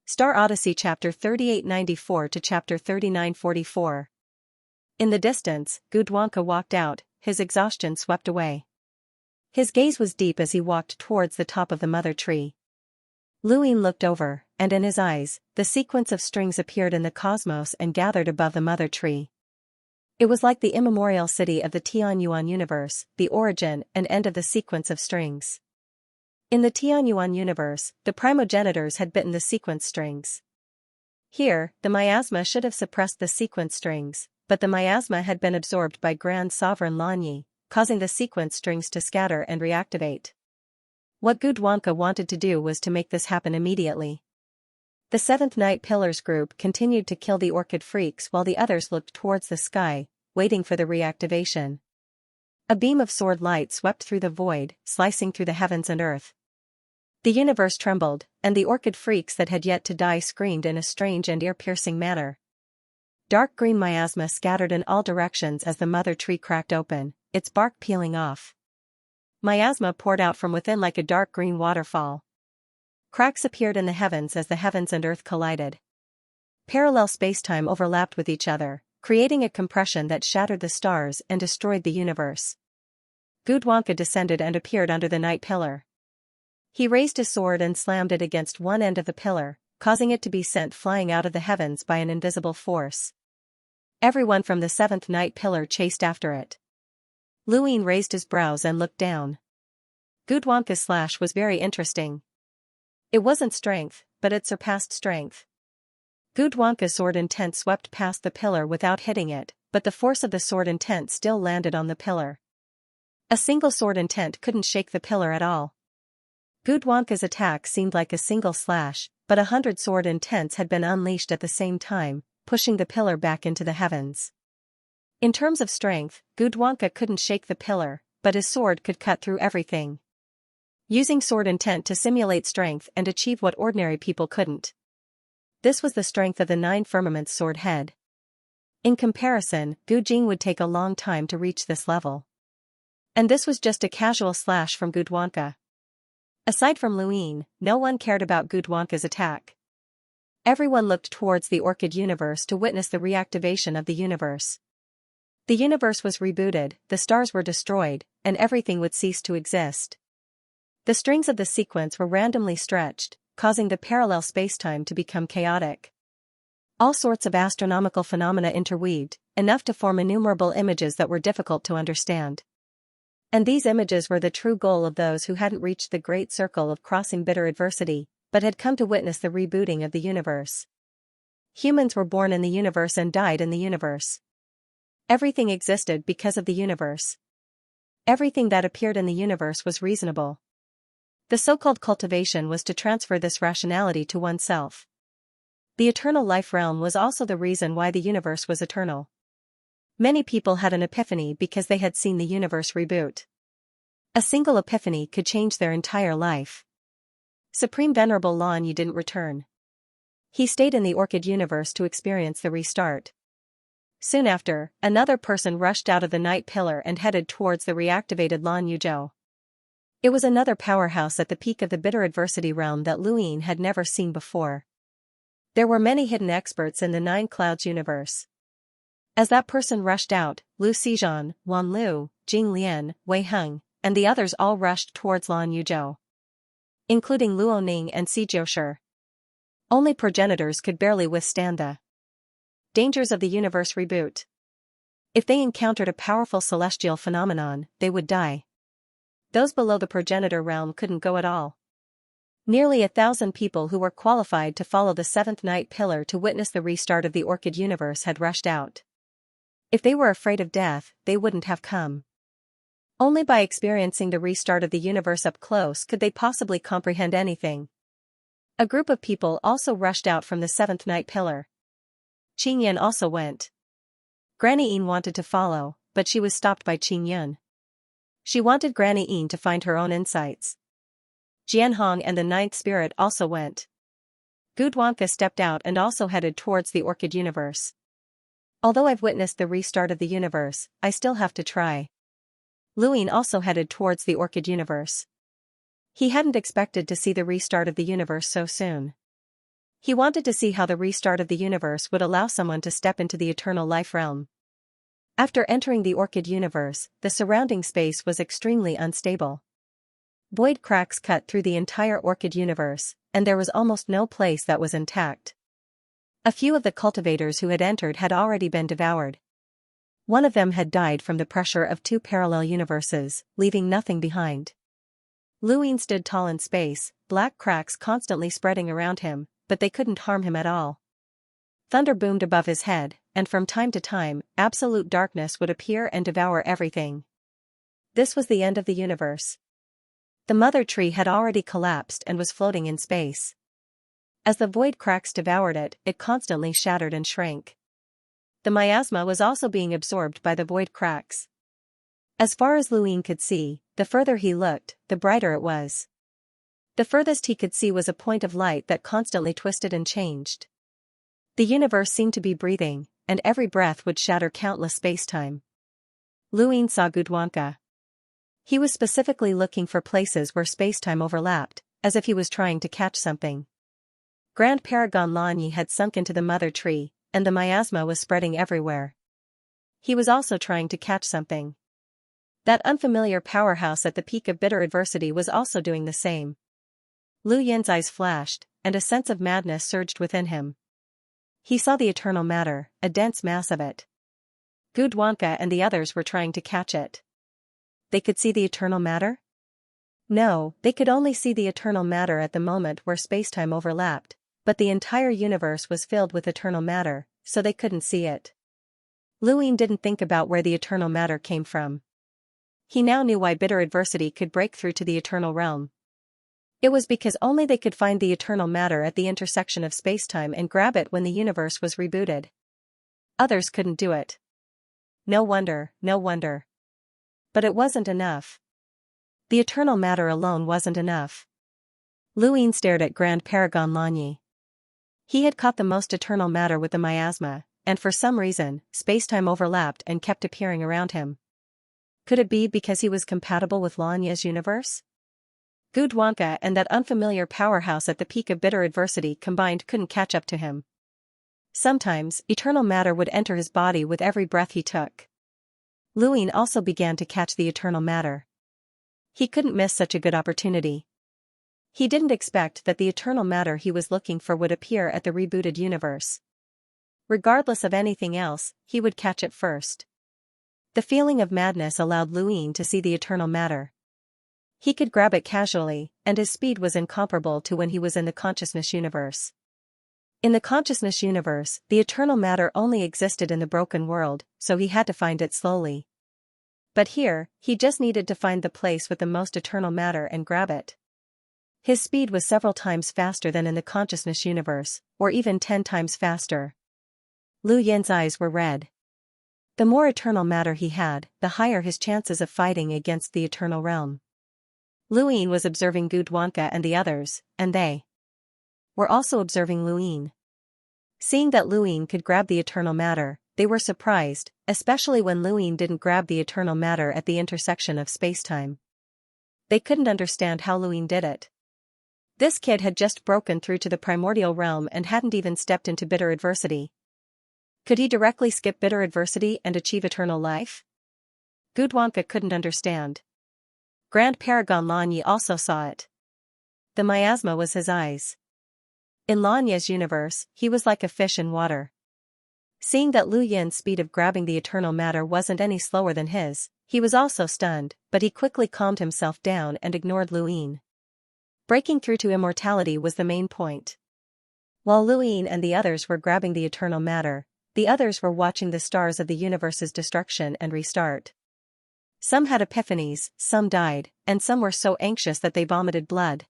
Star Odyssey Chapter 3894 to Chapter 3944. In the distance, Gudwanka walked out, his exhaustion swept away. His gaze was deep as he walked towards the top of the mother tree. Luin looked over, and in his eyes, the sequence of strings appeared in the cosmos and gathered above the mother tree. It was like the immemorial city of the Tianyuan universe, the origin and end of the sequence of strings. In the Tianyuan universe, the primogenitors had bitten the sequence strings. Here, the miasma should have suppressed the sequence strings, but the miasma had been absorbed by Grand Sovereign Lanyi, causing the sequence strings to scatter and reactivate. What Gudwanka wanted to do was to make this happen immediately. The Seventh Night Pillars group continued to kill the orchid freaks while the others looked towards the sky, waiting for the reactivation. A beam of sword light swept through the void, slicing through the heavens and earth. The universe trembled, and the orchid freaks that had yet to die screamed in a strange and ear-piercing manner. Dark green miasma scattered in all directions as the mother tree cracked open, its bark peeling off. Miasma poured out from within like a dark green waterfall. Cracks appeared in the heavens as the heavens and earth collided. Parallel spacetime overlapped with each other, creating a compression that shattered the stars and destroyed the universe. Gudwanka descended and appeared under the night pillar. He raised his sword and slammed it against one end of the pillar, causing it to be sent flying out of the heavens by an invisible force. Everyone from the seventh night pillar chased after it. Luin raised his brows and looked down. Gudwanka's slash was very interesting. It wasn't strength, but it surpassed strength. Gudwanka's sword intent swept past the pillar without hitting it, but the force of the sword intent still landed on the pillar. A single sword intent couldn't shake the pillar at all. Gudwanka's attack seemed like a single slash, but 100 sword intents had been unleashed at the same time, pushing the pillar back into the heavens. In terms of strength, Gudwanka couldn't shake the pillar, but his sword could cut through everything. Using sword intent to simulate strength and achieve what ordinary people couldn't. This was the strength of the Nine Firmaments sword head. In comparison, Gujing would take a long time to reach this level. And this was just a casual slash from Gudwanka. Aside from Luin, no one cared about Gudwanka's attack. Everyone looked towards the Orchid universe to witness the reactivation of the universe. The universe was rebooted, the stars were destroyed, and everything would cease to exist. The strings of the sequence were randomly stretched, causing the parallel spacetime to become chaotic. All sorts of astronomical phenomena interweaved, enough to form innumerable images that were difficult to understand. And these images were the true goal of those who hadn't reached the great circle of crossing bitter adversity, but had come to witness the rebooting of the universe. Humans were born in the universe and died in the universe. Everything existed because of the universe. Everything that appeared in the universe was reasonable. The so-called cultivation was to transfer this rationality to oneself. The eternal life realm was also the reason why the universe was eternal. Many people had an epiphany because they had seen the universe reboot. A single epiphany could change their entire life. Supreme Venerable Lanyi didn't return. He stayed in the Orchid universe to experience the restart. Soon after, another person rushed out of the night pillar and headed towards the reactivated Lan Yuzhou. It was another powerhouse at the peak of the bitter adversity realm that Luin had never seen before. There were many hidden experts in the Nine Clouds universe. As that person rushed out, Lu Xizhan, Wan Lu, Jing Lian, Wei Heng, and the others all rushed towards Lan Yuzhou. Including Luo Ning and Si Jiushi. Only progenitors could barely withstand the dangers of the universe reboot. If they encountered a powerful celestial phenomenon, they would die. Those below the progenitor realm couldn't go at all. Nearly 1,000 people who were qualified to follow the seventh night pillar to witness the restart of the Orchid universe had rushed out. If they were afraid of death, they wouldn't have come. Only by experiencing the restart of the universe up close could they possibly comprehend anything. A group of people also rushed out from the seventh night pillar. Qingyan also went. Granny Yin wanted to follow, but she was stopped by Qingyun. She wanted Granny Yin to find her own insights. Jianhong and the Ninth Spirit also went. Gudwanka stepped out and also headed towards the Orchid universe. Although I've witnessed the restart of the universe, I still have to try. Luin also headed towards the Orchid universe. He hadn't expected to see the restart of the universe so soon. He wanted to see how the restart of the universe would allow someone to step into the eternal life realm. After entering the Orchid universe, the surrounding space was extremely unstable. Void cracks cut through the entire Orchid universe, and there was almost no place that was intact. A few of the cultivators who had entered had already been devoured. One of them had died from the pressure of 2 parallel universes, leaving nothing behind. Luin stood tall in space, black cracks constantly spreading around him, but they couldn't harm him at all. Thunder boomed above his head, and from time to time, absolute darkness would appear and devour everything. This was the end of the universe. The mother tree had already collapsed and was floating in space. As the void cracks devoured it, it constantly shattered and shrank. The miasma was also being absorbed by the void cracks. As far as Luin could see, the further he looked, the brighter it was. The furthest he could see was a point of light that constantly twisted and changed. The universe seemed to be breathing, and every breath would shatter countless spacetime. Luin saw Gudwanka. He was specifically looking for places where spacetime overlapped, as if he was trying to catch something. Grand Paragon Lanyi had sunk into the mother tree, and the miasma was spreading everywhere. He was also trying to catch something. That unfamiliar powerhouse at the peak of bitter adversity was also doing the same. Lu Yin's eyes flashed, and a sense of madness surged within him. He saw the eternal matter, a dense mass of it. Gudwanka and the others were trying to catch it. They could see the eternal matter? No, they could only see the eternal matter at the moment where spacetime overlapped, but the entire universe was filled with eternal matter, so they couldn't see it. Luin didn't think about where the eternal matter came from. He now knew why bitter adversity could break through to the eternal realm. It was because only they could find the eternal matter at the intersection of spacetime and grab it when the universe was rebooted. Others couldn't do it. No wonder, no wonder. But it wasn't enough. The eternal matter alone wasn't enough. Luin stared at Grand Paragon Lanyi. He had caught the most eternal matter with the miasma, and for some reason, spacetime overlapped and kept appearing around him. Could it be because he was compatible with Lanya's universe? Gudwanka and that unfamiliar powerhouse at the peak of bitter adversity combined couldn't catch up to him. Sometimes, eternal matter would enter his body with every breath he took. Luin also began to catch the eternal matter. He couldn't miss such a good opportunity. He didn't expect that the eternal matter he was looking for would appear at the rebooted universe. Regardless of anything else, he would catch it first. The feeling of madness allowed Luin to see the eternal matter. He could grab it casually, and his speed was incomparable to when he was in the consciousness universe. In the consciousness universe, the eternal matter only existed in the broken world, so he had to find it slowly. But here, he just needed to find the place with the most eternal matter and grab it. His speed was several times faster than in the consciousness universe, or even 10 times faster. Lu Yin's eyes were red. The more eternal matter he had, the higher his chances of fighting against the eternal realm. Luin was observing Gudwanka and the others, and they were also observing Luin. Seeing that Luin could grab the eternal matter, they were surprised, especially when Luin didn't grab the eternal matter at the intersection of spacetime. They couldn't understand how Luin did it. This kid had just broken through to the primordial realm and hadn't even stepped into bitter adversity. Could he directly skip bitter adversity and achieve eternal life? Gudwanka couldn't understand. Grand Paragon Lanyi also saw it. The miasma was his eyes. In Lanya's universe, he was like a fish in water. Seeing that Lu Yin's speed of grabbing the eternal matter wasn't any slower than his, he was also stunned, but he quickly calmed himself down and ignored Luin. Breaking through to immortality was the main point. While Luin and the others were grabbing the eternal matter, the others were watching the stars of the universe's destruction and restart. Some had epiphanies, some died, and some were so anxious that they vomited blood.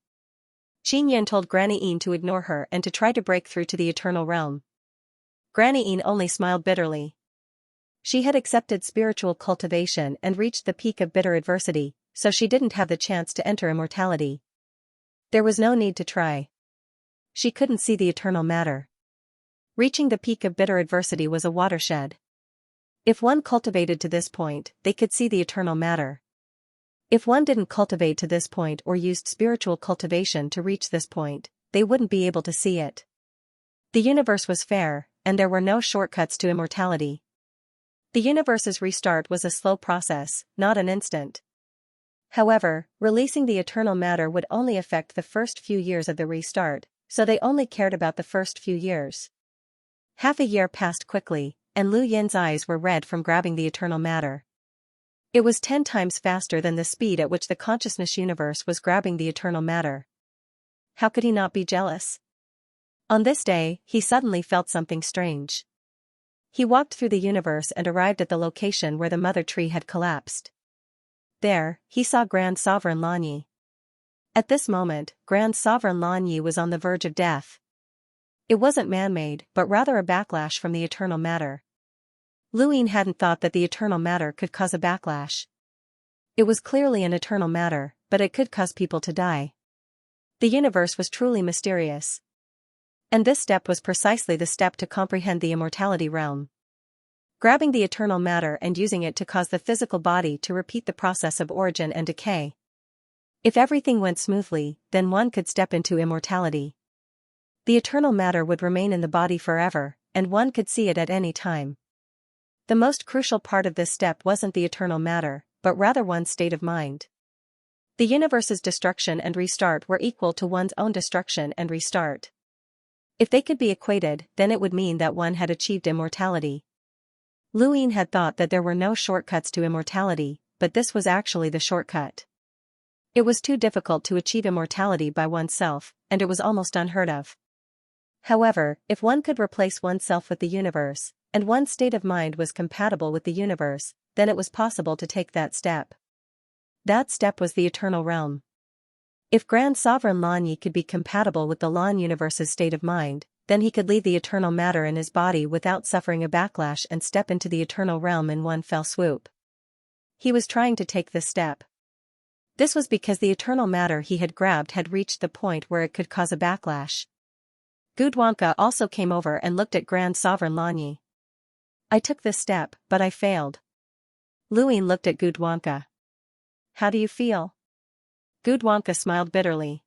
Xinyan told Granny Yin to ignore her and to try to break through to the eternal realm. Granny Yin only smiled bitterly. She had accepted spiritual cultivation and reached the peak of bitter adversity, so she didn't have the chance to enter immortality. There was no need to try. She couldn't see the eternal matter. Reaching the peak of bitter adversity was a watershed. If one cultivated to this point, they could see the eternal matter. If one didn't cultivate to this point or used spiritual cultivation to reach this point, they wouldn't be able to see it. The universe was fair, and there were no shortcuts to immortality. The universe's restart was a slow process, not an instant. However, releasing the eternal matter would only affect the first few years of the restart, so they only cared about the first few years. Half a year passed quickly, and Lu Yin's eyes were red from grabbing the eternal matter. It was 10 times faster than the speed at which the consciousness universe was grabbing the eternal matter. How could he not be jealous? On this day, he suddenly felt something strange. He walked through the universe and arrived at the location where the mother tree had collapsed. There, he saw Grand Sovereign Lan Yi. At this moment, Grand Sovereign Lan Yi was on the verge of death. It wasn't man-made, but rather a backlash from the eternal matter. Lu Yin hadn't thought that the eternal matter could cause a backlash. It was clearly an eternal matter, but it could cause people to die. The universe was truly mysterious. And this step was precisely the step to comprehend the immortality realm. Grabbing the eternal matter and using it to cause the physical body to repeat the process of origin and decay. If everything went smoothly, then one could step into immortality. The eternal matter would remain in the body forever, and one could see it at any time. The most crucial part of this step wasn't the eternal matter, but rather one's state of mind. The universe's destruction and restart were equal to one's own destruction and restart. If they could be equated, then it would mean that one had achieved immortality. Lu Yin had thought that there were no shortcuts to immortality, but this was actually the shortcut. It was too difficult to achieve immortality by oneself, and it was almost unheard of. However, if one could replace oneself with the universe, and one's state of mind was compatible with the universe, then it was possible to take that step. That step was the eternal realm. If Grand Sovereign Lan Yi could be compatible with the Lan universe's state of mind, then he could leave the eternal matter in his body without suffering a backlash and step into the eternal realm in one fell swoop. He was trying to take this step. This was because the eternal matter he had grabbed had reached the point where it could cause a backlash. Gudwanka also came over and looked at Grand Sovereign Lan Yi. I took this step, but I failed. Lu Yin looked at Gudwanka. How do you feel? Gudwanka smiled bitterly.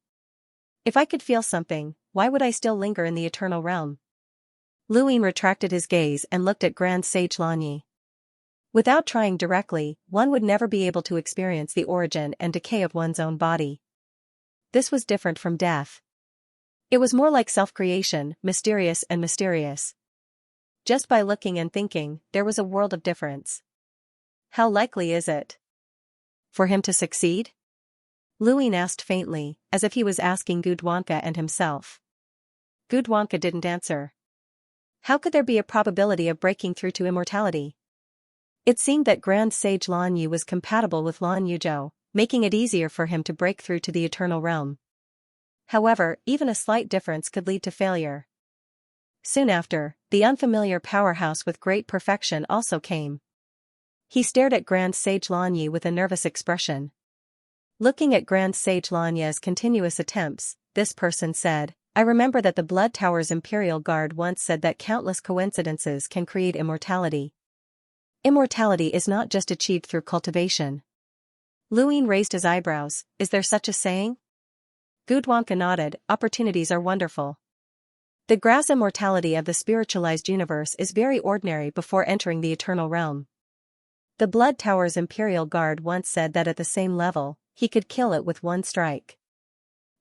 If I could feel something, why would I still linger in the eternal realm? Lu Yin retracted his gaze and looked at Grand Sage Lan Yi. Without trying directly, one would never be able to experience the origin and decay of one's own body. This was different from death. It was more like self-creation, mysterious and mysterious. Just by looking and thinking, there was a world of difference. How likely is it for him to succeed? Lu Yin asked faintly, as if he was asking Gudwanka and himself. Gudwanka didn't answer. How could there be a probability of breaking through to immortality? It seemed that Grand Sage Lan Yi was compatible with Lan Yuzhou, making it easier for him to break through to the eternal realm. However, even a slight difference could lead to failure. Soon after, the unfamiliar powerhouse with great perfection also came. He stared at Grand Sage Lan Yi with a nervous expression. Looking at Grand Sage Lan Yi's continuous attempts, this person said, I remember that the Blood Tower's Imperial Guard once said that countless coincidences can create immortality. Immortality is not just achieved through cultivation. Lu Yin raised his eyebrows. Is there such a saying? Gudwanka nodded. Opportunities are wonderful. The grass immortality of the spiritualized universe is very ordinary before entering the eternal realm. The Blood Tower's Imperial Guard once said that at the same level, he could kill it with one strike.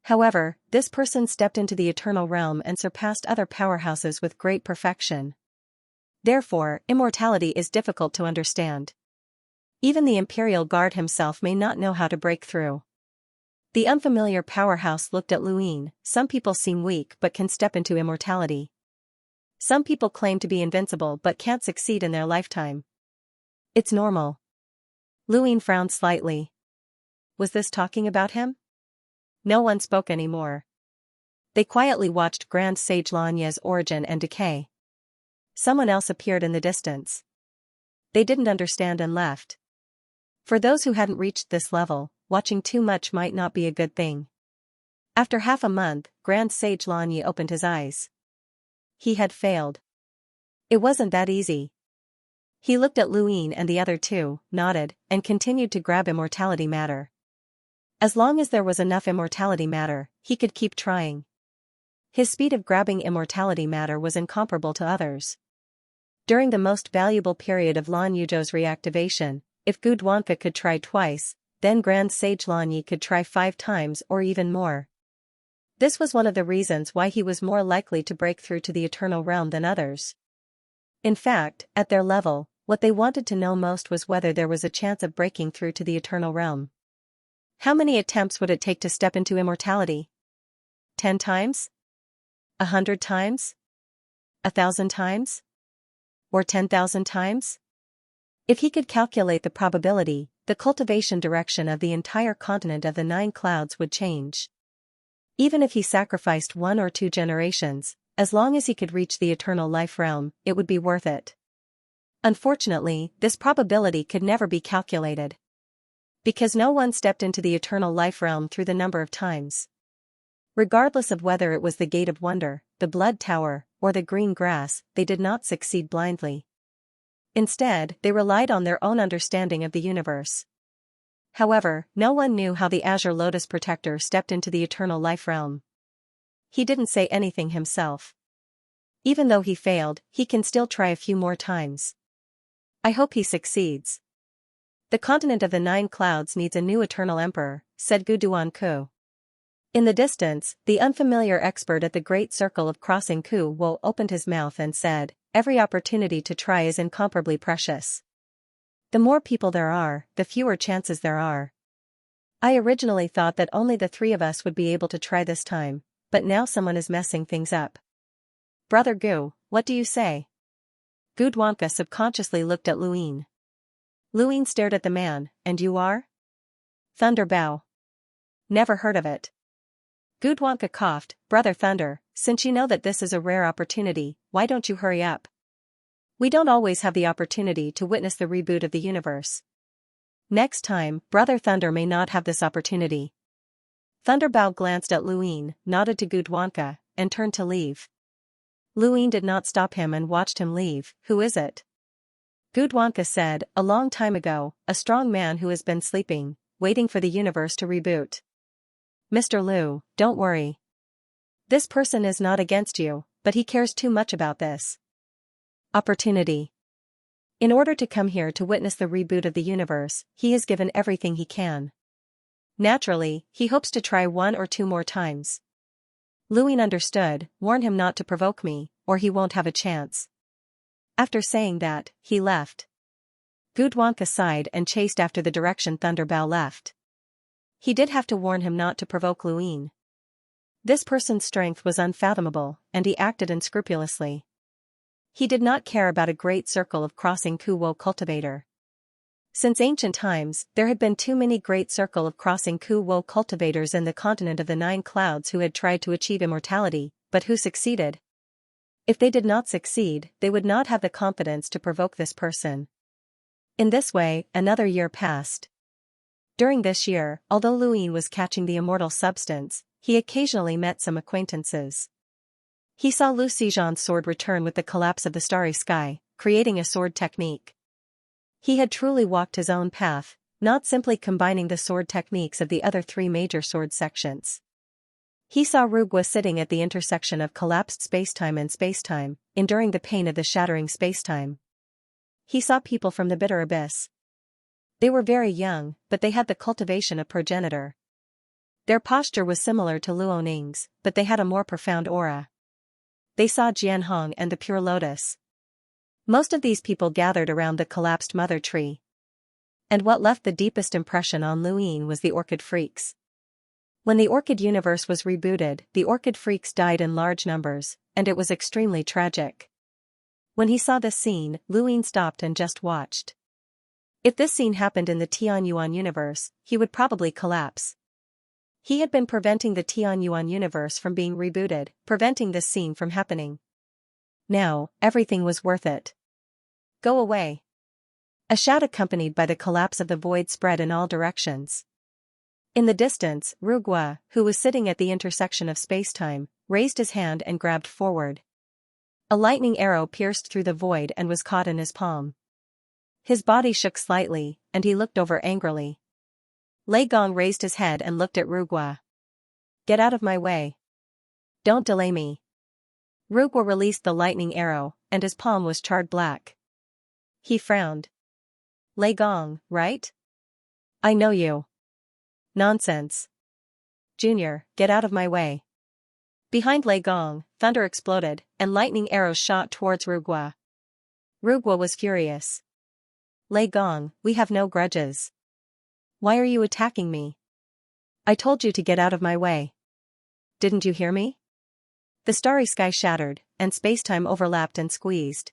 However, this person stepped into the eternal realm and surpassed other powerhouses with great perfection. Therefore, immortality is difficult to understand. Even the Imperial Guard himself may not know how to break through. The unfamiliar powerhouse looked at Lu Yin. Some people seem weak but can step into immortality. Some people claim to be invincible but can't succeed in their lifetime. It's normal. Lu Yin frowned slightly. Was this talking about him? No one spoke anymore. They quietly watched Grand Sage Lan Yi's origin and decay. Someone else appeared in the distance. They didn't understand and left. For those who hadn't reached this level, watching too much might not be a good thing. After half a month, Grand Sage Lan Yi opened his eyes. He had failed. It wasn't that easy. He looked at Lu Yin and the other two, nodded, and continued to grab immortality matter. As long as there was enough immortality matter, he could keep trying. His speed of grabbing immortality matter was incomparable to others. During the most valuable period of Lan Yuzhou's reactivation, if Gudwanka could try twice, then Grand Sage Lan Yi could try 5 times or even more. This was one of the reasons why he was more likely to break through to the Eternal Realm than others. In fact, at their level, what they wanted to know most was whether there was a chance of breaking through to the Eternal Realm. How many attempts would it take to step into immortality? 10 times? 100 times? 1,000 times? Or 10,000 times? If he could calculate the probability, the cultivation direction of the entire continent of the 9 clouds would change. Even if he sacrificed 1 or 2 generations, as long as he could reach the eternal life realm, it would be worth it. Unfortunately, this probability could never be calculated. Because no one stepped into the eternal life realm through the number of times. Regardless of whether it was the Gate of Wonder, the Blood Tower, or the green grass, they did not succeed blindly. Instead, they relied on their own understanding of the universe. However, no one knew how the Azure Lotus Protector stepped into the eternal life realm. He didn't say anything himself. Even though he failed, he can still try a few more times. I hope he succeeds. The continent of the 9 clouds needs a new eternal emperor, said Guduan Ku. In the distance, the unfamiliar expert at the Great Circle of Crossing Ku Wo opened his mouth and said, "Every opportunity to try is incomparably precious. The more people there are, the fewer chances there are. I originally thought that only the 3 of us would be able to try this time, but now someone is messing things up. Brother Gu, what do you say?" Gudwanka subconsciously looked at Luin. Luin stared at the man, "And you are?" "Thunder Bow." "Never heard of it." Gudwanka coughed, "Brother Thunder, since you know that this is a rare opportunity, why don't you hurry up? We don't always have the opportunity to witness the reboot of the universe. Next time, Brother Thunder may not have this opportunity." Thunderbow glanced at Luin, nodded to Gudwanka, and turned to leave. Luin did not stop him and watched him leave. "Who is it?" Gudwanka said, "A long time ago, a strong man who has been sleeping, waiting for the universe to reboot. Mr. Liu, don't worry. This person is not against you, but he cares too much about this opportunity. In order to come here to witness the reboot of the universe, he has given everything he can. Naturally, he hopes to try 1 or 2 more times." Luin understood, "Warn him not to provoke me, or he won't have a chance." After saying that, he left. Gudwanka sighed and chased after the direction Thunderbow left. He did have to warn him not to provoke Luin. This person's strength was unfathomable, and he acted unscrupulously. He did not care about a great circle of crossing Ku Wo cultivator. Since ancient times, there had been too many great circle of crossing Ku Wo cultivators in the continent of the 9 clouds who had tried to achieve immortality, but who succeeded. If they did not succeed, they would not have the confidence to provoke this person. In this way, another year passed. During this year, although Luin was catching the immortal substance, he occasionally met some acquaintances. He saw Lu Xizhan's sword return with the collapse of the starry sky, creating a sword technique. He had truly walked his own path, not simply combining the sword techniques of the other 3 major sword sections. He saw Rugwa sitting at the intersection of collapsed spacetime and spacetime, enduring the pain of the shattering spacetime. He saw people from the bitter abyss. They were very young, but they had the cultivation of progenitor. Their posture was similar to Luoning's, but they had a more profound aura. They saw Jianhong and the pure lotus. Most of these people gathered around the collapsed mother tree. And what left the deepest impression on Luin was the orchid freaks. When the orchid universe was rebooted, the orchid freaks died in large numbers, and it was extremely tragic. When he saw this scene, Luin stopped and just watched. If this scene happened in the Tianyuan universe, he would probably collapse. He had been preventing the Tianyuan universe from being rebooted, preventing this scene from happening. Now, everything was worth it. "Go away." A shout accompanied by the collapse of the void spread in all directions. In the distance, Rugwa, who was sitting at the intersection of spacetime, raised his hand and grabbed forward. A lightning arrow pierced through the void and was caught in his palm. His body shook slightly, and he looked over angrily. Lei Gong raised his head and looked at Rugwa. "Get out of my way. Don't delay me. Rugwa released the lightning arrow, and his palm was charred black. He frowned. Lei Gong, right? I know you. Nonsense. Junior, get out of my way. Behind Lei Gong, thunder exploded, and lightning arrows shot towards Rugwa. Rugwa was furious. Lei Gong, we have no grudges. Why are you attacking me? I told you to get out of my way. Didn't you hear me? The starry sky shattered, and spacetime overlapped and squeezed.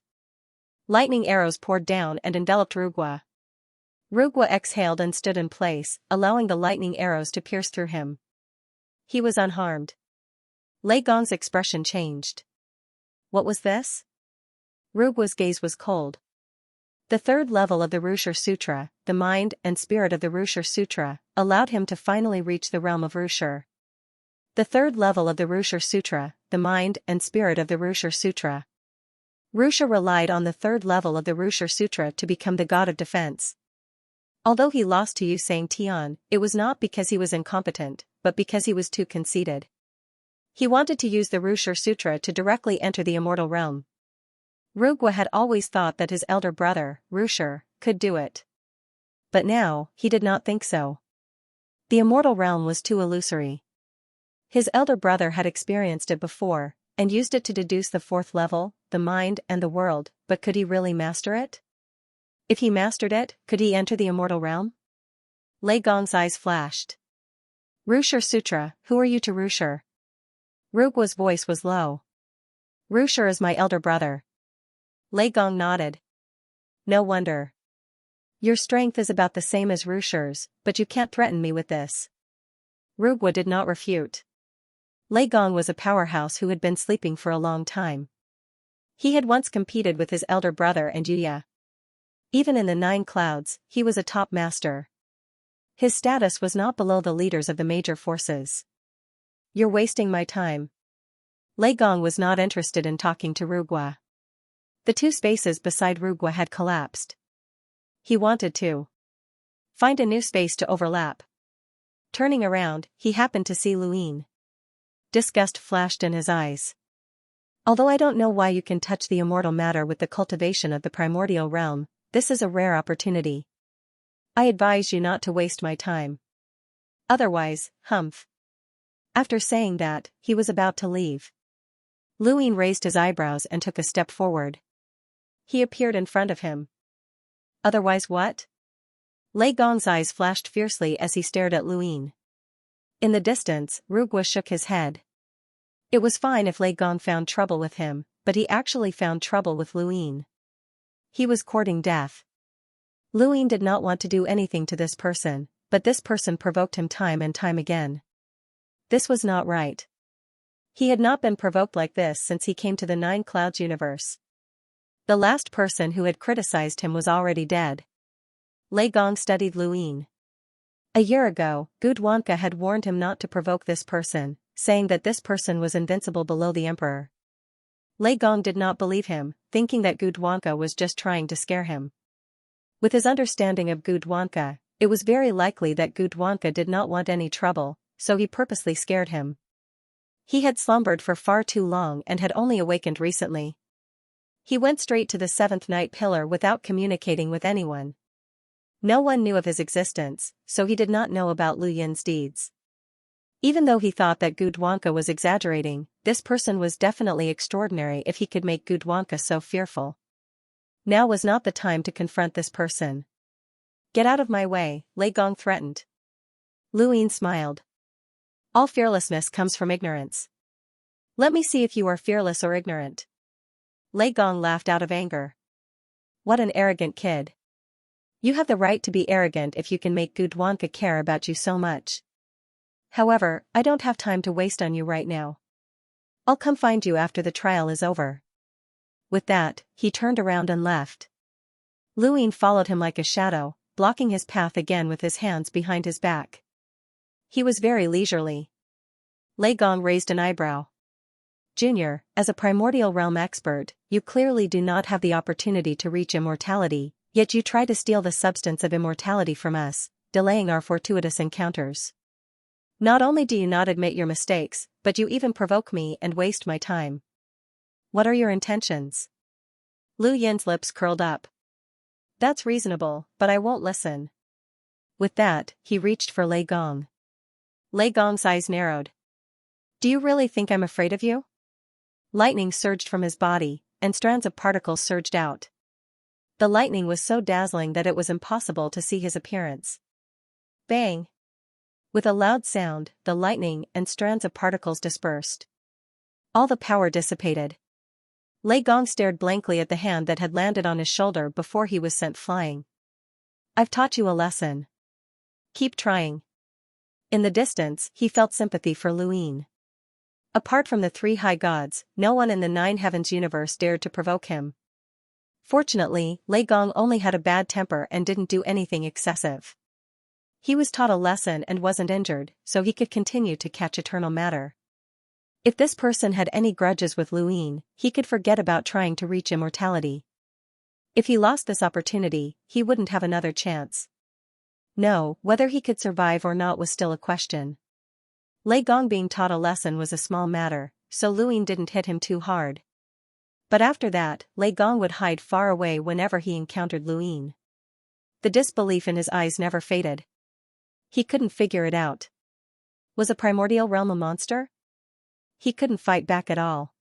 Lightning arrows poured down and enveloped Rugwa. Rugwa exhaled and stood in place, allowing the lightning arrows to pierce through him. He was unharmed. Lei Gong's expression changed. What was this? Rugwa's gaze was cold. The third level of the Rushir Sutra, the mind and spirit of the Rushir Sutra, allowed him to finally reach the realm of Rushir. The third level of the Rushir Sutra, the mind and spirit of the Rushir Sutra. Rushir relied on the third level of the Rushir Sutra to become the god of defense. Although he lost to Yu Sang Tian, it was not because he was incompetent, but because he was too conceited. He wanted to use the Rushir Sutra to directly enter the immortal realm. Rugwa had always thought that his elder brother, Rushir, could do it. But now, he did not think so. The immortal realm was too illusory. His elder brother had experienced it before, and used it to deduce the fourth level, the mind and the world, but could he really master it? If he mastered it, could he enter the immortal realm? Lei Gong's eyes flashed. Rushir Sutra, who are you to Rushir? Rugwa's voice was low. Rushir is my elder brother. Lei Gong nodded. No wonder. Your strength is about the same as Rushir's, but you can't threaten me with this. Rugwa did not refute. Lei Gong was a powerhouse who had been sleeping for a long time. He had once competed with his elder brother and Yuya. Even in the 9 clouds, he was a top master. His status was not below the leaders of the major forces. You're wasting my time. Lei Gong was not interested in talking to Rugwa. The 2 spaces beside Rugwa had collapsed. He wanted to find a new space to overlap. Turning around, he happened to see Luin. Disgust flashed in his eyes. Although I don't know why you can touch the immortal matter with the cultivation of the primordial realm, this is a rare opportunity. I advise you not to waste my time. Otherwise, humph. After saying that, he was about to leave. Luin raised his eyebrows and took a step forward. He appeared in front of him. Otherwise what? Lei Gong's eyes flashed fiercely as he stared at Luin. In the distance, Rugwa shook his head. It was fine if Lei Gong found trouble with him, but he actually found trouble with Luin. He was courting death. Luin did not want to do anything to this person, but this person provoked him time and time again. This was not right. He had not been provoked like this since he came to the 9 Clouds universe. The last person who had criticized him was already dead. Lei Gong studied Luin. A year ago, Gudwanka had warned him not to provoke this person, saying that this person was invincible below the emperor. Lei Gong did not believe him, thinking that Gudwanka was just trying to scare him. With his understanding of Gudwanka, it was very likely that Gudwanka did not want any trouble, so he purposely scared him. He had slumbered for far too long and had only awakened recently. He went straight to the 7th night pillar without communicating with anyone. No one knew of his existence, so he did not know about Lu Yin's deeds. Even though he thought that Gudwanka was exaggerating, this person was definitely extraordinary if he could make Gudwanka so fearful. Now was not the time to confront this person. Get out of my way, Lei Gong threatened. Luin smiled. All fearlessness comes from ignorance. Let me see if you are fearless or ignorant. Lei Gong laughed out of anger. What an arrogant kid. You have the right to be arrogant if you can make Gudwanka care about you so much. However, I don't have time to waste on you right now. I'll come find you after the trial is over. With that, he turned around and left. Luin followed him like a shadow, blocking his path again with his hands behind his back. He was very leisurely. Lei Gong raised an eyebrow. Junior, as a primordial realm expert, you clearly do not have the opportunity to reach immortality, yet you try to steal the substance of immortality from us, delaying our fortuitous encounters. Not only do you not admit your mistakes, but you even provoke me and waste my time. What are your intentions? Lu Yin's lips curled up. That's reasonable, but I won't listen. With that, he reached for Lei Gong. Lei Gong's eyes narrowed. Do you really think I'm afraid of you? Lightning surged from his body, and strands of particles surged out. The lightning was so dazzling that it was impossible to see his appearance. Bang! With a loud sound, the lightning and strands of particles dispersed. All the power dissipated. Lei Gong stared blankly at the hand that had landed on his shoulder before he was sent flying. I've taught you a lesson. Keep trying. In the distance, he felt sympathy for Lu Yin. Apart from the three high gods, no one in the nine heavens universe dared to provoke him. Fortunately, Lei Gong only had a bad temper and didn't do anything excessive. He was taught a lesson and wasn't injured, so he could continue to catch eternal matter. If this person had any grudges with Lu Yin, he could forget about trying to reach immortality. If he lost this opportunity, he wouldn't have another chance. No, whether he could survive or not was still a question. Lei Gong being taught a lesson was a small matter, so Lu Yin didn't hit him too hard. But after that, Lei Gong would hide far away whenever he encountered Lu Yin. The disbelief in his eyes never faded. He couldn't figure it out. Was a primordial realm a monster? He couldn't fight back at all.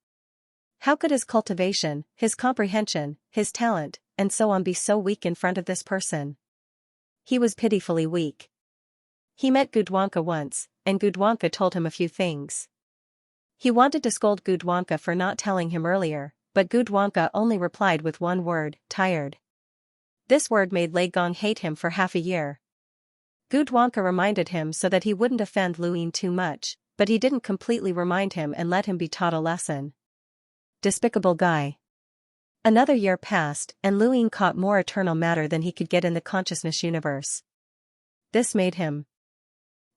How could his cultivation, his comprehension, his talent, and so on be so weak in front of this person? He was pitifully weak. He met Gudwanka once, and Gudwanka told him a few things. He wanted to scold Gudwanka for not telling him earlier, but Gudwanka only replied with one word, tired. This word made Lei Gong hate him for half a year. Gudwanka reminded him so that he wouldn't offend Lu Yin too much, but he didn't completely remind him and let him be taught a lesson. Despicable guy. Another year passed, and Lu Yin caught more eternal matter than he could get in the consciousness universe. This made him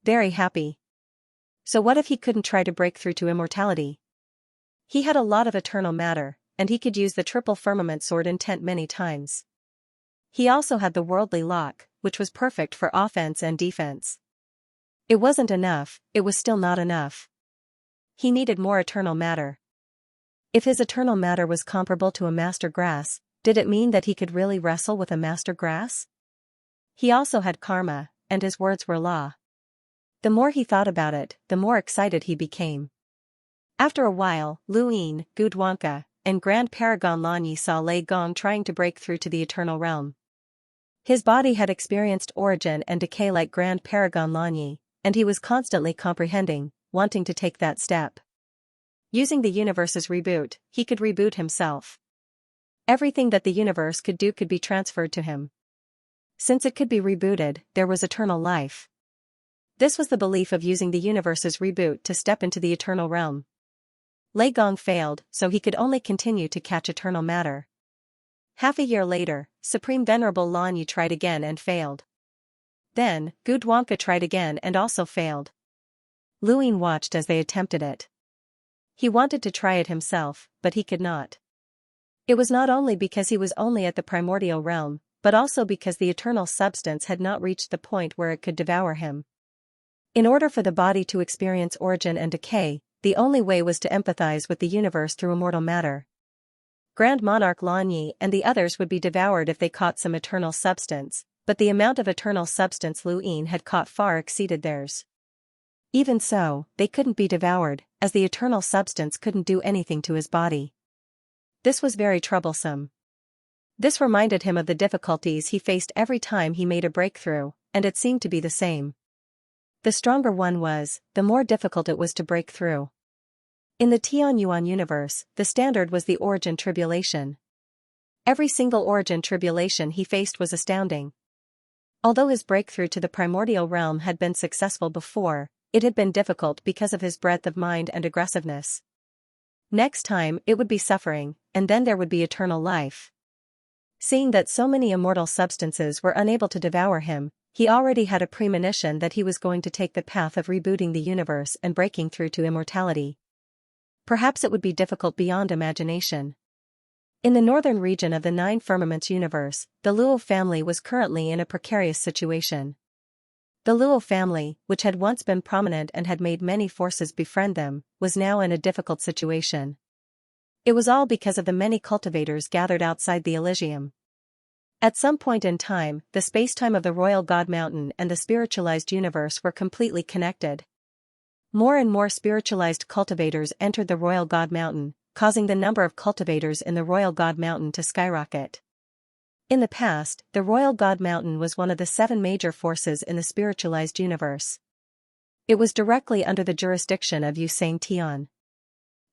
very happy. So what if he couldn't try to break through to immortality? He had a lot of eternal matter, and he could use the triple firmament sword intent many times. He also had the worldly lock, which was perfect for offense and defense. It wasn't enough, it was still not enough. He needed more eternal matter. If his eternal matter was comparable to a master grass, did it mean that he could really wrestle with a master grass? He also had karma, and his words were law. The more he thought about it, the more excited he became. After a while, Lu Yin, Gudwanka, and Grand Paragon Lanyi saw Lei Gong trying to break through to the eternal realm. His body had experienced origin and decay like Grand Paragon Lanyi, and he was constantly comprehending, wanting to take that step. Using the universe's reboot, he could reboot himself. Everything that the universe could do could be transferred to him. Since it could be rebooted, there was eternal life. This was the belief of using the universe's reboot to step into the eternal realm. Lei Gong failed, so he could only continue to catch eternal matter. Half a year later, Supreme Venerable Lanyi tried again and failed. Then, Gudwanka tried again and also failed. Lu Yin watched as they attempted it. He wanted to try it himself, but he could not. It was not only because he was only at the primordial realm, but also because the eternal substance had not reached the point where it could devour him. In order for the body to experience origin and decay, the only way was to empathize with the universe through immortal matter. Grand Monarch Lanyi and the others would be devoured if they caught some eternal substance, but the amount of eternal substance Lu Yin had caught far exceeded theirs. Even so, they couldn't be devoured, as the eternal substance couldn't do anything to his body. This was very troublesome. This reminded him of the difficulties he faced every time he made a breakthrough, and it seemed to be the same. The stronger one was, the more difficult it was to break through. In the Tian Yuan universe, the standard was the origin tribulation. Every single origin tribulation he faced was astounding. Although his breakthrough to the primordial realm had been successful before, it had been difficult because of his breadth of mind and aggressiveness. Next time it would be suffering, and then there would be eternal life. Seeing that so many immortal substances were unable to devour him, he already had a premonition that he was going to take the path of rebooting the universe and breaking through to immortality. Perhaps it would be difficult beyond imagination. In the northern region of the Nine Firmaments universe, the Luo family was currently in a precarious situation. The Luo family, which had once been prominent and had made many forces befriend them, was now in a difficult situation. It was all because of the many cultivators gathered outside the Elysium. At some point in time, the spacetime of the Royal God Mountain and the spiritualized universe were completely connected. More and more spiritualized cultivators entered the Royal God Mountain, causing the number of cultivators in the Royal God Mountain to skyrocket. In the past, the Royal God Mountain was one of the 7 major forces in the spiritualized universe. It was directly under the jurisdiction of Xianxia.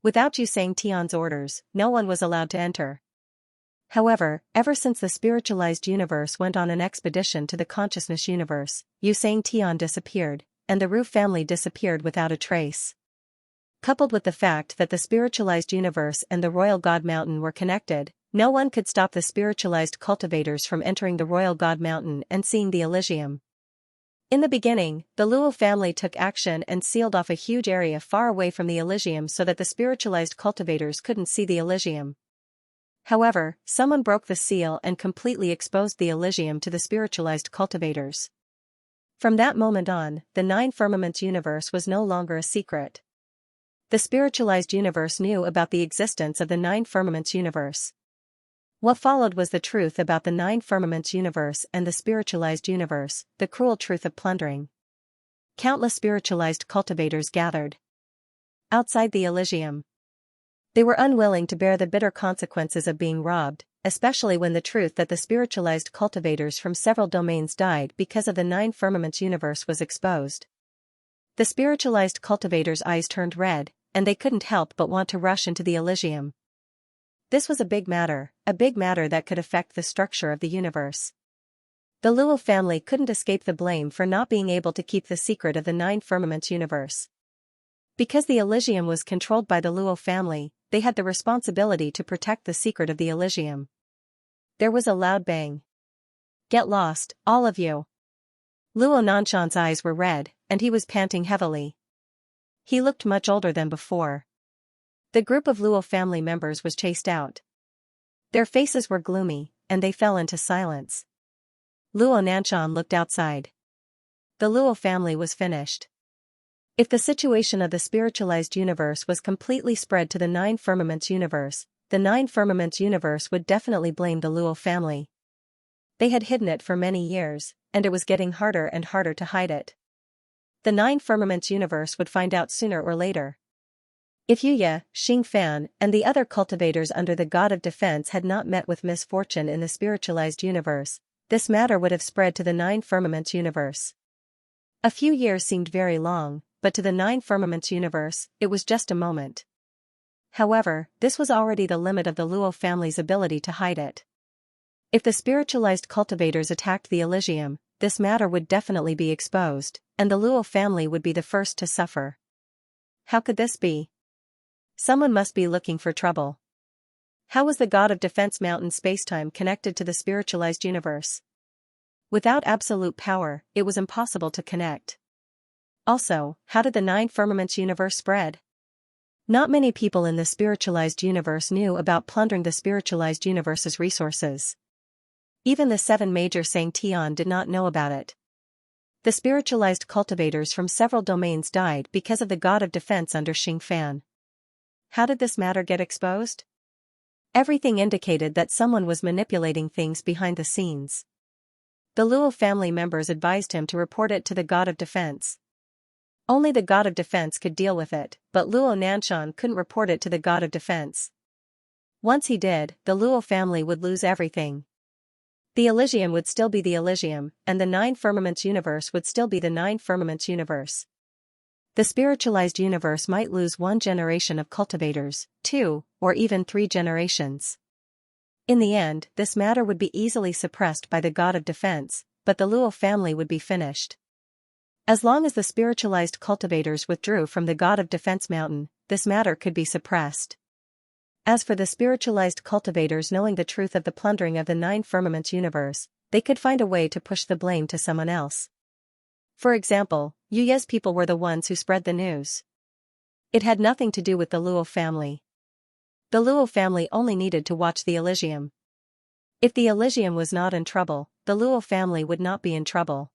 Without Xianxia's orders, no one was allowed to enter. However, ever since the spiritualized universe went on an expedition to the consciousness universe, Xianxia disappeared, and the Ru family disappeared without a trace. Coupled with the fact that the spiritualized universe and the Royal God Mountain were connected, no one could stop the spiritualized cultivators from entering the Royal God Mountain and seeing the Elysium. In the beginning, the Luo family took action and sealed off a huge area far away from the Elysium so that the spiritualized cultivators couldn't see the Elysium. However, someone broke the seal and completely exposed the Elysium to the spiritualized cultivators. From that moment on, the 9 firmaments universe was no longer a secret. The spiritualized universe knew about the existence of the 9 firmaments universe. What followed was the truth about the 9 firmaments universe and the spiritualized universe, the cruel truth of plundering. Countless spiritualized cultivators gathered outside the Elysium. They were unwilling to bear the bitter consequences of being robbed, especially when the truth that the spiritualized cultivators from several domains died because of the 9 firmaments universe was exposed. The spiritualized cultivators' eyes turned red, and they couldn't help but want to rush into the Elysium. This was a big matter that could affect the structure of the universe. The Luo family couldn't escape the blame for not being able to keep the secret of the 9 firmaments universe. Because the Elysium was controlled by the Luo family, they had the responsibility to protect the secret of the Elysium. There was a loud bang. "Get lost, all of you." Luo Nanshan's eyes were red, and he was panting heavily. He looked much older than before. The group of Luo family members was chased out. Their faces were gloomy, and they fell into silence. Luo Nanshan looked outside. The Luo family was finished. If the situation of the spiritualized universe was completely spread to the 9 firmaments universe, the 9 firmaments universe would definitely blame the Luo family. They had hidden it for many years, and it was getting harder and harder to hide it. The 9 firmaments universe would find out sooner or later. If Yuya, Xingfan, and the other cultivators under the God of Defense had not met with misfortune in the spiritualized universe, this matter would have spread to the 9 firmaments universe. A few years seemed very long, but to the 9 firmaments universe, it was just a moment. However, this was already the limit of the Luo family's ability to hide it. If the spiritualized cultivators attacked the Elysium, this matter would definitely be exposed, and the Luo family would be the first to suffer. How could this be? Someone must be looking for trouble. How was the God of Defense Mountain spacetime connected to the spiritualized universe? Without absolute power, it was impossible to connect. Also, how did the 9 firmaments universe spread? Not many people in the spiritualized universe knew about plundering the spiritualized universe's resources. Even the 7 major Xianxia did not know about it. The spiritualized cultivators from several domains died because of the God of Defense under Xingfan. How did this matter get exposed? Everything indicated that someone was manipulating things behind the scenes. The Luo family members advised him to report it to the God of Defense. Only the God of Defense could deal with it, but Luo Nanshan couldn't report it to the God of Defense. Once he did, the Luo family would lose everything. The Elysium would still be the Elysium, and the 9 firmaments universe would still be the 9 firmaments universe. The spiritualized universe might lose 1 generation of cultivators, 2, or even 3 generations. In the end, this matter would be easily suppressed by the God of Defense, but the Luo family would be finished. As long as the spiritualized cultivators withdrew from the God of Defense Mountain, this matter could be suppressed. As for the spiritualized cultivators knowing the truth of the plundering of the 9 firmaments universe, they could find a way to push the blame to someone else. For example, Yuya's people were the ones who spread the news. It had nothing to do with the Luo family. The Luo family only needed to watch the Elysium. If the Elysium was not in trouble, the Luo family would not be in trouble.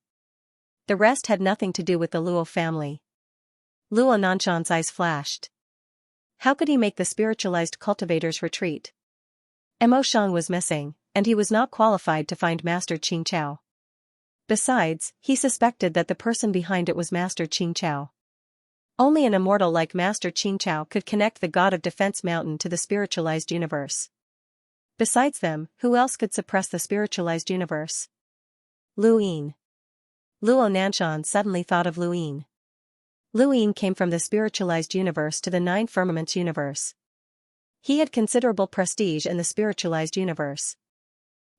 The rest had nothing to do with the Luo family. Luo Nanshan's eyes flashed. How could he make the spiritualized cultivators retreat? Mo Shang was missing, and he was not qualified to find Master Qingqiao. Besides, he suspected that the person behind it was Master Qingqiao. Only an immortal like Master Qingqiao could connect the god of Defense Mountain to the spiritualized universe. Besides them, who else could suppress the spiritualized universe? Luyin. Luo Nanshan suddenly thought of Luyin. Luyin came from the spiritualized universe to the Nine Firmaments universe. He had considerable prestige in the spiritualized universe.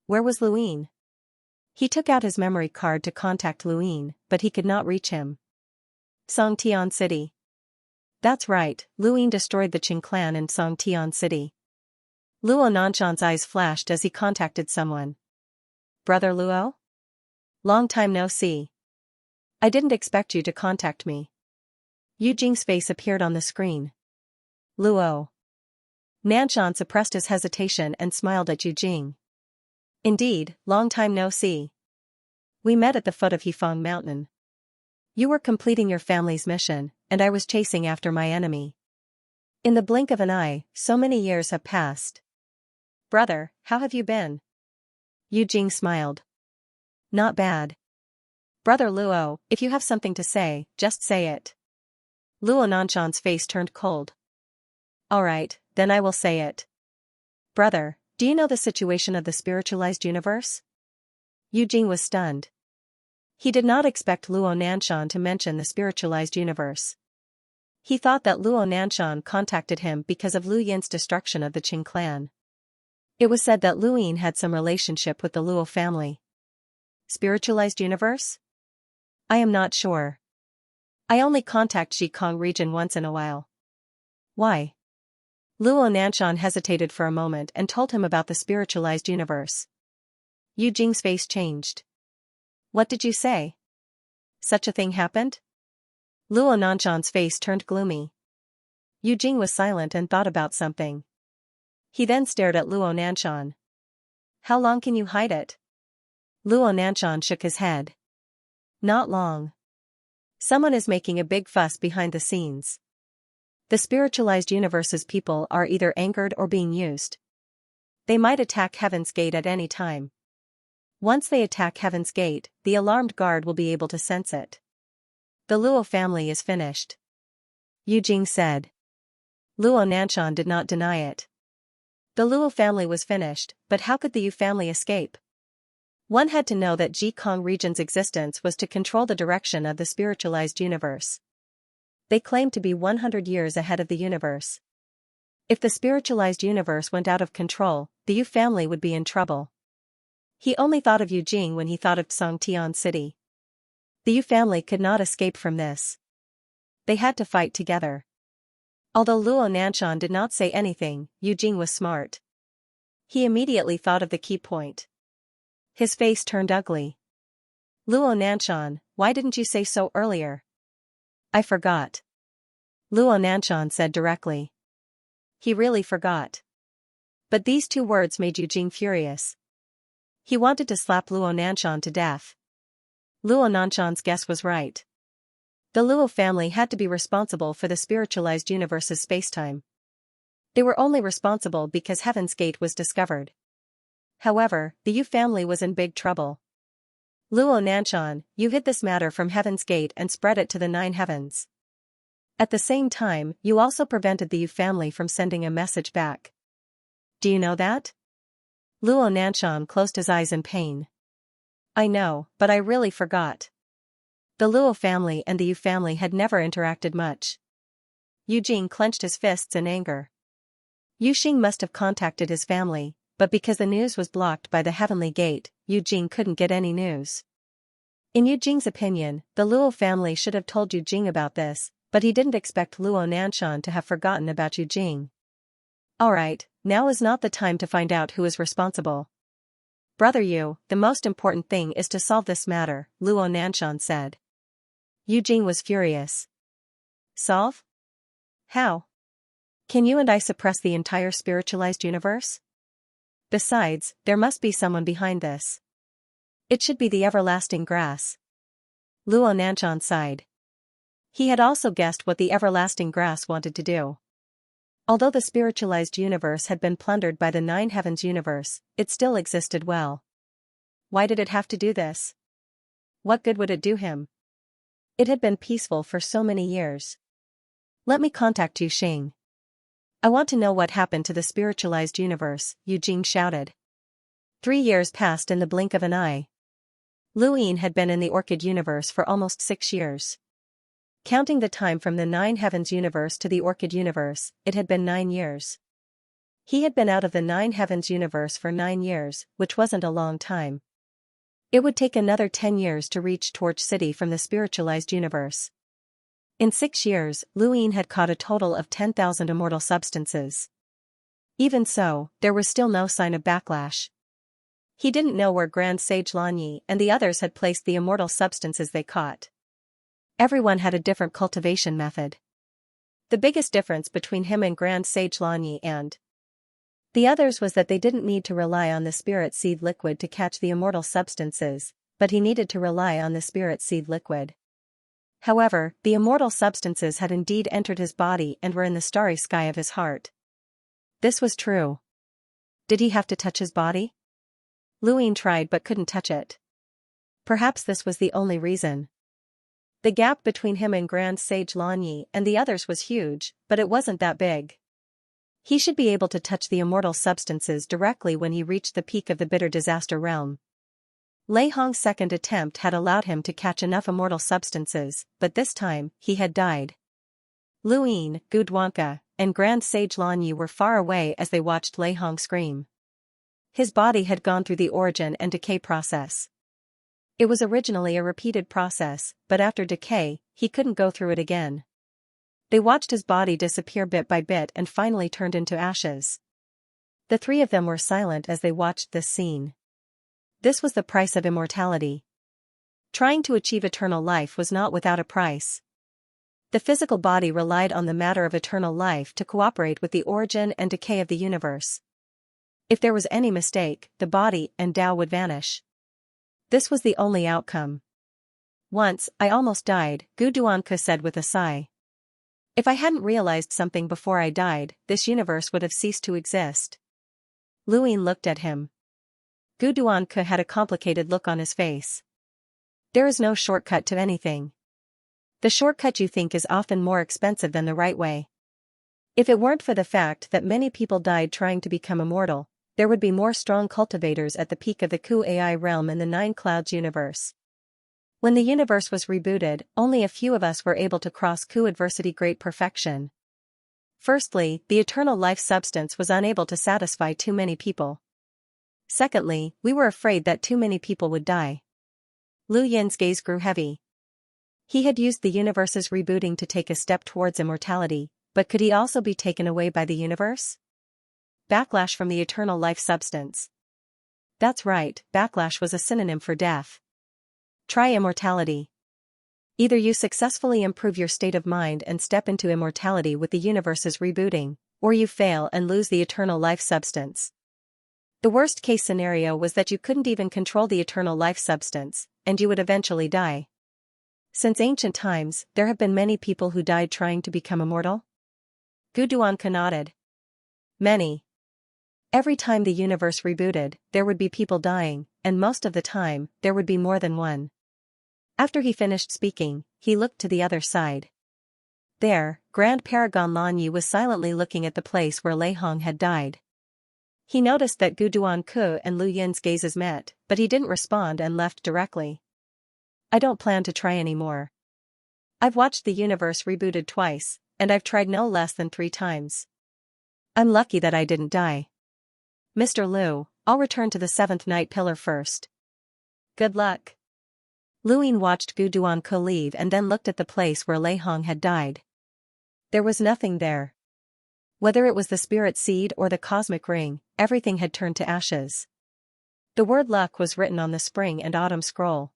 Where was Luyin? He took out his memory card to contact Luyin, but he could not reach him. Songtian City. That's right, Luyin destroyed the Qing clan in Songtian City. Luo Nanshan's eyes flashed as he contacted someone. Brother Luo? Long time no see. I didn't expect you to contact me. Yu Jing's face appeared on the screen. Luo. Nanshan suppressed his hesitation and smiled at Yu Jing. Indeed, long time no see. We met at the foot of Hefeng Mountain. You were completing your family's mission, and I was chasing after my enemy. In the blink of an eye, so many years have passed. Brother, how have you been? Yu Jing smiled. Not bad. Brother Luo, if you have something to say, just say it. Luo Nanshan's face turned cold. Alright, then I will say it. Brother, do you know the situation of the spiritualized universe? Yu Jing was stunned. He did not expect Luo Nanshan to mention the spiritualized universe. He thought that Luo Nanshan contacted him because of Lu Yin's destruction of the Qing clan. It was said that Lu Yin had some relationship with the Luo family. Spiritualized universe? I am not sure. I only contact Xikong region once in a while. Why? Luo Nanshan hesitated for a moment and told him about the spiritualized universe. Yu Jing's face changed. What did you say? Such a thing happened? Luo Nanshan's face turned gloomy. Yu Jing was silent and thought about something. He then stared at Luo Nanshan. How long can you hide it? Luo Nanshan shook his head. Not long. Someone is making a big fuss behind the scenes. The spiritualized universe's people are either angered or being used. They might attack Heaven's Gate at any time. Once they attack Heaven's Gate, the alarmed guard will be able to sense it. The Luo family is finished. Yu Jing said. Luo Nanshan did not deny it. The Luo family was finished, but how could the Yu family escape? One had to know that Xikong region's existence was to control the direction of the spiritualized universe. They claimed to be 100 years ahead of the universe. If the spiritualized universe went out of control, the Yu family would be in trouble. He only thought of Yu Jing when he thought of Songtian City. The Yu family could not escape from this. They had to fight together. Although Luo Nanshan did not say anything, Yu Jing was smart. He immediately thought of the key point. His face turned ugly. Luo Nanshan, why didn't you say so earlier? I forgot. Luo Nanshan said directly. He really forgot. But these two words made Yu Jing furious. He wanted to slap Luo Nanshan to death. Luo Nanshan's guess was right. The Luo family had to be responsible for the spiritualized universe's spacetime. They were only responsible because Heaven's Gate was discovered. However, the Yu family was in big trouble. Luo Nanshan, you hid this matter from Heaven's Gate and spread it to the 9 heavens. At the same time, you also prevented the Yu family from sending a message back. Do you know that? Luo Nanshan closed his eyes in pain. I know, but I really forgot. The Luo family and the Yu family had never interacted much. Yu Jing clenched his fists in anger. Yu Xing must have contacted his family, but because the news was blocked by the Heavenly Gate, Yu Jing couldn't get any news. In Yu Jing's opinion, the Luo family should have told Yu Jing about this, but he didn't expect Luo Nanshan to have forgotten about Yu Jing. Alright, now is not the time to find out who is responsible. Brother Yu, the most important thing is to solve this matter, Luo Nanshan said. Yu Jing was furious. Solve? How? Can you and I suppress the entire spiritualized universe? Besides, there must be someone behind this. It should be the everlasting grass. Luo Nanshan sighed. He had also guessed what the everlasting grass wanted to do. Although the spiritualized universe had been plundered by the Nine Heavens universe, it still existed well. Why did it have to do this? What good would it do him? It had been peaceful for so many years. Let me contact Yu Xing. I want to know what happened to the spiritualized universe, Yu Jing shouted. 3 years passed in the blink of an eye. Lu Yin had been in the Orchid universe for almost 6 years. Counting the time from the Nine Heavens universe to the Orchid universe, it had been 9 years. He had been out of the Nine Heavens universe for 9 years, which wasn't a long time. It would take another 10 years to reach Torch City from the spiritualized universe. In 6 years, Lu Yin had caught a total of 10,000 immortal substances. Even so, there was still no sign of backlash. He didn't know where Grand Sage Lanyi and the others had placed the immortal substances they caught. Everyone had a different cultivation method. The biggest difference between him and Grand Sage Lanyi and the others was that they didn't need to rely on the spirit seed liquid to catch the immortal substances, but he needed to rely on the spirit seed liquid. However, the immortal substances had indeed entered his body and were in the starry sky of his heart. This was true. Did he have to touch his body? Lu Yin tried but couldn't touch it. Perhaps this was the only reason. The gap between him and Grand Sage Lanyi and the others was huge, but it wasn't that big. He should be able to touch the immortal substances directly when he reached the peak of the bitter disaster realm. Lei Hong's second attempt had allowed him to catch enough immortal substances, but this time, he had died. Lu Yin, Gu Duanke, and Grand Sage Lanyi were far away as they watched Lei Hong scream. His body had gone through the origin and decay process. It was originally a repeated process, but after decay, he couldn't go through it again. They watched his body disappear bit by bit and finally turned into ashes. The 3 of them were silent as they watched this scene. This was the price of immortality. Trying to achieve eternal life was not without a price. The physical body relied on the matter of eternal life to cooperate with the origin and decay of the universe. If there was any mistake, the body and Tao would vanish. This was the only outcome. Once, I almost died, Gu Duanke said with a sigh. If I hadn't realized something before I died, this universe would have ceased to exist. Lu Yin looked at him. Gu Duanke had a complicated look on his face. There is no shortcut to anything. The shortcut you think is often more expensive than the right way. If it weren't for the fact that many people died trying to become immortal, there would be more strong cultivators at the peak of the Ku AI realm in the Nine Clouds universe. When the universe was rebooted, only a few of us were able to cross Ku adversity great perfection. Firstly, the eternal life substance was unable to satisfy too many people. Secondly, we were afraid that too many people would die. Lu Yin's gaze grew heavy. He had used the universe's rebooting to take a step towards immortality, but could he also be taken away by the universe? Backlash from the eternal life substance. That's right, backlash was a synonym for death. Try immortality. Either you successfully improve your state of mind and step into immortality with the universe's rebooting, or you fail and lose the eternal life substance. The worst case scenario was that you couldn't even control the eternal life substance, and you would eventually die. Since ancient times, there have been many people who died trying to become immortal. Gu Duanke nodded. Many. Every time the universe rebooted, there would be people dying, and most of the time, there would be more than one. After he finished speaking, he looked to the other side. There, Grand Paragon Lanyi was silently looking at the place where Lei Hong had died. He noticed that Gu Duanke and Lu Yin's gazes met, but he didn't respond and left directly. I don't plan to try anymore. I've watched the universe rebooted twice, and I've tried no less than 3 times. I'm lucky that I didn't die. Mr. Liu, I'll return to the 7th night pillar first. Good luck. Lu Yin watched Gu Duanke leave and then looked at the place where Lei Hong had died. There was nothing there. Whether it was the spirit seed or the cosmic ring, everything had turned to ashes. The word luck was written on the spring and autumn scroll.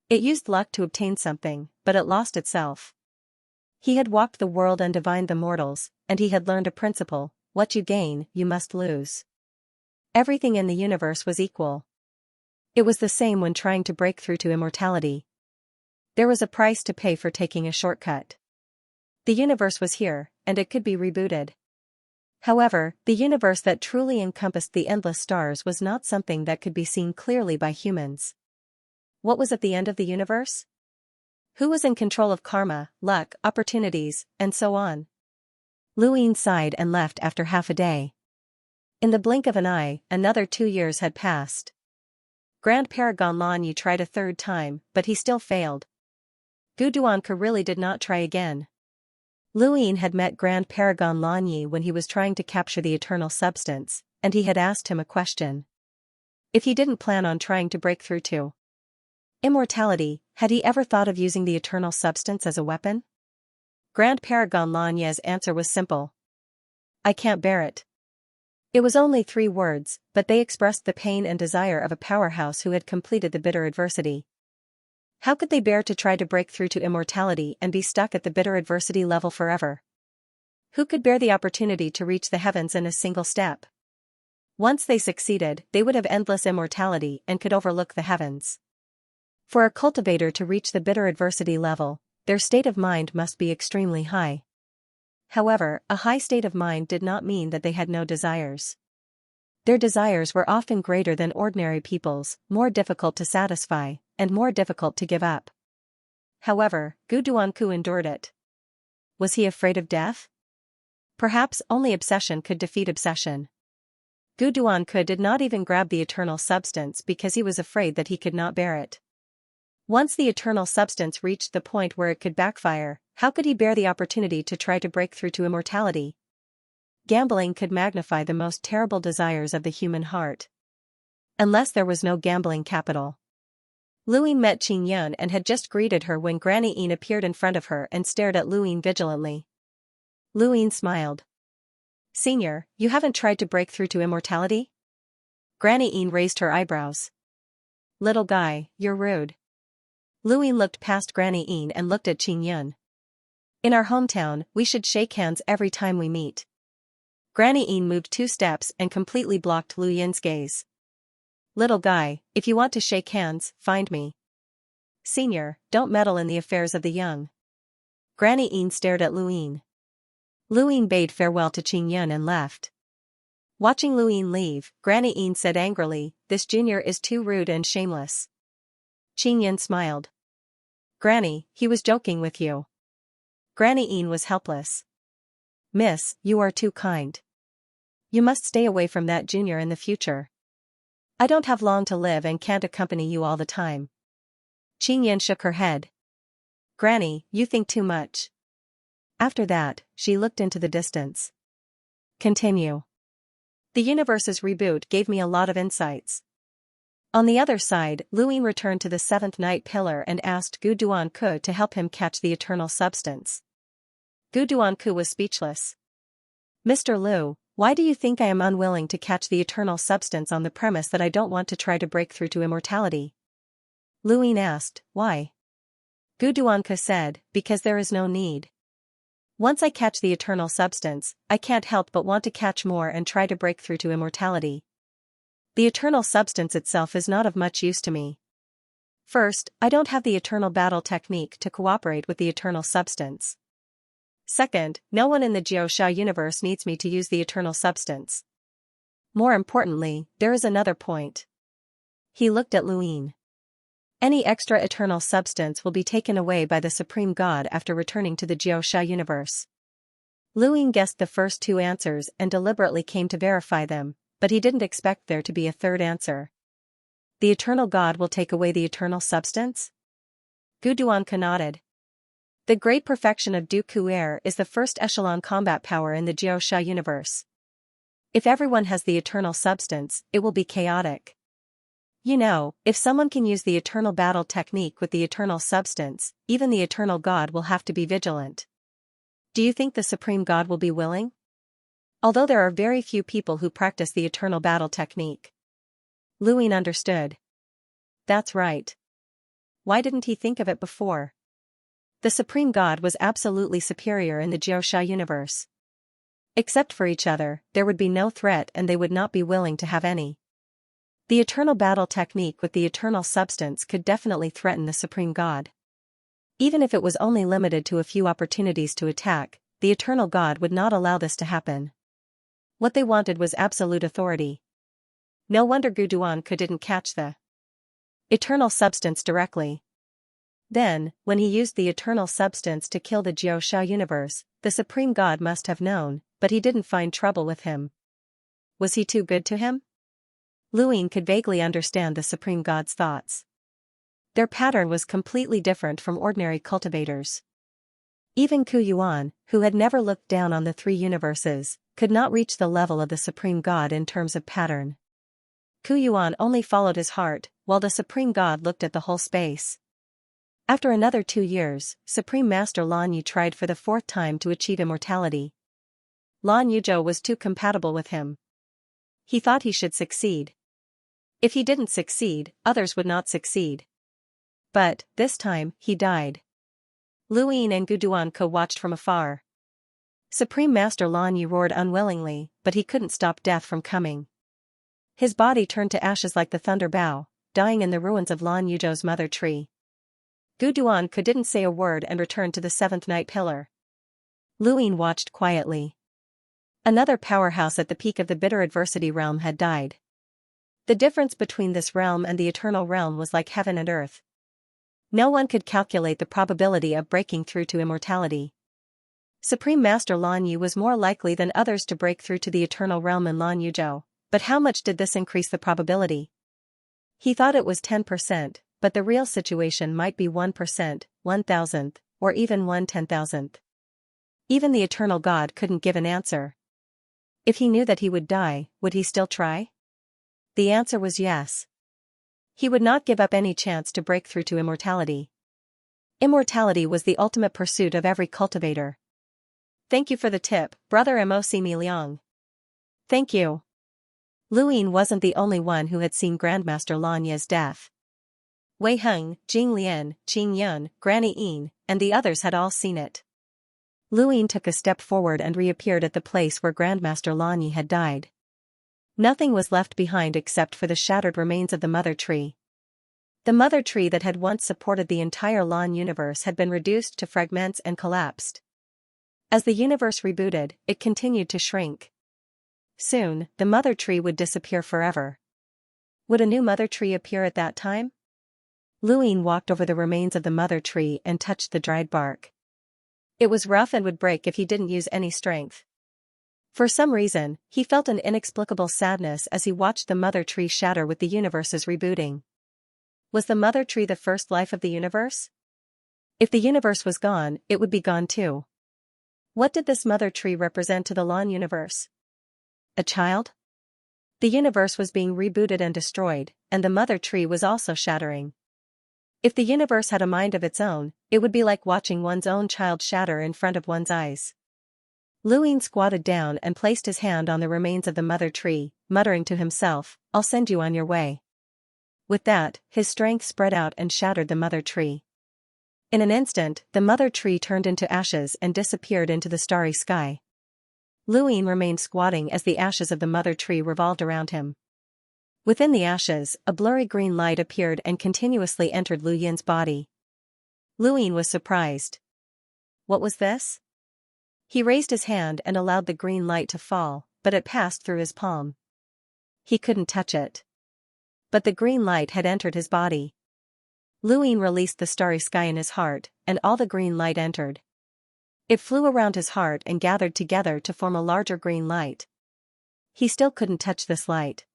It used luck to obtain something, but it lost itself. He had walked the world and divined the mortals, and he had learned a principle: what you gain, you must lose. Everything in the universe was equal. It was the same when trying to break through to immortality. There was a price to pay for taking a shortcut. The universe was here, and it could be rebooted. However, the universe that truly encompassed the endless stars was not something that could be seen clearly by humans. What was at the end of the universe? Who was in control of karma, luck, opportunities, and so on? Luine sighed and left after half a day. In the blink of an eye, another 2 years had passed. Grand Paragon Lanyi tried a third time, but he still failed. Guduanka really did not try again. Luine had met Grand Paragon Lanyi when he was trying to capture the eternal substance, and he had asked him a question. If he didn't plan on trying to break through to immortality, had he ever thought of using the eternal substance as a weapon? Grand Paragon Lanyi's answer was simple. I can't bear it. It was only 3 words, but they expressed the pain and desire of a powerhouse who had completed the bitter adversity. How could they bear to try to break through to immortality and be stuck at the bitter adversity level forever? Who could bear the opportunity to reach the heavens in a single step? Once they succeeded, they would have endless immortality and could overlook the heavens. For a cultivator to reach the bitter adversity level, their state of mind must be extremely high. However, a high state of mind did not mean that they had no desires. Their desires were often greater than ordinary people's, more difficult to satisfy, and more difficult to give up. However, Guduanku endured it. Was he afraid of death? Perhaps only obsession could defeat obsession. Guduanku did not even grab the eternal substance because he was afraid that he could not bear it. Once the eternal substance reached the point where it could backfire, how could he bear the opportunity to try to break through to immortality? Gambling could magnify the most terrible desires of the human heart. Unless there was no gambling capital. Luine met Xianxia and had just greeted her when Granny Yin appeared in front of her and stared at Luine vigilantly. Luine smiled. Senior, you haven't tried to break through to immortality? Granny Yin raised her eyebrows. Little guy, you're rude. Luine looked past Granny Yin and looked at Xianxia. In our hometown, we should shake hands every time we meet. Granny Yin moved 2 steps and completely blocked Lu Yin's gaze. Little guy, if you want to shake hands, find me. Senior, don't meddle in the affairs of the young. Granny Yin stared at Luine. Luine bade farewell to Xianxia and left. Watching Luine leave, Granny Yin said angrily, this junior is too rude and shameless. Xianxia smiled. Granny, he was joking with you. Granny Yin was helpless. Miss, you are too kind. You must stay away from that junior in the future. I don't have long to live and can't accompany you all the time. Xianxia shook her head. Granny, you think too much. After that, she looked into the distance. Continue. The universe's reboot gave me a lot of insights. On the other side, Luine returned to the 7th night pillar and asked Guduanku to help him catch the eternal substance. Guduanku was speechless. Mr. Lu, why do you think I am unwilling to catch the eternal substance on the premise that I don't want to try to break through to immortality? Luine asked, why? Guduanku said, because there is no need. Once I catch the eternal substance, I can't help but want to catch more and try to break through to immortality. The eternal substance itself is not of much use to me. First, I don't have the eternal battle technique to cooperate with the eternal substance. Second, no one in the Xianxia universe needs me to use the eternal substance. More importantly, there is another point. He looked at Luine. Any extra eternal substance will be taken away by the Supreme God after returning to the Xianxia universe. Luine guessed the first 2 answers and deliberately came to verify them, but he didn't expect there to be a third answer. The eternal God will take away the eternal substance? Guduanku nodded. The great perfection of Dooku Air is the first echelon combat power in the Xianxia universe. If everyone has the eternal substance, it will be chaotic. You know, if someone can use the eternal battle technique with the eternal substance, even the eternal God will have to be vigilant. Do you think the Supreme God will be willing? Although there are very few people who practice the eternal battle technique. Luine understood. That's right. Why didn't he think of it before? The Supreme God was absolutely superior in the Xianxia universe. Except for each other, there would be no threat and they would not be willing to have any. The eternal battle technique with the eternal substance could definitely threaten the Supreme God. Even if it was only limited to a few opportunities to attack, the eternal God would not allow this to happen. What they wanted was absolute authority. No wonder Guduan didn't catch the eternal substance directly. Then, when he used the eternal substance to kill the Jiushao universe, the Supreme God must have known, but he didn't find trouble with him. Was he too good to him? Luin could vaguely understand the Supreme God's thoughts. Their pattern was completely different from ordinary cultivators. Even Ku Yuan, who had never looked down on the three universes, could not reach the level of the Supreme God in terms of pattern. Ku Yuan only followed his heart, while the Supreme God looked at the whole space. After another 2 years, Supreme Master Lan Yu tried for the 4th time to achieve immortality. Lan Yuzhou was too compatible with him. He thought he should succeed. If he didn't succeed, others would not succeed. But, this time, he died. Luin and Guduan watched from afar. Supreme Master Lan Yu roared unwillingly, but he couldn't stop death from coming. His body turned to ashes like the thunder bow, dying in the ruins of Lan Yuzhou's mother tree. Guduan didn't say a word and returned to the 7th night pillar. Luin watched quietly. Another powerhouse at the peak of the bitter adversity realm had died. The difference between this realm and the eternal realm was like heaven and earth. No one could calculate the probability of breaking through to immortality. Supreme Master Lan Yu was more likely than others to break through to the eternal realm in Lan Yuzhou, but how much did this increase the probability? He thought it was 10%, but the real situation might be 1%, 1,000th, or even 1/10,000th. Even the eternal God couldn't give an answer. If he knew that he would die, would he still try? The answer was yes. He would not give up any chance to break through to immortality. Immortality was the ultimate pursuit of every cultivator. Thank you for the tip, Brother Moc Mi Liang. Thank you. Luin wasn't the only one who had seen Grandmaster Lan Yu's death. Wei Heng, Jing Lian, Qing Yun, Granny Yin, and the others had all seen it. Luin took a step forward and reappeared at the place where Grandmaster Lan Yu had died. Nothing was left behind except for the shattered remains of the mother tree. The mother tree that had once supported the entire Lan universe had been reduced to fragments and collapsed. As the universe rebooted, it continued to shrink. Soon, the mother tree would disappear forever. Would a new mother tree appear at that time? Luin walked over the remains of the mother tree and touched the dried bark. It was rough and would break if he didn't use any strength. For some reason, he felt an inexplicable sadness as he watched the mother tree shatter with the universe's rebooting. Was the mother tree the first life of the universe? If the universe was gone, it would be gone too. What did this mother tree represent to the Lan universe? A child? The universe was being rebooted and destroyed, and the mother tree was also shattering. If the universe had a mind of its own, it would be like watching one's own child shatter in front of one's eyes. Luin squatted down and placed his hand on the remains of the mother tree, muttering to himself, "I'll send you on your way." With that, his strength spread out and shattered the mother tree. In an instant, the mother tree turned into ashes and disappeared into the starry sky. Luin remained squatting as the ashes of the mother tree revolved around him. Within the ashes, a blurry green light appeared and continuously entered Lu Yin's body. Luin was surprised. What was this? He raised his hand and allowed the green light to fall, but it passed through his palm. He couldn't touch it. But the green light had entered his body. Luin released the starry sky in his heart, and all the green light entered. It flew around his heart and gathered together to form a larger green light. He still couldn't touch this light.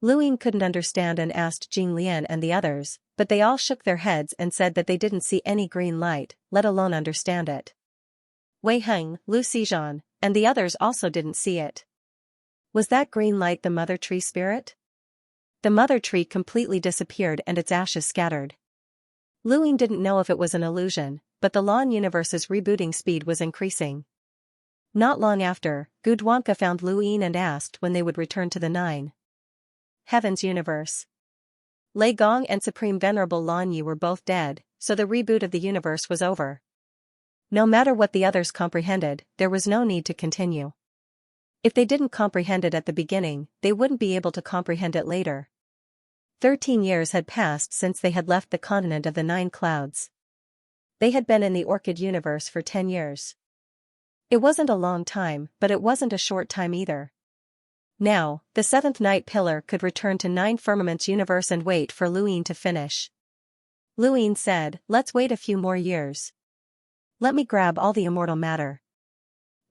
Luin couldn't understand and asked Jing Lian and the others, but they all shook their heads and said that they didn't see any green light, let alone understand it. Wei Heng, Lu Xizhan, and the others also didn't see it. Was that green light the mother tree spirit? The mother tree completely disappeared and its ashes scattered. Luin didn't know if it was an illusion, but the Lan universe's rebooting speed was increasing. Not long after, Guduan found Luin and asked when they would return to the 9 Heavens universe. Lei Gong and Supreme Venerable Lan Yu were both dead, so the reboot of the universe was over. No matter what the others comprehended, there was no need to continue. If they didn't comprehend it at the beginning, they wouldn't be able to comprehend it later. 13 years had passed since they had left the continent of the 9 clouds. They had been in the Orchid universe for 10 years. It wasn't a long time, but it wasn't a short time either. Now, the seventh night pillar could return to Nine Firmaments universe and wait for Luin to finish. Luin said, "Let's wait a few more years. Let me grab all the immortal matter."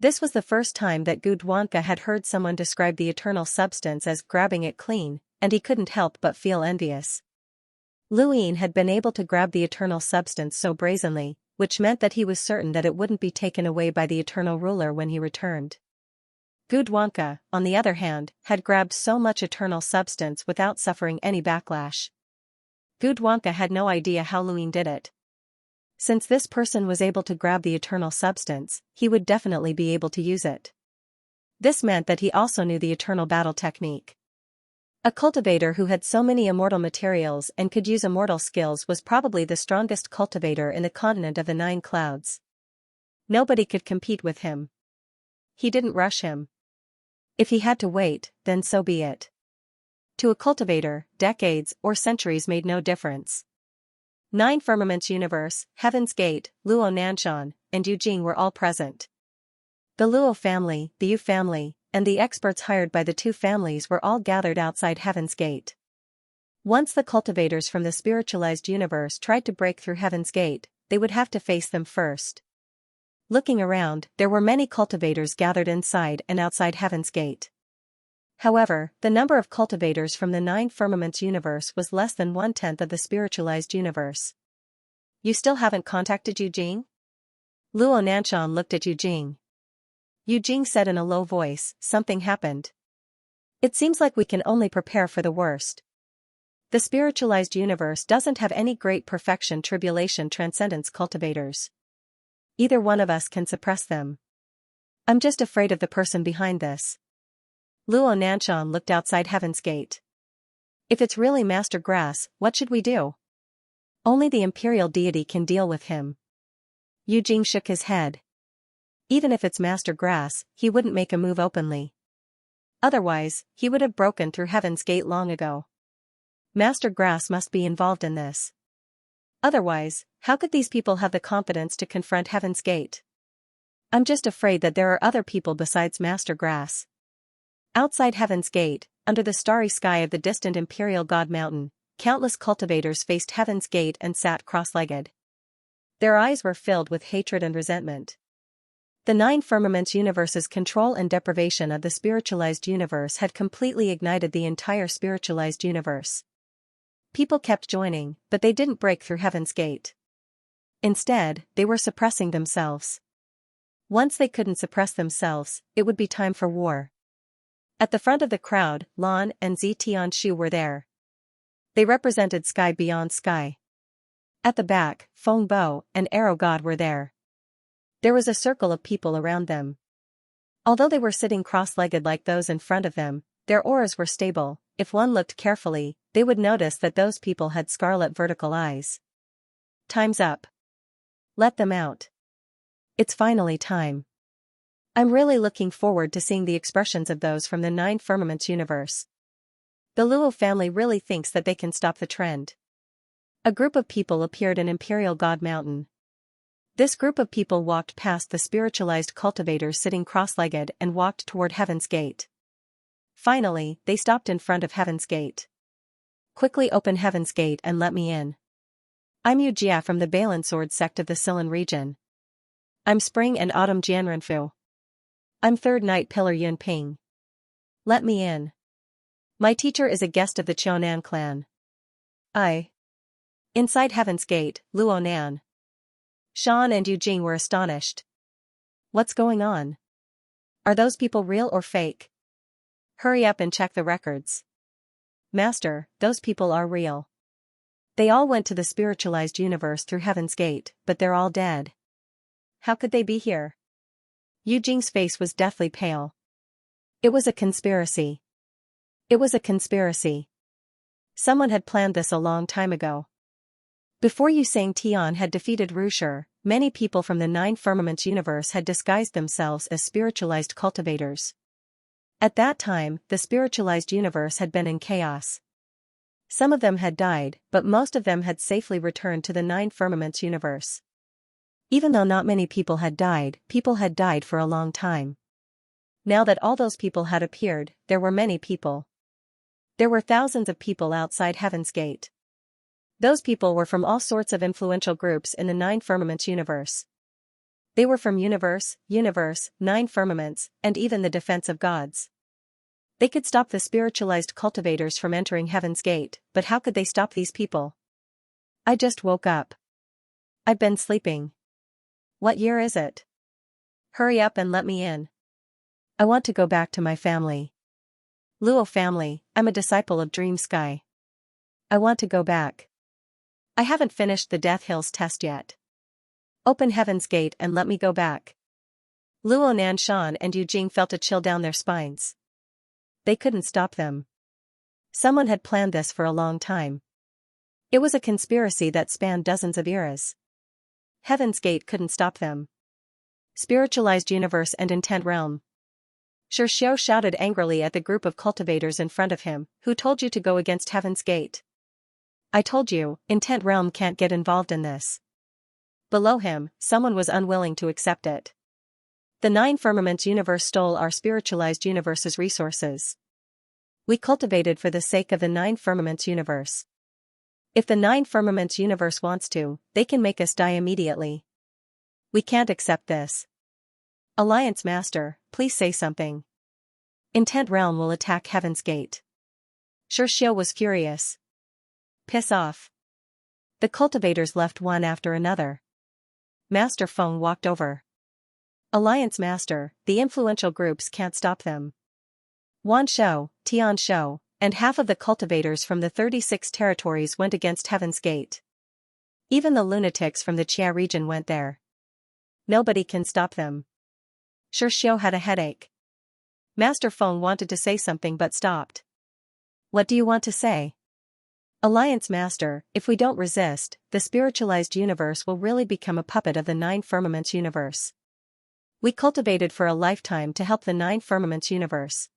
This was the first time that Gudwanka had heard someone describe the eternal substance as grabbing it clean, and he couldn't help but feel envious. Luin had been able to grab the eternal substance so brazenly, which meant that he was certain that it wouldn't be taken away by the eternal ruler when he returned. Gudwanka, on the other hand, had grabbed so much eternal substance without suffering any backlash. Gudwanka had no idea how Luin did it. Since this person was able to grab the eternal substance, he would definitely be able to use it. This meant that he also knew the eternal battle technique. A cultivator who had so many immortal materials and could use immortal skills was probably the strongest cultivator in the continent of the Nine Clouds. Nobody could compete with him. He didn't rush him. If he had to wait, then so be it. To a cultivator, decades or centuries made no difference. Nine Firmaments Universe, Heaven's Gate, Luo Nanshan, and Yu Jing were all present. The Luo family, the Yu family, and the experts hired by the two families were all gathered outside Heaven's Gate. Once the cultivators from the spiritualized universe tried to break through Heaven's Gate, they would have to face them first. Looking around, there were many cultivators gathered inside and outside Heaven's Gate. However, the number of cultivators from the Nine Firmaments universe was less than 1/10 of the spiritualized universe. "You still haven't contacted Yu Jing?" Luo Nanshan looked at Yu Jing. Yu Jing said in a low voice, "Something happened. It seems like we can only prepare for the worst. The spiritualized universe doesn't have any great perfection tribulation transcendence cultivators. Either one of us can suppress them. I'm just afraid of the person behind this." Luo Nanshan looked outside Heaven's Gate. "If it's really Master Grass, what should we do? Only the imperial deity can deal with him." Yu Jing shook his head. "Even if it's Master Grass, he wouldn't make a move openly. Otherwise, he would have broken through Heaven's Gate long ago. Master Grass must be involved in this. Otherwise, how could these people have the confidence to confront Heaven's Gate? I'm just afraid that there are other people besides Master Grass." Outside Heaven's Gate, under the starry sky of the distant Imperial God Mountain, countless cultivators faced Heaven's Gate and sat cross-legged. Their eyes were filled with hatred and resentment. The Nine Firmaments universe's control and deprivation of the spiritualized universe had completely ignited the entire spiritualized universe. People kept joining, but they didn't break through Heaven's Gate. Instead, they were suppressing themselves. Once they couldn't suppress themselves, it would be time for war. At the front of the crowd, Lan and Zitianshu were there. They represented Sky Beyond Sky. At the back, Feng Bo and Arrow God were there. There was a circle of people around them. Although they were sitting cross-legged like those in front of them, their auras were stable. If one looked carefully, they would notice that those people had scarlet vertical eyes. "Time's up. Let them out. It's finally time. I'm really looking forward to seeing the expressions of those from the Nine Firmaments universe. The Luo family really thinks that they can stop the trend." A group of people appeared in Imperial God Mountain. This group of people walked past the spiritualized cultivators sitting cross-legged and walked toward Heaven's Gate. Finally, they stopped in front of Heaven's Gate. "Quickly open Heaven's Gate and let me in. I'm Yu Jia from the Balan Sword sect of the Silan region. I'm Spring and Autumn Jianrenfu. I'm Third Night Pillar Yun Ping. Let me in. My teacher is a guest of the Qiaonan clan. Inside Heaven's Gate, Luo Nan, Shan and Yu Jing were astonished. "What's going on? Are those people real or fake? Hurry up and check the records." "Master, those people are real. They all went to the spiritualized universe through Heaven's Gate, but they're all dead. How could they be here?" Yu Jing's face was deathly pale. It was a conspiracy. It was a conspiracy. Someone had planned this a long time ago. Before Yusang Tian had defeated Rushi, many people from the Nine Firmaments universe had disguised themselves as spiritualized cultivators. At that time, the spiritualized universe had been in chaos. Some of them had died, but most of them had safely returned to the Nine Firmaments universe. Even though not many people had died for a long time. Now that all those people had appeared, there were many people. There were thousands of people outside Heaven's Gate. Those people were from all sorts of influential groups in the Nine Firmaments universe. They were from universe, Nine Firmaments, and even the Defense of Gods. They could stop the spiritualized cultivators from entering Heaven's Gate, but how could they stop these people? I just woke up. I've been sleeping. What year is it? Hurry up and let me in. I want to go back to my family. Luo family, I'm a disciple of Dream Sky. I want to go back. I haven't finished the Death Hills test yet. Open Heaven's Gate and let me go back. Luo Nanshan and Eugene felt a chill down their spines. They couldn't stop them. Someone had planned this for a long time. It was a conspiracy that spanned dozens of eras. Heaven's Gate couldn't stop them. Spiritualized universe and intent realm. Xianxia shouted angrily at the group of cultivators in front of him. Who told you to go against Heaven's Gate? I told you, intent realm can't get involved in this. Below him, someone was unwilling to accept it. The Nine Firmaments universe stole our spiritualized universe's resources. We cultivated for the sake of the Nine Firmaments universe. If the Nine Firmaments universe wants to, they can make us die immediately. We can't accept this. Alliance Master, please say something. Intent Realm will attack Heaven's Gate. Xianxia was furious. Piss off. The cultivators left one after another. Master Feng walked over. Alliance Master, the influential groups can't stop them. Wan Shou, Tian Shou, and half of the cultivators from the 36 territories went against Heaven's Gate. Even the lunatics from the Xia region went there. Nobody can stop them. Xianxia had a headache. Master Feng wanted to say something but stopped. What do you want to say? Alliance Master, if we don't resist, the spiritualized universe will really become a puppet of the Nine Firmaments universe. We cultivated for a lifetime to help the Nine Firmaments universe.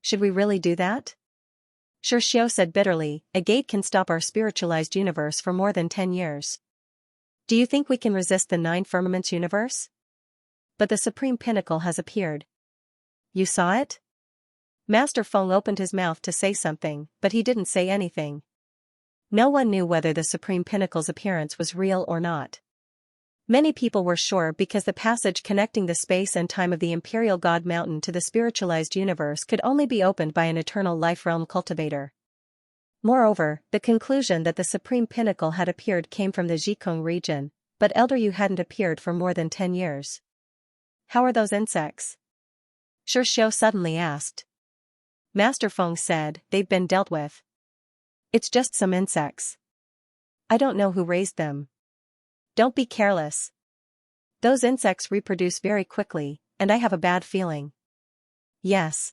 Should we really do that? Xianxia said bitterly, a gate can stop our spiritualized universe for more than 10 years. Do you think we can resist the Nine Firmaments universe? But the Supreme Pinnacle has appeared. You saw it? Master Feng opened his mouth to say something, but he didn't say anything. No one knew whether the Supreme Pinnacle's appearance was real or not. Many people were sure because the passage connecting the space and time of the Imperial God Mountain to the spiritualized universe could only be opened by an eternal life realm cultivator. Moreover, the conclusion that the Supreme Pinnacle had appeared came from the Zhikong region, but Elder Yu hadn't appeared for more than 10 years. How are those insects? Xianxia suddenly asked. Master Feng said, they've been dealt with. It's just some insects. I don't know who raised them. Don't be careless. Those insects reproduce very quickly, and I have a bad feeling. Yes.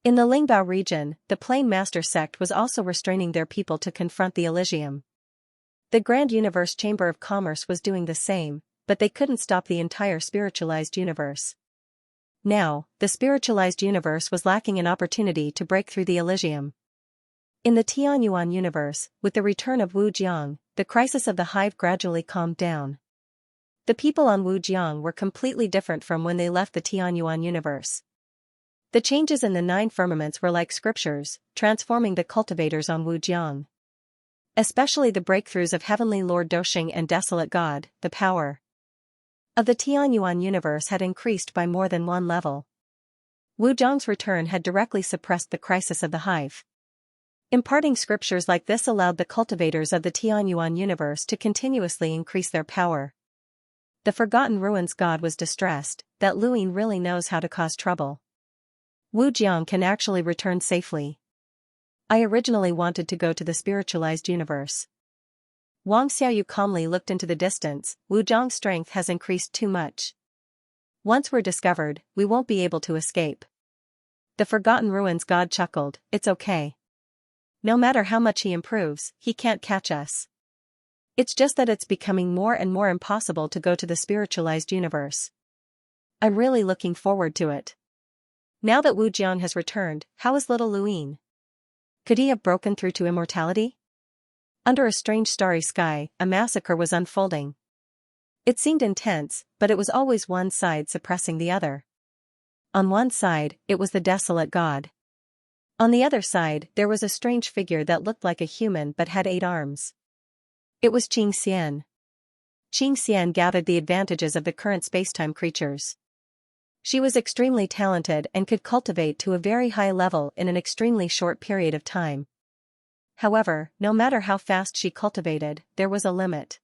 In the Lingbao region, the Plain Master sect was also restraining their people to confront the Elysium. The Grand Universe Chamber of Commerce was doing the same, but they couldn't stop the entire spiritualized universe. Now, the spiritualized universe was lacking an opportunity to break through the Elysium. In the Tianyuan universe, with the return of Wu Jiang, the crisis of the hive gradually calmed down. The people on Wu Jiang were completely different from when they left the Tianyuan universe. The changes in the Nine Firmaments were like scriptures, transforming the cultivators on Wu Jiang. Especially the breakthroughs of Heavenly Lord Doshing and Desolate God, the power of the Tianyuan universe had increased by more than one level. Wu Jiang's return had directly suppressed the crisis of the hive. Imparting scriptures like this allowed the cultivators of the Tianyuan universe to continuously increase their power. The Forgotten Ruins God was distressed that Luin really knows how to cause trouble. Wu Jiang can actually return safely. I originally wanted to go to the spiritualized universe. Wang Xiaoyu calmly looked into the distance. Wu Jiang's strength has increased too much. Once we're discovered, we won't be able to escape. The Forgotten Ruins God chuckled, it's okay. No matter how much he improves, he can't catch us. It's just that it's becoming more and more impossible to go to the spiritualized universe. I'm really looking forward to it. Now that Wu Jiang has returned, how is little Luin? Could he have broken through to immortality? Under a strange starry sky, a massacre was unfolding. It seemed intense, but it was always one side suppressing the other. On one side, it was the desolate god. On the other side, there was a strange figure that looked like a human but had 8 arms. It was Xianxia. Xianxia gathered the advantages of the current spacetime creatures. She was extremely talented and could cultivate to a very high level in an extremely short period of time. However, no matter how fast she cultivated, there was a limit.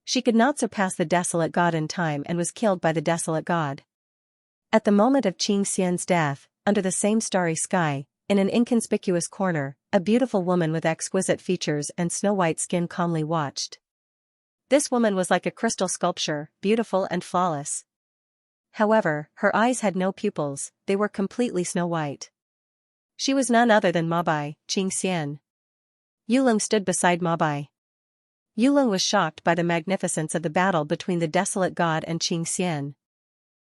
She could not surpass the desolate god in time and was killed by the desolate god. At the moment of Xianxia's death, under the same starry sky, in an inconspicuous corner, a beautiful woman with exquisite features and snow-white skin calmly watched. This woman was like a crystal sculpture, beautiful and flawless. However, her eyes had no pupils, they were completely snow-white. She was none other than Mabai, Xianxia. Yulong stood beside Mabai. Yulong was shocked by the magnificence of the battle between the desolate god and Xianxia.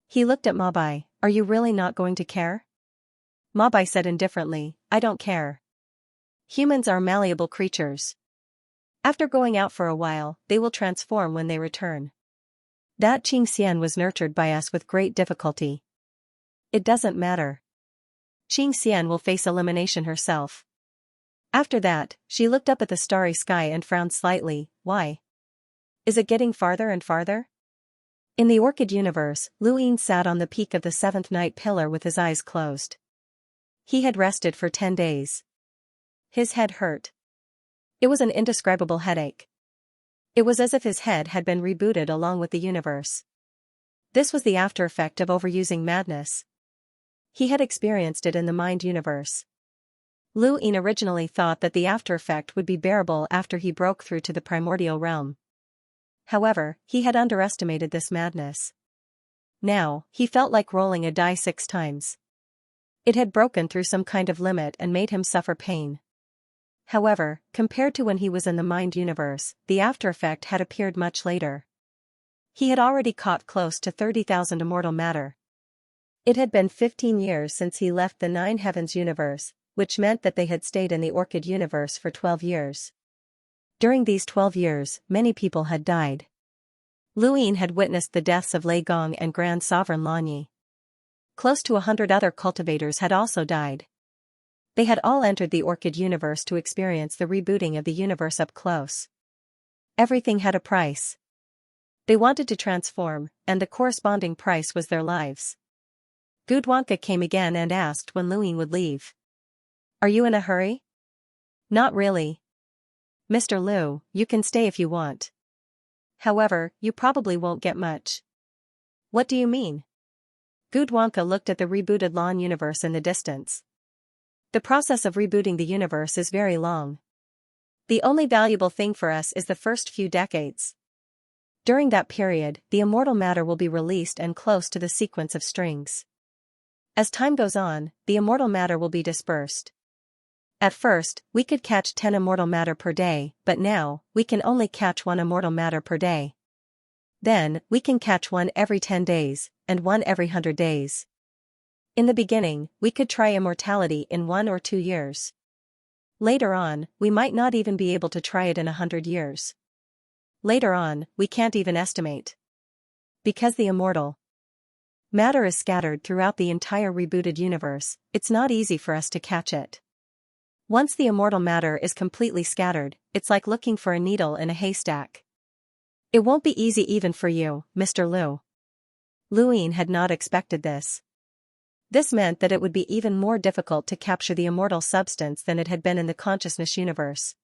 He looked at Mabai. Are you really not going to care? Mabai said indifferently, I don't care. Humans are malleable creatures. After going out for a while, they will transform when they return. That Xianxia was nurtured by us with great difficulty. It doesn't matter. Xianxia will face elimination herself. After that, she looked up at the starry sky and frowned slightly. Why? Is it getting farther and farther? In the orchid universe, Luin sat on the peak of the 7th night pillar with his eyes closed. He had rested for 10 days. His head hurt. It was an indescribable headache. It was as if his head had been rebooted along with the universe. This was the after effect of overusing madness. He had experienced it in the mind universe. Luin originally thought that the after effect would be bearable after he broke through to the primordial realm. However, he had underestimated this madness. Now, he felt like rolling a die 6 times. It had broken through some kind of limit and made him suffer pain. However, compared to when he was in the mind universe, the after effect had appeared much later. He had already caught close to 30,000 immortal matter. It had been 15 years since he left the 9 heavens universe, which meant that they had stayed in the orchid universe for 12 years. During these 12 years, many people had died. Luin had witnessed the deaths of Lei Gong and Grand Sovereign Lanyi. Close to 100 other cultivators had also died. They had all entered the orchid universe to experience the rebooting of the universe up close. Everything had a price. They wanted to transform, and the corresponding price was their lives. Gudwanka came again and asked when Luin would leave. Are you in a hurry? Not really. Mr. Liu, you can stay if you want. However, you probably won't get much. What do you mean? Gudwanka looked at the rebooted Lan universe in the distance. The process of rebooting the universe is very long. The only valuable thing for us is the first few decades. During that period, the immortal matter will be released and close to the sequence of strings. As time goes on, the immortal matter will be dispersed. At first, we could catch 10 immortal matter per day, but now, we can only catch 1 immortal matter per day. Then, we can catch 1 every 10 days, and 1 every 100 days. In the beginning, we could try immortality in 1 or 2 years. Later on, we might not even be able to try it in 100 years. Later on, we can't even estimate. Because the immortal matter is scattered throughout the entire rebooted universe, it's not easy for us to catch it. Once the immortal matter is completely scattered, it's like looking for a needle in a haystack. It won't be easy even for you, Mr. Liu. Luin had not expected this. This meant that it would be even more difficult to capture the immortal substance than it had been in the consciousness universe.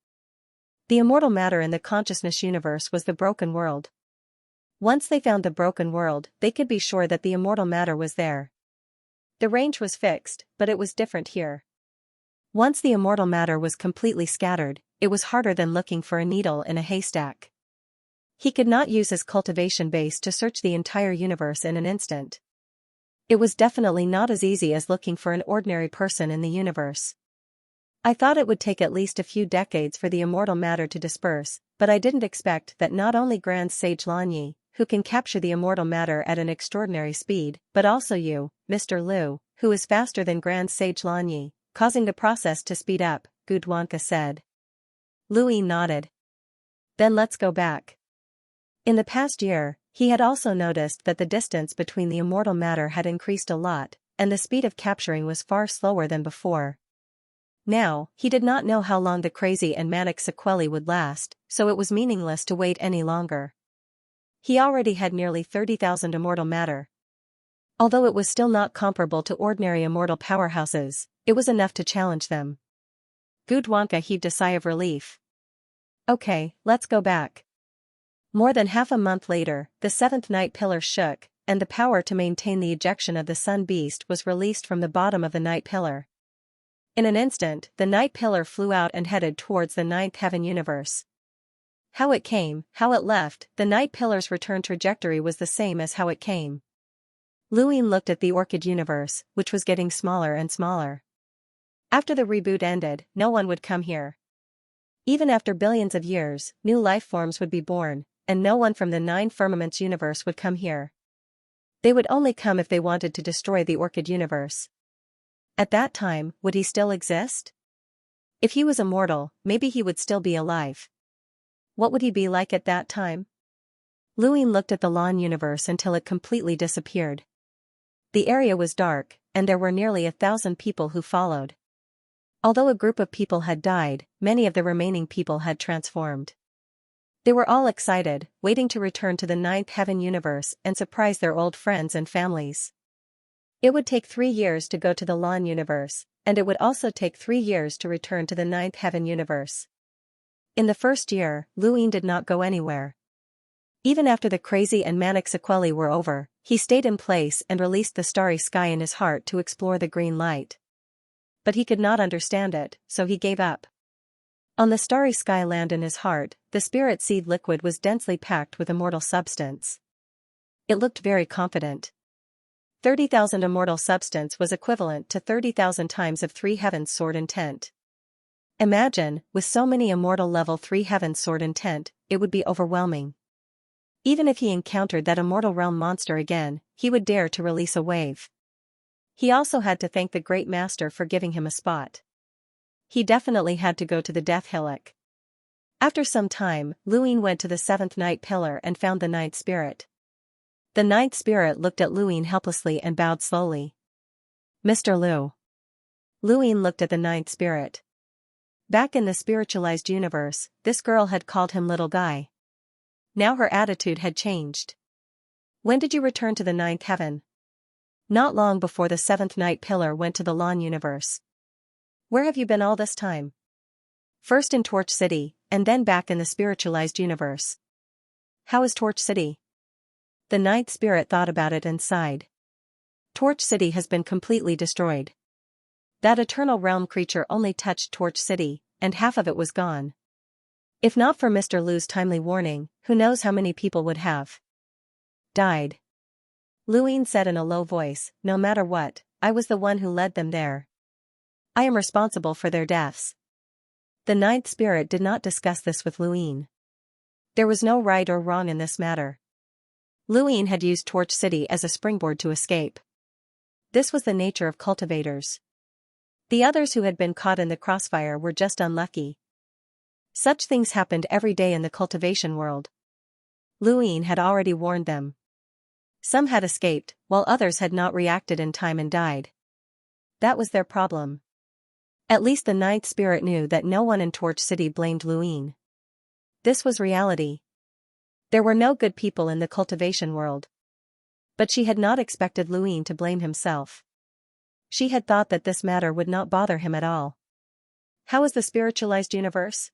The immortal matter in the consciousness universe was the broken world. Once they found the broken world, they could be sure that the immortal matter was there. The range was fixed, but it was different here. Once the immortal matter was completely scattered, it was harder than looking for a needle in a haystack. He could not use his cultivation base to search the entire universe in an instant. It was definitely not as easy as looking for an ordinary person in the universe. I thought it would take at least a few decades for the immortal matter to disperse, but I didn't expect that not only Grand Sage Lanyi, who can capture the immortal matter at an extraordinary speed, but also you, Mr. Liu, who is faster than Grand Sage Lanyi, causing the process to speed up, Gudwanka said. Luin nodded. Then let's go back. In the past year, he had also noticed that the distance between the immortal matter had increased a lot, and the speed of capturing was far slower than before. Now, he did not know how long the crazy and manic sequelae would last, so it was meaningless to wait any longer. He already had nearly 30,000 immortal matter. Although it was still not comparable to ordinary immortal powerhouses, it was enough to challenge them. Gudwanka heaved a sigh of relief. Okay, let's go back. More than half a month later, the seventh night pillar shook, and the power to maintain the ejection of the sun beast was released from the bottom of the night pillar. In an instant, the night pillar flew out and headed towards the ninth heaven universe. How it came, how it left, the night pillar's return trajectory was the same as how it came. Luin looked at the orchid universe, which was getting smaller and smaller. After the reboot ended, no one would come here. Even after billions of years, new life forms would be born, and no one from the nine firmaments universe would come here. They would only come if they wanted to destroy the orchid universe. At that time, would he still exist? If he was immortal, maybe he would still be alive. What would he be like at that time? Luin looked at the lawn universe until it completely disappeared. The area was dark, and there were nearly 1,000 people who followed. Although a group of people had died, many of the remaining people had transformed. They were all excited, waiting to return to the ninth heaven universe and surprise their old friends and families. It would take 3 years to go to the lawn universe, and it would also take 3 years to return to the ninth heaven universe. In the first year, Luin did not go anywhere. Even after the crazy and manic sequelae were over, he stayed in place and released the starry sky in his heart to explore the green light. But he could not understand it, so he gave up. On the starry sky land in his heart, the spirit seed liquid was densely packed with immortal substance. It looked very confident. 30,000 immortal substance was equivalent to 30,000 times of 3 heavens sword intent. Imagine, with so many immortal level 3 heavens sword intent, it would be overwhelming. Even if he encountered that immortal realm monster again, he would dare to release a wave. He also had to thank the Great Master for giving him a spot. He definitely had to go to the Death Hillock. After some time, Luin went to the seventh night pillar and found the ninth spirit. The ninth spirit looked at Luin helplessly and bowed slowly. Mr. Lu. Luin looked at the ninth spirit. Back in the spiritualized universe, this girl had called him little guy. Now her attitude had changed. When did you return to the ninth heaven? Not long before the seventh night pillar went to the lawn universe. Where have you been all this time? First in Torch City, and then back in the spiritualized universe. How is Torch City? The ninth spirit thought about it and sighed. Torch City has been completely destroyed. That eternal realm creature only touched Torch City, and half of it was gone. If not for Mr. Lu's timely warning, who knows how many people would have died. Luin said in a low voice, no matter what, I was the one who led them there. I am responsible for their deaths. The ninth spirit did not discuss this with Luin. There was no right or wrong in this matter. Luin had used Torch City as a springboard to escape. This was the nature of cultivators. The others who had been caught in the crossfire were just unlucky. Such things happened every day in the cultivation world. Luin had already warned them. Some had escaped, while others had not reacted in time and died. That was their problem. At least the ninth spirit knew that no one in Torch City blamed Luin. This was reality. There were no good people in the cultivation world. But she had not expected Luin to blame himself. She had thought that this matter would not bother him at all. How is the spiritualized universe?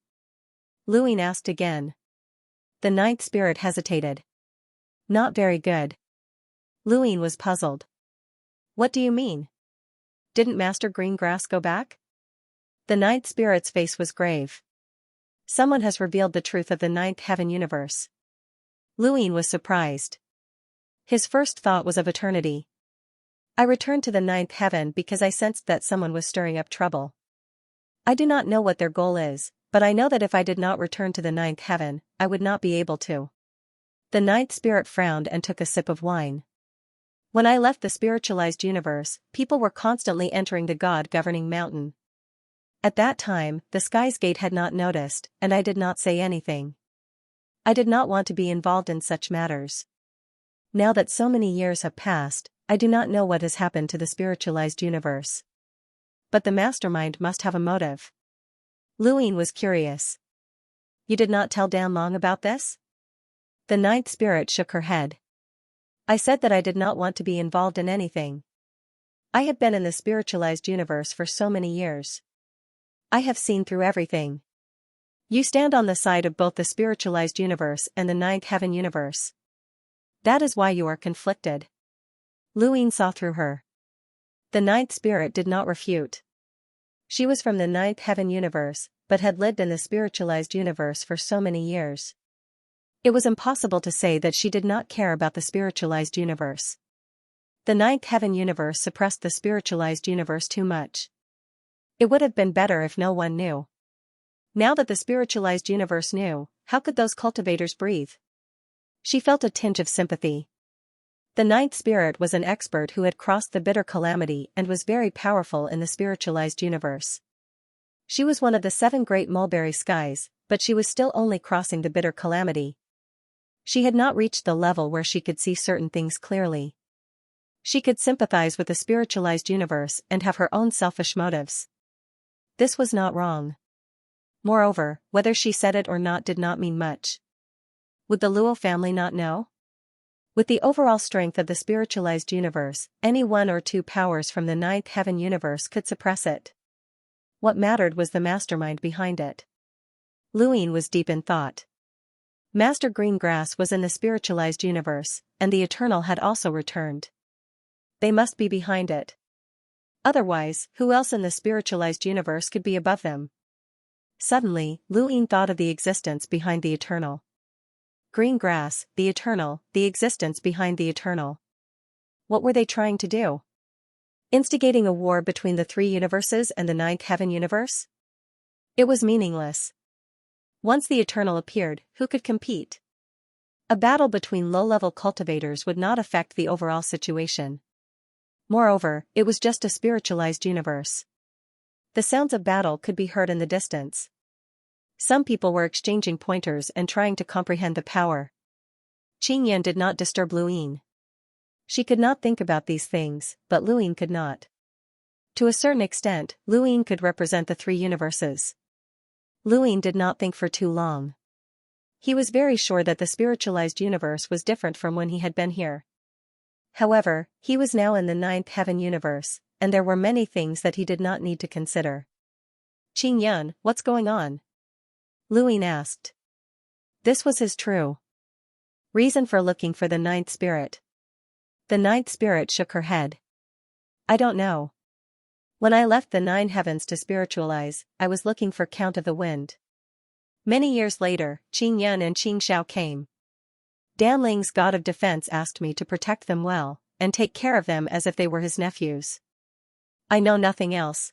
Luin asked again. The ninth spirit hesitated. Not very good. Luin was puzzled. What do you mean? Didn't Master Greengrass go back? The ninth spirit's face was grave. Someone has revealed the truth of the ninth heaven universe. Luin was surprised. His first thought was of eternity. I returned to the ninth heaven because I sensed that someone was stirring up trouble. I do not know what their goal is, but I know that if I did not return to the ninth heaven, I would not be able to. The ninth spirit frowned and took a sip of wine. When I left the spiritualized universe, people were constantly entering the God-governing mountain. At that time, the Sky's Gate had not noticed, and I did not say anything. I did not want to be involved in such matters. Now that so many years have passed, I do not know what has happened to the spiritualized universe. But the mastermind must have a motive. Luine was curious. You did not tell Dan Long about this? The ninth spirit shook her head. I said that I did not want to be involved in anything. I have been in the spiritualized universe for so many years. I have seen through everything. You stand on the side of both the spiritualized universe and the ninth heaven universe. That is why you are conflicted. Luine saw through her. The ninth spirit did not refute. She was from the ninth heaven universe, but had lived in the spiritualized universe for so many years. It was impossible to say that she did not care about the spiritualized universe. The ninth heaven universe suppressed the spiritualized universe too much. It would have been better if no one knew. Now that the spiritualized universe knew, how could those cultivators breathe? She felt a tinge of sympathy. The ninth spirit was an expert who had crossed the bitter calamity and was very powerful in the spiritualized universe. She was one of the 7 great mulberry skies, but she was still only crossing the bitter calamity. She had not reached the level where she could see certain things clearly. She could sympathize with the spiritualized universe and have her own selfish motives. This was not wrong. Moreover, whether she said it or not did not mean much. Would the Luo family not know? With the overall strength of the spiritualized universe, any 1 or 2 powers from the ninth heaven universe could suppress it. What mattered was the mastermind behind it. Luine was deep in thought. Master Greengrass was in the spiritualized universe, and the Eternal had also returned. They must be behind it. Otherwise, who else in the spiritualized universe could be above them? Suddenly, Luine thought of the existence behind the Eternal. Greengrass, the Eternal, the existence behind the Eternal. What were they trying to do? Instigating a war between the 3 universes and the ninth heaven universe? It was meaningless. Once the Eternal appeared, who could compete? A battle between low-level cultivators would not affect the overall situation. Moreover, it was just a spiritualized universe. The sounds of battle could be heard in the distance. Some people were exchanging pointers and trying to comprehend the power. Qingyan did not disturb Luine. She could not think about these things, but Luine could not. To a certain extent, Luine could represent the 3 universes. Luine did not think for too long. He was very sure that the spiritualized universe was different from when he had been here. However, he was now in the ninth heaven universe, and there were many things that he did not need to consider. Qingyan, what's going on? Luine asked. This was his true reason for looking for the ninth spirit. The ninth spirit shook her head. I don't know. When I left the 9 heavens to spiritualize, I was looking for Count of the Wind. Many years later, Qingyan and Qingxiao came. Danling's god of defense asked me to protect them well, and take care of them as if they were his nephews. I know nothing else.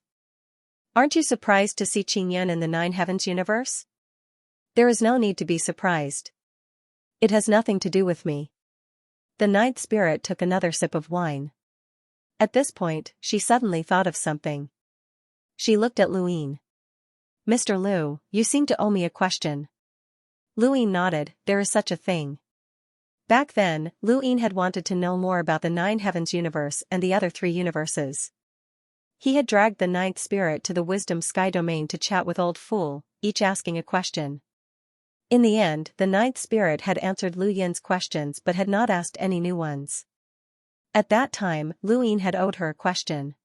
Aren't you surprised to see Qingyan in the 9 heavens universe? There is no need to be surprised. It has nothing to do with me. The ninth spirit took another sip of wine. At this point, she suddenly thought of something. She looked at Luine. Mr. Lu, you seem to owe me a question. Luine nodded. There is such a thing. Back then, Luine had wanted to know more about the 9 heavens universe and the other 3 universes. He had dragged the ninth spirit to the wisdom sky domain to chat with Old Fool, each asking a question. In the end, the ninth spirit had answered Lu Yin's questions but had not asked any new ones. At that time, Luine had owed her a question.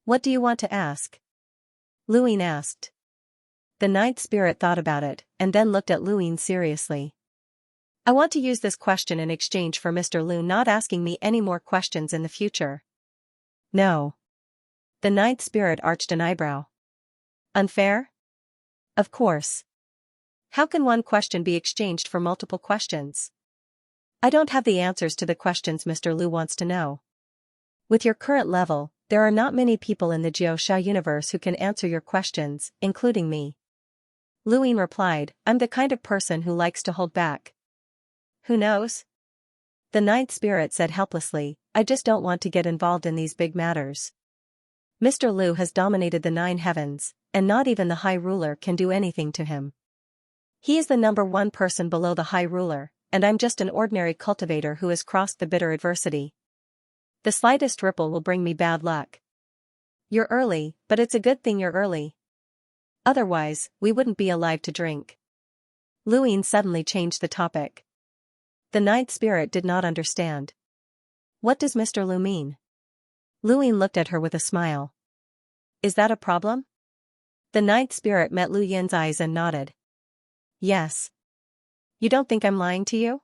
What do you want to ask? Luine asked. The ninth spirit thought about it, and then looked at Luine seriously. I want to use this question in exchange for Mr. Lu not asking me any more questions in the future. No. The ninth spirit arched an eyebrow. Unfair? Of course. How can one question be exchanged for multiple questions? I don't have the answers to the questions Mr. Lu wants to know. With your current level, there are not many people in the Jiuxia universe who can answer your questions, including me. Luine replied, I'm the kind of person who likes to hold back. Who knows? The ninth spirit said helplessly, I just don't want to get involved in these big matters. Mr. Lu has dominated the 9 heavens, and not even the High Ruler can do anything to him. He is the number one person below the High Ruler, and I'm just an ordinary cultivator who has crossed the bitter adversity. The slightest ripple will bring me bad luck. You're early, but it's a good thing you're early. Otherwise, we wouldn't be alive to drink. Luine suddenly changed the topic. The ninth spirit did not understand. What does Mr. Lu mean? Luine looked at her with a smile. Is that a problem? The ninth spirit met Lu Yin's eyes and nodded. Yes. You don't think I'm lying to you?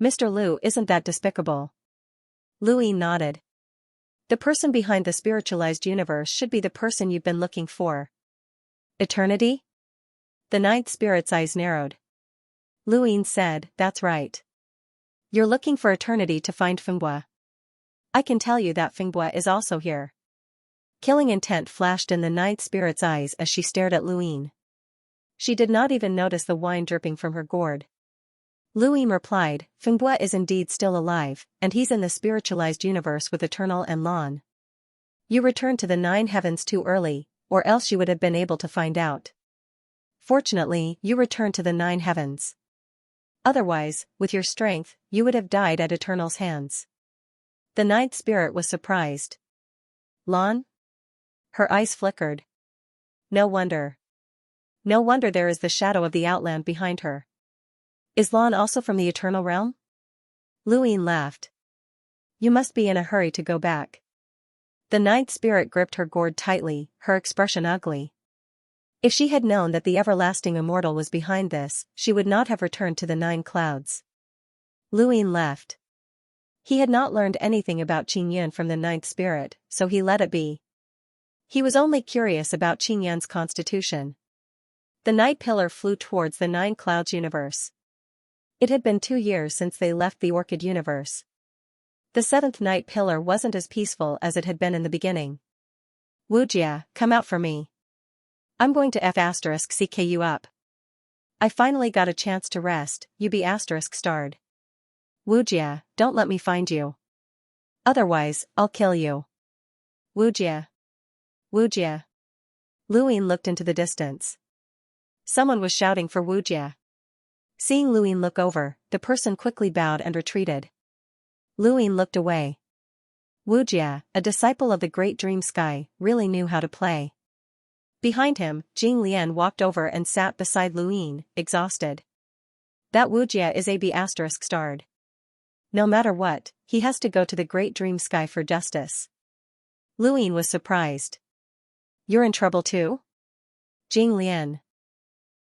Mr. Lu isn't that despicable. Luine nodded. The person behind the spiritualized universe should be the person you've been looking for. Eternity? The ninth spirit's eyes narrowed. Luine said, that's right. You're looking for eternity to find Fenghua. I can tell you that Fenghua is also here. Killing intent flashed in the ninth spirit's eyes as she stared at Luine. She did not even notice the wine dripping from her gourd. Luine replied, Fenghua is indeed still alive, and he's in the spiritualized universe with Eternal and Lan. You returned to the 9 heavens too early, or else you would have been able to find out. Fortunately, you returned to the 9 heavens. Otherwise, with your strength, you would have died at Eternal's hands. The ninth spirit was surprised. Lan? Her eyes flickered. No wonder. No wonder there is the shadow of the Outland behind her. Is Lan also from the Eternal Realm? Luine laughed. You must be in a hurry to go back. The ninth spirit gripped her gourd tightly, her expression ugly. If she had known that the everlasting immortal was behind this, she would not have returned to the 9 clouds. Luine left. He had not learned anything about Qingyun from the ninth spirit, so he let it be. He was only curious about Qingyun's constitution. The night pillar flew towards the 9 clouds universe. It had been 2 years since they left the Orchid universe. The 7th night pillar wasn't as peaceful as it had been in the beginning. Wujia, come out for me. I'm going to F***CK you up. I finally got a chance to rest, you be ***starred. Wujia, don't let me find you. Otherwise, I'll kill you. Wujia. Wujia. Luine looked into the distance. Someone was shouting for Wujia. Seeing Luine look over, the person quickly bowed and retreated. Luine looked away. Wujia, a disciple of the Great Dream Sky, really knew how to play. Behind him, Jing Lian walked over and sat beside Luine, exhausted. That Wujia is ***starred. No matter what, he has to go to the Great Dream Sky for justice. Luine was surprised. You're in trouble too? Jing Lian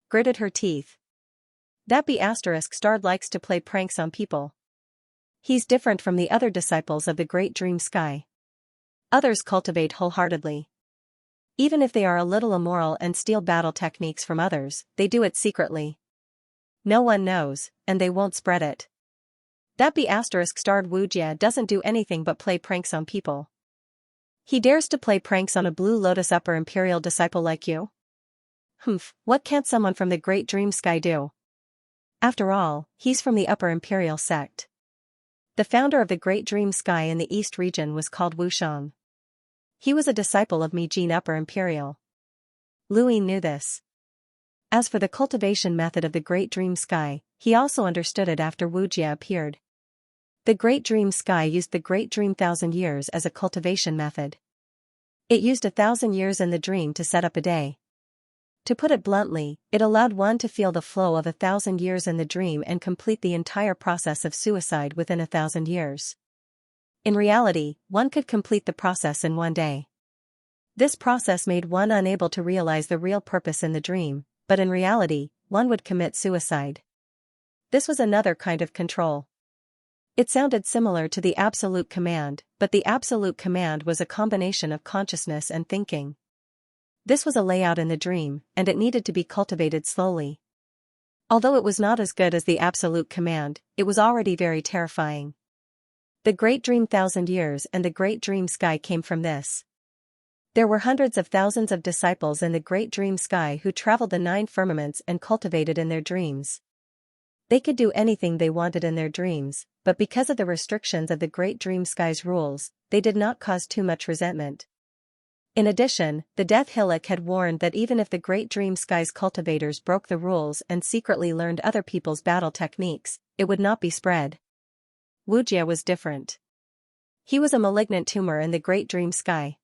gritted her teeth. That ***starred likes to play pranks on people. He's different from the other disciples of the Great Dream Sky. Others cultivate wholeheartedly. Even if they are a little immoral and steal battle techniques from others, they do it secretly. No one knows, and they won't spread it. That ***starred Wujia doesn't do anything but play pranks on people. He dares to play pranks on a Blue Lotus Upper Imperial disciple like you? Humph, what can't someone from the Great Dream Sky do? After all, he's from the Upper Imperial sect. The founder of the Great Dream Sky in the East region was called Wushang. He was a disciple of Mijin Upper Imperial. Luine knew this. As for the cultivation method of the Great Dream Sky, he also understood it after Wujia appeared. The Great Dream Sky used the Great Dream 1,000 years as a cultivation method. It used 1,000 years in the dream to set up a day. To put it bluntly, it allowed one to feel the flow of 1,000 years in the dream and complete the entire process of suicide within 1,000 years. In reality, one could complete the process in 1 day. This process made one unable to realize the real purpose in the dream, but in reality, one would commit suicide. This was another kind of control. It sounded similar to the absolute command, but the absolute command was a combination of consciousness and thinking. This was a layout in the dream, and it needed to be cultivated slowly. Although it was not as good as the absolute command, it was already very terrifying. The Great Dream 1,000 years and the Great Dream Sky came from this. There were hundreds of thousands of disciples in the Great Dream Sky who traveled the 9 firmaments and cultivated in their dreams. They could do anything they wanted in their dreams, but because of the restrictions of the Great Dream Sky's rules, they did not cause too much resentment. In addition, the Death Hillock had warned that even if the Great Dream Sky's cultivators broke the rules and secretly learned other people's battle techniques, it would not be spread. Wujie was different. He was a malignant tumor in the Great Dream Sky.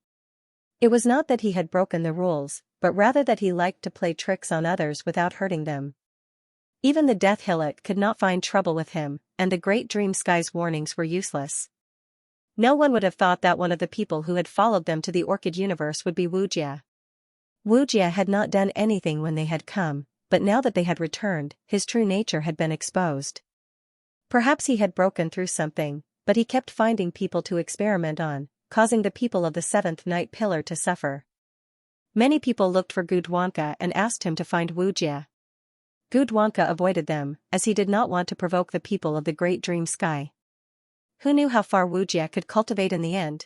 It was not that he had broken the rules, but rather that he liked to play tricks on others without hurting them. Even the Death Hillock could not find trouble with him, and the Great Dream Sky's warnings were useless. No one would have thought that one of the people who had followed them to the Orchid Universe would be Wujie. Wujie had not done anything when they had come, but now that they had returned, his true nature had been exposed. Perhaps he had broken through something, but he kept finding people to experiment on, causing the people of the Seventh Night Pillar to suffer. Many people looked for Gudwanka and asked him to find Wujie. Gudwanka avoided them, as he did not want to provoke the people of the Great Dream Sky. Who knew how far Wujie could cultivate in the end?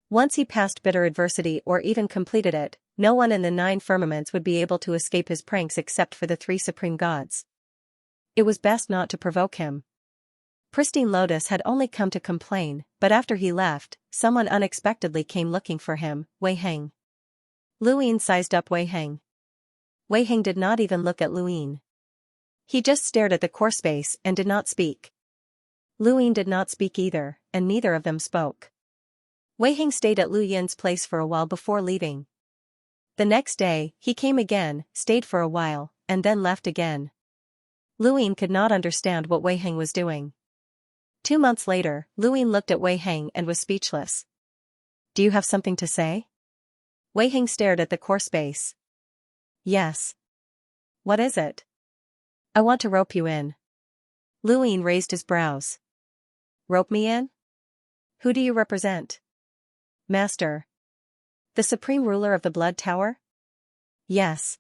Once he passed bitter adversity or even completed it, no one in the 9 firmaments would be able to escape his pranks except for the 3 supreme gods. It was best not to provoke him. Pristine Lotus had only come to complain, but after he left, someone unexpectedly came looking for him, Wei Heng. Luyin sized up Wei Heng. Wei Heng did not even look at Luyin. He just stared at the core space and did not speak. Luyin did not speak either, and neither of them spoke. Wei Heng stayed at Lu Yin's place for a while before leaving. The next day, he came again, stayed for a while, and then left again. Luyin could not understand what Wei Heng was doing. 2 months later, Luyin looked at Wei Heng and was speechless. "Do you have something to say?" Wei Heng stared at the core space. "Yes." "What is it?" "I want to rope you in." Luyin raised his brows. "Rope me in? Who do you represent?" "Master." "The supreme ruler of the Blood Tower?" "Yes."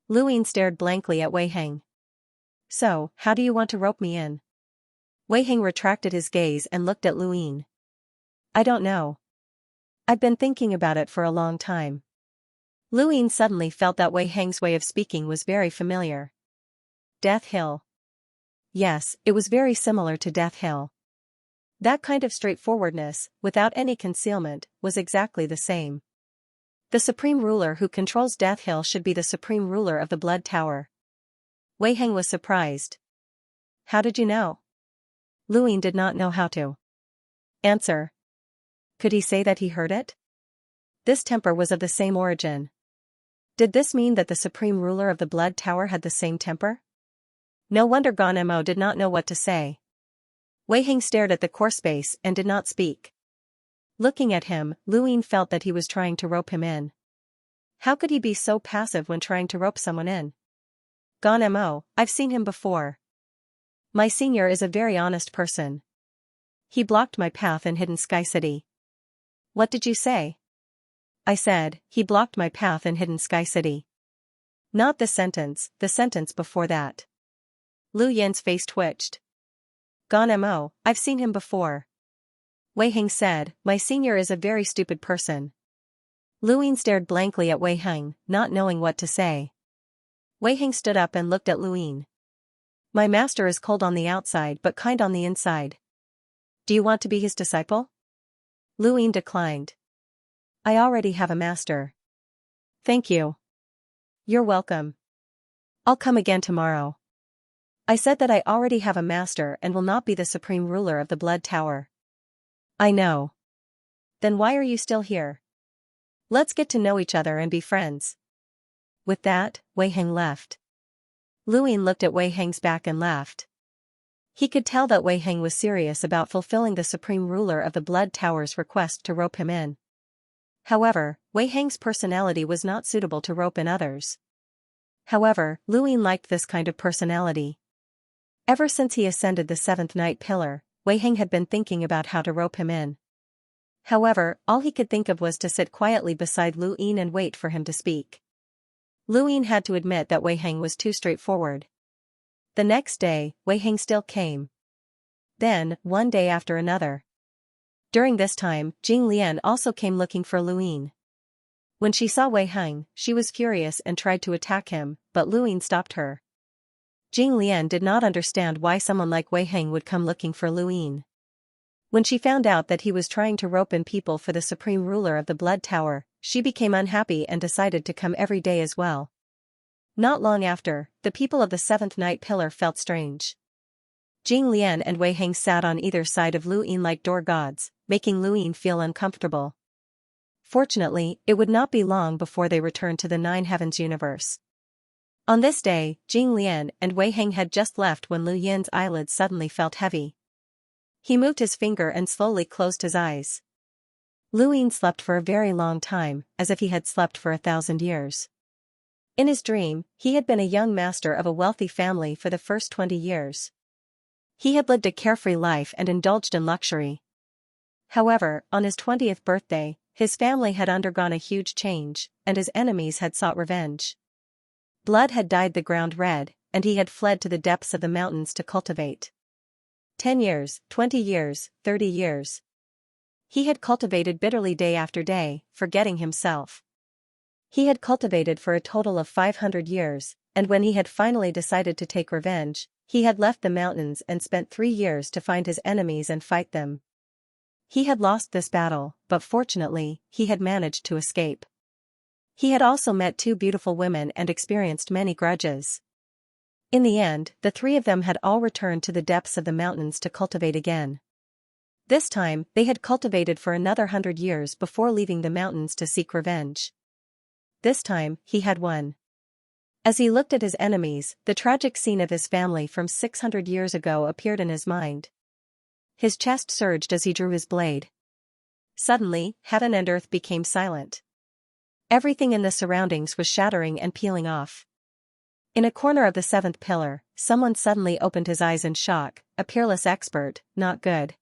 Luyin stared blankly at Wei Heng. "So, how do you want to rope me in?" Wei Heng retracted his gaze and looked at Luyin. "I don't know. I've been thinking about it for a long time." Luyin suddenly felt that Wei Heng's way of speaking was very familiar. Death Hill. Yes, it was very similar to Death Hill. That kind of straightforwardness, without any concealment, was exactly the same. The supreme ruler who controls Death Hill should be the supreme ruler of the Blood Tower. Wei Heng was surprised. "How did you know?" Luyin did not know how to answer. Could he say that he heard it? This temper was of the same origin. Did this mean that the supreme ruler of the Blood Tower had the same temper? No wonder Gan Mo did not know what to say. Wei Heng stared at the core space and did not speak. Looking at him, Luyin felt that he was trying to rope him in. How could he be so passive when trying to rope someone in? "Gan Mo, I've seen him before. My senior is a very honest person. He blocked my path in Hidden Sky City." "What did you say?" "I said, he blocked my path in Hidden Sky City." Not the sentence before that. Lu Yin's face twitched. "Gan Mo, I've seen him before." Wei Heng said, "My senior is a very stupid person." Luyin stared blankly at Wei Heng, not knowing what to say. Wei Heng stood up and looked at Luyin. "My master is cold on the outside but kind on the inside. Do you want to be his disciple?" Luyin declined. "I already have a master." "Thank you." "You're welcome. I'll come again tomorrow." "I said that I already have a master and will not be the supreme ruler of the Blood Tower." "I know. Then why are you still here? Let's get to know each other and be friends." With that, Wei Heng left. Luyin looked at Wei Heng's back and laughed. He could tell that Wei Heng was serious about fulfilling the supreme ruler of the Blood Tower's request to rope him in. However, Wei Heng's personality was not suitable to rope in others. However, Luyin liked this kind of personality. Ever since he ascended the 7th Night Pillar, Wei Heng had been thinking about how to rope him in. However, all he could think of was to sit quietly beside Luyin and wait for him to speak. Luyin had to admit that Wei Heng was too straightforward. The next day, Wei Heng still came. Then, one day after another. During this time, Jing Lian also came looking for Luyin. When she saw Wei Heng, she was furious and tried to attack him, but Luyin stopped her. Jing Lian did not understand why someone like Wei Heng would come looking for Luyin. When she found out that he was trying to rope in people for the supreme ruler of the Blood Tower, she became unhappy and decided to come every day as well. Not long after, the people of the seventh night pillar felt strange. Jing Lian and Wei Heng sat on either side of Lu Yin like door gods, making Lu Yin feel uncomfortable. Fortunately, it would not be long before they returned to the Nine Heavens universe. On this day, Jing Lian and Wei Heng had just left when Lu Yin's eyelids suddenly felt heavy. He moved his finger and slowly closed his eyes. Lu Yin slept for a very long time, as if he had slept for 1,000 years. In his dream, he had been a young master of a wealthy family for the first 20 years. He had lived a carefree life and indulged in luxury. However, on his 20th birthday, his family had undergone a huge change, and his enemies had sought revenge. Blood had dyed the ground red, and he had fled to the depths of the mountains to cultivate. 10 years, 20 years, 30 years. He had cultivated bitterly day after day, forgetting himself. He had cultivated for a total of 500 years, and when he had finally decided to take revenge, he had left the mountains and spent 3 years to find his enemies and fight them. He had lost this battle, but fortunately, he had managed to escape. He had also met 2 beautiful women and experienced many grudges. In the end, the 3 of them had all returned to the depths of the mountains to cultivate again. This time, they had cultivated for another 100 years before leaving the mountains to seek revenge. This time, he had won. As he looked at his enemies, the tragic scene of his family from 600 years ago appeared in his mind. His chest surged as he drew his blade. Suddenly, heaven and earth became silent. Everything in the surroundings was shattering and peeling off. In a corner of the seventh pillar, someone suddenly opened his eyes in shock, a peerless expert, not good.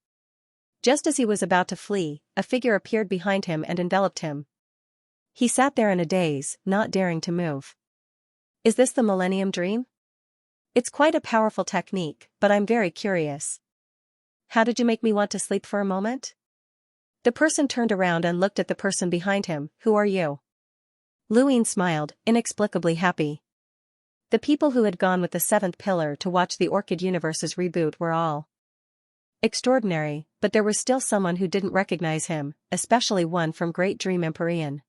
Just as he was about to flee, a figure appeared behind him and enveloped him. He sat there in a daze, not daring to move. Is this the Millennium Dream? It's quite a powerful technique, but I'm very curious. How did you make me want to sleep for a moment? The person turned around and looked at the person behind him. Who are you? Lu Yin smiled, inexplicably happy. The people who had gone with the seventh pillar to watch the Orchid Universe's reboot were all extraordinary, but there was still someone who didn't recognize him, especially one from Great Dream Empyrean.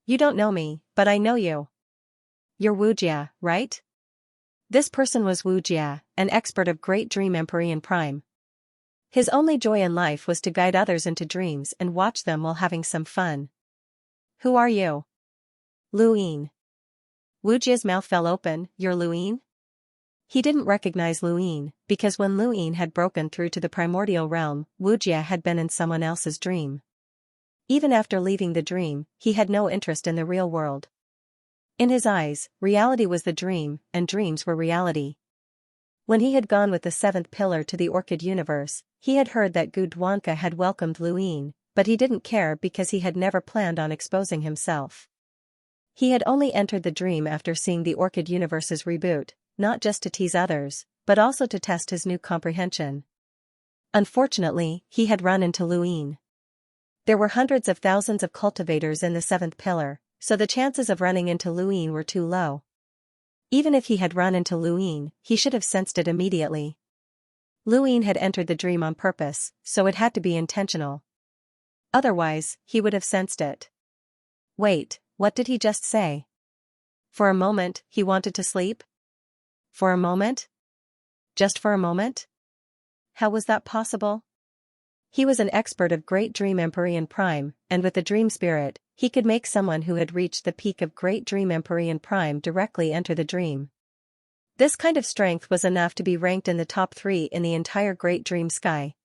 You don't know me, but I know you. You're Wu Jia, right? This person was Wu Jia, an expert of Great Dream Empyrean Prime. His only joy in life was to guide others into dreams and watch them while having some fun. Who are you? Lu Yin. Wu Jia's mouth fell open. You're Lu Yin? He didn't recognize Lu Yin, because when Lu Yin had broken through to the primordial realm, Wu Jia had been in someone else's dream. Even after leaving the dream, he had no interest in the real world. In his eyes, reality was the dream, and dreams were reality. When he had gone with the seventh pillar to the Orchid Universe, he had heard that Gu Duanka had welcomed Lu Yin, but he didn't care because he had never planned on exposing himself. He had only entered the dream after seeing the Orchid Universe's reboot, not just to tease others, but also to test his new comprehension. Unfortunately, he had run into Lu Yin. There were hundreds of thousands of cultivators in the seventh pillar, so the chances of running into Lu Yin were too low. Even if he had run into Lu Yin, he should have sensed it immediately. Lu Yin had entered the dream on purpose, so it had to be intentional. Otherwise, he would have sensed it. Wait, what did he just say? For a moment, he wanted to sleep? For a moment? Just for a moment? How was that possible? He was an expert of Great Dream Empyrean Prime, and with the Dream Spirit, he could make someone who had reached the peak of Great Dream Empyrean Prime directly enter the dream. This kind of strength was enough to be ranked in the top 3 in the entire Great Dream Sky.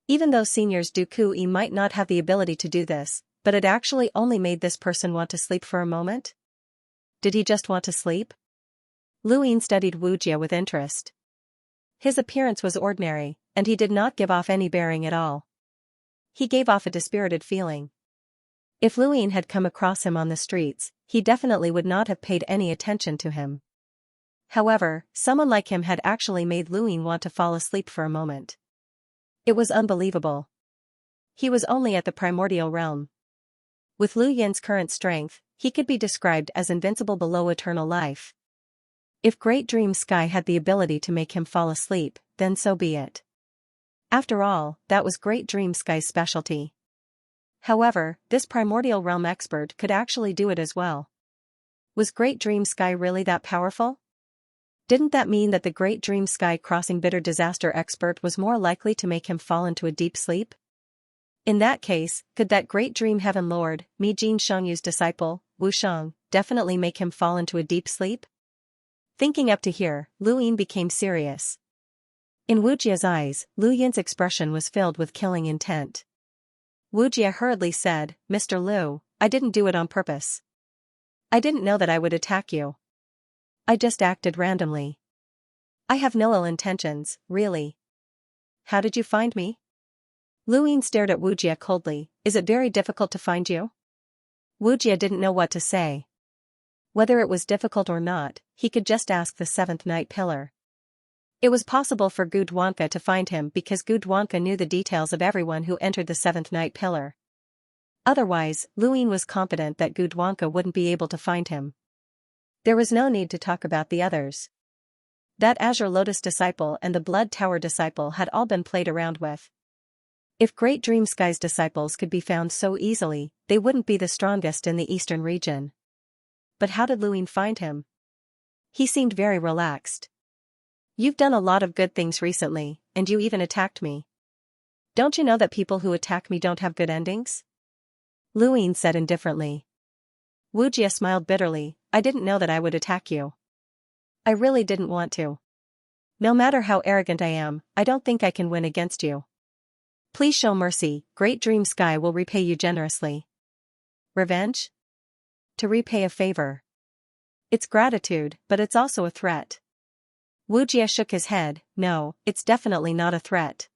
Even though seniors Duku might not have the ability to do this, but it actually only made this person want to sleep for a moment? Did he just want to sleep? Lu Yin studied Wu Jia with interest. His appearance was ordinary, and he did not give off any bearing at all. He gave off a dispirited feeling. If Lu Yin had come across him on the streets, he definitely would not have paid any attention to him. However, someone like him had actually made Lu Yin want to fall asleep for a moment. It was unbelievable. He was only at the primordial realm. With Lu Yin's current strength, he could be described as invincible below eternal life. If Great Dream Sky had the ability to make him fall asleep, then so be it. After all, that was Great Dream Sky's specialty. However, this primordial realm expert could actually do it as well. Was Great Dream Sky really that powerful? Didn't that mean that the Great Dream Sky crossing bitter disaster expert was more likely to make him fall into a deep sleep? In that case, could that Great Dream Heaven Lord, Mi Jin Shangyu's disciple, Wu Shang, definitely make him fall into a deep sleep? Thinking up to here, Lu Yin became serious. In Wu Jia's eyes, Lu Yin's expression was filled with killing intent. Wu Jia hurriedly said, "Mr. Lu, I didn't do it on purpose. I didn't know that I would attack you. I just acted randomly. I have no ill intentions, really." "How did you find me?" Lu Yin stared at Wu Jia coldly. "Is it very difficult to find you?" Wu Jia didn't know what to say. Whether it was difficult or not, he could just ask the seventh night pillar. It was possible for Gudwanka to find him because Gudwanka knew the details of everyone who entered the seventh night pillar. Otherwise, Lu Yin was confident that Gudwanka wouldn't be able to find him. There was no need to talk about the others. That Azure Lotus disciple and the Blood Tower disciple had all been played around with. If Great Dream Sky's disciples could be found so easily, they wouldn't be the strongest in the eastern region. But how did Lu Yin find him? He seemed very relaxed. "You've done a lot of good things recently, and you even attacked me. Don't you know that people who attack me don't have good endings?" Lu Yin said indifferently. Wu Jia smiled bitterly. "I didn't know that I would attack you. I really didn't want to. No matter how arrogant I am, I don't think I can win against you. Please show mercy, Great Dream Sky will repay you generously." Revenge? To repay a favor. It's gratitude, but it's also a threat. Wu Jia shook his head. "No, it's definitely not a threat.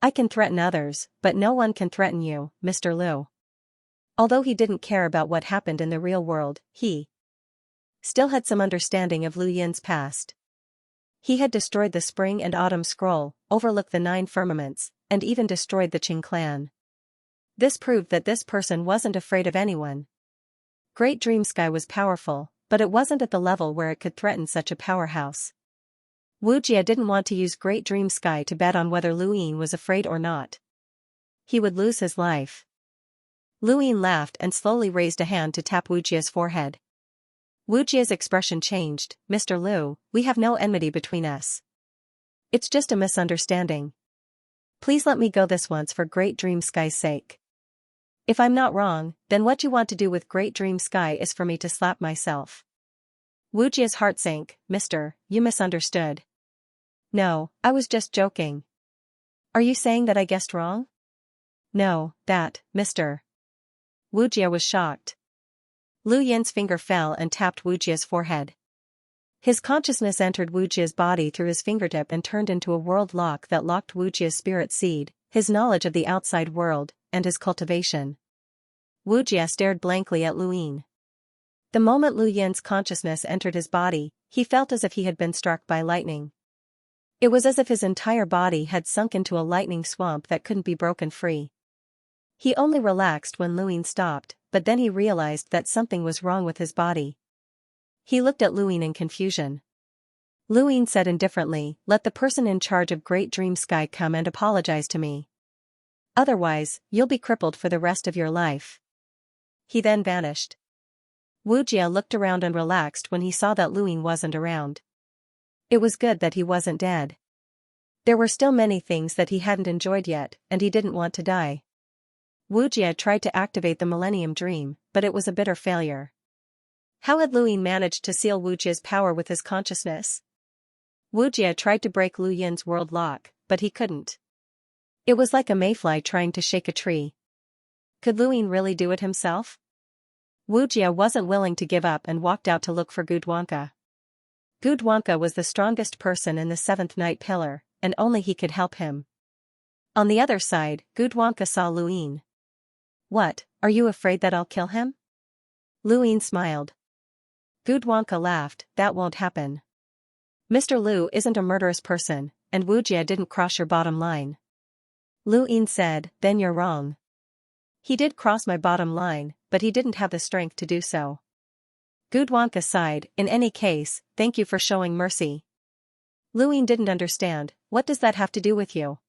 I can threaten others, but no one can threaten you, Mr. Lu." Although he didn't care about what happened in the real world, he still had some understanding of Lu Yin's past. He had destroyed the Spring and Autumn Scroll, overlooked the 9 firmaments, and even destroyed the Qing clan. This proved that this person wasn't afraid of anyone. Great Dream Sky was powerful, but it wasn't at the level where it could threaten such a powerhouse. Wu Jia didn't want to use Great Dream Sky to bet on whether Lu Yin was afraid or not. He would lose his life. Lu Yin laughed and slowly raised a hand to tap Wu Jia's forehead. Wu Jia's expression changed. "Mr. Lu, we have no enmity between us. It's just a misunderstanding. Please let me go this once for Great Dream Sky's sake. If I'm not wrong, then what you want to do with Great Dream Sky is for me to slap myself." Wu Jia's heart sank. "Mister, you misunderstood. No, I was just joking." "Are you saying that I guessed wrong?" "No, that, Mister." Wu Jia was shocked. Lu Yin's finger fell and tapped Wu Jia's forehead. His consciousness entered Wu Jia's body through his fingertip and turned into a world lock that locked Wu Jia's spirit seed, his knowledge of the outside world, and his cultivation. Wu Jia stared blankly at Lu Yin. The moment Lu Yin's consciousness entered his body, he felt as if he had been struck by lightning. It was as if his entire body had sunk into a lightning swamp that couldn't be broken free. He only relaxed when Lu Yin stopped, but then he realized that something was wrong with his body. He looked at Lu Yin in confusion. Lu Yin said indifferently, "Let the person in charge of Great Dream Sky come and apologize to me. Otherwise, you'll be crippled for the rest of your life." He then vanished. Wu Jia looked around and relaxed when he saw that Lu Yin wasn't around. It was good that he wasn't dead. There were still many things that he hadn't enjoyed yet, and he didn't want to die. Wu Jia tried to activate the Millennium Dream, but it was a bitter failure. How had Lu Yin managed to seal Wu Jia's power with his consciousness? Wu Jia tried to break Lu Yin's world lock, but he couldn't. It was like a mayfly trying to shake a tree. Could Lu Yin really do it himself? Wu Jia wasn't willing to give up and walked out to look for Gudwanka. Gudwanka was the strongest person in the 7th night pillar, and only he could help him. On the other side, Gudwanka saw Lu Yin. "What, are you afraid that I'll kill him?" Lu Yin smiled. Gudwanka laughed. "That won't happen. Mr. Lu isn't a murderous person, and Wu Jia didn't cross your bottom line." Lu Yin said, "Then you're wrong. He did cross my bottom line, but he didn't have the strength to do so." Gudwanka sighed. "In any case, thank you for showing mercy." Lu Yin didn't understand. "What does that have to do with you?"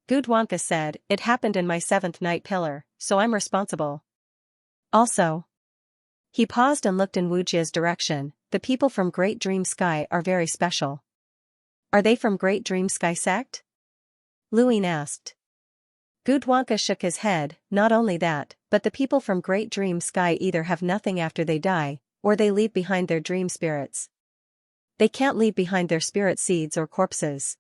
Gudwanka said, "It happened in my 7th night pillar, so I'm responsible. Also. He paused and looked in Wujia's direction. The people from Great Dream Sky are very special. Are they from Great Dream Sky sect? Luin asked. Gudwanka shook his head. Not only that, but the people from Great Dream Sky either have nothing after they die, or they leave behind their dream spirits. They can't leave behind their spirit seeds or corpses.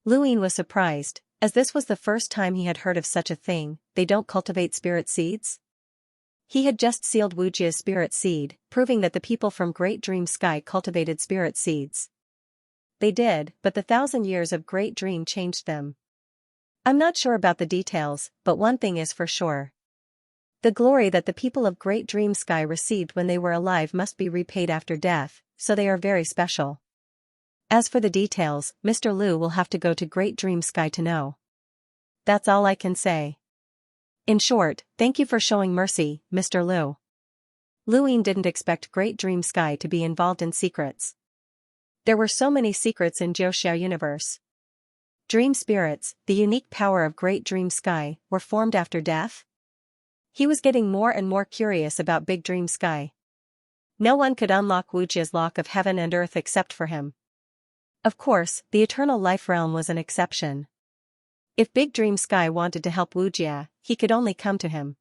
Luin was surprised, as this was the first time he had heard of such a thing. They don't cultivate spirit seeds? He had just sealed Wujia's spirit seed, proving that the people from Great Dream Sky cultivated spirit seeds. They did, but the 1,000 years of Great Dream changed them. I'm not sure about the details, but one thing is for sure. The glory that the people of Great Dream Sky received when they were alive must be repaid after death, so they are very special. As for the details, Mr. Liu will have to go to Great Dream Sky to know. That's all I can say. In short, thank you for showing mercy, Mr. Liu. Luin didn't expect Great Dream Sky to be involved in secrets. There were so many secrets in Xianxia universe. Dream spirits, the unique power of Great Dream Sky, were formed after death? He was getting more and more curious about Big Dream Sky. No one could unlock Wujia's lock of heaven and earth except for him. Of course, the eternal life realm was an exception. If Big Dream Sky wanted to help Wujia, he could only come to him.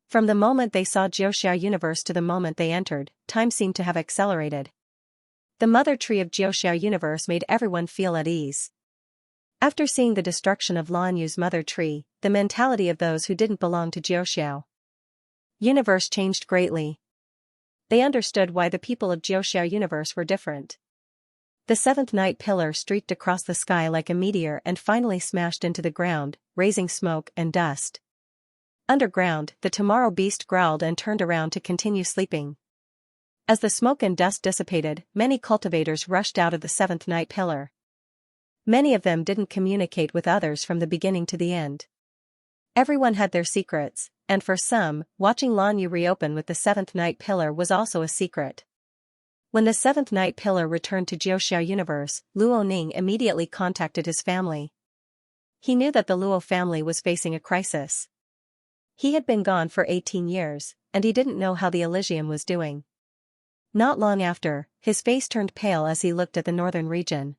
From the moment they saw Xianxia universe to the moment they entered, time seemed to have accelerated. The mother tree of Xianxia universe made everyone feel at ease. After seeing the destruction of Lan Yu's mother tree, the mentality of those who didn't belong to Xianxia universe changed greatly. They understood why the people of Xianxia universe were different. The seventh night pillar streaked across the sky like a meteor and finally smashed into the ground, raising smoke and dust. Underground, the tomorrow beast growled and turned around to continue sleeping. As the smoke and dust dissipated, many cultivators rushed out of the seventh night pillar. Many of them didn't communicate with others from the beginning to the end. Everyone had their secrets, and for some, watching Lan Yu reopen with the seventh night pillar was also a secret. When the seventh night pillar returned to Xianxia universe, Luo Ning immediately contacted his family. He knew that the Luo family was facing a crisis. He had been gone for 18 years, and he didn't know how the Elysium was doing. Not long after, his face turned pale as he looked at the northern region.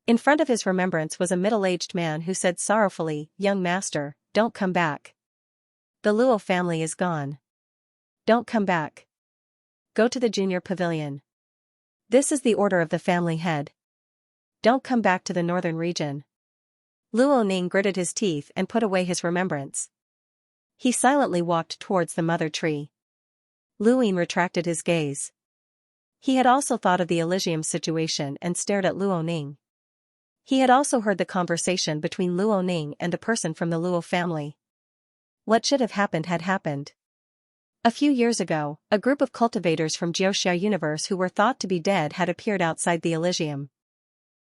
In front of his remembrance was a middle-aged man who said sorrowfully, "Young master, don't come back. The Luo family is gone. Don't come back. Go to the junior pavilion. This is the order of the family head. Don't come back to the northern region." Luo Ning gritted his teeth and put away his remembrance. He silently walked towards the mother tree. Luin retracted his gaze. He had also thought of the Elysium situation and stared at Luo Ning. He had also heard the conversation between Luo Ning and the person from the Luo family. What should have happened had happened. A few years ago, a group of cultivators from Xianxia universe who were thought to be dead had appeared outside the Elysium.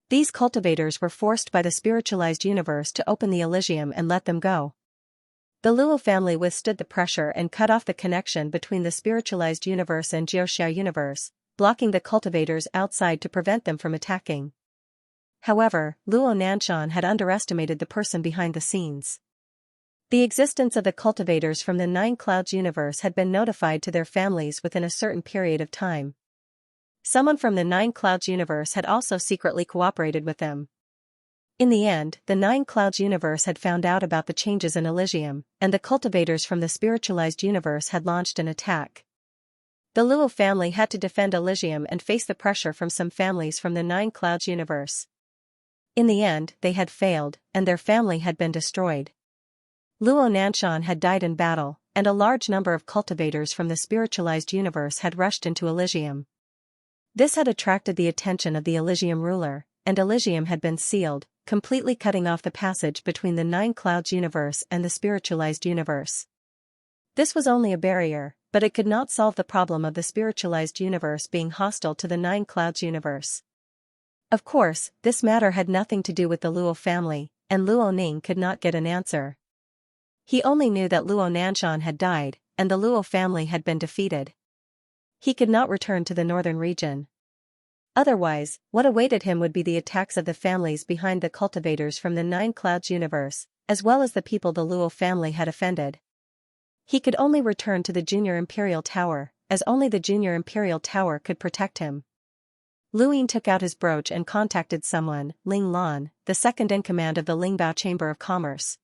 These cultivators were forced by the spiritualized universe to open the Elysium and let them go. The Luo family withstood the pressure and cut off the connection between the spiritualized universe and Xianxia universe, blocking the cultivators outside to prevent them from attacking. However, Luo Nanshan had underestimated the person behind the scenes. The existence of the cultivators from the Nine Clouds universe had been notified to their families within a certain period of time. Someone from the Nine Clouds universe had also secretly cooperated with them. In the end, the Nine Clouds universe had found out about the changes in Elysium, and the cultivators from the spiritualized universe had launched an attack. The Luo family had to defend Elysium and face the pressure from some families from the Nine Clouds universe. In the end, they had failed, and their family had been destroyed. Luo Nanshan had died in battle, and a large number of cultivators from the spiritualized universe had rushed into Elysium. This had attracted the attention of the Elysium ruler, and Elysium had been sealed, completely cutting off the passage between the Nine Clouds universe and the spiritualized universe. This was only a barrier, but it could not solve the problem of the spiritualized universe being hostile to the Nine Clouds universe. Of course, this matter had nothing to do with the Luo family, and Luo Ning could not get an answer. He only knew that Luo Nanshan had died, and the Luo family had been defeated. He could not return to the northern region. Otherwise, what awaited him would be the attacks of the families behind the cultivators from the Nine Clouds universe, as well as the people the Luo family had offended. He could only return to the Junior Imperial Tower, as only the Junior Imperial Tower could protect him. Lu Ying took out his brooch and contacted someone, Ling Lan, the second-in-command of the Lingbao Chamber of Commerce.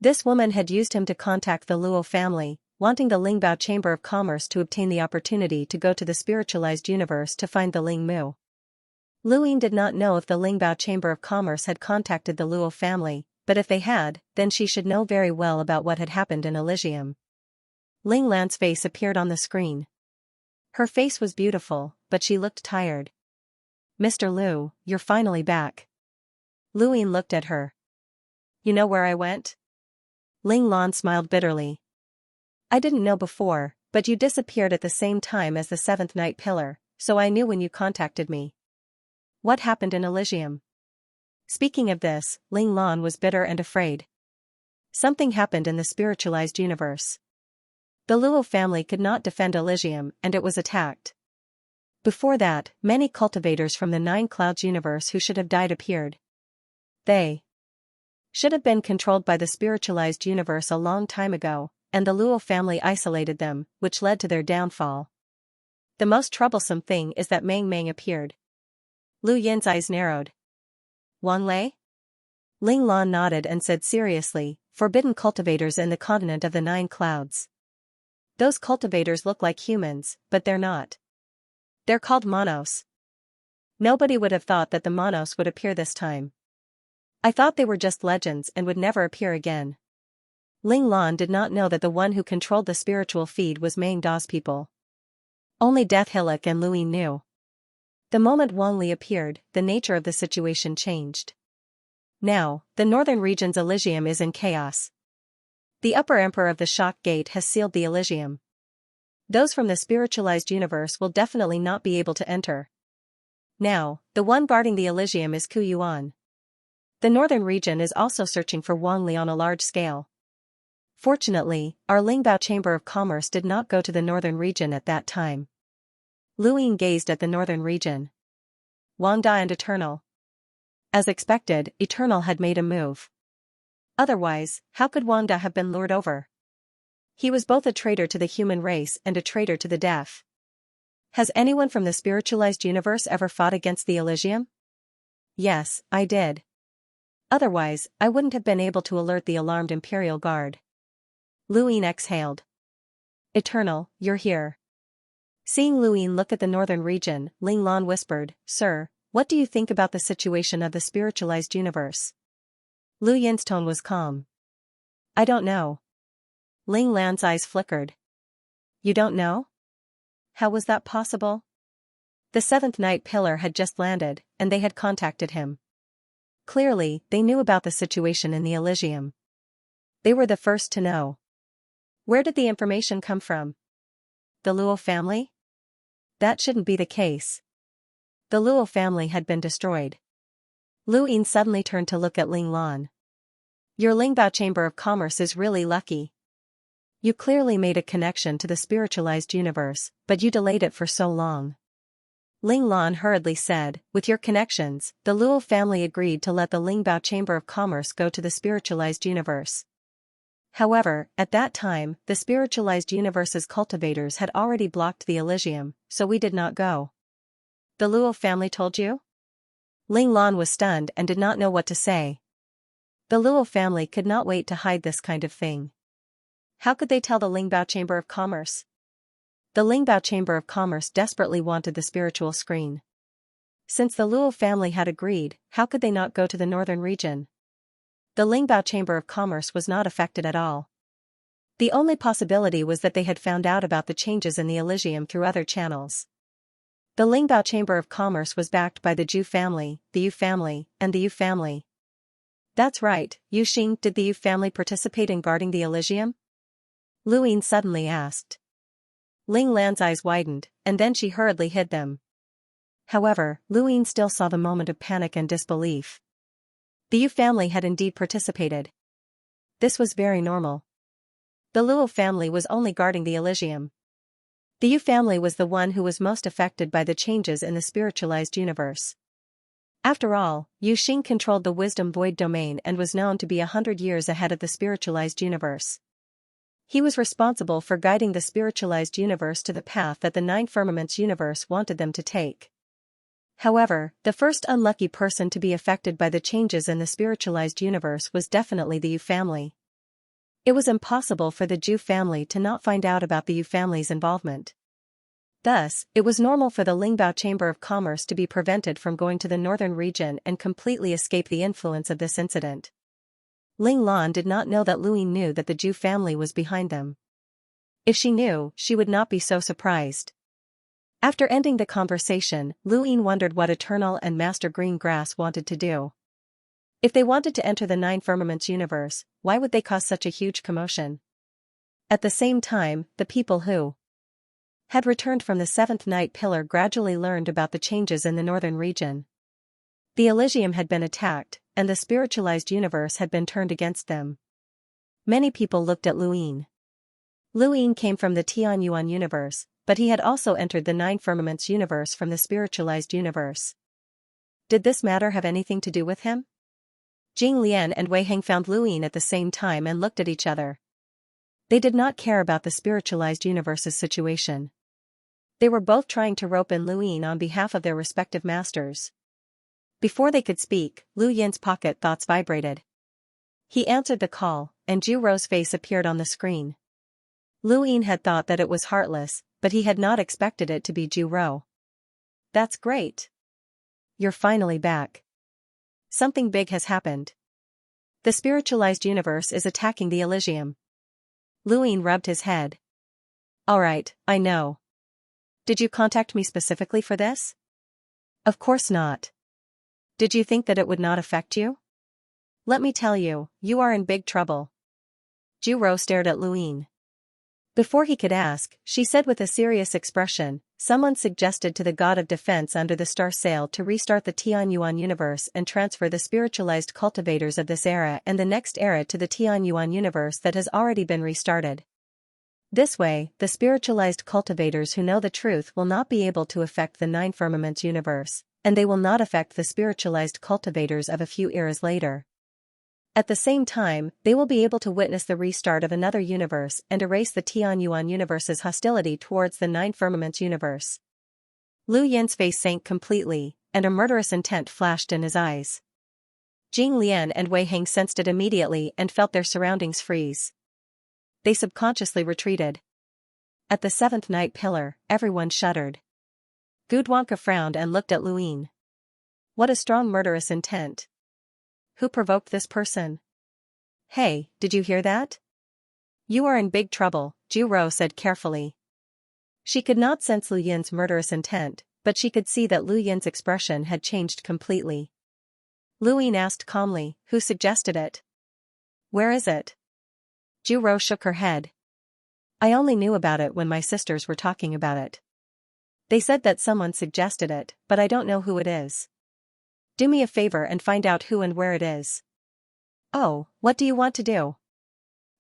This woman had used him to contact the Luo family, wanting the Lingbao Chamber of Commerce to obtain the opportunity to go to the spiritualized universe to find the Ling Mu. Lu Ying did not know if the Lingbao Chamber of Commerce had contacted the Luo family, but if they had, then she should know very well about what had happened in Elysium. Ling Lan's face appeared on the screen. Her face was beautiful, but she looked tired. "Mr. Liu, you're finally back." Lu Ying looked at her. "You know where I went?" Ling Lan smiled bitterly. "I didn't know before, but you disappeared at the same time as the seventh night pillar, so I knew when you contacted me." "What happened in Elysium?" Speaking of this, Ling Lan was bitter and afraid. Something happened in the spiritualized universe. The Luo family could not defend Elysium and it was attacked. Before that, many cultivators from the Nine Clouds universe who should have died appeared. They should have been controlled by the spiritualized universe a long time ago, and the Luo family isolated them, which led to their downfall. The most troublesome thing is that Meng Meng appeared. Lu Yin's eyes narrowed. "Wang Lei?" Ling Lan nodded and said seriously, "Forbidden cultivators in the continent of the Nine Clouds. Those cultivators look like humans, but they're not. They're called Monos. Nobody would have thought that the Monos would appear this time. I thought they were just legends and would never appear again." Ling Lan did not know that the one who controlled the spiritual feed was Meng Da's people. Only Death Hillock and Lu Ying knew. The moment Wang Li appeared, the nature of the situation changed. Now, the northern region's Elysium is in chaos. The upper emperor of the Shock Gate has sealed the Elysium. Those from the spiritualized universe will definitely not be able to enter. Now, the one guarding the Elysium is Ku Yuan. The northern region is also searching for Wang Li on a large scale. Fortunately, our Lingbao Chamber of Commerce did not go to the northern region at that time. Lu Ying gazed at the northern region. Wang Da and Eternal. As expected, Eternal had made a move. Otherwise, how could Wang Da have been lured over? He was both a traitor to the human race and a traitor to the deaf. Has anyone from the spiritualized universe ever fought against the Elysium? Yes, I did. Otherwise, I wouldn't have been able to alert the alarmed Imperial Guard. Lu Ying exhaled. Eternal, you're here. Seeing Lu Ying look at the northern region, Ling Lan whispered, "Sir, what do you think about the situation of the spiritualized universe?" Lu Yin's tone was calm. "I don't know." Ling Lan's eyes flickered. "You don't know? How was that possible?" The seventh night pillar had just landed, and they had contacted him. Clearly, they knew about the situation in the Elysium. They were the first to know. Where did the information come from? The Luo family? That shouldn't be the case. The Luo family had been destroyed. Lu Ying suddenly turned to look at Ling Lan. "Your Lingbao Chamber of Commerce is really lucky. You clearly made a connection to the spiritualized universe, but you delayed it for so long." Ling Lan hurriedly said, "With your connections, the Luo family agreed to let the Lingbao Chamber of Commerce go to the spiritualized universe. However, at that time, the spiritualized universe's cultivators had already blocked the Elysium, so we did not go." "The Luo family told you?" Ling Lan was stunned and did not know what to say. The Luo family could not wait to hide this kind of thing. How could they tell the Lingbao Chamber of Commerce? The Lingbao Chamber of Commerce desperately wanted the spiritual screen. Since the Luo family had agreed, how could they not go to the northern region? The Lingbao Chamber of Commerce was not affected at all. The only possibility was that they had found out about the changes in the Elysium through other channels. The Lingbao Chamber of Commerce was backed by the Zhu family, the Yu family, and the Yu family. That's right, Yu Xing, did the Yu family participate in guarding the Elysium? Lu Ying suddenly asked. Ling Lan's eyes widened, and then she hurriedly hid them. However, Lu Ying still saw the moment of panic and disbelief. The Yu family had indeed participated. This was very normal. The Luo family was only guarding the Elysium. The Yu family was the one who was most affected by the changes in the spiritualized universe. After all, Yu Xing controlled the Wisdom Void domain and was known to be 100 years ahead of the spiritualized universe. He was responsible for guiding the spiritualized universe to the path that the Nine Firmaments universe wanted them to take. However, the first unlucky person to be affected by the changes in the spiritualized universe was definitely the Yu family. It was impossible for the Zhu family to not find out about the Yu family's involvement. Thus, it was normal for the Lingbao Chamber of Commerce to be prevented from going to the northern region and completely escape the influence of this incident. Ling Lan did not know that Luyin knew that the Zhu family was behind them. If she knew, she would not be so surprised. After ending the conversation, Luyin wondered what Eternal and Master Greengrass wanted to do. If they wanted to enter the Nine Firmaments universe, why would they cause such a huge commotion? At the same time, the people who had returned from the seventh night pillar gradually learned about the changes in the northern region. The Elysium had been attacked, and the spiritualized universe had been turned against them. Many people looked at Luyin. Luyin came from the Tianyuan universe, but he had also entered the Nine Firmaments universe from the spiritualized universe. Did this matter have anything to do with him? Jing Lian and Wei Heng found Luyin at the same time and looked at each other. They did not care about the spiritualized universe's situation. They were both trying to rope in Luyin on behalf of their respective masters. Before they could speak, Lu Yin's pocket thoughts vibrated. He answered the call, and Zhu Rou's face appeared on the screen. Luyin had thought that it was Heartless, but he had not expected it to be Zhu Rou. That's great. You're finally back. Something big has happened. The spiritualized universe is attacking the Elysium. Luyin rubbed his head. Alright, I know. Did you contact me specifically for this? Of course not. Did you think that it would not affect you? Let me tell you, you are in big trouble. Zhu Rou stared at Luyin. Before he could ask, she said with a serious expression, someone suggested to the god of defense under the star sail to restart the Tianyuan universe and transfer the spiritualized cultivators of this era and the next era to the Tianyuan universe that has already been restarted. This way, the spiritualized cultivators who know the truth will not be able to affect the Nine Firmaments universe, and they will not affect the spiritualized cultivators of a few eras later. At the same time, they will be able to witness the restart of another universe and erase the Tianyuan universe's hostility towards the Nine Firmaments universe. Lu Yin's face sank completely, and a murderous intent flashed in his eyes. Jing Lian and Wei Heng sensed it immediately and felt their surroundings freeze. They subconsciously retreated. At the seventh night pillar, everyone shuddered. Gudwanka frowned and looked at Luyin. What a strong murderous intent. Who provoked this person? Hey, did you hear that? You are in big trouble, Zhu Rou said carefully. She could not sense Lu Yin's murderous intent, but she could see that Lu Yin's expression had changed completely. Luyin asked calmly, who suggested it? Where is it? Zhu Rou shook her head. I only knew about it when my sisters were talking about it. They said that someone suggested it, but I don't know who it is. Do me a favor and find out who and where it is. Oh, what do you want to do?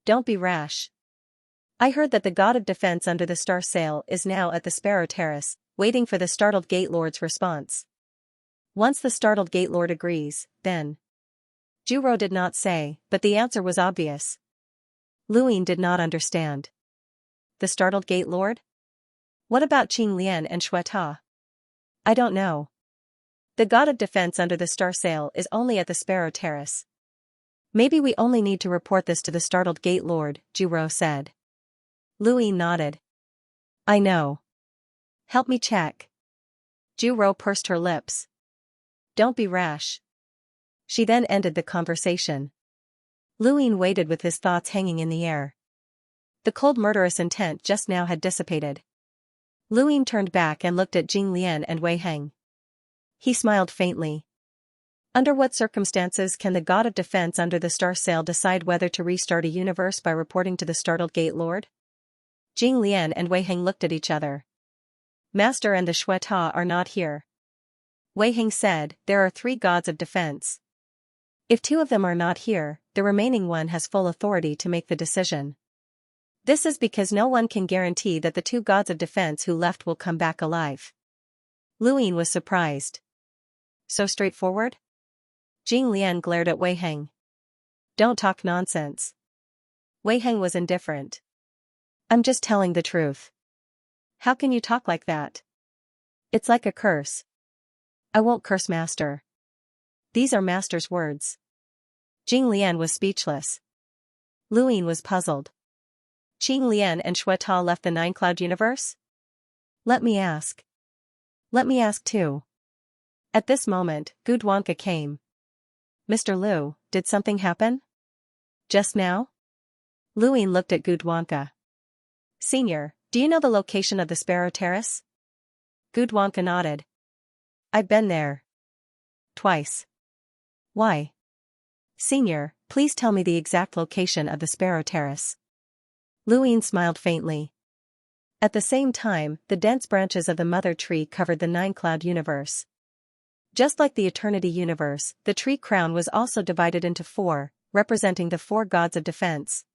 Don't be rash. I heard that the god of defense under the star sail is now at the Sparrow Terrace, waiting for the startled Gate Lord's response. Once the startled Gate Lord agrees, then. Zhu Rou did not say, but the answer was obvious. Luyin did not understand. The startled Gate Lord? What about Qing Lian and Xue Ta? I don't know. The god of defense under the star sail is only at the Sparrow Terrace. Maybe we only need to report this to the startled Gate Lord, Zhu Rou said. Luyin nodded. I know. Help me check. Zhu Rou pursed her lips. Don't be rash. She then ended the conversation. Luyin waited with his thoughts hanging in the air. The cold murderous intent just now had dissipated. Luyin turned back and looked at Jing Lian and Wei Heng. He smiled faintly. Under what circumstances can the god of defense under the star sail decide whether to restart a universe by reporting to the startled Gate Lord? Jing Lian and Wei Heng looked at each other. Master and the Xue Ta are not here. Wei Heng said, there are 3 gods of defense. If 2 of them are not here, the remaining one has full authority to make the decision. This is because no one can guarantee that the 2 gods of defense who left will come back alive. Luyin was surprised. So straightforward? Jing Lian glared at Wei Heng. Don't talk nonsense. Wei Heng was indifferent. I'm just telling the truth. How can you talk like that? It's like a curse. I won't curse Master. These are Master's words. Jing Lian was speechless. Lu Yin was puzzled. Qing Lian and Shui Ta left the Nine-Cloud universe? Let me ask. Let me ask too. At this moment, Gudwanka came. Mr. Lu, did something happen? Just now? Lu Yin looked at Gudwanka. Senior, do you know the location of the Sparrow Terrace? Gudwanka nodded. I've been there. Twice. Why? Senior, please tell me the exact location of the Sparrow Terrace. Lu Yin smiled faintly. At the same time, the dense branches of the mother tree covered the Nine-Cloud universe. Just like the Eternity universe, the tree crown was also divided into four, representing the four gods of defense.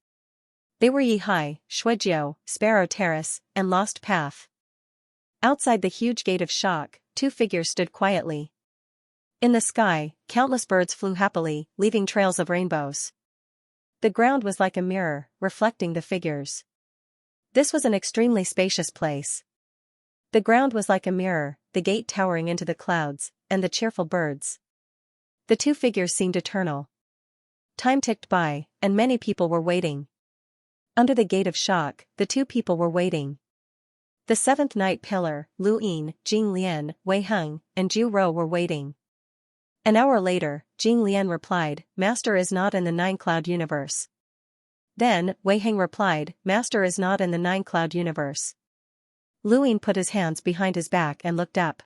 They were Yihai, Shuijiao, Sparrow Terrace, and Lost Path. Outside the huge gate of shock, two figures stood quietly. In the sky, countless birds flew happily, leaving trails of rainbows. The ground was like a mirror, reflecting the figures. This was an extremely spacious place. The ground was like a mirror, the gate towering into the clouds, and the cheerful birds. The two figures seemed eternal. Time ticked by, and many people were waiting. Under the gate of shock, the two people were waiting. The seventh night pillar, Lu Yin, Jing Lian, Wei Heng, and Zhu Rou were waiting. An hour later, Jing Lian replied, Master is not in the Nine-Cloud universe. Then, Wei Heng replied, Master is not in the Nine-Cloud universe. Lu Yin put his hands behind his back and looked up.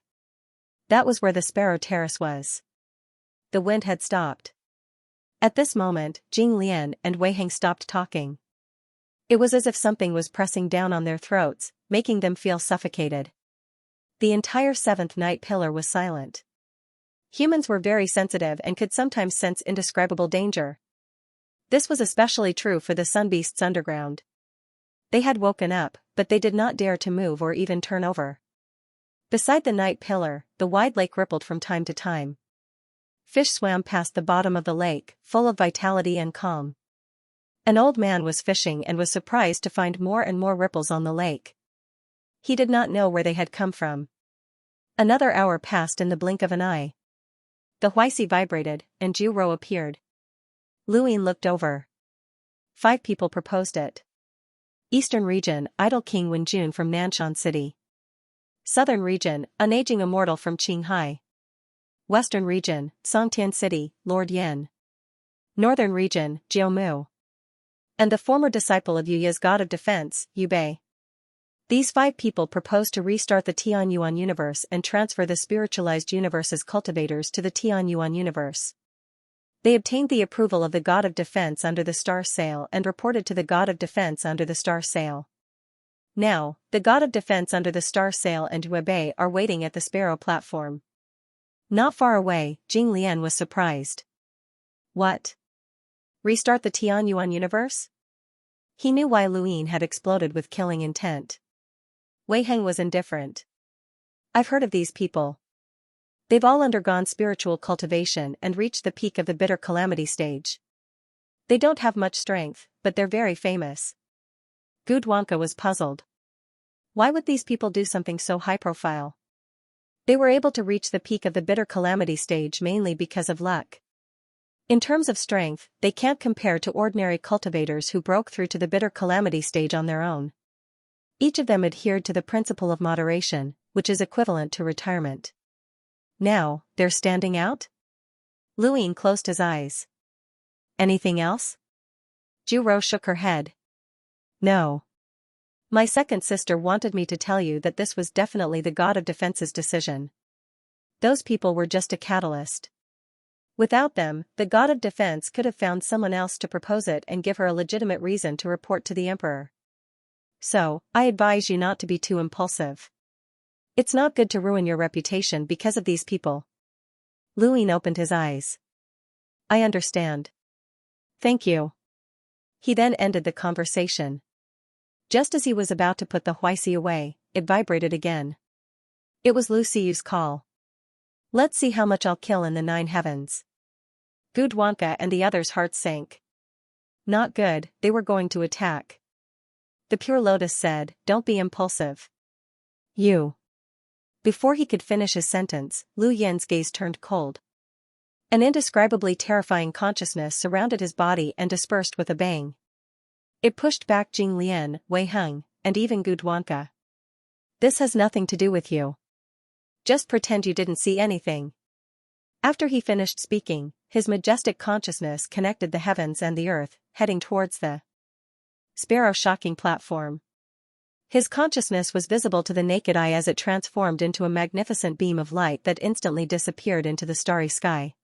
That was where the Sparrow Terrace was. The wind had stopped. At this moment, Jing Lian and Wei Heng stopped talking. It was as if something was pressing down on their throats, making them feel suffocated. The entire seventh night pillar was silent. Humans were very sensitive and could sometimes sense indescribable danger. This was especially true for the sun beasts underground. They had woken up, but they did not dare to move or even turn over. Beside the night pillar, the wide lake rippled from time to time. Fish swam past the bottom of the lake, full of vitality and calm. An old man was fishing and was surprised to find more and more ripples on the lake. He did not know where they had come from. Another hour passed in the blink of an eye. The Huaixi vibrated, and Zhu Rou appeared. Lu Yin looked over. 5 people proposed it. Eastern region, idol King Wenjun from Nanshan City. Southern region, an aging immortal from Qinghai. Western region, Songtian City, Lord Yin. Northern region, Jiao Mu. And the former disciple of Yu Ye's god of defense, Yu Bei. These 5 people proposed to restart the Tianyuan universe and transfer the spiritualized universe's cultivators to the Tianyuan universe. They obtained the approval of the god of defense under the star sail and reported to the god of defense under the star sail. Now, the god of defense under the star sail and Yu Bei are waiting at the Sparrow platform. Not far away, Jing Lian was surprised. What? Restart the Tianyuan universe? He knew why Lu Yin had exploded with killing intent. Wei Heng was indifferent. I've heard of these people. They've all undergone spiritual cultivation and reached the peak of the bitter calamity stage. They don't have much strength, but they're very famous. Gudwanka was puzzled. Why would these people do something so high-profile? They were able to reach the peak of the bitter calamity stage mainly because of luck. In terms of strength, they can't compare to ordinary cultivators who broke through to the bitter calamity stage on their own. Each of them adhered to the principle of moderation, which is equivalent to retirement. Now, they're standing out? Lu Yin closed his eyes. Anything else? Zhu Rou shook her head. No. My second sister wanted me to tell you that this was definitely the god of defense's decision. Those people were just a catalyst. Without them, the god of defense could have found someone else to propose it and give her a legitimate reason to report to the emperor. So, I advise you not to be too impulsive. It's not good to ruin your reputation because of these people. Lu Yin opened his eyes. I understand. Thank you. He then ended the conversation. Just as he was about to put the Huaixi away, it vibrated again. It was Lu Siyu's call. Let's see how much I'll kill in the 9 heavens. Gudwanka and the others' hearts sank. Not good, they were going to attack. The pure lotus said, "Don't be impulsive. You." Before he could finish his sentence, Lu Yin's gaze turned cold. An indescribably terrifying consciousness surrounded his body and dispersed with a bang. It pushed back Jing Lian, Wei Heng, and even Gu Duanka. "This has nothing to do with you. Just pretend you didn't see anything." After he finished speaking, his majestic consciousness connected the heavens and the earth, heading towards the sparrow shocking platform. His consciousness was visible to the naked eye as it transformed into a magnificent beam of light that instantly disappeared into the starry sky.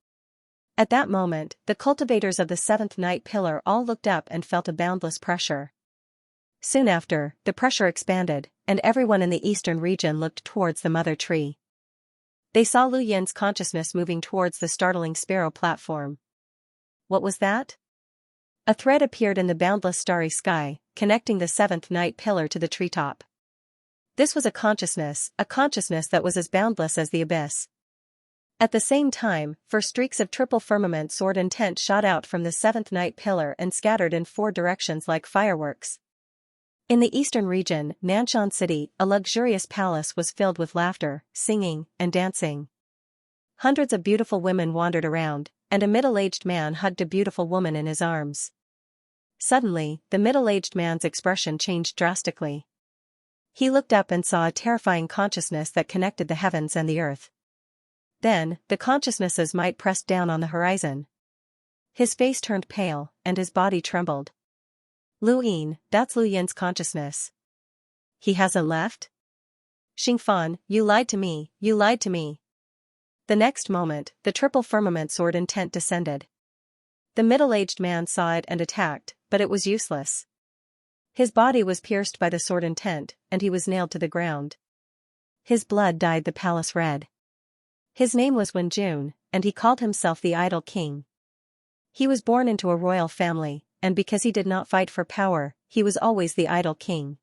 At that moment, the cultivators of the seventh night pillar all looked up and felt a boundless pressure. Soon after, the pressure expanded, and everyone in the eastern region looked towards the mother tree. They saw Lu Yin's consciousness moving towards the startling sparrow platform. What was that? A thread appeared in the boundless starry sky, connecting the seventh night pillar to the treetop. This was a consciousness that was as boundless as the abyss. At the same time, 4 streaks of triple firmament sword intent shot out from the seventh night pillar and scattered in 4 directions like fireworks. In the eastern region, Nanshan City, a luxurious palace was filled with laughter, singing, and dancing. Hundreds of beautiful women wandered around, and a middle-aged man hugged a beautiful woman in his arms. Suddenly, the middle-aged man's expression changed drastically. He looked up and saw a terrifying consciousness that connected the heavens and the earth. Then, the consciousness's might pressed down on the horizon. His face turned pale, and his body trembled. "Lu Yin, that's Lu Yin's consciousness. He hasn't left? Xingfan, you lied to me, you lied to me." The next moment, the triple firmament sword intent descended. The middle-aged man saw it and attacked, but it was useless. His body was pierced by the sword intent, and he was nailed to the ground. His blood dyed the palace red. His name was Wen Jun, and he called himself the Idol King. He was born into a royal family, and because he did not fight for power, he was always the Idol King.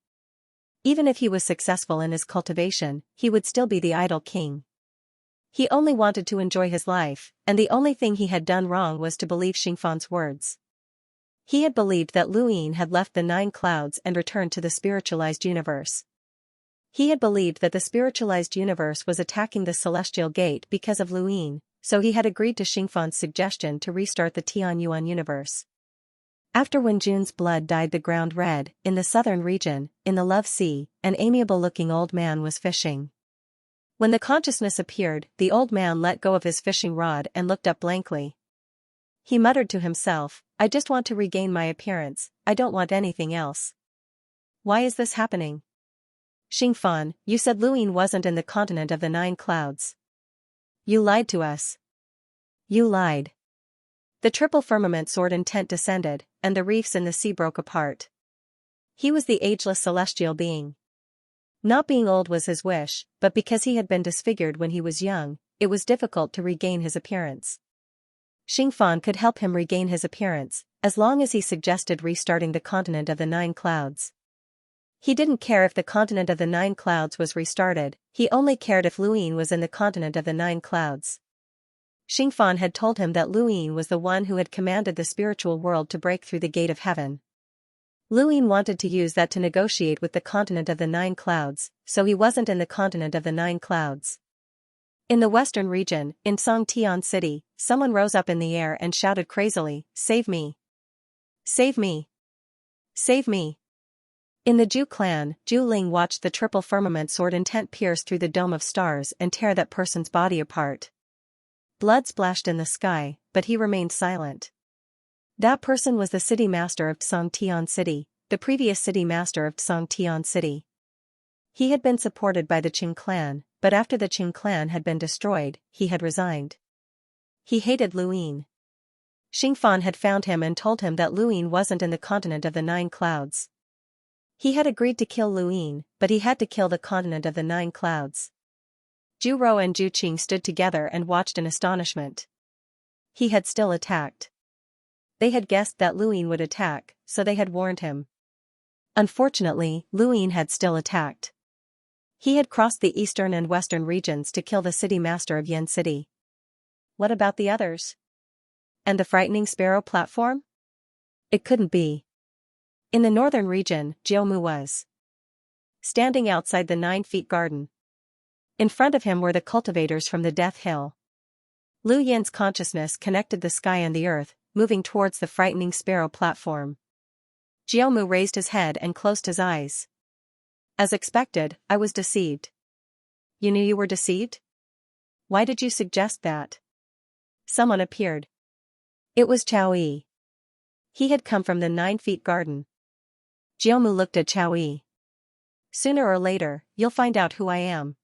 Even if he was successful in his cultivation, he would still be the Idol King. He only wanted to enjoy his life, and the only thing he had done wrong was to believe Xingfan's words. He had believed that Lu Yin had left the 9 clouds and returned to the spiritualized universe. He had believed that the spiritualized universe was attacking the celestial gate because of Lu Yin, so he had agreed to Xingfan's suggestion to restart the Tianyuan universe. After Wen Jun's blood dyed the ground red, in the southern region, in the Love Sea, an amiable-looking old man was fishing. When the consciousness appeared, the old man let go of his fishing rod and looked up blankly. He muttered to himself, "I just want to regain my appearance, I don't want anything else. Why is this happening? Xingfan, you said Lu Yin wasn't in the continent of the 9 clouds. You lied to us. You lied." The triple firmament sword intent descended, and the reefs in the sea broke apart. He was the ageless celestial being. Not being old was his wish, but because he had been disfigured when he was young, it was difficult to regain his appearance. Xingfan could help him regain his appearance, as long as he suggested restarting the continent of the 9 clouds. He didn't care if the continent of the 9 clouds was restarted, he only cared if Lu Yin was in the continent of the 9 clouds. Xingfan had told him that Lu Yin was the one who had commanded the spiritual world to break through the gate of heaven. Lu Yin wanted to use that to negotiate with the continent of the 9 clouds, so he wasn't in the continent of the 9 clouds. In the western region, in Xianxia City, someone rose up in the air and shouted crazily, "Save me! Save me! Save me!" In the Zhu clan, Zhu Ling watched the triple firmament sword intent pierce through the dome of stars and tear that person's body apart. Blood splashed in the sky, but he remained silent. That person was the city master of Xianxia City, the previous city master of Xianxia City. He had been supported by the Qing clan, but after the Qing clan had been destroyed, he had resigned. He hated Lu Yin. Xingfan had found him and told him that Lu Yin wasn't in the continent of the 9 clouds. He had agreed to kill Lu Yin, but he had to kill the continent of the 9 clouds. Zhu Rou and Zhu Qing stood together and watched in astonishment. He had still attacked. They had guessed that Lu Yin would attack, so they had warned him. Unfortunately, Lu Yin had still attacked. He had crossed the eastern and western regions to kill the city master of Yan City. What about the others? And the frightening sparrow platform? It couldn't be. In the northern region, Jiumu was standing outside the 9 feet garden. In front of him were the cultivators from the Death Hill. Lu Yin's consciousness connected the sky and the earth, moving towards the frightening sparrow platform. Jiumu raised his head and closed his eyes. As expected, I was deceived. You knew you were deceived? Why did you suggest that? Someone appeared. It was Chao Yi. He had come from the 9 feet garden. Jiumu looked at Chao Yi. Sooner or later, you'll find out who I am.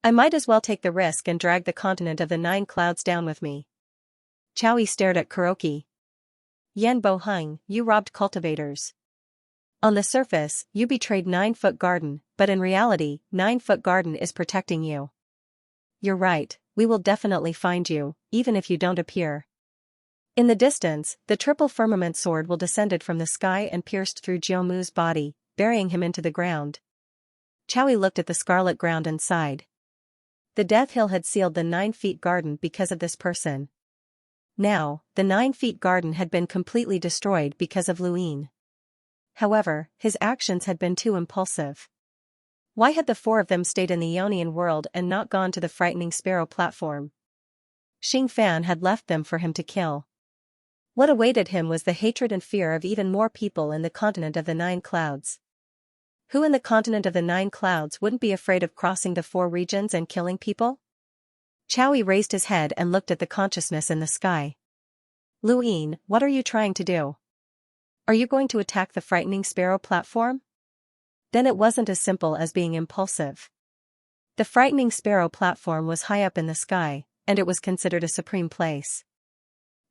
I might as well take the risk and drag the continent of the 9 clouds down with me. Chao Yi stared at Kuroki. Yan Bo Hung, you robbed cultivators. On the surface, you betrayed 9-foot garden, but in reality, 9-foot garden is protecting you. You're right, we will definitely find you, even if you don't appear. In the distance, the triple firmament sword will descended from the sky and pierced through Jiumu's body, burying him into the ground. Chao Yi looked at the scarlet ground and sighed. The Death Hill had sealed the 9-feet garden because of this person. Now, the 9-feet garden had been completely destroyed because of Lu Yin. However, his actions had been too impulsive. Why had the 4 of them stayed in the Ionian world and not gone to the frightening sparrow platform? Xing Fan had left them for him to kill. What awaited him was the hatred and fear of even more people in the continent of the 9 clouds. Who in the continent of the 9 clouds wouldn't be afraid of crossing the 4 regions and killing people? Chao Yi raised his head and looked at the consciousness in the sky. Lu Yin, what are you trying to do? Are you going to attack the frightening sparrow platform? Then it wasn't as simple as being impulsive. The frightening sparrow platform was high up in the sky, and it was considered a supreme place.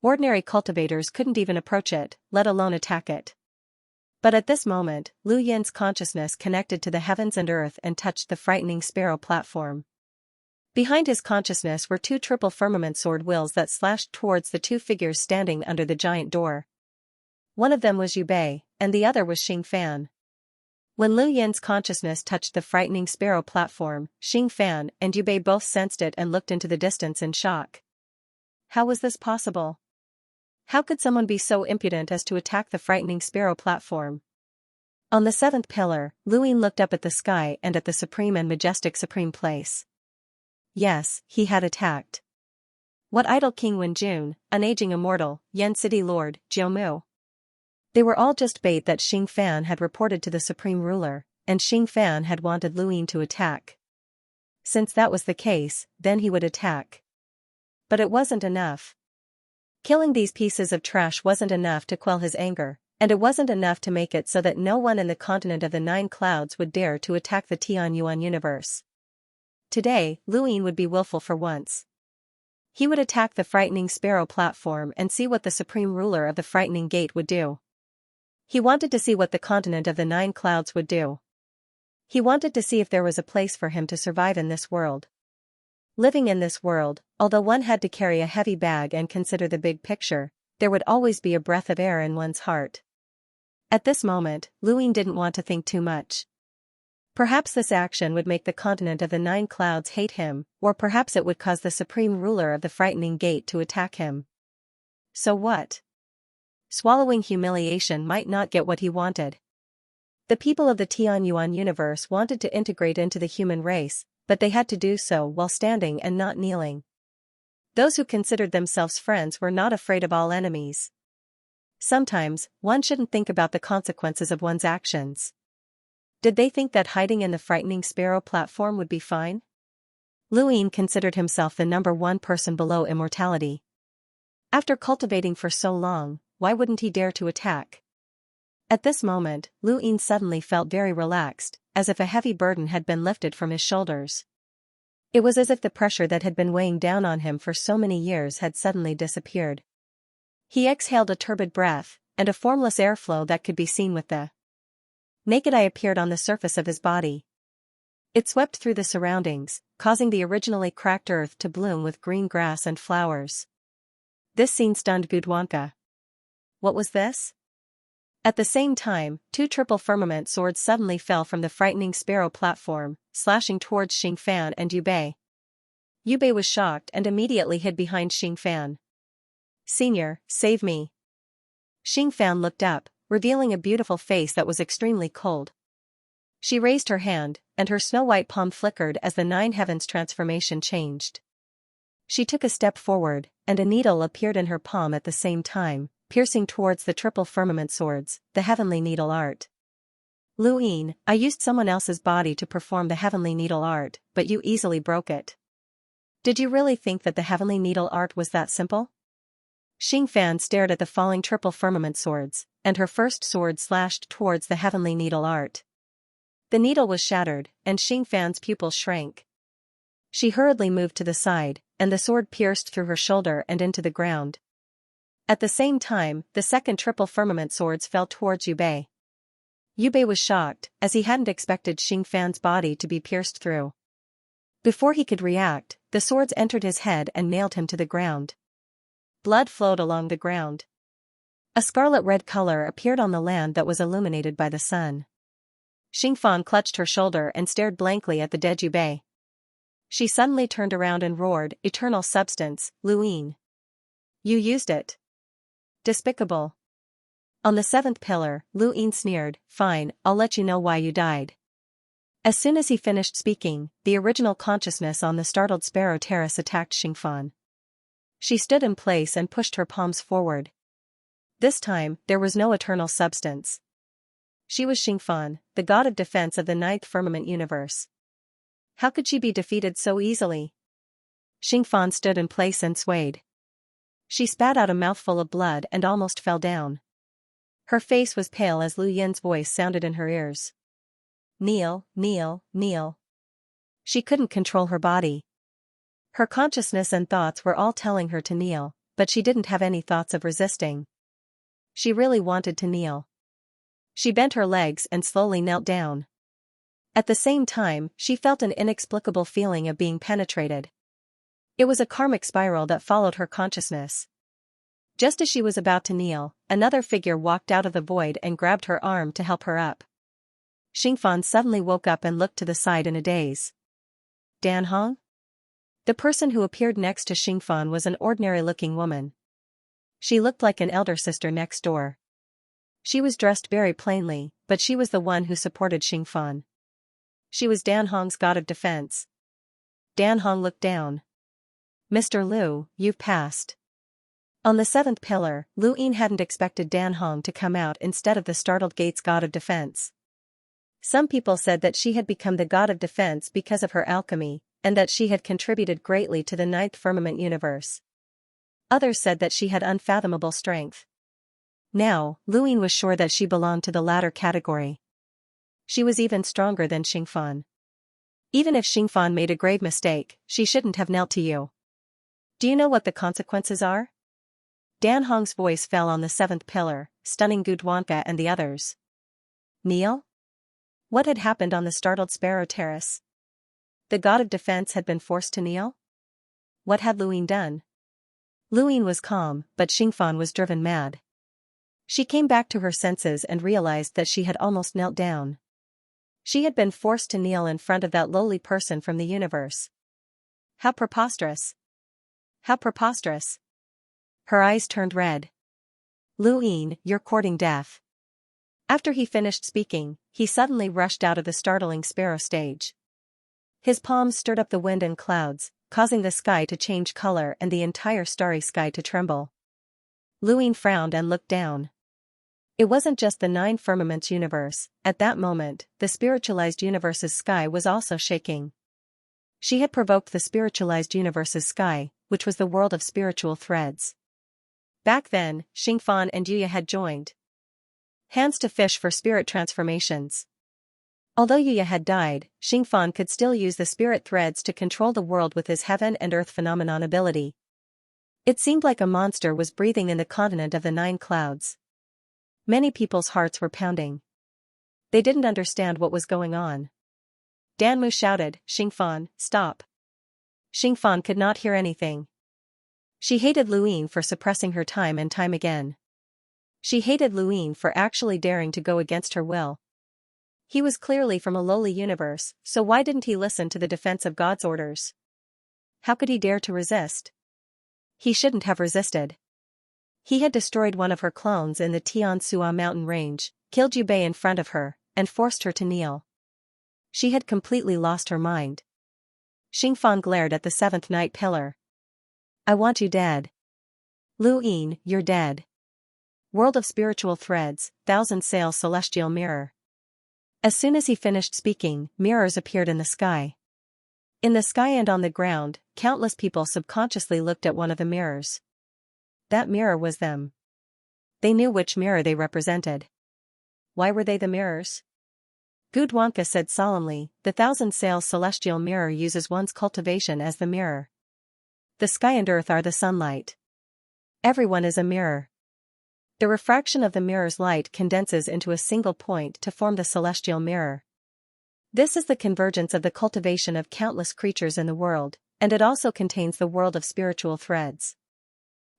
Ordinary cultivators couldn't even approach it, let alone attack it. But at this moment, Lu Yin's consciousness connected to the heavens and earth and touched the frightening sparrow platform. Behind his consciousness were 2 triple firmament sword wills that slashed towards the 2 figures standing under the giant door. One of them was Yu Bei, and the other was Xing Fan. When Lu Yin's consciousness touched the frightening sparrow platform, Xing Fan and Yu Bei both sensed it and looked into the distance in shock. How was this possible? How could someone be so impudent as to attack the frightening sparrow platform? On the 7th pillar, Lu Yin looked up at the sky and at the supreme and majestic supreme place. Yes, he had attacked. What idol King Wenjun, an aging immortal, Yen City Lord, Jiumu? They were all just bait that Xing Fan had reported to the supreme ruler, and Xing Fan had wanted Lu Yin to attack. Since that was the case, then he would attack. But it wasn't enough. Killing these pieces of trash wasn't enough to quell his anger, and it wasn't enough to make it so that no one in the continent of the 9 clouds would dare to attack the Tianyuan universe. Today, Lu Yin would be willful for once. He would attack the frightening sparrow platform and see what the supreme ruler of the frightening gate would do. He wanted to see what the continent of the 9 clouds would do. He wanted to see if there was a place for him to survive in this world. Living in this world, although one had to carry a heavy bag and consider the big picture, there would always be a breath of air in one's heart. At this moment, Lu Yin didn't want to think too much. Perhaps this action would make the continent of the 9 clouds hate him, or perhaps it would cause the supreme ruler of the frightening gate to attack him. So what? Swallowing humiliation might not get what he wanted. The people of the Tianyuan universe wanted to integrate into the human race, but they had to do so while standing and not kneeling. Those who considered themselves friends were not afraid of all enemies. Sometimes, one shouldn't think about the consequences of one's actions. Did they think that hiding in the frightening sparrow platform would be fine? Lu Yin considered himself the number 1 person below immortality. After cultivating for so long, why wouldn't he dare to attack? At this moment, Lu Yin suddenly felt very relaxed, as if a heavy burden had been lifted from his shoulders. It was as if the pressure that had been weighing down on him for so many years had suddenly disappeared. He exhaled a turbid breath, and a formless airflow that could be seen with the naked eye appeared on the surface of his body. It swept through the surroundings, causing the originally cracked earth to bloom with green grass and flowers. This scene stunned Gudwanka. What was this? At the same time, 2 triple firmament swords suddenly fell from the frightening sparrow platform, slashing towards Xing Fan and Yu Bei. Yu Bei was shocked and immediately hid behind Xing Fan. Senior, save me. Xing Fan looked up, revealing a beautiful face that was extremely cold. She raised her hand, and her snow-white palm flickered as the nine heavens transformation changed. She took a step forward, and a needle appeared in her palm at the same time, piercing towards the triple firmament swords, the heavenly needle art. Luin, I used someone else's body to perform the heavenly needle art, but you easily broke it. Did you really think that the heavenly needle art was that simple? Xingfan stared at the falling triple firmament swords, and her first sword slashed towards the heavenly needle art. The needle was shattered, and Xingfan's pupils shrank. She hurriedly moved to the side, and the sword pierced through her shoulder and into the ground. At the same time, the second triple firmament swords fell towards Yubei. Yubei was shocked, as he hadn't expected Xingfan's body to be pierced through. Before he could react, the swords entered his head and nailed him to the ground. Blood flowed along the ground. A scarlet-red color appeared on the land that was illuminated by the sun. Xingfan clutched her shoulder and stared blankly at the dead Yubei. She suddenly turned around and roared, "Eternal substance, Luin. You used it. Despicable." On the seventh pillar, Luin sneered, "Fine, I'll let you know why you died." As soon as he finished speaking, the original consciousness on the startled sparrow terrace attacked Xingfan. She stood in place and pushed her palms forward. This time, there was no eternal substance. She was Xingfan, the god of defense of the ninth firmament universe. How could she be defeated so easily? Xingfan stood in place and swayed. She spat out a mouthful of blood and almost fell down. Her face was pale as Lu Yin's voice sounded in her ears. "Kneel, kneel, kneel." She couldn't control her body. Her consciousness and thoughts were all telling her to kneel, but she didn't have any thoughts of resisting. She really wanted to kneel. She bent her legs and slowly knelt down. At the same time, she felt an inexplicable feeling of being penetrated. It was a karmic spiral that followed her consciousness. Just as she was about to kneel, another figure walked out of the void and grabbed her arm to help her up. Xingfan suddenly woke up and looked to the side in a daze. Dan Hong? The person who appeared next to Xingfan was an ordinary-looking woman. She looked like an elder sister next door. She was dressed very plainly, but she was the one who supported Xingfan. She was Dan Hong's god of defense. Dan Hong looked down. "Mr. Liu, you've passed." On the seventh pillar, Lu Yin hadn't expected Dan Hong to come out instead of the startled Gates god of defense. Some people said that she had become the god of defense because of her alchemy, and that she had contributed greatly to the ninth firmament universe. Others said that she had unfathomable strength. Now, Lu Yin was sure that she belonged to the latter category. She was even stronger than Xingfan. Even if Xingfan made a grave mistake, she shouldn't have knelt to you. Do you know what the consequences are? Dan Hong's voice fell on the seventh pillar, stunning Gudwanka and the others. Kneel? What had happened on the startled sparrow terrace? The god of defense had been forced to kneel? What had Lu Yin done? Lu Yin was calm, but Xingfan was driven mad. She came back to her senses and realized that she had almost knelt down. She had been forced to kneel in front of that lowly person from the universe. How preposterous! How preposterous! Her eyes turned red. Lu Yin, you're courting death. After he finished speaking, he suddenly rushed out of the startling sparrow stage. His palms stirred up the wind and clouds, causing the sky to change color and the entire starry sky to tremble. Lu Yin frowned and looked down. It wasn't just the nine firmaments universe, at that moment, the spiritualized universe's sky was also shaking. She had provoked the spiritualized universe's sky, which was the world of spiritual threads. Back then, Xingfan and Yuya had joined hands to fish for spirit transformations. Although Yuya had died, Xingfan could still use the spirit threads to control the world with his heaven and earth phenomenon ability. It seemed like a monster was breathing in the continent of the nine clouds. Many people's hearts were pounding. They didn't understand what was going on. Danmu shouted, "Xingfan, stop." Xingfan could not hear anything. She hated Lu Yin for suppressing her time and time again. She hated Lu Yin for actually daring to go against her will. He was clearly from a lowly universe, so why didn't he listen to the defense of God's orders? How could he dare to resist? He shouldn't have resisted. He had destroyed one of her clones in the Tiansua mountain range, killed Yu Bei in front of her, and forced her to kneel. She had completely lost her mind. Xingfan glared at the seventh night pillar. I want you dead. Lu Yin, you're dead. World of spiritual threads, thousand sail celestial mirror. As soon as he finished speaking, mirrors appeared in the sky. In the sky and on the ground, countless people subconsciously looked at one of the mirrors. That mirror was them. They knew which mirror they represented. Why were they the mirrors? Gudwanka said solemnly, the thousand sail celestial mirror uses one's cultivation as the mirror. The sky and earth are the sunlight. Everyone is a mirror. The refraction of the mirror's light condenses into a single point to form the celestial mirror. This is the convergence of the cultivation of countless creatures in the world, and it also contains the world of spiritual threads.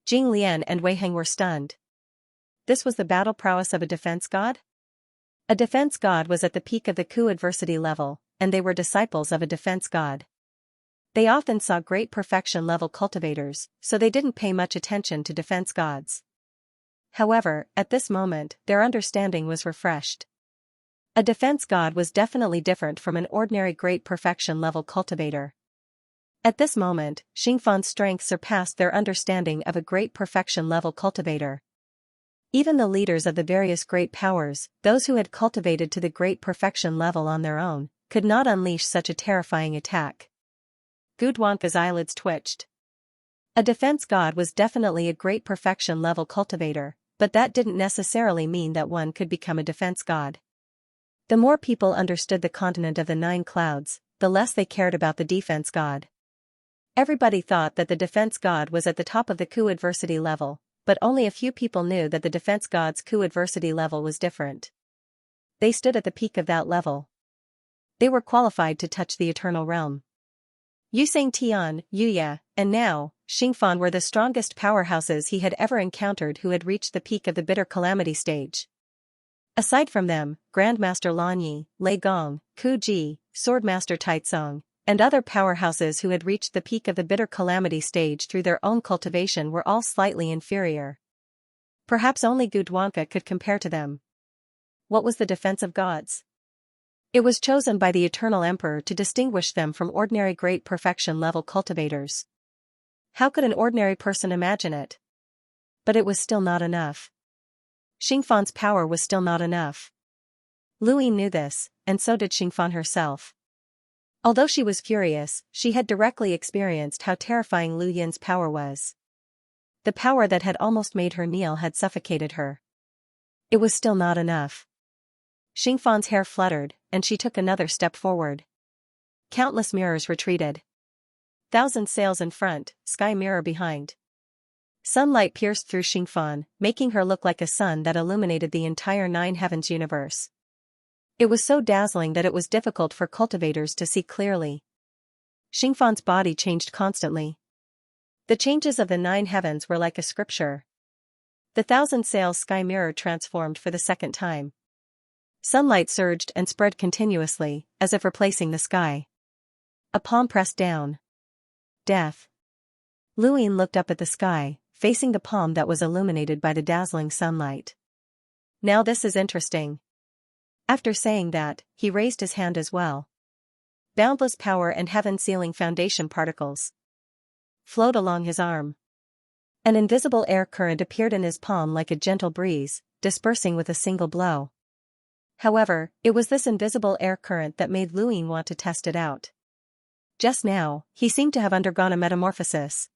Jing Lian and Wei Heng were stunned. This was the battle prowess of a defense god? A defense god was at the peak of the Ku adversity level, and they were disciples of a defense god. They often saw great perfection level cultivators, so they didn't pay much attention to defense gods. However, at this moment, their understanding was refreshed. A defense god was definitely different from an ordinary great perfection level cultivator. At this moment, Xingfan's strength surpassed their understanding of a great perfection level cultivator. Even the leaders of the various great powers, those who had cultivated to the great perfection level on their own, could not unleash such a terrifying attack. Gudwanka's eyelids twitched. A defense god was definitely a great perfection level cultivator, but that didn't necessarily mean that one could become a defense god. The more people understood the continent of the nine clouds, the less they cared about the defense god. Everybody thought that the defense god was at the top of the Ku adversity level, but only a few people knew that the defense god's Ku adversity level was different. They stood at the peak of that level. They were qualified to touch the eternal realm. Yusang Tian, Yuya, and now, Xingfan were the strongest powerhouses he had ever encountered who had reached the peak of the bitter calamity stage. Aside from them, Grandmaster Lan Yi, Lei Gong, Ku Ji, Swordmaster Taizong, and other powerhouses who had reached the peak of the bitter calamity stage through their own cultivation were all slightly inferior. Perhaps only Gudwanka could compare to them. What was the defense of gods? It was chosen by the Eternal Emperor to distinguish them from ordinary great perfection level cultivators. How could an ordinary person imagine it? But it was still not enough. Xingfan's power was still not enough. Lu Yin knew this, and so did Xingfan herself. Although she was furious, she had directly experienced how terrifying Lu Yin's power was. The power that had almost made her kneel had suffocated her. It was still not enough. Xingfan's hair fluttered, and she took another step forward. Countless mirrors retreated. Thousand sails in front, sky mirror behind. Sunlight pierced through Xingfan, making her look like a sun that illuminated the entire nine heavens universe. It was so dazzling that it was difficult for cultivators to see clearly. Xingfan's body changed constantly. The changes of the nine heavens were like a scripture. The thousand sails sky mirror transformed for the second time. Sunlight surged and spread continuously, as if replacing the sky. A palm pressed down. Death. Lu Yin looked up at the sky, facing the palm that was illuminated by the dazzling sunlight. Now this is interesting. After saying that, he raised his hand as well. Boundless power and heaven-sealing foundation particles flowed along his arm. An invisible air current appeared in his palm like a gentle breeze, dispersing with a single blow. However, it was this invisible air current that made Lu Yin want to test it out. Just now, he seemed to have undergone a metamorphosis.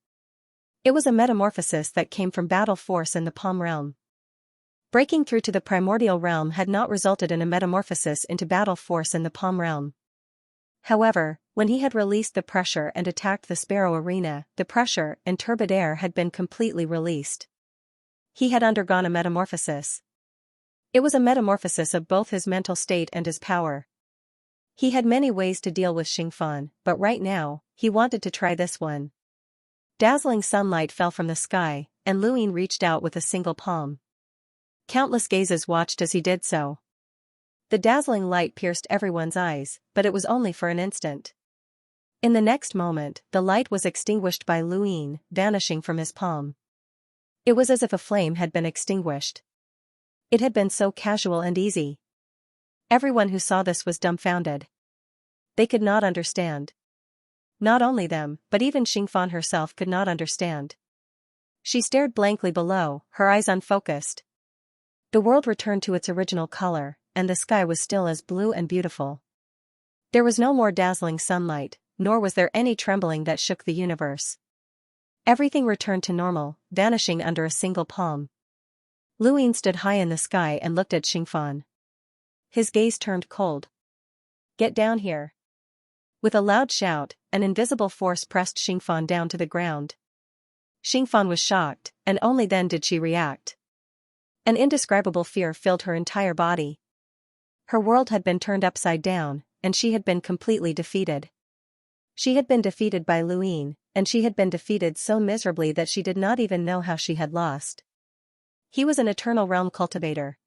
It was a metamorphosis that came from battle force in the palm realm. Breaking through to the primordial realm had not resulted in a metamorphosis into battle force in the palm realm. However, when he had released the pressure and attacked the Sparrow Arena, the pressure and turbid air had been completely released. He had undergone a metamorphosis. It was a metamorphosis of both his mental state and his power. He had many ways to deal with Xingfan, but right now, he wanted to try this one. Dazzling sunlight fell from the sky, and Lu Yin reached out with a single palm. Countless gazes watched as he did so. The dazzling light pierced everyone's eyes, but it was only for an instant. In the next moment, the light was extinguished by Lu Yin, vanishing from his palm. It was as if a flame had been extinguished. It had been so casual and easy. Everyone who saw this was dumbfounded. They could not understand. Not only them, but even Xingfan herself could not understand. She stared blankly below, her eyes unfocused. The world returned to its original color, and the sky was still as blue and beautiful. There was no more dazzling sunlight, nor was there any trembling that shook the universe. Everything returned to normal, vanishing under a single palm. Luyin stood high in the sky and looked at Xingfan. His gaze turned cold. "Get down here." With a loud shout, an invisible force pressed Xingfan down to the ground. Xingfan was shocked, and only then did she react. An indescribable fear filled her entire body. Her world had been turned upside down, and she had been completely defeated. She had been defeated by Luyin, and she had been defeated so miserably that she did not even know how she had lost. He was an Eternal Realm cultivator.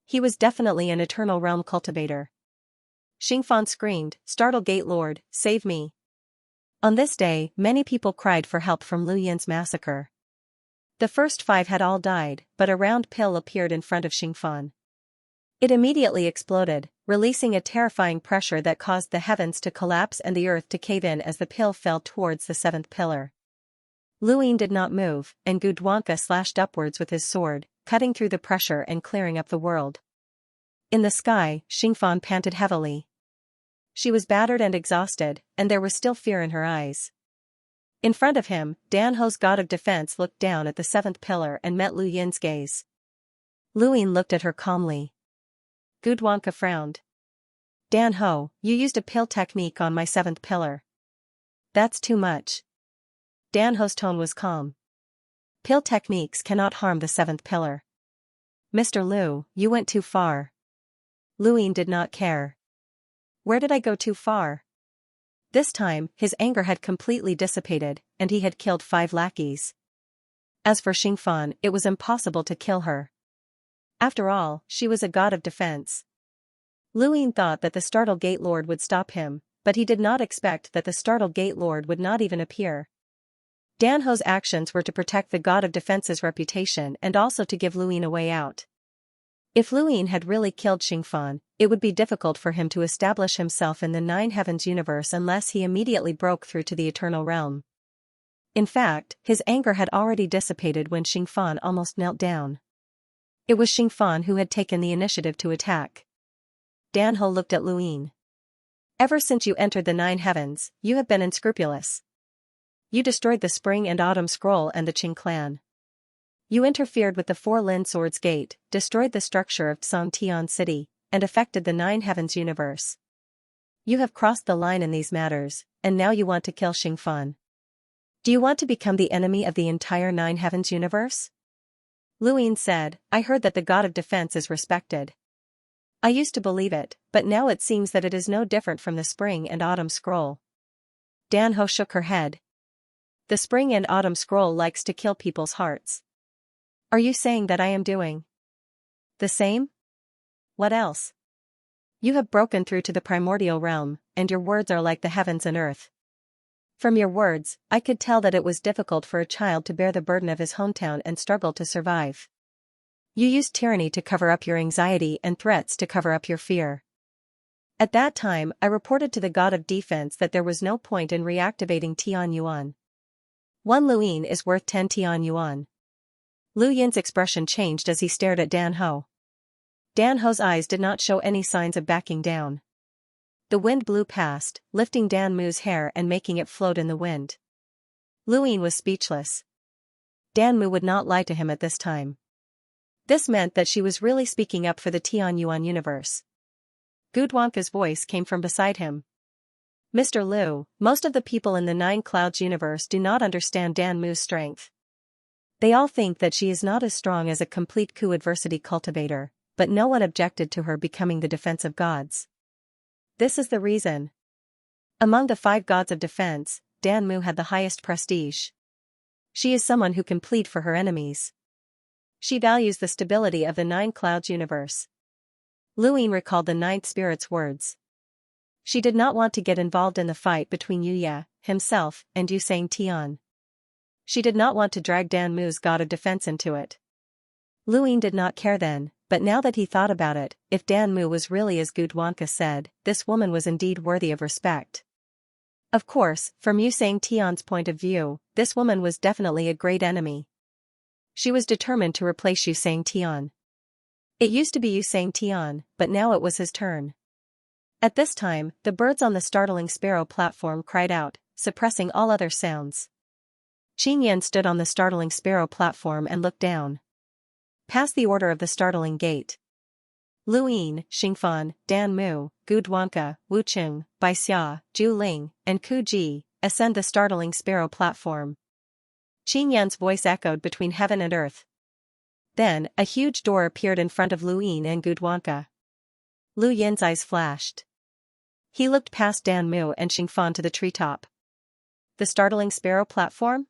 He was definitely an Eternal Realm cultivator. Xingfan screamed, "Startled Gate Lord, save me." On this day, many people cried for help from Luyin's massacre. The first 5 had all died, but a round pill appeared in front of Xingfan. It immediately exploded, releasing a terrifying pressure that caused the heavens to collapse and the earth to cave in as the pill fell towards the 7th pillar. Luyin did not move, and Gudwanka slashed upwards with his sword, cutting through the pressure and clearing up the world. In the sky, Xingfan panted heavily. She was battered and exhausted, and there was still fear in her eyes. In front of him, Danho's god of defense looked down at the 7th pillar and met Luyin's gaze. Luyin looked at her calmly. Gudwanka frowned. "Danho, you used a pill technique on my 7th pillar. That's too much." Danho's tone was calm. "Pill techniques cannot harm the 7th pillar. Mr. Lu, you went too far." Luyin did not care. "Where did I go too far?" This time, his anger had completely dissipated, and he had killed 5 lackeys. As for Xingfan, it was impossible to kill her. After all, she was a god of defense. Luyin thought that the Startled Gate Lord would stop him, but he did not expect that the Startled Gate Lord would not even appear. Danho's actions were to protect the god of defense's reputation and also to give Luyin a way out. If Luyin had really killed Xingfan, it would be difficult for him to establish himself in the 9 Heavens universe unless he immediately broke through to the Eternal Realm. In fact, his anger had already dissipated when Xingfan almost knelt down. It was Xingfan who had taken the initiative to attack. Danho looked at Luyin. "Ever since you entered the 9 Heavens, you have been unscrupulous. You destroyed the Spring and Autumn Scroll and the Qing clan. You interfered with the 4 Lin Swords Gate, destroyed the structure of Xianxia City, and affected the 9 Heavens universe. You have crossed the line in these matters, and now you want to kill Xingfan. Do you want to become the enemy of the entire 9 Heavens universe?" Luyin said, "I heard that the god of defense is respected. I used to believe it, but now it seems that it is no different from the Spring and Autumn Scroll." Danho shook her head. "The Spring and Autumn Scroll likes to kill people's hearts. Are you saying that I am doing the same? What else? You have broken through to the primordial realm, and your words are like the heavens and earth. From your words, I could tell that it was difficult for a child to bear the burden of his hometown and struggle to survive. You used tyranny to cover up your anxiety and threats to cover up your fear. At that time, I reported to the god of defense that there was no point in reactivating Tian Yuan. 1 Luyin is worth 10 Tian Yuan." Luyin's expression changed as he stared at Danho. Danho's eyes did not show any signs of backing down. The wind blew past, lifting Danmu's hair and making it float in the wind. Luyin was speechless. Danmu would not lie to him at this time. This meant that she was really speaking up for the Tian Yuan universe. Gudwanka's voice came from beside him. "Mr. Lu, most of the people in the 9 Clouds universe do not understand Danmu's strength. They all think that she is not as strong as a complete coup adversity cultivator, but no one objected to her becoming the defense of gods. This is the reason. Among the 5 gods of defense, Danmu had the highest prestige. She is someone who can plead for her enemies. She values the stability of the 9 Clouds universe." Luyin recalled the 9th spirit's words. She did not want to get involved in the fight between Yuya, himself, and Yusang Tian. She did not want to drag Dan Mu's god of defense into it. Luin did not care then, but now that he thought about it, if Dan Mu was really as Gudwanka said, this woman was indeed worthy of respect. Of course, from Xianxia's point of view, this woman was definitely a great enemy. She was determined to replace Xianxia. It used to be Xianxia, but now it was his turn. At this time, the birds on the startling sparrow platform cried out, suppressing all other sounds. Qingyan stood on the startling sparrow platform and looked down. Past the order of the startling gate. Luin, Xingfan, Dan Mu, Gudwanka, Wucheng, Baixia, Zhu Ling, and Ku Ji ascend the startling sparrow platform. Qingyan's voice echoed between heaven and earth. Then, a huge door appeared in front of Luin and Gudwanka. Lu Yin's eyes flashed. He looked past Dan Mu and Xingfan to the treetop. The startling sparrow platform?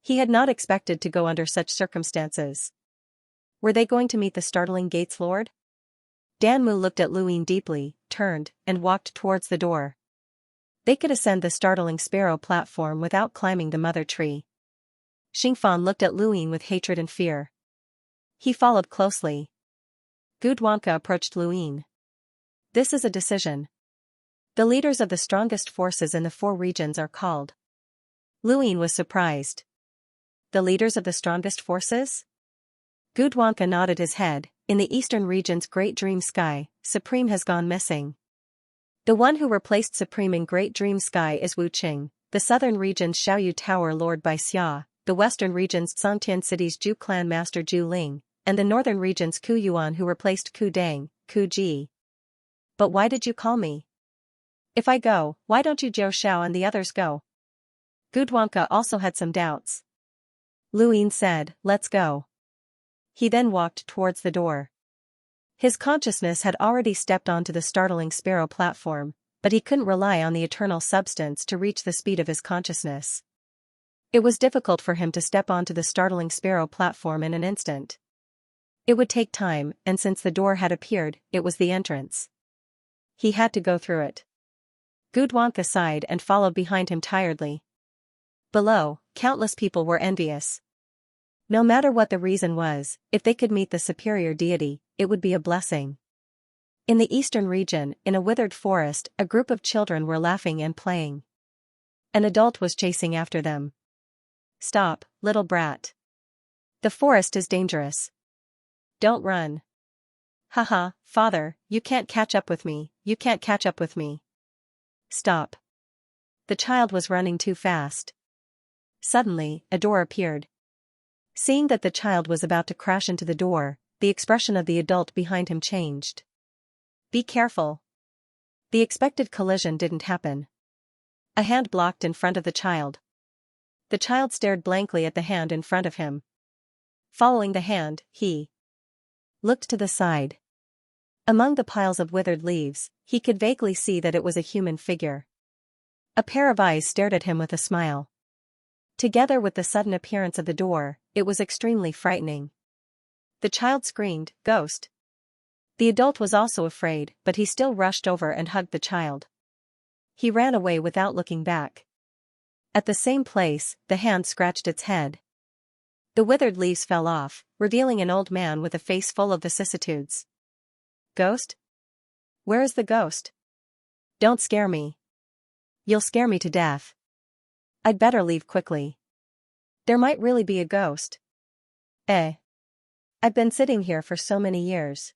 He had not expected to go under such circumstances. Were they going to meet the startling gate's lord? Dan Mu looked at Luin deeply, turned, and walked towards the door. They could ascend the startling sparrow platform without climbing the mother tree. Xingfan looked at Luin with hatred and fear. He followed closely. Gudwanka approached Luin. This is a decision. The leaders of the strongest forces in the 4 regions are called. Luin was surprised. The leaders of the strongest forces? Gudwanka nodded his head. In the eastern region's Great Dream Sky, Supreme has gone missing. The one who replaced Supreme in Great Dream Sky is Wu Qing, the southern region's Xiaoyu Tower Lord Baixia, the western region's Songtian City's Zhu Clan Master Zhu Ling, and the northern region's Ku Yuan who replaced Ku Dang, Ku Ji. But why did you call me? If I go, why don't you Zhou Xiao and the others go? Gudwanka also had some doubts. Luin said, let's go. He then walked towards the door. His consciousness had already stepped onto the startling sparrow platform, but he couldn't rely on the eternal substance to reach the speed of his consciousness. It was difficult for him to step onto the startling sparrow platform in an instant. It would take time, and since the door had appeared, it was the entrance. He had to go through it. Gudwanka sighed and followed behind him tiredly. Below, countless people were envious. No matter what the reason was, if they could meet the superior deity, it would be a blessing. In the eastern region, in a withered forest, a group of children were laughing and playing. An adult was chasing after them. Stop, little brat. The forest is dangerous. Don't run. Haha, father, you can't catch up with me, you can't catch up with me. Stop. The child was running too fast. Suddenly, a door appeared. Seeing that the child was about to crash into the door, the expression of the adult behind him changed. Be careful. The expected collision didn't happen. A hand blocked in front of the child. The child stared blankly at the hand in front of him. Following the hand, he looked to the side. Among the piles of withered leaves, he could vaguely see that it was a human figure. A pair of eyes stared at him with a smile. Together with the sudden appearance of the door, it was extremely frightening. The child screamed, "Ghost!" The adult was also afraid, but he still rushed over and hugged the child. He ran away without looking back. At the same place, the hand scratched its head. The withered leaves fell off, revealing an old man with a face full of vicissitudes. Ghost? Where is the ghost? Don't scare me. You'll scare me to death. I'd better leave quickly. There might really be a ghost. I've been sitting here for so many years.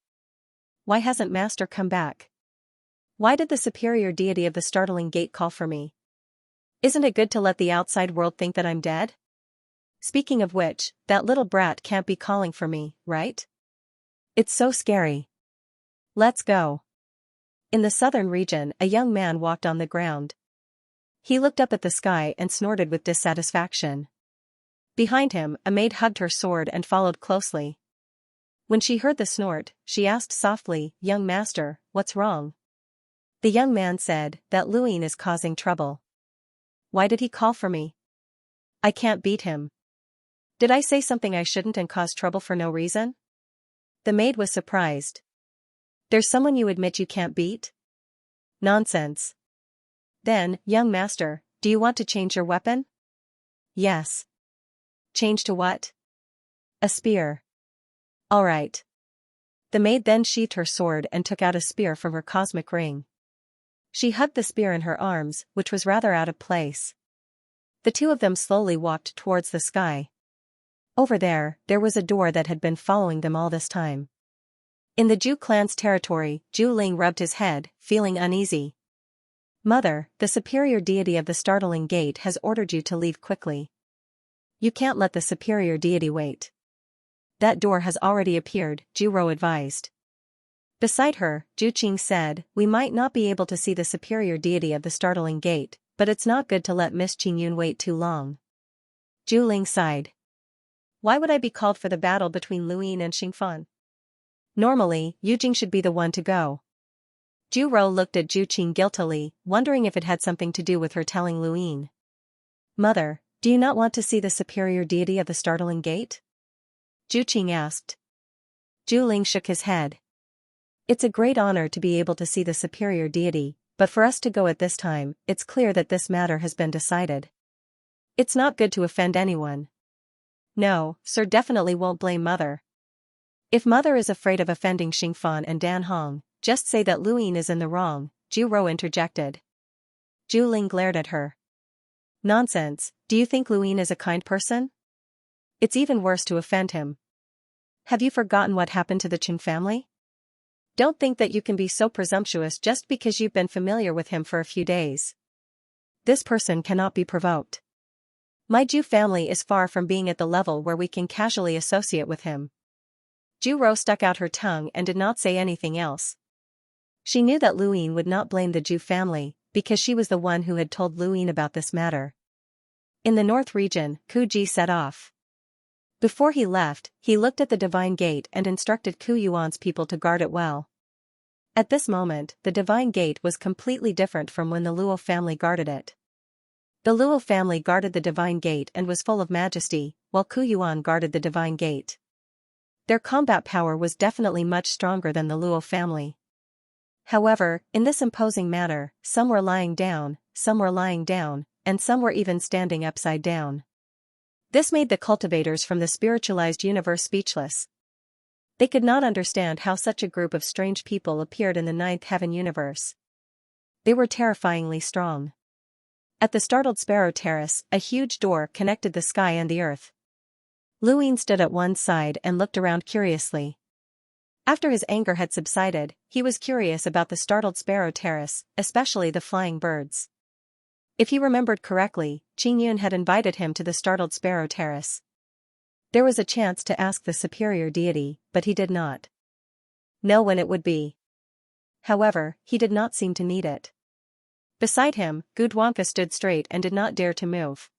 Why hasn't Master come back? Why did the superior deity of the startling gate call for me? Isn't it good to let the outside world think that I'm dead? Speaking of which, that little brat can't be calling for me, right? It's so scary. Let's go. In the southern region, a young man walked on the ground. He looked up at the sky and snorted with dissatisfaction. Behind him, a maid hugged her sword and followed closely. When she heard the snort, she asked softly, "Young master, what's wrong?" The young man said, "That Luin is causing trouble." Why did he call for me? I can't beat him. Did I say something I shouldn't and cause trouble for no reason? The maid was surprised. There's someone you admit you can't beat? Nonsense. Then, young master, do you want to change your weapon? Yes. Change to what? A spear. All right. The maid then sheathed her sword and took out a spear from her cosmic ring. She hugged the spear in her arms, which was rather out of place. The two of them slowly walked towards the sky. Over there was a door that had been following them all this time. In the Zhu clan's territory, Zhu Ling rubbed his head, feeling uneasy. Mother, the superior deity of the startling gate has ordered you to leave quickly. You can't let the superior deity wait. That door has already appeared, Zhu Rou advised. Beside her, Zhu Qing said, we might not be able to see the superior deity of the startling gate, but it's not good to let Miss Qingyun wait too long. Zhu Ling sighed. Why would I be called for the battle between Luyin and Xingfan? Normally, Yu Jing should be the one to go. Zhu Rou looked at Zhu Qing guiltily, wondering if it had something to do with her telling Luyin. Mother, do you not want to see the superior deity of the startling gate? Zhu Qing asked. Zhu Ling shook his head. It's a great honor to be able to see the superior deity, but for us to go at this time, it's clear that this matter has been decided. It's not good to offend anyone. No, sir definitely won't blame Mother. If Mother is afraid of offending Xingfan and Dan Hong, just say that Luyin is in the wrong, Zhu Rou interjected. Zhu Ling glared at her. Nonsense, do you think Luyin is a kind person? It's even worse to offend him. Have you forgotten what happened to the Qin family? Don't think that you can be so presumptuous just because you've been familiar with him for a few days. This person cannot be provoked. My Zhu family is far from being at the level where we can casually associate with him. Zhu Rou stuck out her tongue and did not say anything else. She knew that Luyin would not blame the Zhu family, because she was the one who had told Luyin about this matter. In the north region, Ku Ji set off. Before he left, he looked at the divine gate and instructed Ku Yuan's people to guard it well. At this moment, the divine gate was completely different from when the Luo family guarded it. The Luo family guarded the divine gate and was full of majesty, while Ku Yuan guarded the divine gate. Their combat power was definitely much stronger than the Luo family. However, in this imposing manner, some were lying down, and some were even standing upside down. This made the cultivators from the spiritualized universe speechless. They could not understand how such a group of strange people appeared in the ninth heaven universe. They were terrifyingly strong. At the startled sparrow terrace, a huge door connected the sky and the earth. Luyin stood at one side and looked around curiously. After his anger had subsided, he was curious about the startled sparrow terrace, especially the flying birds. If he remembered correctly, Qingyun had invited him to the startled sparrow terrace. There was a chance to ask the superior deity, but he did not know when it would be. However, he did not seem to need it. Beside him, Gudwanka stood straight and did not dare to move.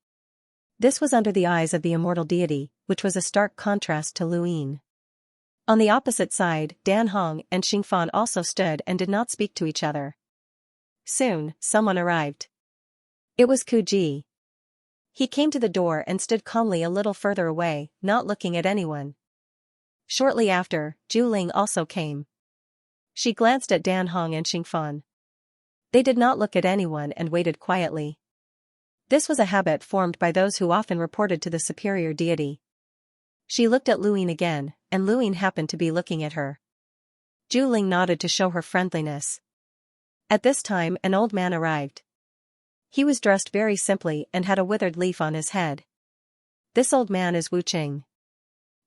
This was under the eyes of the immortal deity, which was a stark contrast to Luyin. On the opposite side, Dan Hong and Xingfan also stood and did not speak to each other. Soon, someone arrived. It was Ku Ji. He came to the door and stood calmly a little further away, not looking at anyone. Shortly after, Zhu Ling also came. She glanced at Dan Hong and Xingfan. They did not look at anyone and waited quietly. This was a habit formed by those who often reported to the superior deity. She looked at Luyin again, and Luyin happened to be looking at her. Zhu Ling nodded to show her friendliness. At this time an old man arrived. He was dressed very simply and had a withered leaf on his head. This old man is Wu Qing.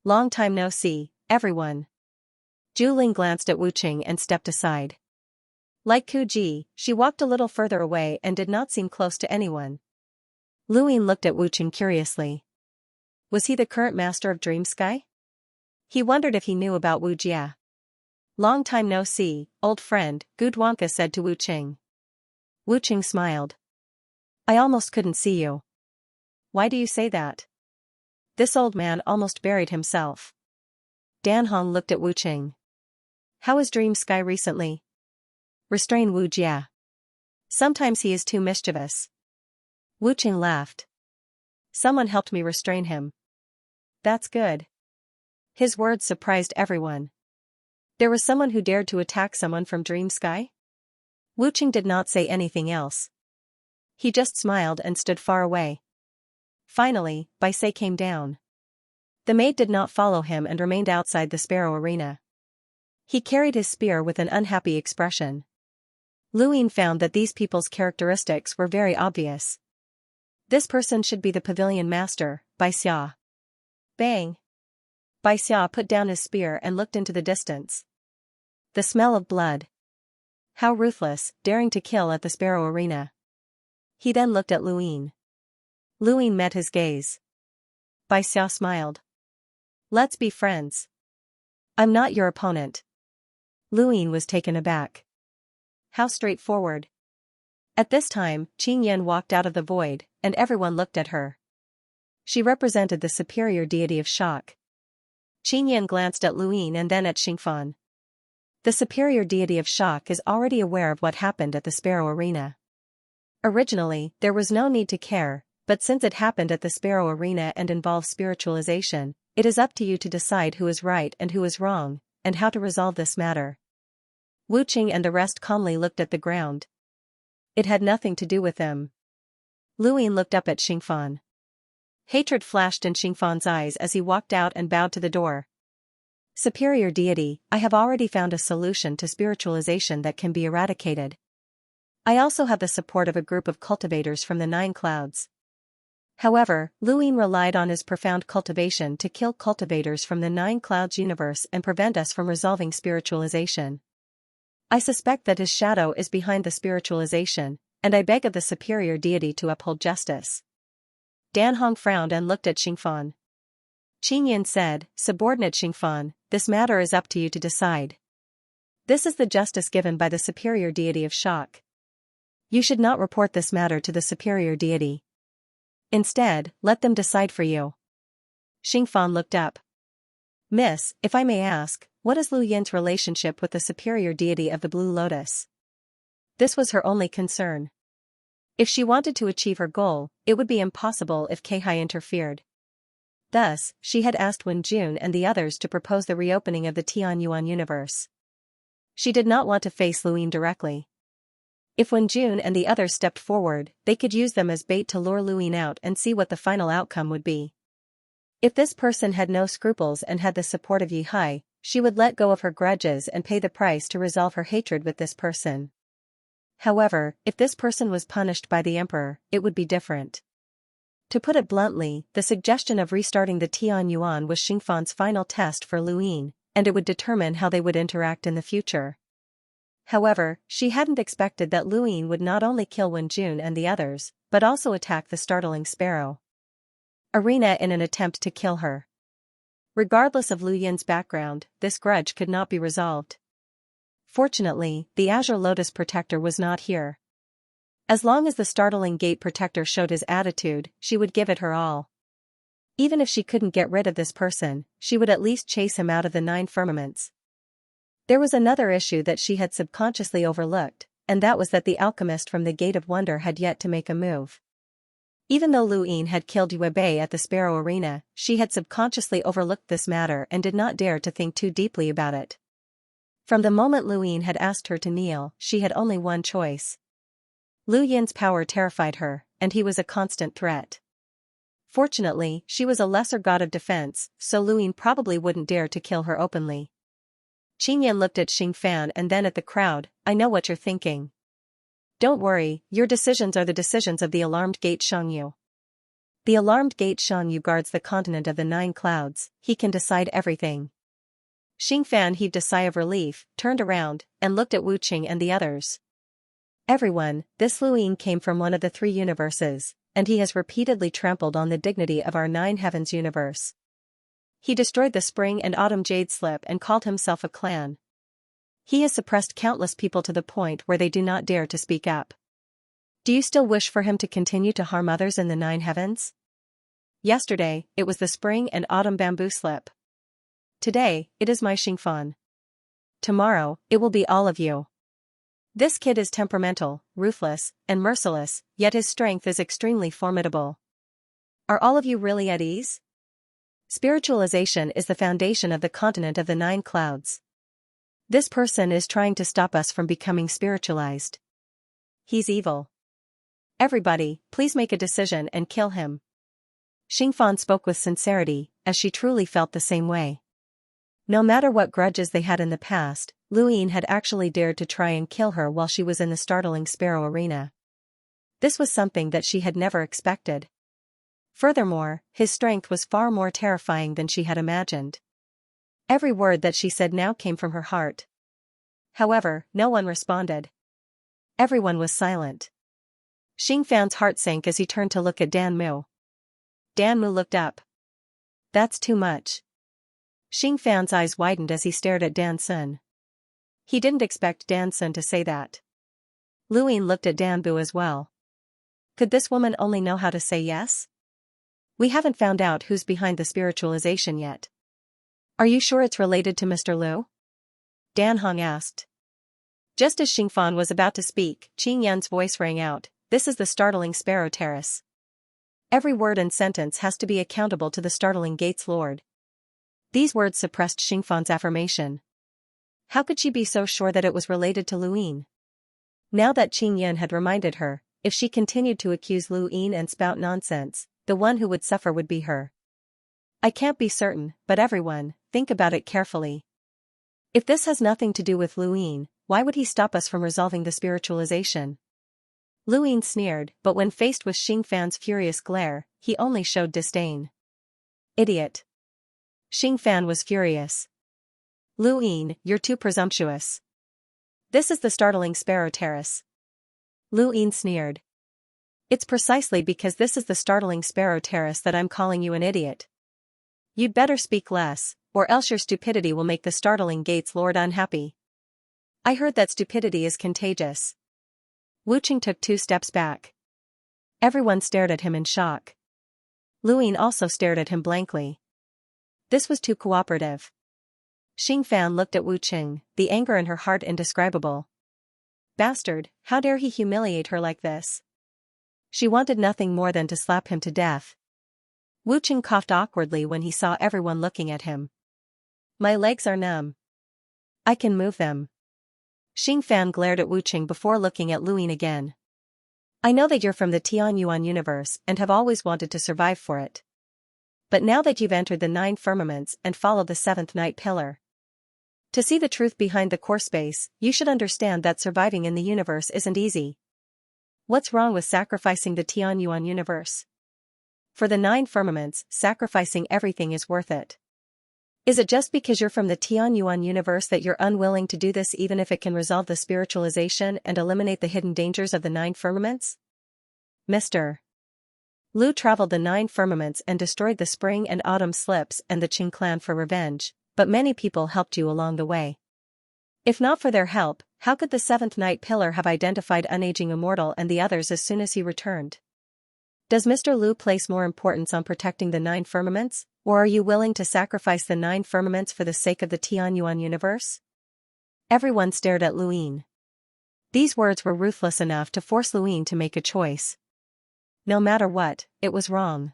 Long time no see, everyone. Zhu Ling glanced at Wu Qing and stepped aside. Like Ku Ji, she walked a little further away and did not seem close to anyone. Luyin looked at Wu Qing curiously. Was he the current master of Dream Sky? He wondered if he knew about Wu Jia. Long time no see, old friend, Gudwanka said to Wu Qing. Wu Qing smiled. I almost couldn't see you. Why do you say that? This old man almost buried himself. Dan Hong looked at Wu Qing. How is Dream Sky recently? Restrain Wu Jia. Sometimes he is too mischievous. Wu Qing laughed. Someone helped me restrain him. That's good. His words surprised everyone. There was someone who dared to attack someone from Dream Sky? Wu Qing did not say anything else. He just smiled and stood far away. Finally, Bai Se came down. The maid did not follow him and remained outside the sparrow arena. He carried his spear with an unhappy expression. Luin found that these people's characteristics were very obvious. This person should be the pavilion master, Bai Xia. Bang! Bai Xia put down his spear and looked into the distance. The smell of blood. How ruthless, daring to kill at the sparrow arena. He then looked at Luin. Luin met his gaze. Bai Xia smiled. Let's be friends. I'm not your opponent. Luin was taken aback. How straightforward. At this time, Qingyan walked out of the void, and everyone looked at her. She represented the superior deity of shock. Qingyan glanced at Luin and then at Xingfan. The superior deity of shock is already aware of what happened at the sparrow arena. Originally, there was no need to care, but since it happened at the sparrow arena and involves spiritualization, it is up to you to decide who is right and who is wrong, and how to resolve this matter. Wu Qing and the rest calmly looked at the ground. It had nothing to do with them. Luin looked up at Xingfan. Hatred flashed in Xingfan's eyes as he walked out and bowed to the door. Superior deity, I have already found a solution to spiritualization that can be eradicated. I also have the support of a group of cultivators from the 9 clouds. However, Luin relied on his profound cultivation to kill cultivators from the 9 clouds universe and prevent us from resolving spiritualization. I suspect that his shadow is behind the spiritualization, and I beg of the superior deity to uphold justice. Dan Hong frowned and looked at Xingfan. Qingyan said, Subordinate Xingfan, this matter is up to you to decide. This is the justice given by the superior deity of shock. You should not report this matter to the superior deity. Instead, let them decide for you. Xingfan looked up. Miss, if I may ask, what is Lu Yin's relationship with the superior deity of the Blue Lotus? This was her only concern. If she wanted to achieve her goal, it would be impossible if Keihai interfered. Thus, she had asked Wen Jun and the others to propose the reopening of the Tianyuan universe. She did not want to face Luin directly. If Wen Jun and the others stepped forward, they could use them as bait to lure Luin out and see what the final outcome would be. If this person had no scruples and had the support of Yihai, she would let go of her grudges and pay the price to resolve her hatred with this person. However, if this person was punished by the emperor, it would be different. To put it bluntly, the suggestion of restarting the Tianyuan was Xingfan's final test for Luin, and it would determine how they would interact in the future. However, she hadn't expected that Luin would not only kill Wen Jun and the others, but also attack the startling sparrow arena in an attempt to kill her. Regardless of Lu Yin's background, this grudge could not be resolved. Fortunately, the Azure Lotus Protector was not here. As long as the startling Gate Protector showed his attitude, she would give it her all. Even if she couldn't get rid of this person, she would at least chase him out of the 9 firmaments. There was another issue that she had subconsciously overlooked, and that was that the alchemist from the Gate of Wonder had yet to make a move. Even though Lu Yin had killed Yue Bei at the Sparrow Arena, she had subconsciously overlooked this matter and did not dare to think too deeply about it. From the moment Lu Yin had asked her to kneel, she had only one choice. Lu Yin's power terrified her, and he was a constant threat. Fortunately, she was a lesser god of defense, so Lu Yin probably wouldn't dare to kill her openly. Qingyan looked at Xingfan and then at the crowd. I know what you're thinking. Don't worry, your decisions are the decisions of the alarmed Gate Xianxia. The alarmed Gate Xianxia guards the continent of the 9 clouds, he can decide everything. Xingfan heaved a sigh of relief, turned around, and looked at Wu Qing and the others. Everyone, this Lu Yin came from one of the 3 universes, and he has repeatedly trampled on the dignity of our 9 heavens universe. He destroyed the Spring and Autumn Jade Slip and called himself a clan. He has suppressed countless people to the point where they do not dare to speak up. Do you still wish for him to continue to harm others in the 9 heavens? Yesterday, it was the Spring and Autumn Bamboo Slip. Today, it is my Xingfan. Tomorrow, it will be all of you. This kid is temperamental, ruthless, and merciless, yet his strength is extremely formidable. Are all of you really at ease? Spiritualization is the foundation of the continent of the 9 clouds. This person is trying to stop us from becoming spiritualized. He's evil. Everybody, please make a decision and kill him. Xingfan spoke with sincerity, as she truly felt the same way. No matter what grudges they had in the past, Lu Yin had actually dared to try and kill her while she was in the startling Sparrow Arena. This was something that she had never expected. Furthermore, his strength was far more terrifying than she had imagined. Every word that she said now came from her heart. However, no one responded. Everyone was silent. Xingfan's heart sank as he turned to look at Dan Mu. Dan Mu looked up. That's too much. Xingfan's eyes widened as he stared at Dan Sun. He didn't expect Dan Sun to say that. Lu Yin looked at Dan Bu as well. Could this woman only know how to say yes? We haven't found out who's behind the spiritualization yet. Are you sure it's related to Mr. Liu? Dan Hong asked. Just as Xingfan was about to speak, Qing Yan's voice rang out, "This is the startling Sparrow Terrace. Every word and sentence has to be accountable to the startling Gates Lord." These words suppressed Xingfan's affirmation. How could she be so sure that it was related to Lu Yin? Now that Qing Yan had reminded her, if she continued to accuse Lu Yin and spout nonsense, the one who would suffer would be her. I can't be certain, but everyone, think about it carefully. If this has nothing to do with Lu Yin, why would he stop us from resolving the spiritualization? Lu Yin sneered, but when faced with Xingfan's furious glare, he only showed disdain. Idiot. Xingfan was furious. Lu Yin, you're too presumptuous. This is the startling Sparrow Terrace. Lu Yin sneered. It's precisely because this is the startling Sparrow Terrace that I'm calling you an idiot. You'd better speak less, or else your stupidity will make the startling Gates Lord unhappy. I heard that stupidity is contagious. Wu Qing took 2 steps back. Everyone stared at him in shock. Lu Yin also stared at him blankly. This was too cooperative. Xingfan looked at Wu Qing, the anger in her heart indescribable. Bastard, how dare he humiliate her like this? She wanted nothing more than to slap him to death. Wu Qing coughed awkwardly when he saw everyone looking at him. My legs are numb. I can move them. Xingfan glared at Wu Qing before looking at Lu Yin again. I know that you're from the Tianyuan universe and have always wanted to survive for it. But now that you've entered the 9 firmaments and followed the 7th night pillar, to see the truth behind the core space, you should understand that surviving in the universe isn't easy. What's wrong with sacrificing the Tianyuan universe? For the 9 firmaments, sacrificing everything is worth it. Is it just because you're from the Tianyuan universe that you're unwilling to do this even if it can resolve the spiritualization and eliminate the hidden dangers of the 9 firmaments? Mr. Lu traveled the 9 firmaments and destroyed the spring and autumn slips and the Qing clan for revenge, but many people helped you along the way. If not for their help, how could the 7th night pillar have identified Unaging Immortal and the others as soon as he returned? Does Mr. Lu place more importance on protecting the 9 firmaments, or are you willing to sacrifice the 9 firmaments for the sake of the Tianyuan universe? Everyone stared at Lu Yin. These words were ruthless enough to force Lu Yin to make a choice. No matter what, it was wrong.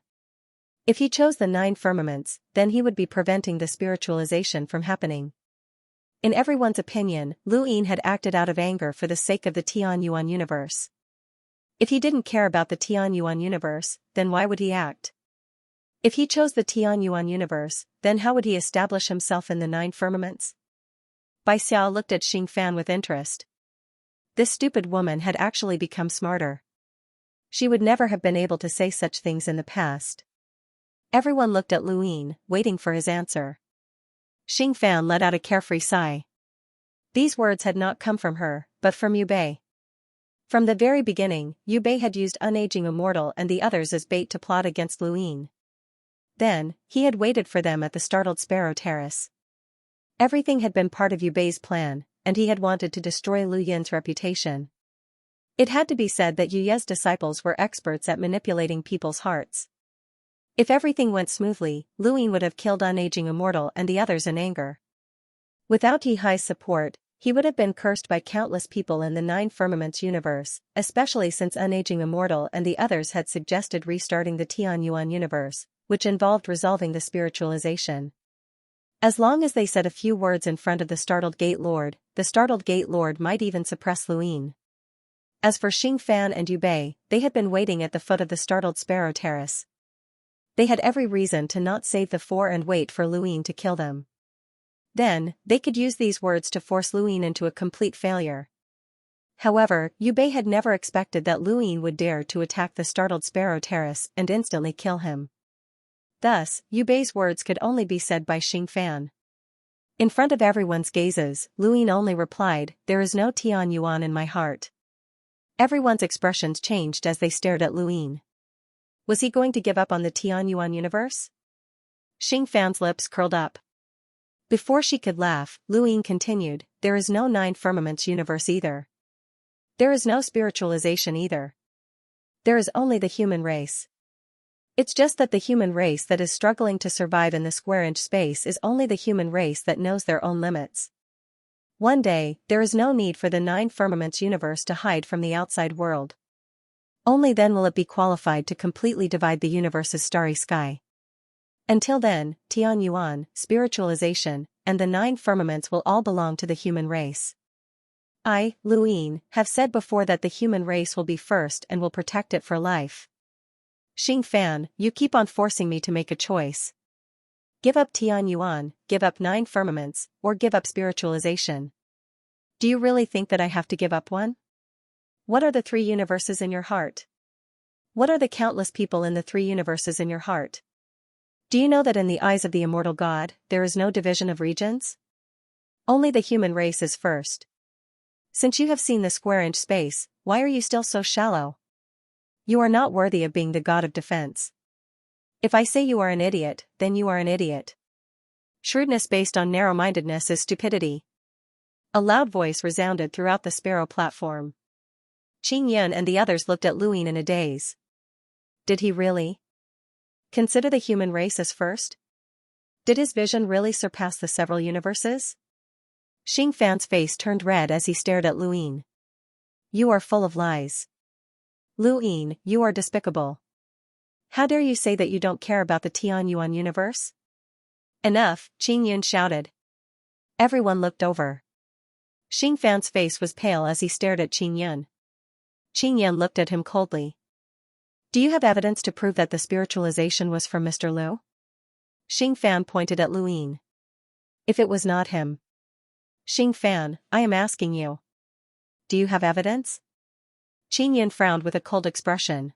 If he chose the 9 firmaments, then he would be preventing the spiritualization from happening. In everyone's opinion, Lu Yin had acted out of anger for the sake of the Tianyuan universe. If he didn't care about the Tianyuan universe, then why would he act? If he chose the Tianyuan universe, then how would he establish himself in the 9 firmaments? Bai Xiao looked at Xingfan with interest. This stupid woman had actually become smarter. She would never have been able to say such things in the past. Everyone looked at Lu Yin, waiting for his answer. Xingfan let out a carefree sigh. These words had not come from her, but from Yu Bei. From the very beginning, Yu Bei had used Unaging Immortal and the others as bait to plot against Lu Yin. Then, he had waited for them at the startled Sparrow Terrace. Everything had been part of Yu Bei's plan, and he had wanted to destroy Lu Yin's reputation. It had to be said that Yu Ye's disciples were experts at manipulating people's hearts. If everything went smoothly, Lu Yin would have killed Unaging Immortal and the others in anger. Without Yi Hai's support, he would have been cursed by countless people in the 9 firmaments universe, especially since Unaging Immortal and the others had suggested restarting the Tianyuan universe, which involved resolving the spiritualization. As long as they said a few words in front of the startled Gate Lord, the startled Gate Lord might even suppress Lu Yin. As for Xingfan and Yu Bei, they had been waiting at the foot of the startled Sparrow Terrace. They had every reason to not save the four and wait for Luin to kill them. Then, they could use these words to force Luin into a complete failure. However, Yubei had never expected that Luin would dare to attack the startled Sparrow Terrace and instantly kill him. Thus, Yubei's words could only be said by Xingfan. In front of everyone's gazes, Luin only replied, "There is no Tian Yuan in my heart." Everyone's expressions changed as they stared at Luin. Was he going to give up on the Tian Yuan universe? Xingfan's lips curled up. Before she could laugh, Luin continued, "There is no Nine Firmaments universe either. There is no spiritualization either. There is only the human race. It's just that the human race that is struggling to survive in the square-inch space is only the human race that knows their own limits. One day, there is no need for the Nine Firmaments universe to hide from the outside world. Only then will it be qualified to completely divide the universe's starry sky. Until then, Tian Yuan, spiritualization, and the Nine Firmaments will all belong to the human race. I, Luin, have said before that the human race will be first and will protect it for life. Xingfan, you keep on forcing me to make a choice. Give up Tian Yuan, give up Nine Firmaments, or give up spiritualization. Do you really think that I have to give up one? What are the three universes in your heart? What are the countless people in the three universes in your heart? Do you know that in the eyes of the immortal God, there is no division of regions? Only the human race is first. Since you have seen the square-inch space, why are you still so shallow? You are not worthy of being the god of defense. If I say you are an idiot, then you are an idiot. Shrewdness based on narrow-mindedness is stupidity. A loud voice resounded throughout the Sparrow platform. Qingyun and the others looked at Luin in a daze. Did he really consider the human race as first? Did his vision really surpass the several universes? Xingfan's face turned red as he stared at Luin. You are full of lies. Luin, you are despicable. How dare you say that you don't care about the Tian Yuan universe? Enough, Qingyun shouted. Everyone looked over. Xingfan's face was pale as he stared at Qingyun. Qingyun looked at him coldly. Do you have evidence to prove that the spiritualization was from Mr. Liu? Xingfan pointed at Luin. If it was not him. Xingfan, I am asking you. Do you have evidence? Qingyun frowned with a cold expression.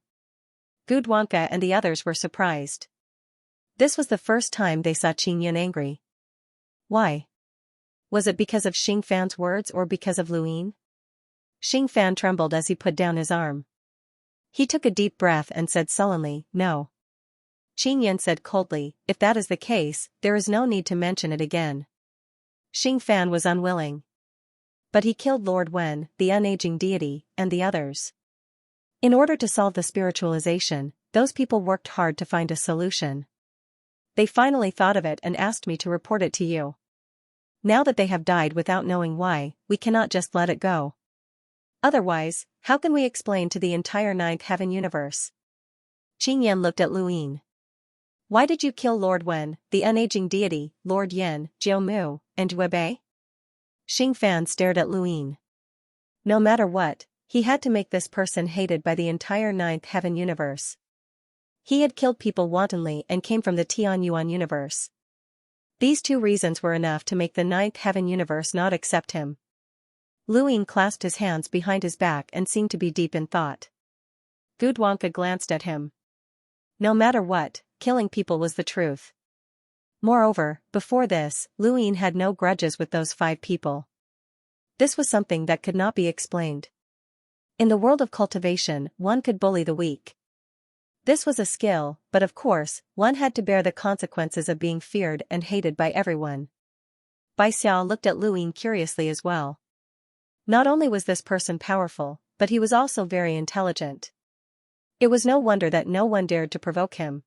Gudwanka and the others were surprised. This was the first time they saw Qingyun angry. Why? Was it because of Xingfan's words or because of Luin? Xingfan trembled as he put down his arm. He took a deep breath and said sullenly, "No." Qingyun said coldly, "If that is the case, there is no need to mention it again." Xingfan was unwilling. But he killed Lord Wen, the unaging deity, and the others. In order to solve the spiritualization, those people worked hard to find a solution. They finally thought of it and asked me to report it to you. Now that they have died without knowing why, we cannot just let it go. Otherwise, how can we explain to the entire Ninth Heaven universe? Qingyun looked at Luin. Why did you kill Lord Wen, the unaging deity, Lord Yen, Jiu Mu, and Wei? Xingfan stared at Luin. No matter what, he had to make this person hated by the entire Ninth Heaven universe. He had killed people wantonly and came from the Tian Yuan universe. These two reasons were enough to make the Ninth Heaven universe not accept him. Luin clasped his hands behind his back and seemed to be deep in thought. Gudwanka glanced at him. No matter what, killing people was the truth. Moreover, before this, Luin had no grudges with those 5 people. This was something that could not be explained. In the world of cultivation, one could bully the weak. This was a skill, but of course, one had to bear the consequences of being feared and hated by everyone. Bai Xiao looked at Luin curiously as well. Not only was this person powerful, but he was also very intelligent. It was no wonder that no one dared to provoke him.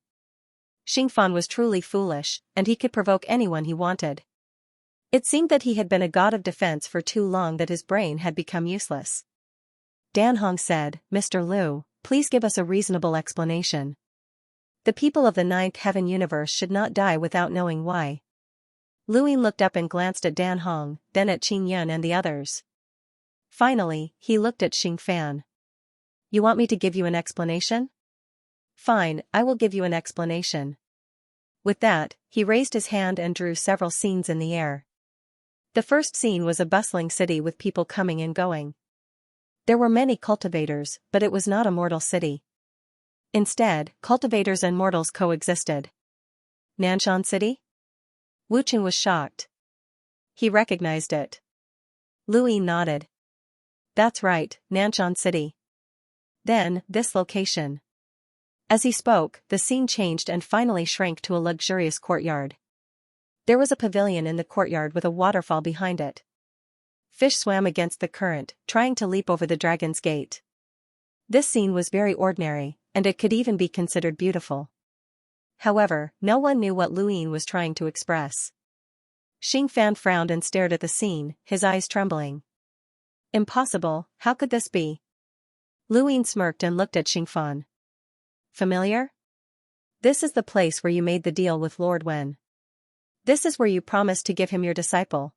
Xingfan was truly foolish, and he could provoke anyone he wanted. It seemed that he had been a god of defense for too long that his brain had become useless. Dan Hong said, "Mr. Liu, please give us a reasonable explanation. The people of the Ninth Heaven universe should not die without knowing why." Luin looked up and glanced at Dan Hong, then at Qingyun and the others. Finally, he looked at Xingfan. You want me to give you an explanation? Fine, I will give you an explanation. With that, he raised his hand and drew several scenes in the air. The first scene was a bustling city with people coming and going. There were many cultivators, but it was not a mortal city. Instead, cultivators and mortals coexisted. Nanshan City? Wucheng was shocked. He recognized it. Lu Yin nodded. That's right, Nanshan City. Then, this location. As he spoke, the scene changed and finally shrank to a luxurious courtyard. There was a pavilion in the courtyard with a waterfall behind it. Fish swam against the current, trying to leap over the dragon's gate. This scene was very ordinary, and it could even be considered beautiful. However, no one knew what Lu Yin was trying to express. Xingfan frowned and stared at the scene, his eyes trembling. Impossible, how could this be? Lu Yin smirked and looked at Xingfan. Familiar? This is the place where you made the deal with Lord Wen. This is where you promised to give him your disciple.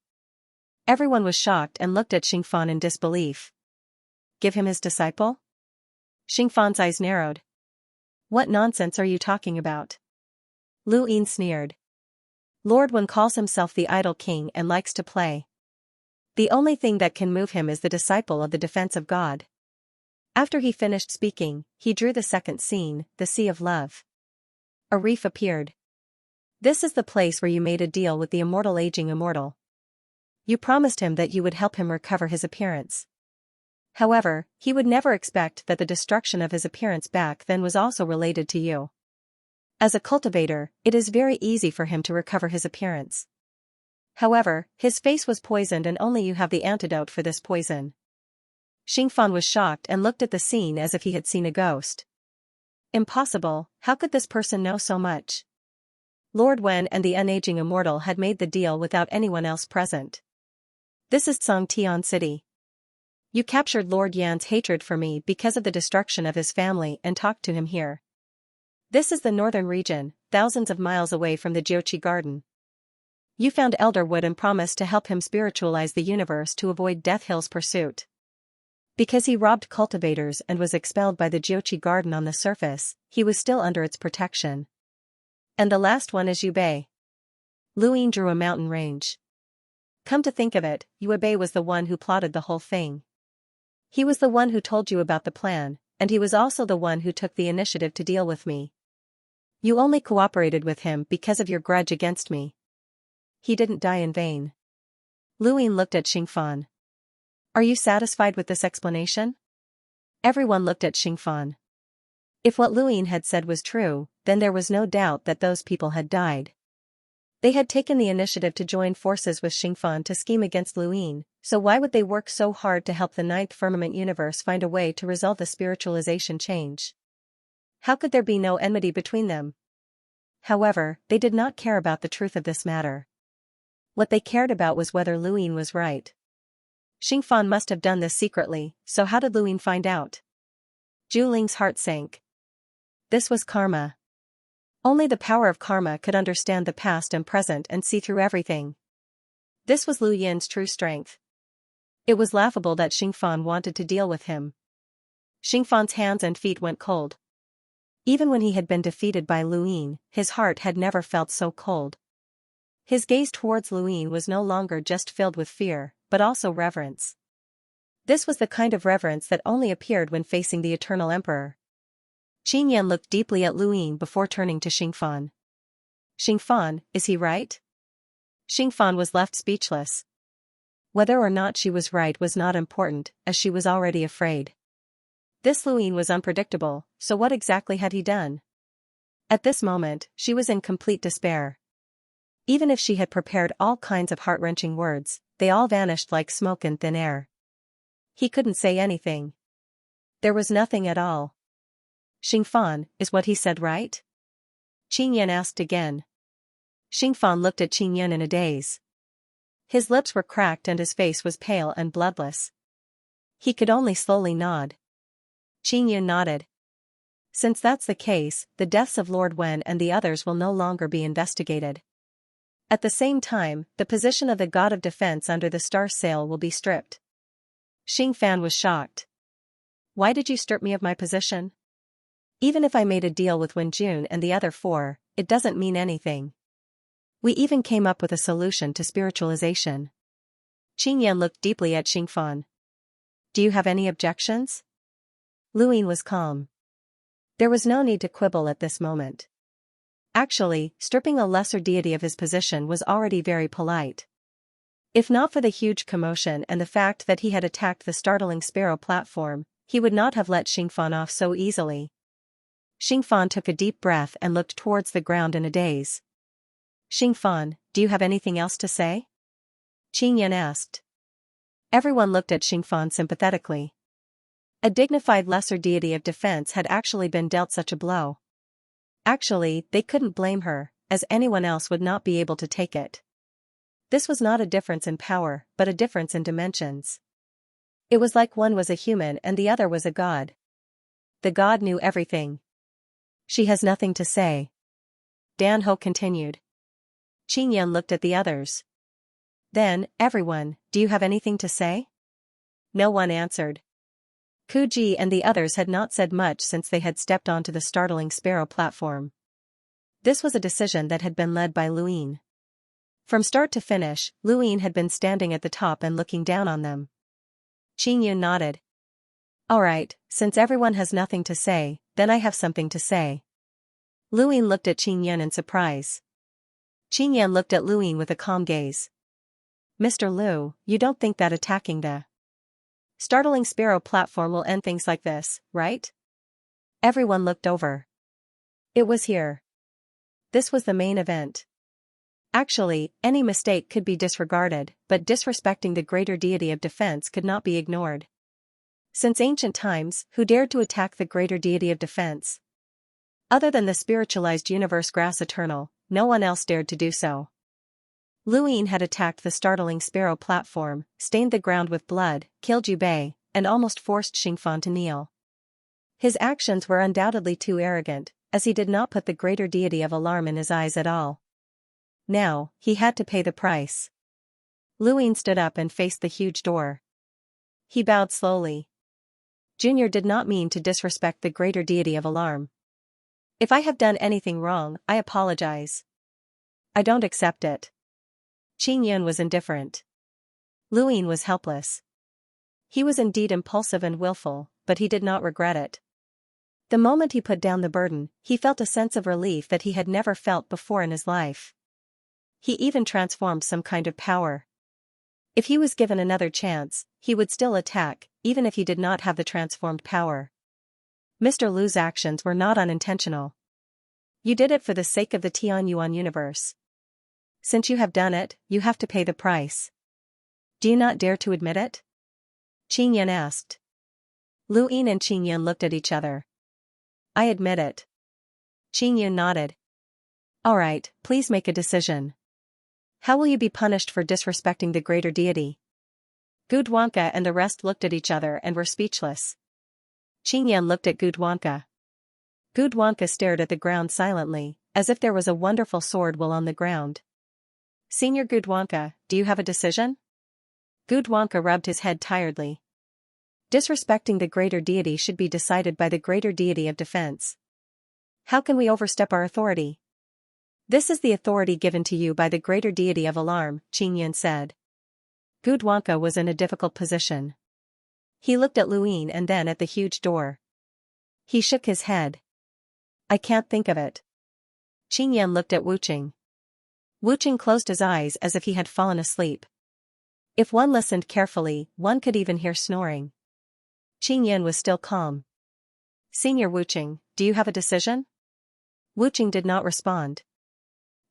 Everyone was shocked and looked at Xingfan in disbelief. Give him his disciple? Xingfan's eyes narrowed. What nonsense are you talking about? Lu Yin sneered. Lord Wen calls himself the idol king and likes to play. The only thing that can move him is the disciple of the defense of God. After he finished speaking, he drew the second scene, the Sea of Love. A reef appeared. This is the place where you made a deal with the immortal aging immortal. You promised him that you would help him recover his appearance. However, he would never expect that the destruction of his appearance back then was also related to you. As a cultivator, it is very easy for him to recover his appearance. However, his face was poisoned and only you have the antidote for this poison. Xingfan was shocked and looked at the scene as if he had seen a ghost. Impossible, how could this person know so much? Lord Wen and the unaging immortal had made the deal without anyone else present. This is Xianxia City. You captured Lord Yan's hatred for me because of the destruction of his family and talked to him here. This is the northern region, thousands of miles away from the Jiuqi Garden. You found Elderwood and promised to help him spiritualize the universe to avoid Death Hill's pursuit. Because he robbed cultivators and was expelled by the Jiuqi Garden on the surface, he was still under its protection. And the last one is Yubei. Lu Yin drew a mountain range. Come to think of it, Yubei was the one who plotted the whole thing. He was the one who told you about the plan, and he was also the one who took the initiative to deal with me. You only cooperated with him because of your grudge against me. He didn't die in vain. Lu Yin looked at Xingfan. Are you satisfied with this explanation? Everyone looked at Xingfan. If what Lu Yin had said was true, then there was no doubt that those people had died. They had taken the initiative to join forces with Xingfan to scheme against Lu Yin, so why would they work so hard to help the Ninth Firmament universe find a way to resolve the spiritualization change? How could there be no enmity between them? However, they did not care about the truth of this matter. What they cared about was whether Lu Yin was right. Xingfan must have done this secretly, so how did Lu Yin find out? Zhu Ling's heart sank. This was karma. Only the power of karma could understand the past and present and see through everything. This was Lu Yin's true strength. It was laughable that Xingfan wanted to deal with him. Xingfan's hands and feet went cold. Even when he had been defeated by Lu Yin, his heart had never felt so cold. His gaze towards Lu Yin was no longer just filled with fear, but also reverence. This was the kind of reverence that only appeared when facing the Eternal Emperor. Qingyan looked deeply at Lu Yin before turning to Xingfan. Xingfan, is he right? Xingfan was left speechless. Whether or not she was right was not important, as she was already afraid. This Lu Yin was unpredictable, so what exactly had he done? At this moment, she was in complete despair. Even if she had prepared all kinds of heart-wrenching words, they all vanished like smoke in thin air. He couldn't say anything. There was nothing at all. Xingfan, is what he said right? Qingyan asked again. Xingfan looked at Qingyan in a daze. His lips were cracked and his face was pale and bloodless. He could only slowly nod. Qingyan nodded. Since that's the case, the deaths of Lord Wen and the others will no longer be investigated. At the same time, the position of the God of Defense under the star sail will be stripped. Xingfan was shocked. Why did you strip me of my position? Even if I made a deal with Wen Jun and the other four, it doesn't mean anything. We even came up with a solution to spiritualization. Qing Yan looked deeply at Xingfan. Do you have any objections? Lu Yin was calm. There was no need to quibble at this moment. Actually, stripping a lesser deity of his position was already very polite. If not for the huge commotion and the fact that he had attacked the startling sparrow platform, he would not have let Xingfan off so easily. Xingfan took a deep breath and looked towards the ground in a daze. Xingfan, do you have anything else to say? Qing Yan asked. Everyone looked at Xingfan sympathetically. A dignified lesser deity of defense had actually been dealt such a blow. Actually, they couldn't blame her, as anyone else would not be able to take it. This was not a difference in power, but a difference in dimensions. It was like one was a human and the other was a god. The god knew everything. She has nothing to say. Dan Ho continued. Qing Yan looked at the others. Then, everyone, do you have anything to say? No one answered. Ku Ji and the others had not said much since they had stepped onto the startling sparrow platform. This was a decision that had been led by Lu Yin. From start to finish, Lu Yin had been standing at the top and looking down on them. Qing Yun nodded. Alright, since everyone has nothing to say, then I have something to say. Lu Yin looked at Qing Yan in surprise. Qing Yan looked at Lu Yin with a calm gaze. Mr. Lu, you don't think that attacking the startling sparrow platform will end things like this, right? Everyone looked over. It was here. This was the main event. Actually, any mistake could be disregarded, but disrespecting the greater deity of defense could not be ignored. Since ancient times, who dared to attack the greater deity of defense? Other than the spiritualized universe Grass Eternal, no one else dared to do so. Lu Yin had attacked the startling sparrow platform, stained the ground with blood, killed Yu Bei, and almost forced Xingfan to kneel. His actions were undoubtedly too arrogant, as he did not put the greater deity of alarm in his eyes at all. Now, he had to pay the price. Lu Yin stood up and faced the huge door. He bowed slowly. Junior did not mean to disrespect the greater deity of alarm. If I have done anything wrong, I apologize. I don't accept it. Qing Yun was indifferent. Lu Yin was helpless. He was indeed impulsive and willful, but he did not regret it. The moment he put down the burden, he felt a sense of relief that he had never felt before in his life. He even transformed some kind of power. If he was given another chance, he would still attack, even if he did not have the transformed power. Mr. Lu's actions were not unintentional. You did it for the sake of the Tianyuan universe. Since you have done it, you have to pay the price. Do you not dare to admit it? Qing Yan asked. Lu Yin and Qing Yan looked at each other. I admit it. Qing Yun nodded. Alright, please make a decision. How will you be punished for disrespecting the greater deity? Gudwanka and the rest looked at each other and were speechless. Qing Yan looked at Gudwanka. Gudwanka stared at the ground silently, as if there was a wonderful sword will on the ground. Senior Gudwanka, do you have a decision? Gudwanka rubbed his head tiredly. Disrespecting the greater deity should be decided by the greater deity of defense. How can we overstep our authority? This is the authority given to you by the greater deity of alarm, Qing Yan said. Gudwanka was in a difficult position. He looked at Lu Yin and then at the huge door. He shook his head. I can't think of it. Qing Yan looked at Wuqing. Wuqing closed his eyes as if he had fallen asleep. If one listened carefully, one could even hear snoring. Qing Yan was still calm. Senior Wuqing, do you have a decision? Wuqing did not respond.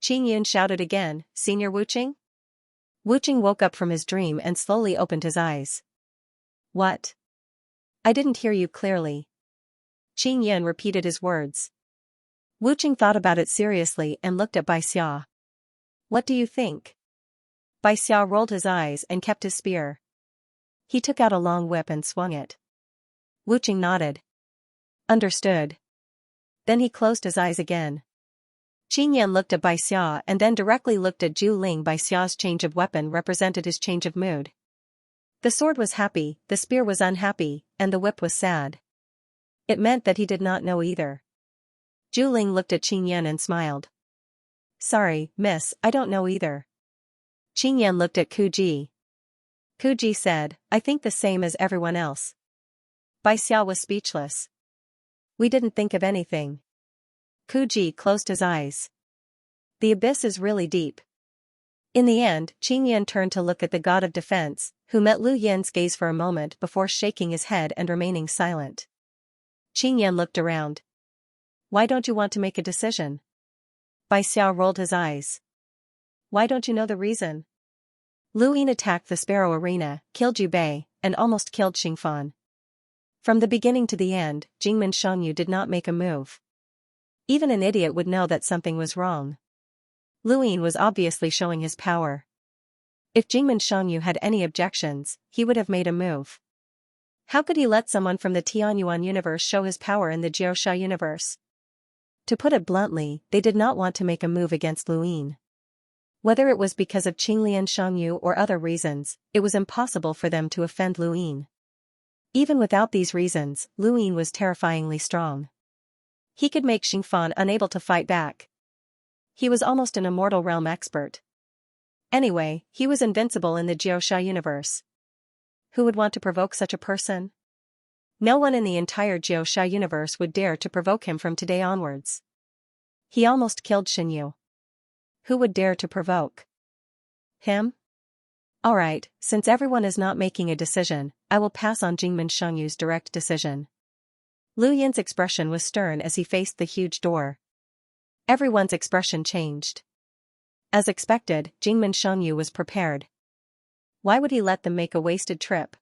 Qing Yan shouted again, Senior Wuqing? Wuqing woke up from his dream and slowly opened his eyes. What? I didn't hear you clearly. Qing Yan repeated his words. Wuqing thought about it seriously and looked at Bai Xia. What do you think? Bai Xia rolled his eyes and kept his spear. He took out a long whip and swung it. Wuqing nodded. Understood. Then he closed his eyes again. Qing Yan looked at Bai Xia and then directly looked at Zhu Ling. Bai Xia's change of weapon represented his change of mood. The sword was happy, the spear was unhappy, and the whip was sad. It meant that he did not know either. Zhu Ling looked at Qin Yan and smiled. Sorry, miss, I don't know either. Qin Yan looked at Ku Ji. Ku Ji said, I think the same as everyone else. Bai Xia was speechless. We didn't think of anything. Ku Ji closed his eyes. The abyss is really deep. In the end, Qin Yan turned to look at the god of defense, who met Lu Yin's gaze for a moment before shaking his head and remaining silent. Qin Yan looked around. Why don't you want to make a decision? Bai Xiao rolled his eyes. Why don't you know the reason? Lu Yin attacked the Sparrow Arena, killed Ju Bei, and almost killed Xingfan. From the beginning to the end, Jingmen Shangyu did not make a move. Even an idiot would know that something was wrong. Lu Yin was obviously showing his power. If Jingmen Shangyu had any objections, he would have made a move. How could he let someone from the Tianyuan universe show his power in the Jiaosha universe? To put it bluntly, they did not want to make a move against Lu Yin. Whether it was because of Qinglian Shangyu or other reasons, it was impossible for them to offend Lu Yin. Even without these reasons, Lu Yin was terrifyingly strong. He could make Xingfan unable to fight back. He was almost an immortal realm expert. Anyway, he was invincible in the Jiaosha universe. Who would want to provoke such a person? No one in the entire Jiaosha universe would dare to provoke him from today onwards. He almost killed Xinyu. Who would dare to provoke him? Alright, since everyone is not making a decision, I will pass on Jingmen Shangyu's direct decision. Lu Yin's expression was stern as he faced the huge door. Everyone's expression changed. As expected, Jingmen Shangyu was prepared. Why would he let them make a wasted trip?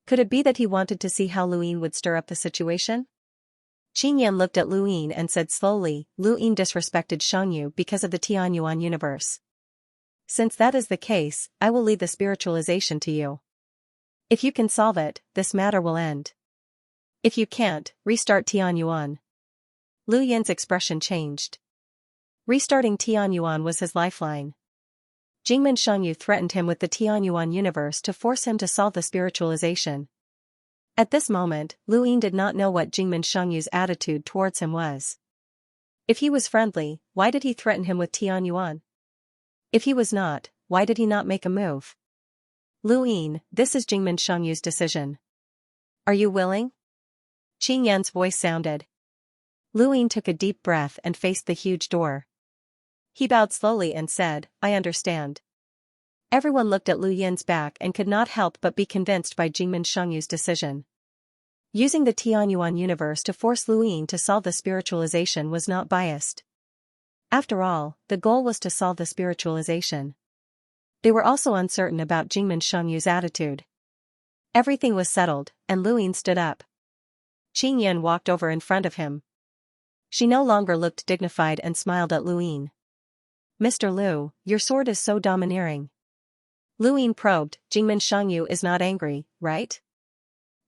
Could it be that he wanted to see how Lu Yin would stir up the situation? Qin Yan looked at Lu Yin and said slowly, Lu Yin disrespected Shangyu because of the Tianyuan universe. Since that is the case, I will leave the spiritualization to you. If you can solve it, this matter will end. If you can't, restart Tianyuan. Lu Yin's expression changed. Restarting Tianyuan was his lifeline. Jingmen Shangyu threatened him with the Tianyuan universe to force him to solve the spiritualization. At this moment, Lu Yin did not know what Jingmen Shangyu's attitude towards him was. If he was friendly, why did he threaten him with Tianyuan? If he was not, why did he not make a move? Lu Yin, this is Jingmen Shangyu's decision. Are you willing? Qin Yan's voice sounded. Lu Yin took a deep breath and faced the huge door. He bowed slowly and said, I understand. Everyone looked at Lu Yin's back and could not help but be convinced by Jingmen Shangyu's decision. Using the Tianyuan universe to force Lu Yin to solve the spiritualization was not biased. After all, the goal was to solve the spiritualization. They were also uncertain about Jingmen Shangyu's attitude. Everything was settled, and Lu Yin stood up. Qin Yan walked over in front of him. She no longer looked dignified and smiled at Lu Yin. Mr. Lu, your sword is so domineering. Lu Yin probed, Jingmen Shangyu is not angry, right?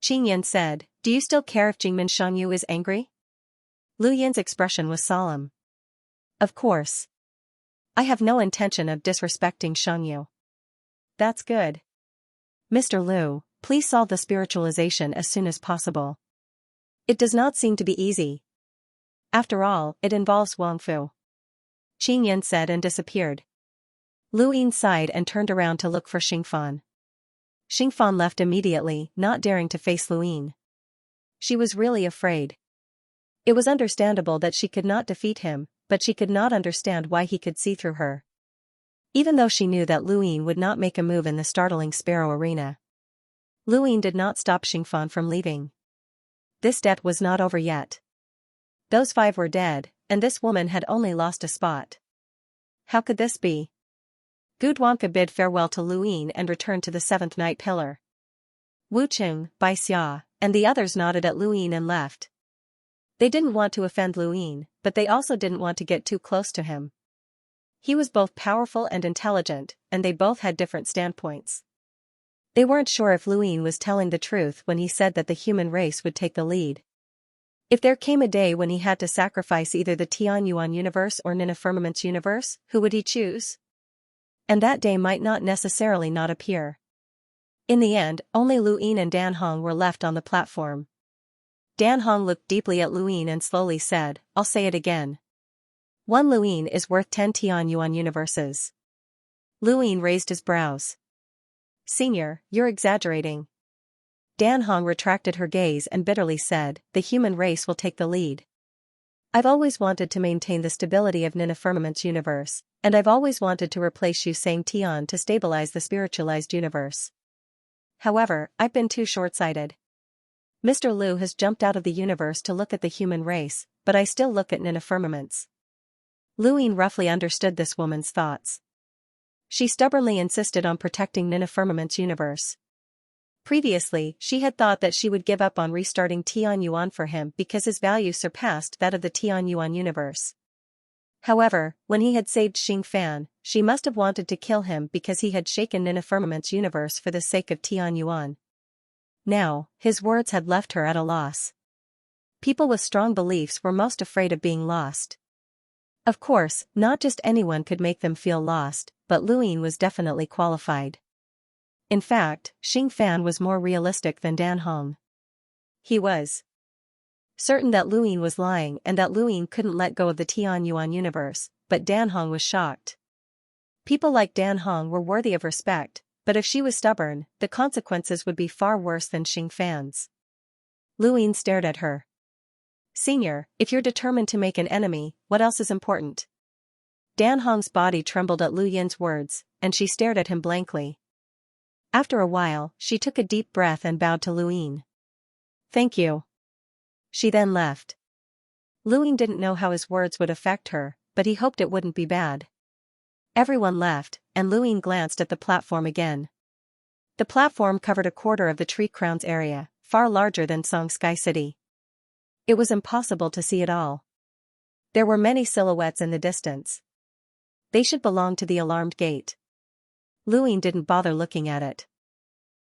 Qin Yan said, do you still care if Jingmen Shangyu is angry? Lu Yin's expression was solemn. Of course. I have no intention of disrespecting Shangyu. That's good. Mr. Lu, please solve the spiritualization as soon as possible. It does not seem to be easy. After all, it involves Wang Fu. Qin Yan said and disappeared. Lu Yin sighed and turned around to look for Xingfan. Xingfan left immediately, not daring to face Lu Yin. She was really afraid. It was understandable that she could not defeat him, but she could not understand why he could see through her. Even though she knew that Lu Yin would not make a move in the startling Sparrow Arena. Lu Yin did not stop Xingfan from leaving. This debt was not over yet. Those 5 were dead, and this woman had only lost a spot. How could this be? Gudwanka bid farewell to Lu Yin and returned to the 7th night pillar. Wu Qing, Bai Xia, and the others nodded at Lu Yin and left. They didn't want to offend Lu Yin, but they also didn't want to get too close to him. He was both powerful and intelligent, and they both had different standpoints. They weren't sure if Lu Yin was telling the truth when he said that the human race would take the lead. If there came a day when he had to sacrifice either the Tianyuan universe or Nina Firmament's universe, who would he choose? And that day might not necessarily not appear. In the end, only Lu Yin and Dan Hong were left on the platform. Dan Hong looked deeply at Luin and slowly said, I'll say it again. 1 Luin is worth 10 Tianyuan universes. Luin raised his brows. Senior, you're exaggerating. Dan Hong retracted her gaze and bitterly said, the human race will take the lead. I've always wanted to maintain the stability of Nina Firmament's universe, and I've always wanted to replace Xu Sang Tian to stabilize the spiritualized universe. However, I've been too short-sighted. Mr. Liu has jumped out of the universe to look at the human race, but I still look at Nina Firmament's. Luin roughly understood this woman's thoughts. She stubbornly insisted on protecting Nina Firmament's universe. Previously, she had thought that she would give up on restarting Tianyuan for him because his value surpassed that of the Tianyuan universe. However, when he had saved Xing Fan, she must have wanted to kill him because he had shaken Nina Firmament's universe for the sake of Tianyuan. Now, his words had left her at a loss. People with strong beliefs were most afraid of being lost. Of course, not just anyone could make them feel lost, but Luin was definitely qualified. In fact, Xing Fan was more realistic than Dan Hong. He was certain that Luin was lying and that Luin couldn't let go of the Tianyuan universe, but Dan Hong was shocked. People like Dan Hong were worthy of respect, but if she was stubborn, the consequences would be far worse than Xing Fan's. Luin stared at her. Senior, if you're determined to make an enemy, what else is important? Dan Hong's body trembled at Lu Yin's words, and she stared at him blankly. After a while, she took a deep breath and bowed to Luin. Thank you. She then left. Luin didn't know how his words would affect her, but he hoped it wouldn't be bad. Everyone left, and Luin glanced at the platform again. The platform covered a quarter of the Tree Crown's area, far larger than Song Sky City. It was impossible to see it all. There were many silhouettes in the distance. They should belong to the alarmed gate. Luin didn't bother looking at it.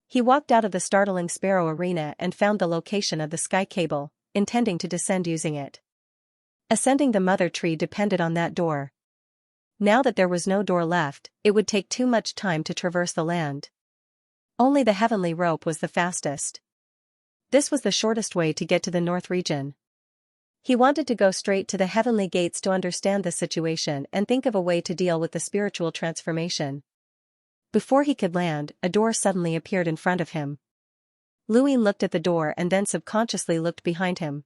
He walked out of the startling Sparrow Arena and found the location of the sky cable, intending to descend using it. Ascending the mother tree depended on that door. Now that there was no door left, it would take too much time to traverse the land. Only the heavenly rope was the fastest. This was the shortest way to get to the north region. He wanted to go straight to the heavenly gates to understand the situation and think of a way to deal with the spiritual transformation. Before he could land, a door suddenly appeared in front of him. Luin looked at the door and then subconsciously looked behind him.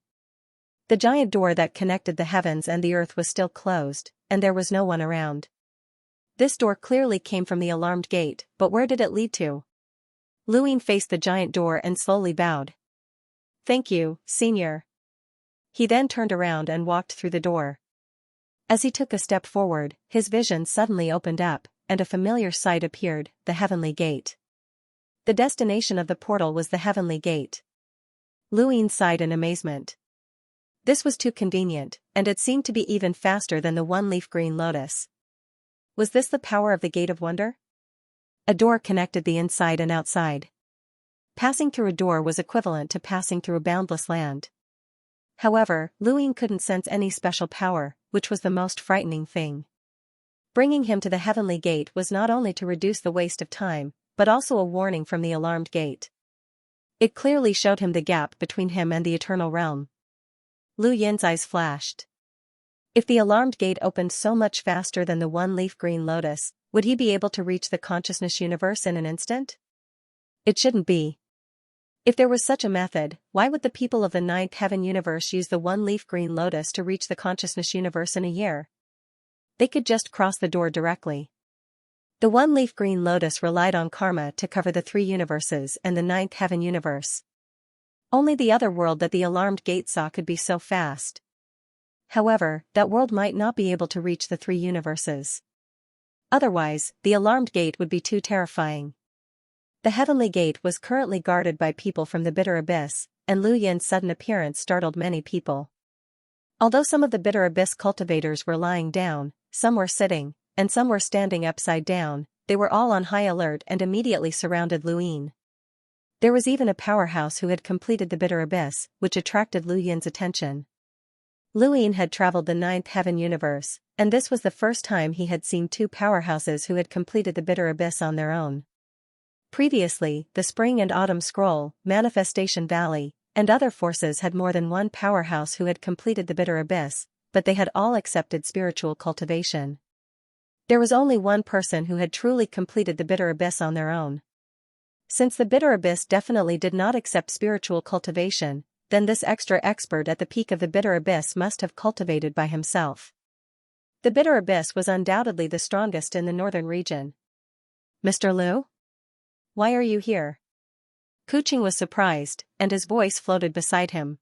The giant door that connected the heavens and the earth was still closed, and there was no one around. This door clearly came from the alarmed gate, but where did it lead to? Luin faced the giant door and slowly bowed. Thank you, Senior. He then turned around and walked through the door. As he took a step forward, his vision suddenly opened up, and a familiar sight appeared, the heavenly gate. The destination of the portal was the heavenly gate. Luin sighed in amazement. This was too convenient, and it seemed to be even faster than the one-leaf green lotus. Was this the power of the Gate of Wonder? A door connected the inside and outside. Passing through a door was equivalent to passing through a boundless land. However, Luin couldn't sense any special power, which was the most frightening thing. Bringing him to the heavenly gate was not only to reduce the waste of time, but also a warning from the alarmed gate. It clearly showed him the gap between him and the eternal realm. Lu Yin's eyes flashed. If the alarmed gate opened so much faster than the one-leaf green lotus, would he be able to reach the consciousness universe in an instant? It shouldn't be. If there was such a method, why would the people of the ninth heaven universe use the one-leaf green lotus to reach the consciousness universe in a year? They could just cross the door directly. The one-leaf green lotus relied on karma to cover the three universes and the ninth heaven universe. Only the other world that the alarmed gate saw could be so fast. However, that world might not be able to reach the three universes. Otherwise, the alarmed gate would be too terrifying. The heavenly gate was currently guarded by people from the bitter abyss, and Lu Yin's sudden appearance startled many people. Although some of the bitter abyss cultivators were lying down, some were sitting, and some were standing upside down, they were all on high alert and immediately surrounded Luin. There was even a powerhouse who had completed the bitter abyss, which attracted Lu Yin's attention. Luin had traveled the ninth heaven universe, and this was the first time he had seen two powerhouses who had completed the bitter abyss on their own. Previously, the Spring and Autumn Scroll, Manifestation Valley, and other forces had more than one powerhouse who had completed the bitter abyss, but they had all accepted spiritual cultivation. There was only one person who had truly completed the bitter abyss on their own. Since the bitter abyss definitely did not accept spiritual cultivation, then this extra expert at the peak of the bitter abyss must have cultivated by himself. The bitter abyss was undoubtedly the strongest in the northern region. Mr. Liu? Why are you here? Kuching was surprised, and his voice floated beside him.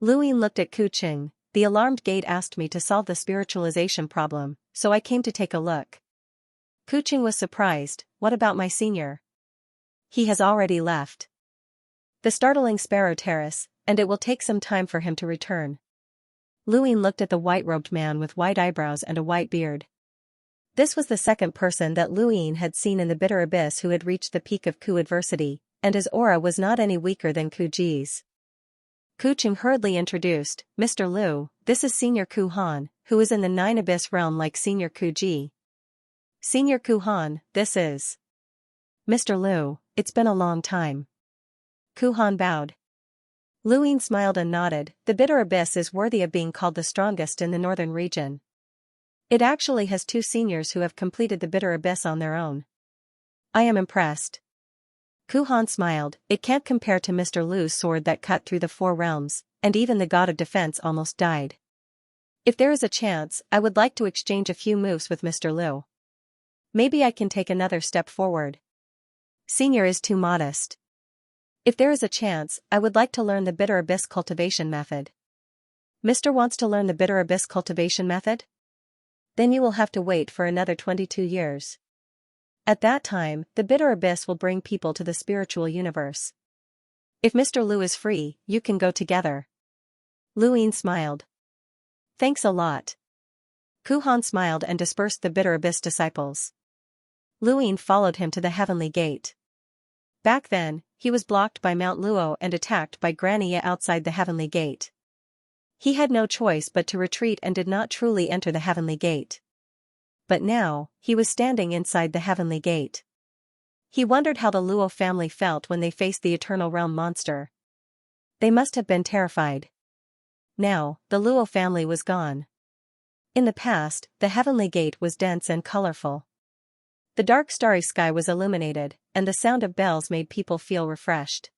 Luin looked at Kuching. The alarmed gate asked me to solve the spiritualization problem, so I came to take a look. Kuching was surprised. What about my senior? He has already left the startling Sparrow Terrace, and it will take some time for him to return. Luin looked at the white-robed man with white eyebrows and a white beard. This was the second person that Luin had seen in the bitter abyss who had reached the peak of Ku adversity, and his aura was not any weaker than Ku Ji's. Kuching hurriedly introduced, Mr. Liu, this is Senior Ku Han, who is in the 9 Abyss realm like Senior Ku Ji. Senior Ku Han, this is Mr. Liu, it's been a long time. Ku Han bowed. Luin smiled and nodded. The bitter abyss is worthy of being called the strongest in the northern region. It actually has 2 seniors who have completed the bitter abyss on their own. I am impressed. Ku Han smiled. It can't compare to Mr. Liu's sword that cut through the 4 realms, and even the god of defense almost died. If there is a chance, I would like to exchange a few moves with Mr. Liu. Maybe I can take another step forward. Senior is too modest. If there is a chance, I would like to learn the bitter abyss cultivation method. Mr. wants to learn the bitter abyss cultivation method? Then you will have to wait for another 22 years. At that time, the bitter abyss will bring people to the spiritual universe. If Mr. Liu is free, you can go together. Luin smiled. Thanks a lot. Ku Han smiled and dispersed the bitter abyss disciples. Luin followed him to the heavenly gate. Back then, he was blocked by Mount Luo and attacked by Grania outside the heavenly gate. He had no choice but to retreat and did not truly enter the heavenly gate. But now, he was standing inside the heavenly gate. He wondered how the Luo family felt when they faced the Eternal Realm monster. They must have been terrified. Now, the Luo family was gone. In the past, the heavenly gate was dense and colorful. The dark starry sky was illuminated, and the sound of bells made people feel refreshed.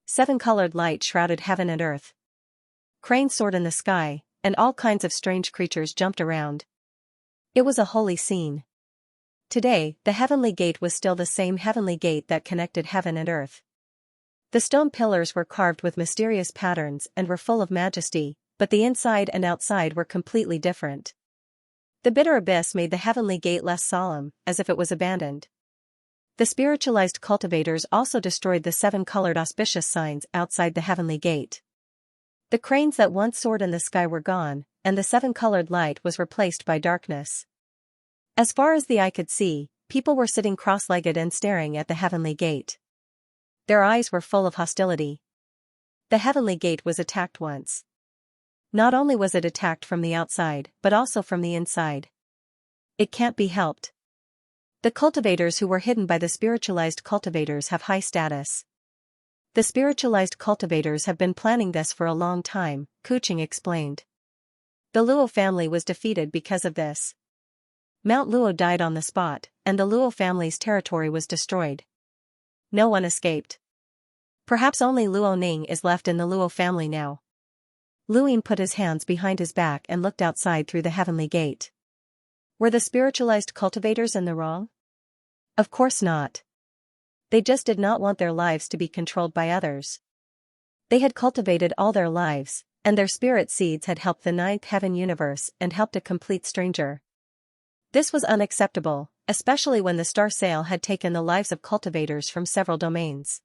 7-colored light shrouded heaven and earth. Cranes soared in the sky, and all kinds of strange creatures jumped around. It was a holy scene. Today, the heavenly gate was still the same heavenly gate that connected heaven and earth. The stone pillars were carved with mysterious patterns and were full of majesty, but the inside and outside were completely different. The bitter abyss made the heavenly gate less solemn, as if it was abandoned. The spiritualized cultivators also destroyed the 7-colored auspicious signs outside the heavenly gate. The cranes that once soared in the sky were gone, and the 7-colored light was replaced by darkness. As far as the eye could see, people were sitting cross-legged and staring at the heavenly gate. Their eyes were full of hostility. The heavenly gate was attacked once. Not only was it attacked from the outside, but also from the inside. It can't be helped. The cultivators who were hidden by the spiritualized cultivators have high status. The spiritualized cultivators have been planning this for a long time, Kuching explained. The Luo family was defeated because of this. Mount Luo died on the spot, and the Luo family's territory was destroyed. No one escaped. Perhaps only Luo Ning is left in the Luo family now. Luin put his hands behind his back and looked outside through the heavenly gate. Were the spiritualized cultivators in the wrong? Of course not. They just did not want their lives to be controlled by others. They had cultivated all their lives, and their spirit seeds had helped the 9th heaven universe and helped a complete stranger. This was unacceptable, especially when the star sail had taken the lives of cultivators from several domains.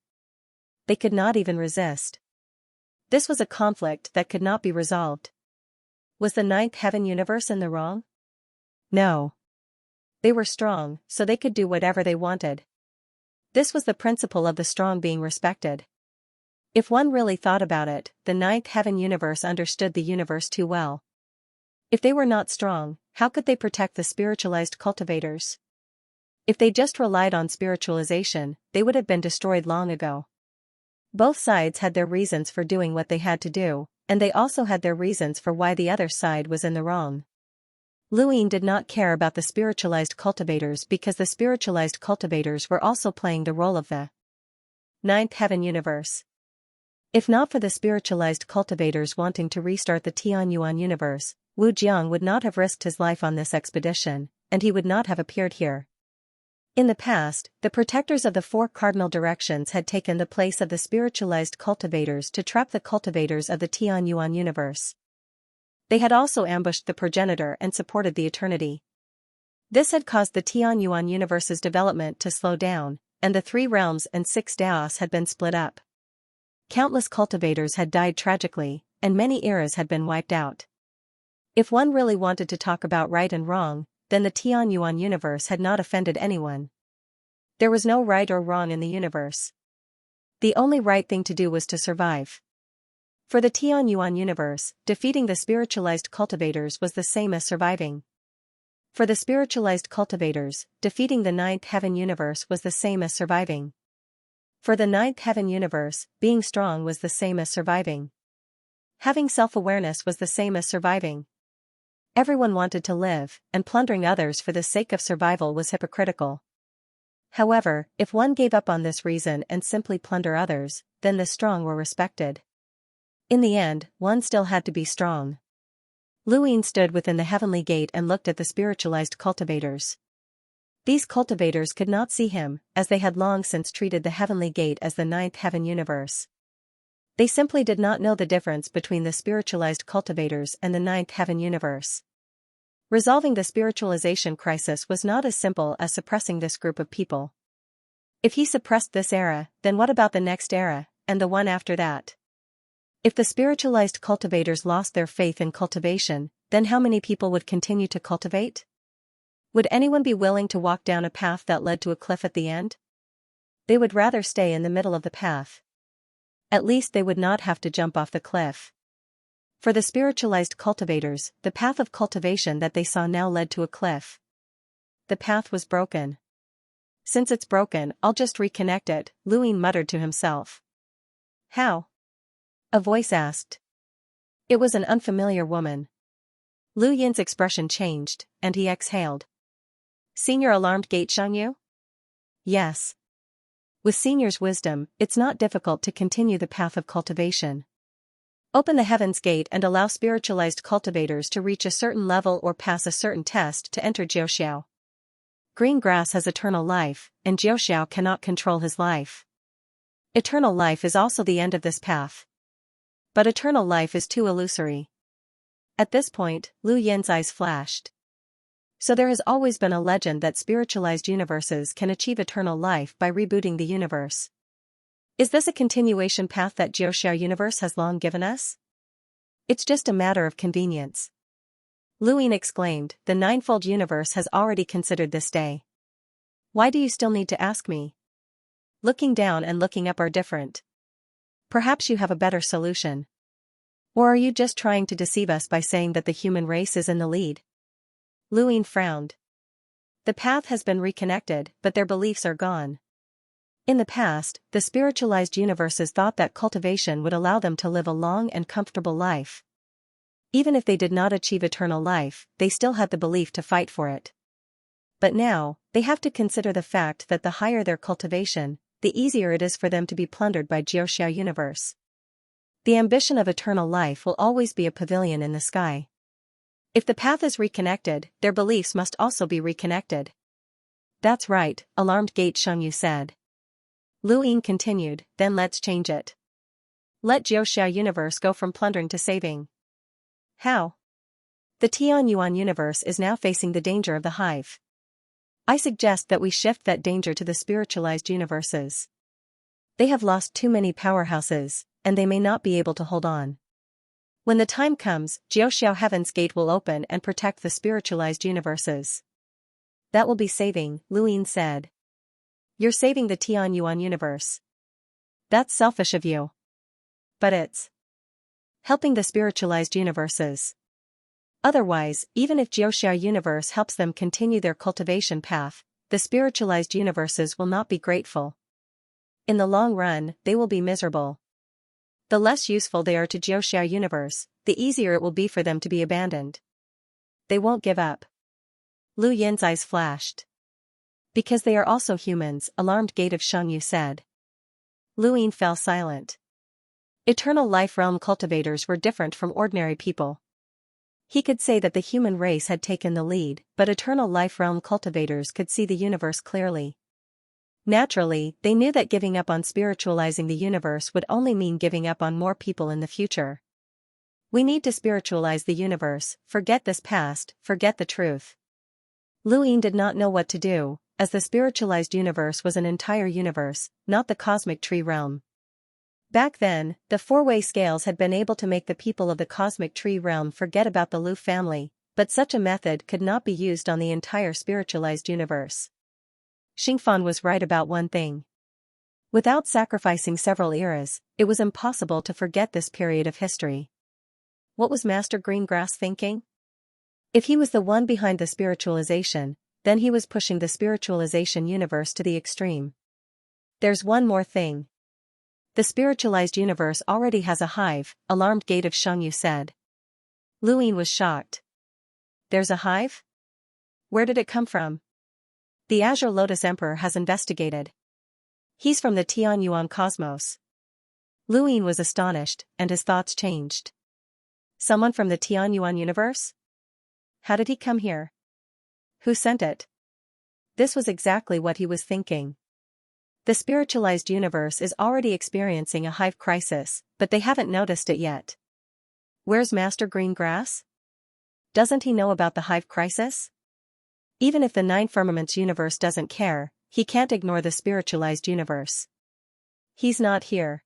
They could not even resist. This was a conflict that could not be resolved. Was the 9th heaven universe in the wrong? No. They were strong, so they could do whatever they wanted. This was the principle of the strong being respected. If one really thought about it, the 9th heaven universe understood the universe too well. If they were not strong, how could they protect the spiritualized cultivators? If they just relied on spiritualization, they would have been destroyed long ago. Both sides had their reasons for doing what they had to do, and they also had their reasons for why the other side was in the wrong. Luin did not care about the spiritualized cultivators because the spiritualized cultivators were also playing the role of the ninth heaven universe. If not for the spiritualized cultivators wanting to restart the Tianyuan universe, Wu Jiang would not have risked his life on this expedition, and he would not have appeared here. In the past, the protectors of the four cardinal directions had taken the place of the spiritualized cultivators to trap the cultivators of the Tianyuan universe. They had also ambushed the progenitor and supported the eternity. This had caused the Tianyuan universe's development to slow down, and the three realms and 6 Daos had been split up. Countless cultivators had died tragically, and many eras had been wiped out. If one really wanted to talk about right and wrong, then the Tianyuan universe had not offended anyone. There was no right or wrong in the universe. The only right thing to do was to survive. For the Tianyuan universe, defeating the spiritualized cultivators was the same as surviving. For the spiritualized cultivators, defeating the ninth heaven universe was the same as surviving. For the ninth heaven universe, being strong was the same as surviving. Having self-awareness was the same as surviving. Everyone wanted to live, and plundering others for the sake of survival was hypocritical. However, if one gave up on this reason and simply plunder others, then the strong were respected. In the end, one still had to be strong. Luin stood within the heavenly gate and looked at the spiritualized cultivators. These cultivators could not see him, as they had long since treated the heavenly gate as the ninth heaven universe. They simply did not know the difference between the spiritualized cultivators and the ninth heaven universe. Resolving the spiritualization crisis was not as simple as suppressing this group of people. If he suppressed this era, then what about the next era, and the one after that? If the spiritualized cultivators lost their faith in cultivation, then how many people would continue to cultivate? Would anyone be willing to walk down a path that led to a cliff at the end? They would rather stay in the middle of the path. At least they would not have to jump off the cliff. For the spiritualized cultivators, the path of cultivation that they saw now led to a cliff. The path was broken. Since it's broken, I'll just reconnect it, Luin muttered to himself. How? A voice asked. It was an unfamiliar woman. Lu Yin's expression changed, and he exhaled. Senior alarmed gate Xianxia? Yes. With Senior's wisdom, it's not difficult to continue the path of cultivation. Open the heaven's gate and allow spiritualized cultivators to reach a certain level or pass a certain test to enter Jiuxiao. Green grass has eternal life, and Jiuxiao cannot control his life. Eternal life is also the end of this path. But eternal life is too illusory. At this point, Lu Yin's eyes flashed. So there has always been a legend that spiritualized universes can achieve eternal life by rebooting the universe. Is this a continuation path that Jiuxiao universe has long given us? It's just a matter of convenience. Luin exclaimed, the ninefold universe has already considered this day. Why do you still need to ask me? Looking down and looking up are different. Perhaps you have a better solution. Or are you just trying to deceive us by saying that the human race is in the lead? Luin frowned. The path has been reconnected, but their beliefs are gone. In the past, the spiritualized universes thought that cultivation would allow them to live a long and comfortable life. Even if they did not achieve eternal life, they still had the belief to fight for it. But now, they have to consider the fact that the higher their cultivation, the easier it is for them to be plundered by Jiuxiao universe. The ambition of eternal life will always be a pavilion in the sky. If the path is reconnected, their beliefs must also be reconnected. That's right, alarmed gate Xianxia said. Luin continued, then let's change it. Let Jiuxiao universe go from plundering to saving. How? The Tianyuan universe is now facing the danger of the hive. I suggest that we shift that danger to the spiritualized universes. They have lost too many powerhouses, and they may not be able to hold on. When the time comes, Jiuxiao Heaven's Gate will open and protect the spiritualized universes. That will be saving, Luin said. You're saving the Tianyuan universe. That's selfish of you. But it's helping the spiritualized universes. Otherwise, even if Jiuxiao universe helps them continue their cultivation path, the spiritualized universes will not be grateful. In the long run, they will be miserable. The less useful they are to Xianxia universe, the easier it will be for them to be abandoned. They won't give up. Lu Yin's eyes flashed. Because they are also humans, alarmed gate of Xianxia said. Lu Yin fell silent. Eternal life realm cultivators were different from ordinary people. He could say that the human race had taken the lead, but eternal life realm cultivators could see the universe clearly. Naturally, they knew that giving up on spiritualizing the universe would only mean giving up on more people in the future. We need to spiritualize the universe, forget this past, forget the truth. Lu Yin did not know what to do, as the spiritualized universe was an entire universe, not the cosmic tree realm. Back then, the four-way scales had been able to make the people of the cosmic tree realm forget about the Lu family, but such a method could not be used on the entire spiritualized universe. Xingfan was right about one thing. Without sacrificing several eras, it was impossible to forget this period of history. What was Master Greengrass thinking? If he was the one behind the spiritualization, then he was pushing the spiritualization universe to the extreme. There's one more thing. The spiritualized universe already has a hive, alarmed gate of Xianxia said. Lu Yin was shocked. There's a hive? Where did it come from? The Azure Lotus Emperor has investigated. He's from the Tianyuan cosmos. Lu Yin was astonished, and his thoughts changed. Someone from the Tianyuan universe? How did he come here? Who sent it? This was exactly what he was thinking. The spiritualized universe is already experiencing a hive crisis, but they haven't noticed it yet. Where's Master Greengrass? Doesn't he know about the hive crisis? Even if the Nine Firmaments universe doesn't care, he can't ignore the spiritualized universe. He's not here.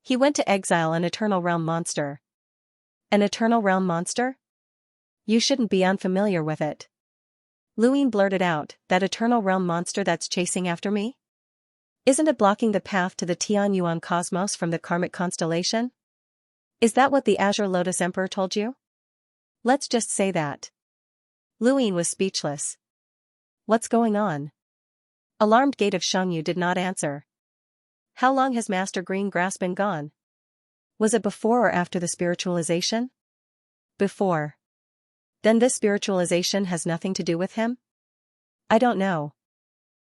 He went to exile an Eternal Realm monster. An Eternal Realm monster? You shouldn't be unfamiliar with it. Lu Yin blurted out, that Eternal Realm monster that's chasing after me? Isn't it blocking the path to the Tianyuan cosmos from the karmic constellation? Is that what the Azure Lotus Emperor told you? Let's just say that. Lu Yin was speechless. What's going on? Alarmed gate of Xianxia did not answer. How long has Master Greengrass been gone? Was it before or after the spiritualization? Before. Then this spiritualization has nothing to do with him? I don't know.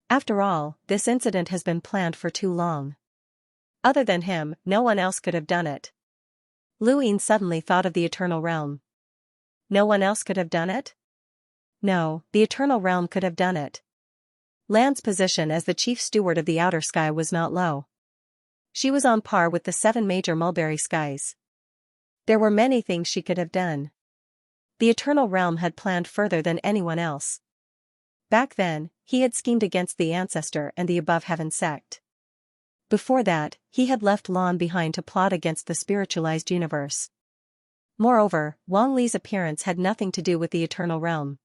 After all, this incident has been planned for too long. Other than him, no one else could have done it. Lu Yin suddenly thought of the Eternal Realm. No one else could have done it? No, the Eternal Realm could have done it. Lan's position as the chief steward of the outer sky was not low. She was on par with the 7 major mulberry skies. There were many things she could have done. The Eternal Realm had planned further than anyone else. Back then, he had schemed against the Ancestor and the Above Heaven sect. Before that, he had left Lan behind to plot against the spiritualized universe. Moreover, Wang Li's appearance had nothing to do with the Eternal Realm.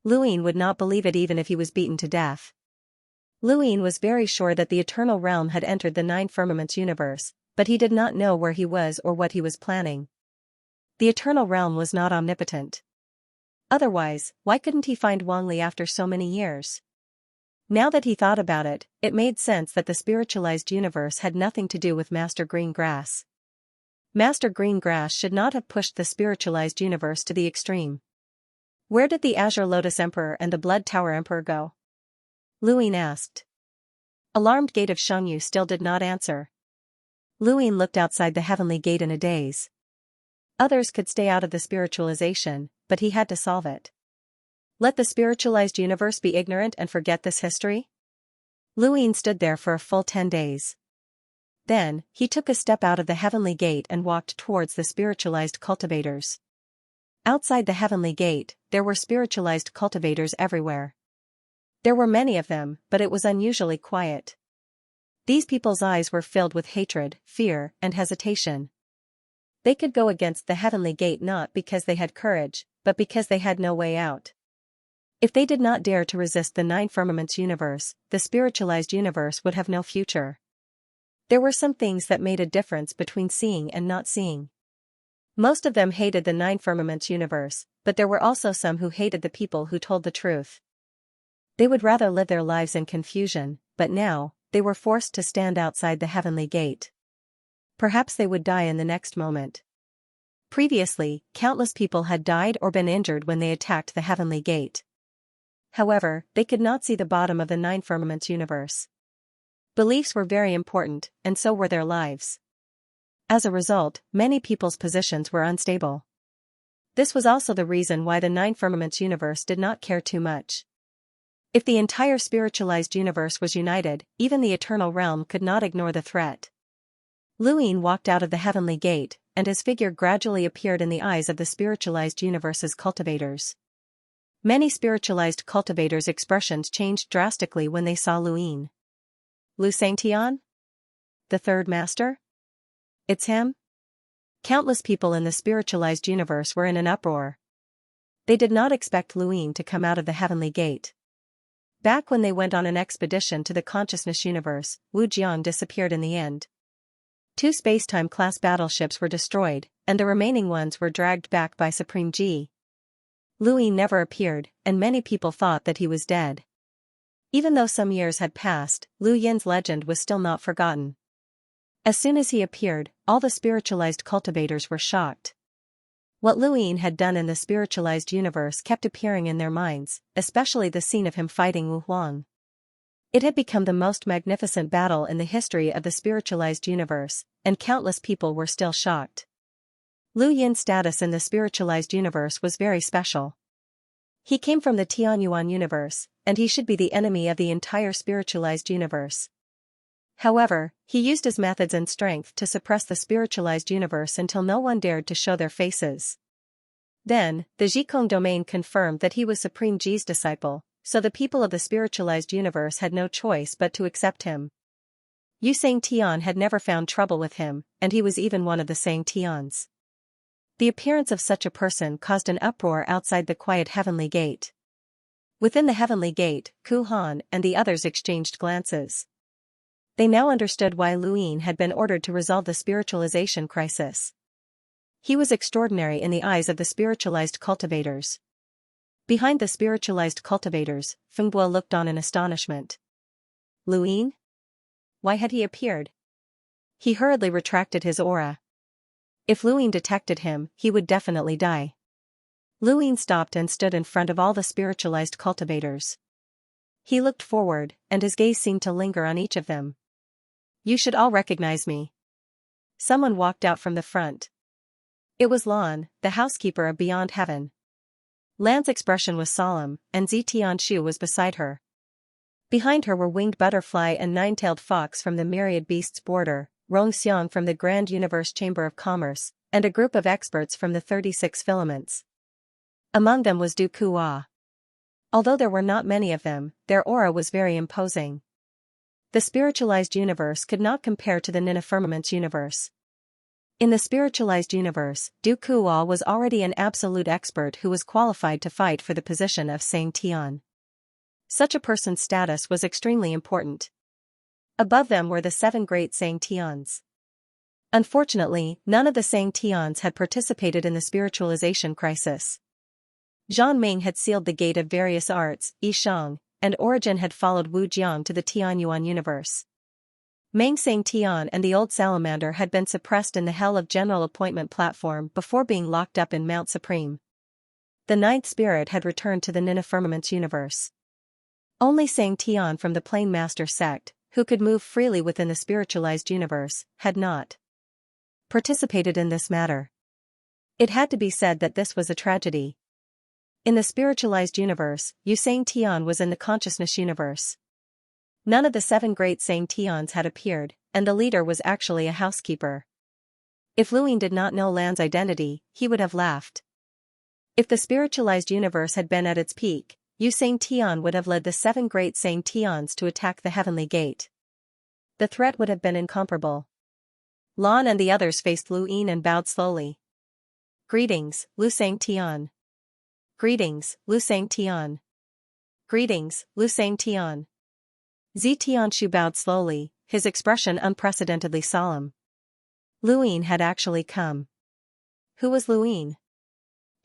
Lu Yin would not believe it even if he was beaten to death. Lu Yin was very sure that the Eternal Realm had entered the Nine Firmaments universe, but he did not know where he was or what he was planning. The Eternal Realm was not omnipotent. Otherwise, why couldn't he find Wang Li after so many years? Now that he thought about it, it made sense that the spiritualized universe had nothing to do with Master Greengrass. Master Greengrass should not have pushed the spiritualized universe to the extreme. Where did the Azure Lotus Emperor and the Blood Tower Emperor go? Lu Yin asked. Alarmed gate of Xianxia still did not answer. Lu Yin looked outside the heavenly gate in a daze. Others could stay out of the spiritualization, but he had to solve it. Let the spiritualized universe be ignorant and forget this history? Lu Yin stood there for a full 10 days. Then, he took a step out of the heavenly gate and walked towards the spiritualized cultivators. Outside the heavenly gate, there were spiritualized cultivators everywhere. There were many of them, but it was unusually quiet. These people's eyes were filled with hatred, fear, and hesitation. They could go against the heavenly gate not because they had courage, but because they had no way out. If they did not dare to resist the Nine Firmaments universe, the spiritualized universe would have no future. There were some things that made a difference between seeing and not seeing. Most of them hated the Nine Firmaments universe, but there were also some who hated the people who told the truth. They would rather live their lives in confusion, but now, they were forced to stand outside the heavenly gate. Perhaps they would die in the next moment. Previously, countless people had died or been injured when they attacked the heavenly gate. However, they could not see the bottom of the nine firmaments universe. Beliefs were very important, and so were their lives. As a result, many people's positions were unstable. This was also the reason why the nine firmaments universe did not care too much. If the entire spiritualized universe was united, even the eternal realm could not ignore the threat. Luin walked out of the heavenly gate, and his figure gradually appeared in the eyes of the spiritualized universe's cultivators. Many spiritualized cultivators' expressions changed drastically when they saw Luin. Lu Xianxia? The third master? It's him? Countless people in the spiritualized universe were in an uproar. They did not expect Luin to come out of the heavenly gate. Back when they went on an expedition to the consciousness universe, Wu Jiang disappeared in the end. 2 spacetime-class battleships were destroyed, and the remaining ones were dragged back by Supreme Ji. Luin never appeared, and many people thought that he was dead. Even though some years had passed, Lu Yin's legend was still not forgotten. As soon as he appeared, all the spiritualized cultivators were shocked. What Luin had done in the spiritualized universe kept appearing in their minds, especially the scene of him fighting Wu Huang. It had become the most magnificent battle in the history of the spiritualized universe, and countless people were still shocked. Lu Yin's status in the spiritualized universe was very special. He came from the Tianyuan universe, and he should be the enemy of the entire spiritualized universe. However, he used his methods and strength to suppress the spiritualized universe until no one dared to show their faces. Then, the Zhikong domain confirmed that he was Supreme Ji's disciple, so the people of the spiritualized universe had no choice but to accept him. Yu Xianxia had never found trouble with him, and he was even one of the Xianxians. The appearance of such a person caused an uproar outside the quiet heavenly gate. Within the heavenly gate, Ku Han and the others exchanged glances. They now understood why Luin had been ordered to resolve the spiritualization crisis. He was extraordinary in the eyes of the spiritualized cultivators. Behind the spiritualized cultivators, Fengbo looked on in astonishment. Luin? Why had he appeared? He hurriedly retracted his aura. If Luin detected him, he would definitely die. Luin stopped and stood in front of all the spiritualized cultivators. He looked forward, and his gaze seemed to linger on each of them. You should all recognize me. Someone walked out from the front. It was Lan, the housekeeper of Beyond Heaven. Lan's expression was solemn, and Zitianshu was beside her. Behind her were Winged Butterfly and Nine-Tailed Fox from the Myriad Beasts Border, Rongxiang from the Grand Universe Chamber of Commerce, and a group of experts from the 36 filaments. Among them was Du Kua. Although there were not many of them, their aura was very imposing. The spiritualized universe could not compare to the Nina Firmaments universe. In the spiritualized universe, Du Kua was already an absolute expert who was qualified to fight for the position of Xianxia. Such a person's status was extremely important. Above them were the 7 great Xianxians. Unfortunately, none of the Xianxians had participated in the spiritualization crisis. Zhang Ming had sealed the gate of various arts, Yishang, and Origin had followed Wu Jiang to the Tianyuan universe. Meng Xianxian and the Old Salamander had been suppressed in the Hell of General Appointment platform before being locked up in Mount Supreme. The 9th spirit had returned to the Nina Firmaments universe. Only Xianxian from the Plain Master sect, who could move freely within the spiritualized universe, had not participated in this matter. It had to be said that this was a tragedy. In the spiritualized universe, Yu Xianxia was in the consciousness universe. None of the 7 great Xianxians had appeared, and the leader was actually a housekeeper. If Luin did not know Lan's identity, he would have laughed. If the spiritualized universe had been at its peak, Yu Xianxia would have led the 7 great Xianxians to attack the heavenly gate. The threat would have been incomparable. Lan and the others faced Luin and bowed slowly. Greetings, Lu Xianxia. Greetings, Lu Xianxia. Greetings, Lu Xianxia. Zitianshu bowed slowly, his expression unprecedentedly solemn. Luin had actually come. Who was Luin?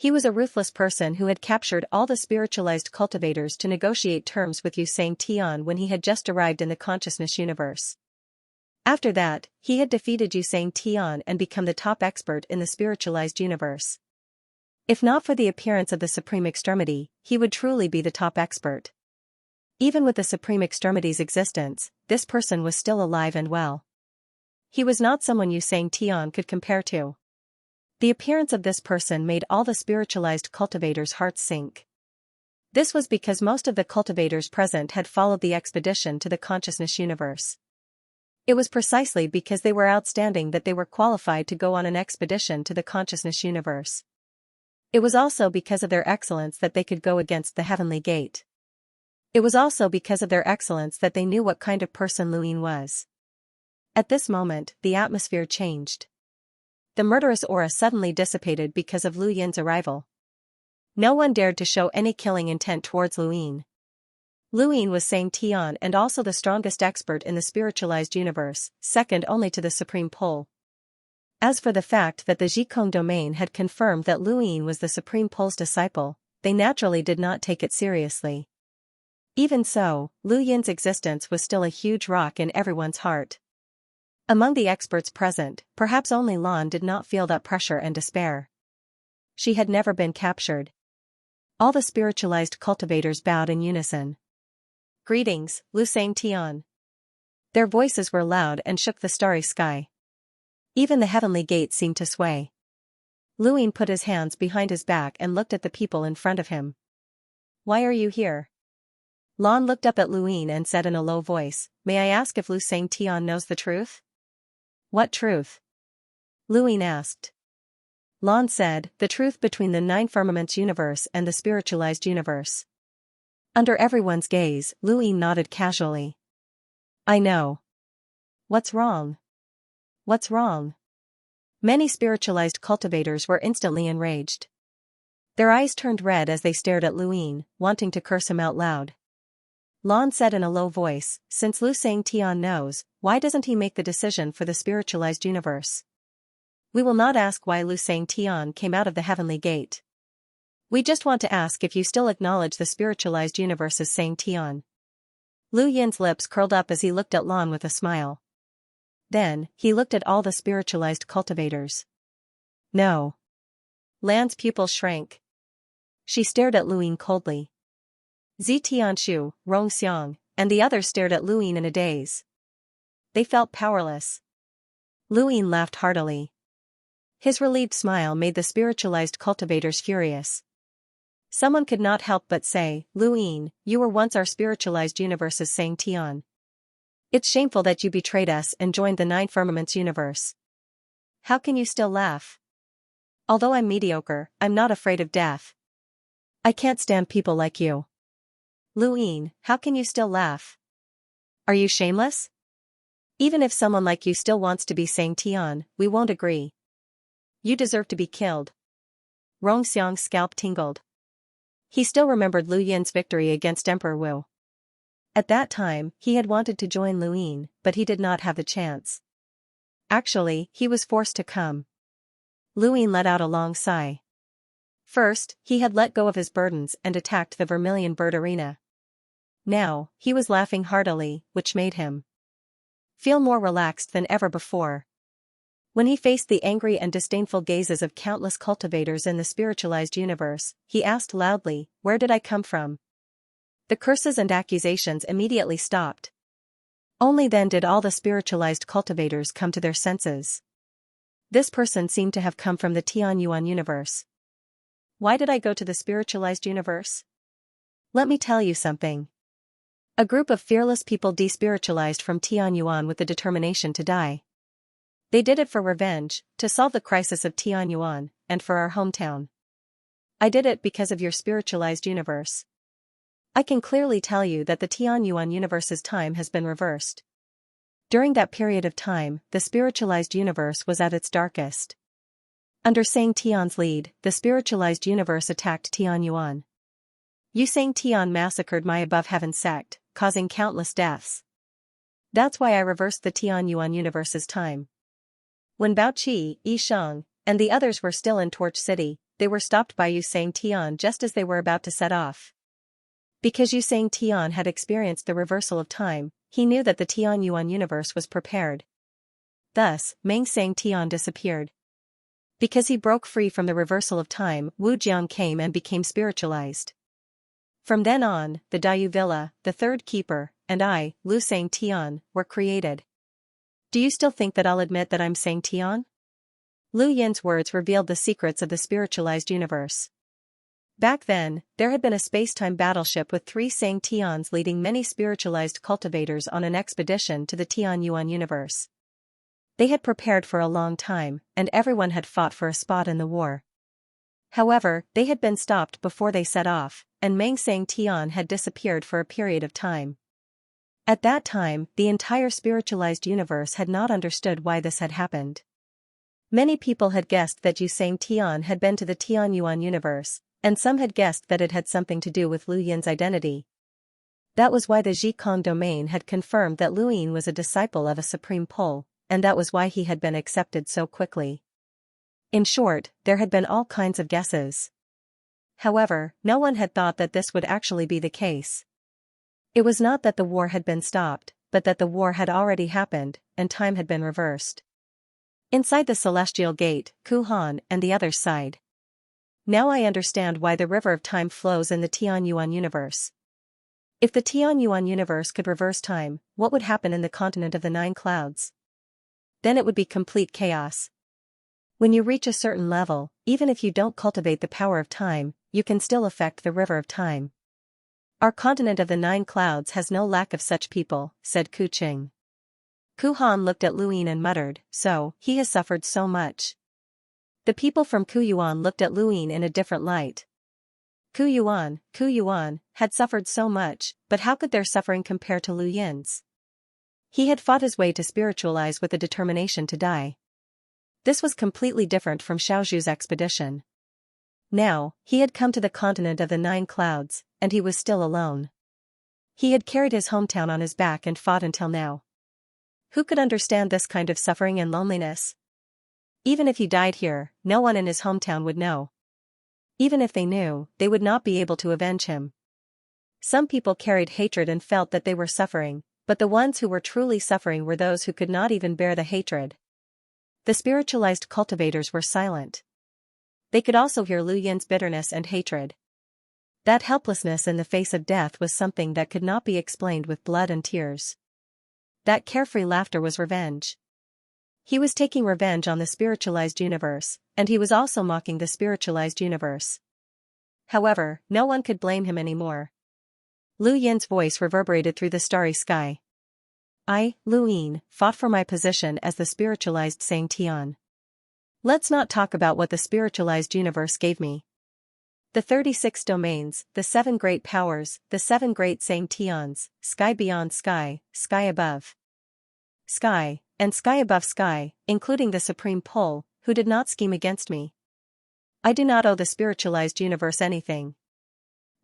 He was a ruthless person who had captured all the spiritualized cultivators to negotiate terms with Xianxia when he had just arrived in the consciousness universe. After that, he had defeated Xianxia and become the top expert in the spiritualized universe. If not for the appearance of the Supreme Extremity, he would truly be the top expert. Even with the Supreme Extremity's existence, this person was still alive and well. He was not someone Xianxia could compare to. The appearance of this person made all the spiritualized cultivators' hearts sink. This was because most of the cultivators present had followed the expedition to the consciousness universe. It was precisely because they were outstanding that they were qualified to go on an expedition to the consciousness universe. It was also because of their excellence that they could go against the heavenly gate. It was also because of their excellence that they knew what kind of person Luyin was. At this moment, the atmosphere changed. The murderous aura suddenly dissipated because of Lu Yin's arrival. No one dared to show any killing intent towards Lu Yin. Lu Yin was Xianxia and also the strongest expert in the spiritualized universe, second only to the Supreme Pole. As for the fact that the Zhikong domain had confirmed that Lu Yin was the Supreme Pole's disciple, they naturally did not take it seriously. Even so, Lu Yin's existence was still a huge rock in everyone's heart. Among the experts present, perhaps only Lan did not feel that pressure and despair. She had never been captured. All the spiritualized cultivators bowed in unison. "Greetings, Lu Xianxia." Their voices were loud and shook the starry sky. Even the heavenly gate seemed to sway. Lu Yin put his hands behind his back and looked at the people in front of him. "Why are you here?" Lan looked up at Lu Yin and said in a low voice, "May I ask if Lu Xianxia knows the truth?" "What truth?" Lu Yin asked. Lan said, "The truth between the 9 firmaments universe and the spiritualized universe." Under everyone's gaze, Lu Yin nodded casually. "I know." "What's wrong?" "What's wrong?" Many spiritualized cultivators were instantly enraged. Their eyes turned red as they stared at Lu Yin, wanting to curse him out loud. Lan said in a low voice, "Since Lu Xianxia knows, why doesn't he make the decision for the spiritualized universe? We will not ask why Lu Xianxia came out of the heavenly gate. We just want to ask if you still acknowledge the spiritualized universe as Xianxia." Lu Yin's lips curled up as he looked at Lan with a smile. Then, he looked at all the spiritualized cultivators. "No." Lan's pupils shrank. She stared at Lu Yin coldly. Zitianshu, Rongxiang, and the others stared at Lu Yin in a daze. They felt powerless. Lu Yin laughed heartily. His relieved smile made the spiritualized cultivators furious. Someone could not help but say, "Lu Yin, you were once our spiritualized universe's Xianxia. It's shameful that you betrayed us and joined the 9 firmaments universe. How can you still laugh? Although I'm mediocre, I'm not afraid of death. I can't stand people like you. Lu Yin, how can you still laugh? Are you shameless? Even if someone like you still wants to be Xianxia, we won't agree. You deserve to be killed." Rongxiang's scalp tingled. He still remembered Lu Yin's victory against Emperor Wu. At that time, he had wanted to join Lu Yin, but he did not have the chance. Actually, he was forced to come. Lu Yin let out a long sigh. First, he had let go of his burdens and attacked the Vermilion Bird Arena. Now, he was laughing heartily, which made him feel more relaxed than ever before. When he faced the angry and disdainful gazes of countless cultivators in the spiritualized universe, he asked loudly, "Where did I come from?" The curses and accusations immediately stopped. Only then did all the spiritualized cultivators come to their senses. This person seemed to have come from the Tianyuan universe. Why did I go to the spiritualized universe? Let me tell you something. A group of fearless people despiritualized from Tianyuan with the determination to die. They did it for revenge, to solve the crisis of Tianyuan, and for our hometown. I did it because of your spiritualized universe. I can clearly tell you that the Tianyuan universe's time has been reversed. During that period of time, the spiritualized universe was at its darkest. Under Xianxia's lead, the spiritualized universe attacked Tianyuan. Yu Xianxian massacred my above heaven sect, causing countless deaths. That's why I reversed the Tianyuan universe's time. When Bao Qi, Yi Sheng, and the others were still in Torch City, they were stopped by Xianxia just as they were about to set off. Because Xianxia had experienced the reversal of time, he knew that the Tianyuan universe was prepared. Thus, Xianxia disappeared. Because he broke free from the reversal of time, Wu Jiang came and became spiritualized. From then on, the Daiyu Villa, the third keeper, and I, Lu Xianxia, were created. Do you still think that I'll admit that I'm Xianxia? Lu Yin's words revealed the secrets of the spiritualized universe. Back then, there had been a space-time battleship with 3 Xianxians leading many spiritualized cultivators on an expedition to the Tianyuan universe. They had prepared for a long time, and everyone had fought for a spot in the war. However, they had been stopped before they set off, and Xianxia had disappeared for a period of time. At that time, the entire spiritualized universe had not understood why this had happened. Many people had guessed that Xianxia had been to the Tianyuan universe, and some had guessed that it had something to do with Lu Yin's identity. That was why the Zhikong domain had confirmed that Lu Yin was a disciple of a supreme pole, and that was why he had been accepted so quickly. In short, there had been all kinds of guesses. However, no one had thought that this would actually be the case. It was not that the war had been stopped, but that the war had already happened, and time had been reversed. Inside the celestial gate, Ku Han and the others sighed. Now I understand why the river of time flows in the Tianyuan universe. If the Tianyuan universe could reverse time, what would happen in the continent of the 9 clouds? Then it would be complete chaos. When you reach a certain level, even if you don't cultivate the power of time, you can still affect the river of time. Our continent of the 9 clouds has no lack of such people, said Ku Qing. Ku Han looked at Lu Yin and muttered, so, he has suffered so much. The people from Kuyuan looked at Lu Yin in a different light. Kuyuan, had suffered so much, but how could their suffering compare to Lu Yin's? He had fought his way to spiritualize with a determination to die. This was completely different from Xiaozhu's expedition. Now, he had come to the continent of the 9 clouds, and he was still alone. He had carried his hometown on his back and fought until now. Who could understand this kind of suffering and loneliness? Even if he died here, no one in his hometown would know. Even if they knew, they would not be able to avenge him. Some people carried hatred and felt that they were suffering, but the ones who were truly suffering were those who could not even bear the hatred. The spiritualized cultivators were silent. They could also hear Lu Yin's bitterness and hatred. That helplessness in the face of death was something that could not be explained with blood and tears. That carefree laughter was revenge. He was taking revenge on the spiritualized universe, and he was also mocking the spiritualized universe. However, no one could blame him anymore. Lu Yin's voice reverberated through the starry sky. I, Lu Yin, fought for my position as the spiritualized Xianxia. Let's not talk about what the spiritualized universe gave me. The 36 domains, the 7 great powers, the 7 great Xianxians, sky beyond sky, sky above sky, and sky above sky, including the supreme pole, who did not scheme against me. I do not owe the spiritualized universe anything.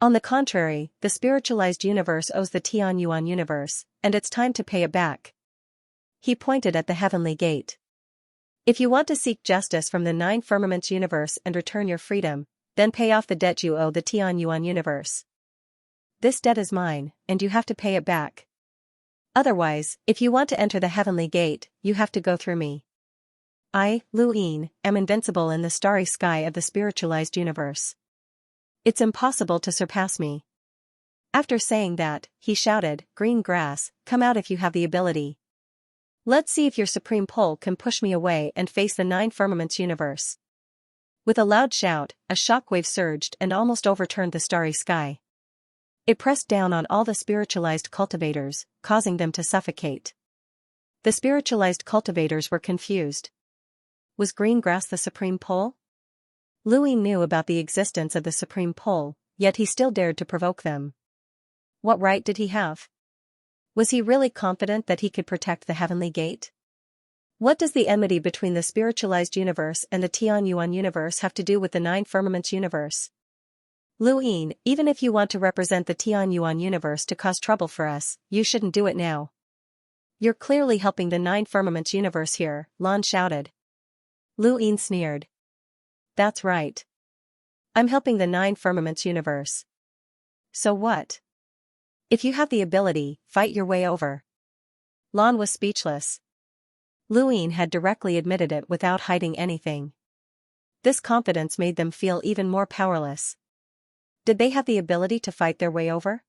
On the contrary, the spiritualized universe owes the Tianyuan universe, and it's time to pay it back. He pointed at the heavenly gate. If you want to seek justice from the 9 firmaments universe and return your freedom, then pay off the debt you owe the Tianyuan universe. This debt is mine, and you have to pay it back. Otherwise, if you want to enter the heavenly gate, you have to go through me. I, Lu Yin, am invincible in the starry sky of the spiritualized universe. It's impossible to surpass me. After saying that, he shouted, Green grass, come out if you have the ability. Let's see if your supreme pole can push me away and face the 9 firmaments universe. With a loud shout, a shockwave surged and almost overturned the starry sky. It pressed down on all the spiritualized cultivators, causing them to suffocate. The spiritualized cultivators were confused. Was green grass the supreme pole? Lu Yin knew about the existence of the supreme pole, yet he still dared to provoke them. What right did he have? Was he really confident that he could protect the heavenly gate? What does the enmity between the spiritualized universe and the Tianyuan universe have to do with the 9 firmaments universe? Lu Yin, even if you want to represent the Tianyuan universe to cause trouble for us, you shouldn't do it now. You're clearly helping the 9 firmaments universe here, Lan shouted. Lu Yin sneered. That's right. I'm helping the Nine Firmaments universe. So what? If you have the ability, fight your way over. Lan was speechless. Luin had directly admitted it without hiding anything. This confidence made them feel even more powerless. Did they have the ability to fight their way over?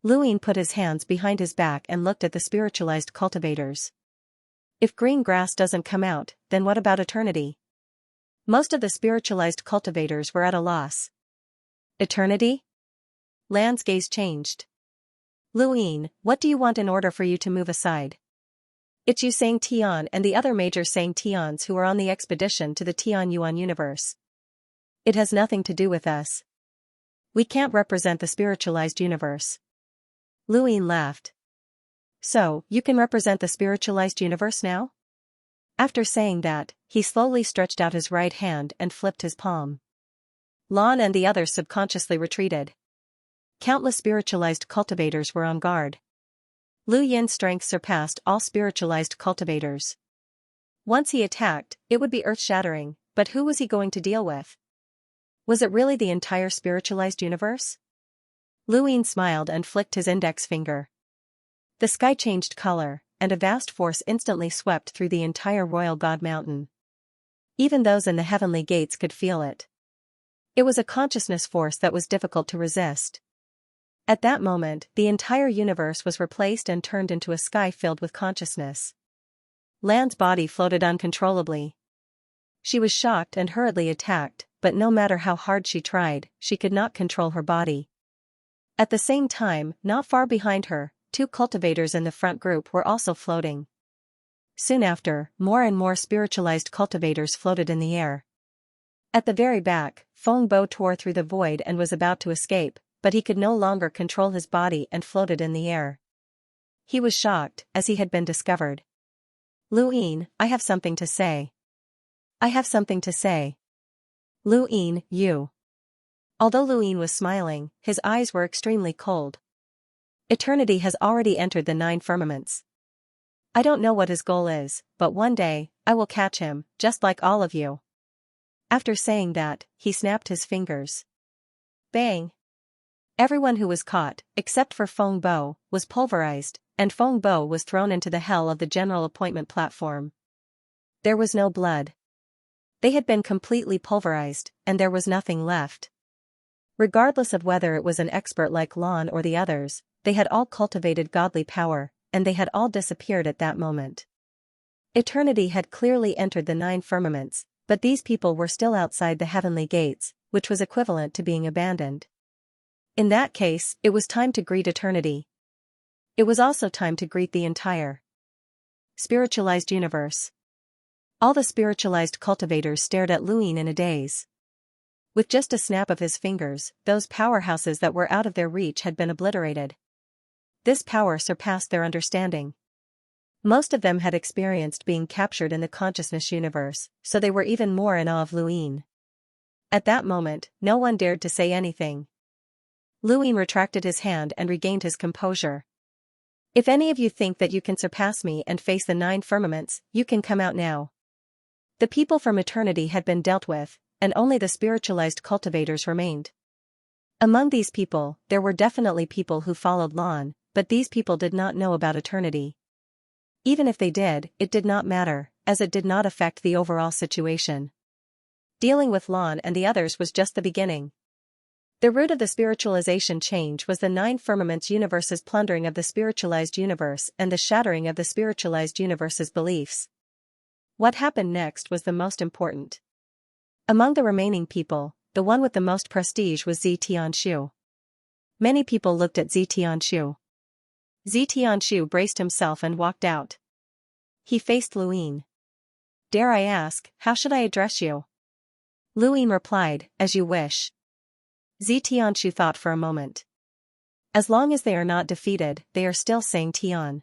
Luin put his hands behind his back and looked at the spiritualized cultivators. If green grass doesn't come out, then what about eternity? Most of the spiritualized cultivators were at a loss. Eternity? Lan's gaze changed. Luin, what do you want in order for you to move aside? It's you Xianxia and the other major Xianxians who are on the expedition to the Tianyuan universe. It has nothing to do with us. We can't represent the spiritualized universe. Luin laughed. So, you can represent the spiritualized universe now? After saying that, he slowly stretched out his right hand and flipped his palm. Lan and the others subconsciously retreated. Countless spiritualized cultivators were on guard. Lu Yin's strength surpassed all spiritualized cultivators. Once he attacked, it would be earth-shattering, but who was he going to deal with? Was it really the entire spiritualized universe? Luin smiled and flicked his index finger. The sky changed color, and a vast force instantly swept through the entire Royal God Mountain. Even those in the heavenly gates could feel it. It was a consciousness force that was difficult to resist. At that moment, the entire universe was replaced and turned into a sky filled with consciousness. Lan's body floated uncontrollably. She was shocked and hurriedly attacked, but no matter how hard she tried, she could not control her body. At the same time, not far behind her, two cultivators in the front group were also floating. Soon after, more and more spiritualized cultivators floated in the air. At the very back, Feng Bo tore through the void and was about to escape, but he could no longer control his body and floated in the air. He was shocked, as he had been discovered. Luin, I have something to say. I have something to say. Luin, you. Although Luin was smiling, his eyes were extremely cold. Eternity has already entered the Nine Firmaments. I don't know what his goal is, but one day, I will catch him, just like all of you. After saying that, he snapped his fingers. Bang! Everyone who was caught, except for Feng Bo, was pulverized, and Feng Bo was thrown into the hell of the general appointment platform. There was no blood. They had been completely pulverized, and there was nothing left. Regardless of whether it was an expert like Lan or the others, they had all cultivated godly power, and they had all disappeared at that moment. Eternity had clearly entered the Nine Firmaments, but these people were still outside the heavenly gates, which was equivalent to being abandoned. In that case, it was time to greet eternity. It was also time to greet the entire spiritualized universe. All the spiritualized cultivators stared at Luin in a daze. With just a snap of his fingers, those powerhouses that were out of their reach had been obliterated. This power surpassed their understanding. Most of them had experienced being captured in the consciousness universe, so they were even more in awe of Luin. At that moment, no one dared to say anything. Luin retracted his hand and regained his composure. If any of you think that you can surpass me and face the Nine Firmaments, you can come out now. The people from eternity had been dealt with, and only the spiritualized cultivators remained. Among these people, there were definitely people who followed Lan, but these people did not know about eternity. Even if they did, it did not matter, as it did not affect the overall situation. Dealing with Lan and the others was just the beginning. The root of the spiritualization change was the Nine Firmaments universe's plundering of the spiritualized universe and the shattering of the spiritualized universe's beliefs. What happened next was the most important. Among the remaining people, the one with the most prestige was Xianxia. Many people looked at Xianxia. Xianxia braced himself and walked out. He faced Luin. Dare I ask, how should I address you? Luin replied, as you wish. Xianxia thought for a moment. As long as they are not defeated, they are still Xianxian.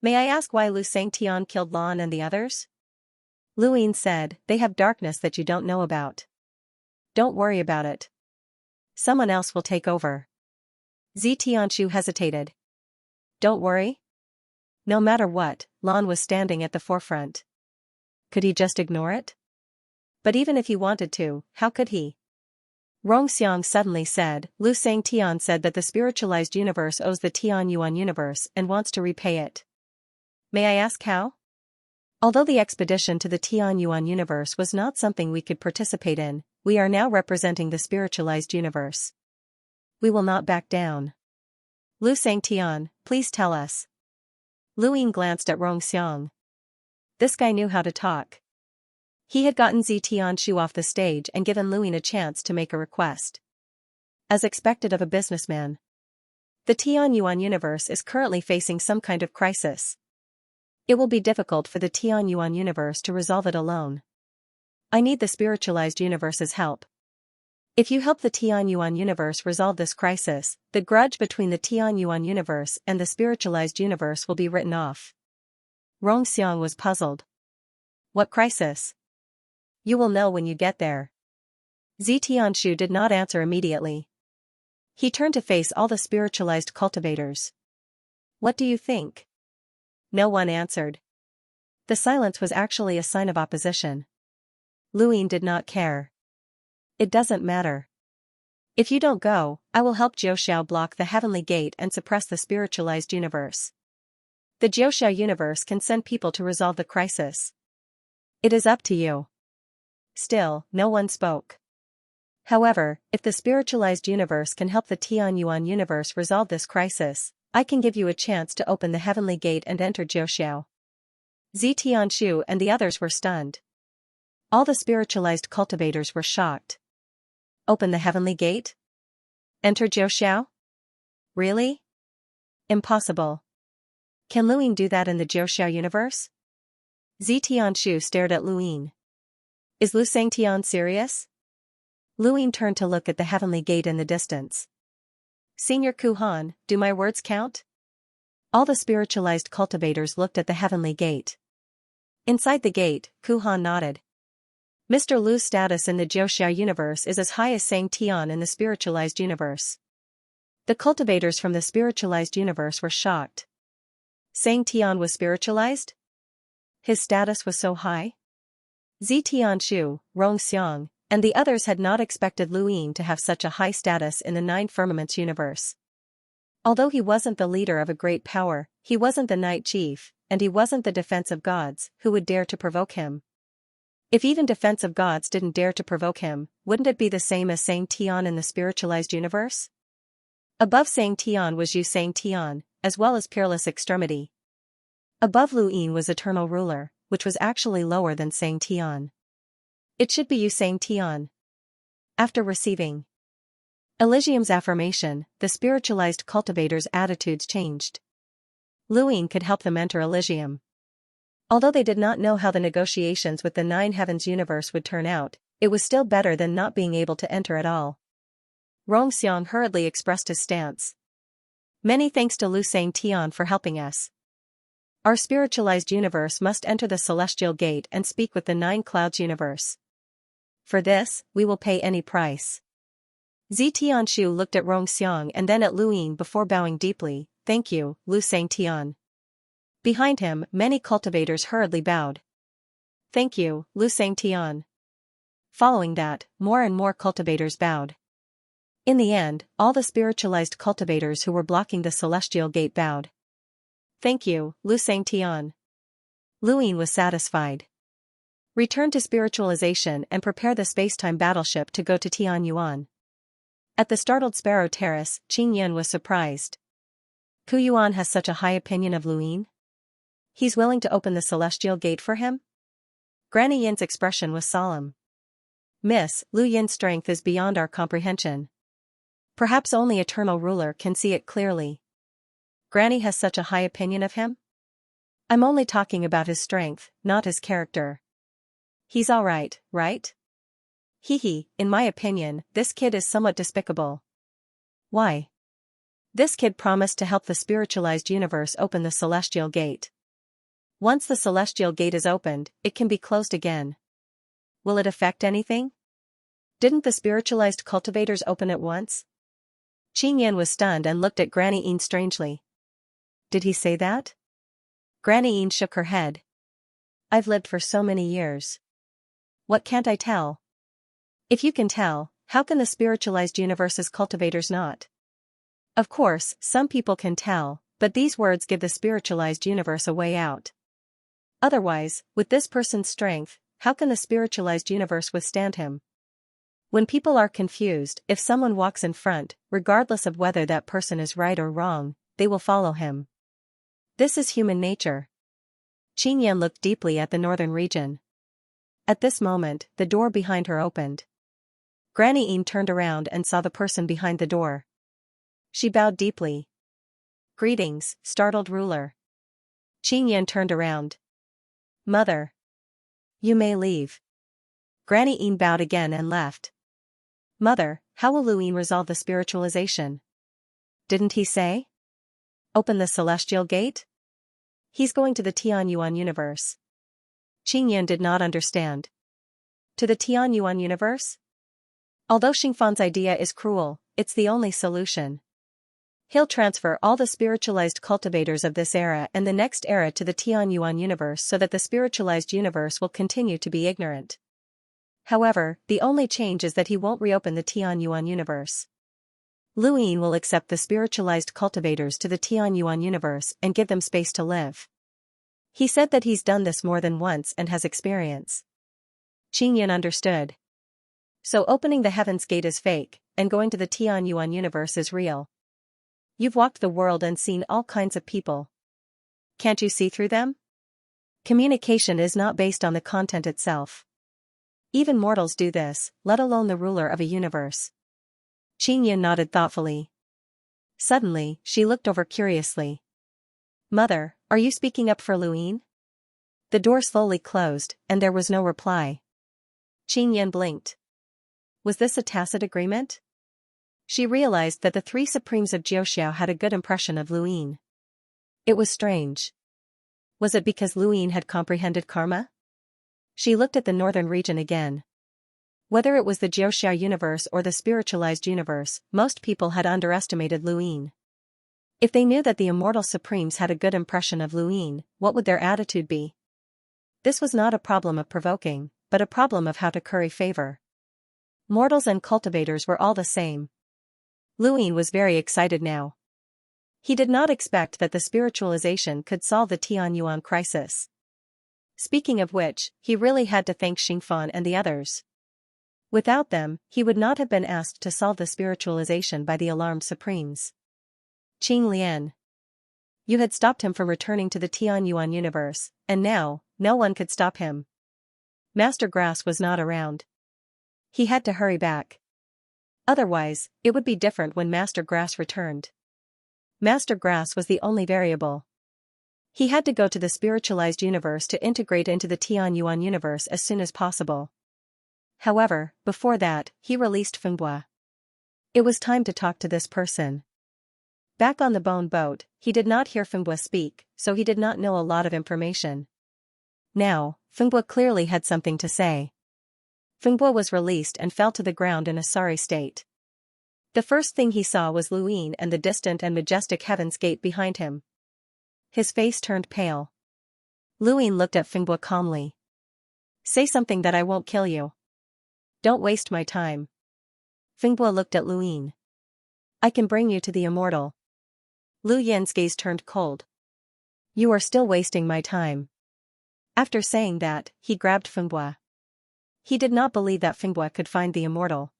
May I ask why Lu Xianxian killed Lan and the others? Luin said, they have darkness that you don't know about. Don't worry about it. Someone else will take over. Xianxia hesitated. Don't worry? No matter what, Lan was standing at the forefront. Could he just ignore it? But even if he wanted to, how could he? Rongxiang suddenly said, Lu Sangtian said that the spiritualized universe owes the Tian Yuan universe and wants to repay it. May I ask how? Although the expedition to the Tian Yuan universe was not something we could participate in, we are now representing the spiritualized universe. We will not back down. Lu Sangtian, please tell us. Lu Ying glanced at Rongxiang. This guy knew how to talk. He had gotten Tianshu off the stage and given Lu Ying a chance to make a request. As expected of a businessman. The Tian Yuan universe is currently facing some kind of crisis. It will be difficult for the Tian Yuan universe to resolve it alone. I need the spiritualized universe's help. If you help the Tian Yuan universe resolve this crisis, the grudge between the Tian Yuan universe and the spiritualized universe will be written off. Rongxiang was puzzled. What crisis? You will know when you get there. Tianshu did not answer immediately. He turned to face all the spiritualized cultivators. What do you think? No one answered. The silence was actually a sign of opposition. Lu Ying did not care. It doesn't matter. If you don't go, I will help Jiuxiao block the heavenly gate and suppress the spiritualized universe. The Jiuxiao universe can send people to resolve the crisis. It is up to you. Still, no one spoke. However, if the spiritualized universe can help the Tian Yuan universe resolve this crisis, I can give you a chance to open the heavenly gate and enter Jiuxiao. Tianshu and the others were stunned. All the spiritualized cultivators were shocked. Open the heavenly gate? Enter Jiuxiao? Really? Impossible. Can Lu Ying do that in the Jiuxiao universe? Tianshu stared at Lu Ying. Is Lu Sangtian serious? Lu Ying turned to look at the heavenly gate in the distance. Senior Kuhan, do my words count? All the spiritualized cultivators looked at the heavenly gate. Inside the gate, Kuhan nodded. Mr. Lu's status in the Jiuxiao universe is as high as Sangtian in the spiritualized universe. The cultivators from the spiritualized universe were shocked. Sangtian was spiritualized? His status was so high? Tianshu, Rongxiang, and the others had not expected Lu Ying to have such a high status in the Nine Firmaments universe. Although he wasn't the leader of a great power, he wasn't the Knight Chief, and he wasn't the defense of gods, who would dare to provoke him. If even defense of gods didn't dare to provoke him, wouldn't it be the same as Sangtian in the spiritualized universe? Above Sangtian was Yu Sangtian, as well as Peerless Extremity. Above Lu Ying was Eternal Ruler, which was actually lower than Sangtian. It should be Yu Sangtian. After receiving Elysium's affirmation, the spiritualized cultivators' attitudes changed. Lu Ying could help them enter Elysium. Although they did not know how the negotiations with the Nine Heavens universe would turn out, it was still better than not being able to enter at all. Rongxiang hurriedly expressed his stance. Many thanks to Lu Sangtian for helping us. Our spiritualized universe must enter the celestial gate and speak with the Nine Clouds universe. For this, we will pay any price. Tianshu looked at Rongxiang and then at Lu Ying before bowing deeply. Thank you, Lu Sangtian. Behind him, many cultivators hurriedly bowed. Thank you, Lu Sangtian. Following that, more and more cultivators bowed. In the end, all the spiritualized cultivators who were blocking the celestial gate bowed. Thank you, Lu Sangtian. Lu Ying was satisfied. Return to spiritualization and prepare the space-time battleship to go to Tian Yuan. At the startled Sparrow Terrace, Qing Yan was surprised. Ku Yuan has such a high opinion of Lu Ying? He's willing to open the celestial gate for him? Granny Yin's expression was solemn. Miss, Lu Yin's strength is beyond our comprehension. Perhaps only Eternal Ruler can see it clearly. Granny has such a high opinion of him? I'm only talking about his strength, not his character. He's alright, right? Hee, in my opinion, this kid is somewhat despicable. Why? This kid promised to help the spiritualized universe open the celestial gate. Once the celestial gate is opened, it can be closed again. Will it affect anything? Didn't the spiritualized cultivators open it once? Qing Yan was stunned and looked at Granny Yin strangely. Did he say that? Granny Yin shook her head. I've lived for so many years. What can't I tell? If you can tell, how can the spiritualized universe's cultivators not? Of course, some people can tell, but these words give the spiritualized universe a way out. Otherwise, with this person's strength, how can the spiritualized universe withstand him? When people are confused, if someone walks in front, regardless of whether that person is right or wrong, they will follow him. This is human nature. Xianxia looked deeply at the northern region. At this moment, the door behind her opened. Granny Yin turned around and saw the person behind the door. She bowed deeply. Greetings, startled ruler. Xianxia turned around. Mother. You may leave. Granny Yin bowed again and left. Mother, how will Luin resolve the spiritualization? Didn't he say? Open the celestial gate? He's going to the Tianyuan universe. Xianxia did not understand. To the Tianyuan universe? Although Xingfan's idea is cruel, it's the only solution. He'll transfer all the spiritualized cultivators of this era and the next era to the Tianyuan universe so that the spiritualized universe will continue to be ignorant. However, the only change is that he won't reopen the Tianyuan universe. Luin will accept the spiritualized cultivators to the Tianyuan universe and give them space to live. He said that he's done this more than once and has experience. Xianxia understood. So opening the Heaven's Gate is fake, and going to the Tianyuan universe is real. You've walked the world and seen all kinds of people. Can't you see through them? Communication is not based on the content itself. Even mortals do this, let alone the ruler of a universe. Xianxia nodded thoughtfully. Suddenly, she looked over curiously. Mother, are you speaking up for Luin? The door slowly closed, and there was no reply. Xianxia blinked. Was this a tacit agreement? She realized that the three supremes of Jiuxiao had a good impression of Luin. It was strange. Was it because Luin had comprehended karma? She looked at the northern region again. Whether it was the Jiuxiao universe or the spiritualized universe, most people had underestimated Luin. If they knew that the immortal supremes had a good impression of Luin, what would their attitude be? This was not a problem of provoking, but a problem of how to curry favor. Mortals and cultivators were all the same. Luin was very excited now. He did not expect that the spiritualization could solve the Tianyuan crisis. Speaking of which, he really had to thank Xingfan and the others. Without them, he would not have been asked to solve the spiritualization by the alarmed supremes. Qing Lian. You had stopped him from returning to the Tianyuan universe, and now, no one could stop him. Master Grass was not around. He had to hurry back. Otherwise, it would be different when Master Grass returned. Master Grass was the only variable. He had to go to the spiritualized universe to integrate into the Tianyuan universe as soon as possible. However, before that, he released Fengbua. It was time to talk to this person. Back on the bone boat, he did not hear Fengbua speak, so he did not know a lot of information. Now, Fengbua clearly had something to say. Fengbua was released and fell to the ground in a sorry state. The first thing he saw was Luin and the distant and majestic Heaven's Gate behind him. His face turned pale. Luin looked at Fengbua calmly. Say something that I won't kill you. Don't waste my time. Fengbua looked at Luin. I can bring you to the immortal. Lu Yan's gaze turned cold. You are still wasting my time. After saying that, he grabbed Fengbua. He did not believe that Fengbua could find the immortal.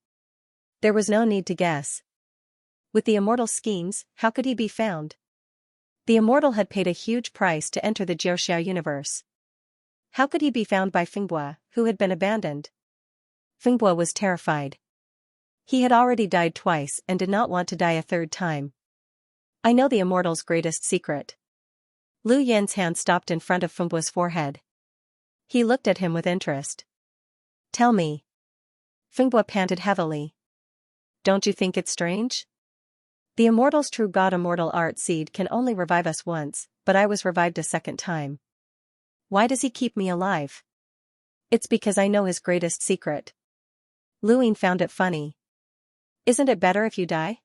There was no need to guess. With the immortal's schemes, how could he be found? The immortal had paid a huge price to enter the Jiuxiao universe. How could he be found by Fengbua, who had been abandoned? Fengbua was terrified. He had already died twice and did not want to die a third time. I know the immortal's greatest secret. Lu Yan's hand stopped in front of Fengbua's forehead. He looked at him with interest. Tell me. Fengbua panted heavily. Don't you think it's strange? The immortal's true god immortal art seed can only revive us once, but I was revived a second time. Why does he keep me alive? It's because I know his greatest secret. Luin found it funny. Isn't it better if you die?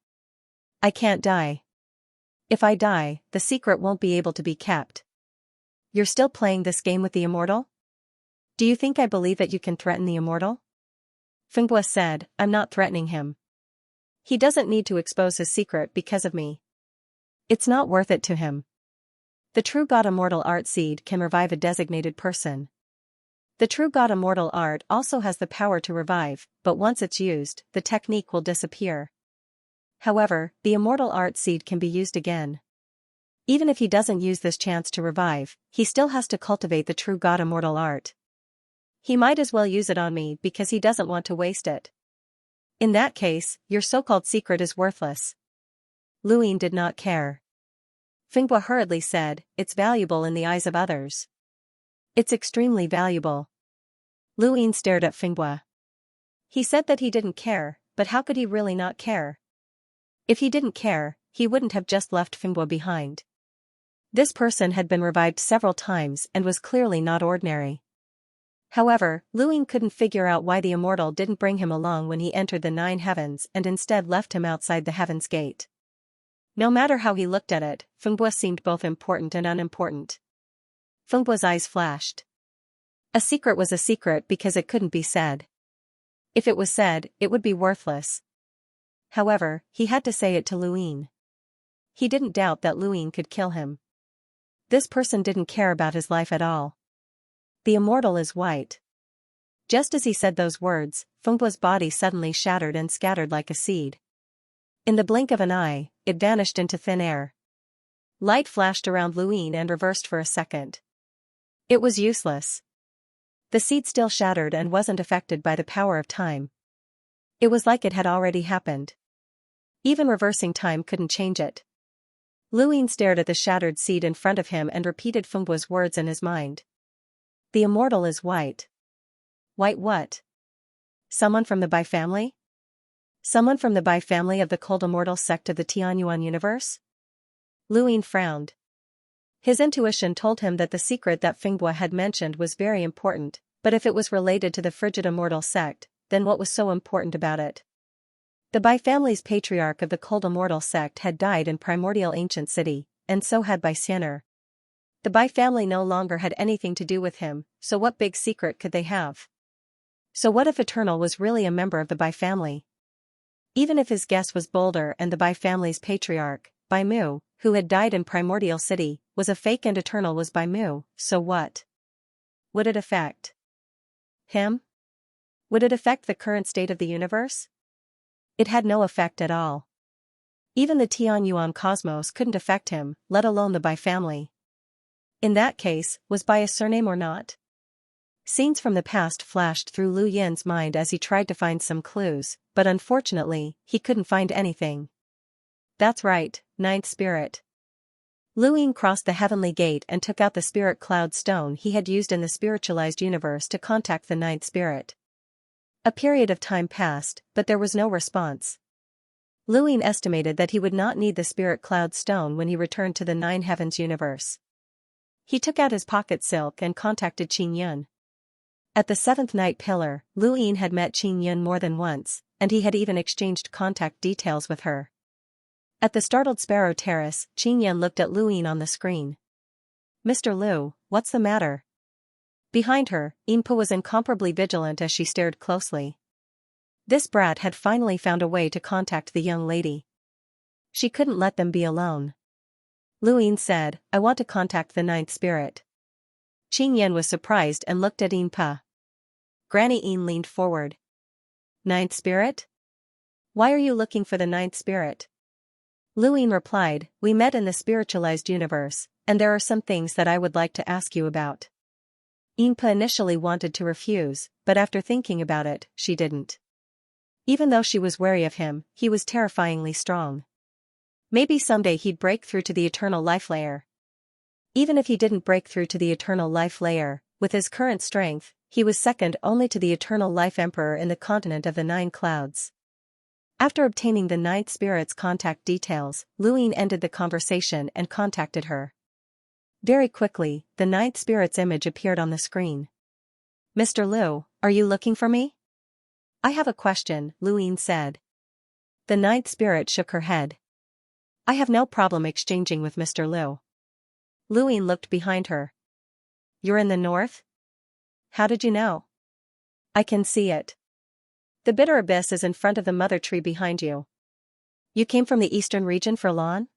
I can't die. If I die, the secret won't be able to be kept. You're still playing this game with the immortal? Do you think I believe that you can threaten the immortal? Finghua said, I'm not threatening him. He doesn't need to expose his secret because of me. It's not worth it to him. The true God Immortal Art Seed can revive a designated person. The true God Immortal Art also has the power to revive, but once it's used, the technique will disappear. However, the Immortal Art Seed can be used again. Even if he doesn't use this chance to revive, he still has to cultivate the true God Immortal Art. He might as well use it on me because he doesn't want to waste it. In that case, your so-called secret is worthless. Lu Ying did not care. Finghua hurriedly said, it's valuable in the eyes of others. It's extremely valuable. Lu Ying stared at Finghua. He said that he didn't care, but how could he really not care? If he didn't care, he wouldn't have just left Finghua behind. This person had been revived several times and was clearly not ordinary. However, Lu Ying couldn't figure out why the immortal didn't bring him along when he entered the 9 heavens and instead left him outside the heaven's gate. No matter how he looked at it, Finghua seemed both important and unimportant. Fenghua's eyes flashed. A secret was a secret because it couldn't be said. If it was said, it would be worthless. However, he had to say it to Lu Ying. He didn't doubt that Lu Ying could kill him. This person didn't care about his life at all. The immortal is white. Just as he said those words, Fenghua's body suddenly shattered and scattered like a seed. In the blink of an eye, it vanished into thin air. Light flashed around Lu Ying and reversed for a second. It was useless. The seed still shattered and wasn't affected by the power of time. It was like it had already happened. Even reversing time couldn't change it. Lu Ying stared at the shattered seed in front of him and repeated Fenghua's words in his mind. The immortal is white. White what? Someone from the Bai family? Someone from the Bai family of the cold immortal sect of the Tianyuan universe? Lu Ying frowned. His intuition told him that the secret that Finghua had mentioned was very important, but if it was related to the frigid immortal sect, then what was so important about it? The Bai family's patriarch of the cold immortal sect had died in primordial ancient city, and so had Bai Xian'er. The Bai family no longer had anything to do with him, so what big secret could they have? So what if Eternal was really a member of the Bai family? Even if his guess was bolder and the Bai family's patriarch, Bai Mu, who had died in primordial city, was a fake and Eternal was Bai Mu, so what? Would it affect him? Would it affect the current state of the universe? It had no effect at all. Even the Tianyuan cosmos couldn't affect him, let alone the Bai family. In that case, was Bai a surname or not? Scenes from the past flashed through Lu Yin's mind as he tried to find some clues, but unfortunately, he couldn't find anything. That's right, ninth spirit. Lu Ying crossed the heavenly gate and took out the spirit cloud stone he had used in the spiritualized universe to contact the ninth spirit. A period of time passed, but there was no response. Lu Ying estimated that he would not need the spirit cloud stone when he returned to the 9 heavens universe. He took out his pocket silk and contacted Qin Yun. At the 7th night pillar, Lu Ying had met Qin Yun more than once, and he had even exchanged contact details with her. At the startled Sparrow Terrace, Qin Yun looked at Lu Ying on the screen. Mr. Lu, what's the matter? Behind her, Yinpa was incomparably vigilant as she stared closely. This brat had finally found a way to contact the young lady. She couldn't let them be alone. Lu Ying said, I want to contact the ninth spirit. Qin Yun was surprised and looked at Yinpa. Granny Ying leaned forward. Ninth spirit? Why are you looking for the ninth spirit? Lu Ying replied, we met in the spiritualized universe, and there are some things that I would like to ask you about. Yinpa initially wanted to refuse, but after thinking about it, she didn't. Even though she was wary of him, he was terrifyingly strong. Maybe someday he'd break through to the eternal life layer. Even if he didn't break through to the eternal life layer, with his current strength, he was second only to the eternal life emperor in the continent of the 9 clouds. After obtaining the ninth spirit's contact details, Lu Ying ended the conversation and contacted her. Very quickly, the ninth spirit's image appeared on the screen. Mr. Lu, are you looking for me? I have a question, Lu Ying said. The ninth spirit shook her head. I have no problem exchanging with Mr. Lu. Lu Ying looked behind her. You're in the north? How did you know? I can see it. The bitter abyss is in front of the mother tree behind you. You came from the eastern region for Lan?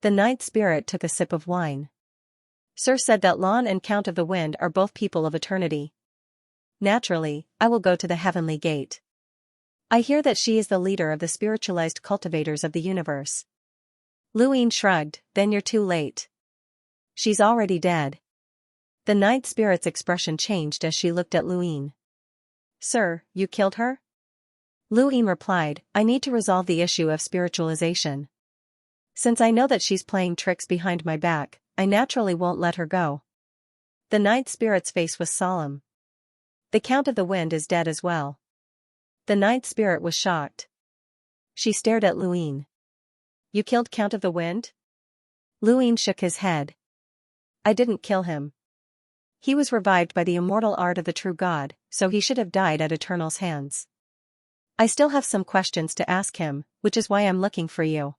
The ninth spirit took a sip of wine. Sir said that Lan and Count of the Wind are both people of eternity. Naturally, I will go to the heavenly gate. I hear that she is the leader of the spiritualized cultivators of the universe. Luin shrugged, then you're too late. She's already dead. The ninth spirit's expression changed as she looked at Luin. Sir, you killed her? Luin replied, I need to resolve the issue of spiritualization. Since I know that she's playing tricks behind my back, I naturally won't let her go. The ninth spirit's face was solemn. The Count of the Wind is dead as well. The ninth spirit was shocked. She stared at Luin. You killed Count of the Wind? Luin shook his head. I didn't kill him. He was revived by the immortal art of the true God, so he should have died at Eternal's hands. I still have some questions to ask him, which is why I'm looking for you.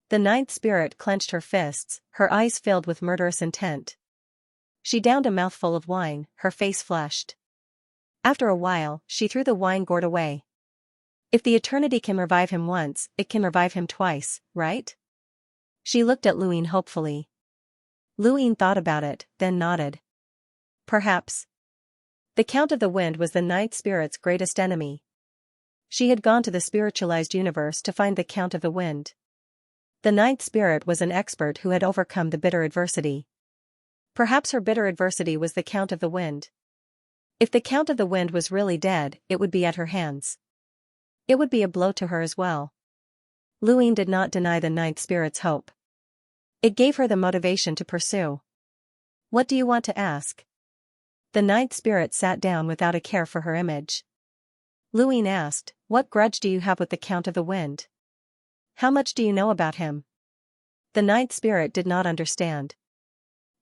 The ninth spirit clenched her fists, her eyes filled with murderous intent. She downed a mouthful of wine, her face flushed. After a while, she threw the wine gourd away. If the eternity can revive him once, it can revive him twice, right? She looked at Luin hopefully. Luin thought about it, then nodded. Perhaps. The Count of the Wind was the ninth spirit's greatest enemy. She had gone to the spiritualized universe to find the Count of the Wind. The ninth spirit was an expert who had overcome the bitter adversity. Perhaps her bitter adversity was the Count of the Wind. If the Count of the Wind was really dead, it would be at her hands. It would be a blow to her as well. Luin did not deny the ninth spirit's hope. It gave her the motivation to pursue. What do you want to ask? The ninth spirit sat down without a care for her image. Luin asked, what grudge do you have with the Count of the Wind? How much do you know about him? The ninth spirit did not understand.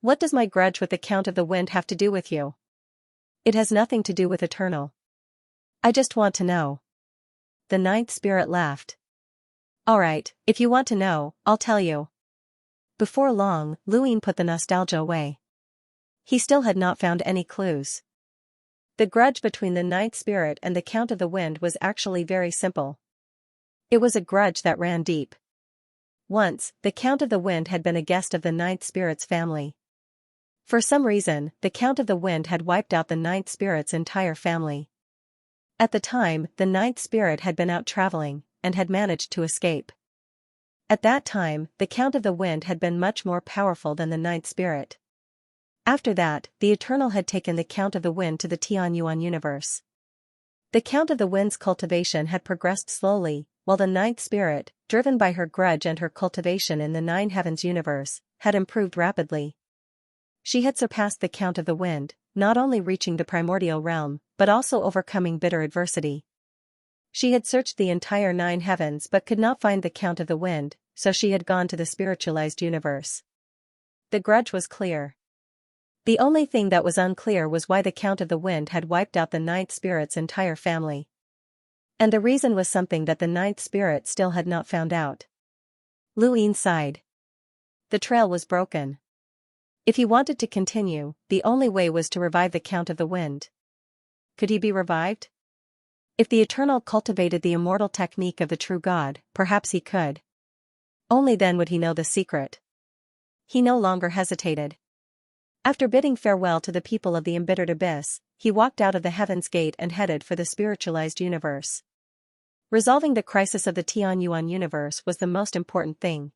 What does my grudge with the Count of the Wind have to do with you? It has nothing to do with Eternal. I just want to know. The ninth spirit laughed. Alright, if you want to know, I'll tell you. Before long, Luin put the nostalgia away. He still had not found any clues. The grudge between the ninth spirit and the Count of the Wind was actually very simple. It was a grudge that ran deep. Once, the Count of the Wind had been a guest of the ninth spirit's family. For some reason, the Count of the Wind had wiped out the ninth spirit's entire family. At the time, the ninth spirit had been out traveling, and had managed to escape. At that time, the Count of the Wind had been much more powerful than the ninth spirit. After that, the Eternal had taken the Count of the Wind to the Tianyuan universe. The Count of the Wind's cultivation had progressed slowly, while the ninth spirit, driven by her grudge and her cultivation in the Nine Heavens universe, had improved rapidly. She had surpassed the Count of the Wind, not only reaching the primordial realm, but also overcoming bitter adversity. She had searched the entire Nine Heavens but could not find the Count of the Wind, so she had gone to the spiritualized universe. The grudge was clear. The only thing that was unclear was why the Count of the Wind had wiped out the ninth spirit's entire family. And the reason was something that the ninth spirit still had not found out. Luin sighed. The trail was broken. If he wanted to continue, the only way was to revive the Count of the Wind. Could he be revived? If the Eternal cultivated the immortal technique of the true God, perhaps he could. Only then would he know the secret. He no longer hesitated. After bidding farewell to the people of the embittered abyss, he walked out of the Heaven's Gate and headed for the spiritualized universe. Resolving the crisis of the Tianyuan universe was the most important thing.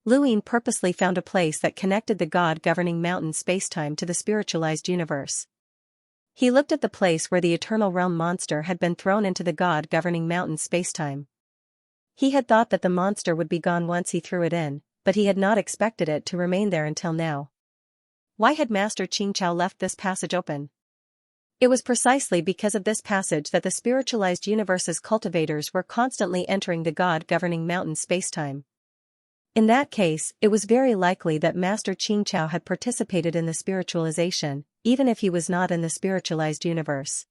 Luin purposely found a place that connected the God-governing mountain spacetime to the spiritualized universe. He looked at the place where the Eternal Realm monster had been thrown into the God-governing mountain spacetime. He had thought that the monster would be gone once he threw it in, but he had not expected it to remain there until now. Why had Master Xianxia left this passage open? It was precisely because of this passage that the spiritualized universe's cultivators were constantly entering the God-governing mountain spacetime. In that case, it was very likely that Master Xianxia had participated in the spiritualization, even if he was not in the spiritualized universe.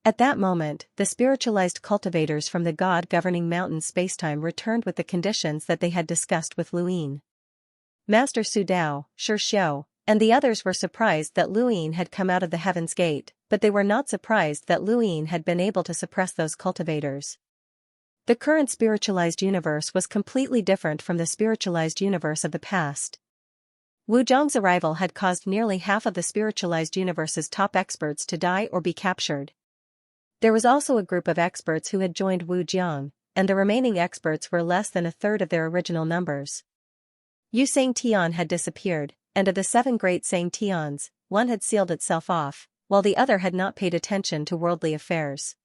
At that moment, the spiritualized cultivators from the God-governing mountain spacetime returned with the conditions that they had discussed with Luin. Master Su Dao, Shi Xiu, and the others were surprised that Luin had come out of the Heaven's Gate, but they were not surprised that Luyin had been able to suppress those cultivators. The current spiritualized universe was completely different from the spiritualized universe of the past. Wu Zhong's arrival had caused nearly half of the spiritualized universe's top experts to die or be captured. There was also a group of experts who had joined Wu Jiang, and the remaining experts were less than a third of their original numbers. Yu Sang Tian had disappeared, and of the 7 great Sang Tians, one had sealed itself off, while the other had not paid attention to worldly affairs.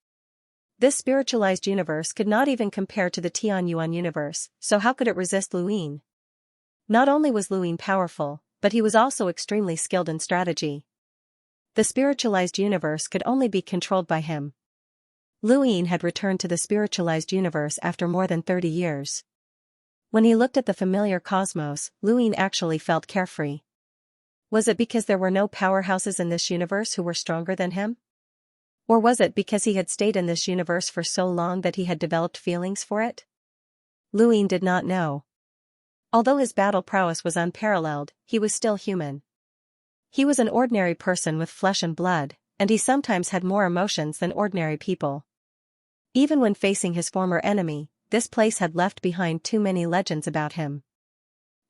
This spiritualized universe could not even compare to the Tian Yuan universe, so how could it resist Luyin? Not only was Luyin powerful, but he was also extremely skilled in strategy. The spiritualized universe could only be controlled by him. Luyin had returned to the spiritualized universe after more than 30 years. When he looked at the familiar cosmos, Luyin actually felt carefree. Was it because there were no powerhouses in this universe who were stronger than him? Or was it because he had stayed in this universe for so long that he had developed feelings for it? Luyin did not know. Although his battle prowess was unparalleled, he was still human. He was an ordinary person with flesh and blood, and he sometimes had more emotions than ordinary people. Even when facing his former enemy, this place had left behind too many legends about him.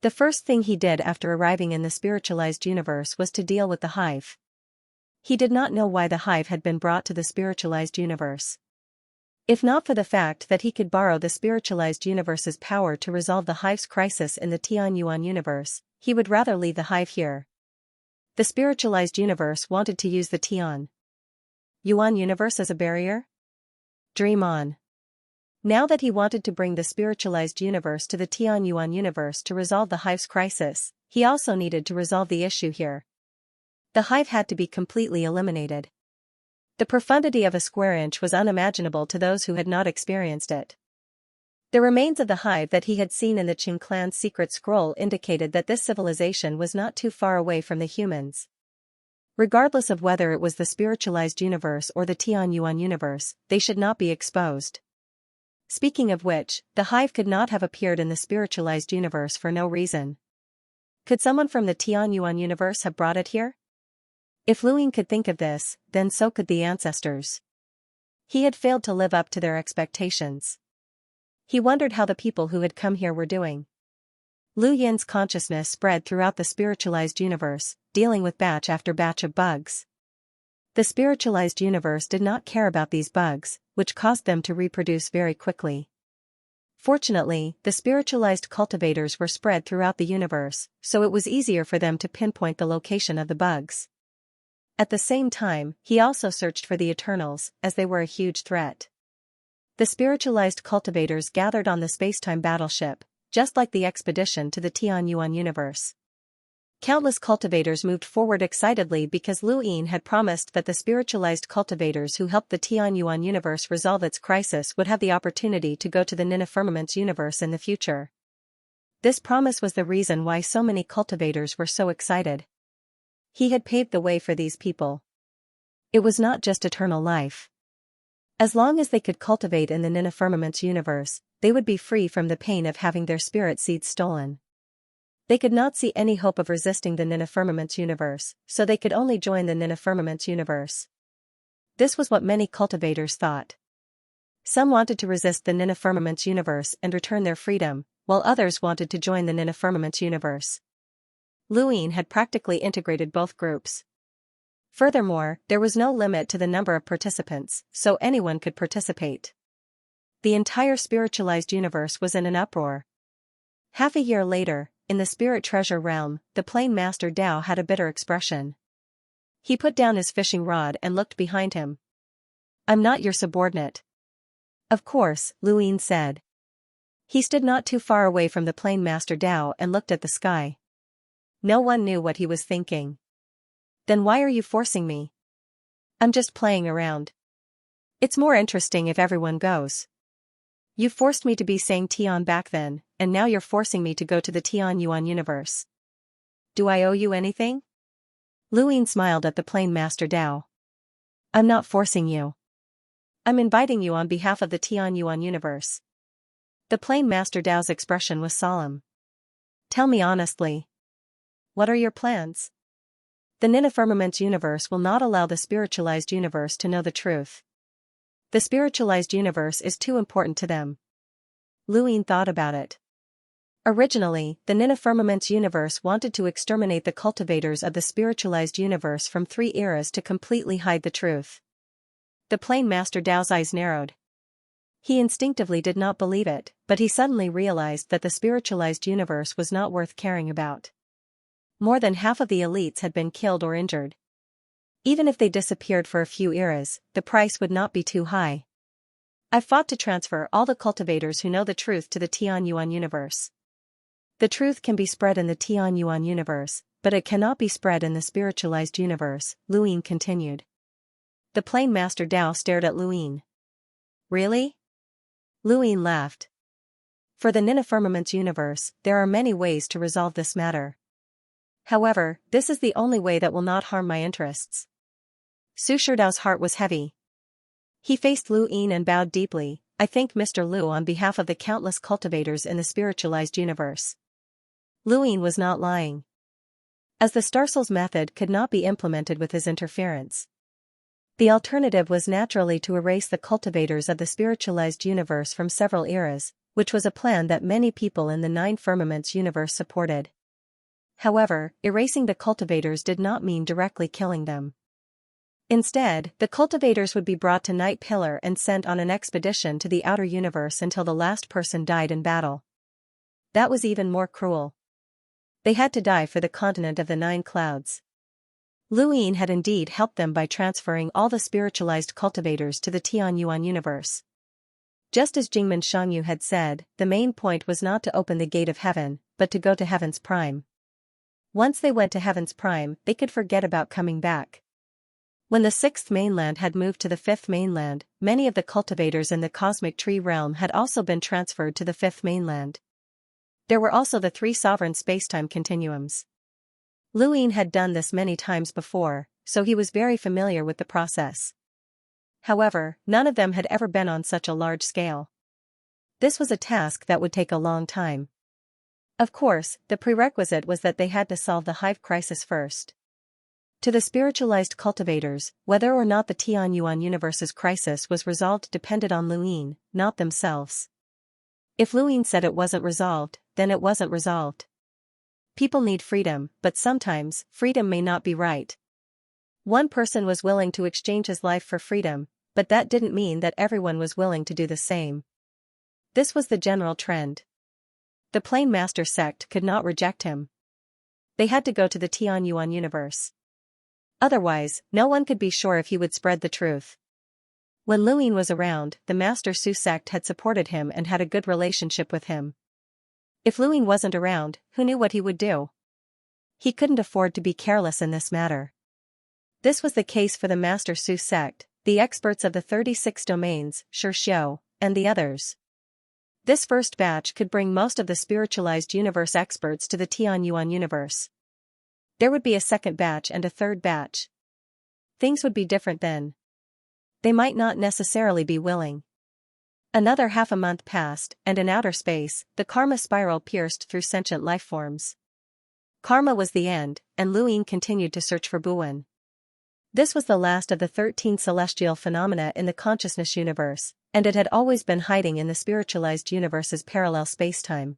The first thing he did after arriving in the spiritualized universe was to deal with the hive. He did not know why the hive had been brought to the spiritualized universe. If not for the fact that he could borrow the spiritualized universe's power to resolve the hive's crisis in the Tian Yuan universe, he would rather leave the hive here. The spiritualized universe wanted to use the Tian Yuan universe as a barrier? Dream on. Now that he wanted to bring the spiritualized universe to the Tian Yuan universe to resolve the hive's crisis, he also needed to resolve the issue here. The hive had to be completely eliminated. The profundity of a square inch was unimaginable to those who had not experienced it. The remains of the hive that he had seen in the Qing clan's secret scroll indicated that this civilization was not too far away from the humans. Regardless of whether it was the spiritualized universe or the Tian Yuan universe, they should not be exposed. Speaking of which, the hive could not have appeared in the spiritualized universe for no reason. Could someone from the Tian Yuan universe have brought it here? If Luyin could think of this, then so could the ancestors. He had failed to live up to their expectations. He wondered how the people who had come here were doing. Lu Yin's consciousness spread throughout the spiritualized universe, dealing with batch after batch of bugs. The spiritualized universe did not care about these bugs, which caused them to reproduce very quickly. Fortunately, the spiritualized cultivators were spread throughout the universe, so it was easier for them to pinpoint the location of the bugs. At the same time, he also searched for the Eternals, as they were a huge threat. The spiritualized cultivators gathered on the spacetime battleship, just like the expedition to the Tian Yuan universe. Countless cultivators moved forward excitedly because Luyin had promised that the spiritualized cultivators who helped the Tian Yuan universe resolve its crisis would have the opportunity to go to the Nina Firmament's universe in the future. This promise was the reason why so many cultivators were so excited. He had paved the way for these people. It was not just eternal life. As long as they could cultivate in the Nina Firmament's universe, they would be free from the pain of having their spirit seeds stolen. They could not see any hope of resisting the Nina Firmament's universe, so they could only join the Nina Firmament's universe. This was what many cultivators thought. Some wanted to resist the Nina Firmament's universe and return their freedom, while others wanted to join the Nina Firmament's universe. Luyin had practically integrated both groups. Furthermore, there was no limit to the number of participants, so anyone could participate. The entire spiritualized universe was in an uproar. Half a year later, in the spirit treasure realm, the plain master Dao had a bitter expression. He put down his fishing rod and looked behind him. "I'm not your subordinate." "Of course," Luyin said. He stood not too far away from the plain master Dao and looked at the sky. No one knew what he was thinking. "Then why are you forcing me?" "I'm just playing around. It's more interesting if everyone goes. You forced me to be saying Tian back then, and now you're forcing me to go to the Tian Yuan universe. Do I owe you anything?" Luyin smiled at the plain master Dao. "I'm not forcing you. I'm inviting you on behalf of the Tian Yuan universe." The plain master Dao's expression was solemn. "Tell me honestly. What are your plans?" The Ninafirmament's universe will not allow the spiritualized universe to know the truth. The spiritualized universe is too important to them. Luin thought about it. Originally, the Ninafirmament's universe wanted to exterminate the cultivators of the spiritualized universe from 3 eras to completely hide the truth. The plain Master Dao's eyes narrowed. He instinctively did not believe it, but he suddenly realized that the spiritualized universe was not worth caring about. More than half of the elites had been killed or injured. Even if they disappeared for a few eras, the price would not be too high. I've fought to transfer all the cultivators who know the truth to the Tianyuan universe. The truth can be spread in the Tianyuan universe, but it cannot be spread in the spiritualized universe, Luin continued. The plain Master Dao stared at Luin. Really? Luin laughed. For the Ninafirmament's universe, there are many ways to resolve this matter. However, this is the only way that will not harm my interests. Su Shidao's heart was heavy. He faced Luin and bowed deeply. I thank Mr. Lu on behalf of the countless cultivators in the spiritualized universe. Luin was not lying. As the Starcel's method could not be implemented with his interference. The alternative was naturally to erase the cultivators of the spiritualized universe from several eras, which was a plan that many people in the 9 firmaments universe supported. However, erasing the cultivators did not mean directly killing them. Instead, the cultivators would be brought to Night Pillar and sent on an expedition to the outer universe until the last person died in battle. That was even more cruel. They had to die for the continent of the 9 clouds. Luin had indeed helped them by transferring all the spiritualized cultivators to the Tianyuan universe. Just as Jingmen Shangyu had said, the main point was not to open the gate of heaven, but to go to Heaven's Prime. Once they went to Heaven's Prime, they could forget about coming back. When the 6th mainland had moved to the 5th mainland, many of the cultivators in the cosmic tree realm had also been transferred to the 5th mainland. There were also the 3 sovereign spacetime continuums. Luin had done this many times before, so he was very familiar with the process. However, none of them had ever been on such a large scale. This was a task that would take a long time. Of course, the prerequisite was that they had to solve the hive crisis first. To the spiritualized cultivators, whether or not the Tianyuan universe's crisis was resolved depended on Luin, not themselves. If Luin said it wasn't resolved, then it wasn't resolved. People need freedom, but sometimes, freedom may not be right. One person was willing to exchange his life for freedom, but that didn't mean that everyone was willing to do the same. This was the general trend. The Plain Master sect could not reject him. They had to go to the Tianyuan universe. Otherwise, no one could be sure if he would spread the truth. When Luin was around, the Master Su sect had supported him and had a good relationship with him. If Luin wasn't around, who knew what he would do? He couldn't afford to be careless in this matter. This was the case for the Master Su sect, the experts of the 36 domains, Xianxia, and the others. This first batch could bring most of the spiritualized universe experts to the Tianyuan universe. There would be a second batch and a third batch. Things would be different then. They might not necessarily be willing. Another half a month passed, and in outer space, the karma spiral pierced through sentient life forms. Karma was the end, and Luin continued to search for Buwen. This was the last of the 13 celestial phenomena in the consciousness universe, and it had always been hiding in the spiritualized universe's parallel spacetime.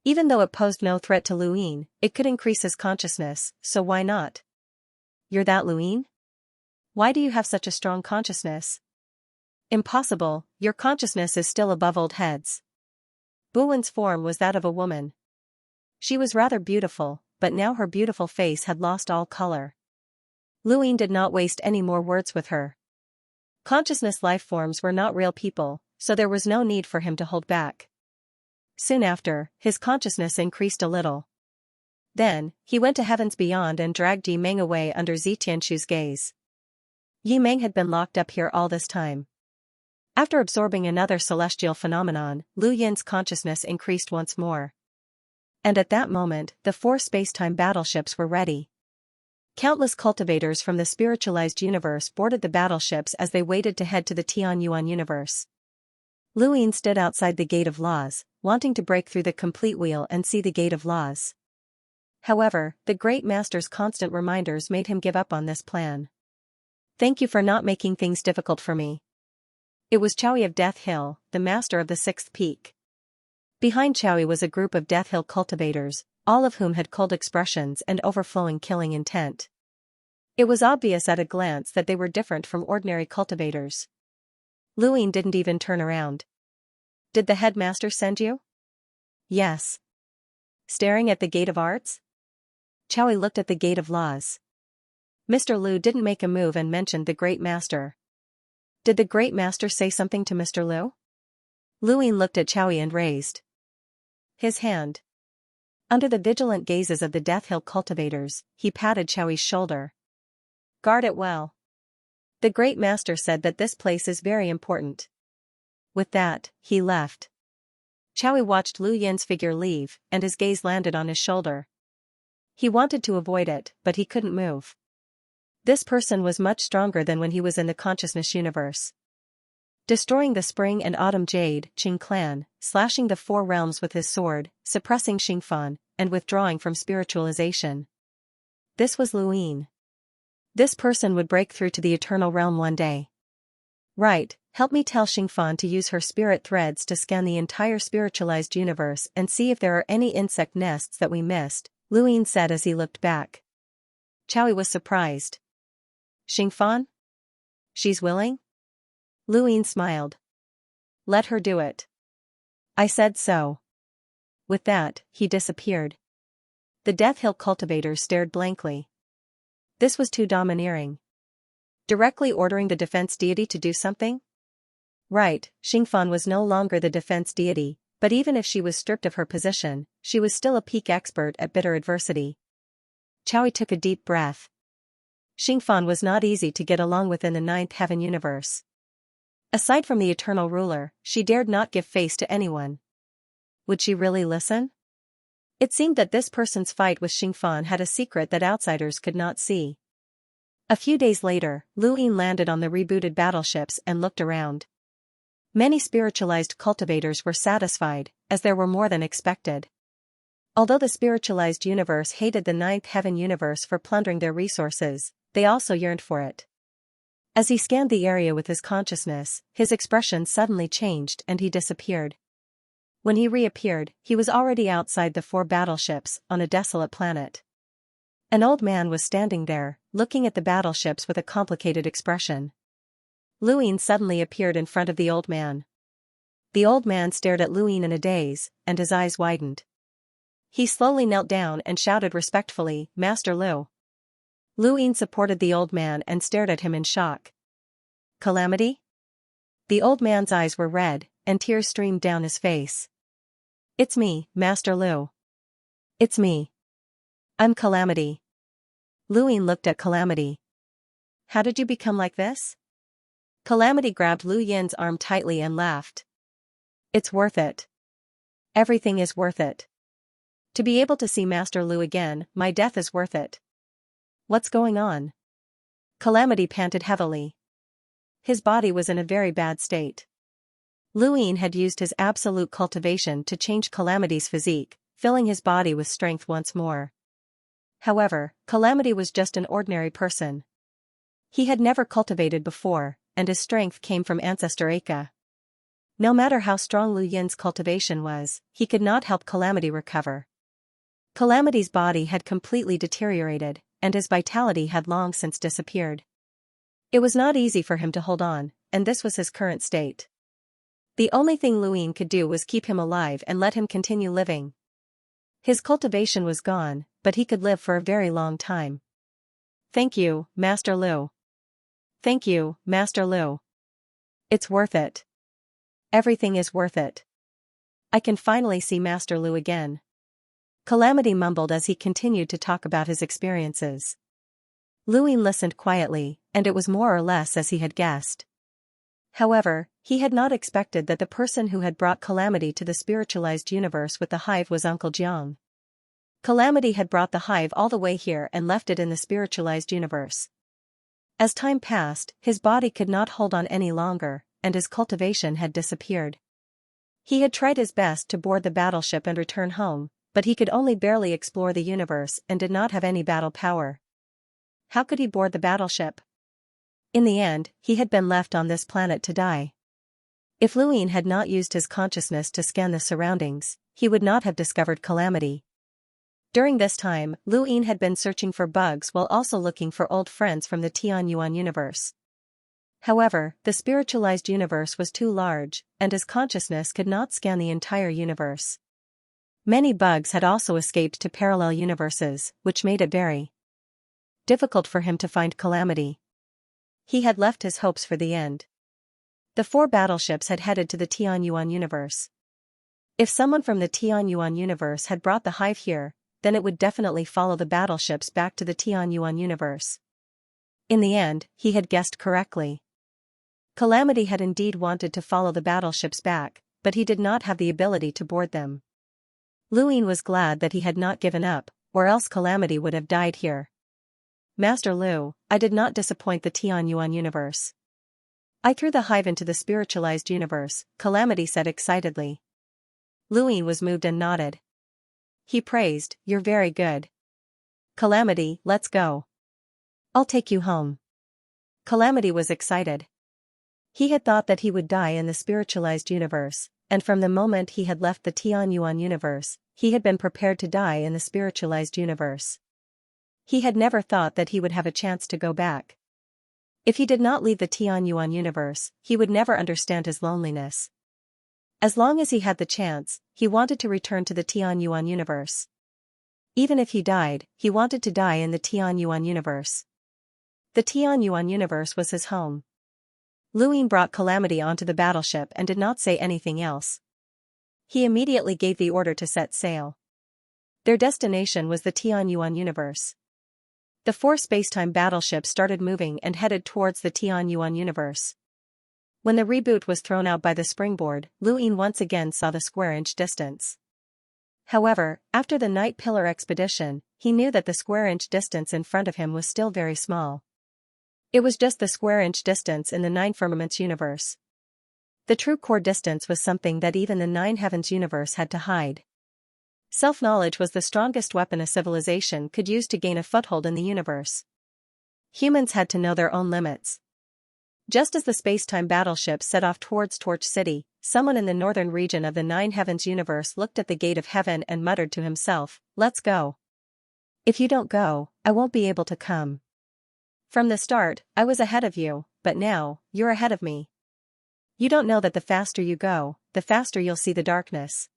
Even though it posed no threat to Luin, it could increase his consciousness, so why not? You're that Luin? Why do you have such a strong consciousness? Impossible, your consciousness is still above old heads. Buwen's form was that of a woman. She was rather beautiful, but now her beautiful face had lost all color. Luin did not waste any more words with her. Consciousness life forms were not real people, so there was no need for him to hold back. Soon after, his consciousness increased a little. Then, he went to heavens beyond and dragged Yi Meng away under Zitianshu's gaze. Yi Meng had been locked up here all this time. After absorbing another celestial phenomenon, Lu Yin's consciousness increased once more. And at that moment, the 4 spacetime battleships were ready. Countless cultivators from the spiritualized universe boarded the battleships as they waited to head to the Tianyuan universe. Luin stood outside the Gate of Laws, wanting to break through the complete wheel and see the Gate of Laws. However, the Great Master's constant reminders made him give up on this plan. Thank you for not making things difficult for me. It was Chowie of Death Hill, the master of the sixth peak. Behind Chowie was a group of Death Hill cultivators, all of whom had cold expressions and overflowing killing intent. It was obvious at a glance that they were different from ordinary cultivators. Luin didn't even turn around. Did the headmaster send you? Yes. Staring at the Gate of Arts? Chowie looked at the Gate of Laws. Mr. Liu didn't make a move and mentioned the Great Master. Did the Great Master say something to Mr. Liu? Luin looked at Chowie and raised his hand. Under the vigilant gazes of the Death Hill cultivators, he patted Chowie's shoulder. Guard it well. The Great Master said that this place is very important. With that, he left. Chowie watched Lu Yin's figure leave, and his gaze landed on his shoulder. He wanted to avoid it, but he couldn't move. This person was much stronger than when he was in the consciousness universe. Destroying the Spring and Autumn Jade, Qing clan, slashing the four realms with his sword, suppressing Xingfan, and withdrawing from spiritualization. This was Luin. This person would break through to the Eternal Realm one day. Right, help me tell Xingfan to use her spirit threads to scan the entire spiritualized universe and see if there are any insect nests that we missed, Luin said as he looked back. Chowie was surprised. Xingfan? She's willing? Luin smiled. Let her do it. I said so. With that, he disappeared. The Death Hill cultivators stared blankly. This was too domineering. Directly ordering the defense deity to do something? Right, Xingfan was no longer the defense deity, but even if she was stripped of her position, she was still a peak expert at bitter adversity. Chowie took a deep breath. Xingfan was not easy to get along with in the Ninth Heaven universe. Aside from the Eternal Ruler, she dared not give face to anyone. Would she really listen? It seemed that this person's fight with Xingfan had a secret that outsiders could not see. A few days later, Luin landed on the rebooted battleships and looked around. Many spiritualized cultivators were satisfied, as there were more than expected. Although the spiritualized universe hated the Ninth Heaven universe for plundering their resources, they also yearned for it. As he scanned the area with his consciousness, his expression suddenly changed and he disappeared. When he reappeared, he was already outside the four battleships, on a desolate planet. An old man was standing there, looking at the battleships with a complicated expression. Luin suddenly appeared in front of the old man. The old man stared at Luin in a daze, and his eyes widened. He slowly knelt down and shouted respectfully, Master Liu. Luin supported the old man and stared at him in shock. Calamity? The old man's eyes were red, and tears streamed down his face. It's me, Master Liu. It's me. I'm Calamity. Luin looked at Calamity. How did you become like this? Calamity grabbed Lu Yin's arm tightly and laughed. It's worth it. Everything is worth it. To be able to see Master Liu again, my death is worth it. What's going on? Calamity panted heavily. His body was in a very bad state. Luin had used his absolute cultivation to change Calamity's physique, filling his body with strength once more. However, Calamity was just an ordinary person. He had never cultivated before, and his strength came from Ancestor Aka. No matter how strong Lu Yin's cultivation was, he could not help Calamity recover. Calamity's body had completely deteriorated, and his vitality had long since disappeared. It was not easy for him to hold on, and this was his current state. The only thing Luin could do was keep him alive and let him continue living. His cultivation was gone, but he could live for a very long time. Thank you, Master Liu. Thank you, Master Liu. It's worth it. Everything is worth it. I can finally see Master Liu again. Calamity mumbled as he continued to talk about his experiences. Luin listened quietly, and it was more or less as he had guessed. However, he had not expected that the person who had brought Calamity to the spiritualized universe with the hive was Uncle Jiang. Calamity had brought the hive all the way here and left it in the spiritualized universe. As time passed, his body could not hold on any longer, and his cultivation had disappeared. He had tried his best to board the battleship and return home, but he could only barely explore the universe and did not have any battle power. How could he board the battleship? In the end, he had been left on this planet to die. If Luin had not used his consciousness to scan the surroundings, he would not have discovered Calamity. During this time, Luin had been searching for bugs while also looking for old friends from the Tianyuan universe. However, the spiritualized universe was too large, and his consciousness could not scan the entire universe. Many bugs had also escaped to parallel universes, which made it very difficult for him to find Calamity. He had left his hopes for the end. The 4 battleships had headed to the Tianyuan universe. If someone from the Tianyuan universe had brought the hive here, then it would definitely follow the battleships back to the Tianyuan universe. In the end, he had guessed correctly. Calamity had indeed wanted to follow the battleships back, but he did not have the ability to board them. Luin was glad that he had not given up, or else Calamity would have died here. Master Lu, I did not disappoint the Tianyuan universe. I threw the hive into the spiritualized universe, Calamity said excitedly. Luin was moved and nodded. He praised, you're very good. Calamity, let's go. I'll take you home. Calamity was excited. He had thought that he would die in the spiritualized universe, and from the moment he had left the Tianyuan universe, he had been prepared to die in the spiritualized universe. He had never thought that he would have a chance to go back. If he did not leave the Tianyuan universe, he would never understand his loneliness. As long as he had the chance, he wanted to return to the Tianyuan universe. Even if he died, he wanted to die in the Tianyuan universe. The Tianyuan universe was his home. Luin brought Calamity onto the battleship and did not say anything else. He immediately gave the order to set sail. Their destination was the Tianyuan universe. The 4 spacetime battleships started moving and headed towards the Tianyuan universe. When the reboot was thrown out by the springboard, Luin once again saw the square-inch distance. However, after the Night Pillar expedition, he knew that the square-inch distance in front of him was still very small. It was just the square-inch distance in the 9 firmaments universe. The true core distance was something that even the 9 heavens universe had to hide. Self-knowledge was the strongest weapon a civilization could use to gain a foothold in the universe. Humans had to know their own limits. Just as the space-time battleship set off towards Torch City, someone in the northern region of the 9 heavens universe looked at the gate of heaven and muttered to himself, "Let's go. If you don't go, I won't be able to come. From the start, I was ahead of you, but now, you're ahead of me. You don't know that the faster you go, the faster you'll see the darkness."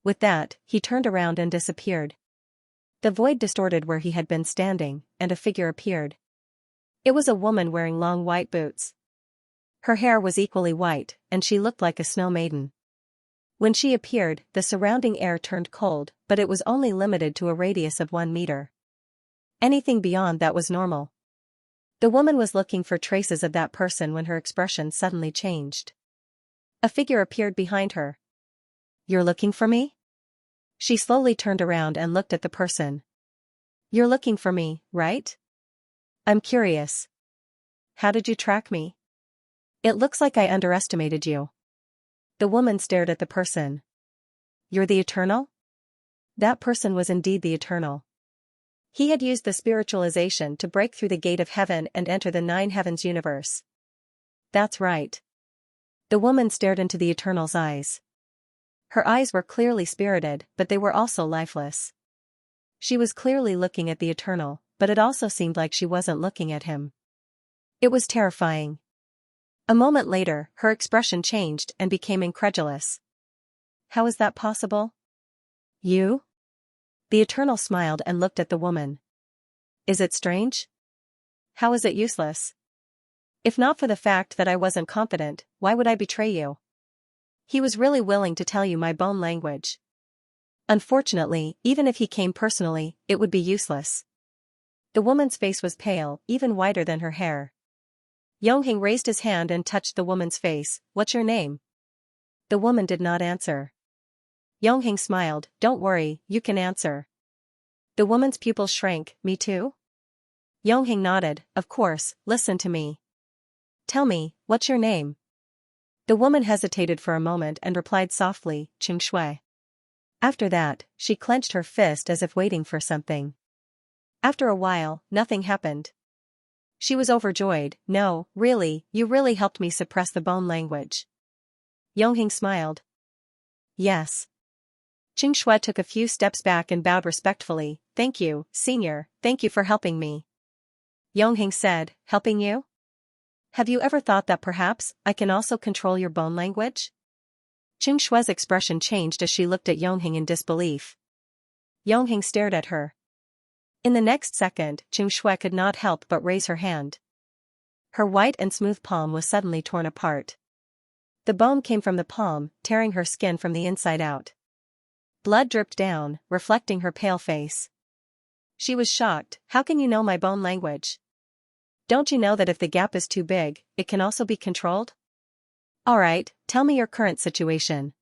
With that, he turned around and disappeared. The void distorted where he had been standing, and a figure appeared. It was a woman wearing long white boots. Her hair was equally white, and she looked like a snow maiden. When she appeared, the surrounding air turned cold, but it was only limited to a radius of 1 meter. Anything beyond that was normal. The woman was looking for traces of that person when her expression suddenly changed. A figure appeared behind her. "You're looking for me?" She slowly turned around and looked at the person. "You're looking for me, right? I'm curious. How did you track me? It looks like I underestimated you." The woman stared at the person. "You're the Eternal?" That person was indeed the Eternal. He had used the spiritualization to break through the gate of heaven and enter the 9 heavens universe. "That's right." The woman stared into the Eternal's eyes. Her eyes were clearly spirited, but they were also lifeless. She was clearly looking at the Eternal, but it also seemed like she wasn't looking at him. It was terrifying. A moment later, her expression changed and became incredulous. "How is that possible? You?" The Eternal smiled and looked at the woman. "Is it strange? How is it useless? If not for the fact that I wasn't confident, why would I betray you? He was really willing to tell you my bone language. Unfortunately, even if he came personally, it would be useless." The woman's face was pale, even whiter than her hair. Yongheng raised his hand and touched the woman's face. "What's your name?" The woman did not answer. Yongheng smiled. "Don't worry, you can answer." The woman's pupils shrank. "Me too?" Yongheng nodded. "Of course, listen to me. Tell me, what's your name?" The woman hesitated for a moment and replied softly, "Qing Shui." After that, she clenched her fist as if waiting for something. After a while, nothing happened. She was overjoyed. No, really, you really helped me suppress the bone language. Yongheng smiled. Yes. Qing Shui took a few steps back and bowed respectfully. Thank you, senior, thank you for helping me. Yongheng said, helping you? Have you ever thought that perhaps I can also control your bone language? Qing Shui's expression changed as she looked at Yongheng in disbelief. Yongheng stared at her. In the next second, Qing Shui could not help but raise her hand. Her white and smooth palm was suddenly torn apart. The bone came from the palm, tearing her skin from the inside out. Blood dripped down, reflecting her pale face. She was shocked. How can you know my bone language? Don't you know that if the gap is too big, it can also be controlled? Alright, tell me your current situation.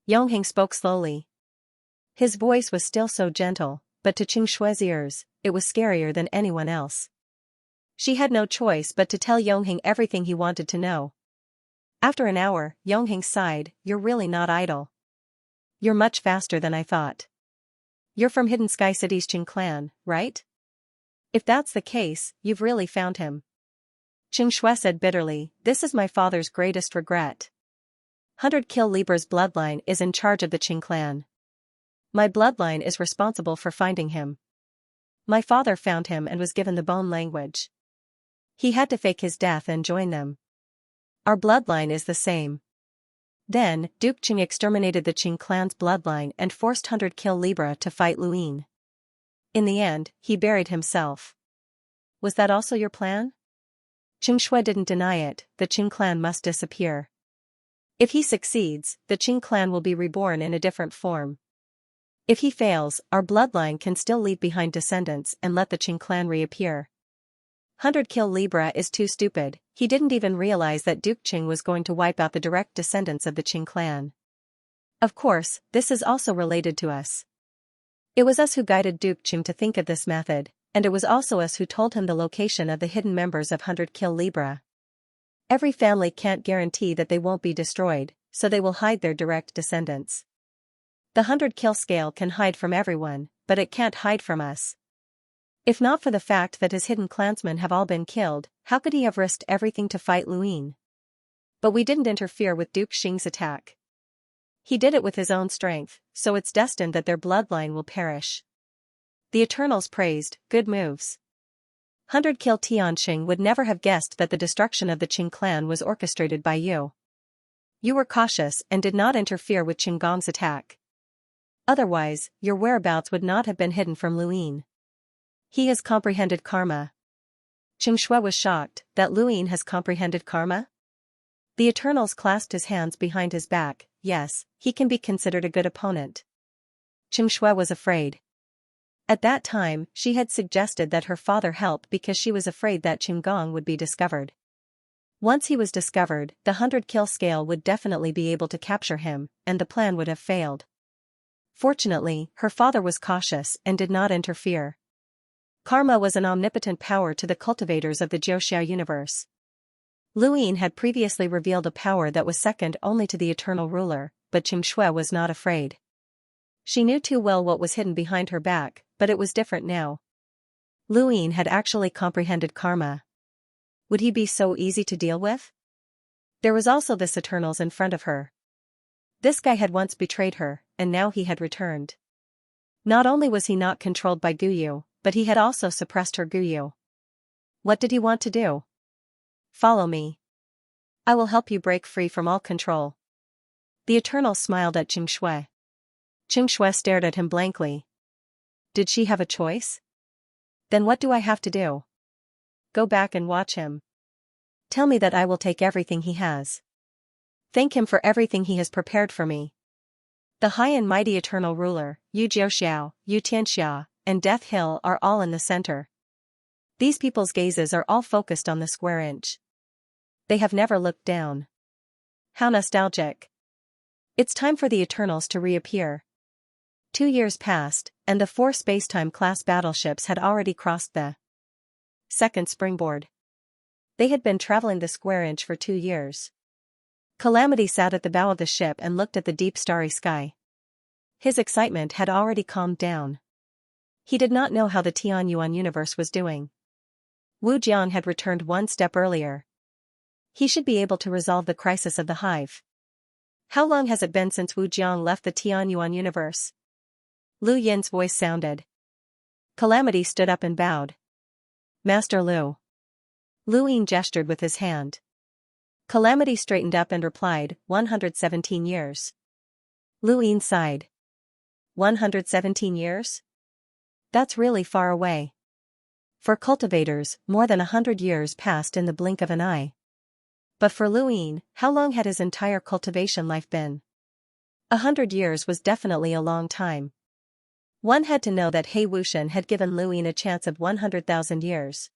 Yongheng spoke slowly. His voice was still so gentle, but to Qing Shui's ears, it was scarier than anyone else. She had no choice but to tell Yongheng everything he wanted to know. After an hour, Yongheng sighed, you're really not idle. You're much faster than I thought. You're from Hidden Sky City's Qing clan, right? If that's the case, you've really found him. Qing Shui said bitterly, this is my father's greatest regret. 100 Kill Libra's bloodline is in charge of the Qing clan. My bloodline is responsible for finding him. My father found him and was given the bone language. He had to fake his death and join them. Our bloodline is the same. Then, Duke Qing exterminated the Qing clan's bloodline and forced 100 Kill Libra to fight Luin. In the end, he buried himself. Was that also your plan? Qing Shui didn't deny it, the Qing clan must disappear. If he succeeds, the Qing clan will be reborn in a different form. If he fails, our bloodline can still leave behind descendants and let the Qing clan reappear. 100 Kill Libra is too stupid, he didn't even realize that Duke Qing was going to wipe out the direct descendants of the Qing clan. Of course, this is also related to us. It was us who guided Duke Qing to think of this method, and it was also us who told him the location of the hidden members of 100 Kill Libra. Every family can't guarantee that they won't be destroyed, so they will hide their direct descendants. The 100 Kill scale can hide from everyone, but it can't hide from us. If not for the fact that his hidden clansmen have all been killed, how could he have risked everything to fight Luin? But we didn't interfere with Duke Xing's attack. He did it with his own strength, so it's destined that their bloodline will perish. The Eternals praised, good moves. 100 Kill Tianqing would never have guessed that the destruction of the Qing clan was orchestrated by you. You were cautious and did not interfere with Qing Gong's attack. Otherwise, your whereabouts would not have been hidden from Luin. He has comprehended karma. Qing Shui was shocked, that Luin has comprehended karma? The Eternals clasped his hands behind his back. Yes, he can be considered a good opponent. Qing Shui was afraid. At that time, she had suggested that her father help because she was afraid that Qing Gong would be discovered. Once he was discovered, the 100 Kill scale would definitely be able to capture him, and the plan would have failed. Fortunately, her father was cautious and did not interfere. Karma was an omnipotent power to the cultivators of the Jiuxiao universe. Luin had previously revealed a power that was second only to the Eternal Ruler, but Qing Shui was not afraid. She knew too well what was hidden behind her back, but it was different now. Luin had actually comprehended karma. Would he be so easy to deal with? There was also this Eternals in front of her. This guy had once betrayed her, and now he had returned. Not only was he not controlled by Guyu, but he had also suppressed her Guyu. What did he want to do? Follow me. I will help you break free from all control. The Eternal smiled at Qing Shui. Qing Shui stared at him blankly. Did she have a choice? Then what do I have to do? Go back and watch him. Tell me that I will take everything he has. Thank him for everything he has prepared for me. The high and mighty Eternal Ruler, Yu Jiuxiao, Yu Xianxia, and Death Hill are all in the center. These people's gazes are all focused on the square inch. They have never looked down. How nostalgic. It's time for the Eternals to reappear. 2 years passed, and the 4 spacetime class battleships had already crossed the second springboard. They had been traveling the square inch for 2 years. Calamity sat at the bow of the ship and looked at the deep starry sky. His excitement had already calmed down. He did not know how the Tianyuan universe was doing. Wu Jiang had returned one step earlier. He should be able to resolve the crisis of the hive. How long has it been since Wu Jiang left the Tianyuan universe? Lu Yin's voice sounded. Calamity stood up and bowed. Master Lu. Lu Yin gestured with his hand. Calamity straightened up and replied, 117 years. Lu Yin sighed. 117 years? That's really far away. For cultivators, more than 100 years passed in the blink of an eye. But for Lu Yin, how long had his entire cultivation life been? 100 years was definitely a long time. One had to know that He Wuxian had given Lu Yin a chance of 100,000 years.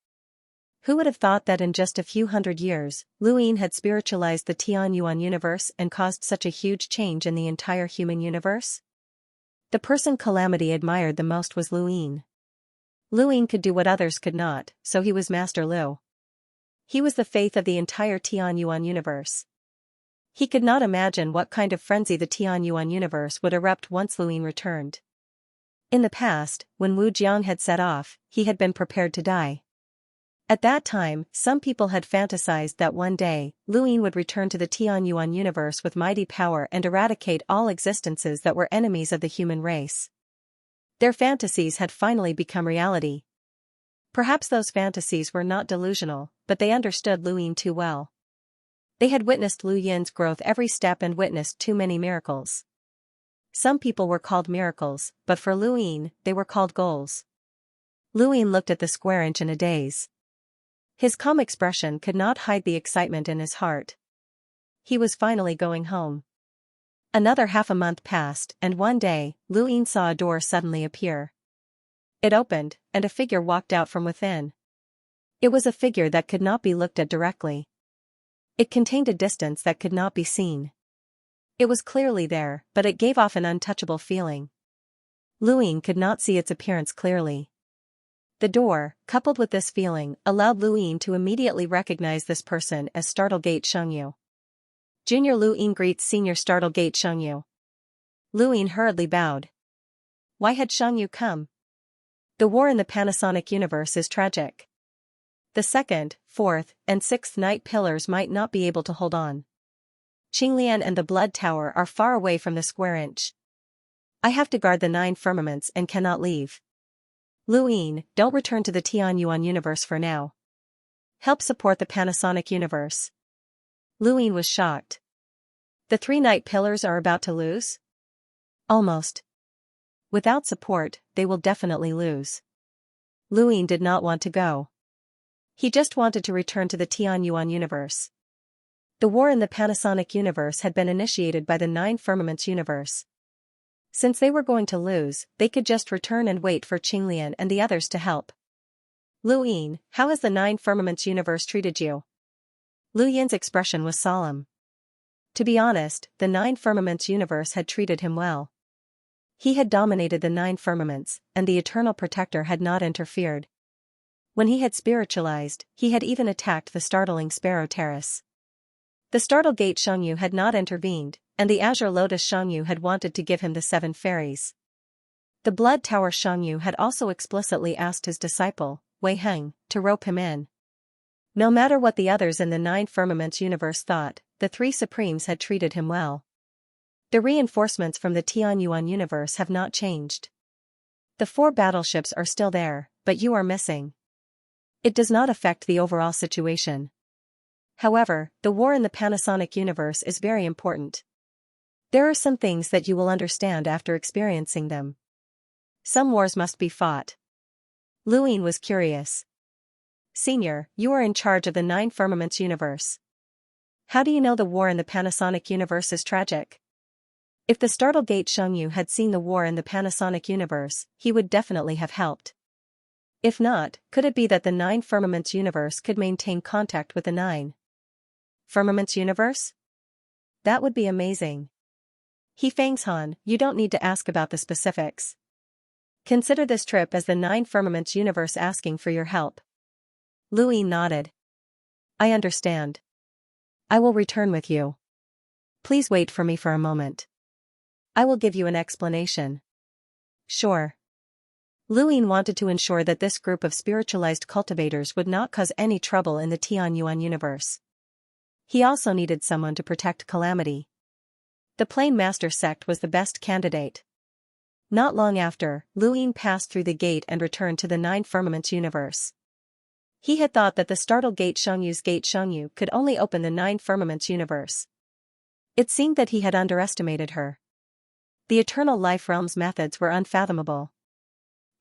Who would have thought that in just a few hundred years, Lu Yin had spiritualized the Tianyuan universe and caused such a huge change in the entire human universe? The person Calamity admired the most was Lu Yin. Lu Yin could do what others could not, so he was Master Lu. He was the faith of the entire Tianyuan universe. He could not imagine what kind of frenzy the Tianyuan universe would erupt once Lu Yin returned. In the past, when Wu Jiang had set off, he had been prepared to die. At that time, some people had fantasized that one day, Lu Yin would return to the Tianyuan universe with mighty power and eradicate all existences that were enemies of the human race. Their fantasies had finally become reality. Perhaps those fantasies were not delusional, but they understood Lu Yin too well. They had witnessed Lu Yin's growth every step and witnessed too many miracles. Some people were called miracles, but for Lu Yin, they were called goals. Lu Yin looked at the square inch in a daze. His calm expression could not hide the excitement in his heart. He was finally going home. Another half a month passed, and one day, Lu Yin saw a door suddenly appear. It opened, and a figure walked out from within. It was a figure that could not be looked at directly. It contained a distance that could not be seen. It was clearly there, but it gave off an untouchable feeling. Lu Yin could not see its appearance clearly. The door, coupled with this feeling, allowed Lu Yin to immediately recognize this person as Startlegate Xianxia. Junior Lu Yin greets Senior Startlegate Xianxia. Lu Yin hurriedly bowed. Why had Xianxia come? The war in the Panasonic universe is tragic. The second, fourth, and sixth night pillars might not be able to hold on. Qinglian and the Blood Tower are far away from the square inch. I have to guard the 9 firmaments and cannot leave. Lu Yin, don't return to the Tianyuan universe for now. Help support the Panasonic universe. Lu Yin was shocked. The 3 night pillars are about to lose? Almost. Without support, they will definitely lose. Lu Yin did not want to go. He just wanted to return to the Tianyuan universe. The war in the Panasonic universe had been initiated by the 9 firmaments universe. Since they were going to lose, they could just return and wait for Qinglian and the others to help. Lu Yin, how has the 9 firmaments universe treated you? Lu Yin's expression was solemn. To be honest, the 9 firmaments universe had treated him well. He had dominated the 9 firmaments, and the Eternal Protector had not interfered. When he had spiritualized, he had even attacked the startling Sparrow Terrace. The Startlegate Xianxia had not intervened, and the Azure Lotus Xianxia had wanted to give him the 7 fairies. The Blood Tower Xianxia had also explicitly asked his disciple, Wei Heng, to rope him in. No matter what the others in the 9 firmaments universe thought, the 3 supremes had treated him well. The reinforcements from the Tianyuan universe have not changed. The 4 battleships are still there, but you are missing. It does not affect the overall situation. However, the war in the Panasonic universe is very important. There are some things that you will understand after experiencing them. Some wars must be fought. Lu Yin was curious. Senior, you are in charge of the 9 firmaments universe. How do you know the war in the Panasonic universe is tragic? If the Startlegate Xianxia had seen the war in the Panasonic universe, he would definitely have helped. If not, could it be that the 9 firmaments universe could maintain contact with the 9 firmaments universe? That would be amazing. He Fangshan, you don't need to ask about the specifics. Consider this trip as the 9 firmaments universe asking for your help. Lu Yin nodded. I understand. I will return with you. Please wait for me for a moment. I will give you an explanation. Sure. Luin wanted to ensure that this group of spiritualized cultivators would not cause any trouble in the Tianyuan universe. He also needed someone to protect Calamity. The Plain Master sect was the best candidate. Not long after, Luin passed through the gate and returned to the Nine Firmaments universe. He had thought that the startled Gate Xianxia could only open the Nine Firmaments universe. It seemed that he had underestimated her. The Eternal Life Realm's methods were unfathomable.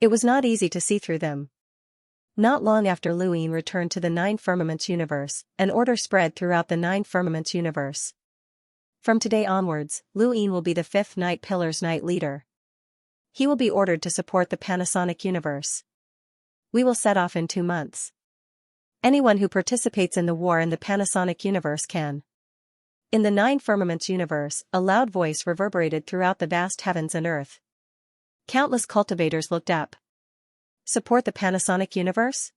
It was not easy to see through them. Not long after Luin returned to the Nine Firmaments universe, an order spread throughout the Nine Firmaments universe. From today onwards, Luin will be the Fifth Night Pillar's Night Leader. He will be ordered to support the Panasonic universe. We will set off in 2 months. Anyone who participates in the war in the Panasonic universe can. In the Nine Firmaments universe, a loud voice reverberated throughout the vast heavens and earth. Countless cultivators looked up. Support the Panasonic universe?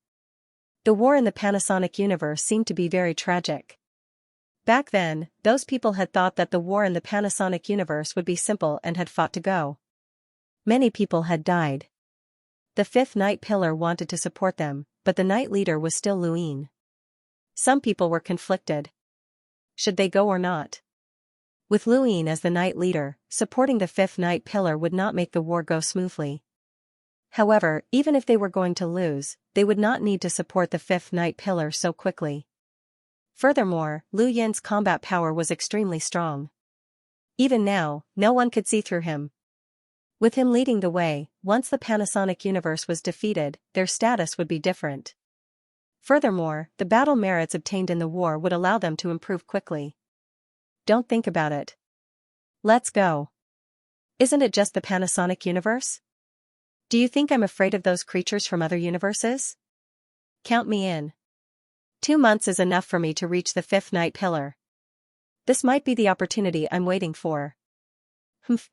The war in the Panasonic universe seemed to be very tragic. Back then, those people had thought that the war in the Panasonic universe would be simple and had fought to go. Many people had died. The Fifth Night Pillar wanted to support them, but the Night Leader was still Luin. Some people were conflicted. Should they go or not? With Luin as the Night Leader, supporting the Fifth Night Pillar would not make the war go smoothly. However, even if they were going to lose, they would not need to support the Fifth Night Pillar so quickly. Furthermore, Lu Yin's combat power was extremely strong. Even now, no one could see through him. With him leading the way, once the Panasonic universe was defeated, their status would be different. Furthermore, the battle merits obtained in the war would allow them to improve quickly. Don't think about it. Let's go. Isn't it just the Panasonic universe? Do you think I'm afraid of those creatures from other universes? Count me in. 2 months is enough for me to reach the Fifth Night Pillar. This might be the opportunity I'm waiting for.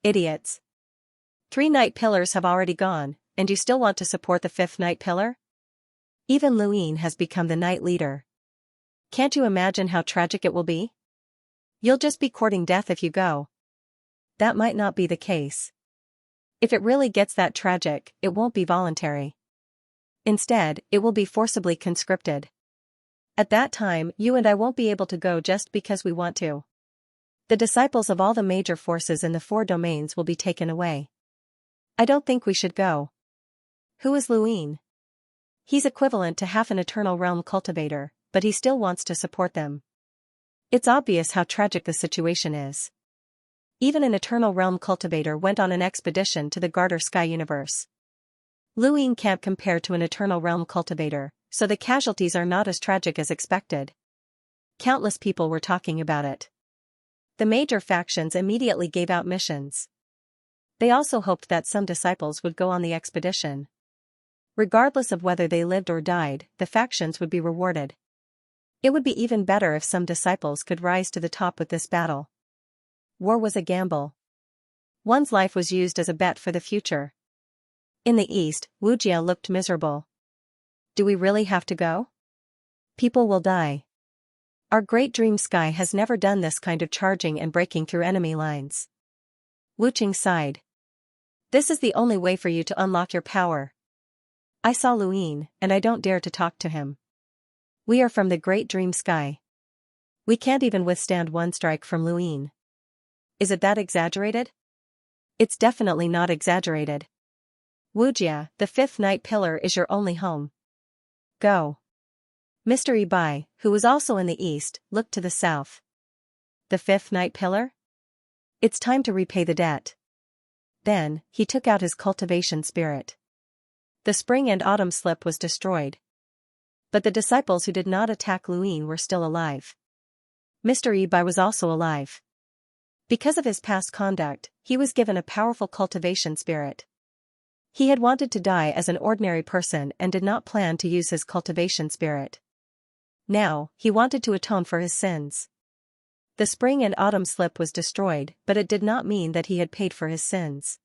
Idiots. 3 Night Pillars have already gone, and you still want to support the Fifth Night Pillar? Even Luin has become the Night Leader. Can't you imagine how tragic it will be? You'll just be courting death if you go. That might not be the case. If it really gets that tragic, it won't be voluntary. Instead, it will be forcibly conscripted. At that time, you and I won't be able to go just because we want to. The disciples of all the major forces in the 4 domains will be taken away. I don't think we should go. Who is Luin? He's equivalent to half an Eternal Realm cultivator, but he still wants to support them. It's obvious how tragic the situation is. Even an Eternal Realm cultivator went on an expedition to the Garter Sky universe. Luin can't compare to an Eternal Realm cultivator, so the casualties are not as tragic as expected. Countless people were talking about it. The major factions immediately gave out missions. They also hoped that some disciples would go on the expedition. Regardless of whether they lived or died, the factions would be rewarded. It would be even better if some disciples could rise to the top with this battle. War was a gamble. One's life was used as a bet for the future. In the east, Wujia looked miserable. Do we really have to go? People will die. Our Great Dream Sky has never done this kind of charging and breaking through enemy lines. Wuqing sighed. This is the only way for you to unlock your power. I saw Luin, and I don't dare to talk to him. We are from the Great Dream Sky. We can't even withstand one strike from Luin. Is it that exaggerated? It's definitely not exaggerated. Wujia, the Fifth Night Pillar is your only home. Go. Mr. Ibai, who was also in the east, looked to the south. The Fifth Night Pillar? It's time to repay the debt. Then, he took out his cultivation spirit. The spring and autumn slip was destroyed. But the disciples who did not attack Luin were still alive. Mr. Ibai was also alive. Because of his past conduct, he was given a powerful cultivation spirit. He had wanted to die as an ordinary person and did not plan to use his cultivation spirit. Now, he wanted to atone for his sins. The spring and autumn slip was destroyed, but it did not mean that he had paid for his sins.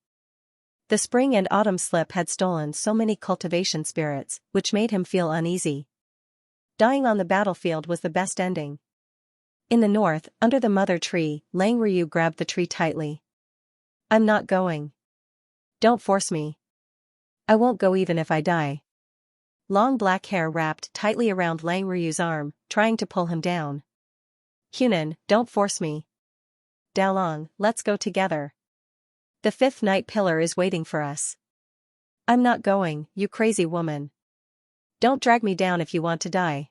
The spring and autumn slip had stolen so many cultivation spirits, which made him feel uneasy. Dying on the battlefield was the best ending. In the north, under the mother tree, Lang Ryu grabbed the tree tightly. I'm not going. Don't force me. I won't go even if I die. Long black hair wrapped tightly around Lang Ryu's arm, trying to pull him down. Hunan, don't force me. Dalong, let's go together. The fifth night pillar is waiting for us. I'm not going, you crazy woman. Don't drag me down if you want to die.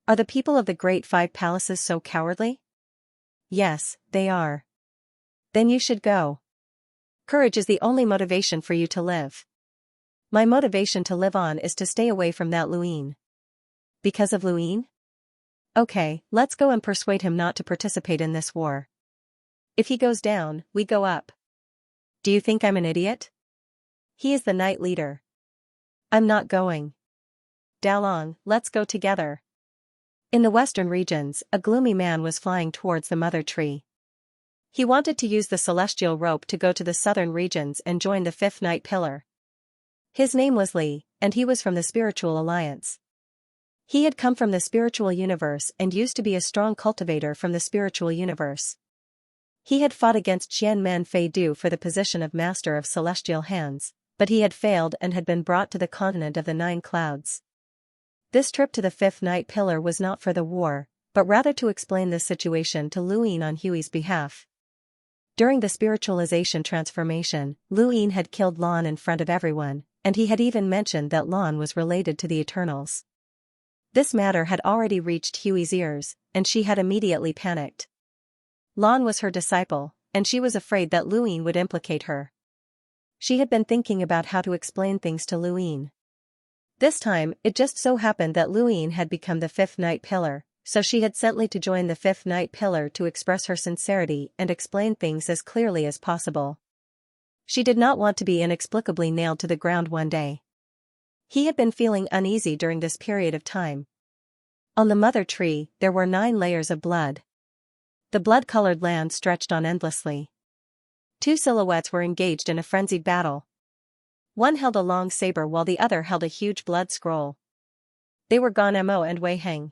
Are the people of the Great Five Palaces so cowardly? Yes, they are. Then you should go. Courage is the only motivation for you to live. My motivation to live on is to stay away from that Luin. Because of Luin? Okay, let's go and persuade him not to participate in this war. If he goes down, we go up. Do you think I'm an idiot? He is the night leader. I'm not going. Dalong, let's go together. In the western regions, a gloomy man was flying towards the mother tree. He wanted to use the celestial rope to go to the southern regions and join the fifth night pillar. His name was Li, and he was from the Spiritual Alliance. He had come from the spiritual universe and used to be a strong cultivator from the spiritual universe. He had fought against Xianmen Fei Du for the position of Master of Celestial Hands, but he had failed and had been brought to the continent of the Nine Clouds. This trip to the fifth night pillar was not for the war, but rather to explain this situation to Luin on Hui's behalf. During the spiritualization transformation, Luin had killed Lan in front of everyone, and he had even mentioned that Lan was related to the Eternals. This matter had already reached Hui's ears, and she had immediately panicked. Lan was her disciple, and she was afraid that Luin would implicate her. She had been thinking about how to explain things to Luin. This time, it just so happened that Luin had become the fifth night pillar, so she had sent Li to join the fifth night pillar to express her sincerity and explain things as clearly as possible. She did not want to be inexplicably nailed to the ground one day. He had been feeling uneasy during this period of time. On the mother tree, there were 9 layers of blood. The blood-colored land stretched on endlessly. 2 silhouettes were engaged in a frenzied battle. One held a long saber while the other held a huge blood scroll. They were Gan Mo and Wei Heng.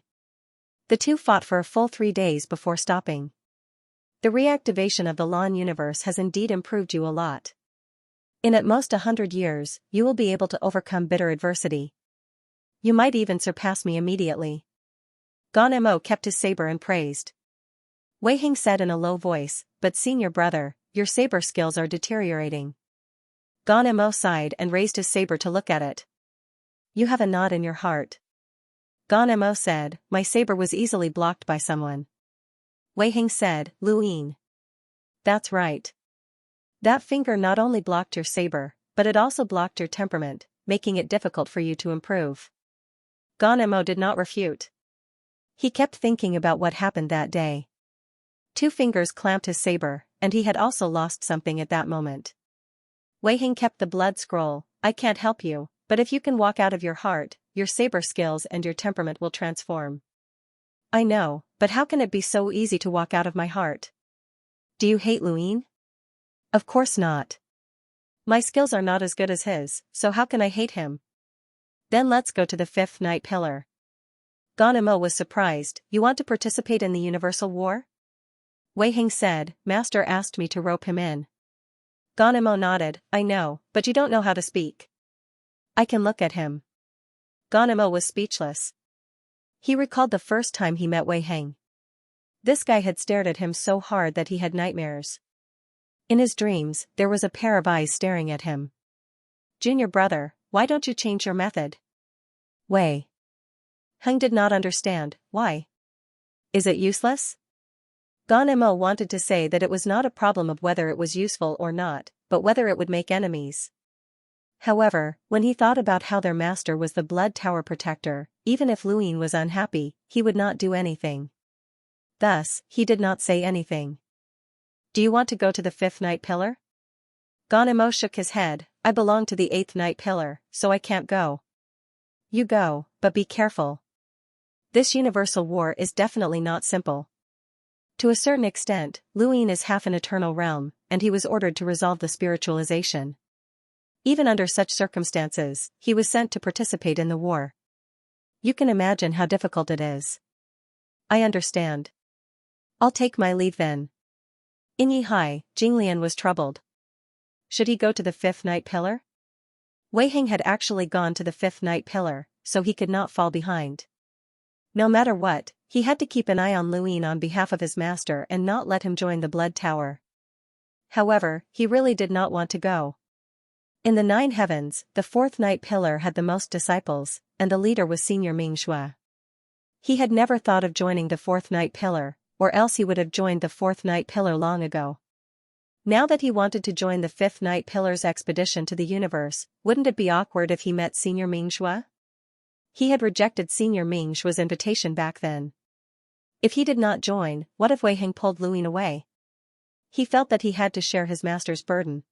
The two fought for a full 3 days before stopping. The reactivation of the Lan universe has indeed improved you a lot. In at most 100 years, you will be able to overcome bitter adversity. You might even surpass me immediately. Gan Mo kept his saber and praised. Wei Heng said in a low voice, but senior brother, your saber skills are deteriorating. Gan Mo sighed and raised his saber to look at it. You have a knot in your heart. Gan Mo said, my saber was easily blocked by someone. Wei Heng said, Luin. That's right. That finger not only blocked your saber, but it also blocked your temperament, making it difficult for you to improve. Gan Mo did not refute. He kept thinking about what happened that day. 2 fingers clamped his saber, and he had also lost something at that moment. Wei Heng kept the blood scroll. I can't help you, but if you can walk out of your heart, your saber skills and your temperament will transform. I know, but how can it be so easy to walk out of my heart? Do you hate Luin? Of course not. My skills are not as good as his, so how can I hate him? Then let's go to the fifth night pillar. Gan Mo was surprised. You want to participate in the universal war? Wei Heng said, Master asked me to rope him in. Gan Mo nodded, I know, but you don't know how to speak. I can look at him. Gan Mo was speechless. He recalled the first time he met Wei Heng. This guy had stared at him so hard that he had nightmares. In his dreams, there was a pair of eyes staring at him. Junior brother, why don't you change your method? Wei Heng did not understand. Why? Is it useless? Gan Mo wanted to say that it was not a problem of whether it was useful or not, but whether it would make enemies. However, when he thought about how their master was the Blood Tower protector, even if Luin was unhappy, he would not do anything. Thus, he did not say anything. Do you want to go to the fifth night pillar? Gan Mo shook his head. I belong to the eighth night pillar, so I can't go. You go, but be careful. This universal war is definitely not simple. To a certain extent, Luin is half an eternal realm, and he was ordered to resolve the spiritualization. Even under such circumstances, he was sent to participate in the war. You can imagine how difficult it is. I understand. I'll take my leave then. In Yihai, Jinglian was troubled. should he go to the fifth night pillar? Wei Heng had actually gone to the fifth night pillar, so he could not fall behind. No matter what, he had to keep an eye on Luin on behalf of his master and not let him join the Blood Tower. However, he really did not want to go. In the 9 heavens, the fourth night pillar had the most disciples, and the leader was Senior Mingxue. He had never thought of joining the fourth night pillar, or else he would have joined the fourth night pillar long ago. Now that he wanted to join the fifth night pillar's expedition to the universe, wouldn't it be awkward if he met Senior Mingxue? He had rejected Senior Mingxue's invitation back then. If he did not join, what if Wei Heng pulled Luin away? He felt that he had to share his master's burden.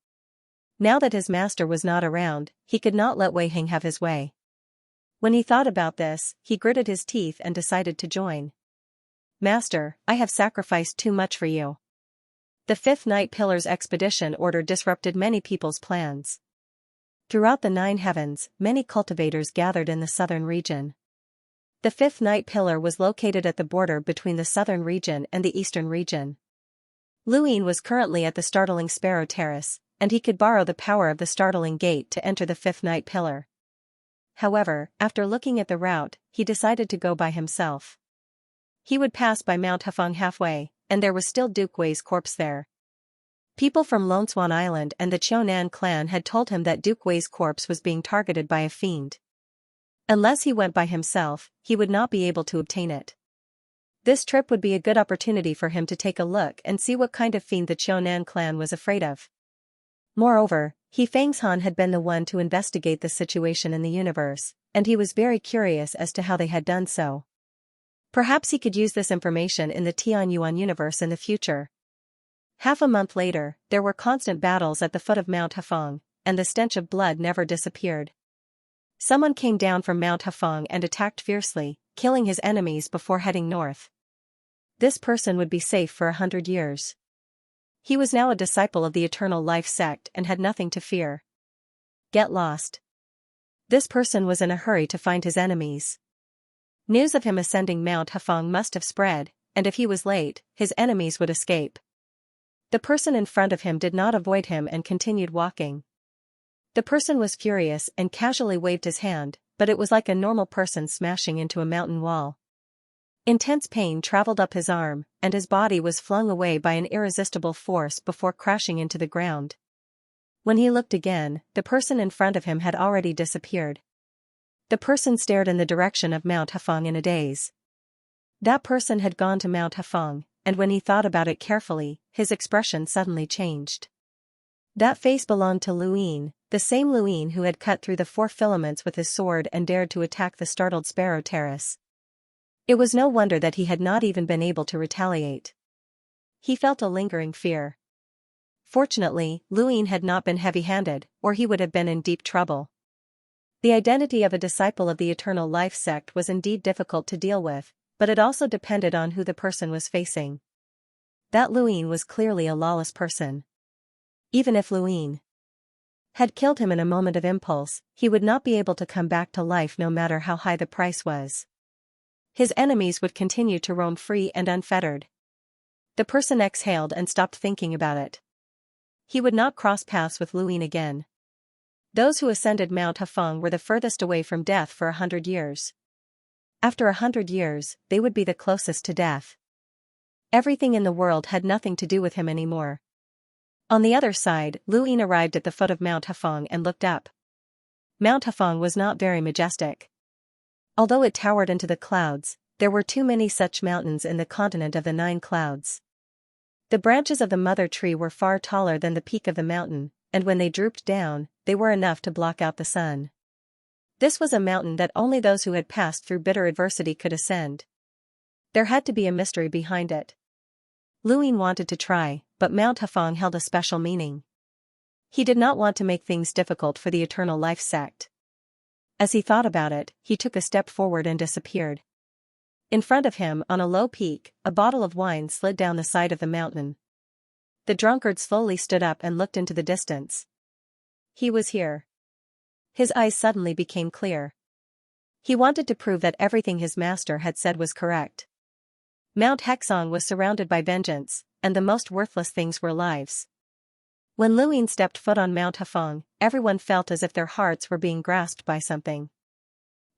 Now that his master was not around, he could not let Wei Heng have his way. When he thought about this, he gritted his teeth and decided to join. "Master, I have sacrificed too much for you." The fifth night pillar's expedition order disrupted many people's plans. Throughout the 9 heavens, many cultivators gathered in the southern region. The fifth night pillar was located at the border between the southern region and the eastern region. Luin was currently at the startling Sparrow Terrace, and he could borrow the power of the startling gate to enter the fifth night pillar. However, after looking at the route, he decided to go by himself. He would pass by Mount Hafeng halfway, and there was still Duke Wei's corpse there. People from Lone Swan Island and the Qiunan clan had told him that Duke Wei's corpse was being targeted by a fiend. Unless he went by himself, he would not be able to obtain it. This trip would be a good opportunity for him to take a look and see what kind of fiend the Qiunan clan was afraid of. Moreover, He Feng's-han had been the one to investigate the situation in the universe, and he was very curious as to how they had done so. Perhaps he could use this information in the Tianyuan universe in the future. Half a month later, there were constant battles at the foot of Mount Hafeng, and the stench of blood never disappeared. Someone came down from Mount Hafeng and attacked fiercely, killing his enemies before heading north. This person would be safe for 100 years. He was now a disciple of the Eternal Life sect and had nothing to fear. Get lost. This person was in a hurry to find his enemies. News of him ascending Mount Hafeng must have spread, and if he was late, his enemies would escape. The person in front of him did not avoid him and continued walking. The person was furious and casually waved his hand, but it was like a normal person smashing into a mountain wall. Intense pain traveled up his arm, and his body was flung away by an irresistible force before crashing into the ground. When he looked again, the person in front of him had already disappeared. The person stared in the direction of Mount Hafeng in a daze. That person had gone to Mount Hafeng, and when he thought about it carefully, his expression suddenly changed. That face belonged to Luin, the same Luin who had cut through the 4 filaments with his sword and dared to attack the startled Sparrow Terrace. It was no wonder that he had not even been able to retaliate. He felt a lingering fear. Fortunately, Luin had not been heavy-handed, or he would have been in deep trouble. The identity of a disciple of the Eternal Life sect was indeed difficult to deal with, but it also depended on who the person was facing. That Luin was clearly a lawless person. Even if Luin had killed him in a moment of impulse, he would not be able to come back to life no matter how high the price was. His enemies would continue to roam free and unfettered. The person exhaled and stopped thinking about it. He would not cross paths with Luin again. Those who ascended Mount Hafeng were the furthest away from death for 100 years. After 100 years, they would be the closest to death. Everything in the world had nothing to do with him anymore. On the other side, Luin arrived at the foot of Mount Hafeng and looked up. Mount Hafeng was not very majestic. Although it towered into the clouds, there were too many such mountains in the continent of the 9 clouds. The branches of the mother tree were far taller than the peak of the mountain, and when they drooped down, they were enough to block out the sun. This was a mountain that only those who had passed through bitter adversity could ascend. There had to be a mystery behind it. Luin wanted to try, but Mount Hafeng held a special meaning. He did not want to make things difficult for the Eternal Life sect. As he thought about it, he took a step forward and disappeared. In front of him, on a low peak, a bottle of wine slid down the side of the mountain. The drunkard slowly stood up and looked into the distance. He was here. His eyes suddenly became clear. He wanted to prove that everything his master had said was correct. Mount Hexong was surrounded by vengeance, and the most worthless things were lives. When Luin stepped foot on Mount Hafeng, everyone felt as if their hearts were being grasped by something.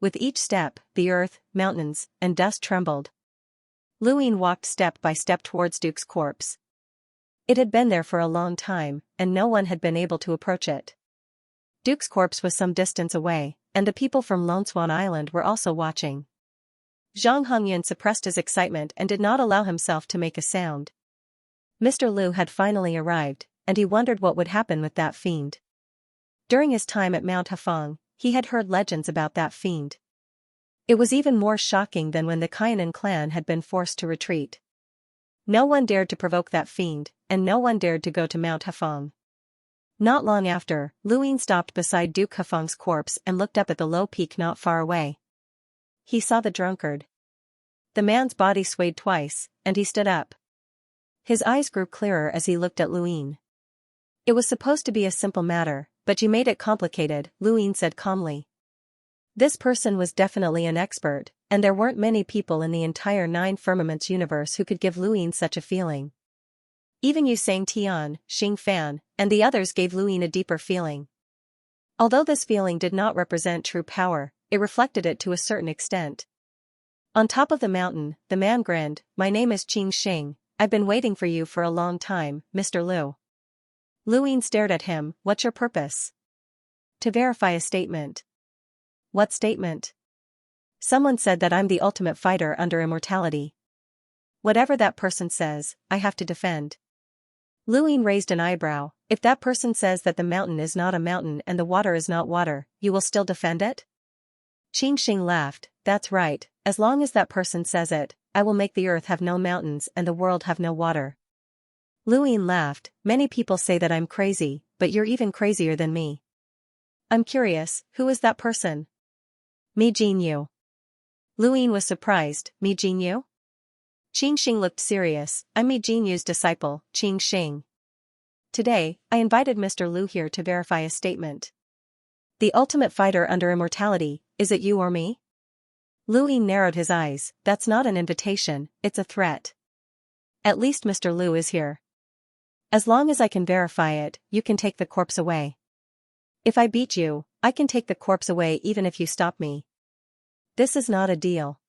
With each step, the earth, mountains, and dust trembled. Luin walked step by step towards Duke's corpse. It had been there for a long time, and no one had been able to approach it. Duke's corpse was some distance away, and the people from Lone Swan Island were also watching. Zhang Hongyun suppressed his excitement and did not allow himself to make a sound. Mr. Liu had finally arrived, and he wondered what would happen with that fiend. During his time at Mount Hafeng, he had heard legends about that fiend. It was even more shocking than when the Kainan clan had been forced to retreat. No one dared to provoke that fiend, and no one dared to go to Mount Hafeng. Not long after, Luin stopped beside Duke Hafeng's corpse and looked up at the low peak not far away. He saw the drunkard. The man's body swayed twice, and he stood up. His eyes grew clearer as he looked at Luin. It was supposed to be a simple matter, but you made it complicated, Luin said calmly. This person was definitely an expert, and there weren't many people in the entire Nine Firmaments universe who could give Luin such a feeling. Even Yu Sang Tian, Xing Fan, and the others gave Luin a deeper feeling. Although this feeling did not represent true power, it reflected it to a certain extent. On top of the mountain, the man grinned, "My name is Qing Xing, I've been waiting for you for a long time, Mr. Liu." Luin stared at him, "What's your purpose?" "To verify a statement." "What statement?" "Someone said that I'm the ultimate fighter under immortality. Whatever that person says, I have to defend." Luin raised an eyebrow. "If that person says that the mountain is not a mountain and the water is not water, you will still defend it?" Qing Xing laughed, "That's right, as long as that person says it, I will make the earth have no mountains and the world have no water." Luin laughed, "Many people say that I'm crazy, but you're even crazier than me." "I'm curious, who is that person?" "Mi Jinyu." Luin was surprised, "Mi Jinyu?" Qing Xing looked serious, "I'm Mi Jinyu's disciple, Qing Xing. Today, I invited Mr. Liu here to verify a statement. The ultimate fighter under immortality, is it you or me?" Luin narrowed his eyes, "That's not an invitation, it's a threat. At least Mr. Liu is here. As long as I can verify it, you can take the corpse away. If I beat you, I can take the corpse away even if you stop me. This is not a deal.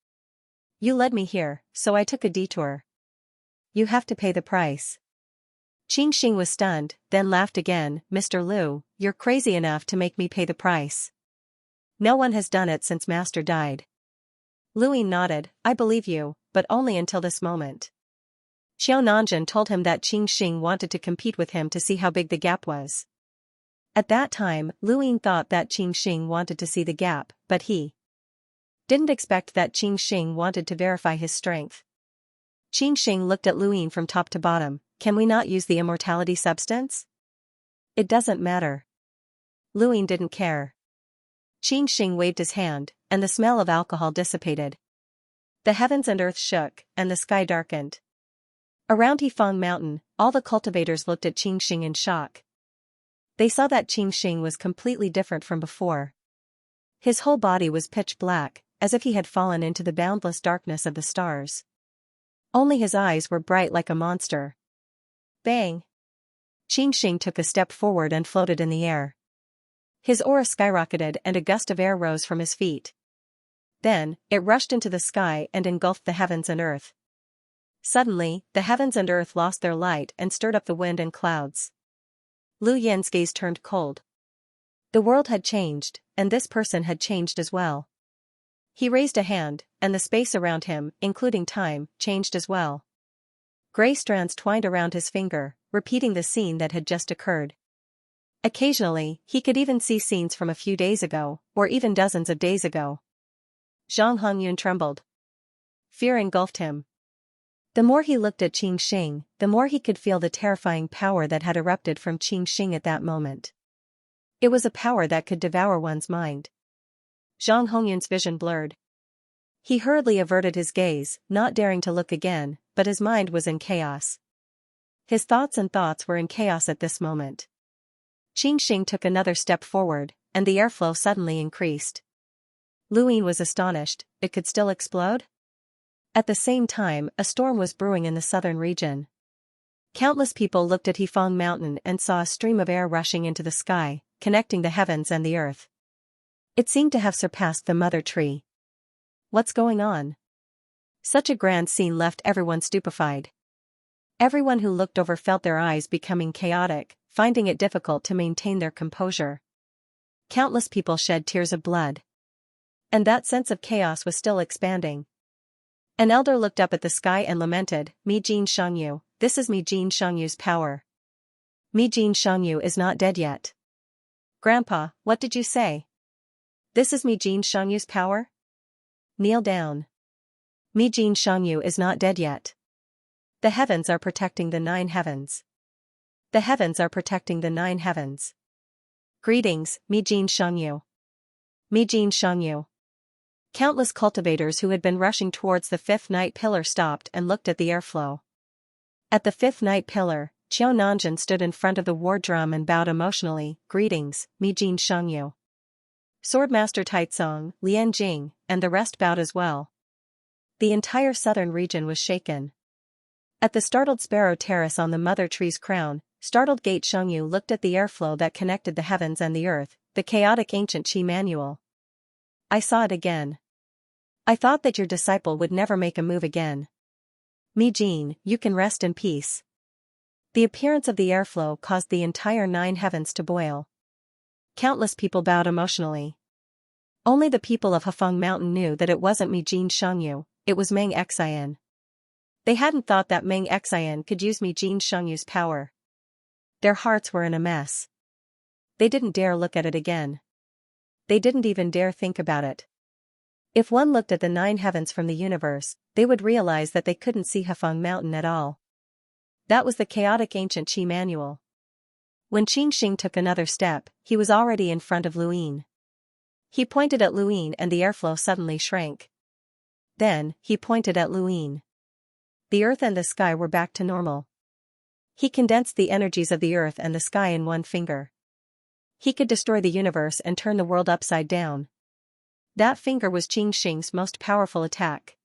You led me here, so I took a detour. You have to pay the price." Qing Xing was stunned, then laughed again, "Mr. Liu, you're crazy enough to make me pay the price. No one has done it since Master died." Luin nodded, "I believe you, but only until this moment." Xiao Nanjun told him that Qing Xing wanted to compete with him to see how big the gap was. At that time, Luin thought that Qing Xing wanted to see the gap, but he didn't expect that Qing Xing wanted to verify his strength. Qing Xing looked at Luin from top to bottom, "Can we not use the immortality substance?" "It doesn't matter." Luin didn't care. Qing Xing waved his hand, and the smell of alcohol dissipated. The heavens and earth shook, and the sky darkened. Around Hefeng Mountain, all the cultivators looked at Qing Xing in shock. They saw that Qing Xing was completely different from before. His whole body was pitch black, as if he had fallen into the boundless darkness of the stars. Only his eyes were bright like a monster. Bang! Qing Xing took a step forward and floated in the air. His aura skyrocketed and a gust of air rose from his feet. Then, it rushed into the sky and engulfed the heavens and earth. Suddenly, the heavens and earth lost their light and stirred up the wind and clouds. Lu Yan's gaze turned cold. The world had changed, and this person had changed as well. He raised a hand, and the space around him, including time, changed as well. Gray strands twined around his finger, repeating the scene that had just occurred. Occasionally, he could even see scenes from a few days ago, or even dozens of days ago. Zhang Hongyun trembled. Fear engulfed him. The more he looked at Qing Xing, the more he could feel the terrifying power that had erupted from Qing Xing at that moment. It was a power that could devour one's mind. Zhang Hongyun's vision blurred. He hurriedly averted his gaze, not daring to look again, but his mind was in chaos. His thoughts were in chaos at this moment. Qing Xing took another step forward, and the airflow suddenly increased. Luin was astonished, it could still explode? At the same time, a storm was brewing in the southern region. Countless people looked at Hefeng Mountain and saw a stream of air rushing into the sky, connecting the heavens and the earth. It seemed to have surpassed the mother tree. What's going on? Such a grand scene left everyone stupefied. Everyone who looked over felt their eyes becoming chaotic, finding it difficult to maintain their composure. Countless people shed tears of blood. And that sense of chaos was still expanding. An elder looked up at the sky and lamented, "Mi Jin Xianxia, this is Mi Jin Xianxu's power. Mi Jin Xianxia is not dead yet." "Grandpa, what did you say?" "This is Mi Jin Xianxu's power?" "Kneel down. Mi Jin Xianxia is not dead yet. The heavens are protecting the 9 heavens. The heavens are protecting the 9 heavens. Greetings, Mi Jin Xianxia. Mi Jin Xianxia." Countless cultivators who had been rushing towards the 5th night pillar stopped and looked at the airflow. At the 5th night pillar, Qiao Nanjun stood in front of the war drum and bowed emotionally, "Greetings, Mi Jin Xianxia." Swordmaster Taizong, Lian Jing, and the rest bowed as well. The entire southern region was shaken. At the startled sparrow terrace on the mother tree's crown, startled Gate Shengyu looked at the airflow that connected the heavens and the earth, the chaotic ancient Qi manual. "I saw it again. I thought that your disciple would never make a move again. Mi Jin, you can rest in peace." The appearance of the airflow caused the entire 9 heavens to boil. Countless people bowed emotionally. Only the people of Hefeng Mountain knew that it wasn't Mi Jin Xianxia, it was Meng Xian. They hadn't thought that Meng Xian could use Mi Jin Xianxu's power. Their hearts were in a mess. They didn't dare look at it again. They didn't even dare think about it. If one looked at the 9 heavens from the universe, they would realize that they couldn't see Hefeng Mountain at all. That was the chaotic ancient Qi manual. When Qing Xing took another step, he was already in front of Luyin. He pointed at Luyin and the airflow suddenly shrank. Then, he pointed at Luyin. The earth and the sky were back to normal. He condensed the energies of the earth and the sky in one finger. He could destroy the universe and turn the world upside down. That finger was Qing Xing's most powerful attack.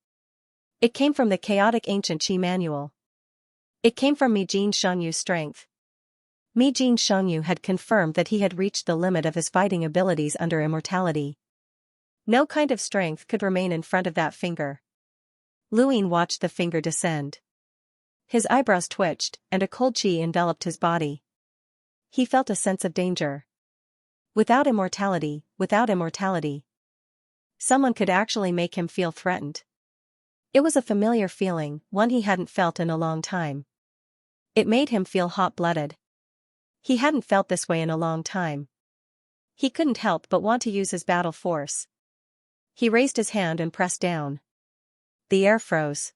It came from the chaotic ancient Qi manual. It came from Mi Jin Xianxu's strength. Mi Jin Xianxu had confirmed that he had reached the limit of his fighting abilities under immortality. No kind of strength could remain in front of that finger. Luyin watched the finger descend. His eyebrows twitched, and a cold qi enveloped his body. He felt a sense of danger. Without immortality, someone could actually make him feel threatened. It was a familiar feeling, one he hadn't felt in a long time. It made him feel hot-blooded. He hadn't felt this way in a long time. He couldn't help but want to use his battle force. He raised his hand and pressed down. The air froze.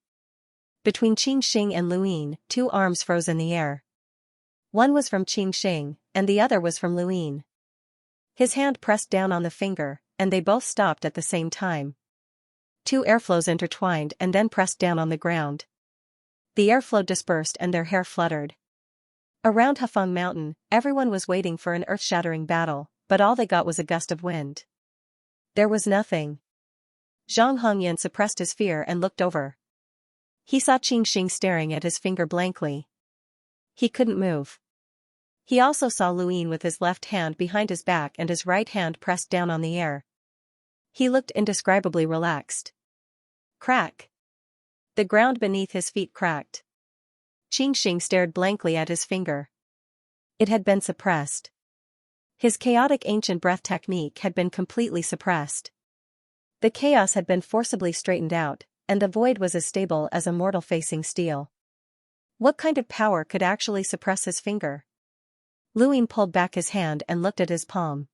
Between Qing Xing and Luyin, 2 arms froze in the air. One was from Qing Xing, and the other was from Luyin. His hand pressed down on the finger, and they both stopped at the same time. 2 airflows intertwined and then pressed down on the ground. The airflow dispersed and their hair fluttered. Around Hefeng Mountain, everyone was waiting for an earth-shattering battle, but all they got was a gust of wind. There was nothing. Zhang Hongyan suppressed his fear and looked over. He saw Qing Xing staring at his finger blankly. He couldn't move. He also saw Luyin with his left hand behind his back and his right hand pressed down on the air. He looked indescribably relaxed. Crack! The ground beneath his feet cracked. Qing Xing stared blankly at his finger. It had been suppressed. His chaotic ancient breath technique had been completely suppressed. The chaos had been forcibly straightened out, and the void was as stable as a mortal facing steel. What kind of power could actually suppress his finger? Luyin pulled back his hand and looked at his palm.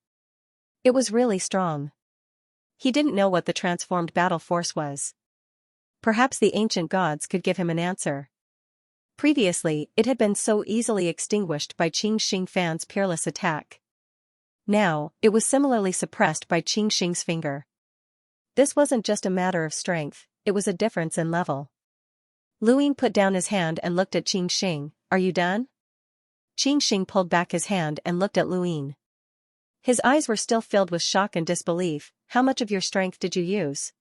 It was really strong. He didn't know what the transformed battle force was. Perhaps the ancient gods could give him an answer. Previously, it had been so easily extinguished by Qing Xing Fan's peerless attack. Now, it was similarly suppressed by Qing Xing's finger. This wasn't just a matter of strength, it was a difference in level. Luyin put down his hand and looked at Qing Xing. "Are you done?" Qing Xing pulled back his hand and looked at Luyin. His eyes were still filled with shock and disbelief. "How much of your strength did you use?"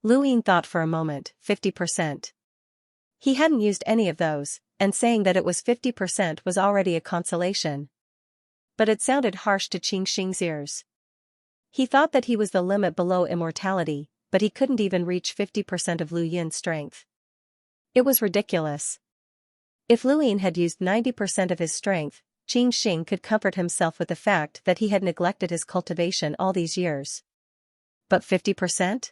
Luyin thought for a moment. 50%. He hadn't used any of those, and saying that it was 50% was already a consolation. But it sounded harsh to Xianxia's ears. He thought that he was the limit below immortality, but he couldn't even reach 50% of Lu Yin's strength. It was ridiculous. If Lu Yin had used 90% of his strength, Xianxia could comfort himself with the fact that he had neglected his cultivation all these years. But 50%?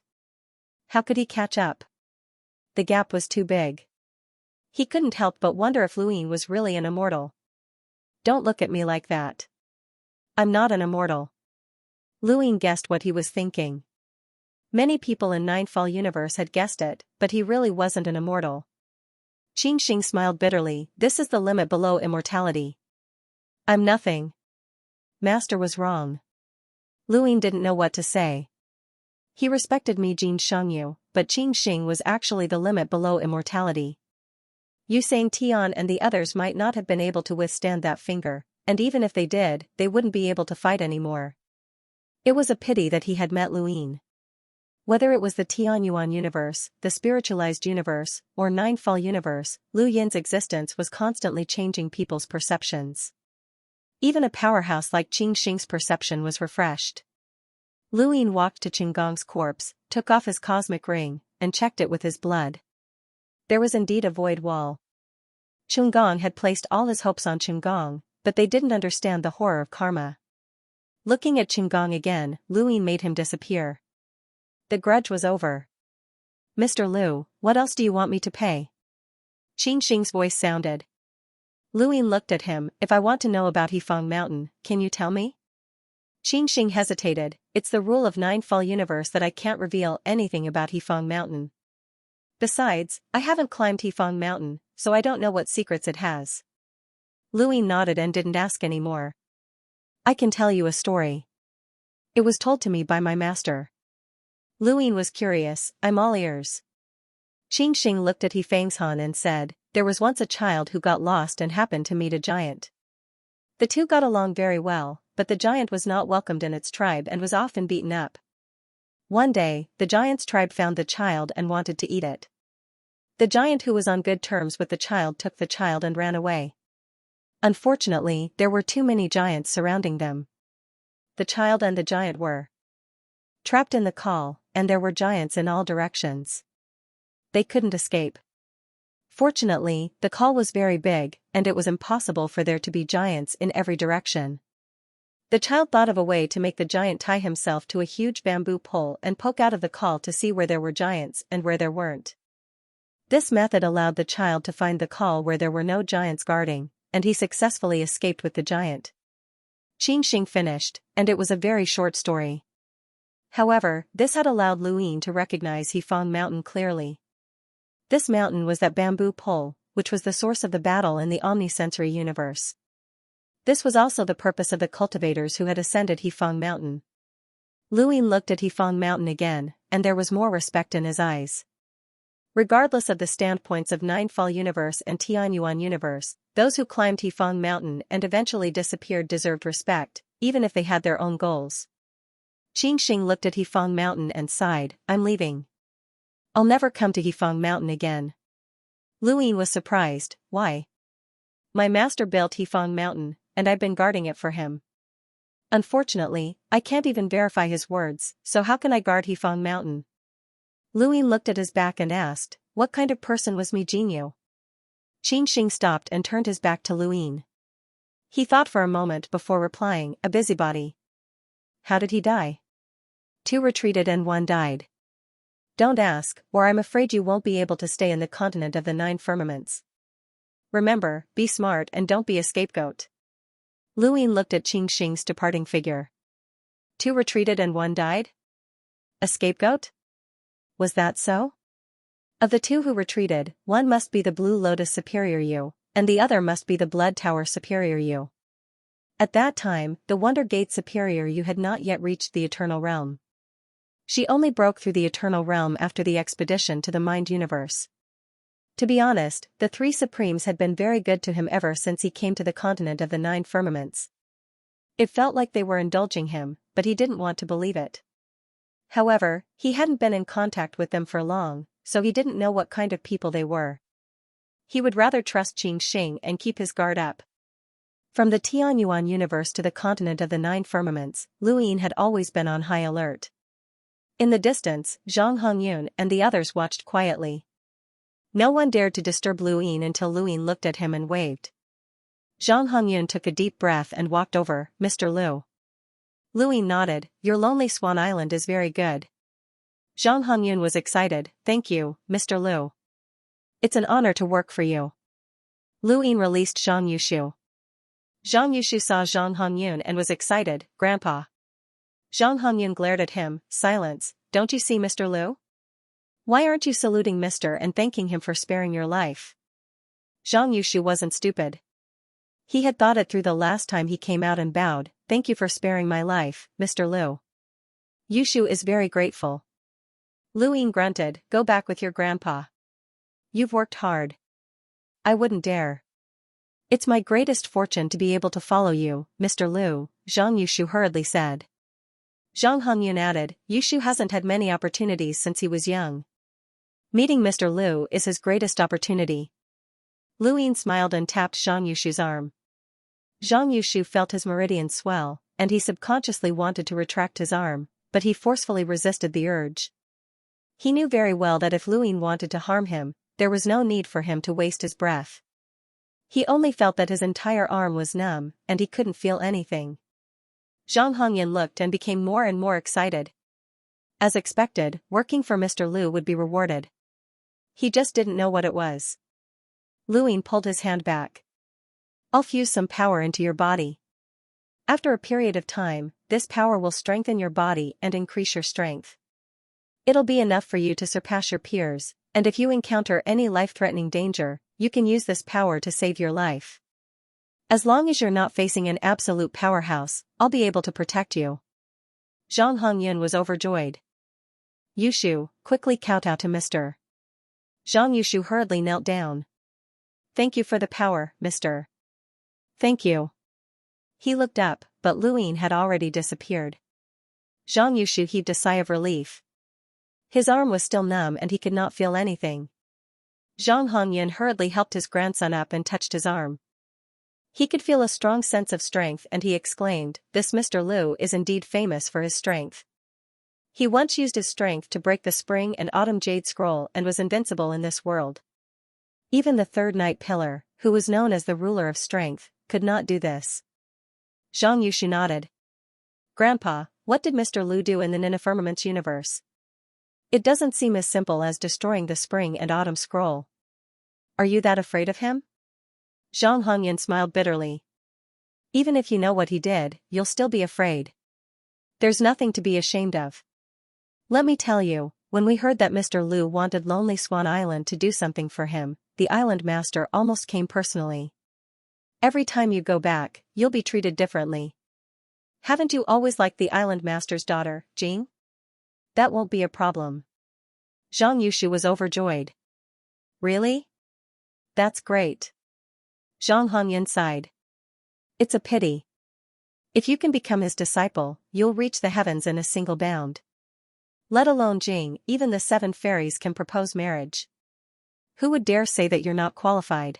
How could he catch up? The gap was too big. He couldn't help but wonder if Lu Yin was really an immortal. Don't look at me like that. I'm not an immortal. Lu Yin guessed what he was thinking. Many people in Ninefall Universe had guessed it, but he really wasn't an immortal. Xianxia smiled bitterly. This is the limit below immortality. I'm nothing. Master was wrong. Lu Yin didn't know what to say. He respected Mi Jin Shangyu, but Xianxia was actually the limit below immortality. Yu Sang Tian and the others might not have been able to withstand that finger, and even if they did, they wouldn't be able to fight anymore. It was a pity that he had met Lu Yin. Whether it was the Tianyuan universe, the spiritualized universe, or Ninefall universe, Lu Yin's existence was constantly changing people's perceptions. Even a powerhouse like Xianxia's perception was refreshed. Lu Yin walked to Qinggong's corpse, took off his cosmic ring, and checked it with his blood. There was indeed a void wall. Qinggong had placed all his hopes on Qinggong, but they didn't understand the horror of karma. Looking at Qinggong again, Lu Yin made him disappear. The grudge was over. Mr. Lu, what else do you want me to pay? Xianxia's voice sounded. Lu Yin looked at him. If I want to know about Hefeng Mountain, can you tell me? Xianxia hesitated. It's the rule of Ninefall Universe that I can't reveal anything about Hefeng Mountain. Besides, I haven't climbed Hefeng Mountain, so I don't know what secrets it has. Lu Yin nodded and didn't ask any more. I can tell you a story. It was told to me by my master. Lu Yin was curious. I'm all ears. Xianxia looked at Hefenghan and said, there was once a child who got lost and happened to meet a giant. The two got along very well, but the giant was not welcomed in its tribe and was often beaten up. One day, the giant's tribe found the child and wanted to eat it. The giant, who was on good terms with the child, took the child and ran away. Unfortunately, there were too many giants surrounding them. The child and the giant were trapped in the call, and there were giants in all directions. They couldn't escape. Fortunately, the call was very big, and it was impossible for there to be giants in every direction. The child thought of a way to make the giant tie himself to a huge bamboo pole and poke out of the call to see where there were giants and where there weren't. This method allowed the child to find the call where there were no giants guarding, and he successfully escaped with the giant. Xianxia finished, and it was a very short story. However, this had allowed Lu Yin to recognize Hefeng Mountain clearly. This mountain was that bamboo pole, which was the source of the battle in the omnisensory universe. This was also the purpose of the cultivators who had ascended Hefeng Mountain. Lu Yin looked at Hefeng Mountain again, and there was more respect in his eyes. Regardless of the standpoints of Ninefall Universe and Tianyuan Universe, those who climbed Hefeng Mountain and eventually disappeared deserved respect, even if they had their own goals. Xianxia looked at Hefeng Mountain and sighed, I'm leaving. I'll never come to Hefeng Mountain again. Lu Yin was surprised. Why? My master built Hefeng Mountain, and I've been guarding it for him. Unfortunately, I can't even verify his words, so how can I guard Hefeng Mountain? Lu Yin looked at his back and asked, what kind of person was Mi Jinyu? Xianxia stopped and turned his back to Lu Yin. He thought for a moment before replying, a busybody. How did he die? 2 retreated and 1 died. Don't ask, or I'm afraid you won't be able to stay in the continent of the 9 firmaments. Remember, be smart and don't be a scapegoat. Lu Yin looked at Xianxia's departing figure. 2 retreated and 1 died? A scapegoat? Was that so? Of the 2 who retreated, 1 must be the Blue Lotus Superior Yu, and the other must be the Blood Tower Superior Yu. At that time, the Wonder Gate Superior Yu had not yet reached the Eternal Realm. She only broke through the Eternal Realm after the expedition to the Mind Universe. To be honest, the 3 Supremes had been very good to him ever since he came to the continent of the 9 firmaments. It felt like they were indulging him, but he didn't want to believe it. However, he hadn't been in contact with them for long, so he didn't know what kind of people they were. He would rather trust Xing and keep his guard up. From the Tianyuan universe to the continent of the nine firmaments, Lu Yin had always been on high alert. In the distance, Zhang Hongyun and the others watched quietly. No one dared to disturb Lu Yin until Lu Yin looked at him and waved. Zhang Hongyun took a deep breath and walked over. Mr. Lu. Lu Yin nodded. Your Lonely Swan Island is very good. Zhang Hongyun was excited. Thank you, Mr. Lu. It's an honor to work for you. Lu Yin released Zhang Yushu. Zhang Yushu saw Zhang Hongyun and was excited. Grandpa. Zhang Hongyun glared at him. Silence, don't you see Mr. Lu? Why aren't you saluting Mr. and thanking him for sparing your life? Zhang Yushu wasn't stupid. He had thought it through the last time he came out and bowed. Thank you for sparing my life, Mr. Lu. Yushu is very grateful. Lu Yin grunted. Go back with your grandpa. You've worked hard. I wouldn't dare. It's my greatest fortune to be able to follow you, Mr. Lu, Zhang Yushu hurriedly said. Zhang Hongyun added, Yushu hasn't had many opportunities since he was young. Meeting Mr. Lu is his greatest opportunity. Lu Yin smiled and tapped Zhang Yushu's arm. Zhang Yushu felt his meridian swell, and he subconsciously wanted to retract his arm, but he forcefully resisted the urge. He knew very well that if Lu Yin wanted to harm him, there was no need for him to waste his breath. He only felt that his entire arm was numb, and he couldn't feel anything. Zhang Hongyun looked and became more and more excited. As expected, working for Mr. Lu would be rewarded. He just didn't know what it was. Lu Yin pulled his hand back. I'll fuse some power into your body. After a period of time, this power will strengthen your body and increase your strength. It'll be enough for you to surpass your peers, and if you encounter any life-threatening danger, you can use this power to save your life. As long as you're not facing an absolute powerhouse, I'll be able to protect you. Zhang Hongyun was overjoyed. Yushu, quickly kowtow to Mr. Zhang Yushu hurriedly knelt down. Thank you for the power, Mr. Thank you. He looked up, but Lu Yin had already disappeared. Zhang Yushu heaved a sigh of relief. His arm was still numb and he could not feel anything. Zhang Hongyun hurriedly helped his grandson up and touched his arm. He could feel a strong sense of strength and he exclaimed, This Mr. Lu is indeed famous for his strength. He once used his strength to break the Spring and Autumn Jade Scroll and was invincible in this world. Even the third Night Pillar, who was known as the ruler of strength, could not do this. Zhang Yushu nodded. Grandpa, what did Mr. Lu do in the Nina Firmament's universe? It doesn't seem as simple as destroying the Spring and Autumn Scroll. Are you that afraid of him? Zhang Hongyun smiled bitterly. Even if you know what he did, you'll still be afraid. There's nothing to be ashamed of. Let me tell you, when we heard that Mr. Lu wanted Lonely Swan Island to do something for him, the island master almost came personally. Every time you go back, you'll be treated differently. Haven't you always liked the island master's daughter, Jing? That won't be a problem. Zhang Yushu was overjoyed. Really? That's great. Zhang Hongyun sighed. It's a pity. If you can become his disciple, you'll reach the heavens in a single bound. Let alone Jing, even the 7 fairies can propose marriage. Who would dare say that you're not qualified?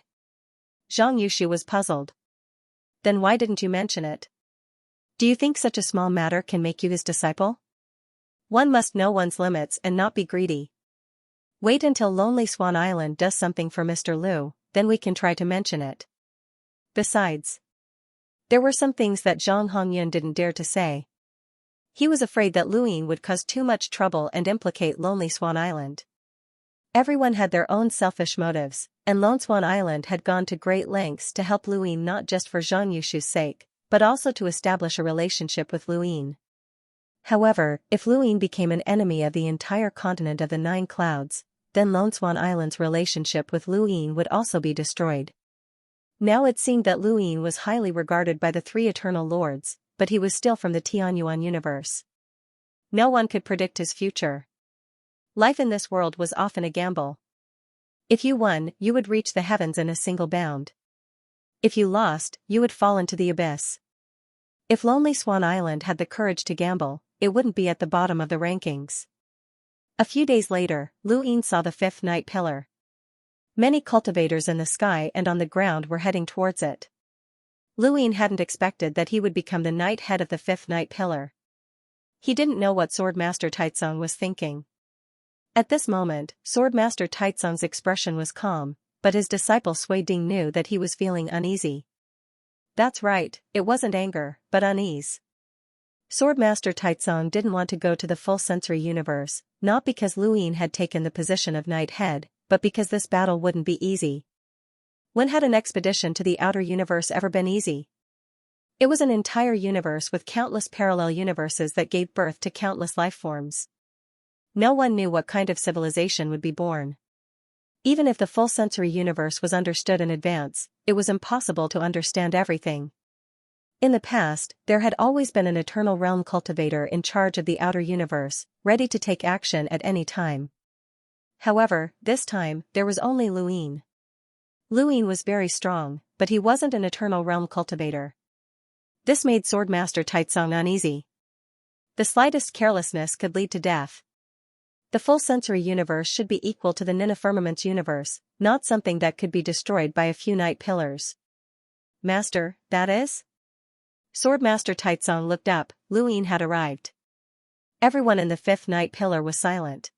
Zhang Yushu was puzzled. Then why didn't you mention it? Do you think such a small matter can make you his disciple? One must know one's limits and not be greedy. Wait until Lonely Swan Island does something for Mr. Lu, then we can try to mention it. Besides, there were some things that Zhang Hongyun didn't dare to say. He was afraid that Lu Yin would cause too much trouble and implicate Lonely Swan Island. Everyone had their own selfish motives, and Lone Swan Island had gone to great lengths to help Lu Yin not just for Zhang Yushu's sake, but also to establish a relationship with Lu Yin. However, if Lu Yin became an enemy of the entire continent of the 9 clouds, then Lone Swan Island's relationship with Lu Yin would also be destroyed. Now it seemed that Lu Yin was highly regarded by the 3 Eternal Lords, but he was still from the Tianyuan universe. No one could predict his future. Life in this world was often a gamble. If you won, you would reach the heavens in a single bound. If you lost, you would fall into the abyss. If Lonely Swan Island had the courage to gamble, it wouldn't be at the bottom of the rankings. A few days later, Lu Yin saw the 5th Night Pillar. Many cultivators in the sky and on the ground were heading towards it. Luin hadn't expected that he would become the knight head of the fifth night pillar. He didn't know what Swordmaster Taizong was thinking. At this moment, Swordmaster Taizong's expression was calm, but his disciple Sui Ding knew that he was feeling uneasy. That's right, it wasn't anger, but unease. Swordmaster Taizong didn't want to go to the full sensory universe, not because Luin had taken the position of knight head, but because this battle wouldn't be easy. When had an expedition to the outer universe ever been easy? It was an entire universe with countless parallel universes that gave birth to countless life forms. No one knew what kind of civilization would be born. Even if the full sensory universe was understood in advance, it was impossible to understand everything. In the past, there had always been an eternal realm cultivator in charge of the outer universe, ready to take action at any time. However, this time, there was only Luin. Luin was very strong, but he wasn't an eternal realm cultivator. This made Swordmaster Taizong uneasy. The slightest carelessness could lead to death. The full sensory universe should be equal to the Nina Firmament's universe, not something that could be destroyed by a few night pillars. Master, that is? Swordmaster Taizong looked up. Luin had arrived. Everyone in the fifth night pillar was silent.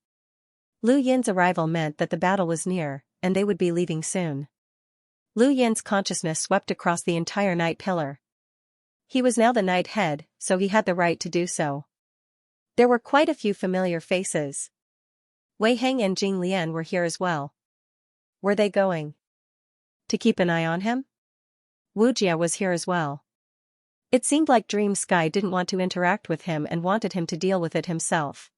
Lu Yin's arrival meant that the battle was near, and they would be leaving soon. Lu Yin's consciousness swept across the entire night pillar. He was now the knight head, so he had the right to do so. There were quite a few familiar faces. Wei Heng and Jing Lian were here as well. Were they going to keep an eye on him? Wu Jia was here as well. It seemed like Dream Sky didn't want to interact with him and wanted him to deal with it himself.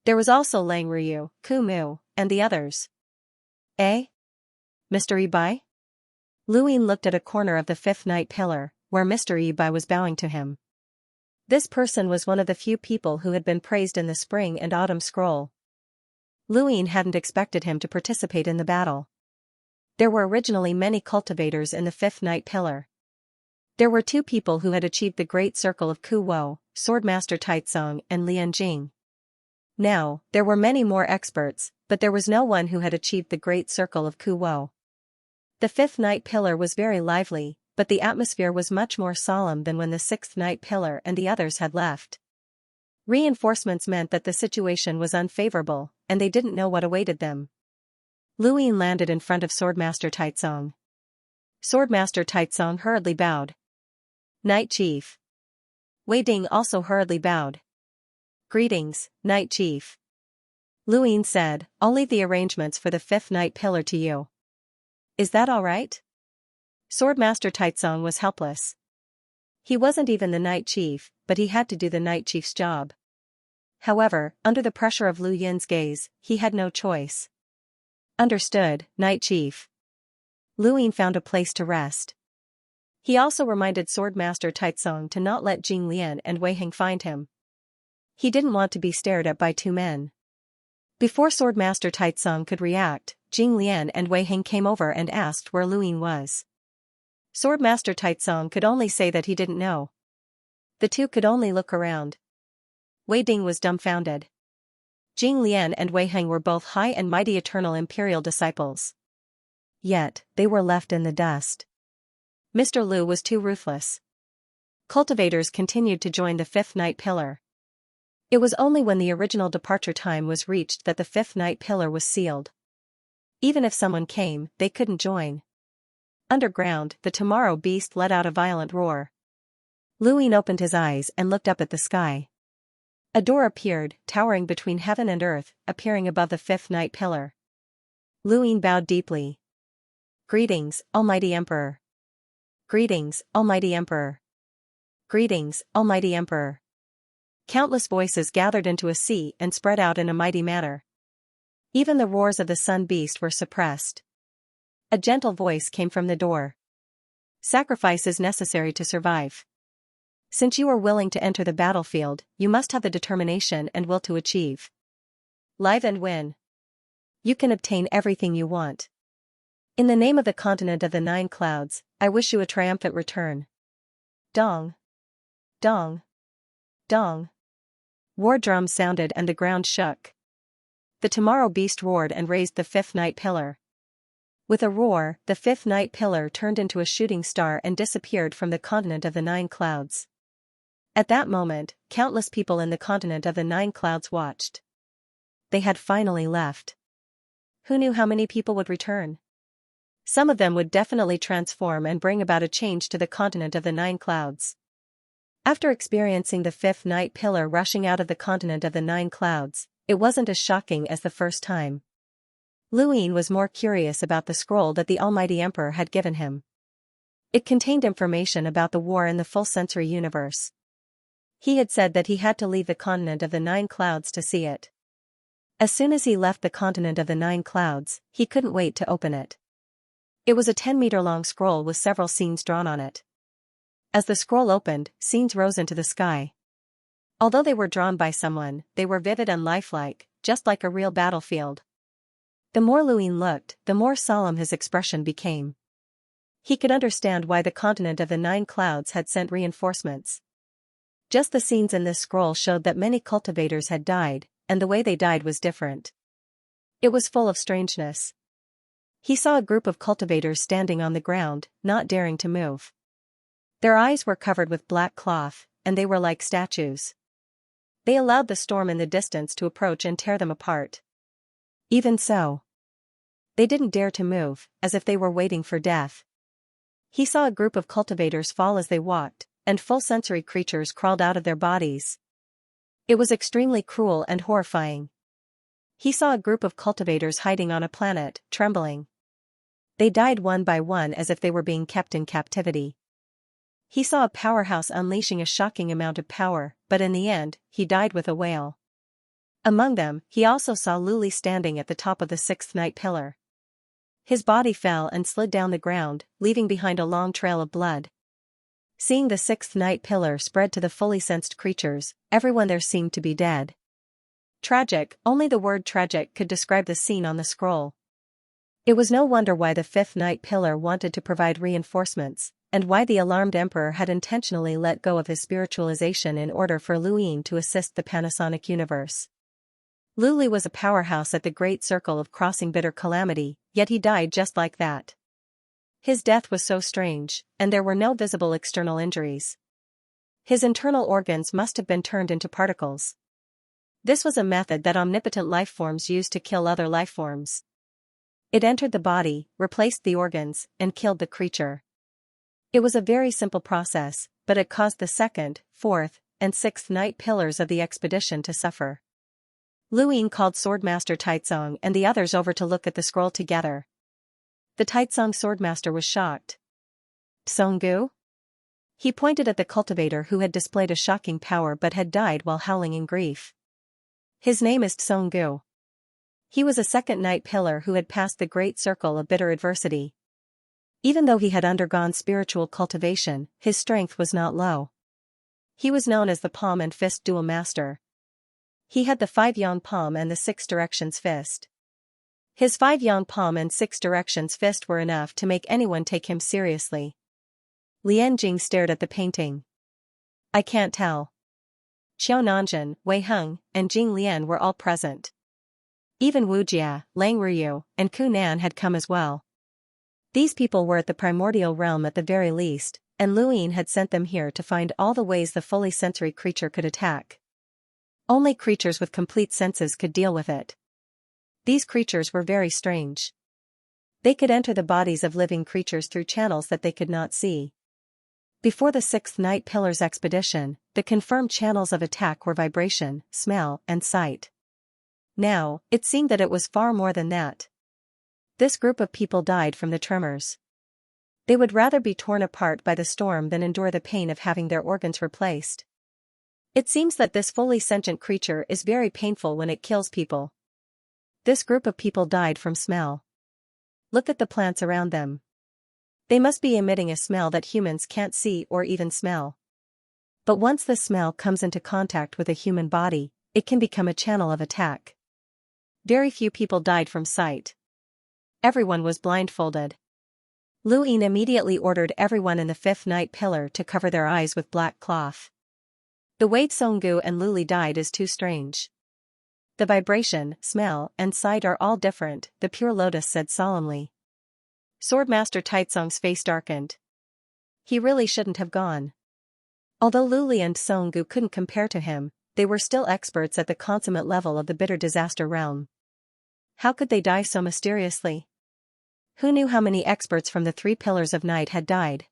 There was also Lang Ryu, Ku Mu, and the others. Eh? Mr. Ibai? Luin looked at a corner of the fifth night pillar, where Mr. Ibai was bowing to him. This person was one of the few people who had been praised in the spring and autumn scroll. Luin hadn't expected him to participate in the battle. There were originally many cultivators in the fifth night pillar. There were two people who had achieved the great circle of Ku Wo, Swordmaster Taizong and Lian Jing. Now, there were many more experts, but there was no one who had achieved the great circle of Ku Wo. The fifth night pillar was very lively, but the atmosphere was much more solemn than when the sixth night pillar and the others had left. Reinforcements meant that the situation was unfavorable, and they didn't know what awaited them. Luin landed in front of Swordmaster Taizong. Swordmaster Taizong hurriedly bowed. Knight Chief. Wei Ding also hurriedly bowed. Greetings, Knight Chief. Luin said, I'll leave the arrangements for the fifth night pillar to you. Is that all right? Swordmaster Taizong was helpless. He wasn't even the Knight Chief, but he had to do the Knight Chief's job. However, under the pressure of Lu Yin's gaze, he had no choice. Understood, Knight Chief. Luin found a place to rest. He also reminded Swordmaster Taizong to not let Jing Lian and Wei Heng find him. He didn't want to be stared at by two men. Before Swordmaster Taizong could react, Jing Lian and Wei Heng came over and asked where Luin was. Swordmaster Taizong could only say that he didn't know. The two could only look around. Wei Ding was dumbfounded. Jing Lian and Wei Heng were both high and mighty eternal imperial disciples. Yet, they were left in the dust. Mr. Lu was too ruthless. Cultivators continued to join the fifth night pillar. It was only when the original departure time was reached that the fifth night pillar was sealed. Even if someone came, they couldn't join. Underground, the tomorrow beast let out a violent roar. Luin opened his eyes and looked up at the sky. A door appeared, towering between heaven and earth, appearing above the fifth night pillar. Luin bowed deeply. Greetings, Almighty Emperor. Greetings, Almighty Emperor. Greetings, Almighty Emperor. Countless voices gathered into a sea and spread out in a mighty manner. Even the roars of the sun beast were suppressed. A gentle voice came from the door. Sacrifice is necessary to survive. Since you are willing to enter the battlefield, you must have the determination and will to achieve. Live and win. You can obtain everything you want. In the name of the continent of the nine clouds, I wish you a triumphant return. Dong. Dong. Dong. War drums sounded and the ground shook. The tomorrow beast roared and raised the fifth night pillar. With a roar, the fifth night pillar turned into a shooting star and disappeared from the continent of the nine clouds. At that moment, countless people in the continent of the nine clouds watched. They had finally left. Who knew how many people would return? Some of them would definitely transform and bring about a change to the continent of the nine clouds. After experiencing the fifth night pillar rushing out of the continent of the nine clouds, it wasn't as shocking as the first time. Luin was more curious about the scroll that the Almighty Emperor had given him. It contained information about the war in the full sensory universe. He had said that he had to leave the continent of the nine clouds to see it. As soon as he left the continent of the nine clouds, he couldn't wait to open it. It was a 10-meter-long scroll with several scenes drawn on it. As the scroll opened, scenes rose into the sky. Although they were drawn by someone, they were vivid and lifelike, just like a real battlefield. The more Luin looked, the more solemn his expression became. He could understand why the continent of the nine clouds had sent reinforcements. Just the scenes in this scroll showed that many cultivators had died, and the way they died was different. It was full of strangeness. He saw a group of cultivators standing on the ground, not daring to move. Their eyes were covered with black cloth, and they were like statues. They allowed the storm in the distance to approach and tear them apart. Even so, they didn't dare to move, as if they were waiting for death. He saw a group of cultivators fall as they walked, and full sensory creatures crawled out of their bodies. It was extremely cruel and horrifying. He saw a group of cultivators hiding on a planet, trembling. They died one by one as if they were being kept in captivity. He saw a powerhouse unleashing a shocking amount of power, but in the end, he died with a wail. Among them, he also saw Luli standing at the top of the sixth night pillar. His body fell and slid down the ground, leaving behind a long trail of blood. Seeing the sixth night pillar spread to the fully sensed creatures, everyone there seemed to be dead. Tragic, only the word tragic could describe the scene on the scroll. It was no wonder why the fifth night pillar wanted to provide reinforcements, and why the alarmed emperor had intentionally let go of his spiritualization in order for Luin to assist the Panasonic universe. Luli was a powerhouse at the great circle of crossing bitter calamity, yet he died just like that. His death was so strange, and there were no visible external injuries. His internal organs must have been turned into particles. This was a method that omnipotent lifeforms used to kill other lifeforms. It entered the body, replaced the organs, and killed the creature. It was a very simple process, but it caused the second, fourth, and sixth night pillars of the expedition to suffer. Luin called Swordmaster Taizong and the others over to look at the scroll together. The Taizong Swordmaster was shocked. Psonggu? He pointed at the cultivator who had displayed a shocking power but had died while howling in grief. His name is Psonggu. He was a second night pillar who had passed the great circle of bitter adversity. Even though he had undergone spiritual cultivation, his strength was not low. He was known as the Palm and Fist Dual Master. He had the 5-yang palm and the 6 directions fist. His 5-yang palm and 6 directions fist were enough to make anyone take him seriously. Lian Jing stared at the painting. I can't tell. Qiao Nanjun, Wei Heng, and Jing Lian were all present. Even Wu Jia, Lang Ruyu, and Ku Nan had come as well. These people were at the primordial realm at the very least, and Luin had sent them here to find all the ways the fully sensory creature could attack. Only creatures with complete senses could deal with it. These creatures were very strange. They could enter the bodies of living creatures through channels that they could not see. Before the sixth night pillar's expedition, the confirmed channels of attack were vibration, smell, and sight. Now, it seemed that it was far more than that. This group of people died from the tremors. They would rather be torn apart by the storm than endure the pain of having their organs replaced. It seems that this fully sentient creature is very painful when it kills people. This group of people died from smell. Look at the plants around them. They must be emitting a smell that humans can't see or even smell. But once the smell comes into contact with a human body, it can become a channel of attack. Very few people died from sight. Everyone was blindfolded. Luin immediately ordered everyone in the fifth night pillar to cover their eyes with black cloth. The way Tsonggu and Luli died is too strange. The vibration, smell, and sight are all different, the pure lotus said solemnly. Swordmaster Taitsong's face darkened. He really shouldn't have gone. Although Luli and Songgu couldn't compare to him, they were still experts at the consummate level of the bitter disaster realm. How could they die so mysteriously? Who knew how many experts from the 3 Pillars of Night had died?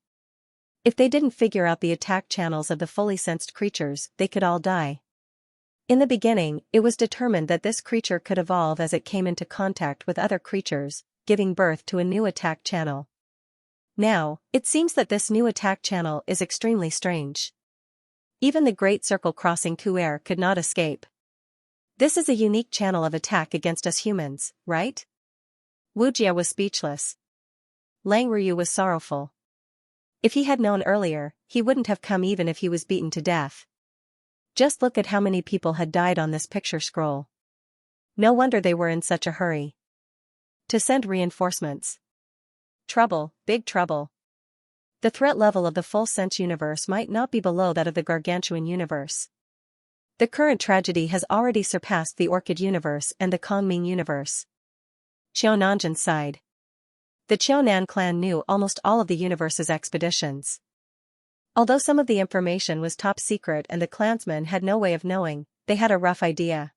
If they didn't figure out the attack channels of the fully sensed creatures, they could all die. In the beginning, it was determined that this creature could evolve as it came into contact with other creatures, giving birth to a new attack channel. Now, it seems that this new attack channel is extremely strange. Even the Great Circle Crossing Kuer could not escape. This is a unique channel of attack against us humans, right? Wu Jia was speechless. Lang Ryu was sorrowful. If he had known earlier, he wouldn't have come even if he was beaten to death. Just look at how many people had died on this picture scroll. No wonder they were in such a hurry to send reinforcements. Trouble, big trouble. The threat level of the full sense universe might not be below that of the gargantuan universe. The current tragedy has already surpassed the Orchid universe and the Kongming universe. Qiao Nanjun sighed. The Qiaonan clan knew almost all of the universe's expeditions. Although some of the information was top secret and the clansmen had no way of knowing, they had a rough idea.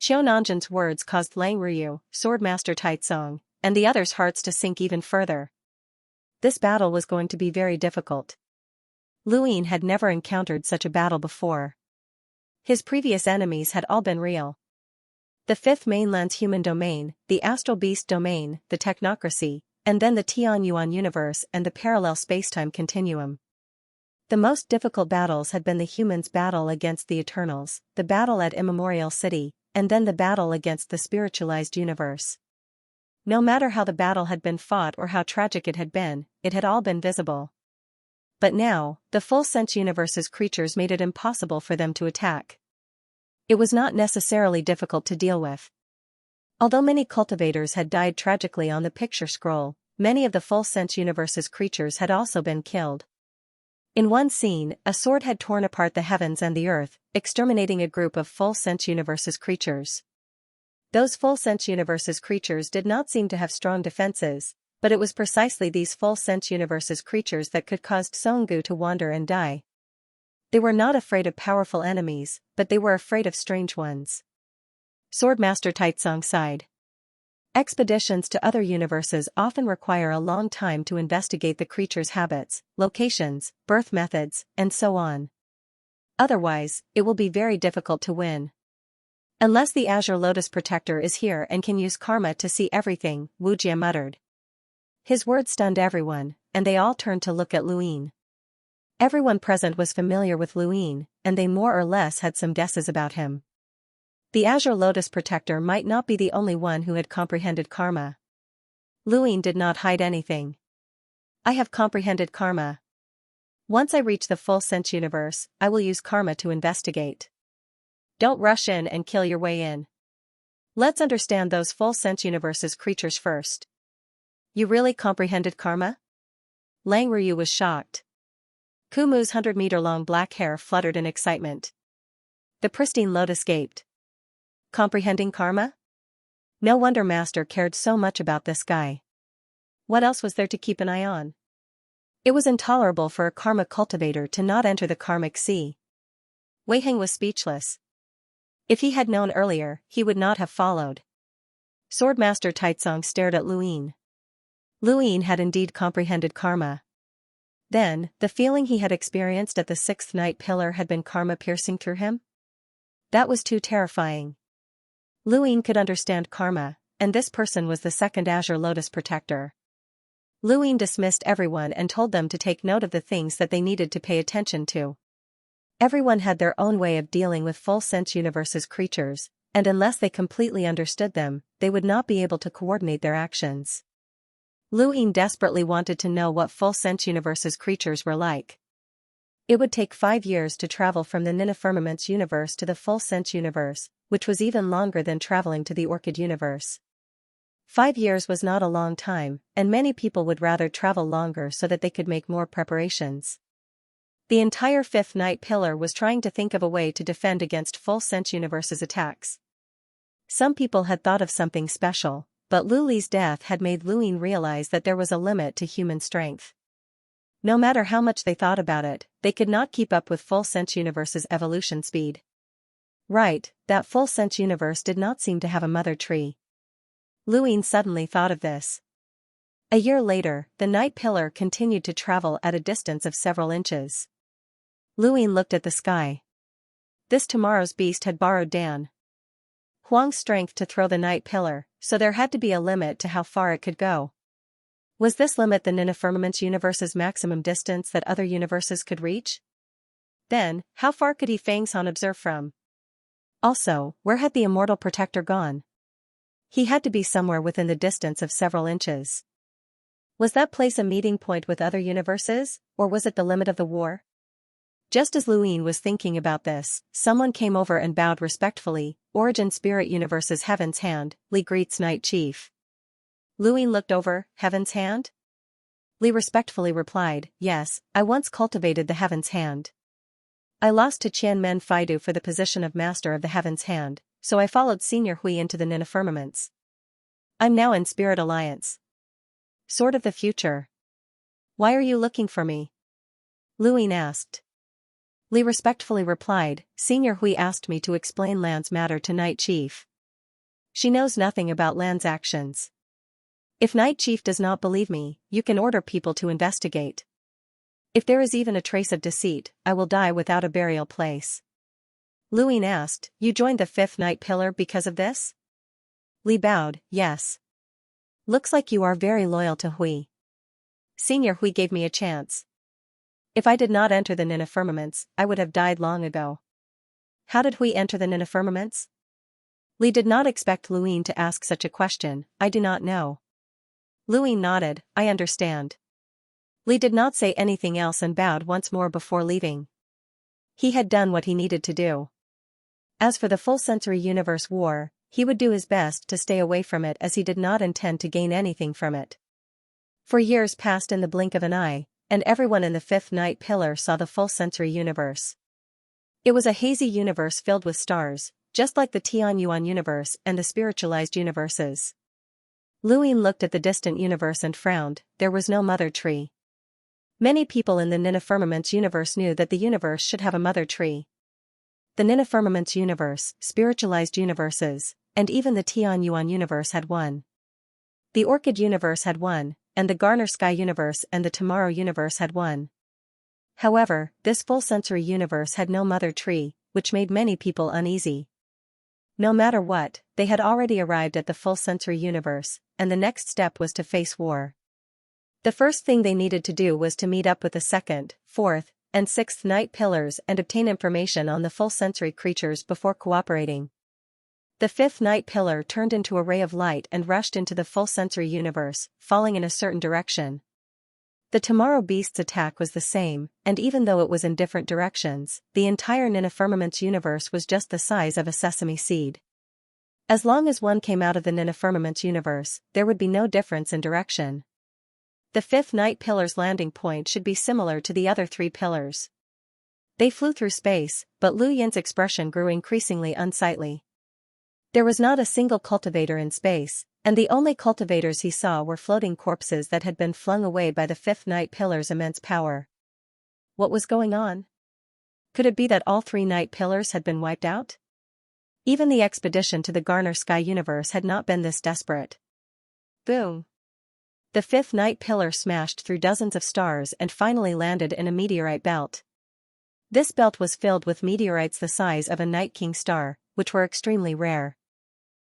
Qiao Nanjun's words caused Lang Ryu, Swordmaster Taitsong, and the others' hearts to sink even further. This battle was going to be very difficult. Luin had never encountered such a battle before. His previous enemies had all been real. The Fifth Mainland's human domain, the Astral Beast domain, the Technocracy, and then the Tianyuan universe and the parallel spacetime continuum. The most difficult battles had been the humans' battle against the Eternals, the battle at Immemorial City, and then the battle against the spiritualized universe. No matter how the battle had been fought or how tragic it had all been visible. But now, the full sense universe's creatures made it impossible for them to attack. It was not necessarily difficult to deal with. Although many cultivators had died tragically on the picture scroll, many of the full sense universe's creatures had also been killed. In one scene, a sword had torn apart the heavens and the earth, exterminating a group of full sense universe's creatures. Those full sense universe's creatures did not seem to have strong defenses, but it was precisely these full sense universe's creatures that could cause Songgu to wander and die. They were not afraid of powerful enemies, but they were afraid of strange ones. Swordmaster Taitsong sighed. Expeditions to other universes often require a long time to investigate the creature's habits, locations, birth methods, and so on. Otherwise, it will be very difficult to win. Unless the Azure Lotus Protector is here and can use karma to see everything, Wu Jia muttered. His words stunned everyone, and they all turned to look at Luin. Everyone present was familiar with Luin, and they more or less had some guesses about him. The Azure Lotus Protector might not be the only one who had comprehended karma. Luin did not hide anything. I have comprehended karma. Once I reach the full sense universe, I will use karma to investigate. Don't rush in and kill your way in. Let's understand those full sense universe's creatures first. You really comprehended karma? Lang Ryu was shocked. Kumu's 100-meter-long black hair fluttered in excitement. The pristine lotus gaped. Comprehending karma? No wonder Master cared so much about this guy. What else was there to keep an eye on? It was intolerable for a karma cultivator to not enter the karmic sea. Wei Heng was speechless. If he had known earlier, he would not have followed. Swordmaster Taitsong stared at Luin. Luin had indeed comprehended karma. Then, the feeling he had experienced at the 6th night pillar had been karma piercing through him? That was too terrifying. Luin could understand karma, and this person was the 2nd Azure Lotus Protector. Luin dismissed everyone and told them to take note of the things that they needed to pay attention to. Everyone had their own way of dealing with full sense universe's creatures, and unless they completely understood them, they would not be able to coordinate their actions. Luin desperately wanted to know what full sense universe's creatures were like. It would take 5 years to travel from the Nina Firmament's universe to the full sense universe, which was even longer than traveling to the Orchid universe. 5 years was not a long time, and many people would rather travel longer so that they could make more preparations. The entire 5th night pillar was trying to think of a way to defend against full sense universe's attacks. Some people had thought of something special, but Lu Li's death had made Luyin realize that there was a limit to human strength. No matter how much they thought about it, they could not keep up with Full Sense Universe's evolution speed. Right, that Full Sense Universe did not seem to have a mother tree. Luyin suddenly thought of this. A year later, the night pillar continued to travel at a distance of several inches. Luyin looked at the sky. This tomorrow's beast had borrowed Dan Huang's strength to throw the night pillar, so there had to be a limit to how far it could go. Was this limit the Ninafirmament universe's maximum distance that other universes could reach? Then, how far could he Fangshan observe from? Also, where had the immortal protector gone? He had to be somewhere within the distance of several inches. Was that place a meeting point with other universes, or was it the limit of the war? Just as Luyin was thinking about this, someone came over and bowed respectfully. Origin Spirit Universe's Heaven's Hand, Li greets Night Chief. Luyin looked over. Heaven's Hand? Li respectfully replied, yes, I once cultivated the Heaven's Hand. I lost to Qian Men Faidu for the position of Master of the Heaven's Hand, so I followed Senior Hui into the Ninafirmaments. I'm now in Spirit Alliance. Sword of the Future. Why are you looking for me? Luyin asked. Li respectfully replied, Senior Hui asked me to explain Lan's matter to Night Chief. She knows nothing about Lan's actions. If Night Chief does not believe me, you can order people to investigate. If there is even a trace of deceit, I will die without a burial place. Luyin asked, you joined the fifth night pillar because of this? Li bowed, yes. Looks like you are very loyal to Hui. Senior Hui gave me a chance. If I did not enter the Ninafirmaments, I would have died long ago. How did Hui enter the Ninafirmaments? Li did not expect Luyin to ask such a question. I do not know. Luyin nodded, I understand. Li did not say anything else and bowed once more before leaving. He had done what he needed to do. As for the Full Sensory Universe war, he would do his best to stay away from it as he did not intend to gain anything from it. For years passed in the blink of an eye, and everyone in the fifth night pillar saw the Full Sensory Universe. It was a hazy universe filled with stars, just like the Tianyuan universe and the spiritualized universes. Luyin looked at the distant universe and frowned. There was no mother tree. Many people in the Ninafirmaments universe knew that the universe should have a mother tree. The Ninafirmaments universe, spiritualized universes, and even the Tianyuan universe had one. The Orchid universe had one, and the Garner Sky universe and the Tomorrow universe had one. However, this Full Sensory universe had no mother tree, which made many people uneasy. No matter what, they had already arrived at the Full Sensory universe, and the next step was to face war. The first thing they needed to do was to meet up with the second, fourth, and sixth night pillars and obtain information on the full sensory creatures before cooperating. The fifth night pillar turned into a ray of light and rushed into the full sensory universe, falling in a certain direction. The Tomorrow Beast's attack was the same, and even though it was in different directions, the entire Ninafirmaments universe was just the size of a sesame seed. As long as one came out of the Ninafirmaments universe, there would be no difference in direction. The fifth night pillar's landing point should be similar to the other three pillars. They flew through space, but Lu Yin's expression grew increasingly unsightly. There was not a single cultivator in space, and the only cultivators he saw were floating corpses that had been flung away by the fifth night pillar's immense power. What was going on? Could it be that all three night pillars had been wiped out? Even the expedition to the Garner Sky universe had not been this desperate. Boom! The fifth night pillar smashed through dozens of stars and finally landed in a meteorite belt. This belt was filled with meteorites the size of a Night King star, which were extremely rare.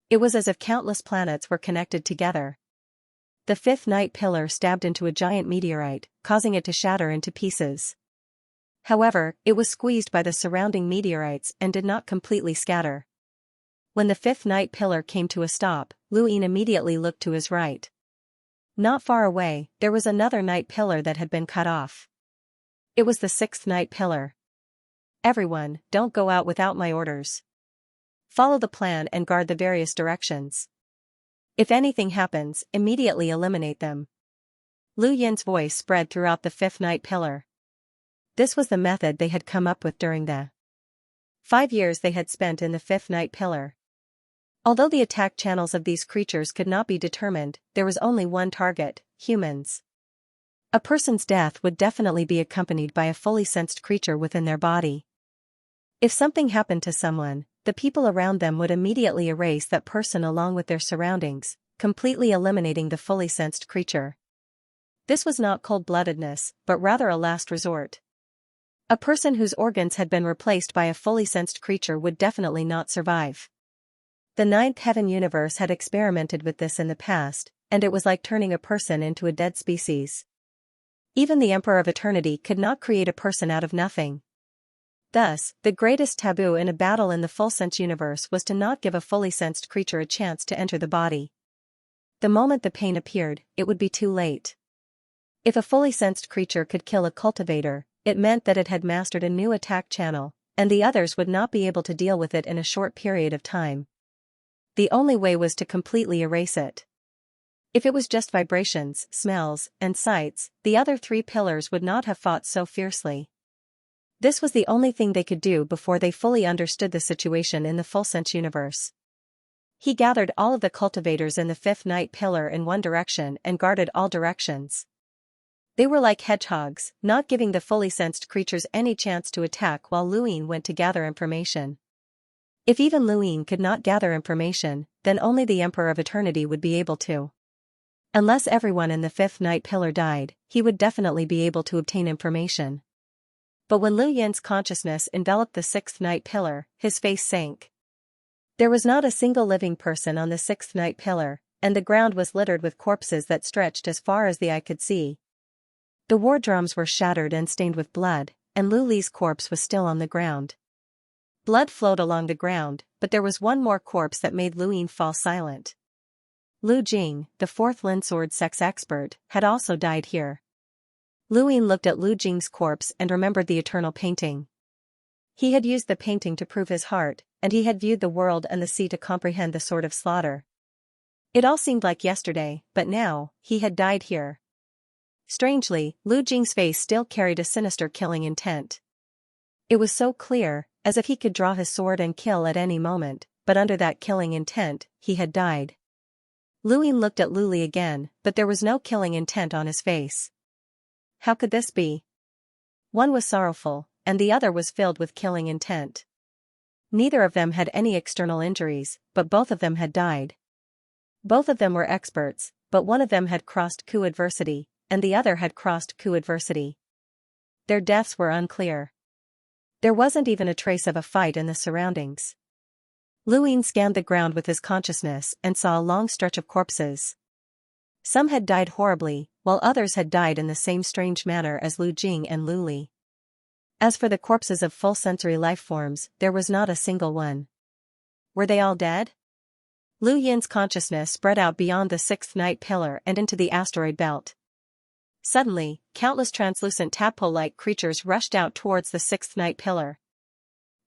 It was as if countless planets were connected together. The fifth night pillar stabbed into a giant meteorite, causing it to shatter into pieces. However, it was squeezed by the surrounding meteorites and did not completely scatter. When the fifth night pillar came to a stop, Lu Yin immediately looked to his right. Not far away, there was another night pillar that had been cut off. It was the sixth night pillar. Everyone, don't go out without my orders. Follow the plan and guard the various directions. If anything happens, immediately eliminate them. Lu Yin's voice spread throughout the fifth night pillar. This was the method they had come up with during the 5 years they had spent in the fifth night pillar. Although the attack channels of these creatures could not be determined, there was only one target: humans. A person's death would definitely be accompanied by a fully sensed creature within their body. If something happened to someone, the people around them would immediately erase that person along with their surroundings, completely eliminating the fully sensed creature. This was not cold-bloodedness, but rather a last resort. A person whose organs had been replaced by a fully sensed creature would definitely not survive. The Ninth Heaven universe had experimented with this in the past, and it was like turning a person into a dead species. Even the Emperor of Eternity could not create a person out of nothing. Thus, the greatest taboo in a battle in the full-sense universe was to not give a fully sensed creature a chance to enter the body. The moment the pain appeared, it would be too late. If a fully sensed creature could kill a cultivator, it meant that it had mastered a new attack channel, and the others would not be able to deal with it in a short period of time. The only way was to completely erase it. If it was just vibrations, smells, and sights, the other three pillars would not have fought so fiercely. This was the only thing they could do before they fully understood the situation in the full-sense universe. He gathered all of the cultivators in the fifth night pillar in one direction and guarded all directions. They were like hedgehogs, not giving the fully sensed creatures any chance to attack while Luin went to gather information. If even Luin could not gather information, then only the Emperor of Eternity would be able to. Unless everyone in the fifth night pillar died, he would definitely be able to obtain information. But when Lu Yin's consciousness enveloped the sixth night pillar, his face sank. There was not a single living person on the sixth night pillar, and the ground was littered with corpses that stretched as far as the eye could see. The war drums were shattered and stained with blood, and Lu Li's corpse was still on the ground. Blood flowed along the ground, but there was one more corpse that made Luin fall silent. Lu Jing, the fourth Lin sword sex expert, had also died here. Luin looked at Lu Jing's corpse and remembered the eternal painting. He had used the painting to prove his heart, and he had viewed the world and the sea to comprehend the sort of slaughter. It all seemed like yesterday, but now, he had died here. Strangely, Lu Jing's face still carried a sinister killing intent. It was so clear, as if he could draw his sword and kill at any moment, but under that killing intent, he had died. Luin looked at Lu Li again, but there was no killing intent on his face. How could this be? One was sorrowful, and the other was filled with killing intent. Neither of them had any external injuries, but both of them had died. Both of them were experts, but one of them had crossed coup adversity, and the other had crossed coup adversity. Their deaths were unclear. There wasn't even a trace of a fight in the surroundings. Luin scanned the ground with his consciousness and saw a long stretch of corpses. Some had died horribly, while others had died in the same strange manner as Lu Jing and Lu Li. As for the corpses of full sensory life forms, there was not a single one. Were they all dead? Lu Yin's consciousness spread out beyond the sixth night pillar and into the asteroid belt. Suddenly, countless translucent tadpole-like creatures rushed out towards the sixth night pillar.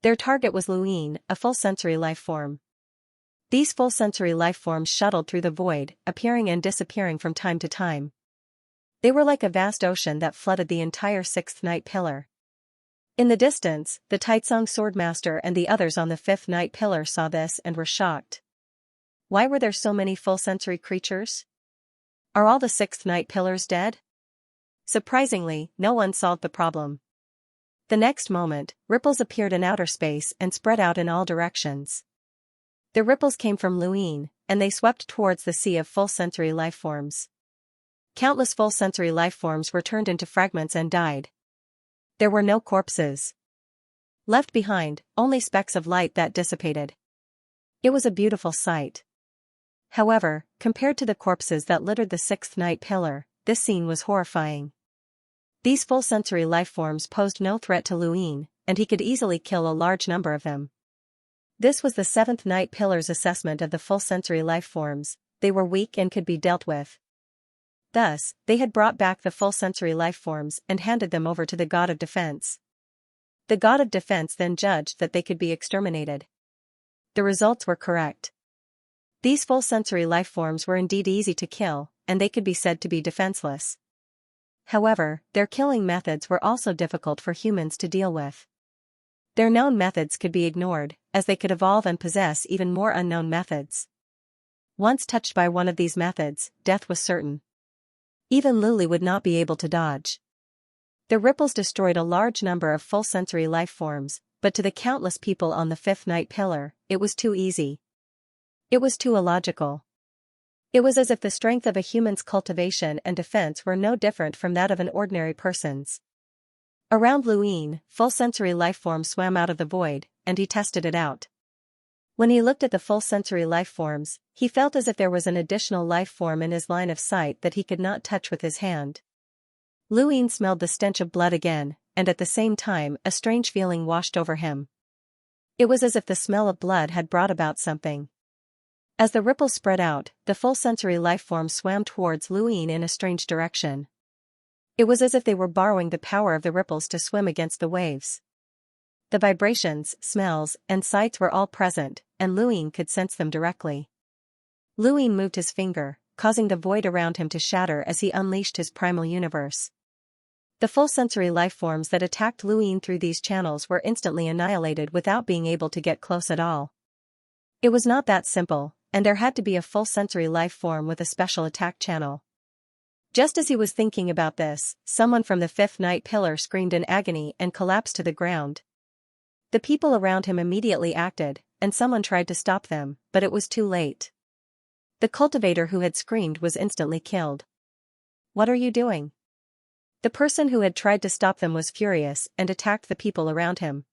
Their target was Luin, a full sensory life form. These full sensory life forms shuttled through the void, appearing and disappearing from time to time. They were like a vast ocean that flooded the entire sixth night pillar. In the distance, the Taitsong Swordmaster and the others on the fifth night pillar saw this and were shocked. Why were there so many full sensory creatures? Are all the sixth night pillars dead? Surprisingly, no one solved the problem. The next moment, ripples appeared in outer space and spread out in all directions. The ripples came from Luin, and they swept towards the sea of full sensory life forms. Countless full sensory life forms were turned into fragments and died. There were no corpses left behind, only specks of light that dissipated. It was a beautiful sight. However, compared to the corpses that littered the sixth night pillar, this scene was horrifying. These full sensory life forms posed no threat to Luin, and he could easily kill a large number of them. This was the seventh night pillar's assessment of the full sensory life forms: they were weak and could be dealt with. Thus, they had brought back the full sensory life forms and handed them over to the god of defense. The god of defense then judged that they could be exterminated. The results were correct. These full sensory life forms were indeed easy to kill, and they could be said to be defenseless. However, their killing methods were also difficult for humans to deal with. Their known methods could be ignored, as they could evolve and possess even more unknown methods. Once touched by one of these methods, death was certain. Even Luli would not be able to dodge. The ripples destroyed a large number of full sensory life forms, but to the countless people on the fifth night pillar, it was too easy. It was too illogical. It was as if the strength of a human's cultivation and defense were no different from that of an ordinary person's. Around Luin, full sensory life form swam out of the void, and he tested it out. When he looked at the full sensory life forms, he felt as if there was an additional life form in his line of sight that he could not touch with his hand. Luin smelled the stench of blood again, and at the same time a strange feeling washed over him. It was as if the smell of blood had brought about something. As the ripples spread out, the full sensory life form swam towards Luin in a strange direction. It was as if they were borrowing the power of the ripples to swim against the waves. The vibrations, smells, and sights were all present, and Luin could sense them directly. Luin moved his finger, causing the void around him to shatter as he unleashed his primal universe. The full sensory life forms that attacked Luin through these channels were instantly annihilated without being able to get close at all. It was not that simple, and there had to be a full sensory life form with a special attack channel. Just as he was thinking about this, someone from the fifth night pillar screamed in agony and collapsed to the ground. The people around him immediately acted, and someone tried to stop them, but it was too late. The cultivator who had screamed was instantly killed. "What are you doing?" The person who had tried to stop them was furious and attacked the people around him.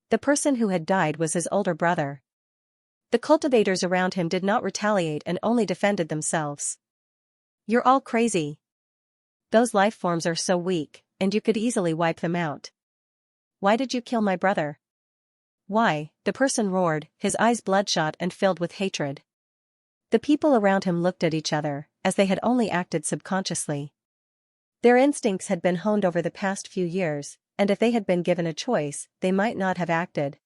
The person who had died was his older brother. The cultivators around him did not retaliate and only defended themselves. "You're all crazy. Those life forms are so weak, and you could easily wipe them out. Why did you kill my brother?" "Why?" the person roared, his eyes bloodshot and filled with hatred. The people around him looked at each other, as they had only acted subconsciously. Their instincts had been honed over the past few years, and if they had been given a choice, they might not have acted.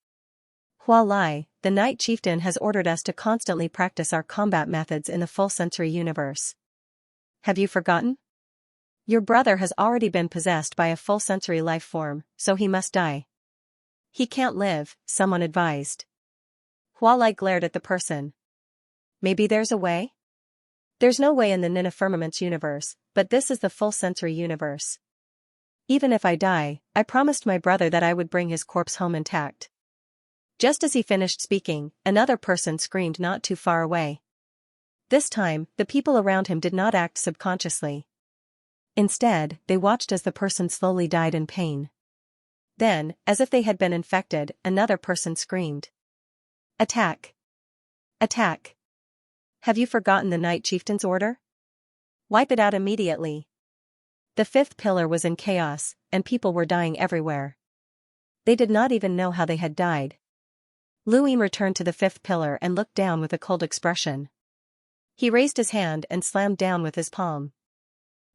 "Hua Lai, the Night Chieftain has ordered us to constantly practice our combat methods in the full sensory universe. Have you forgotten? Your brother has already been possessed by a full sensory life form, so he must die." "He can't live," someone advised. Hua Lai glared at the person. "Maybe there's a way?" "There's no way in the Nina Firmament's universe, but this is the full sensory universe. Even if I die, I promised my brother that I would bring his corpse home intact." Just as he finished speaking, another person screamed not too far away. This time, the people around him did not act subconsciously. Instead, they watched as the person slowly died in pain. Then, as if they had been infected, another person screamed. "Attack! Attack! Have you forgotten the Night Chieftain's order? Wipe it out immediately." The fifth pillar was in chaos, and people were dying everywhere. They did not even know how they had died. Luin returned to the fifth pillar and looked down with a cold expression. He raised his hand and slammed down with his palm.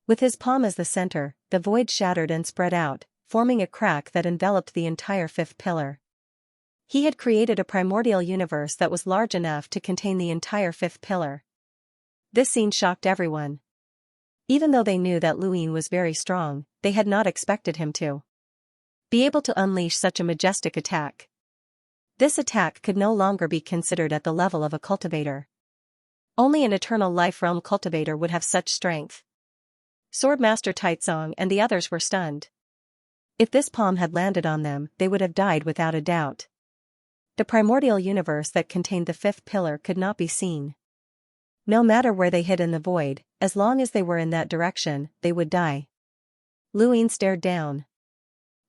With his palm as the center, the void shattered and spread out, forming a crack that enveloped the entire fifth pillar. He had created a primordial universe that was large enough to contain the entire fifth pillar. This scene shocked everyone. Even though they knew that Luin was very strong, they had not expected him to be able to unleash such a majestic attack. This attack could no longer be considered at the level of a cultivator. Only an eternal life realm cultivator would have such strength. Swordmaster Taizong and the others were stunned. If this palm had landed on them, they would have died without a doubt. The primordial universe that contained the fifth pillar could not be seen. No matter where they hid in the void, as long as they were in that direction, they would die. Luin stared down.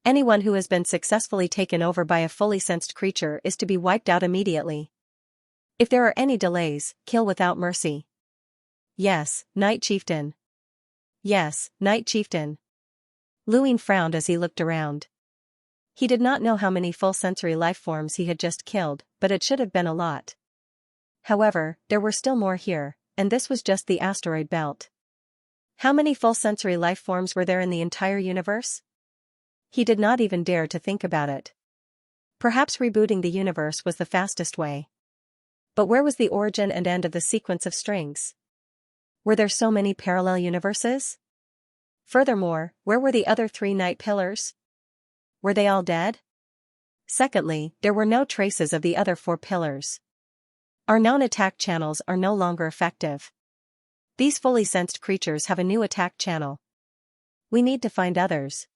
Anyone who has been successfully taken over by a fully sensed creature is to be wiped out immediately. If there are any delays, kill without mercy. "Yes, Night Chieftain. Yes, Night Chieftain." Luin frowned as he looked around. He did not know how many full sensory life forms he had just killed, but it should have been a lot. However, there were still more here, and this was just the asteroid belt. How many full sensory life forms were there in the entire universe? He did not even dare to think about it. Perhaps rebooting the universe was the fastest way. But where was the origin and end of the sequence of strings? Were there so many parallel universes? Furthermore, where were the other 3 night pillars? Were they all dead? Secondly, there were no traces of the other 4 pillars. Our known attack channels are no longer effective. These fully sensed creatures have a new attack channel. We need to find others.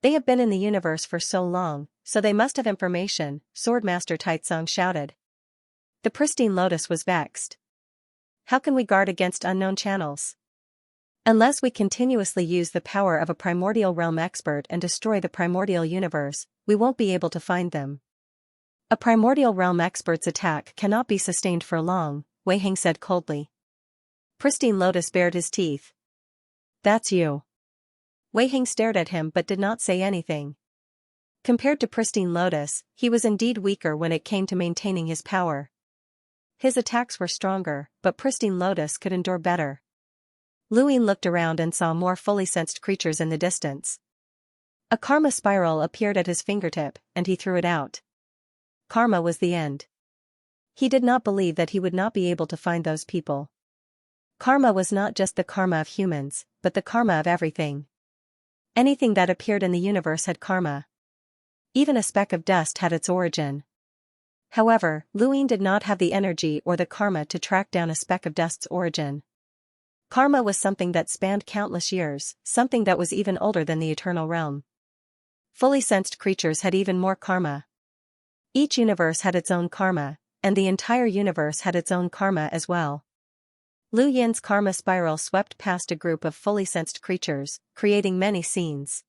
They have been in the universe for so long, so they must have information, Swordmaster Taitsong shouted. The pristine lotus was vexed. How can we guard against unknown channels? Unless we continuously use the power of a primordial realm expert and destroy the primordial universe, we won't be able to find them. A primordial realm expert's attack cannot be sustained for long, Wei Hing said coldly. Pristine Lotus bared his teeth. That's you. Wei Hing stared at him but did not say anything. Compared to Pristine Lotus, he was indeed weaker when it came to maintaining his power. His attacks were stronger, but Pristine Lotus could endure better. Luin looked around and saw more fully sensed creatures in the distance. A karma spiral appeared at his fingertip, and he threw it out. Karma was the end. He did not believe that he would not be able to find those people. Karma was not just the karma of humans, but the karma of everything. Anything that appeared in the universe had karma. Even a speck of dust had its origin. However, Luin did not have the energy or the karma to track down a speck of dust's origin. Karma was something that spanned countless years, something that was even older than the eternal realm. Fully sensed creatures had even more karma. Each universe had its own karma, and the entire universe had its own karma as well. Lu Yin's karma spiral swept past a group of fully sensed creatures, creating many scenes.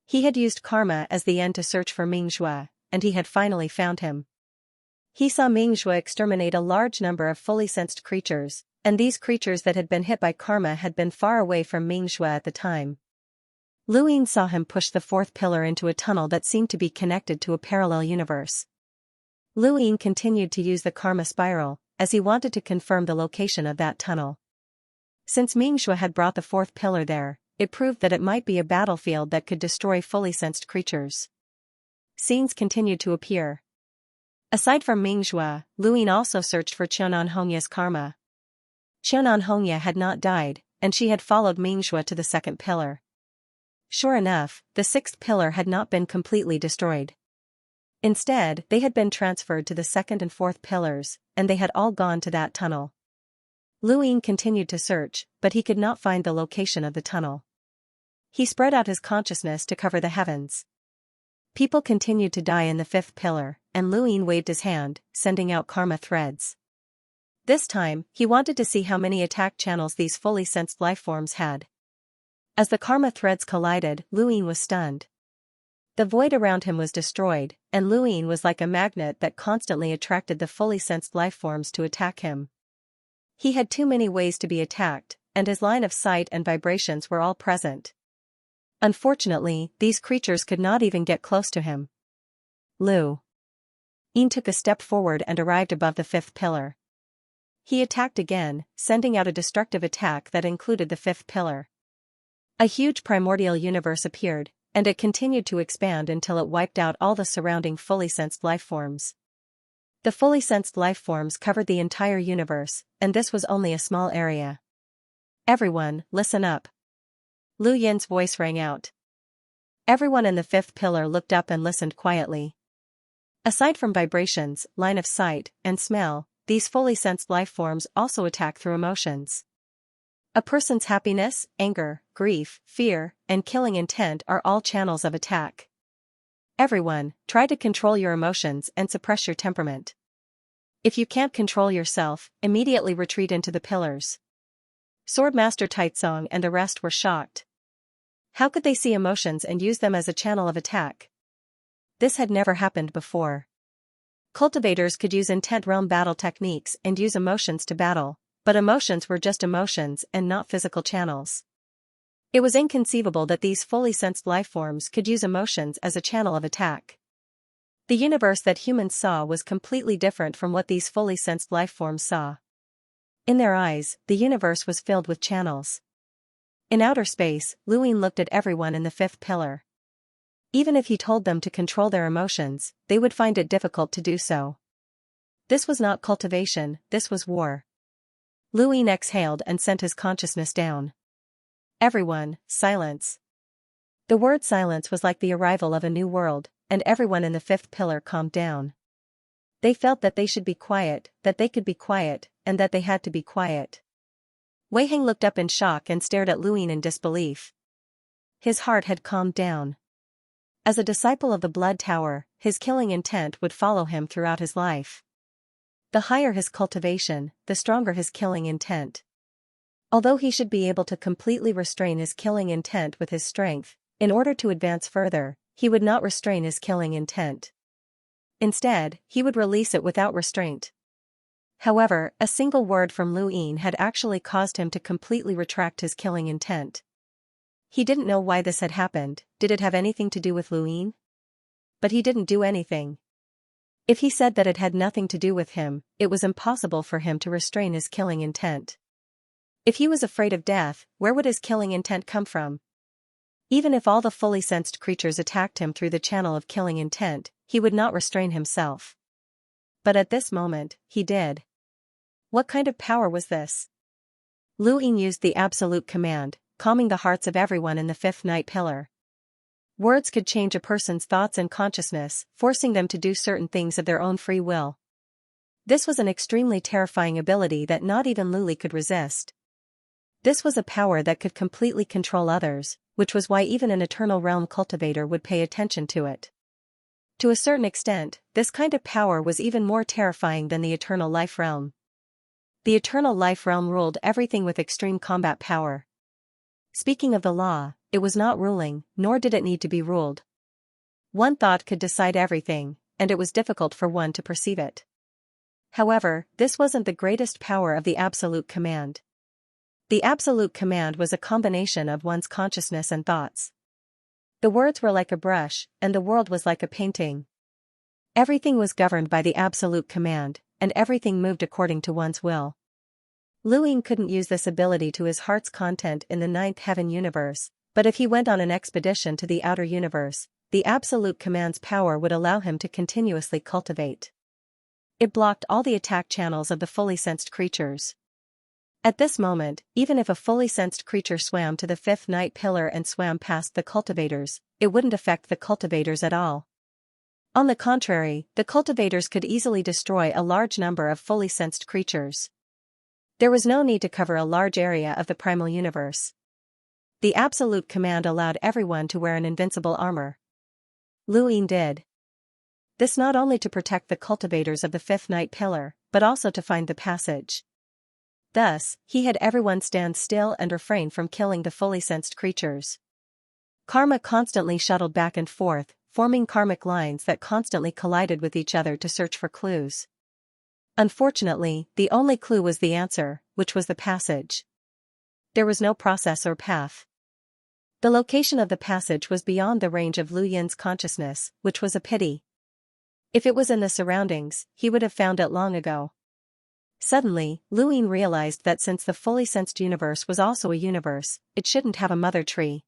He had used karma as the end to search for Mingxue, and he had finally found him. He saw Mingxue exterminate a large number of fully sensed creatures, and these creatures that had been hit by karma had been far away from Mingxue at the time. Lu Yin saw him push the 4th pillar into a tunnel that seemed to be connected to a parallel universe. Lu Yin continued to use the karma spiral, as he wanted to confirm the location of that tunnel. Since Mingxue had brought the 4th pillar there, it proved that it might be a battlefield that could destroy fully sensed creatures. Scenes continued to appear. Aside from Mingxue, Lu Yin also searched for Qianan Hongya's karma. Qianan Hongya had not died, and she had followed Mingxue to the 2nd pillar. Sure enough, the 6th pillar had not been completely destroyed. Instead, they had been transferred to the 2nd and 4th pillars, and they had all gone to that tunnel. Lu Yin continued to search, but he could not find the location of the tunnel. He spread out his consciousness to cover the heavens. People continued to die in the 5th pillar, and Lu Yin waved his hand, sending out karma threads. This time, he wanted to see how many attack channels these fully sensed lifeforms had. As the karma threads collided, Lu Yin was stunned. The void around him was destroyed, and Lu Yin was like a magnet that constantly attracted the fully sensed lifeforms to attack him. He had too many ways to be attacked, and his line of sight and vibrations were all present. Unfortunately, these creatures could not even get close to him. Lu Yin took a step forward and arrived above the 5th pillar. He attacked again, sending out a destructive attack that included the 5th pillar. A huge primordial universe appeared, and it continued to expand until it wiped out all the surrounding fully sensed lifeforms. The fully sensed lifeforms covered the entire universe, and this was only a small area. Everyone, listen up. Lu Yin's voice rang out. Everyone in the 5th pillar looked up and listened quietly. Aside from vibrations, line of sight, and smell, these fully sensed lifeforms also attack through emotions. A person's happiness, anger, grief, fear, and killing intent are all channels of attack. Everyone, try to control your emotions and suppress your temperament. If you can't control yourself, immediately retreat into the pillars. Swordmaster Taitsong and the rest were shocked. How could they see emotions and use them as a channel of attack? This had never happened before. Cultivators could use intent realm battle techniques and use emotions to battle, but emotions were just emotions and not physical channels. It was inconceivable that these fully sensed lifeforms could use emotions as a channel of attack. The universe that humans saw was completely different from what these fully sensed lifeforms saw. In their eyes, the universe was filled with channels. In outer space, Lu Yin looked at everyone in the 5th pillar. Even if he told them to control their emotions, they would find it difficult to do so. This was not cultivation, this was war. Lu Yin exhaled and sent his consciousness down. Everyone, silence. The word silence was like the arrival of a new world, and everyone in the fifth pillar calmed down. They felt that they should be quiet, that they could be quiet, and that they had to be quiet. Wei Heng looked up in shock and stared at Lu Ying in disbelief. His heart had calmed down. As a disciple of the Blood Tower, his killing intent would follow him throughout his life. The higher his cultivation, the stronger his killing intent. Although he should be able to completely restrain his killing intent with his strength, in order to advance further, he would not restrain his killing intent. Instead, he would release it without restraint. However, a single word from Lu Ying had actually caused him to completely retract his killing intent. He didn't know why this had happened. Did it have anything to do with Lu Ying? But he didn't do anything. If he said that it had nothing to do with him, it was impossible for him to restrain his killing intent. If he was afraid of death, where would his killing intent come from? Even if all the fully sensed creatures attacked him through the channel of killing intent, he would not restrain himself. But at this moment, he did. What kind of power was this? Lu Ying used the absolute command, calming the hearts of everyone in the fifth night pillar. Words could change a person's thoughts and consciousness, forcing them to do certain things of their own free will. This was an extremely terrifying ability that not even Lu Li could resist. This was a power that could completely control others, which was why even an Eternal Realm cultivator would pay attention to it. To a certain extent, this kind of power was even more terrifying than the Eternal Life Realm. The Eternal Life Realm ruled everything with extreme combat power. Speaking of the law, it was not ruling, nor did it need to be ruled. One thought could decide everything, and it was difficult for one to perceive it. However, this wasn't the greatest power of the absolute command. The absolute command was a combination of one's consciousness and thoughts. The words were like a brush, and the world was like a painting. Everything was governed by the absolute command, and everything moved according to one's will. Lu Ying couldn't use this ability to his heart's content in the ninth heaven universe, but if he went on an expedition to the outer universe, the absolute command's power would allow him to continuously cultivate. It blocked all the attack channels of the fully sensed creatures. At this moment, even if a fully sensed creature swam to the fifth night pillar and swam past the cultivators, it wouldn't affect the cultivators at all. On the contrary, the cultivators could easily destroy a large number of fully sensed creatures. There was no need to cover a large area of the primal universe. The absolute command allowed everyone to wear an invincible armor. Lu Ying did. This not only to protect the cultivators of the fifth night pillar, but also to find the passage. Thus, he had everyone stand still and refrain from killing the fully sensed creatures. Karma constantly shuttled back and forth, forming karmic lines that constantly collided with each other to search for clues. Unfortunately, the only clue was the answer, which was the passage. There was no process or path. The location of the passage was beyond the range of Lu Yin's consciousness, which was a pity. If it was in the surroundings, he would have found it long ago. Suddenly, Lu Ying realized that since the fully sensed universe was also a universe, it shouldn't have a mother tree.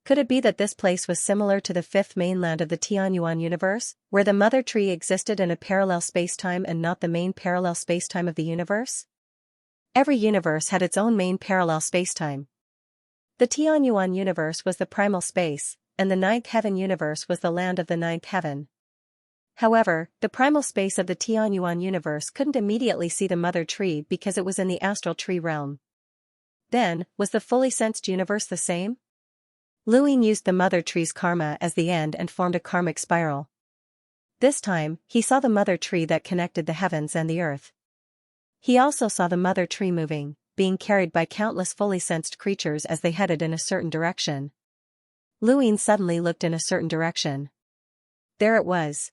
Could it be that this place was similar to the fifth mainland of the Tianyuan universe, where the mother tree existed in a parallel spacetime and not the main parallel spacetime of the universe? Every universe had its own main parallel spacetime. The Tianyuan universe was the primal space, and the ninth heaven universe was the land of the ninth heaven. However, the primal space of the Tianyuan universe couldn't immediately see the mother tree because it was in the astral tree realm. Then, was the fully sensed universe the same? Lu Ying used the mother tree's karma as the end and formed a karmic spiral. This time, he saw the mother tree that connected the heavens and the earth. He also saw the mother tree moving, being carried by countless fully sensed creatures as they headed in a certain direction. Lu Ying suddenly looked in a certain direction. There it was.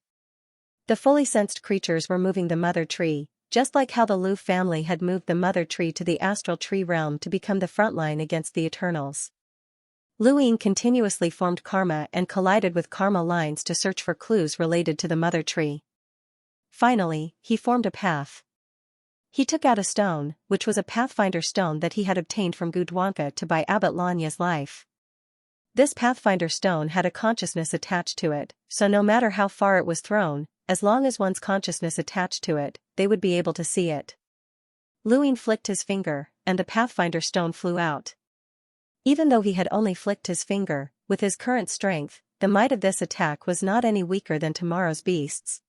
The fully sensed creatures were moving the mother tree, just like how the Lu family had moved the mother tree to the astral tree realm to become the front line against the Eternals. Lu Ying continuously formed karma and collided with karma lines to search for clues related to the mother tree. Finally, he formed a path. He took out a stone, which was a Pathfinder stone that he had obtained from Gudwanka to buy Abbot Lanya's life. This Pathfinder stone had a consciousness attached to it, so no matter how far it was thrown, as long as one's consciousness attached to it, they would be able to see it. Lu Ying flicked his finger, and the Pathfinder stone flew out. Even though he had only flicked his finger, with his current strength, the might of this attack was not any weaker than tomorrow's beasts.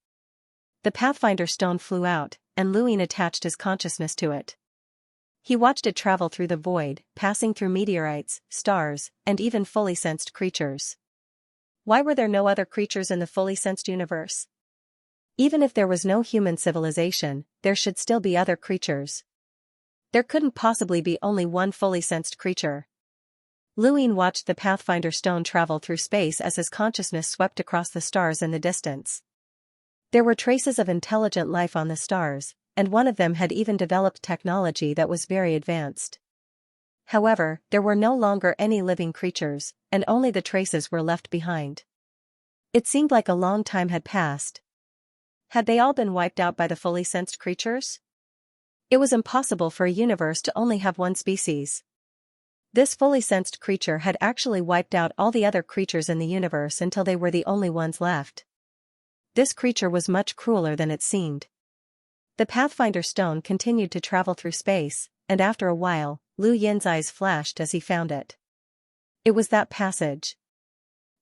The Pathfinder stone flew out, and Luin attached his consciousness to it. He watched it travel through the void, passing through meteorites, stars, and even fully sensed creatures. Why were there no other creatures in the fully sensed universe? Even if there was no human civilization, there should still be other creatures. There couldn't possibly be only one fully sensed creature. Luin watched the Pathfinder stone travel through space as his consciousness swept across the stars in the distance. There were traces of intelligent life on the stars, and one of them had even developed technology that was very advanced. However, there were no longer any living creatures, and only the traces were left behind. It seemed like a long time had passed. Had they all been wiped out by the fully sensed creatures? It was impossible for a universe to only have one species. This fully sensed creature had actually wiped out all the other creatures in the universe until they were the only ones left. This creature was much crueler than it seemed. The Pathfinder stone continued to travel through space, and after a while, Lu Yin's eyes flashed as he found it. It was that passage.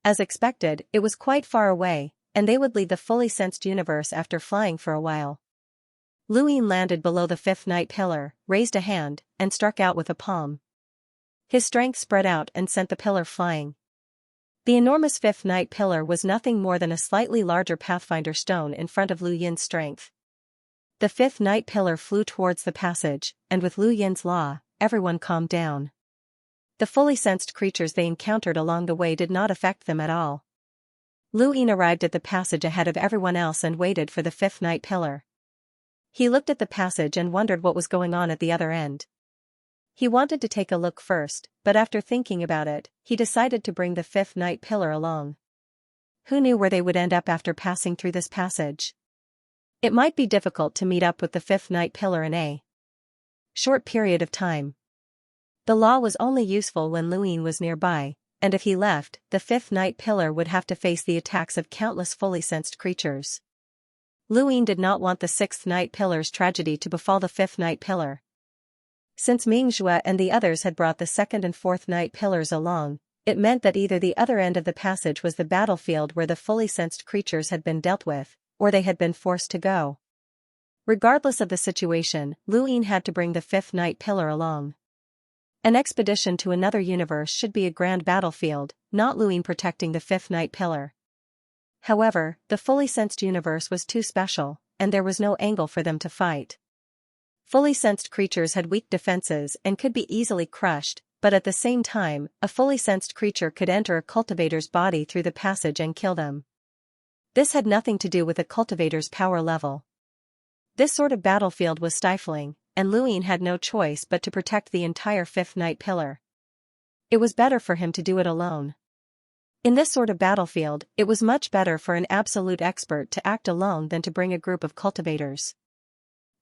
As expected, it was quite far away, and they would leave the fully sensed universe after flying for a while. Luin landed below the fifth night pillar, raised a hand, and struck out with a palm. His strength spread out and sent the pillar flying. The enormous fifth night pillar was nothing more than a slightly larger Pathfinder stone in front of Lu Yin's strength. The fifth night pillar flew towards the passage, and with Lu Yin's law, everyone calmed down. The fully sensed creatures they encountered along the way did not affect them at all. Lu Yin arrived at the passage ahead of everyone else and waited for the fifth night pillar. He looked at the passage and wondered what was going on at the other end. He wanted to take a look first, but after thinking about it, he decided to bring the fifth night pillar along. Who knew where they would end up after passing through this passage? It might be difficult to meet up with the fifth night pillar in a short period of time. The law was only useful when Luin was nearby, and if he left, the fifth night pillar would have to face the attacks of countless fully sensed creatures. Luin did not want the sixth night pillar's tragedy to befall the fifth night pillar. Since Xianxia and the others had brought the second and fourth night pillars along, it meant that either the other end of the passage was the battlefield where the fully sensed creatures had been dealt with, or they had been forced to go. Regardless of the situation, Luin had to bring the fifth night pillar along. An expedition to another universe should be a grand battlefield, not Luin protecting the fifth night pillar. However, the fully sensed universe was too special, and there was no angle for them to fight. Fully sensed creatures had weak defenses and could be easily crushed, but at the same time, a fully sensed creature could enter a cultivator's body through the passage and kill them. This had nothing to do with a cultivator's power level. This sort of battlefield was stifling, and Luin had no choice but to protect the entire fifth night pillar. It was better for him to do it alone. In this sort of battlefield, it was much better for an absolute expert to act alone than to bring a group of cultivators.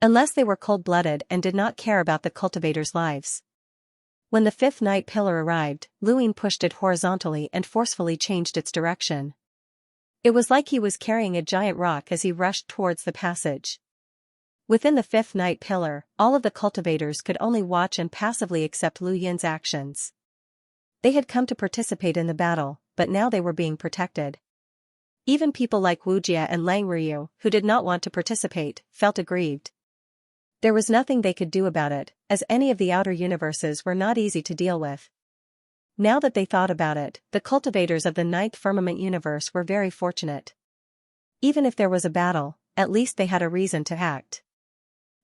Unless they were cold-blooded and did not care about the cultivators' lives. When the fifth night pillar arrived, Luin pushed it horizontally and forcefully changed its direction. It was like he was carrying a giant rock as he rushed towards the passage. Within the fifth night pillar, all of the cultivators could only watch and passively accept Lu Yin's actions. They had come to participate in the battle, but now they were being protected. Even people like Wu Jia and Lang Ryu, who did not want to participate, felt aggrieved. There was nothing they could do about it, as any of the outer universes were not easy to deal with. Now that they thought about it, the cultivators of the ninth firmament universe were very fortunate. Even if there was a battle, at least they had a reason to act.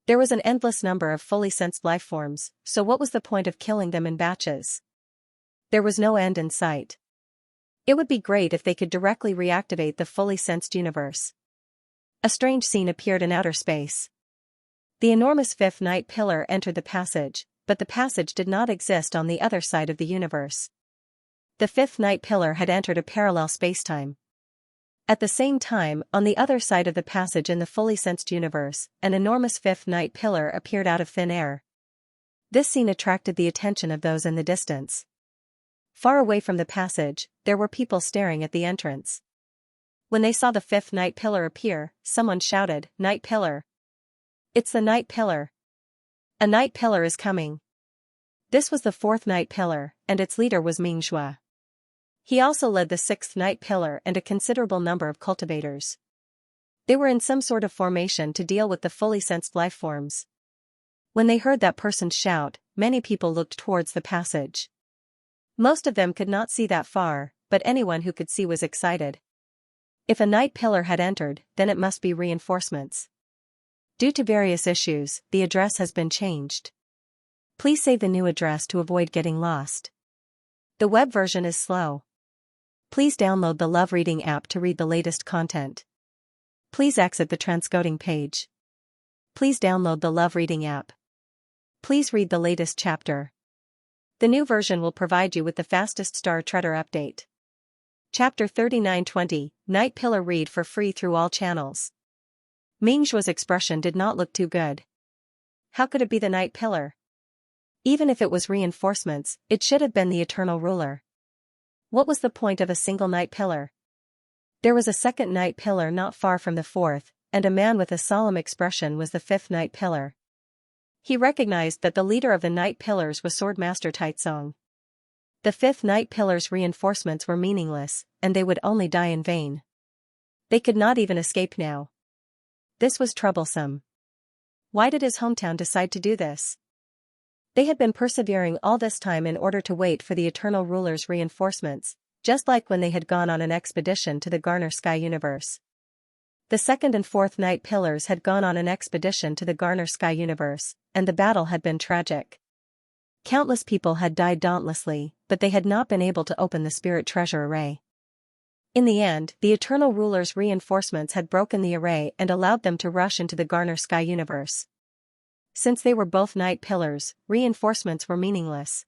There was an endless number of fully sensed lifeforms, so what was the point of killing them in batches? There was no end in sight. It would be great if they could directly reactivate the fully sensed universe. A strange scene appeared in outer space. The enormous fifth night pillar entered the passage, but the passage did not exist on the other side of the universe. The fifth night pillar had entered a parallel spacetime. At the same time, on the other side of the passage in the fully sensed universe, an enormous fifth night pillar appeared out of thin air. This scene attracted the attention of those in the distance. Far away from the passage, there were people staring at the entrance. When they saw the fifth night pillar appear, someone shouted, "Night pillar! It's the night pillar! A night pillar is coming!" This was the fourth night pillar, and its leader was Xianxia. He also led the sixth night pillar and a considerable number of cultivators. They were in some sort of formation to deal with the fully sensed life forms. When they heard that person shout, many people looked towards the passage. Most of them could not see that far, but anyone who could see was excited. If a night pillar had entered, then it must be reinforcements. Due to various issues, the address has been changed. Please save the new address to avoid getting lost. The web version is slow. Please download the Love Reading app to read the latest content. Please exit the transcoding page. Please download the Love Reading app. Please read the latest chapter. The new version will provide you with the fastest Star Treader update. Chapter 3920, Night Pillar read for free through all channels. Mingxua's expression did not look too good. How could it be the Night Pillar? Even if it was reinforcements, it should have been the Eternal Ruler. What was the point of a single Night Pillar? There was a second Night Pillar not far from the fourth, and a man with a solemn expression was the fifth Night Pillar. He recognized that the leader of the Night Pillars was Swordmaster Taizong. The fifth Night Pillar's reinforcements were meaningless, and they would only die in vain. They could not even escape now. This was troublesome. Why did his hometown decide to do this? They had been persevering all this time in order to wait for the Eternal Ruler's reinforcements, just like when they had gone on an expedition to the Garner Sky universe. The second and fourth Night Pillars had gone on an expedition to the Garner Sky universe, and the battle had been tragic. Countless people had died dauntlessly, but they had not been able to open the Spirit Treasure Array. In the end, the Eternal Ruler's reinforcements had broken the array and allowed them to rush into the Garner Sky universe. Since they were both Night Pillars, reinforcements were meaningless.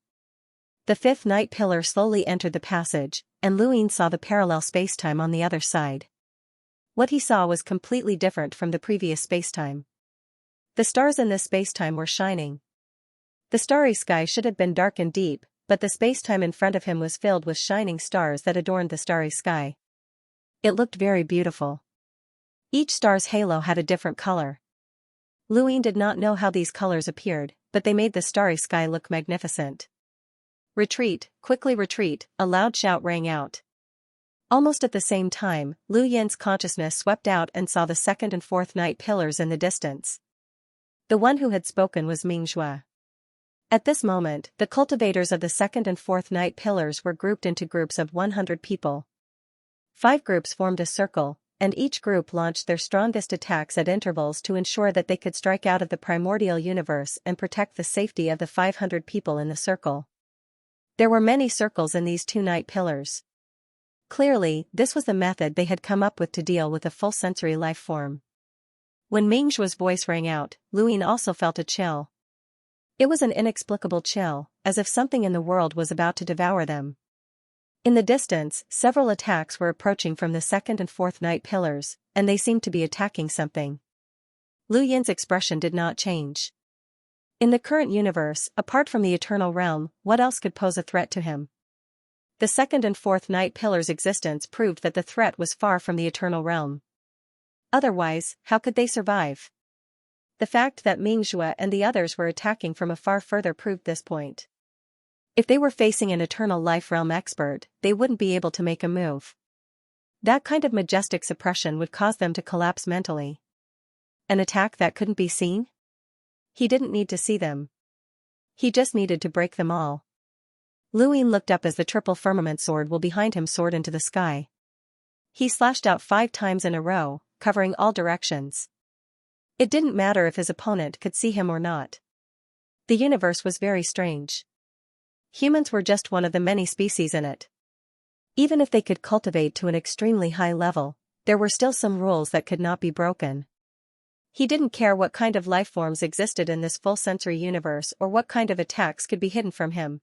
The fifth Night Pillar slowly entered the passage, and Luin saw the parallel spacetime on the other side. What he saw was completely different from the previous spacetime. The stars in this spacetime were shining. The starry sky should have been dark and deep, but the spacetime in front of him was filled with shining stars that adorned the starry sky. It looked very beautiful. Each star's halo had a different color. Luin did not know how these colors appeared, but they made the starry sky look magnificent. Retreat, quickly retreat, a loud shout rang out. Almost at the same time, Lu Yin's consciousness swept out and saw the second and fourth Night Pillars in the distance. The one who had spoken was Mingxua. At this moment, the cultivators of the second and fourth Night Pillars were grouped into groups of 100 people. 5 groups formed a circle, and each group launched their strongest attacks at intervals to ensure that they could strike out of the primordial universe and protect the safety of the 500 people in the circle. There were many circles in these 2 Night Pillars. Clearly, this was the method they had come up with to deal with a full sensory life form. When Mingxua's voice rang out, Luin also felt a chill. It was an inexplicable chill, as if something in the world was about to devour them. In the distance, several attacks were approaching from the second and fourth Night Pillars, and they seemed to be attacking something. Lu Yin's expression did not change. In the current universe, apart from the Eternal Realm, what else could pose a threat to him? The second and fourth Night Pillars' existence proved that the threat was far from the Eternal Realm. Otherwise, how could they survive? The fact that Mingxua and the others were attacking from afar further proved this point. If they were facing an Eternal Life Realm expert, they wouldn't be able to make a move. That kind of majestic suppression would cause them to collapse mentally. An attack that couldn't be seen? He didn't need to see them. He just needed to break them all. Luin looked up as the triple firmament sword well behind him soared into the sky. He slashed out 5 times in a row, covering all directions. It didn't matter if his opponent could see him or not. The universe was very strange. Humans were just one of the many species in it. Even if they could cultivate to an extremely high level, there were still some rules that could not be broken. He didn't care what kind of life forms existed in this full sensory universe or what kind of attacks could be hidden from him.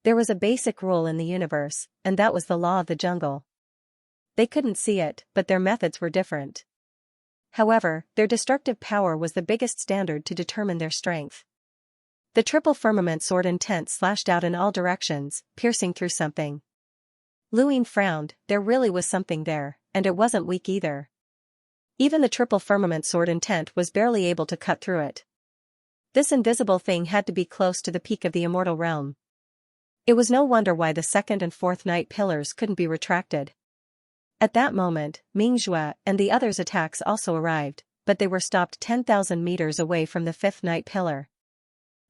There was a basic rule in the universe, and that was the law of the jungle. They couldn't see it, but their methods were different. However, their destructive power was the biggest standard to determine their strength. The triple firmament sword intent slashed out in all directions, piercing through something. Luin frowned, there really was something there, and it wasn't weak either. Even the triple firmament sword intent was barely able to cut through it. This invisible thing had to be close to the peak of the immortal realm. It was no wonder why the second and fourth night pillars couldn't be retracted. At that moment, Mingxue and the others' attacks also arrived, but they were stopped 10,000 meters away from the fifth night pillar.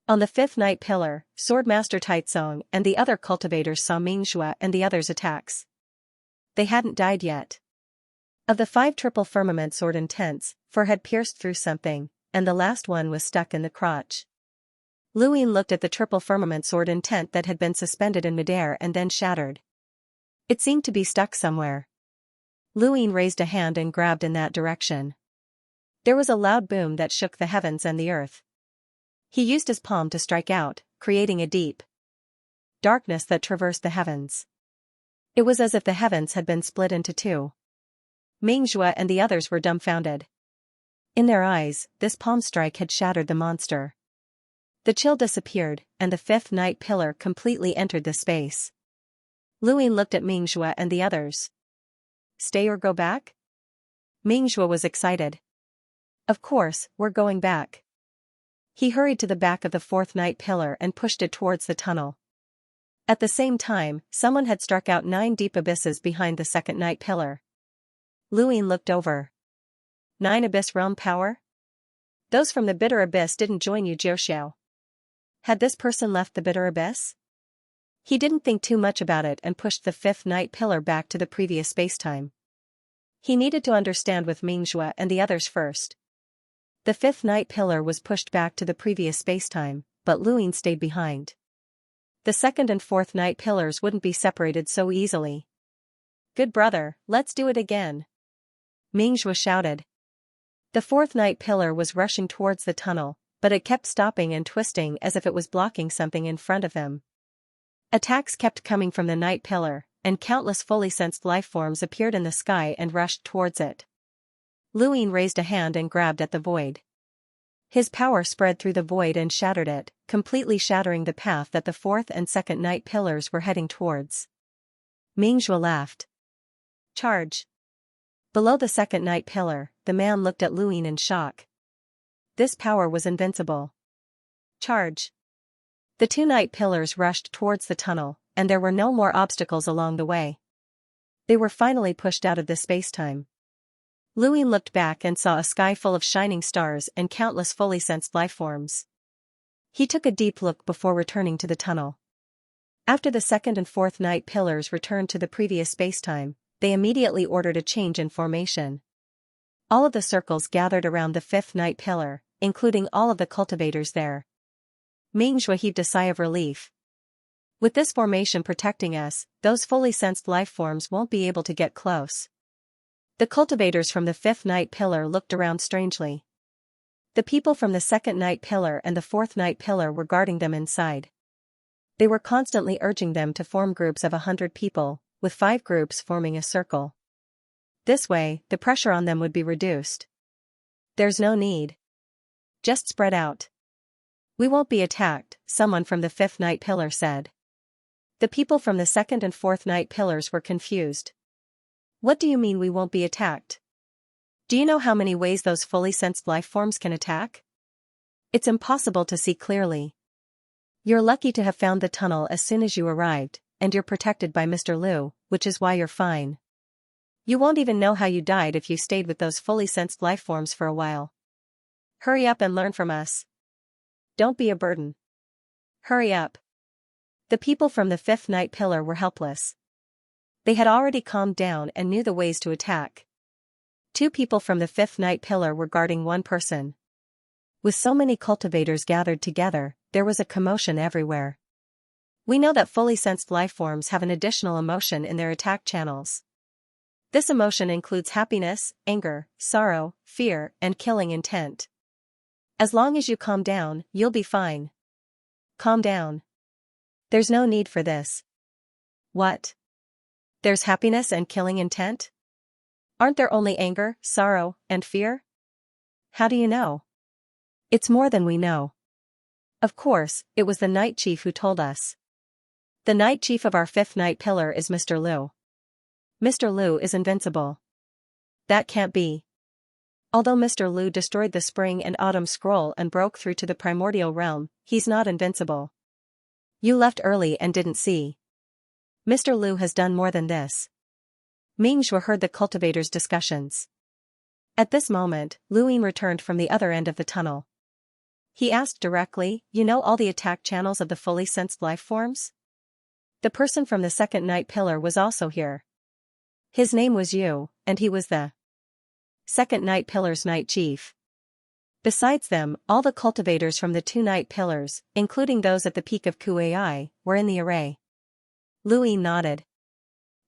On the fifth night pillar, Swordmaster Taizong and the other cultivators saw Mingxue and the others' attacks. They hadn't died yet. Of the 5 triple firmament sword intents, 4 had pierced through something, and the last one was stuck in the crotch. Luin looked at the triple firmament sword intent that had been suspended in midair and then shattered. It seemed to be stuck somewhere. Luin raised a hand and grabbed in that direction. There was a loud boom that shook the heavens and the earth. He used his palm to strike out, creating a deep darkness that traversed the heavens. It was as if the heavens had been split into 2. Mingxue and the others were dumbfounded. In their eyes, this palm strike had shattered the monster. The chill disappeared, and the fifth night pillar completely entered the space. Luin looked at Mingxue and the others. Stay or go back? Mingxue was excited. Of course, we're going back. He hurried to the back of the fourth night pillar and pushed it towards the tunnel. At the same time, someone had struck out 9 deep abysses behind the second night pillar. Luin looked over. 9 abyss realm power? Those from the bitter abyss didn't join you, Jiuxiao. Had this person left the bitter abyss? He didn't think too much about it and pushed the fifth night pillar back to the previous spacetime. He needed to understand with Mingxue and the others first. The fifth night pillar was pushed back to the previous spacetime, but Luin stayed behind. The second and fourth night pillars wouldn't be separated so easily. Good brother, let's do it again. Mingxue shouted. The fourth night pillar was rushing towards the tunnel, but it kept stopping and twisting as if it was blocking something in front of them. Attacks kept coming from the night pillar, and countless fully sensed lifeforms appeared in the sky and rushed towards it. Luin raised a hand and grabbed at the void. His power spread through the void and shattered it, completely shattering the path that the fourth and second night pillars were heading towards. Mingxue laughed. Charge. Below the second night pillar, the man looked at Luin in shock. This power was invincible. Charge. The 2 night pillars rushed towards the tunnel, and there were no more obstacles along the way. They were finally pushed out of the spacetime. Luin looked back and saw a sky full of shining stars and countless fully sensed lifeforms. He took a deep look before returning to the tunnel. After the second and fourth night pillars returned to the previous spacetime, they immediately ordered a change in formation. All of the circles gathered around the fifth night pillar, including all of the cultivators there. Mingxue heaved a sigh of relief. With this formation protecting us, those fully sensed lifeforms won't be able to get close. The cultivators from the fifth night pillar looked around strangely. The people from the second night pillar and the fourth night pillar were guarding them inside. They were constantly urging them to form groups of 100 people, with 5 groups forming a circle. This way, the pressure on them would be reduced. There's no need. Just spread out. We won't be attacked, someone from the fifth night pillar said. The people from the second and fourth night pillars were confused. What do you mean we won't be attacked? Do you know how many ways those fully sensed lifeforms can attack? It's impossible to see clearly. You're lucky to have found the tunnel as soon as you arrived, and you're protected by Mr. Liu, which is why you're fine. You won't even know how you died if you stayed with those fully sensed lifeforms for a while. Hurry up and learn from us. Don't be a burden. Hurry up. The people from the fifth night pillar were helpless. They had already calmed down and knew the ways to attack. 2 people from the fifth night pillar were guarding 1 person. With so many cultivators gathered together, there was a commotion everywhere. We know that fully sensed lifeforms have an additional emotion in their attack channels. This emotion includes happiness, anger, sorrow, fear, and killing intent. As long as you calm down, you'll be fine. Calm down. There's no need for this. What? There's happiness and killing intent? Aren't there only anger, sorrow, and fear? How do you know? It's more than we know. Of course, it was the Night Chief who told us. The Night Chief of our fifth night pillar is Mr. Liu. Mr. Liu is invincible. That can't be. Although Mr. Liu destroyed the Spring and Autumn Scroll and broke through to the primordial realm, he's not invincible. You left early and didn't see. Mr. Liu has done more than this. Mingxue heard the cultivators' discussions. At this moment, Luyin returned from the other end of the tunnel. He asked directly, "You know all the attack channels of the fully sensed life forms?" The person from the second night pillar was also here. His name was Yu, and he was the second night pillar's night chief. Besides them, all the cultivators from the two night pillars, including those at the peak of Kuai, were in the array. Luyin nodded.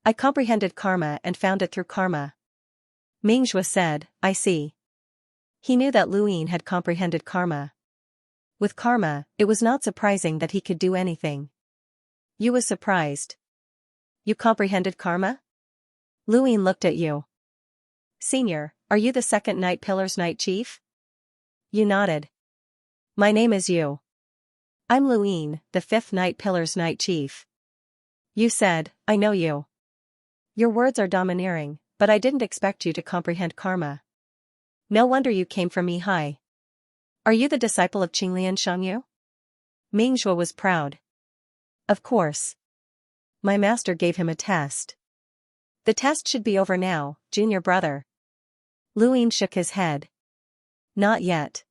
"I comprehended karma and found it through karma." Mingxue said, "I see." He knew that Luyin had comprehended karma. With karma, it was not surprising that he could do anything. Yu was surprised. "You comprehended karma?" Luyin looked at Yu. "Senior, are you the second night pillar's night chief?" Yu nodded. "My name is Yu. I'm Luyin, the fifth night pillar's night chief." Yu said, "I know you. Your words are domineering, but I didn't expect you to comprehend karma. No wonder you came from me high. Are you the disciple of Qinglian Shangyu?" Mingxue was proud. "Of course. My master gave him a test. The test should be over now, junior brother." Luyin shook his head. "Not yet."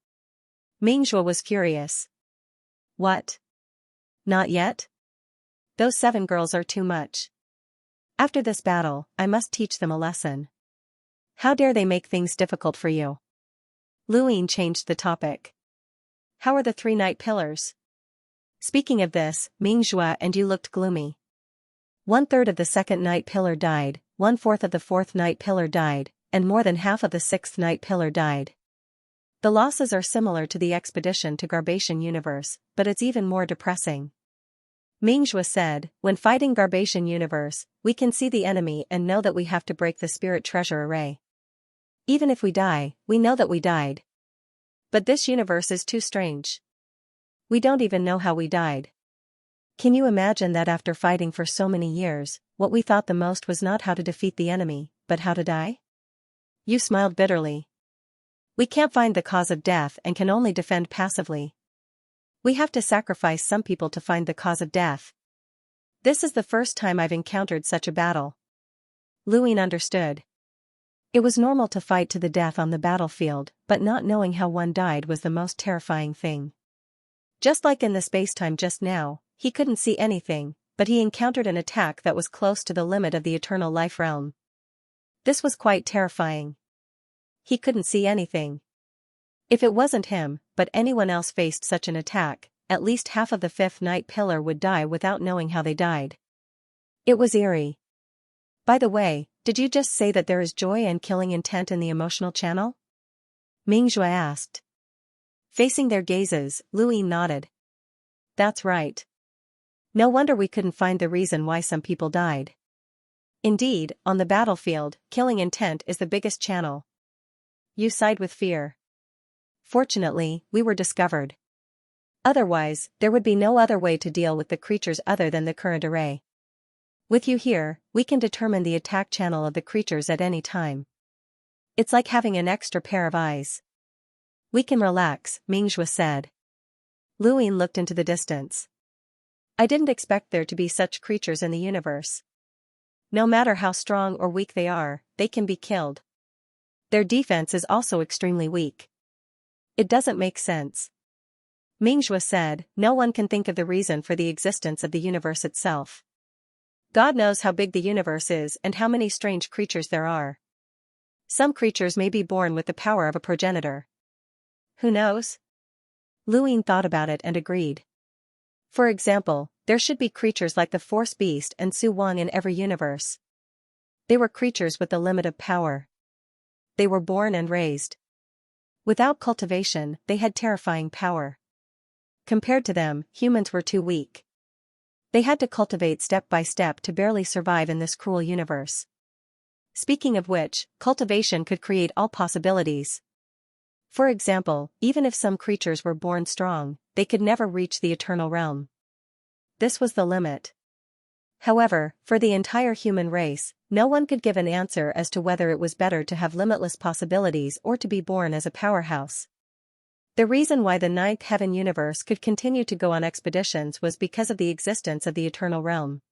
Mingxue was furious. "What? Not yet? Those 7 girls are too much. After this battle, I must teach them a lesson. How dare they make things difficult for you?" Luyin changed the topic. "How are the 3 night pillars?" Speaking of this, Mingxue and Yu looked gloomy. 1/3 of the second night pillar died, 1/4 of the fourth night pillar died, and more than half of the sixth night pillar died. The losses are similar to the expedition to Garbation Universe, but it's even more depressing. Mingxue said, "When fighting Garbation Universe, we can see the enemy and know that we have to break the spirit treasure array. Even if we die, we know that we died. But this universe is too strange. We don't even know how we died. Can you imagine that after fighting for so many years, what we thought the most was not how to defeat the enemy, but how to die?" Yu smiled bitterly. "We can't find the cause of death and can only defend passively. We have to sacrifice some people to find the cause of death. This is the first time I've encountered such a battle." Luyin understood. It was normal to fight to the death on the battlefield, but not knowing how one died was the most terrifying thing. Just like in the spacetime just now, he couldn't see anything, but he encountered an attack that was close to the limit of the eternal life realm. This was quite terrifying. He couldn't see anything. If it wasn't him, but anyone else faced such an attack, at least half of the fifth night pillar would die without knowing how they died. It was eerie. "By the way, did you just say that there is joy and killing intent in the emotional channel?" Mingxue asked. Facing their gazes, Luyin nodded. "That's right. No wonder we couldn't find the reason why some people died. Indeed, on the battlefield, killing intent is the biggest channel." Yu sighed with fear. "Fortunately, we were discovered. Otherwise, there would be no other way to deal with the creatures other than the current array. With you here, we can determine the attack channel of the creatures at any time. It's like having an extra pair of eyes." "We can relax," Mingxue said. Luyin looked into the distance. "I didn't expect there to be such creatures in the universe. No matter how strong or weak they can be killed. Their defense is also extremely weak. It doesn't make sense." Mingxue said, "No one can think of the reason for the existence of the universe itself. God knows how big the universe is and how many strange creatures there are. Some creatures may be born with the power of a progenitor. Who knows?" Luyin thought about it and agreed. For example, there should be creatures like the Force Beast and Su Wang in every universe. They were creatures with the limit of power. They were born and raised. Without cultivation, they had terrifying power. Compared to them, humans were too weak. They had to cultivate step by step to barely survive in this cruel universe. Speaking of which, cultivation could create all possibilities. For example, even if some creatures were born strong, they could never reach the eternal realm. This was the limit. However, for the entire human race, no one could give an answer as to whether it was better to have limitless possibilities or to be born as a powerhouse. The reason why the ninth heaven universe could continue to go on expeditions was because of the existence of the eternal realm.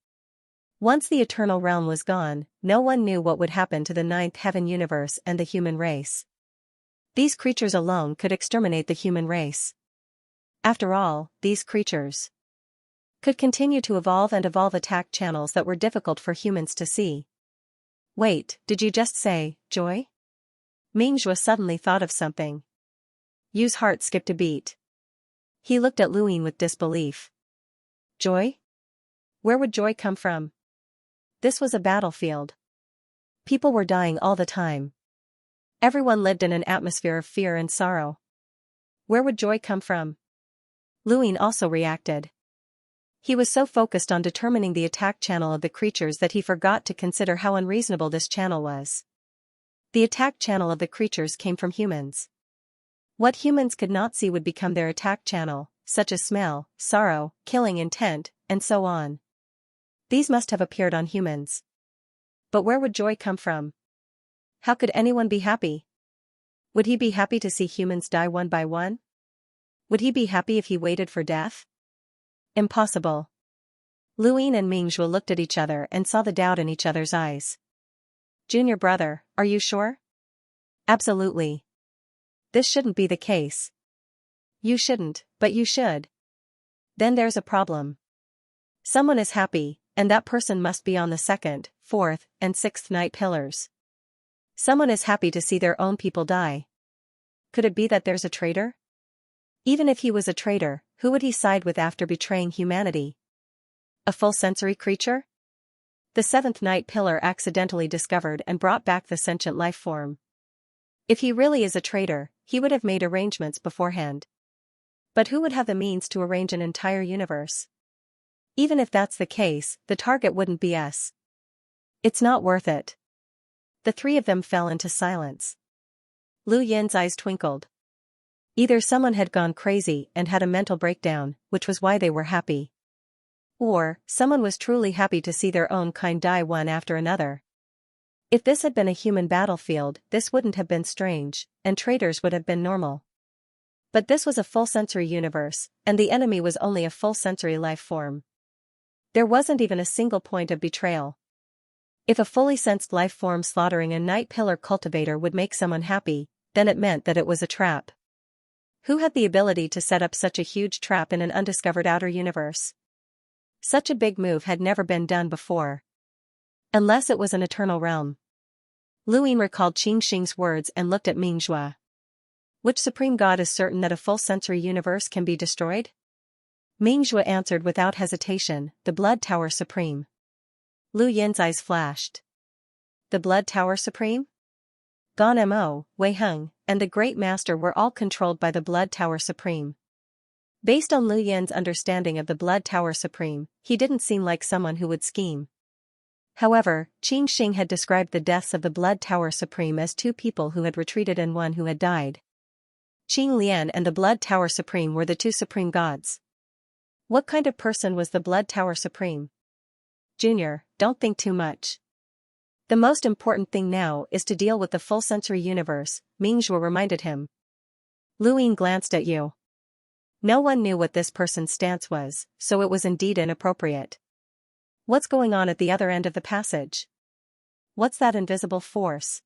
Once the eternal realm was gone, no one knew what would happen to the ninth heaven universe and the human race. These creatures alone could exterminate the human race. After all, these creatures could continue to evolve and evolve attack channels that were difficult for humans to see. Wait, did you just say, joy? Mingzhou suddenly thought of something. Yu's heart skipped a beat. He looked at Luyin with disbelief. Joy? Where would joy come from? This was a battlefield. People were dying all the time. Everyone lived in an atmosphere of fear and sorrow. Where would joy come from? Luyin also reacted. He was so focused on determining the attack channel of the creatures that he forgot to consider how unreasonable this channel was. The attack channel of the creatures came from humans. What humans could not see would become their attack channel, such as smell, sorrow, killing intent, and so on. These must have appeared on humans. But where would joy come from? How could anyone be happy? Would he be happy to see humans die one by one? Would he be happy if he waited for death? Impossible. Luyin and Mingzhou looked at each other and saw the doubt in each other's eyes. Junior brother, are you sure? Absolutely. This shouldn't be the case. You shouldn't, but you should. Then there's a problem. Someone is happy, and that person must be on the second, fourth, and sixth night pillars. Someone is happy to see their own people die. Could it be that there's a traitor? Even if he was a traitor, who would he side with after betraying humanity? A full sensory creature? The seventh night pillar accidentally discovered and brought back the sentient life form. If he really is a traitor, he would have made arrangements beforehand. But who would have the means to arrange an entire universe? Even if that's the case, the target wouldn't be us. It's not worth it. The three of them fell into silence. Lu Yin's eyes twinkled. Either someone had gone crazy and had a mental breakdown, which was why they were happy. Or, someone was truly happy to see their own kind die one after another. If this had been a human battlefield, this wouldn't have been strange, and traitors would have been normal. But this was a full sensory universe, and the enemy was only a full sensory life form. There wasn't even a single point of betrayal. If a fully sensed life form slaughtering a night pillar cultivator would make someone happy, then it meant that it was a trap. Who had the ability to set up such a huge trap in an undiscovered outer universe? Such a big move had never been done before. Unless it was an eternal realm. Luyin recalled Xianxia's words and looked at Mingzhou. Which supreme god is certain that a full sensory universe can be destroyed? Mingzhou answered without hesitation, the Blood Tower Supreme. Lu Yin's eyes flashed. The Blood Tower Supreme? Gan Mo, Wei Heng, and the Great Master were all controlled by the Blood Tower Supreme. Based on Lu Yin's understanding of the Blood Tower Supreme, he didn't seem like someone who would scheme. However, Xianxia had described the deaths of the Blood Tower Supreme as two people who had retreated and one who had died. Qing Lian and the Blood Tower Supreme were the two supreme gods. What kind of person was the Blood Tower Supreme? Junior, don't think too much. The most important thing now is to deal with the full sensory universe, Mingzhou reminded him. Luyin glanced at Yu. No one knew what this person's stance was, so it was indeed inappropriate. What's going on at the other end of the passage? What's that invisible force?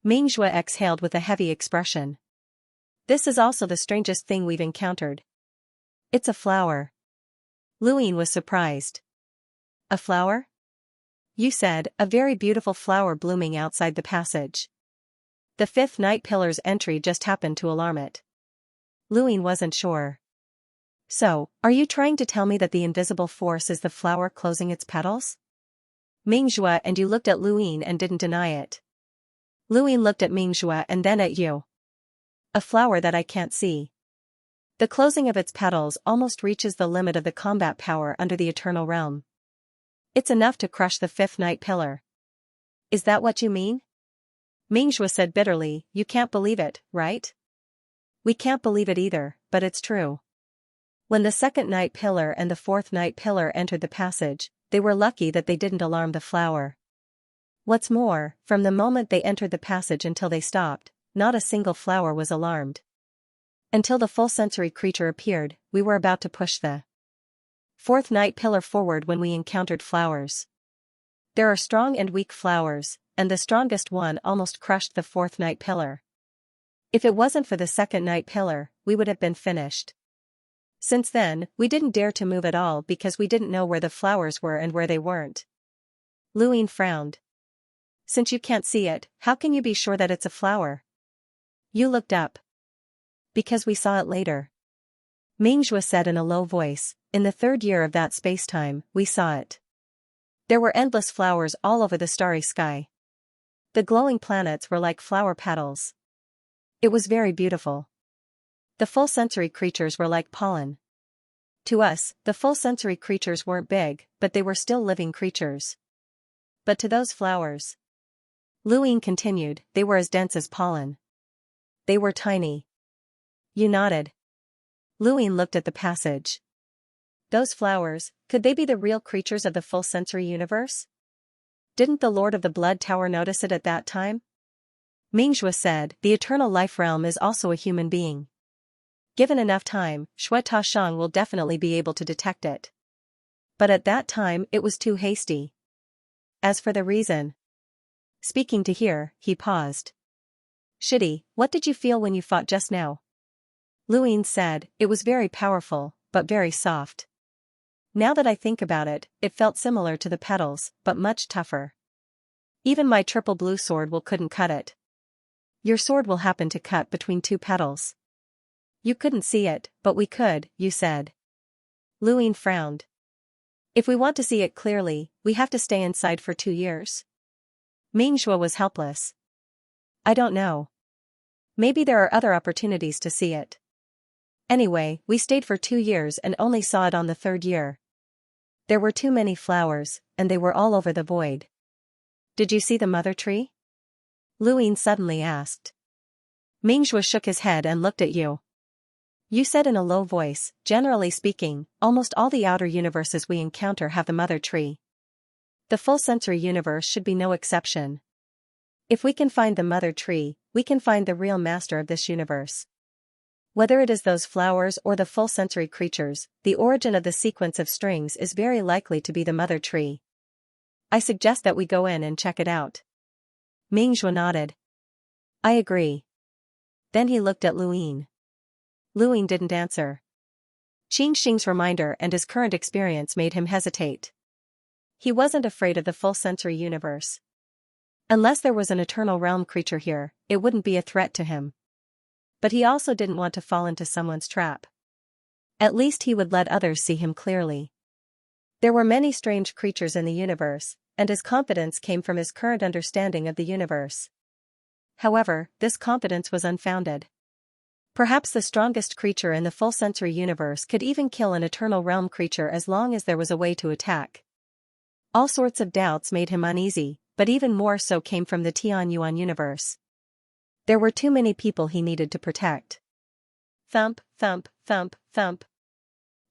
Mingzhou exhaled with a heavy expression. This is also the strangest thing we've encountered. It's a flower. Luyin was surprised. A flower? You said, a very beautiful flower blooming outside the passage. The fifth night pillar's entry just happened to alarm it. Luyin wasn't sure. So, are you trying to tell me that the invisible force is the flower closing its petals? Mingzhou and you looked at Luyin and didn't deny it. Luyin looked at Mingzhou and then at you. A flower that I can't see. The closing of its petals almost reaches the limit of the combat power under the eternal realm. It's enough to crush the fifth night pillar. Is that what you mean? Mingzhou said bitterly, you can't believe it, right? We can't believe it either, but it's true. When the second night pillar and the fourth night pillar entered the passage, they were lucky that they didn't alarm the flower. What's more, from the moment they entered the passage until they stopped, not a single flower was alarmed. Until the full sensory creature appeared, we were about to push the fourth night pillar forward when we encountered flowers. There are strong and weak flowers, and the strongest one almost crushed the fourth night pillar. If it wasn't for the second night pillar, we would have been finished. Since then, we didn't dare to move at all because we didn't know where the flowers were and where they weren't. Luine frowned. Since you can't see it, how can you be sure that it's a flower? You looked up. Because we saw it later. Mingzhou said in a low voice, in the third year of that space-time, we saw it. There were endless flowers all over the starry sky. The glowing planets were like flower petals. It was very beautiful. The full sensory creatures were like pollen. To us, the full sensory creatures weren't big, but they were still living creatures. But to those flowers, Luine continued, they were as dense as pollen. They were tiny. You nodded. Luine looked at the passage. Those flowers, could they be the real creatures of the full sensory universe? Didn't the Lord of the Blood Tower notice it at that time? Mingzhou said, the eternal life realm is also a human being. Given enough time, Shui Tashang will definitely be able to detect it. But at that time it was too hasty. As for the reason. Speaking to hear, he paused. Shitty, what did you feel when you fought just now? Luine said, it was very powerful, but very soft. Now that I think about it, it felt similar to the petals, but much tougher. Even my triple blue sword couldn't cut it. Your sword will happen to cut between two petals. You couldn't see it, but we could, you said. Luine frowned. If we want to see it clearly, we have to stay inside for 2 years. Mingzhou was helpless. I don't know. Maybe there are other opportunities to see it. Anyway, we stayed for 2 years and only saw it on the third year. There were too many flowers, and they were all over the void. Did you see the mother tree? Luine suddenly asked. Mingzhou shook his head and looked at you. You said in a low voice, generally speaking, almost all the outer universes we encounter have the mother tree. The full sensory universe should be no exception. If we can find the mother tree, we can find the real master of this universe. Whether it is those flowers or the full sensory creatures, the origin of the sequence of strings is very likely to be the mother tree. I suggest that we go in and check it out. Mingzhou nodded. I agree. Then he looked at Luine. Luine didn't answer. Qin Xing's reminder and his current experience made him hesitate. He wasn't afraid of the full sensory universe. Unless there was an eternal realm creature here, it wouldn't be a threat to him. But he also didn't want to fall into someone's trap. At least he would let others see him clearly. There were many strange creatures in the universe, and his confidence came from his current understanding of the universe. However, this confidence was unfounded. Perhaps the strongest creature in the full sensory universe could even kill an eternal realm creature as long as there was a way to attack. All sorts of doubts made him uneasy, but even more so came from the Tianyuan universe. There were too many people he needed to protect. Thump, thump, thump, thump.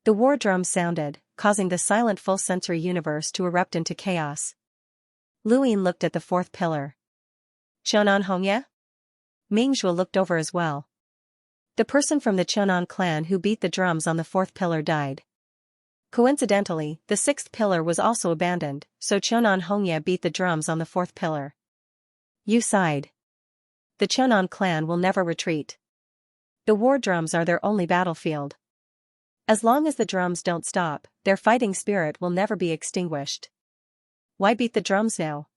The war drum sounded, causing the silent full sensory universe to erupt into chaos. Luine looked at the fourth pillar. Chonan Hongye? Mingzhou looked over as well. The person from the Chonan clan who beat the drums on the fourth pillar died. Coincidentally, the sixth pillar was also abandoned, so Chonan Hongye beat the drums on the fourth pillar. You sighed. The Chonan clan will never retreat. The war drums are their only battlefield. As long as the drums don't stop, their fighting spirit will never be extinguished. Why beat the drums now?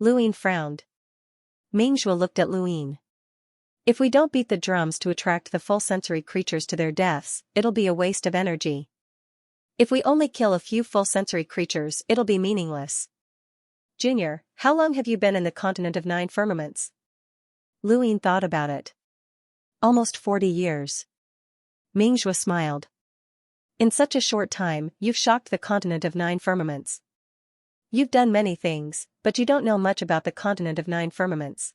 Luine frowned. Mingzhou looked at Luine. If we don't beat the drums to attract the full sensory creatures to their deaths, it'll be a waste of energy. If we only kill a few full sensory creatures, it'll be meaningless. Junior, how long have you been in the continent of 9 firmaments? Luine thought about it. Almost 40 years. Mingzhou smiled. In such a short time, you've shocked the continent of 9 firmaments. You've done many things, but you don't know much about the continent of 9 firmaments.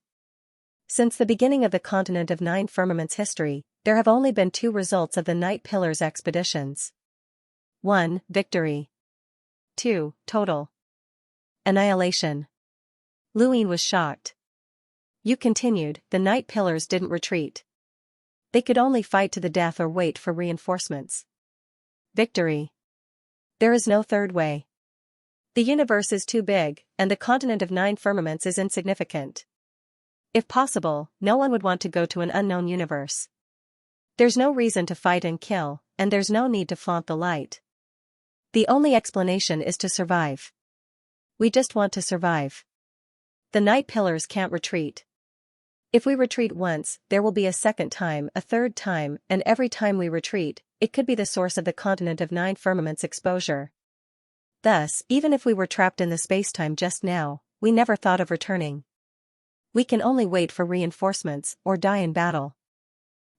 Since the beginning of the continent of 9 firmaments history, there have only been 2 results of the Night Pillars expeditions. 1. Victory. 2. Total annihilation. Luine was shocked. You continued, the Night Pillars didn't retreat. They could only fight to the death or wait for reinforcements. Victory. There is no third way. The universe is too big, and the continent of 9 firmaments is insignificant. If possible, no one would want to go to an unknown universe. There's no reason to fight and kill, and there's no need to flaunt the light. The only explanation is to survive. We just want to survive. The night pillars can't retreat. If we retreat once, there will be a second time, a third time, and every time we retreat, it could be the source of the continent of 9 firmaments exposure. Thus, even if we were trapped in the spacetime just now, we never thought of returning. We can only wait for reinforcements, or die in battle.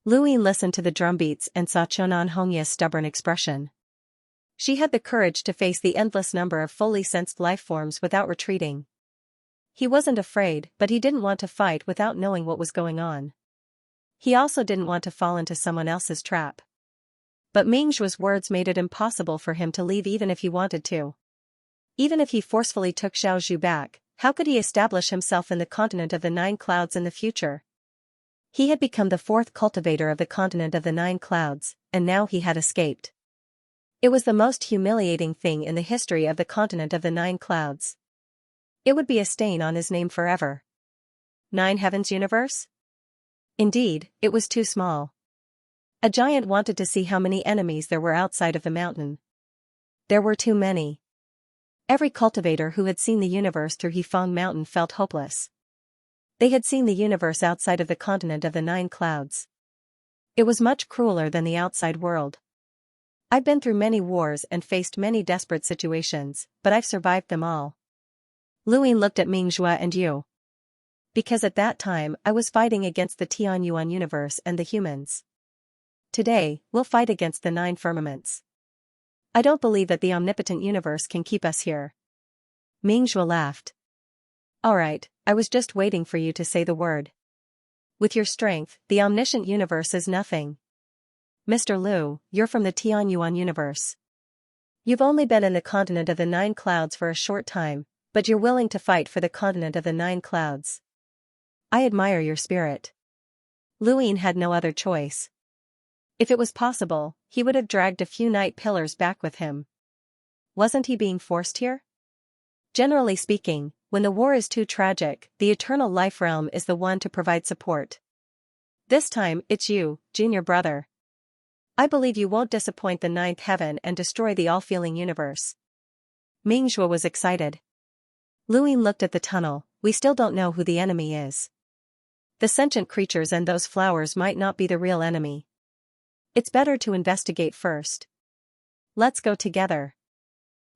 Luyin listened to the drumbeats and saw Xianxia's stubborn expression. She had the courage to face the endless number of fully sensed lifeforms without retreating. He wasn't afraid, but he didn't want to fight without knowing what was going on. He also didn't want to fall into someone else's trap. But Mingzhua's words made it impossible for him to leave even if he wanted to. Even if he forcefully took Xiaozhu back, how could he establish himself in the continent of the 9 clouds in the future? He had become the 4th cultivator of the continent of the 9 clouds, and now he had escaped. It was the most humiliating thing in the history of the continent of the 9 clouds. It would be a stain on his name forever. 9 heavens universe? Indeed, it was too small. A giant wanted to see how many enemies there were outside of the mountain. There were too many. Every cultivator who had seen the universe through Hefeng Mountain felt hopeless. They had seen the universe outside of the continent of the 9 clouds. It was much crueler than the outside world. I've been through many wars and faced many desperate situations, but I've survived them all. Luyin looked at Mingzhua and Yu. Because at that time I was fighting against the Tianyuan universe and the humans. Today, we'll fight against the 9 firmaments. I don't believe that the omnipotent universe can keep us here. Mingzhua laughed. Alright, I was just waiting for you to say the word. With your strength, the omniscient universe is nothing. Mr. Liu, you're from the Tianyuan universe. You've only been in the continent of the 9 clouds for a short time, but you're willing to fight for the continent of the 9 clouds. I admire your spirit. Luyin had no other choice. If it was possible, he would have dragged a few night pillars back with him. Wasn't he being forced here? Generally speaking, when the war is too tragic, the eternal life realm is the one to provide support. This time, it's you, junior brother. I believe you won't disappoint the 9th heaven and destroy the all-feeling universe. Mingzhua was excited. Luyin looked at the tunnel. We still don't know who the enemy is. The sentient creatures and those flowers might not be the real enemy. It's better to investigate first. Let's go together.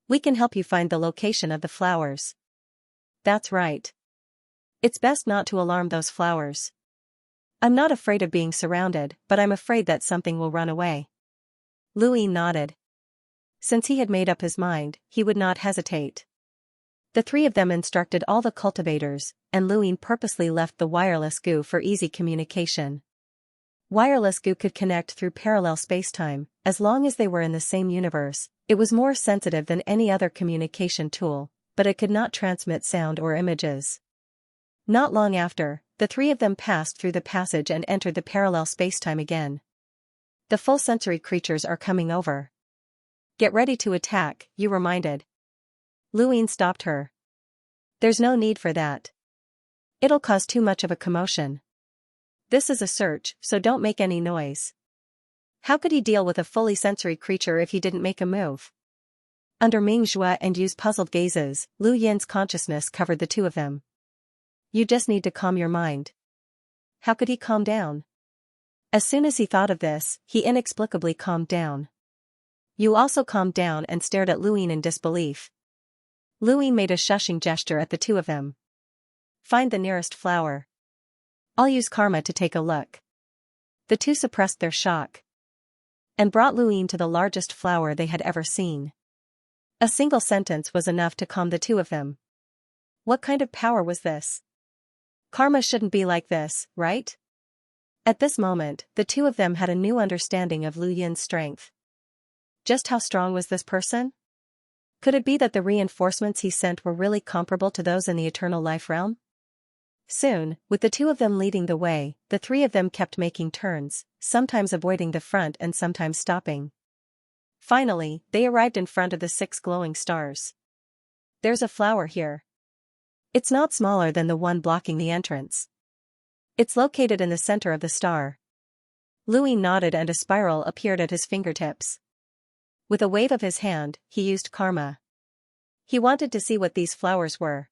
We can help you find the location of the flowers. That's right. It's best not to alarm those flowers. I'm not afraid of being surrounded, but I'm afraid that something will run away. Luyin nodded. Since he had made up his mind, he would not hesitate. The 3 of them instructed all the cultivators, and Luyin purposely left the wireless goo for easy communication. Wireless goo could connect through parallel spacetime, as long as they were in the same universe. It was more sensitive than any other communication tool, but it could not transmit sound or images. Not long after, the 3 of them passed through the passage and entered the parallel spacetime again. The full sensory creatures are coming over. Get ready to attack, you reminded. Luyin stopped her. There's no need for that. It'll cause too much of a commotion. This is a search, so don't make any noise. How could he deal with a fully sensory creature if he didn't make a move? Under Mingzhua and Yu's puzzled gazes, Lu Yin's consciousness covered the 2 of them. You just need to calm your mind. How could he calm down? As soon as he thought of this, he inexplicably calmed down. Yu also calmed down and stared at Luyin in disbelief. Luyin made a shushing gesture at the 2 of them. Find the nearest flower. I'll use karma to take a look. The 2 suppressed their shock and brought Luyin to the largest flower they had ever seen. A single sentence was enough to calm the 2 of them. What kind of power was this? Karma shouldn't be like this, right? At this moment, the 2 of them had a new understanding of Lu Yin's strength. Just how strong was this person? Could it be that the reinforcements he sent were really comparable to those in the eternal life realm? Soon, with the two of them leading the way, the three of them kept making turns, sometimes avoiding the front and sometimes stopping. Finally, they arrived in front of the 6 glowing stars. There's a flower here. It's not smaller than the one blocking the entrance. It's located in the center of the star. Louis nodded and a spiral appeared at his fingertips. With a wave of his hand, he used karma. He wanted to see what these flowers were.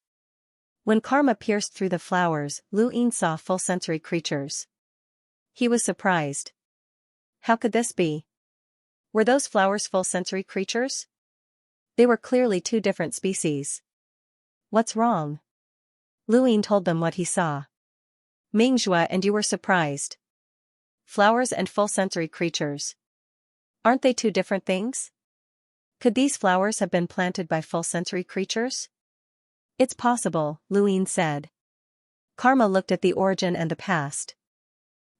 When karma pierced through the flowers, Louis saw full sensory creatures. He was surprised. How could this be? Were those flowers full sensory creatures? They were clearly 2 different species. What's wrong? Louis told them what he saw. Mingzhua, and you were surprised. Flowers and full sensory creatures. Aren't they 2 different things? Could these flowers have been planted by full sensory creatures? It's possible, Louis said. Karma looked at the origin and the past.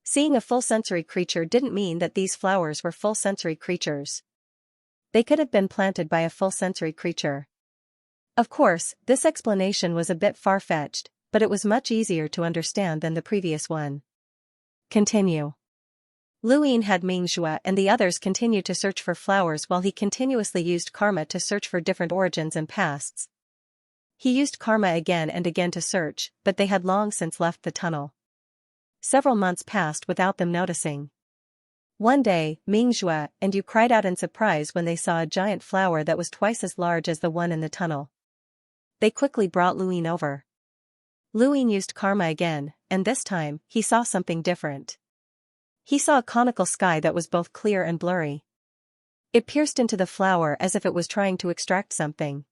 Seeing a full sensory creature didn't mean that these flowers were full sensory creatures. They could have been planted by a full sensory creature. Of course, this explanation was a bit far-fetched, but it was much easier to understand than the previous one. Continue. Louis had Mingzhua and the others continue to search for flowers while he continuously used karma to search for different origins and pasts. He used karma again and again to search, but they had long since left the tunnel. Several months passed without them noticing. One day, Mingzhua and you cried out in surprise when they saw a giant flower that was twice as large as the one in the tunnel. They quickly brought Louis over. Louis used karma again, and this time, he saw something different. He saw a conical sky that was both clear and blurry. It pierced into the flower as if it was trying to extract something.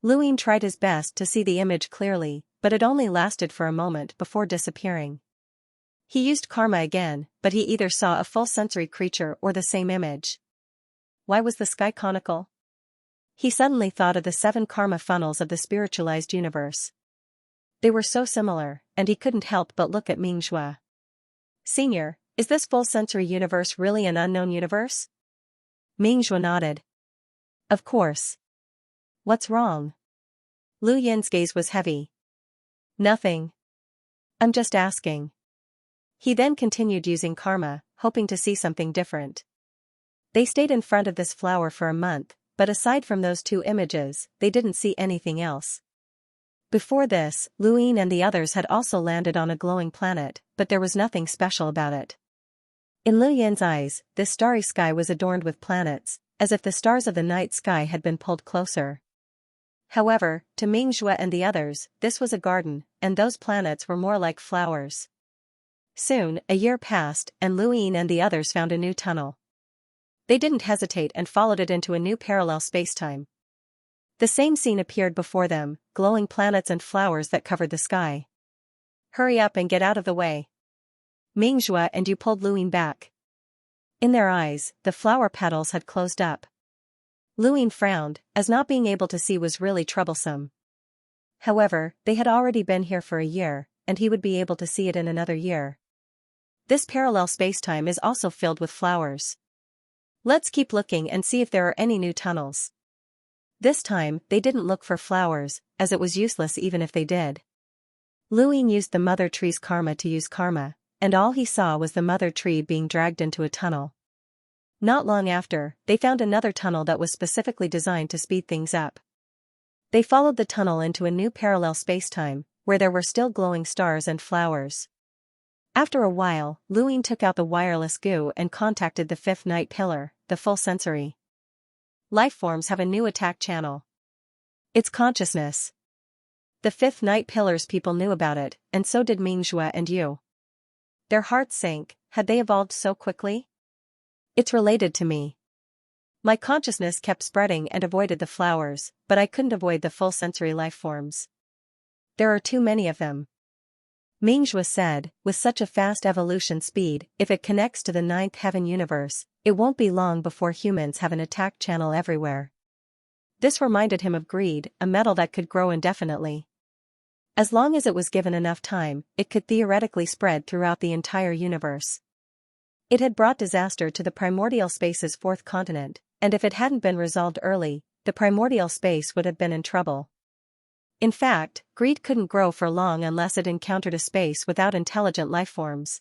Louis tried his best to see the image clearly, but it only lasted for a moment before disappearing. He used karma again, but he either saw a full sensory creature or the same image. Why was the sky conical? He suddenly thought of the 7 karma funnels of the spiritualized universe. They were so similar, and he couldn't help but look at Mingzhua. Senior, is this full sensory universe really an unknown universe? Mingzhua nodded. Of course. What's wrong? Lu Yin's gaze was heavy. Nothing. I'm just asking. He then continued using karma, hoping to see something different. They stayed in front of this flower for a month, but aside from those 2 images, they didn't see anything else. Before this, Louis and the others had also landed on a glowing planet, but there was nothing special about it. In Lu Yin's eyes, this starry sky was adorned with planets, as if the stars of the night sky had been pulled closer. However, to Mingzhua and the others, this was a garden, and those planets were more like flowers. Soon, a year passed, and Louis and the others found a new tunnel. They didn't hesitate and followed it into a new parallel spacetime. The same scene appeared before them, glowing planets and flowers that covered the sky. Hurry up and get out of the way. Mingzhua and you pulled Louis back. In their eyes, the flower petals had closed up. Louis frowned, as not being able to see was really troublesome. However, they had already been here for a year, and he would be able to see it in another year. This parallel spacetime is also filled with flowers. Let's keep looking and see if there are any new tunnels. This time, they didn't look for flowers, as it was useless even if they did. Louis used the mother tree's karma to use karma, and all he saw was the mother tree being dragged into a tunnel. Not long after, they found another tunnel that was specifically designed to speed things up. They followed the tunnel into a new parallel spacetime, where there were still glowing stars and flowers. After a while, Louis took out the wireless goo and contacted the 5th night pillar, the full sensory. Life forms have a new attack channel. It's consciousness. The 5th night pillar's people knew about it, and so did Mingzhua and you. Their hearts sank. Had they evolved so quickly? It's related to me. My consciousness kept spreading and avoided the flowers, but I couldn't avoid the full sensory life forms. There are too many of them. Mingzhua said, with such a fast evolution speed, if it connects to the 9th heaven universe, it won't be long before humans have an attack channel everywhere. This reminded him of greed, a metal that could grow indefinitely. As long as it was given enough time, it could theoretically spread throughout the entire universe. It had brought disaster to the primordial space's 4th continent, and if it hadn't been resolved early, the primordial space would have been in trouble. In fact, greed couldn't grow for long unless it encountered a space without intelligent lifeforms.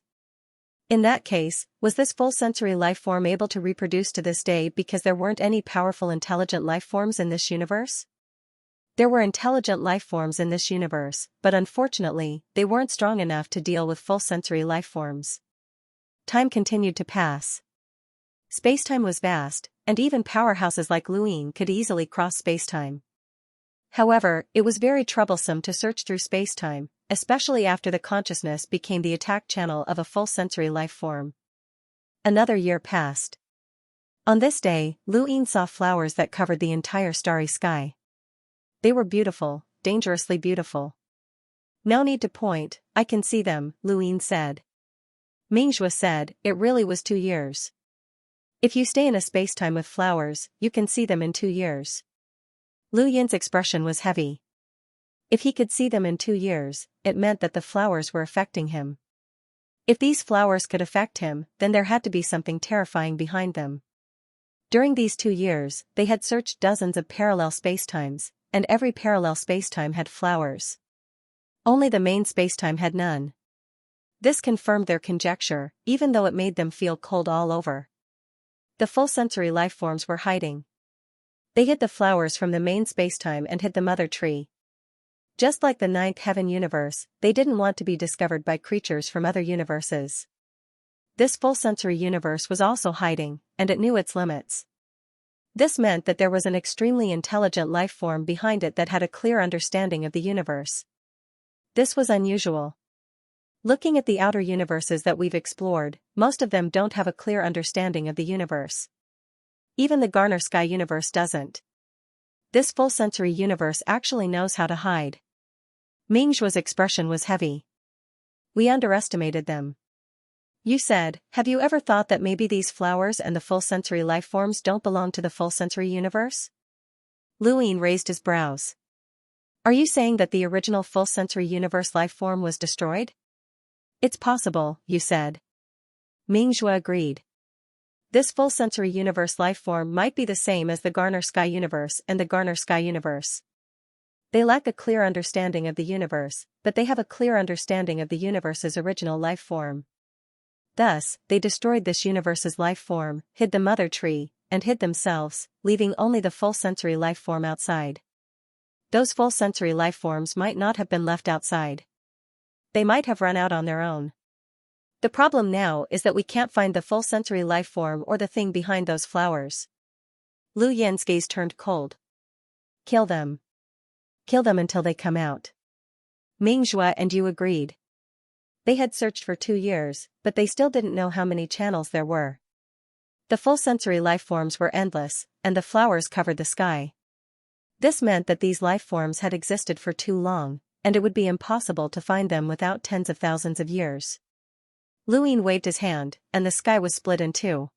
In that case, was this full sensory lifeform able to reproduce to this day because there weren't any powerful intelligent lifeforms in this universe? There were intelligent lifeforms in this universe, but unfortunately, they weren't strong enough to deal with full sensory lifeforms. Time continued to pass. Spacetime was vast, and even powerhouses like Luin could easily cross spacetime. However, it was very troublesome to search through spacetime, especially after the consciousness became the attack channel of a full sensory life form. Another year passed. On this day, Luin saw flowers that covered the entire starry sky. They were beautiful, dangerously beautiful. No need to point, I can see them, Luin said. Mingzhua said, it really was 2 years. If you stay in a spacetime with flowers, you can see them in 2 years. Lu Yin's expression was heavy. If he could see them in 2 years, it meant that the flowers were affecting him. If these flowers could affect him, then there had to be something terrifying behind them. During these 2 years, they had searched dozens of parallel spacetimes, and every parallel spacetime had flowers. Only the main spacetime had none. This confirmed their conjecture, even though it made them feel cold all over. The full sensory lifeforms were hiding. They hid the flowers from the main spacetime and hid the mother tree. Just like the ninth heaven universe, they didn't want to be discovered by creatures from other universes. This full sensory universe was also hiding, and it knew its limits. This meant that there was an extremely intelligent life form behind it that had a clear understanding of the universe. This was unusual. Looking at the outer universes that we've explored, most of them don't have a clear understanding of the universe. Even the Garner Sky universe doesn't. This full sensory universe actually knows how to hide. Mingzhua's expression was heavy. We underestimated them. You said, have you ever thought that maybe these flowers and the full sensory lifeforms don't belong to the full sensory universe? Luin raised his brows. Are you saying that the original full sensory universe lifeform was destroyed? It's possible, you said. Mingzhua agreed. This full sensory universe lifeform might be the same as the Garner Sky universe and the Garner Sky universe. They lack a clear understanding of the universe, but they have a clear understanding of the universe's original life form. Thus, they destroyed this universe's life form, hid the mother tree, and hid themselves, leaving only the full sensory life form outside. Those full sensory life forms might not have been left outside. They might have run out on their own. The problem now is that we can't find the full sensory life form or the thing behind those flowers. Lu Yin's gaze turned cold. Kill them. Kill them until they come out. Mingzhua and you agreed. They had searched for 2 years, but they still didn't know how many channels there were. The full sensory life forms were endless, and the flowers covered the sky. This meant that these life forms had existed for too long, and it would be impossible to find them without tens of thousands of years. Luin waved his hand, and the sky was split in two.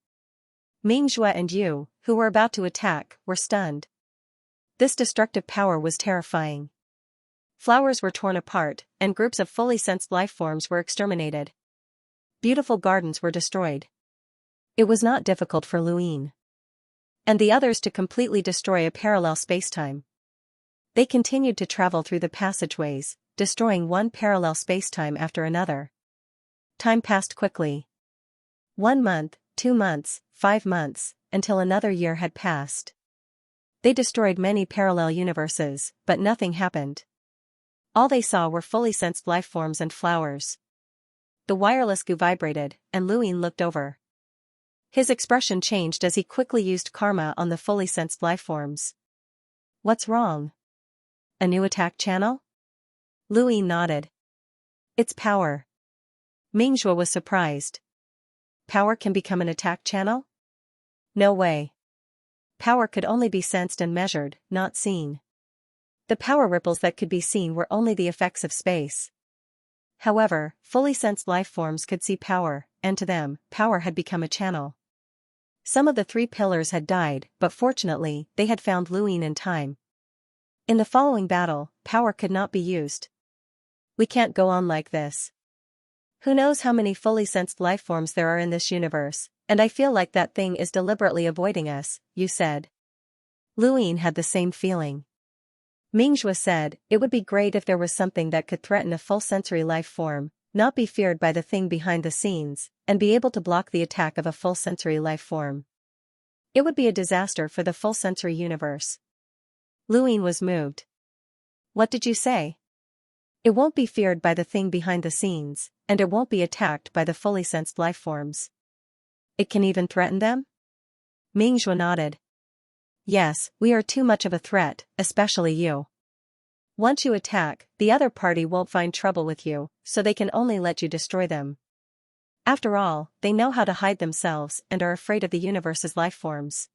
Mingzhua and you, who were about to attack, were stunned. This destructive power was terrifying. Flowers were torn apart, and groups of fully sensed lifeforms were exterminated. Beautiful gardens were destroyed. It was not difficult for Luin and the others to completely destroy a parallel spacetime. They continued to travel through the passageways, destroying one parallel spacetime after another. Time passed quickly. 1 month, 2 months, 5 months, until another year had passed. They destroyed many parallel universes, but nothing happened. All they saw were fully sensed lifeforms and flowers. The wireless goo vibrated, and Luin looked over. His expression changed as he quickly used karma on the fully sensed lifeforms. What's wrong? A new attack channel? Luin nodded. It's power. Mingzhua was surprised. Power can become an attack channel? No way. Power could only be sensed and measured, not seen. The power ripples that could be seen were only the effects of space. However, fully sensed lifeforms could see power, and to them, power had become a channel. Some of the 3 pillars had died, but fortunately, they had found Luin in time. In the following battle, power could not be used. We can't go on like this. Who knows how many fully sensed lifeforms there are in this universe, and I feel like that thing is deliberately avoiding us, you said. Luin had the same feeling. Mingzhua said, it would be great if there was something that could threaten a full sensory life form, not be feared by the thing behind the scenes, and be able to block the attack of a full sensory life form. It would be a disaster for the full sensory universe. Luin was moved. What did you say? It won't be feared by the thing behind the scenes, and it won't be attacked by the fully sensed life forms. It can even threaten them? Mingzhua nodded. Yes, we are too much of a threat, especially you. Once you attack, the other party won't find trouble with you, so they can only let you destroy them. After all, they know how to hide themselves and are afraid of the universe's life forms.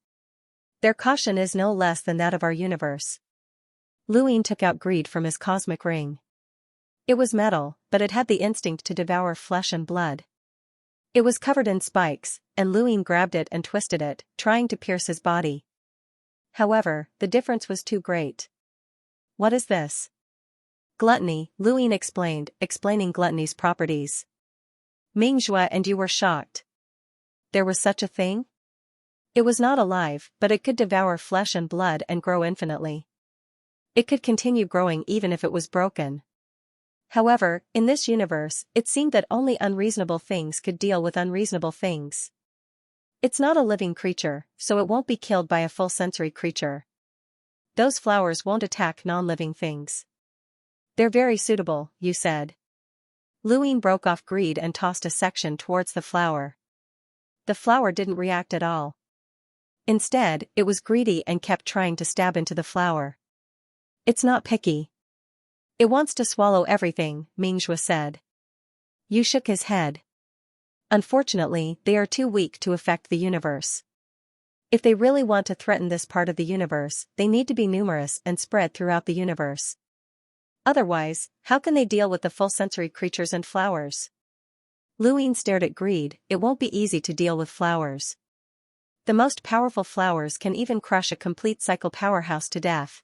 Their caution is no less than that of our universe. Luin took out greed from his cosmic ring. It was metal, but it had the instinct to devour flesh and blood. It was covered in spikes, and Luin grabbed it and twisted it, trying to pierce his body. However, the difference was too great. What is this? Gluttony, Luin explained, explaining gluttony's properties. Mingzhua and you were shocked. There was such a thing? It was not alive, but it could devour flesh and blood and grow infinitely. It could continue growing even if it was broken. However, in this universe, it seemed that only unreasonable things could deal with unreasonable things. It's not a living creature, so it won't be killed by a full sensory creature. Those flowers won't attack non-living things. They're very suitable, you said. Luin broke off greed and tossed a section towards the flower. The flower didn't react at all. Instead, it was greedy and kept trying to stab into the flower. It's not picky. It wants to swallow everything, Mingzhua said. Yu shook his head. Unfortunately, they are too weak to affect the universe. If they really want to threaten this part of the universe, they need to be numerous and spread throughout the universe. Otherwise, how can they deal with the full sensory creatures and flowers? Luin stared at greed. It won't be easy to deal with flowers. The most powerful flowers can even crush a complete cycle powerhouse to death.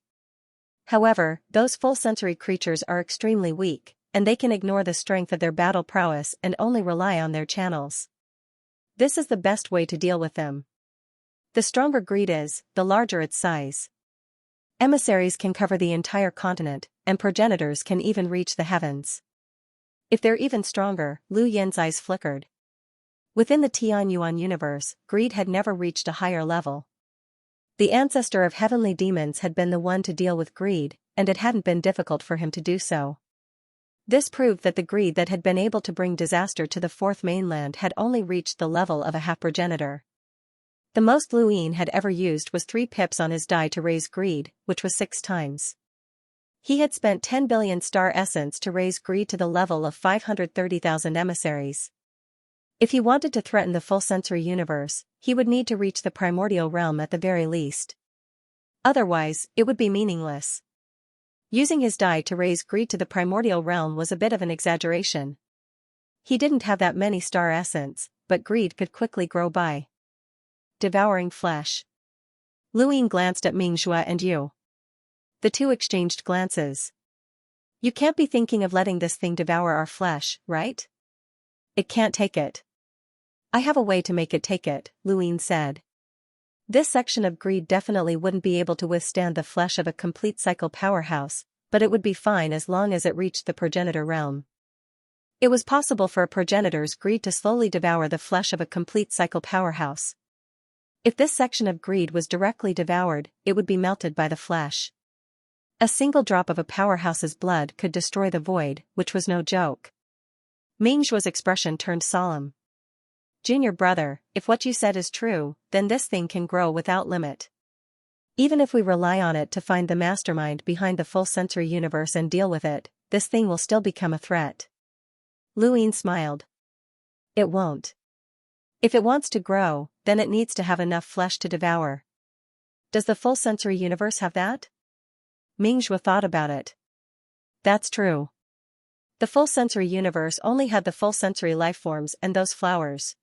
However, those full sensory creatures are extremely weak, and they can ignore the strength of their battle prowess and only rely on their channels. This is the best way to deal with them. The stronger greed is, the larger its size. Emissaries can cover the entire continent, and progenitors can even reach the heavens. If they're even stronger, Lu Yin's eyes flickered. Within the Tianyuan universe, greed had never reached a higher level. The ancestor of heavenly demons had been the one to deal with greed, and it hadn't been difficult for him to do so. This proved that the greed that had been able to bring disaster to the fourth mainland had only reached the level of a half-progenitor. The most Luin had ever used was 3 pips on his die to raise greed, which was 6 times. He had spent 10 billion star essence to raise greed to the level of 530,000 emissaries. If he wanted to threaten the full sensory universe, he would need to reach the primordial realm at the very least. Otherwise, it would be meaningless. Using his die to raise greed to the primordial realm was a bit of an exaggeration. He didn't have that many star essence, but greed could quickly grow by devouring flesh. Luin glanced at Mingzhua and Yu. The two exchanged glances. You can't be thinking of letting this thing devour our flesh, right? It can't take it. I have a way to make it take it, Luin said. This section of greed definitely wouldn't be able to withstand the flesh of a complete cycle powerhouse, but it would be fine as long as it reached the progenitor realm. It was possible for a progenitor's greed to slowly devour the flesh of a complete cycle powerhouse. If this section of greed was directly devoured, it would be melted by the flesh. A single drop of a powerhouse's blood could destroy the void, which was no joke. Mingzhua's expression turned solemn. Junior brother, if what you said is true, then this thing can grow without limit. Even if we rely on it to find the mastermind behind the full sensory universe and deal with it, this thing will still become a threat. Luin smiled. It won't. If it wants to grow, then it needs to have enough flesh to devour. Does the full sensory universe have that? Mingzhua thought about it. That's true. The full sensory universe only had the full sensory life forms and those flowers.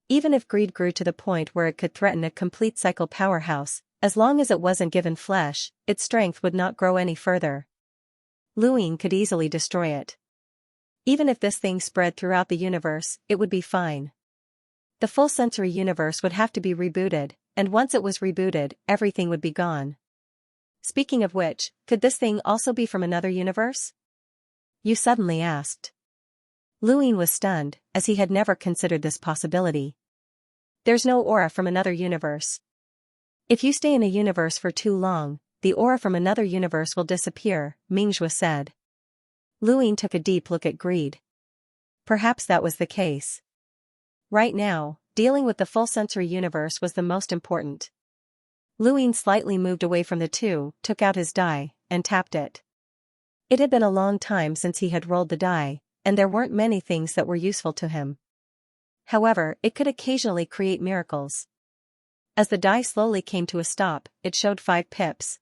Even if greed grew to the point where it could threaten a complete cycle powerhouse, as long as it wasn't given flesh, its strength would not grow any further. Luin could easily destroy it. Even if this thing spread throughout the universe, it would be fine. The full sensory universe would have to be rebooted, and once it was rebooted, everything would be gone. Speaking of which, could this thing also be from another universe? You suddenly asked. Luin was stunned, as he had never considered this possibility. There's no aura from another universe. If you stay in a universe for too long, the aura from another universe will disappear, Xianxia said. Luin took a deep look at Greed. Perhaps that was the case. Right now, dealing with the full sensory universe was the most important. Luin slightly moved away from the two, took out his die, and tapped it. It had been a long time since he had rolled the die, and there weren't many things that were useful to him. However, it could occasionally create miracles. As the die slowly came to a stop, it showed 5 pips.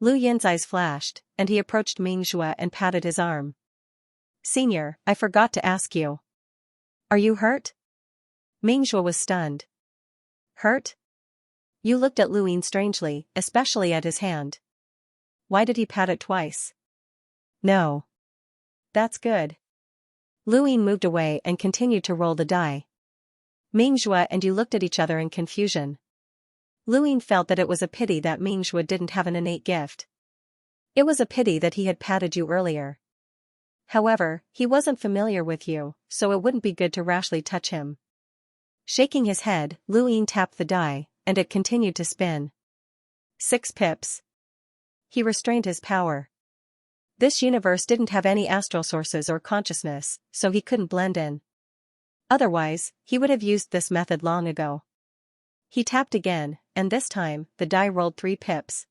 Lu Yin's eyes flashed, and he approached Xianxia and patted his arm. Senior, I forgot to ask you. Are you hurt? Xianxia was stunned. Hurt? You looked at Luin strangely, especially at his hand. Why did he pat it twice? No. That's good. Luin moved away and continued to roll the die. Xianxia and you looked at each other in confusion. Luin felt that it was a pity that Xianxia didn't have an innate gift. It was a pity that he had patted you earlier. However, he wasn't familiar with you, so it wouldn't be good to rashly touch him. Shaking his head, Luin tapped the die, and it continued to spin. 6 pips. He restrained his power. This universe didn't have any astral sources or consciousness, so he couldn't blend in. Otherwise, he would have used this method long ago. He tapped again, and this time, the die rolled 3 pips.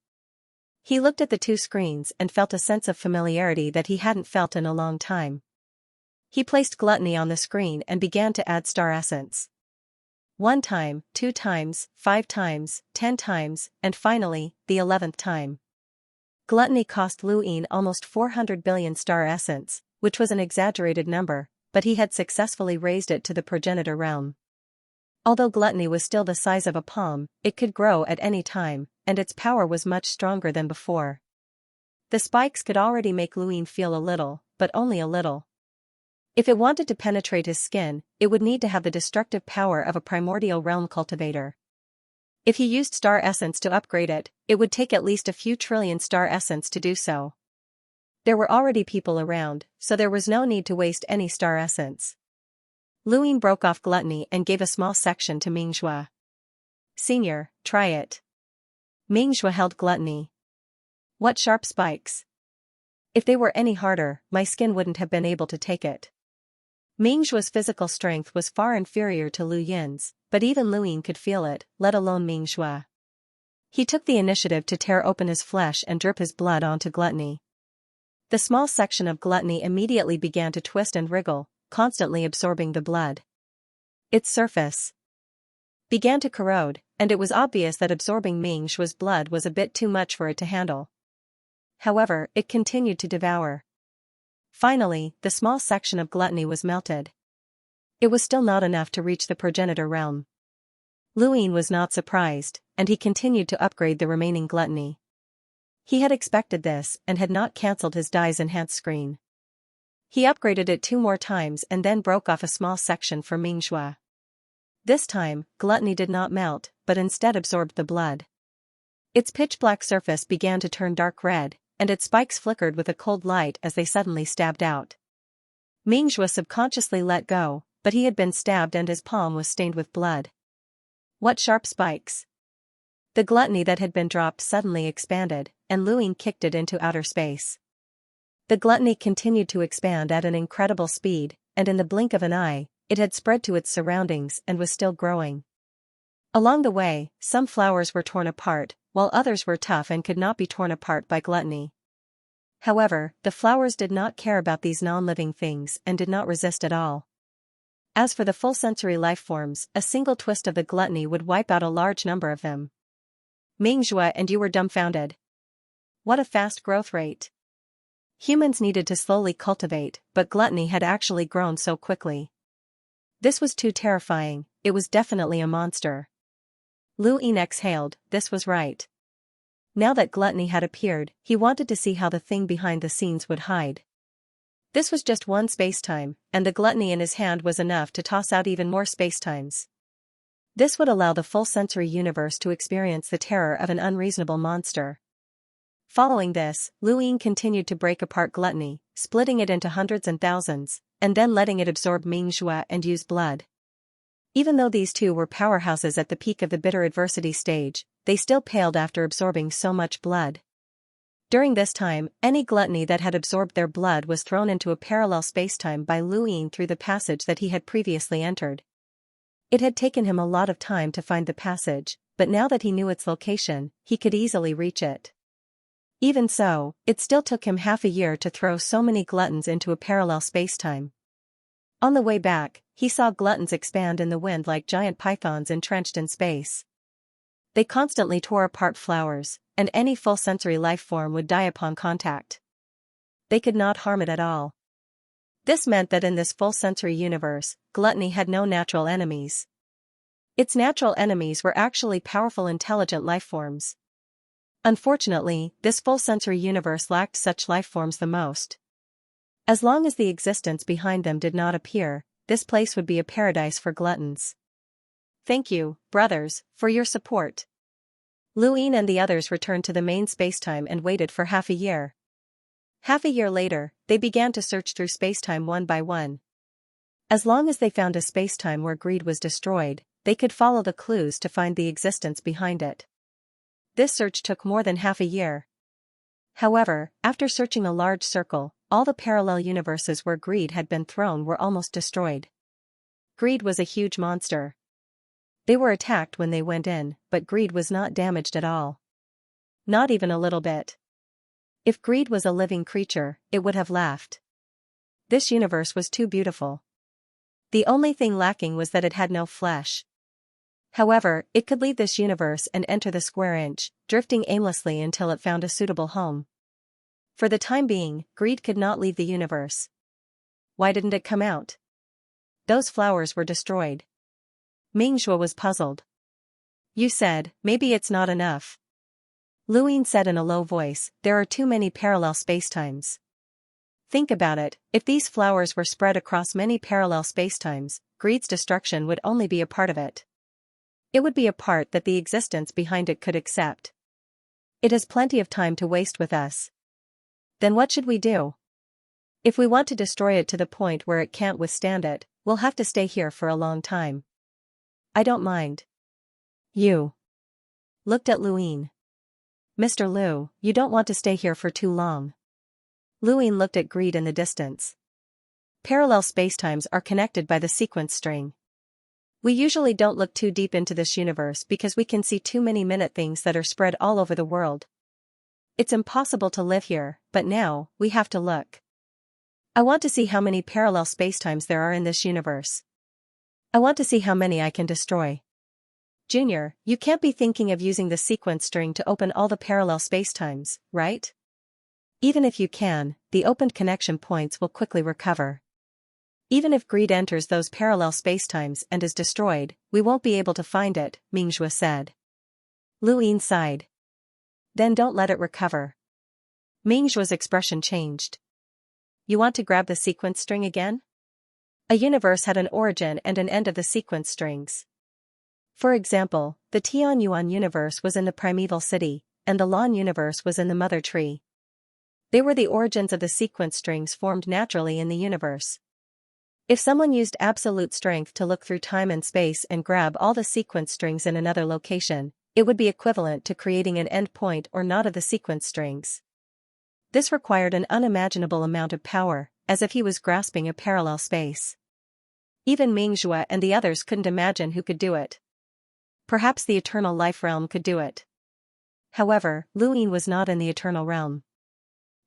He looked at the 2 screens and felt a sense of familiarity that he hadn't felt in a long time. He placed Gluttony on the screen and began to add star essence. 1 time, 2 times, 5 times, 10 times, and finally, the 11th time. Gluttony cost Luin almost 400 billion star essence, which was an exaggerated number, but he had successfully raised it to the progenitor realm. Although Gluttony was still the size of a palm, it could grow at any time, and its power was much stronger than before. The spikes could already make Luin feel a little, but only a little. If it wanted to penetrate his skin, it would need to have the destructive power of a primordial realm cultivator. If he used star essence to upgrade it, it would take at least a few trillion star essence to do so. There were already people around, so there was no need to waste any star essence. Luin broke off Gluttony and gave a small section to Xianxia. Senior, try it. Xianxia held Gluttony. What sharp spikes. If they were any harder, my skin wouldn't have been able to take it. Xianxia's physical strength was far inferior to Lu Yin's, but even Luin could feel it, let alone Xianxia. He took the initiative to tear open his flesh and drip his blood onto Gluttony. The small section of Gluttony immediately began to twist and wriggle, constantly absorbing the blood. Its surface began to corrode, and it was obvious that absorbing Xianxia's blood was a bit too much for it to handle. However, it continued to devour. Finally, the small section of Gluttony was melted. It was still not enough to reach the progenitor realm. Luin was not surprised, and he continued to upgrade the remaining Gluttony. He had expected this and had not cancelled his die's enhanced screen. He upgraded it 2 more times and then broke off a small section for Xianxia. This time, Gluttony did not melt, but instead absorbed the blood. Its pitch-black surface began to turn dark red, and its spikes flickered with a cold light as they suddenly stabbed out. Xianxia subconsciously let go, but he had been stabbed and his palm was stained with blood. What sharp spikes! The Gluttony that had been dropped suddenly expanded, and Luin kicked it into outer space. The Gluttony continued to expand at an incredible speed, and in the blink of an eye, it had spread to its surroundings and was still growing. Along the way, some flowers were torn apart, while others were tough and could not be torn apart by Gluttony. However, the flowers did not care about these non-living things and did not resist at all. As for the full sensory lifeforms, a single twist of the Gluttony would wipe out a large number of them. Xianxia and you were dumbfounded. What a fast growth rate. Humans needed to slowly cultivate, but Gluttony had actually grown so quickly. This was too terrifying, it was definitely a monster. Luin exhaled, this was right. Now that Gluttony had appeared, he wanted to see how the thing behind the scenes would hide. This was just one spacetime, and the Gluttony in his hand was enough to toss out even more spacetimes. This would allow the full sensory universe to experience the terror of an unreasonable monster. Following this, Lu Ying continued to break apart gluttony, splitting it into hundreds and thousands, and then letting it absorb Mingxue and use blood. Even though these two were powerhouses at the peak of the bitter adversity stage, they still paled after absorbing so much blood. During this time, any gluttony that had absorbed their blood was thrown into a parallel spacetime by Lu Ying through the passage that he had previously entered. It had taken him a lot of time to find the passage, but now that he knew its location, he could easily reach it. Even so, it still took him half a year to throw so many gluttons into a parallel spacetime. On the way back, he saw gluttons expand in the wind like giant pythons entrenched in space. They constantly tore apart flowers, and any full sensory life form would die upon contact. They could not harm it at all. This meant that in this full sensory universe, gluttony had no natural enemies. Its natural enemies were actually powerful intelligent life forms. Unfortunately, this full sensory universe lacked such life forms the most. As long as the existence behind them did not appear, this place would be a paradise for gluttons. Thank you, brothers, for your support. Lu Ying and the others returned to the main spacetime and waited for half a year. Half a year later, they began to search through spacetime one by one. As long as they found a spacetime where greed was destroyed, they could follow the clues to find the existence behind it. This search took more than half a year. However, after searching a large circle, all the parallel universes where greed had been thrown were almost destroyed. Greed was a huge monster. They were attacked when they went in, but greed was not damaged at all. Not even a little bit. If greed was a living creature, it would have laughed. This universe was too beautiful. The only thing lacking was that it had no flesh. However, it could leave this universe and enter the square inch, drifting aimlessly until it found a suitable home. For the time being, greed could not leave the universe. Why didn't it come out? Those flowers were destroyed. Mingxue was puzzled. You said, maybe it's not enough. Lu Ying said in a low voice, there are too many parallel spacetimes. Think about it, if these flowers were spread across many parallel spacetimes, greed's destruction would only be a part of it. It would be a part that the existence behind it could accept. It has plenty of time to waste with us. Then what should we do? If we want to destroy it to the point where it can't withstand it, we'll have to stay here for a long time. I don't mind. You looked at Lu Ying. Mr. Lu, you don't want to stay here for too long. Lu Ying looked at greed in the distance. Parallel spacetimes are connected by the sequence string. We usually don't look too deep into this universe because we can see too many minute things that are spread all over the world. It's impossible to live here, but now, we have to look. I want to see how many parallel spacetimes there are in this universe. I want to see how many I can destroy. Junior, you can't be thinking of using the sequence string to open all the parallel spacetimes, right? Even if you can, the opened connection points will quickly recover. Even if greed enters those parallel spacetimes and is destroyed, we won't be able to find it, Mingxue said. Lu Ying sighed. Then don't let it recover. Mingxue's expression changed. You want to grab the sequence string again? A universe had an origin and an end of the sequence strings. For example, the Tianyuan universe was in the primeval city, and the Lan universe was in the mother tree. They were the origins of the sequence strings formed naturally in the universe. If someone used absolute strength to look through time and space and grab all the sequence strings in another location, it would be equivalent to creating an endpoint or knot of the sequence strings. This required an unimaginable amount of power, as if he was grasping a parallel space. Even Mingxue and the others couldn't imagine who could do it. Perhaps the eternal life realm could do it. However, Lu Ying was not in the eternal realm.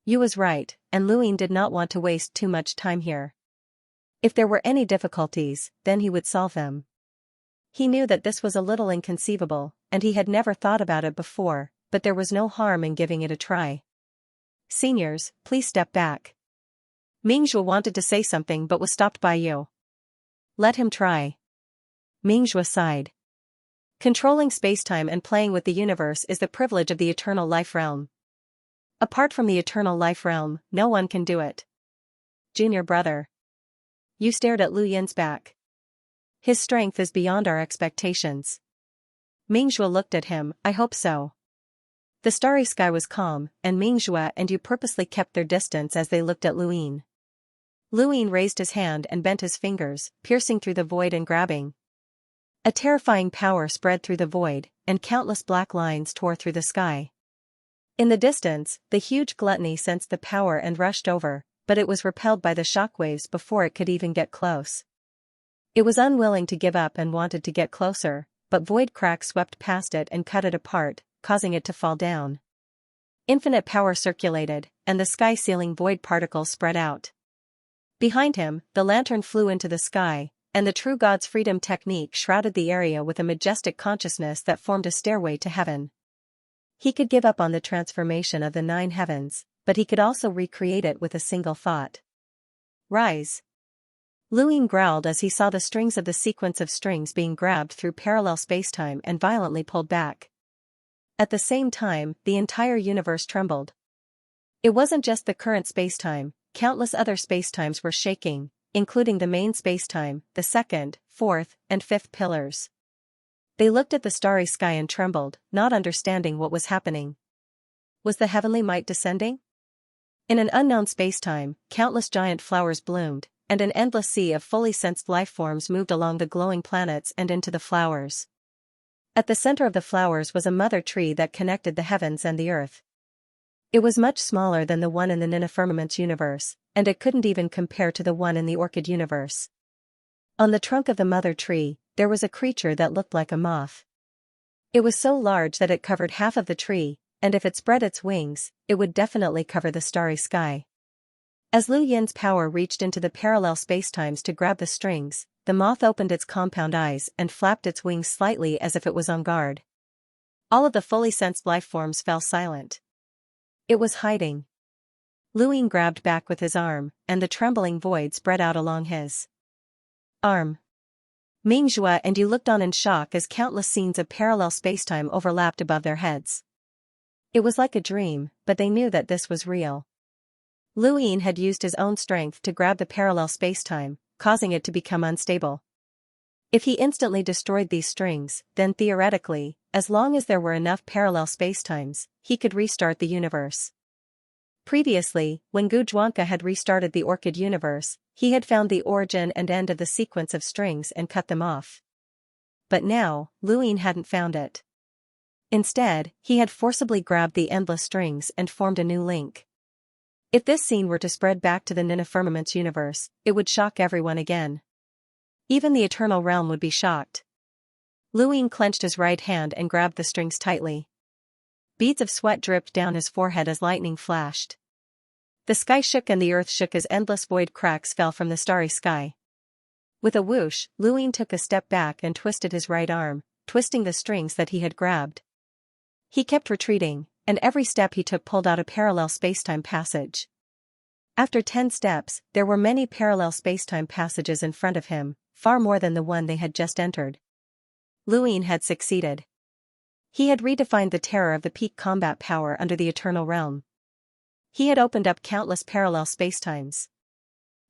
You was right, and Lu Ying did not want to waste too much time here. If there were any difficulties, then he would solve them. He knew that this was a little inconceivable, and he had never thought about it before, but there was no harm in giving it a try. Seniors, please step back. Mingxue wanted to say something but was stopped by you. Let him try. Mingxue sighed. Controlling spacetime and playing with the universe is the privilege of the eternal life realm. Apart from the eternal life realm, no one can do it. Junior brother. You stared at Lu Yin's back. His strength is beyond our expectations. Mingxue looked at him, I hope so. The starry sky was calm, and Mingxue and Yu purposely kept their distance as they looked at Luyin. Luyin raised his hand and bent his fingers, piercing through the void and grabbing. A terrifying power spread through the void, and countless black lines tore through the sky. In the distance, the huge gluttony sensed the power and rushed over, but it was repelled by the shockwaves before it could even get close. It was unwilling to give up and wanted to get closer, but void cracks swept past it and cut it apart, causing it to fall down. Infinite power circulated, and the sky-sealing void particles spread out. Behind him, the lantern flew into the sky, and the true God's freedom technique shrouded the area with a majestic consciousness that formed a stairway to heaven. He could give up on the transformation of the 9 heavens, but he could also recreate it with a single thought. Rise. Luyin growled as he saw the strings of the sequence of strings being grabbed through parallel spacetime and violently pulled back. At the same time, the entire universe trembled. It wasn't just the current spacetime, countless other spacetimes were shaking, including the main spacetime, the second, fourth, and fifth pillars. They looked at the starry sky and trembled, not understanding what was happening. Was the heavenly might descending? In an unknown spacetime, countless giant flowers bloomed, and an endless sea of fully sensed lifeforms moved along the glowing planets and into the flowers. At the center of the flowers was a mother tree that connected the heavens and the earth. It was much smaller than the one in the Nina Firmament's universe, and it couldn't even compare to the one in the Orchid universe. On the trunk of the mother tree, there was a creature that looked like a moth. It was so large that it covered half of the tree, and if it spread its wings, it would definitely cover the starry sky. As Lu Yin's power reached into the parallel spacetimes to grab the strings, the moth opened its compound eyes and flapped its wings slightly as if it was on guard. All of the fully sensed lifeforms fell silent. It was hiding. Luyin grabbed back with his arm, and the trembling void spread out along his arm. Mingxue and Yu looked on in shock as countless scenes of parallel spacetime overlapped above their heads. It was like a dream, but they knew that this was real. Luyin had used his own strength to grab the parallel spacetime, causing it to become unstable. If he instantly destroyed these strings, then theoretically, as long as there were enough parallel spacetimes, he could restart the universe. Previously, when Xianxia had restarted the Orchid universe, he had found the origin and end of the sequence of strings and cut them off. But now, Luyin hadn't found it. Instead, he had forcibly grabbed the endless strings and formed a new link. If this scene were to spread back to the Nina Firmament's universe, it would shock everyone again. Even the Eternal Realm would be shocked. Luyin clenched his right hand and grabbed the strings tightly. Beads of sweat dripped down his forehead as lightning flashed. The sky shook and the earth shook as endless void cracks fell from the starry sky. With a whoosh, Luyin took a step back and twisted his right arm, twisting the strings that he had grabbed. He kept retreating, and every step he took pulled out a parallel spacetime passage. After 10 steps, there were many parallel spacetime passages in front of him, far more than the one they had just entered. Luyin had succeeded. He had redefined the terror of the peak combat power under the Eternal Realm. He had opened up countless parallel spacetimes.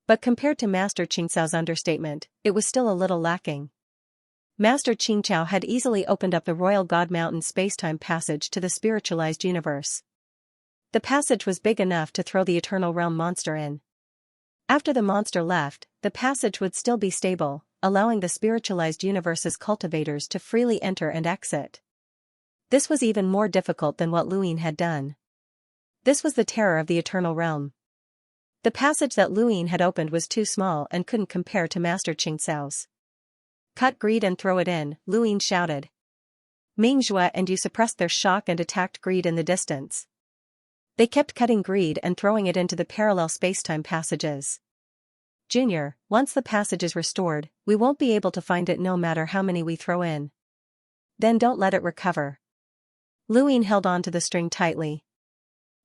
But compared to Master Qingcao's understatement, it was still a little lacking. Master Qingcao had easily opened up the Royal God Mountain spacetime passage to the spiritualized universe. The passage was big enough to throw the Eternal Realm monster in. After the monster left, the passage would still be stable, allowing the spiritualized universe's cultivators to freely enter and exit. This was even more difficult than what Luyin had done. This was the terror of the Eternal Realm. The passage that Luyin had opened was too small and couldn't compare to Master Qingcao's. Cut greed and throw it in, Luyin shouted. Mingxue and Yu suppressed their shock and attacked greed in the distance. They kept cutting greed and throwing it into the parallel spacetime passages. Junior, once the passage is restored, we won't be able to find it no matter how many we throw in. Then don't let it recover. Luyin held on to the string tightly.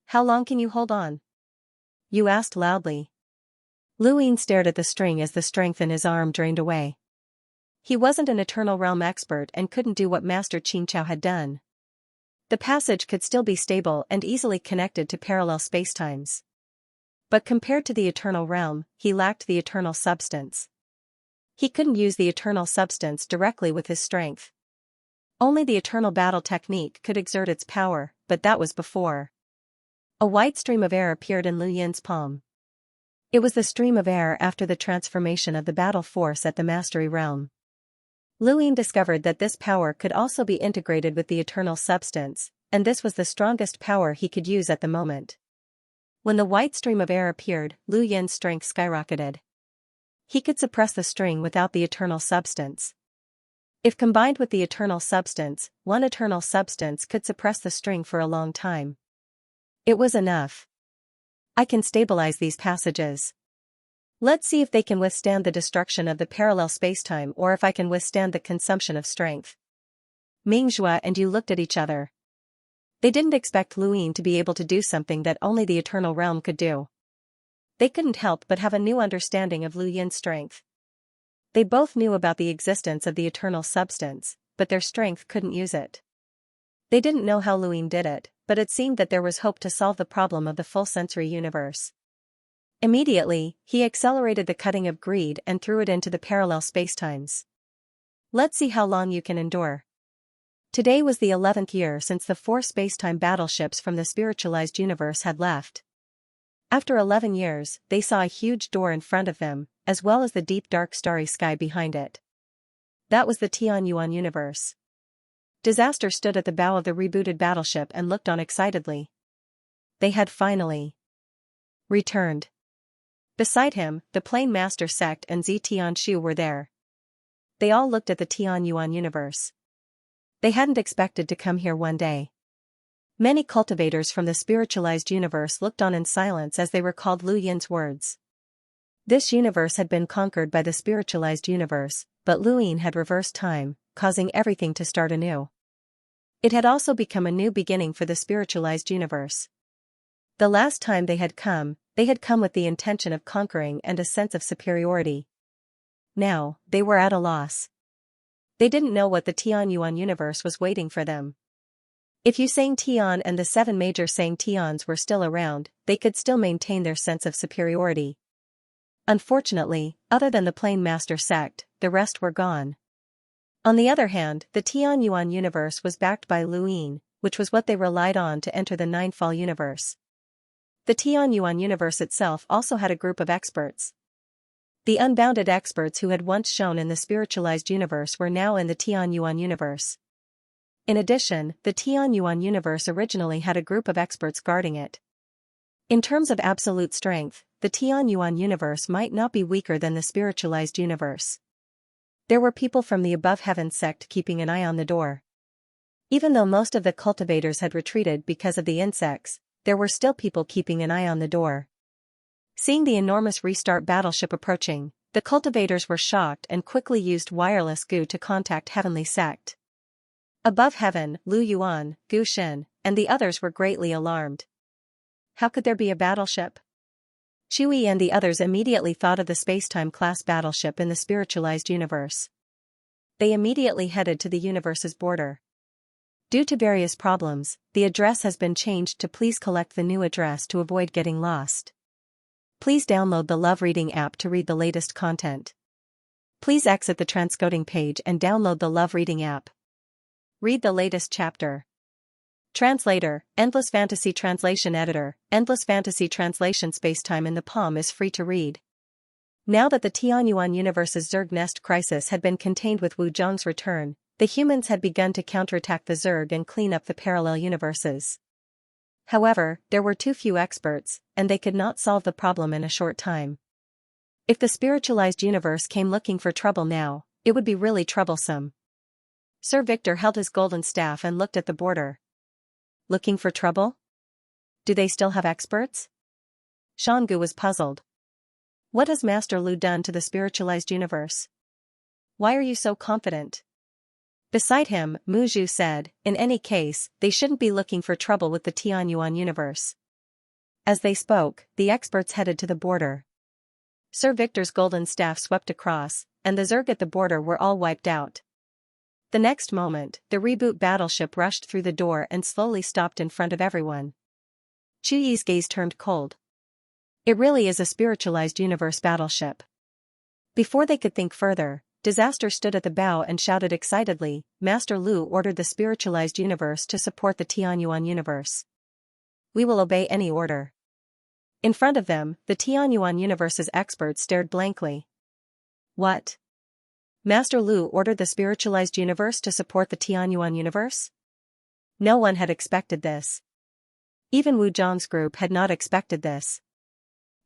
How long can you hold on? Yu asked loudly. Luyin stared at the string as the strength in his arm drained away. He wasn't an Eternal Realm expert and couldn't do what Master Qingcao had done. The passage could still be stable and easily connected to parallel spacetimes. But compared to the Eternal Realm, he lacked the eternal substance. He couldn't use the eternal substance directly with his strength. Only the eternal battle technique could exert its power, but that was before. A white stream of air appeared in Lu Yin's palm. It was the stream of air after the transformation of the battle force at the Mastery Realm. Lu Yin discovered that this power could also be integrated with the eternal substance, and this was the strongest power he could use at the moment. When the white stream of air appeared, Lu Yin's strength skyrocketed. He could suppress the string without the eternal substance. If combined with the eternal substance, one eternal substance could suppress the string for a long time. It was enough. I can stabilize these passages. Let's see if they can withstand the destruction of the parallel spacetime or if I can withstand the consumption of strength. Mingzhua and Yu looked at each other. They didn't expect Lu Yin to be able to do something that only the eternal realm could do. They couldn't help but have a new understanding of Lu Yin's strength. They both knew about the existence of the eternal substance, but their strength couldn't use it. They didn't know how Lu Yin did it, but it seemed that there was hope to solve the problem of the full sensory universe. Immediately, he accelerated the cutting of greed and threw it into the parallel spacetimes. Let's see how long you can endure. Today was the 11th year since the 4 spacetime battleships from the spiritualized universe had left. After 11 years, they saw a huge door in front of them, as well as the deep dark starry sky behind it. That was the Tianyuan universe. Disaster stood at the bow of the rebooted battleship and looked on excitedly. They had finally returned. Beside him, the Plain Master Sect and Tianshu were there. They all looked at the Tianyuan universe. They hadn't expected to come here one day. Many cultivators from the spiritualized universe looked on in silence as they recalled Lu Yin's words. This universe had been conquered by the spiritualized universe, but Lu Yin had reversed time, causing everything to start anew. It had also become a new beginning for the spiritualized universe. The last time they had come with the intention of conquering and a sense of superiority. Now, they were at a loss. They didn't know what the Tianyuan universe was waiting for them. If Yu Sang Tian and the 7 major Sang Tians were still around, they could still maintain their sense of superiority. Unfortunately, other than the Plain Master Sect, the rest were gone. On the other hand, the Tianyuan universe was backed by Lu Yin, which was what they relied on to enter the Ninefall universe. The Tianyuan universe itself also had a group of experts. The unbounded experts who had once shone in the spiritualized universe were now in the Tianyuan universe. In addition, the Tianyuan universe originally had a group of experts guarding it. In terms of absolute strength, the Tianyuan universe might not be weaker than the spiritualized universe. There were people from the Above Heaven sect keeping an eye on the door. Even though most of the cultivators had retreated because of the insects, there were still people keeping an eye on the door. Seeing the enormous restart battleship approaching, the cultivators were shocked and quickly used wireless goo to contact Heavenly Sect. Above Heaven, Lu Yuan, Gu Shen, and the others were greatly alarmed. How could there be a battleship? Chui and the others immediately thought of the Spacetime class battleship in the spiritualized universe. They immediately headed to the universe's border. Due to various problems, the address has been changed to please collect the new address to avoid getting lost. Please download the Love Reading app to read the latest content. Please exit the transcoding page and download the Love Reading app. Read the latest chapter. Translator, Endless Fantasy Translation Editor, Endless Fantasy Translation Spacetime in the Palm is free to read. Now that the Tianyuan universe's Zerg Nest crisis had been contained with Wu Zhong's return, the humans had begun to counterattack the Zerg and clean up the parallel universes. However, there were too few experts, and they could not solve the problem in a short time. If the spiritualized universe came looking for trouble now, it would be really troublesome. Sir Victor held his golden staff and looked at the border. Looking for trouble? Do they still have experts? Shangu was puzzled. What has Master Lu done to the spiritualized universe? Why are you so confident? Beside him, Mu Zhu said, in any case, they shouldn't be looking for trouble with the Tianyuan universe. As they spoke, the experts headed to the border. Sir Victor's golden staff swept across, and the Zerg at the border were all wiped out. The next moment, the reboot battleship rushed through the door and slowly stopped in front of everyone. Chu Yi's gaze turned cold. It really is a spiritualized universe battleship. Before they could think further, Disaster stood at the bow and shouted excitedly, Master Lu ordered the spiritualized universe to support the Tianyuan universe. We will obey any order. In front of them, the Tianyuan universe's experts stared blankly. What? Master Lu ordered the spiritualized universe to support the Tianyuan universe? No one had expected this. Even Wu Zhang's group had not expected this.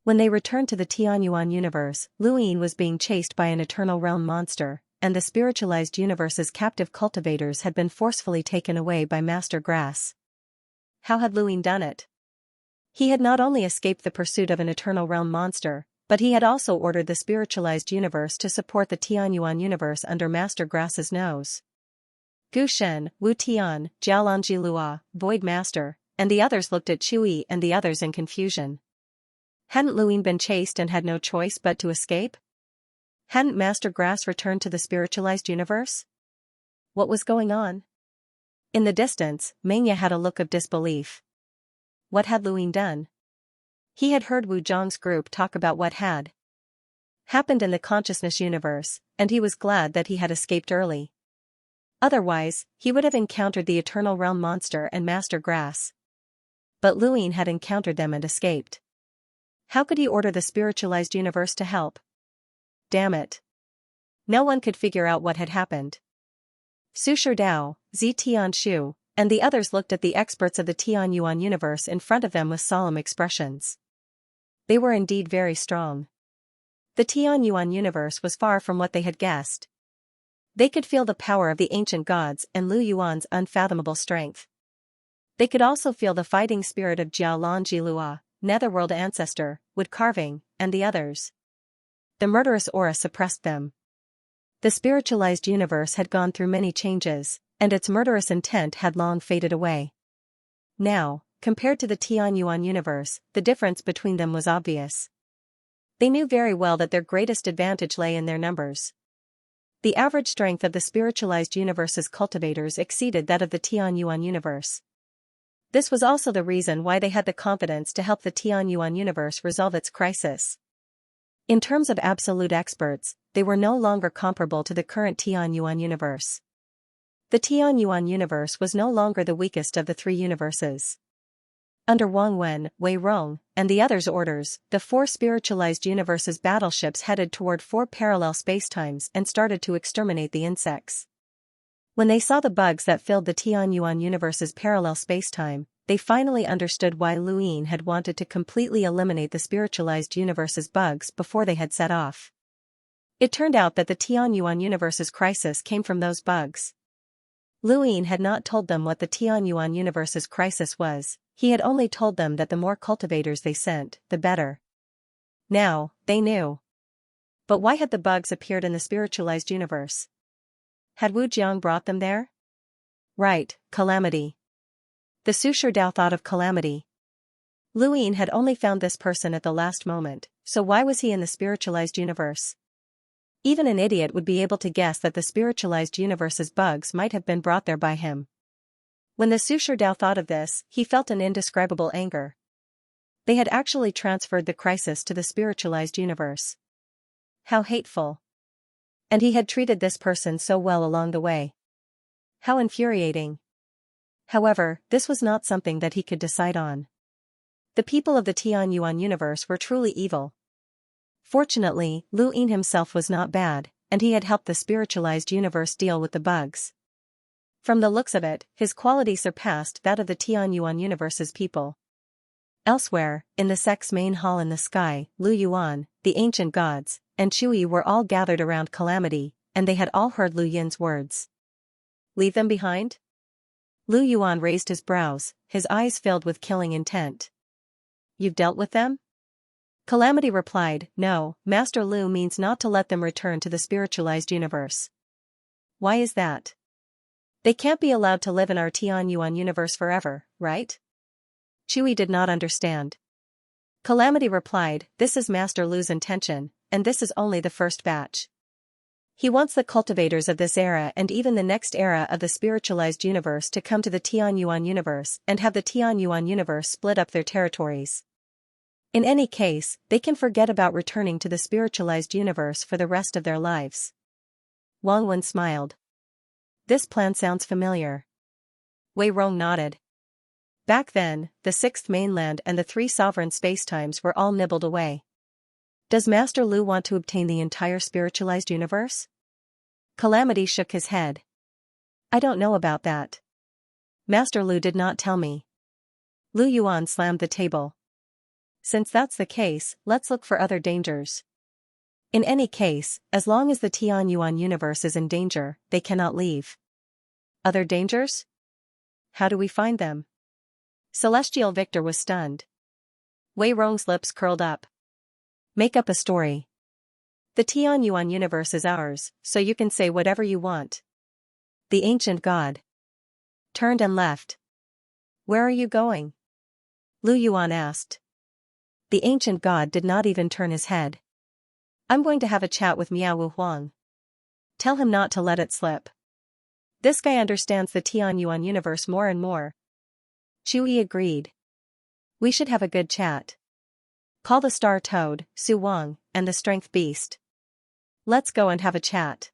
When they returned to the Tianyuan universe, Lu Yin was being chased by an eternal realm monster, and the spiritualized universe's captive cultivators had been forcefully taken away by Master Grass. How had Lu Yin done it? He had not only escaped the pursuit of an eternal realm monster, but he had also ordered the spiritualized universe to support the Tianyuan universe under Master Grass's nose. Gu Shen, Wu Tian, Jialanji Lua, Void Master, and the others looked at Chui and the others in confusion. Hadn't Lu Yin been chased and had no choice but to escape? Hadn't Master Grass returned to the spiritualized universe? What was going on? In the distance, Mengya had a look of disbelief. What had Lu Yin done? He had heard Wu Zhang's group talk about what had happened in the consciousness universe, and he was glad that he had escaped early. Otherwise, he would have encountered the Eternal Realm monster and Master Grass. But Lu Yin had encountered them and escaped. How could he order the spiritualized universe to help? Damn it. No one could figure out what had happened. Su Sherdao, Zi Tianshu, and the others looked at the experts of the Tianyuan universe in front of them with solemn expressions. They were indeed very strong. The Tianyuan universe was far from what they had guessed. They could feel the power of the ancient gods and Lu Yuan's unfathomable strength. They could also feel the fighting spirit of Jialanji Lua, Netherworld Ancestor, wood carving, and the others. The murderous aura suppressed them. The spiritualized universe had gone through many changes, and its murderous intent had long faded away. Now, compared to the Tianyuan universe, the difference between them was obvious. They knew very well that their greatest advantage lay in their numbers. The average strength of the spiritualized universe's cultivators exceeded that of the Tianyuan universe. This was also the reason why they had the confidence to help the Tianyuan universe resolve its crisis. In terms of absolute experts, they were no longer comparable to the current Tianyuan universe. The Tianyuan universe was no longer the weakest of the three universes. Under Wang Wen, Wei Rong, and the others' orders, the four spiritualized universes' battleships headed toward four parallel spacetimes and started to exterminate the insects. When they saw the bugs that filled the Tianyuan universe's parallel spacetime, they finally understood why Lu Yin had wanted to completely eliminate the spiritualized universe's bugs before they had set off. It turned out that the Tianyuan universe's crisis came from those bugs. Lu Yin had not told them what the Tianyuan universe's crisis was, he had only told them that the more cultivators they sent, the better. Now, they knew. But why had the bugs appeared in the spiritualized universe? Had Wu Jiang brought them there? Right, Calamity. The Su Sherdao thought of Calamity. Lu Yin had only found this person at the last moment, so why was he in the spiritualized universe? Even an idiot would be able to guess that the spiritualized universe's bugs might have been brought there by him. When the Su Sherdao thought of this, he felt an indescribable anger. They had actually transferred the crisis to the spiritualized universe. How hateful. And he had treated this person so well along the way. How infuriating. However, this was not something that he could decide on. The people of the Tianyuan universe were truly evil. Fortunately, Lu Yin himself was not bad, and he had helped the spiritualized universe deal with the bugs. From the looks of it, his quality surpassed that of the Tianyuan universe's people. Elsewhere, in the sect's main hall in the sky, Lu Yuan, the ancient gods, and Chui were all gathered around Calamity, and they had all heard Lu Yin's words. Leave them behind? Lu Yuan raised his brows, his eyes filled with killing intent. You've dealt with them? Calamity replied, no, Master Lu means not to let them return to the spiritualized universe. Why is that? They can't be allowed to live in our Tianyuan universe forever, right? Chui did not understand. Calamity replied, this is Master Lu's intention, and this is only the first batch. He wants the cultivators of this era and even the next era of the spiritualized universe to come to the Tianyuan universe and have the Tianyuan universe split up their territories. In any case, they can forget about returning to the spiritualized universe for the rest of their lives. Wang Wen smiled. This plan sounds familiar. Wei Rong nodded. Back then, the sixth mainland and the three sovereign spacetimes were all nibbled away. Does Master Lu want to obtain the entire spiritualized universe? Calamity shook his head. I don't know about that. Master Lu did not tell me. Lu Yuan slammed the table. Since that's the case, let's look for other dangers. In any case, as long as the Tianyuan universe is in danger, they cannot leave. Other dangers? How do we find them? Celestial Victor was stunned. Wei Rong's lips curled up. Make up a story. The Tianyuan universe is ours, so you can say whatever you want. The ancient god turned and left. Where are you going? Lu Yuan asked. The ancient god did not even turn his head. I'm going to have a chat with Miao Wu Huang. Tell him not to let it slip. This guy understands the Tianyuan universe more and more. Chu Yi agreed. We should have a good chat. Call the Star Toad, Su Wang, and the Strength Beast. Let's go and have a chat.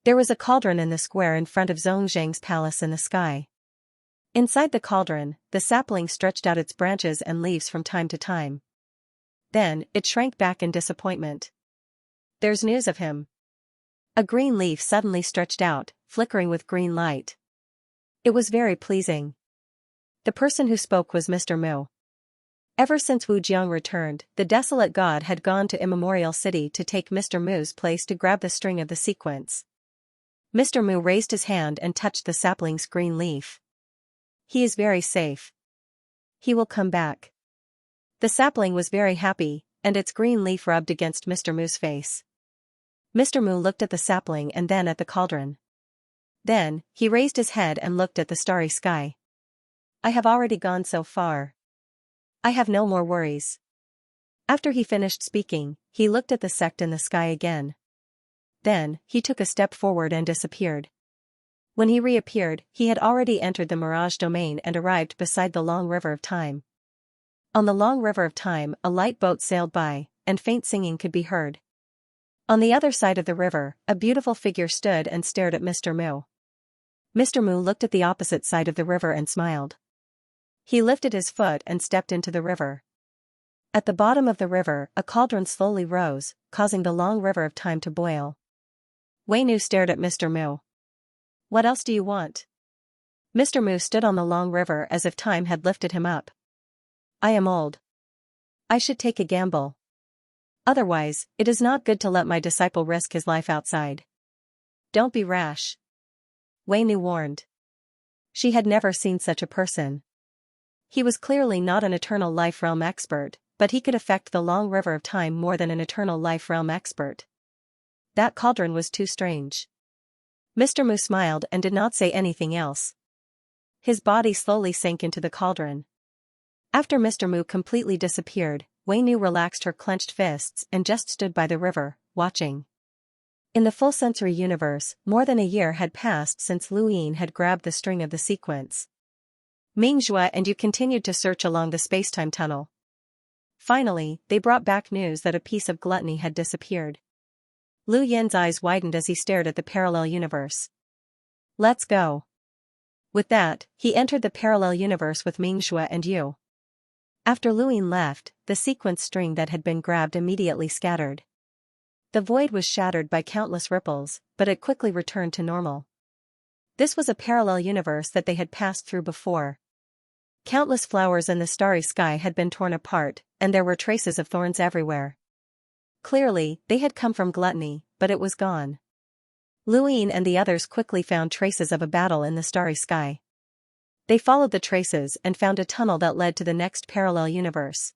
There was a cauldron in the square in front of Zhongzhang's palace in the sky. Inside the cauldron, the sapling stretched out its branches and leaves from time to time. Then, it shrank back in disappointment. There's news of him. A green leaf suddenly stretched out, flickering with green light. It was very pleasing. The person who spoke was Mr. Mu. Ever since Wu Jiang returned, the desolate god had gone to Immemorial City to take Mr. Mu's place to grab the string of the sequence. Mr. Mu raised his hand and touched the sapling's green leaf. He is very safe. He will come back. The sapling was very happy, and its green leaf rubbed against Mr. Mu's face. Mr. Mu looked at the sapling and then at the cauldron. Then, he raised his head and looked at the starry sky. I have already gone so far. I have no more worries. After he finished speaking, he looked at the sect in the sky again. Then, he took a step forward and disappeared. When he reappeared, he had already entered the Mirage Domain and arrived beside the long river of time. On the long river of time, a light boat sailed by, and faint singing could be heard. On the other side of the river, a beautiful figure stood and stared at Mr. Mu. Mr. Mu looked at the opposite side of the river and smiled. He lifted his foot and stepped into the river. At the bottom of the river, a cauldron slowly rose, causing the long river of time to boil. Wei Nu stared at Mr. Mu. What else do you want? Mr. Mu stood on the long river as if time had lifted him up. I am old. I should take a gamble. Otherwise, it is not good to let my disciple risk his life outside. Don't be rash. Wei Nu warned. She had never seen such a person. He was clearly not an eternal life realm expert, but he could affect the long river of time more than an eternal life realm expert. That cauldron was too strange. Mr. Mu smiled and did not say anything else. His body slowly sank into the cauldron. After Mr. Mu completely disappeared, Wei Nu relaxed her clenched fists and just stood by the river, watching. In the full sensory universe, more than a year had passed since Lu Yin had grabbed the string of the sequence. Ming Zhua and you continued to search along the spacetime tunnel. Finally, they brought back news that a piece of gluttony had disappeared. Lu Yin's eyes widened as he stared at the parallel universe. Let's go. With that, he entered the parallel universe with Ming Zhua and Yu. After Lu Yin left, the sequence string that had been grabbed immediately scattered. The void was shattered by countless ripples, but it quickly returned to normal. This was a parallel universe that they had passed through before. Countless flowers in the starry sky had been torn apart, and there were traces of thorns everywhere. Clearly, they had come from gluttony, but it was gone. Lu Yin and the others quickly found traces of a battle in the starry sky. They followed the traces and found a tunnel that led to the next parallel universe.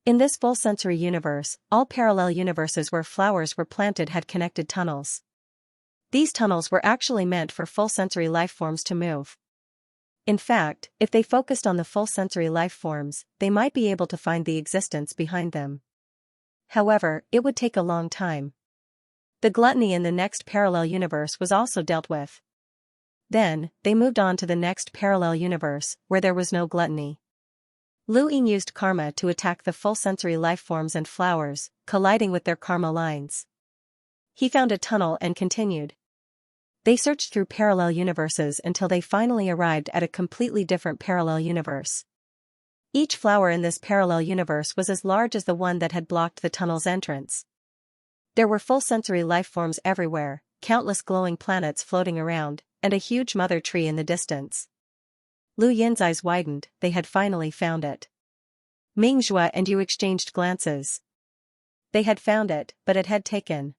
In this full sensory universe, all parallel universes where flowers were planted had connected tunnels. These tunnels were actually meant for full sensory life forms to move. In fact, if they focused on the full sensory life forms, they might be able to find the existence behind them. However, it would take a long time. The gluttony in the next parallel universe was also dealt with. Then, they moved on to the next parallel universe, where there was no gluttony. Lu Yin used karma to attack the full sensory life forms and flowers, colliding with their karma lines. He found a tunnel and continued. They searched through parallel universes until they finally arrived at a completely different parallel universe. Each flower in this parallel universe was as large as the one that had blocked the tunnel's entrance. There were full sensory life forms everywhere, countless glowing planets floating around, and a huge mother tree in the distance. Lu Yin's eyes widened, they had finally found it. Ming Zhuo and Yu exchanged glances. They had found it, but it had taken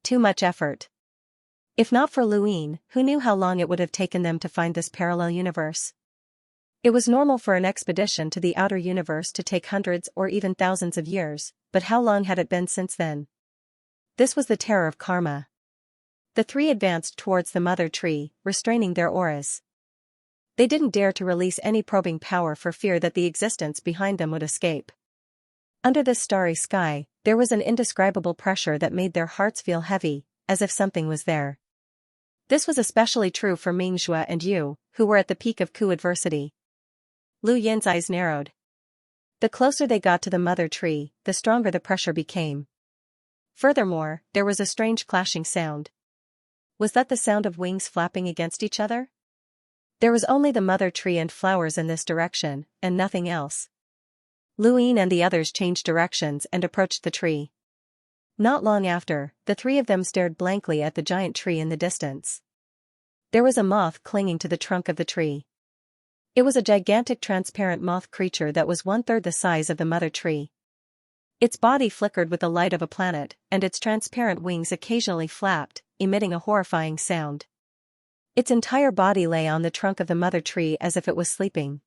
too much effort. If not for Lu Yin, who knew how long it would have taken them to find this parallel universe? It was normal for an expedition to the outer universe to take hundreds or even thousands of years, but how long had it been since then? This was the terror of karma. The three advanced towards the mother tree, restraining their auras. They didn't dare to release any probing power for fear that the existence behind them would escape. Under this starry sky, there was an indescribable pressure that made their hearts feel heavy, as if something was there. This was especially true for Ming Zhuo and Yu, who were at the peak of coup adversity. Lu Yin's eyes narrowed. The closer they got to the mother tree, the stronger the pressure became. Furthermore, there was a strange clashing sound. Was that the sound of wings flapping against each other? There was only the mother tree and flowers in this direction, and nothing else. Lu Yin and the others changed directions and approached the tree. Not long after, the three of them stared blankly at the giant tree in the distance. There was a moth clinging to the trunk of the tree. It was a gigantic transparent moth creature that was 1/3 the size of the mother tree. Its body flickered with the light of a planet, and its transparent wings occasionally flapped, emitting a horrifying sound. Its entire body lay on the trunk of the mother tree as if it was sleeping.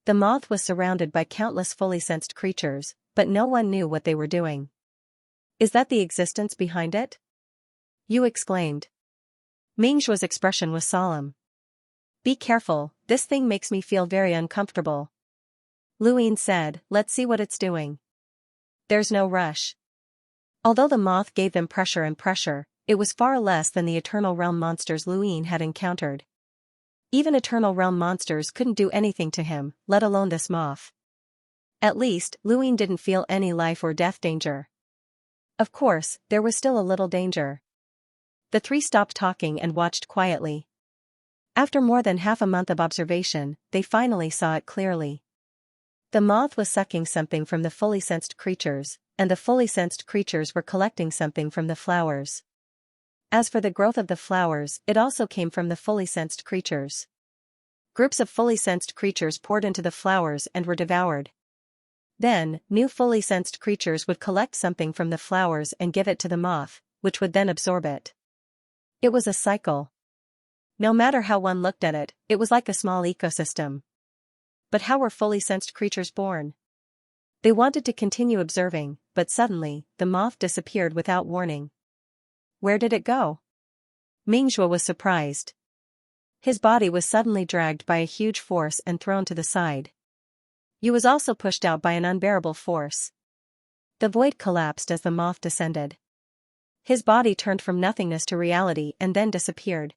The moth was surrounded by countless fully sensed creatures, but no one knew what they were doing. Is that the existence behind it? Yu exclaimed. Ming Zhuo's expression was solemn. Be careful, this thing makes me feel very uncomfortable. Lu Yin said, let's see what it's doing. There's no rush. Although the moth gave them pressure, it was far less than the Eternal Realm monsters Lu Yin had encountered. Even Eternal Realm monsters couldn't do anything to him, let alone this moth. At least, Lu Yin didn't feel any life or death danger. Of course, there was still a little danger. The three stopped talking and watched quietly. After more than half a month of observation, they finally saw it clearly. The moth was sucking something from the fully sensed creatures, and the fully sensed creatures were collecting something from the flowers. As for the growth of the flowers, it also came from the fully sensed creatures. Groups of fully sensed creatures poured into the flowers and were devoured. Then, new fully sensed creatures would collect something from the flowers and give it to the moth, which would then absorb it. It was a cycle. No matter how one looked at it, it was like a small ecosystem. But how were fully sensed creatures born? They wanted to continue observing, but suddenly, the moth disappeared without warning. Where did it go? Ming Zhuo was surprised. His body was suddenly dragged by a huge force and thrown to the side. Yu was also pushed out by an unbearable force. The void collapsed as the moth descended. His body turned from nothingness to reality and then disappeared.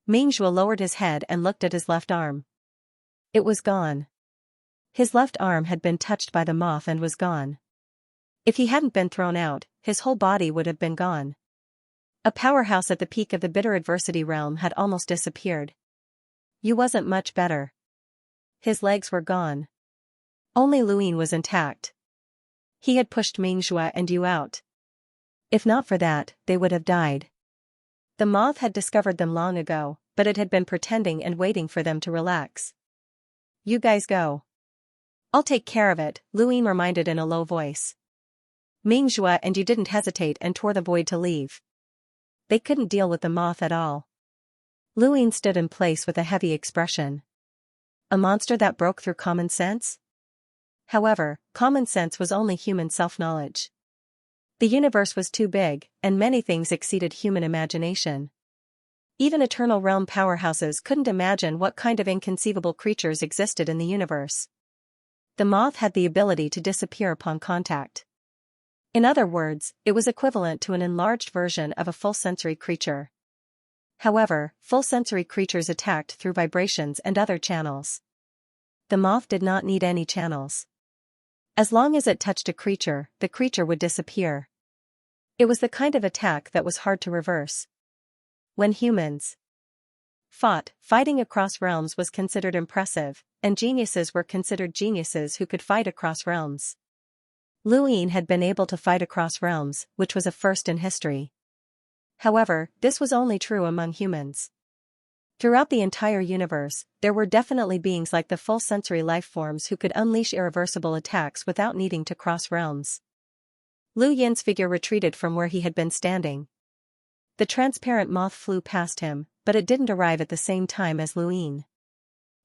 Ming Zhuo lowered his head and looked at his left arm. It was gone. His left arm had been touched by the moth and was gone. If he hadn't been thrown out, his whole body would have been gone. A powerhouse at the peak of the bitter adversity realm had almost disappeared. Yu wasn't much better. His legs were gone. Only Lu Yin was intact. He had pushed Ming Zhuo and Yu out. If not for that, they would have died. The moth had discovered them long ago, but it had been pretending and waiting for them to relax. You guys go. I'll take care of it, Lu Yin reminded in a low voice. Ming Zhuo and Yu didn't hesitate and tore the void to leave. They couldn't deal with the moth at all. Lu Yin stood in place with a heavy expression. A monster that broke through common sense? However, common sense was only human self-knowledge. The universe was too big, and many things exceeded human imagination. Even Eternal Realm powerhouses couldn't imagine what kind of inconceivable creatures existed in the universe. The moth had the ability to disappear upon contact. In other words, it was equivalent to an enlarged version of a full-sensory creature. However, full-sensory creatures attacked through vibrations and other channels. The moth did not need any channels. As long as it touched a creature, the creature would disappear. It was the kind of attack that was hard to reverse. When humans fighting across realms was considered impressive, and geniuses were considered geniuses who could fight across realms. Lu Yin had been able to fight across realms, which was a first in history. However, this was only true among humans. Throughout the entire universe, there were definitely beings like the full sensory life forms who could unleash irreversible attacks without needing to cross realms. Lu Yin's figure retreated from where he had been standing. The transparent moth flew past him, but it didn't arrive at the same time as Lu Yin.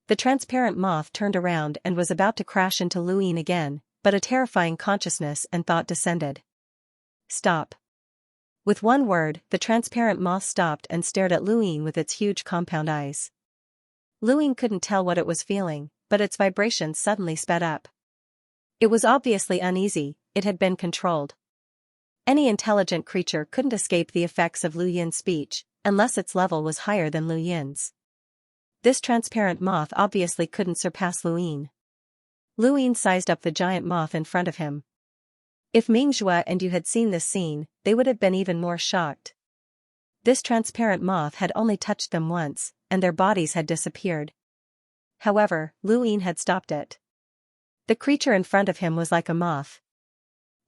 The transparent moth turned around and was about to crash into Lu Yin again, but a terrifying consciousness and thought descended. Stop. With one word, the transparent moth stopped and stared at Lu Yin with its huge compound eyes. Lu Yin couldn't tell what it was feeling, but its vibrations suddenly sped up. It was obviously uneasy, it had been controlled. Any intelligent creature couldn't escape the effects of Lu Yin's speech, unless its level was higher than Lu Yin's. This transparent moth obviously couldn't surpass Lu Yin. Lu Yin sized up the giant moth in front of him. If Mingxue and you had seen this scene, they would have been even more shocked. This transparent moth had only touched them once, and their bodies had disappeared. However, Lu Yin had stopped it. The creature in front of him was like a moth.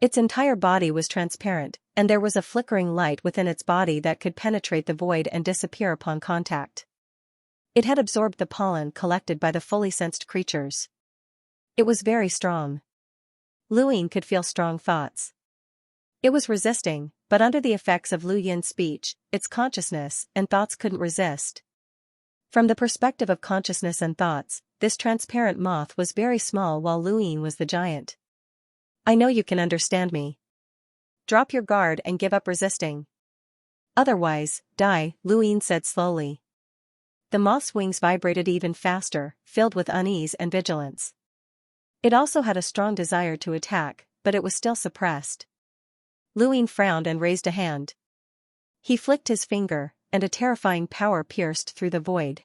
Its entire body was transparent, and there was a flickering light within its body that could penetrate the void and disappear upon contact. It had absorbed the pollen collected by the fully sensed creatures. It was very strong. Lu Yin could feel strong thoughts. It was resisting, but under the effects of Lu Yin's speech, its consciousness and thoughts couldn't resist. From the perspective of consciousness and thoughts, this transparent moth was very small while Lu Yin was the giant. I know you can understand me. Drop your guard and give up resisting. Otherwise, die, Lu Yin said slowly. The moth's wings vibrated even faster, filled with unease and vigilance. It also had a strong desire to attack, but it was still suppressed. Lu Yin frowned and raised a hand. He flicked his finger, and a terrifying power pierced through the void.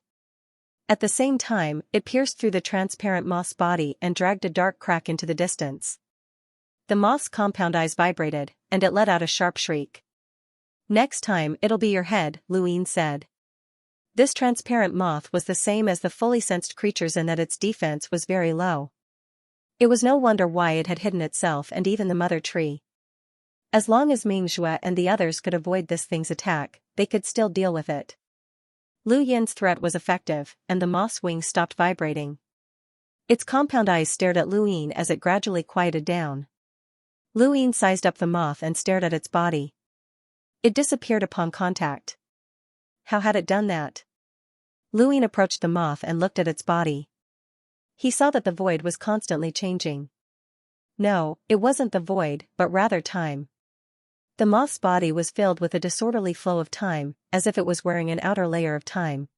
At the same time, it pierced through the transparent moth's body and dragged a dark crack into the distance. The moth's compound eyes vibrated, and it let out a sharp shriek. Next time it'll be your head, Lu Yin said. This transparent moth was the same as the fully sensed creatures in that its defense was very low. It was no wonder why it had hidden itself and even the mother tree. As long as Mingxue and the others could avoid this thing's attack, they could still deal with it. Lu Yin's threat was effective, and the moth's wings stopped vibrating. Its compound eyes stared at Lu Yin as it gradually quieted down. Lu Yin sized up the moth and stared at its body. It disappeared upon contact. How had it done that? Lu Yin approached the moth and looked at its body. He saw that the void was constantly changing. No, it wasn't the void, but rather time. The moth's body was filled with a disorderly flow of time, as if it was wearing an outer layer of time.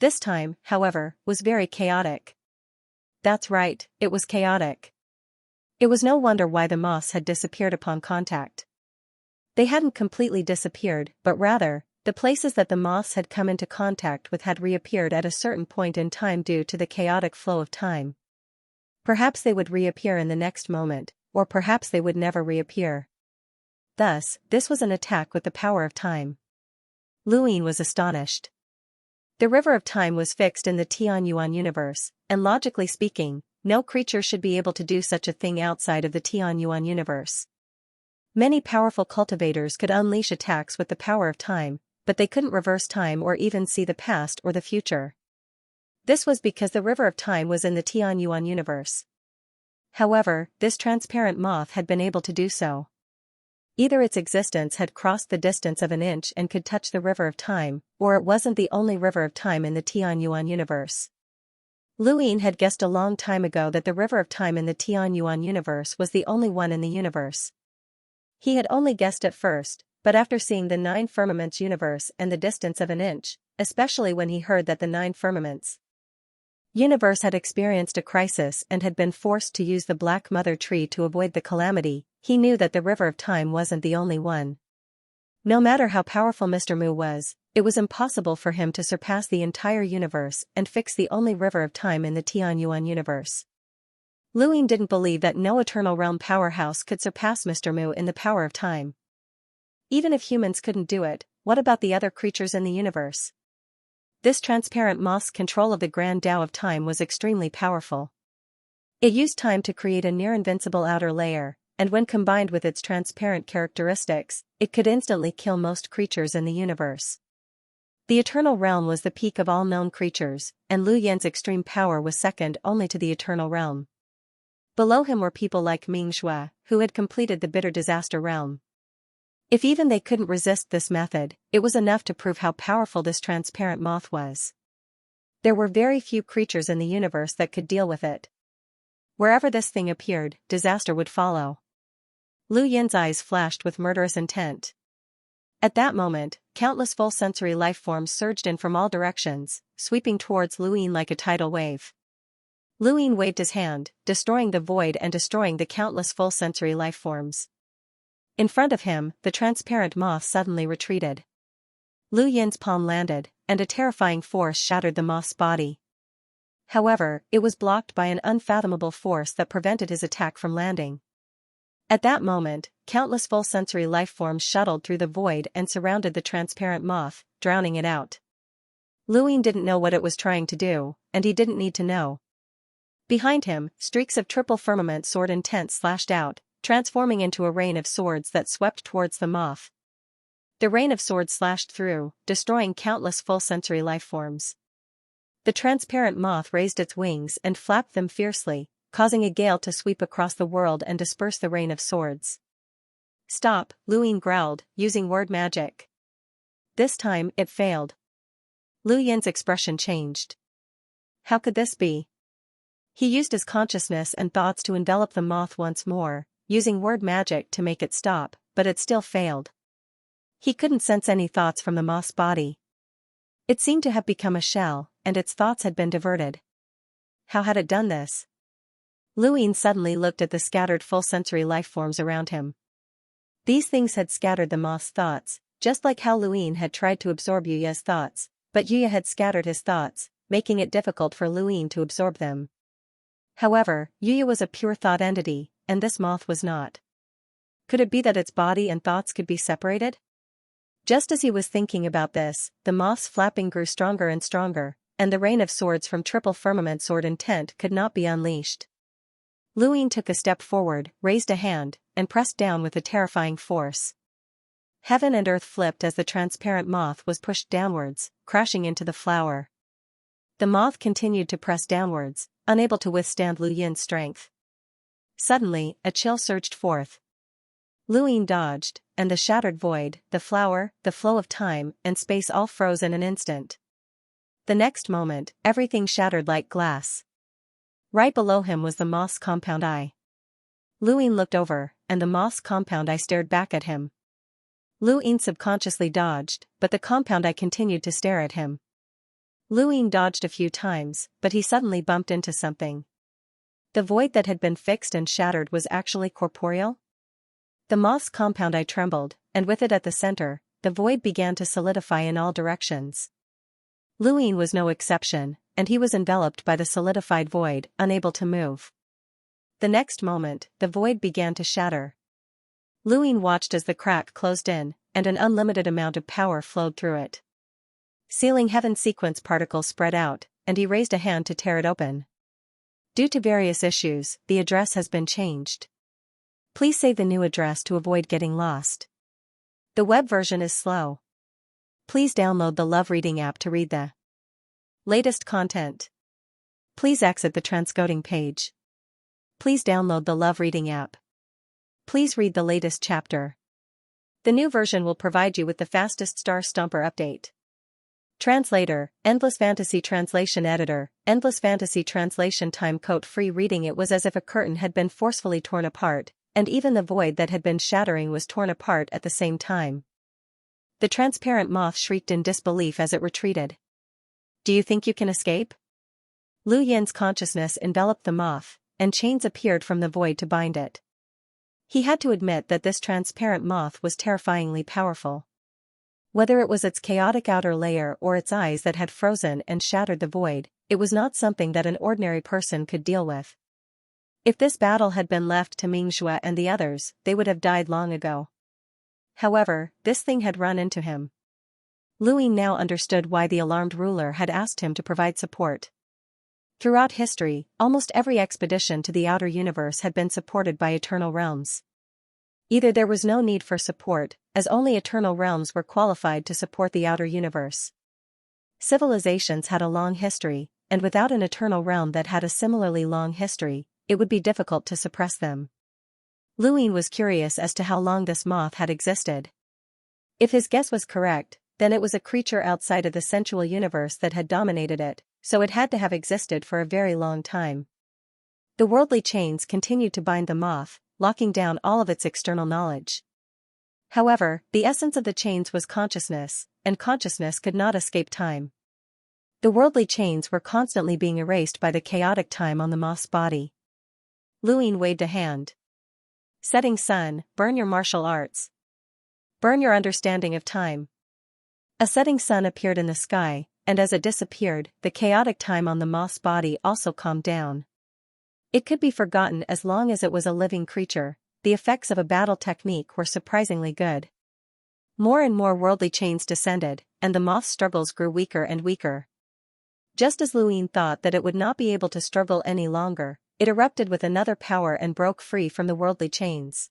This time, however, was very chaotic. That's right, it was chaotic. It was no wonder why the moths had disappeared upon contact. They hadn't completely disappeared, but rather, the places that the moths had come into contact with had reappeared at a certain point in time due to the chaotic flow of time. Perhaps they would reappear in the next moment, or perhaps they would never reappear. Thus, this was an attack with the power of time. Lu Yin was astonished. The river of time was fixed in the Tianyuan universe, and logically speaking, no creature should be able to do such a thing outside of the Tianyuan universe. Many powerful cultivators could unleash attacks with the power of time, but they couldn't reverse time or even see the past or the future. This was because the river of time was in the Tianyuan universe. However, this transparent moth had been able to do so. Either its existence had crossed the distance of an inch and could touch the river of time, or it wasn't the only river of time in the Tianyuan universe. Lu Yin had guessed a long time ago that the river of time in the Tianyuan universe was the only one in the universe. He had only guessed at first, but after seeing the 9 firmaments universe and the distance of an inch, especially when he heard that the 9 firmaments universe had experienced a crisis and had been forced to use the Black Mother Tree to avoid the calamity, he knew that the river of time wasn't the only one. No matter how powerful Mr. Mu was, it was impossible for him to surpass the entire universe and fix the only river of time in the Tianyuan universe. Lu Yin didn't believe that no Eternal Realm powerhouse could surpass Mr. Mu in the power of time. Even if humans couldn't do it, what about the other creatures in the universe? This transparent moth's control of the grand Tao of time was extremely powerful. It used time to create a near-invincible outer layer, and when combined with its transparent characteristics, it could instantly kill most creatures in the universe. The Eternal Realm was the peak of all known creatures, and Lu Yan's extreme power was second only to the Eternal Realm. Below him were people like Xianxia, who had completed the Bitter Disaster Realm. If even they couldn't resist this method, it was enough to prove how powerful this transparent moth was. There were very few creatures in the universe that could deal with it. Wherever this thing appeared, disaster would follow. Lu Yan's eyes flashed with murderous intent. At that moment, countless full-sensory life forms surged in from all directions, sweeping towards Lu Yan like a tidal wave. Lu Yan waved his hand, destroying the void and destroying the countless full-sensory life forms. In front of him, the transparent moth suddenly retreated. Lu Yan's palm landed, and a terrifying force shattered the moth's body. However, it was blocked by an unfathomable force that prevented his attack from landing. At that moment, countless full-sensory life forms shuttled through the void and surrounded the transparent moth, drowning it out. Lu Yan didn't know what it was trying to do, and he didn't need to know. Behind him, streaks of triple firmament sword intent slashed out, transforming into a rain of swords that swept towards the moth. The rain of swords slashed through, destroying countless full-sensory life forms. The transparent moth raised its wings and flapped them fiercely, causing a gale to sweep across the world and disperse the rain of swords. "Stop," Lu Yan growled, using word magic. This time, it failed. Lu Yan's expression changed. How could this be? He used his consciousness and thoughts to envelop the moth once more, using word magic to make it stop, but it still failed. He couldn't sense any thoughts from the moth's body. It seemed to have become a shell, and its thoughts had been diverted. How had it done this? Lu Yan suddenly looked at the scattered full-sensory life forms around him. These things had scattered the moth's thoughts, just like how Lu Yan had tried to absorb Yuya's thoughts, but Yuya had scattered his thoughts, making it difficult for Lu Yan to absorb them. However, Yuya was a pure thought entity, and this moth was not. Could it be that its body and thoughts could be separated? Just as he was thinking about this, the moth's flapping grew stronger and stronger, and the rain of swords from triple firmament sword intent could not be unleashed. Lu Yan took a step forward, raised a hand, and pressed down with a terrifying force. Heaven and earth flipped as the transparent moth was pushed downwards, crashing into the flower. The moth continued to press downwards, unable to withstand Lu Yan's strength. Suddenly, a chill surged forth. Lu Yan dodged, and the shattered void, the flower, the flow of time, and space all froze in an instant. The next moment, everything shattered like glass. Right below him was the moth's compound eye. Lu Yan looked over, and the moth's compound eye stared back at him. Lu Yan subconsciously dodged, but the compound eye continued to stare at him. Lu Yan dodged a few times, but he suddenly bumped into something. The void that had been fixed and shattered was actually corporeal? The moth's compound eye trembled, and with it at the center, the void began to solidify in all directions. Lu Yan was no exception, and he was enveloped by the solidified void, unable to move. The next moment, the void began to shatter. Lu Yan watched as the crack closed in, and an unlimited amount of power flowed through it. Sealing heaven sequence particles spread out, and he raised a hand to tear it open. Due to various issues, the address has been changed. Please save the new address to avoid getting lost. The web version is slow. Please download the Love Reading app to read the latest content. Please exit the transcoding page. Please download the Love Reading app. Please read the latest chapter. The new version will provide you with the fastest Star Stomper update. Translator, Endless Fantasy Translation Editor, Endless Fantasy Translation Time Code Free reading. It was as if a curtain had been forcefully torn apart, and even the void that had been shattering was torn apart at the same time. The transparent moth shrieked in disbelief as it retreated. Do you think you can escape? Lu Yan's consciousness enveloped the moth, and chains appeared from the void to bind it. He had to admit that this transparent moth was terrifyingly powerful. Whether it was its chaotic outer layer or its eyes that had frozen and shattered the void, it was not something that an ordinary person could deal with. If this battle had been left to Xianxia and the others, they would have died long ago. However, this thing had run into him. Luin now understood why the alarmed ruler had asked him to provide support. Throughout history, almost every expedition to the outer universe had been supported by eternal realms. Either there was no need for support, as only eternal realms were qualified to support the outer universe. Civilizations had a long history, and without an eternal realm that had a similarly long history, it would be difficult to suppress them. Luin was curious as to how long this moth had existed. If his guess was correct, then it was a creature outside of the sensual universe that had dominated it, so it had to have existed for a very long time. The worldly chains continued to bind the moth, locking down all of its external knowledge. However, the essence of the chains was consciousness, and consciousness could not escape time. The worldly chains were constantly being erased by the chaotic time on the moth's body. Luin waved a hand. Setting sun, burn your martial arts. Burn your understanding of time. A setting sun appeared in the sky, and as it disappeared, the chaotic time on the moth's body also calmed down. It could be forgotten as long as it was a living creature. The effects of a battle technique were surprisingly good. More and more worldly chains descended, and the moth's struggles grew weaker and weaker. Just as Luin thought that it would not be able to struggle any longer, it erupted with another power and broke free from the worldly chains.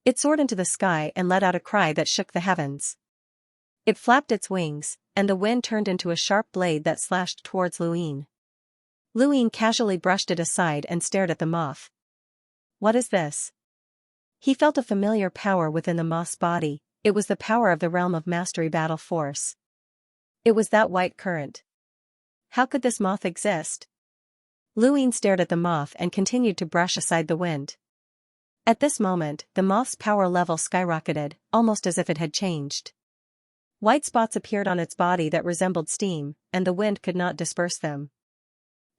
It soared into the sky and let out a cry that shook the heavens. It flapped its wings, and the wind turned into a sharp blade that slashed towards Luin. Luin casually brushed it aside and stared at the moth. What is this? He felt a familiar power within the moth's body. It was the power of the realm of mastery battle force. It was that white current. How could this moth exist? Luin stared at the moth and continued to brush aside the wind. At this moment, the moth's power level skyrocketed, almost as if it had changed. White spots appeared on its body that resembled steam, and the wind could not disperse them.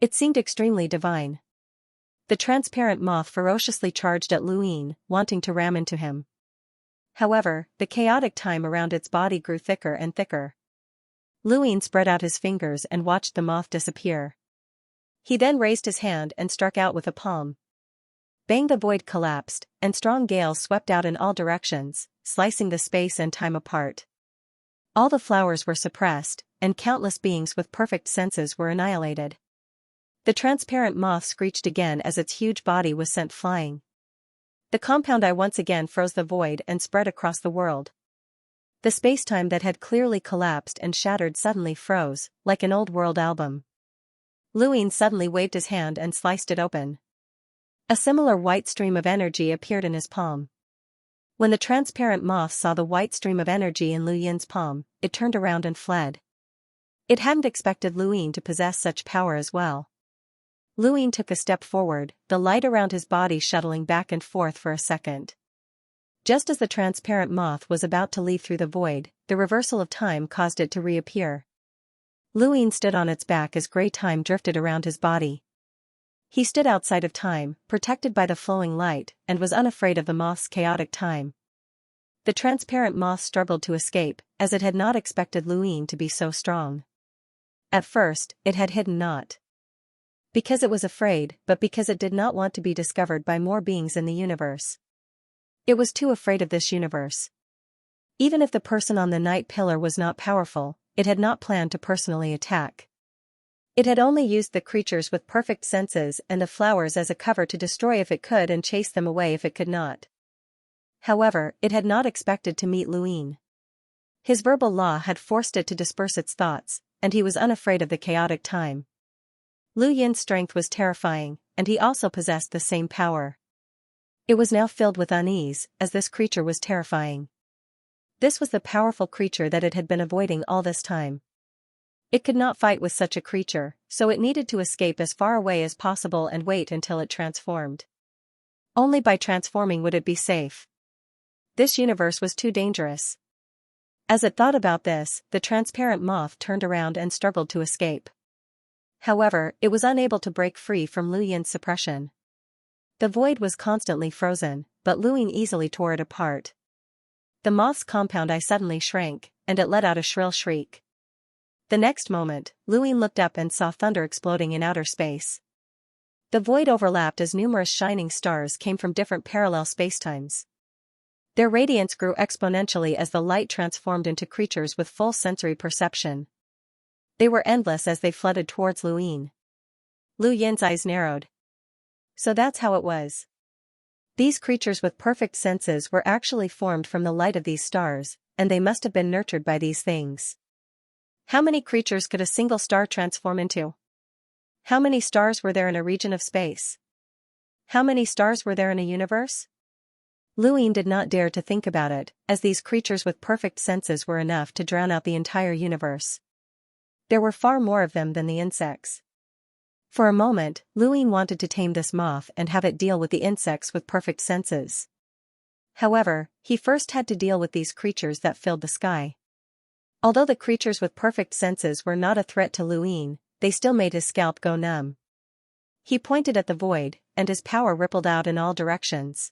It seemed extremely divine. The transparent moth ferociously charged at Luin, wanting to ram into him. However, the chaotic time around its body grew thicker and thicker. Luin spread out his fingers and watched the moth disappear. He then raised his hand and struck out with a palm. Bang! The void collapsed, and strong gales swept out in all directions, slicing the space and time apart. All the flowers were suppressed, and countless beings with perfect senses were annihilated. The transparent moth screeched again as its huge body was sent flying. The compound eye once again froze the void and spread across the world. The space-time that had clearly collapsed and shattered suddenly froze, like an old world album. Luin suddenly waved his hand and sliced it open. A similar white stream of energy appeared in his palm. When the transparent moth saw the white stream of energy in Luin's palm, it turned around and fled. It hadn't expected Luin to possess such power as well. Luin took a step forward, the light around his body shuttling back and forth for a second. Just as the transparent moth was about to leave through the void, the reversal of time caused it to reappear. Luin stood on its back as grey time drifted around his body. He stood outside of time, protected by the flowing light, and was unafraid of the moth's chaotic time. The transparent moth struggled to escape, as it had not expected Luin to be so strong. At first, it had hidden not because it was afraid, but because it did not want to be discovered by more beings in the universe. It was too afraid of this universe. Even if the person on the night pillar was not powerful, it had not planned to personally attack. It had only used the creatures with perfect senses and the flowers as a cover to destroy if it could and chase them away if it could not. However, it had not expected to meet Luin. His verbal law had forced it to disperse its thoughts, and he was unafraid of the chaotic time. Lu Yin's strength was terrifying, and he also possessed the same power. It was now filled with unease, as this creature was terrifying. This was the powerful creature that it had been avoiding all this time. It could not fight with such a creature, so it needed to escape as far away as possible and wait until it transformed. Only by transforming would it be safe. This universe was too dangerous. As it thought about this, the transparent moth turned around and struggled to escape. However, it was unable to break free from Lu Yin's suppression. The void was constantly frozen, but Luin easily tore it apart. The moth's compound eye suddenly shrank, and it let out a shrill shriek. The next moment, Luin looked up and saw thunder exploding in outer space. The void overlapped as numerous shining stars came from different parallel spacetimes. Their radiance grew exponentially as the light transformed into creatures with full sensory perception. They were endless as they flooded towards Lu Yin. Lu Yin's eyes narrowed. So that's how it was. These creatures with perfect senses were actually formed from the light of these stars, and they must have been nurtured by these things. How many creatures could a single star transform into? How many stars were there in a region of space? How many stars were there in a universe? Lu Yin did not dare to think about it, as these creatures with perfect senses were enough to drown out the entire universe. There were far more of them than the insects. For a moment, Lu Yin wanted to tame this moth and have it deal with the insects with perfect senses. However, he first had to deal with these creatures that filled the sky. Although the creatures with perfect senses were not a threat to Lu Yin, they still made his scalp go numb. He pointed at the void, and his power rippled out in all directions.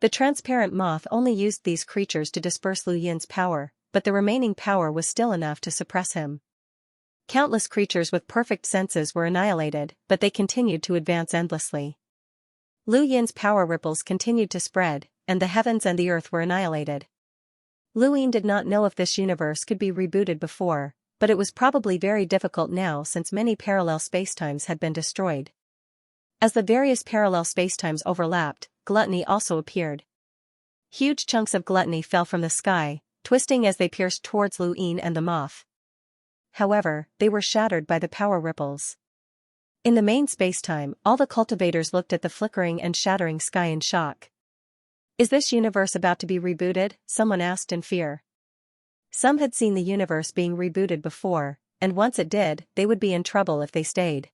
The transparent moth only used these creatures to disperse Lu Yin's power, but the remaining power was still enough to suppress him. Countless creatures with perfect senses were annihilated, but they continued to advance endlessly. Lu Yin's power ripples continued to spread, and the heavens and the earth were annihilated. Lu Yin did not know if this universe could be rebooted before, but it was probably very difficult now since many parallel spacetimes had been destroyed. As the various parallel spacetimes overlapped, gluttony also appeared. Huge chunks of gluttony fell from the sky, twisting as they pierced towards Lu Yin and the moth. However, they were shattered by the power ripples. In the main spacetime, all the cultivators looked at the flickering and shattering sky in shock. Is this universe about to be rebooted? Someone asked in fear. Some had seen the universe being rebooted before, and once it did, they would be in trouble if they stayed.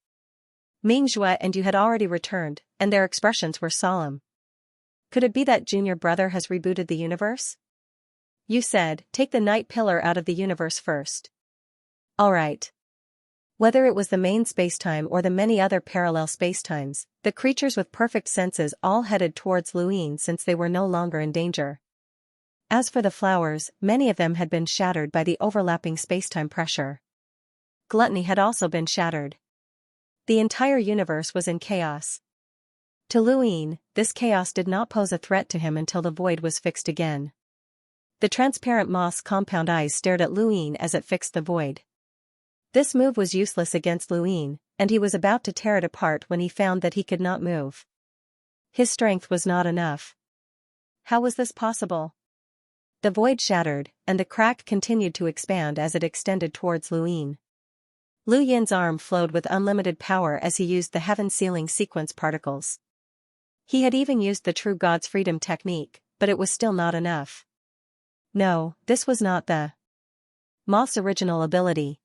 Mingjue and you had already returned, and their expressions were solemn. Could it be that junior brother has rebooted the universe? You said, take the night pillar out of the universe first. All right. Whether it was the main spacetime or the many other parallel spacetimes, the creatures with perfect senses all headed towards Lu Yin since they were no longer in danger. As for the flowers, many of them had been shattered by the overlapping spacetime pressure. Gluttony had also been shattered. The entire universe was in chaos. To Lu Yin, this chaos did not pose a threat to him until the void was fixed again. The transparent moth's compound eyes stared at Lu Yin as it fixed the void. This move was useless against Lu Yin, and he was about to tear it apart when he found that he could not move. His strength was not enough. How was this possible? The void shattered, and the crack continued to expand as it extended towards Lu Yin. Lu Yin's arm flowed with unlimited power as he used the heaven-sealing sequence particles. He had even used the True God's Freedom technique, but it was still not enough. No, this was not the moth's original ability.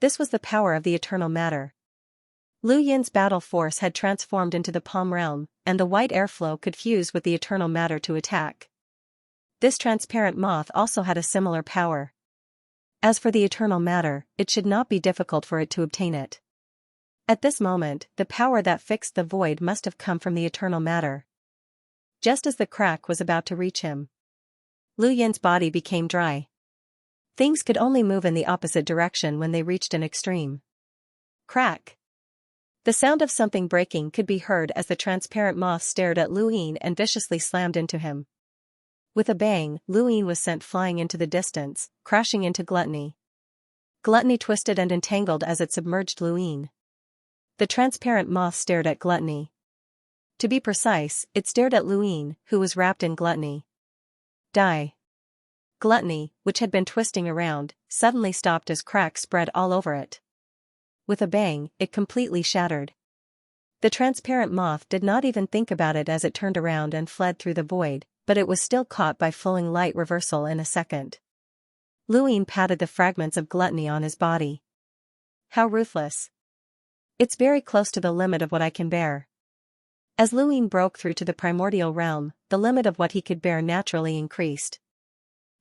This was the power of the eternal matter. Lu Yin's battle force had transformed into the palm realm, and the white airflow could fuse with the eternal matter to attack. This transparent moth also had a similar power. As for the eternal matter, it should not be difficult for it to obtain it. At this moment, the power that fixed the void must have come from the eternal matter. Just as the crack was about to reach him, Lu Yin's body became dry. Things could only move in the opposite direction when they reached an extreme. Crack! The sound of something breaking could be heard as the transparent moth stared at Lu Yin and viciously slammed into him. With a bang, Lu Yin was sent flying into the distance, crashing into gluttony. Gluttony twisted and entangled as it submerged Lu Yin. The transparent moth stared at gluttony. To be precise, it stared at Lu Yin, who was wrapped in gluttony. Die. Gluttony, which had been twisting around, suddenly stopped as cracks spread all over it. With a bang, it completely shattered. The transparent moth did not even think about it as it turned around and fled through the void, but it was still caught by flowing light reversal in a second. Lu Yin patted the fragments of gluttony on his body. How ruthless. It's very close to the limit of what I can bear. As Lu Yin broke through to the primordial realm, the limit of what he could bear naturally increased.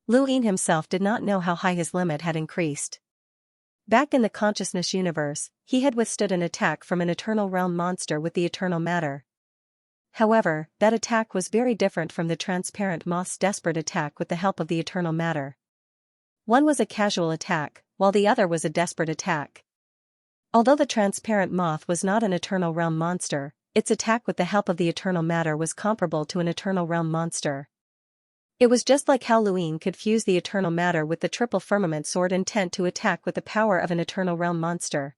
Lu Yin himself did not know how high his limit had increased. Back in the consciousness universe, he had withstood an attack from an eternal realm monster with the eternal matter. However, that attack was very different from the transparent moth's desperate attack with the help of the eternal matter. One was a casual attack, while the other was a desperate attack. Although the transparent moth was not an eternal realm monster, its attack with the help of the eternal matter was comparable to an eternal realm monster. It was just like how Luin could fuse the eternal matter with the triple firmament sword intent to attack with the power of an eternal realm monster.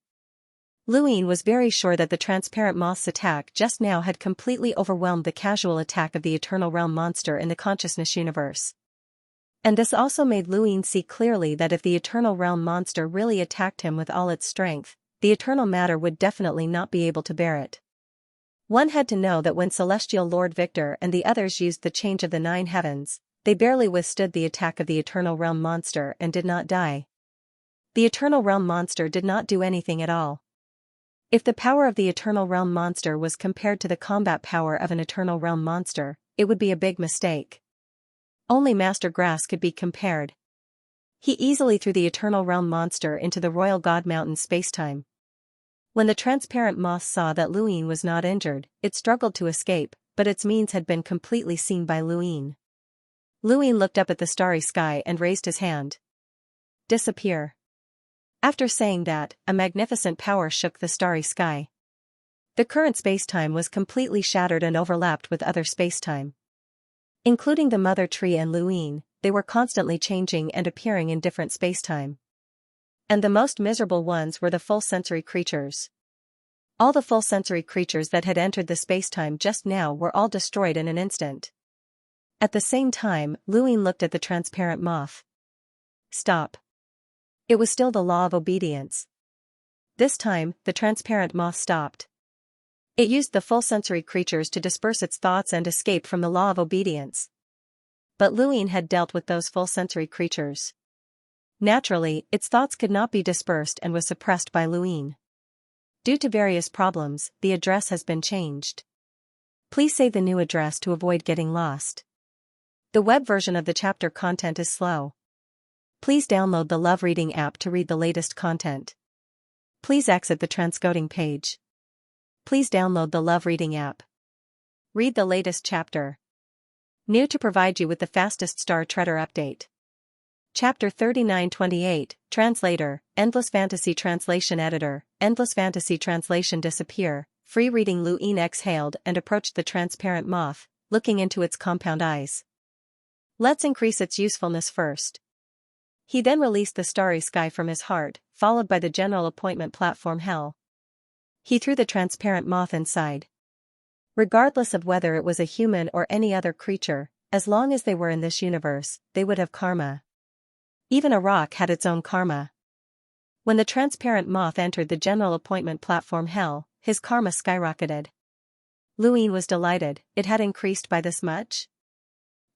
Luin was very sure that the transparent moth's attack just now had completely overwhelmed the casual attack of the eternal realm monster in the consciousness universe. And this also made Luin see clearly that if the eternal realm monster really attacked him with all its strength, the eternal matter would definitely not be able to bear it. One had to know that when Celestial Lord Victor and the others used the change of the 9 heavens, they barely withstood the attack of the eternal realm monster and did not die. The eternal realm monster did not do anything at all. If the power of the eternal realm monster was compared to the combat power of an eternal realm monster, it would be a big mistake. Only Master Grass could be compared. He easily threw the eternal realm monster into the Royal God Mountain spacetime. When the transparent moth saw that Luin was not injured, it struggled to escape, but its means had been completely seen by Luin. Luin looked up at the starry sky and raised his hand. Disappear. After saying that, a magnificent power shook the starry sky. The current spacetime was completely shattered and overlapped with other spacetime. Including the Mother Tree and Luin, they were constantly changing and appearing in different spacetime. And the most miserable ones were the full sensory creatures. All the full sensory creatures that had entered the spacetime just now were all destroyed in an instant. At the same time, Luin looked at the transparent moth. Stop. It was still the law of obedience. This time, the transparent moth stopped. It used the full sensory creatures to disperse its thoughts and escape from the law of obedience. But Luin had dealt with those full sensory creatures. Naturally, its thoughts could not be dispersed and was suppressed by Luin. Due to various problems, the address has been changed. Please save the new address to avoid getting lost. The web version of the chapter content is slow. Please download the Love Reading app to read the latest content. Please exit the transcoding page. Please download the Love Reading app. Read the latest chapter. New to provide you with the fastest Star Treader update. Chapter 3928, Translator, Endless Fantasy Translation Editor, Endless Fantasy Translation Disappear. Free reading. Luin exhaled and approached the transparent moth, looking into its compound eyes. Let's increase its usefulness first. He then released the starry sky from his heart, followed by the general appointment platform hell. He threw the transparent moth inside. Regardless of whether it was a human or any other creature, as long as they were in this universe, they would have karma. Even a rock had its own karma. When the transparent moth entered the general appointment platform hell, his karma skyrocketed. Luin was delighted. It had increased by this much?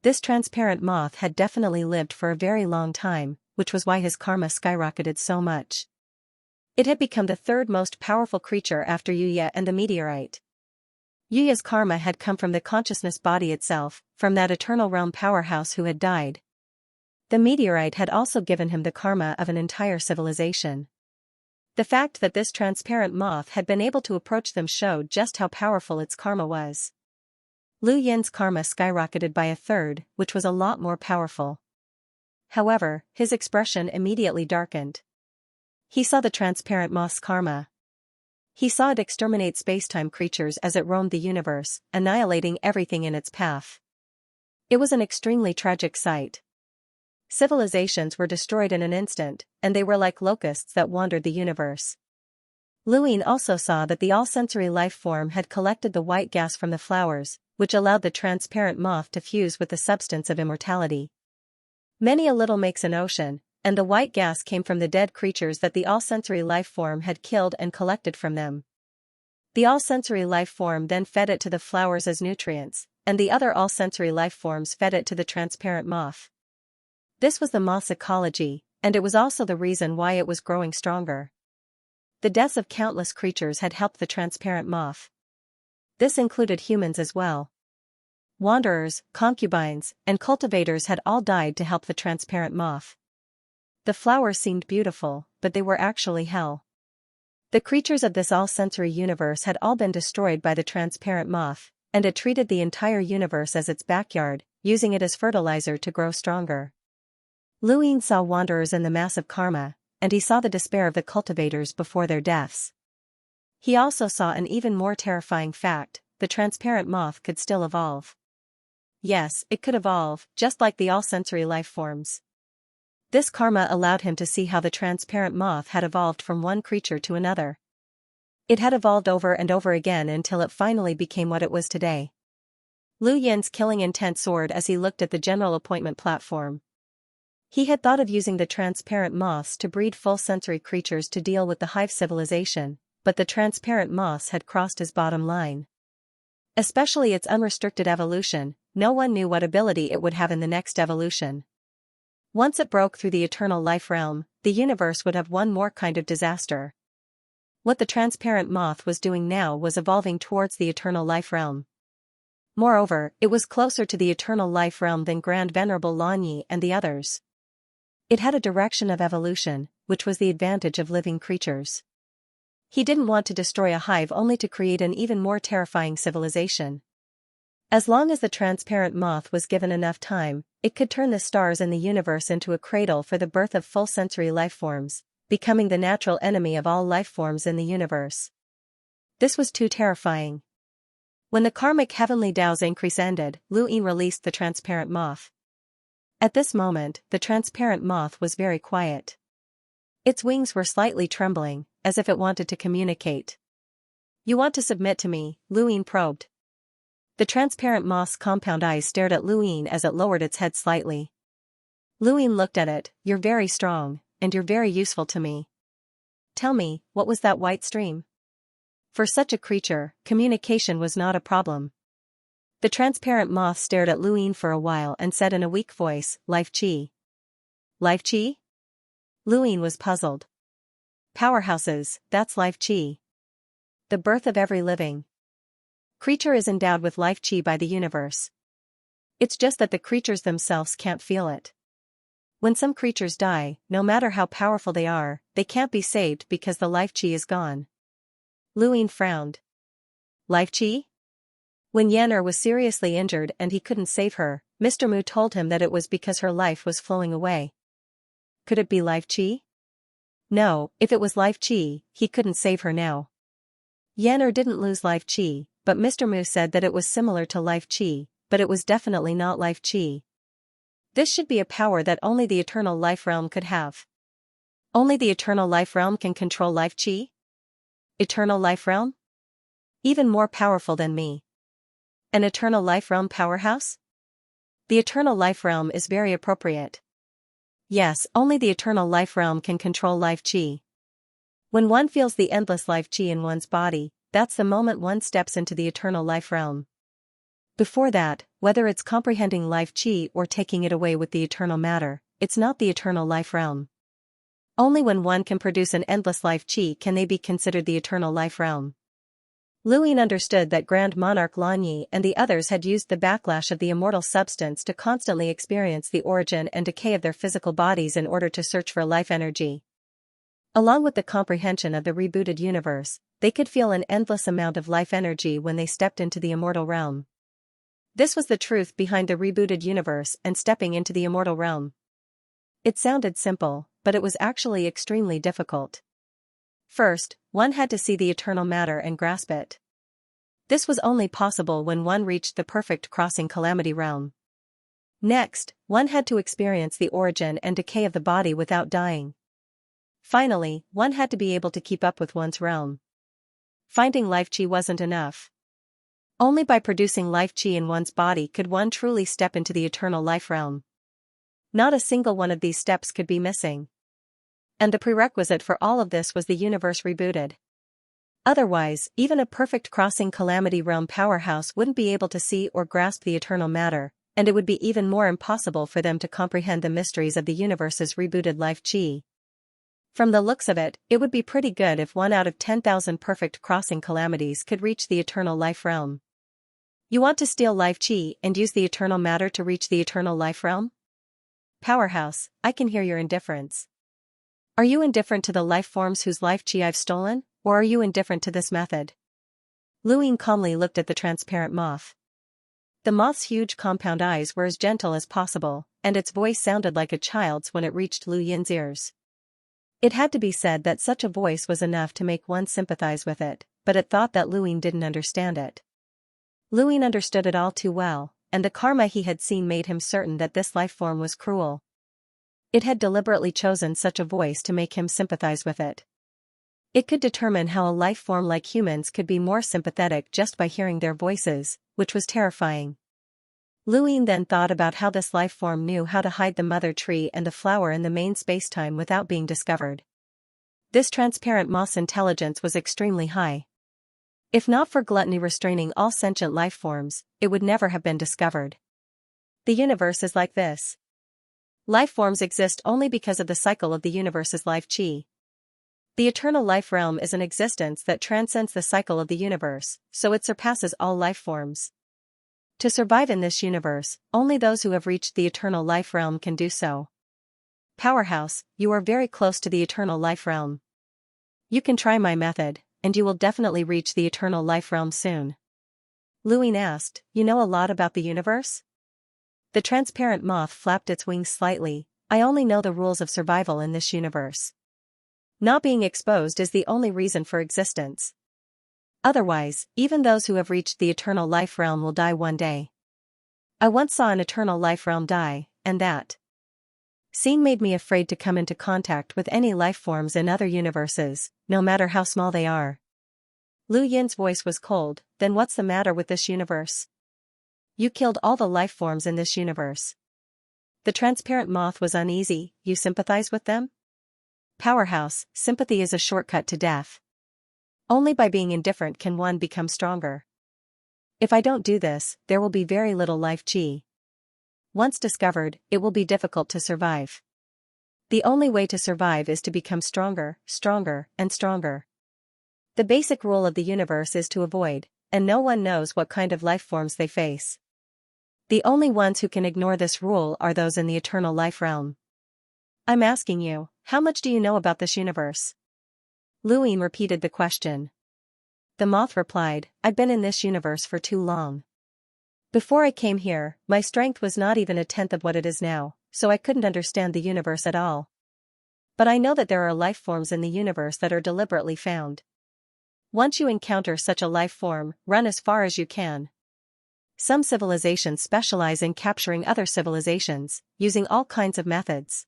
This transparent moth had definitely lived for a very long time, which was why his karma skyrocketed so much. It had become the third most powerful creature after Yuya and the meteorite. Yuya's karma had come from the consciousness body itself, from that eternal realm powerhouse who had died. The meteorite had also given him the karma of an entire civilization. The fact that this transparent moth had been able to approach them showed just how powerful its karma was. Lu Yin's karma skyrocketed by a third, which was a lot more powerful. However, his expression immediately darkened. He saw the transparent moth's karma. He saw it exterminate spacetime creatures as it roamed the universe, annihilating everything in its path. It was an extremely tragic sight. Civilizations were destroyed in an instant, and they were like locusts that wandered the universe. Luin also saw that the all-sensory life form had collected the white gas from the flowers, which allowed the transparent moth to fuse with the substance of immortality. Many a little makes an ocean, and the white gas came from the dead creatures that the all-sensory life form had killed and collected from them. The all-sensory life form then fed it to the flowers as nutrients, and the other all-sensory life forms fed it to the transparent moth. This was the moth's ecology, and it was also the reason why it was growing stronger. The deaths of countless creatures had helped the transparent moth. This included humans as well. Wanderers, concubines, and cultivators had all died to help the transparent moth. The flowers seemed beautiful, but they were actually hell. The creatures of this all-sensory universe had all been destroyed by the transparent moth, and it treated the entire universe as its backyard, using it as fertilizer to grow stronger. Luin saw wanderers in the massive karma, and he saw the despair of the cultivators before their deaths. He also saw an even more terrifying fact: the transparent moth could still evolve. yes, it could evolve, just like the all-sensory life forms. This karma allowed him to see how the transparent moth had evolved from one creature to another. It had evolved over and over again until it finally became what it was today. Lu Yin's killing intent soared as he looked at the general appointment platform. He had thought of using the transparent moths to breed full-sensory creatures to deal with the hive civilization, but the transparent moths had crossed his bottom line. Especially its unrestricted evolution, no one knew what ability it would have in the next evolution. Once it broke through the eternal life realm, the universe would have one more kind of disaster. What the transparent moth was doing now was evolving towards the eternal life realm. Moreover, it was closer to the eternal life realm than Grand Venerable Lanyi and the others. It had a direction of evolution, which was the advantage of living creatures. He didn't want to destroy a hive only to create an even more terrifying civilization. As long as the transparent moth was given enough time, it could turn the stars in the universe into a cradle for the birth of full sensory life forms, becoming the natural enemy of all life forms in the universe. This was too terrifying. When the karmic heavenly Tao's increase ended, Lu Yin released the transparent moth. At this moment, the transparent moth was very quiet. Its wings were slightly trembling, as if it wanted to communicate. "You want to submit to me?" Lu Yin probed. The transparent moth's compound eyes stared at Lu Yin as it lowered its head slightly. Lu Yin looked at it. "You're very strong, and you're very useful to me. Tell me, what was that white stream?" For such a creature, communication was not a problem. The transparent moth stared at Lu Yin for a while and said in a weak voice, "Life Qi." "Life Qi?" Lu Yin was puzzled. "Powerhouses, that's Life Qi. The birth of every living creature is endowed with Life Qi by the universe. It's just that the creatures themselves can't feel it. When some creatures die, no matter how powerful they are, they can't be saved because the Life Qi is gone." Lu Yin frowned. "Life Qi?" When Yan'er was seriously injured and he couldn't save her, Mr. Mu told him that it was because her life was flowing away. Could it be Life Qi? No, if it was Life Qi, he couldn't save her now. Yan'er didn't lose Life Qi, but Mr. Mu said that it was similar to Life Qi, but it was definitely not Life Qi. This should be a power that only the eternal life realm could have. Only the eternal life realm can control Life Qi? Eternal life realm? Even more powerful than me. An eternal life realm powerhouse? The eternal life realm is very appropriate. Yes, only the eternal life realm can control Life Qi. When one feels the endless Life Qi in one's body, that's the moment one steps into the eternal life realm. Before that, whether it's comprehending Life Qi or taking it away with the eternal matter, it's not the eternal life realm. Only when one can produce an endless Life Qi can they be considered the eternal life realm. Lu Yin understood that Grand Monarch Lanyi and the others had used the backlash of the immortal substance to constantly experience the origin and decay of their physical bodies in order to search for life energy. Along with the comprehension of the rebooted universe, they could feel an endless amount of life energy when they stepped into the immortal realm. This was the truth behind the rebooted universe and stepping into the immortal realm. It sounded simple, but it was actually extremely difficult. First, one had to see the eternal matter and grasp it. This was only possible when one reached the perfect crossing calamity realm. Next, one had to experience the origin and decay of the body without dying. Finally, one had to be able to keep up with one's realm. Finding Life Qi wasn't enough. Only by producing Life Qi in one's body could one truly step into the eternal life realm. Not a single one of these steps could be missing. And the prerequisite for all of this was the universe rebooted. Otherwise, even a perfect crossing calamity realm powerhouse wouldn't be able to see or grasp the eternal matter, and it would be even more impossible for them to comprehend the mysteries of the universe's rebooted Life Qi. From the looks of it, it would be pretty good if 1 out of 10,000 perfect crossing calamities could reach the eternal life realm. You want to steal Life Qi and use the eternal matter to reach the eternal life realm? Powerhouse, I can hear your indifference. Are you indifferent to the life forms whose Life Qi I've stolen, or are you indifferent to this method? Lu Yin calmly looked at the transparent moth. The moth's huge compound eyes were as gentle as possible, and its voice sounded like a child's when it reached Lu Yin's ears. It had to be said that such a voice was enough to make one sympathize with it, but it thought that Lu Yin didn't understand it. Lu Yin understood it all too well, and the karma he had seen made him certain that this life form was cruel. It had deliberately chosen such a voice to make him sympathize with it. It could determine how a life form like humans could be more sympathetic just by hearing their voices, which was terrifying. Luin then thought about how this life form knew how to hide the mother tree and the flower in the main spacetime without being discovered. This transparent moth's intelligence was extremely high. If not for gluttony restraining all sentient life forms, it would never have been discovered. The universe is like this. Life forms exist only because of the cycle of the universe's life chi. The eternal life realm is an existence that transcends the cycle of the universe, so it surpasses all life forms. To survive in this universe, only those who have reached the eternal life realm can do so. Powerhouse, you are very close to the eternal life realm. You can try my method, and you will definitely reach the eternal life realm soon. Luin asked, you know a lot about the universe? The transparent moth flapped its wings slightly. I only know the rules of survival in this universe. Not being exposed is the only reason for existence. Otherwise, even those who have reached the eternal life realm will die one day. I once saw an eternal life realm die, and that scene made me afraid to come into contact with any life forms in other universes, no matter how small they are. Lu Yin's voice was cold. Then what's the matter with this universe? You killed all the life forms in this universe. The transparent moth was uneasy. You sympathize with them? Powerhouse, sympathy is a shortcut to death. Only by being indifferent can one become stronger. If I don't do this, there will be very little life chi. Once discovered, it will be difficult to survive. The only way to survive is to become stronger, stronger, and stronger. The basic rule of the universe is to avoid, and no one knows what kind of life forms they face. The only ones who can ignore this rule are those in the eternal life realm. I'm asking you, how much do you know about this universe? Luin repeated the question. The moth replied, I've been in this universe for too long. Before I came here, my strength was not even a tenth of what it is now, so I couldn't understand the universe at all. But I know that there are life forms in the universe that are deliberately found. Once you encounter such a life form, run as far as you can. Some civilizations specialize in capturing other civilizations, using all kinds of methods.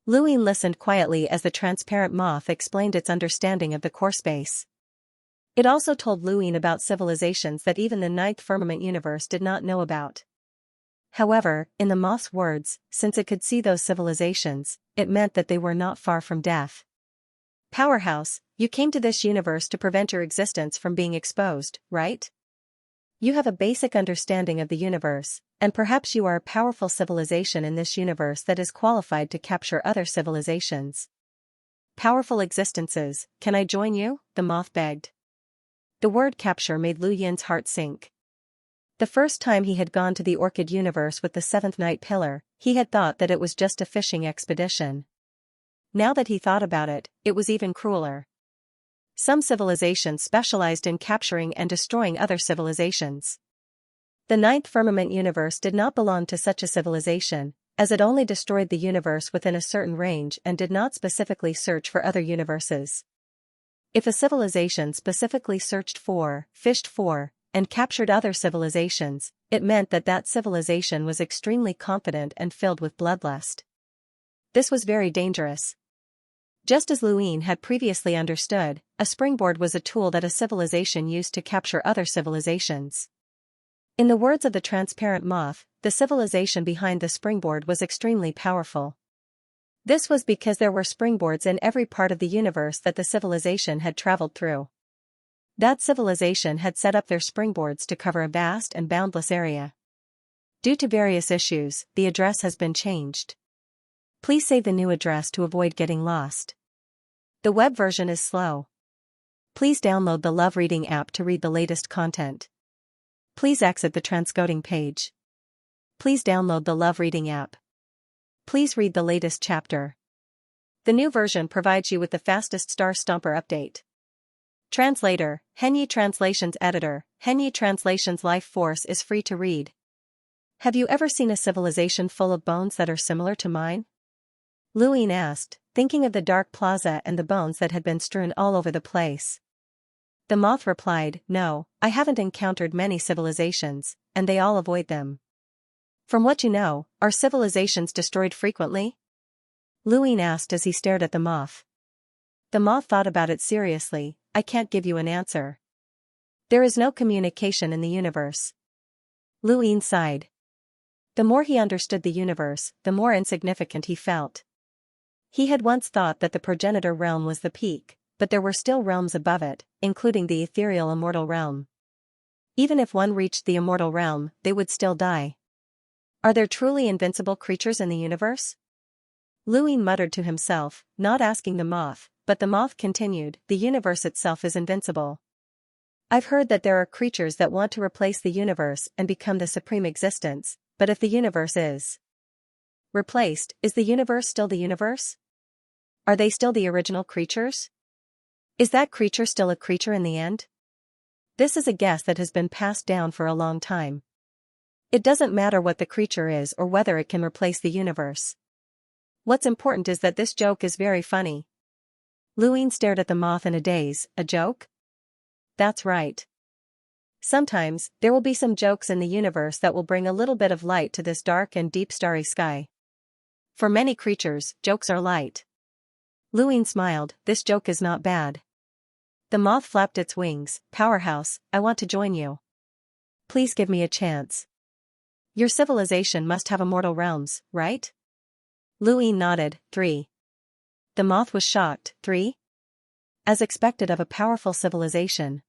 Luin listened quietly as the transparent moth explained its understanding of the core space. It also told Luin about civilizations that even the ninth firmament universe did not know about. However, in the moth's words, since it could see those civilizations, it meant that they were not far from death. Powerhouse, you came to this universe to prevent your existence from being exposed, right? You have a basic understanding of the universe, and perhaps you are a powerful civilization in this universe that is qualified to capture other civilizations. Powerful existences, can I join you? The moth begged. The word capture made Lu Yin's heart sink. The first time he had gone to the orchid universe with the seventh night pillar, he had thought that it was just a fishing expedition. Now that he thought about it, it was even crueler. Some civilizations specialized in capturing and destroying other civilizations. The ninth firmament universe did not belong to such a civilization, as it only destroyed the universe within a certain range and did not specifically search for other universes. If a civilization specifically searched for, fished for, and captured other civilizations, it meant that that civilization was extremely confident and filled with bloodlust. This was very dangerous. Just as Luin had previously understood, a springboard was a tool that a civilization used to capture other civilizations. In the words of the transparent moth, the civilization behind the springboard was extremely powerful. This was because there were springboards in every part of the universe that the civilization had traveled through. That civilization had set up their springboards to cover a vast and boundless area. Due to various issues, the address has been changed. Please save the new address to avoid getting lost. The web version is slow. Please download the Love Reading app to read the latest content. Please exit the transcoding page. Please download the Love Reading app. Please read the latest chapter. The new version provides you with the fastest Star Stomper update. Translator, Henyi Translations Editor, Henyi Translations Life Force is free to read. Have you ever seen a civilization full of bones that are similar to mine? Luin asked, thinking of the dark plaza and the bones that had been strewn all over the place. The moth replied, no, I haven't encountered many civilizations, and they all avoid them. From what you know, are civilizations destroyed frequently? Luin asked as he stared at the moth. The moth thought about it seriously. I can't give you an answer. There is no communication in the universe. Luin sighed. The more he understood the universe, the more insignificant he felt. He had once thought that the progenitor realm was the peak, but there were still realms above it, including the ethereal immortal realm. Even if one reached the immortal realm, they would still die. Are there truly invincible creatures in the universe? Luin muttered to himself, not asking the moth, but the moth continued, the universe itself is invincible. I've heard that there are creatures that want to replace the universe and become the supreme existence, but if the universe is replaced, is the universe still the universe? Are they still the original creatures? Is that creature still a creature in the end? This is a guess that has been passed down for a long time. It doesn't matter what the creature is or whether it can replace the universe. What's important is that this joke is very funny. Luin stared at the moth in a daze. A joke? That's right. Sometimes, there will be some jokes in the universe that will bring a little bit of light to this dark and deep starry sky. For many creatures, jokes are light. Luin smiled, this joke is not bad. The moth flapped its wings. Powerhouse, I want to join you. Please give me a chance. Your civilization must have immortal realms, right? Luin nodded. 3. The moth was shocked. 3? As expected of a powerful civilization.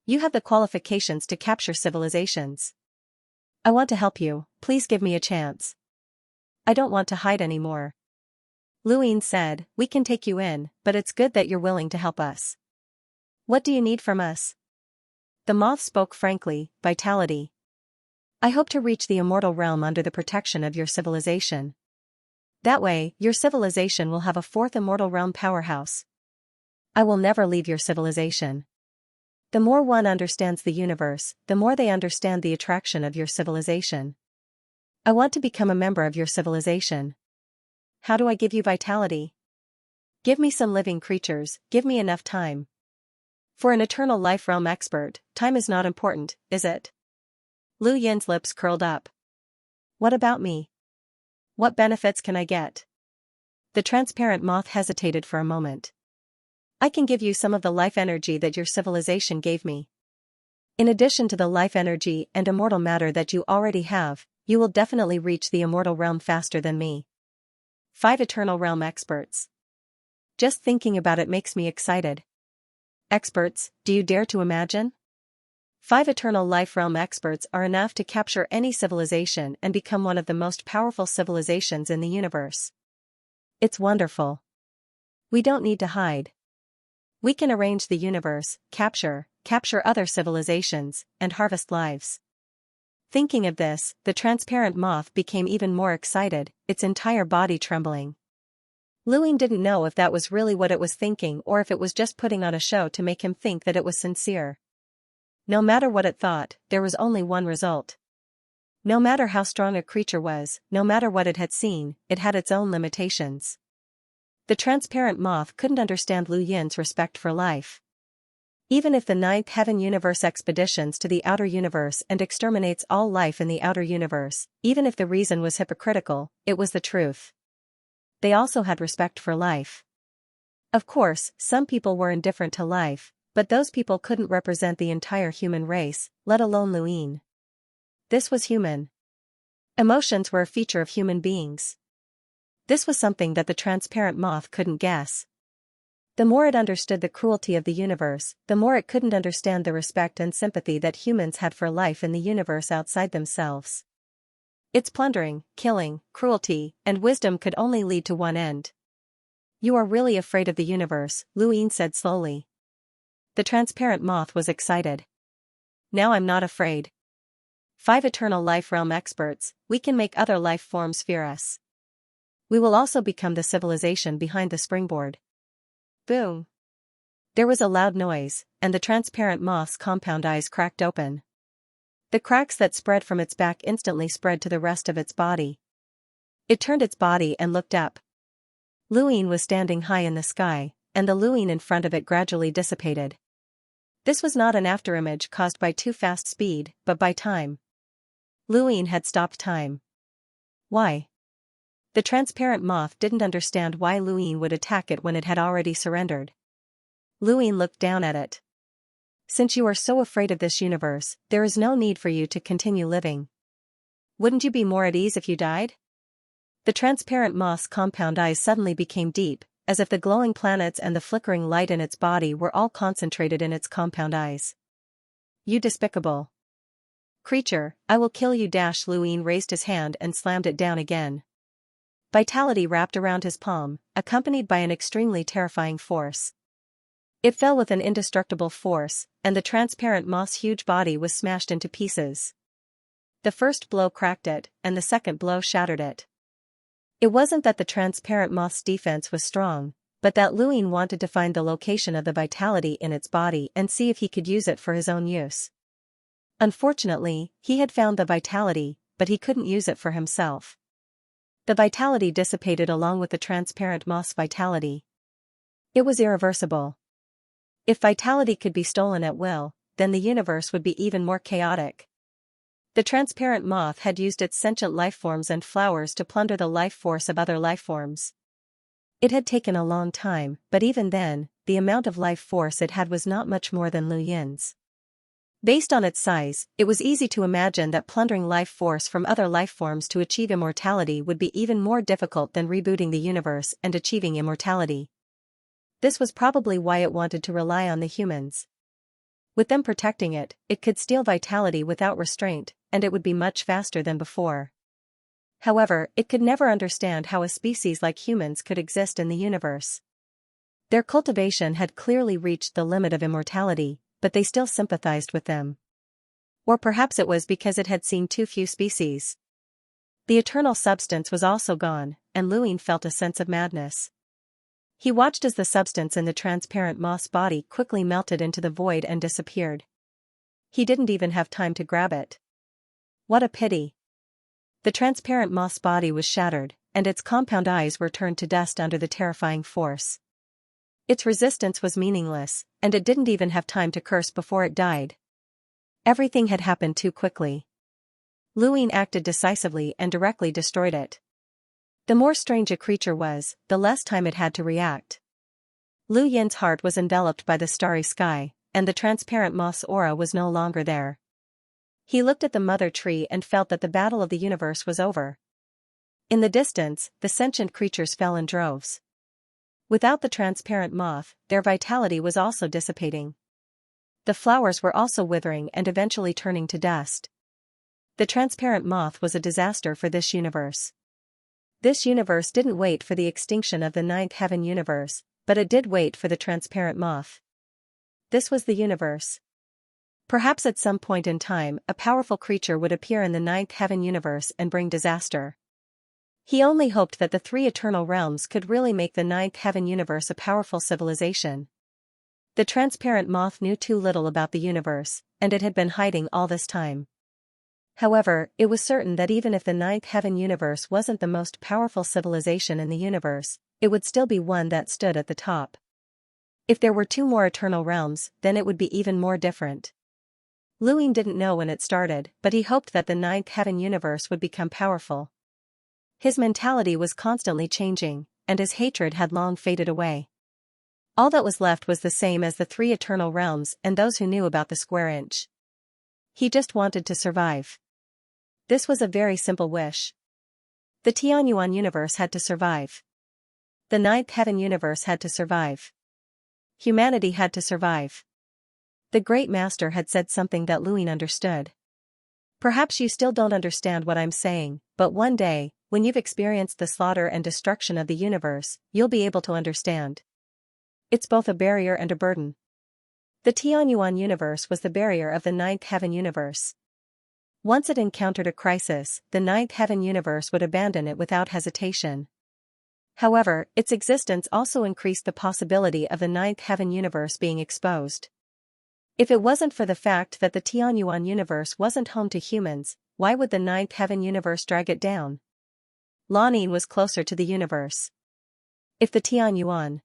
You have the qualifications to capture civilizations. I want to help you, please give me a chance. I don't want to hide anymore. Luin said, we can take you in, but it's good that you're willing to help us. What do you need from us? The moth spoke frankly, vitality. I hope to reach the immortal realm under the protection of your civilization. That way, your civilization will have a fourth immortal realm powerhouse. I will never leave your civilization. The more one understands the universe, the more they understand the attraction of your civilization. I want to become a member of your civilization. How do I give you vitality? Give me some living creatures, give me enough time. For an eternal life realm expert, time is not important, is it? Lu Yin's lips curled up. What about me? What benefits can I get? The transparent moth hesitated for a moment. I can give you some of the life energy that your civilization gave me. In addition to the life energy and immortal matter that you already have, you will definitely reach the immortal realm faster than me. 5 eternal realm experts. Just thinking about it makes me excited. Experts, do you dare to imagine? 5 eternal life realm experts are enough to capture any civilization and become one of the most powerful civilizations in the universe. It's wonderful. We don't need to hide. We can arrange the universe, capture other civilizations, and harvest lives. Thinking of this, the transparent moth became even more excited, its entire body trembling. Luin didn't know if that was really what it was thinking or if it was just putting on a show to make him think that it was sincere. No matter what it thought, there was only one result. No matter how strong a creature was, no matter what it had seen, it had its own limitations. The transparent moth couldn't understand Lu Yin's respect for life. Even if the ninth heaven universe expeditions to the outer universe and exterminates all life in the outer universe, even if the reason was hypocritical, it was the truth. They also had respect for life. Of course, some people were indifferent to life, but those people couldn't represent the entire human race, let alone Luin. This was human. Emotions were a feature of human beings. This was something that the transparent moth couldn't guess. The more it understood the cruelty of the universe, the more it couldn't understand the respect and sympathy that humans had for life in the universe outside themselves. Its plundering, killing, cruelty, and wisdom could only lead to one end. You are really afraid of the universe, Luin said slowly. The transparent moth was excited. Now I'm not afraid. 5 eternal life realm experts, we can make other life forms fear us. We will also become the civilization behind the springboard. Boom. There was a loud noise, and the transparent moth's compound eyes cracked open. The cracks that spread from its back instantly spread to the rest of its body. It turned its body and looked up. Luin was standing high in the sky, and the Luin in front of it gradually dissipated. This was not an afterimage caused by too fast speed, but by time. Luin had stopped time. Why? The transparent moth didn't understand why Luin would attack it when it had already surrendered. Luin looked down at it. Since you are so afraid of this universe, there is no need for you to continue living. Wouldn't you be more at ease if you died? The transparent moth's compound eyes suddenly became deep, as if the glowing planets and the flickering light in its body were all concentrated in its compound eyes. You despicable creature, I will kill you. Luin raised his hand and slammed it down again. Vitality wrapped around his palm, accompanied by an extremely terrifying force. It fell with an indestructible force, and the transparent moth's huge body was smashed into pieces. The first blow cracked it, and the second blow shattered it. It wasn't that the transparent moth's defense was strong, but that Luin wanted to find the location of the vitality in its body and see if he could use it for his own use. Unfortunately, he had found the vitality, but he couldn't use it for himself. The vitality dissipated along with the transparent moth's vitality. It was irreversible. If vitality could be stolen at will, then the universe would be even more chaotic. The transparent moth had used its sentient lifeforms and flowers to plunder the life force of other lifeforms. It had taken a long time, but even then, the amount of life force it had was not much more than Lu Yin's. Based on its size, it was easy to imagine that plundering life force from other lifeforms to achieve immortality would be even more difficult than rebooting the universe and achieving immortality. This was probably why it wanted to rely on the humans. With them protecting it, it could steal vitality without restraint, and it would be much faster than before. However, it could never understand how a species like humans could exist in the universe. Their cultivation had clearly reached the limit of immortality, but they still sympathized with them. Or perhaps it was because it had seen too few species. The eternal substance was also gone, and Luin felt a sense of madness. He watched as the substance in the transparent moth's body quickly melted into the void and disappeared. He didn't even have time to grab it. What a pity. The transparent moth's body was shattered, and its compound eyes were turned to dust under the terrifying force. Its resistance was meaningless, and it didn't even have time to curse before it died. Everything had happened too quickly. Luin acted decisively and directly destroyed it. The more strange a creature was, the less time it had to react. Lu Yin's heart was enveloped by the starry sky, and the transparent moth's aura was no longer there. He looked at the mother tree and felt that the battle of the universe was over. In the distance, the sentient creatures fell in droves. Without the transparent moth, their vitality was also dissipating. The flowers were also withering and eventually turning to dust. The transparent moth was a disaster for this universe. This universe didn't wait for the extinction of the ninth heaven universe, but it did wait for the transparent moth. This was the universe. Perhaps at some point in time, a powerful creature would appear in the ninth heaven universe and bring disaster. He only hoped that the three eternal realms could really make the ninth heaven universe a powerful civilization. The transparent moth knew too little about the universe, and it had been hiding all this time. However, it was certain that even if the ninth heaven universe wasn't the most powerful civilization in the universe, it would still be one that stood at the top. If there were two more eternal realms, then it would be even more different. Luin didn't know when it started, but he hoped that the ninth heaven universe would become powerful. His mentality was constantly changing, and his hatred had long faded away. All that was left was the same as the three eternal realms and those who knew about the square inch. He just wanted to survive. This was a very simple wish. The Tianyuan universe had to survive. The ninth heaven universe had to survive. Humanity had to survive. The Great Master had said something that Luin understood. Perhaps you still don't understand what I'm saying, but one day, when you've experienced the slaughter and destruction of the universe, you'll be able to understand. It's both a barrier and a burden. The Tianyuan universe was the barrier of the ninth heaven universe. Once it encountered a crisis, the ninth heaven universe would abandon it without hesitation. However, its existence also increased the possibility of the ninth heaven universe being exposed. If it wasn't for the fact that the Tianyuan universe wasn't home to humans, why would the ninth heaven universe drag it down? Lanin was closer to the universe. If the Tianyuan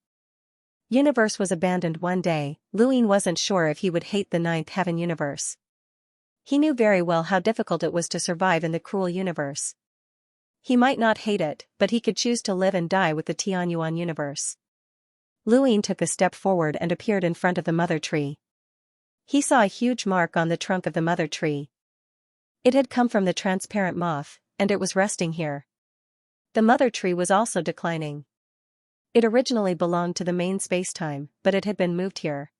Universe was abandoned one day. Luin wasn't sure if he would hate the ninth heaven universe. He knew very well how difficult it was to survive in the cruel universe. He might not hate it, but he could choose to live and die with the Tianyuan universe. Luin took a step forward and appeared in front of the mother tree. He saw a huge mark on the trunk of the mother tree. It had come from the transparent moth, and it was resting here. The mother tree was also declining. It originally belonged to the main spacetime, but it had been moved here.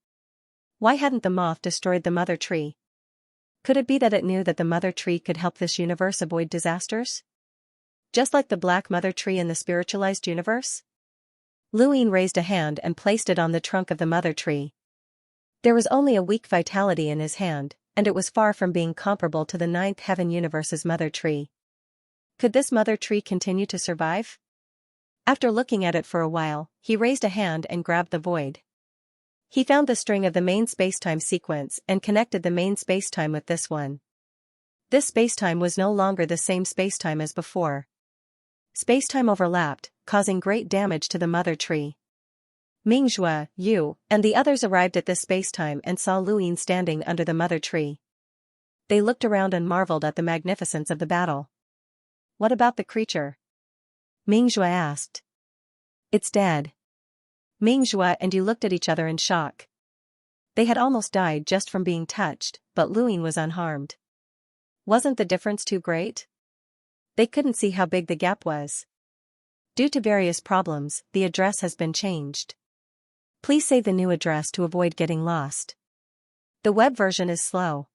Why hadn't the moth destroyed the mother tree? Could it be that it knew that the mother tree could help this universe avoid disasters? Just like the black mother tree in the spiritualized universe? Luin raised a hand and placed it on the trunk of the mother tree. There was only a weak vitality in his hand, and it was far from being comparable to the ninth heaven universe's mother tree. Could this mother tree continue to survive? After looking at it for a while, he raised a hand and grabbed the void. He found the string of the main spacetime sequence and connected the main spacetime with this one. This spacetime was no longer the same spacetime as before. Spacetime overlapped, causing great damage to the mother tree. Mingzhou, Yu, and the others arrived at this spacetime and saw Luin standing under the mother tree. They looked around and marveled at the magnificence of the battle. What about the creature? Mingzhou asked. It's dead. Mingzhou and Yu looked at each other in shock. They had almost died just from being touched, but Luin was unharmed. Wasn't the difference too great? They couldn't see how big the gap was. Due to various problems, the address has been changed. Please save the new address to avoid getting lost. The web version is slow.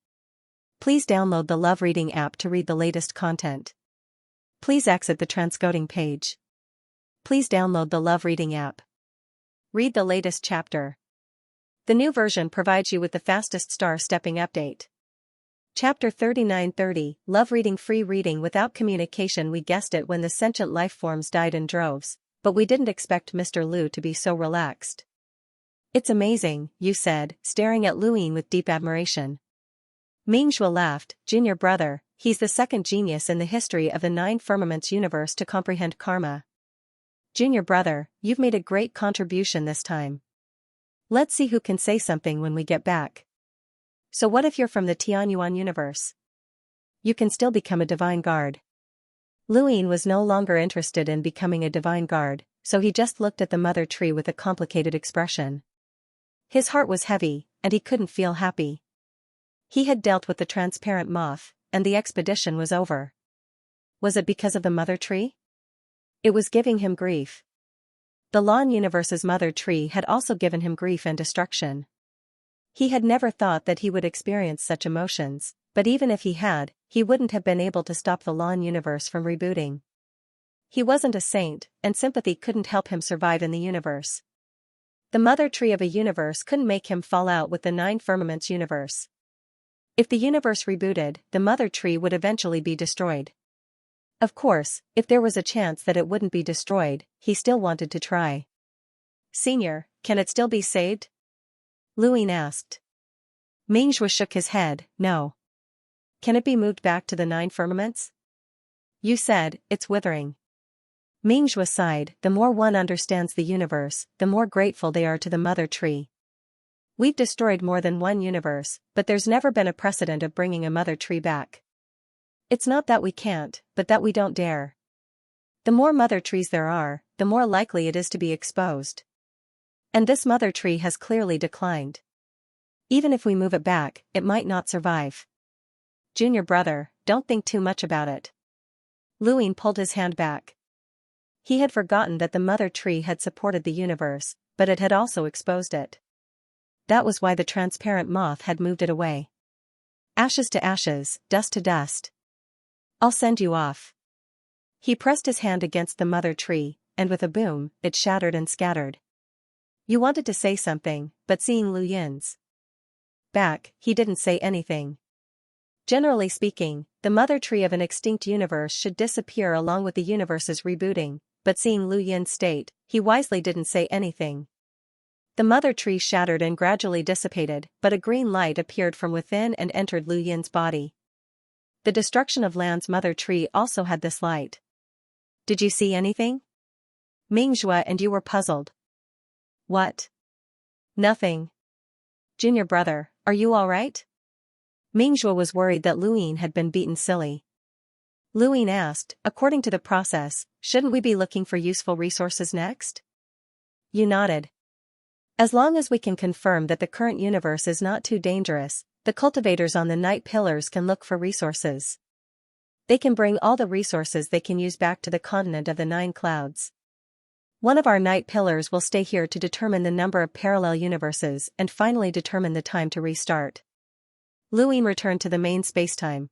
Please download the Love Reading app to read the latest content. Please exit the transcoding page. Please download the Love Reading app. Read the latest chapter. The new version provides you with the fastest star-stepping update. Chapter 3930, Love Reading. Free reading without communication. We guessed it when the sentient life forms died in droves, but we didn't expect Mr. Lu to be so relaxed. It's amazing, Yu said, staring at Luin with deep admiration. Mingzhou laughed. Junior brother, he's the second genius in the history of the Nine Firmaments universe to comprehend karma. Junior brother, you've made a great contribution this time. Let's see who can say something when we get back. So what if you're from the Tianyuan universe? You can still become a divine guard. Luin was no longer interested in becoming a divine guard, so he just looked at the mother tree with a complicated expression. His heart was heavy, and he couldn't feel happy. He had dealt with the transparent moth, and the expedition was over. Was it because of the mother tree? It was giving him grief. The Lawn universe's mother tree had also given him grief and destruction. He had never thought that he would experience such emotions, but even if he had, he wouldn't have been able to stop the Lawn universe from rebooting. He wasn't a saint, and sympathy couldn't help him survive in the universe. The mother tree of a universe couldn't make him fall out with the Nine Firmaments universe. If the universe rebooted, the mother tree would eventually be destroyed. Of course, if there was a chance that it wouldn't be destroyed, he still wanted to try. Senior, can it still be saved? Luin asked. Mingzhou shook his head, no. Can it be moved back to the Nine Firmaments? You said, it's withering. Mingzhou sighed. The more one understands the universe, the more grateful they are to the mother tree. We've destroyed more than one universe, but there's never been a precedent of bringing a mother tree back. It's not that we can't, but that we don't dare. The more mother trees there are, the more likely it is to be exposed. And this mother tree has clearly declined. Even if we move it back, it might not survive. Junior brother, don't think too much about it. Luin pulled his hand back. He had forgotten that the mother tree had supported the universe, but it had also exposed it. That was why the transparent moth had moved it away. Ashes to ashes, dust to dust. I'll send you off. He pressed his hand against the mother tree, and with a boom, it shattered and scattered. You wanted to say something, but seeing Lu Yin's back, he didn't say anything. Generally speaking, the mother tree of an extinct universe should disappear along with the universe's rebooting, but seeing Lu Yin's state, he wisely didn't say anything. The mother tree shattered and gradually dissipated, but a green light appeared from within and entered Lu Yin's body. The destruction of Lan's mother tree also had this light. Did you see anything? Mingzhou and you were puzzled. What? Nothing. Junior brother, are you alright? Mingzhuo was worried that Luyin had been beaten silly. Luyin asked, according to the process, shouldn't we be looking for useful resources next? You nodded. As long as we can confirm that the current universe is not too dangerous, the cultivators on the night pillars can look for resources. They can bring all the resources they can use back to the continent of the 9 clouds. One of our night pillars will stay here to determine the number of parallel universes and finally determine the time to restart. Luyin returned to the main spacetime.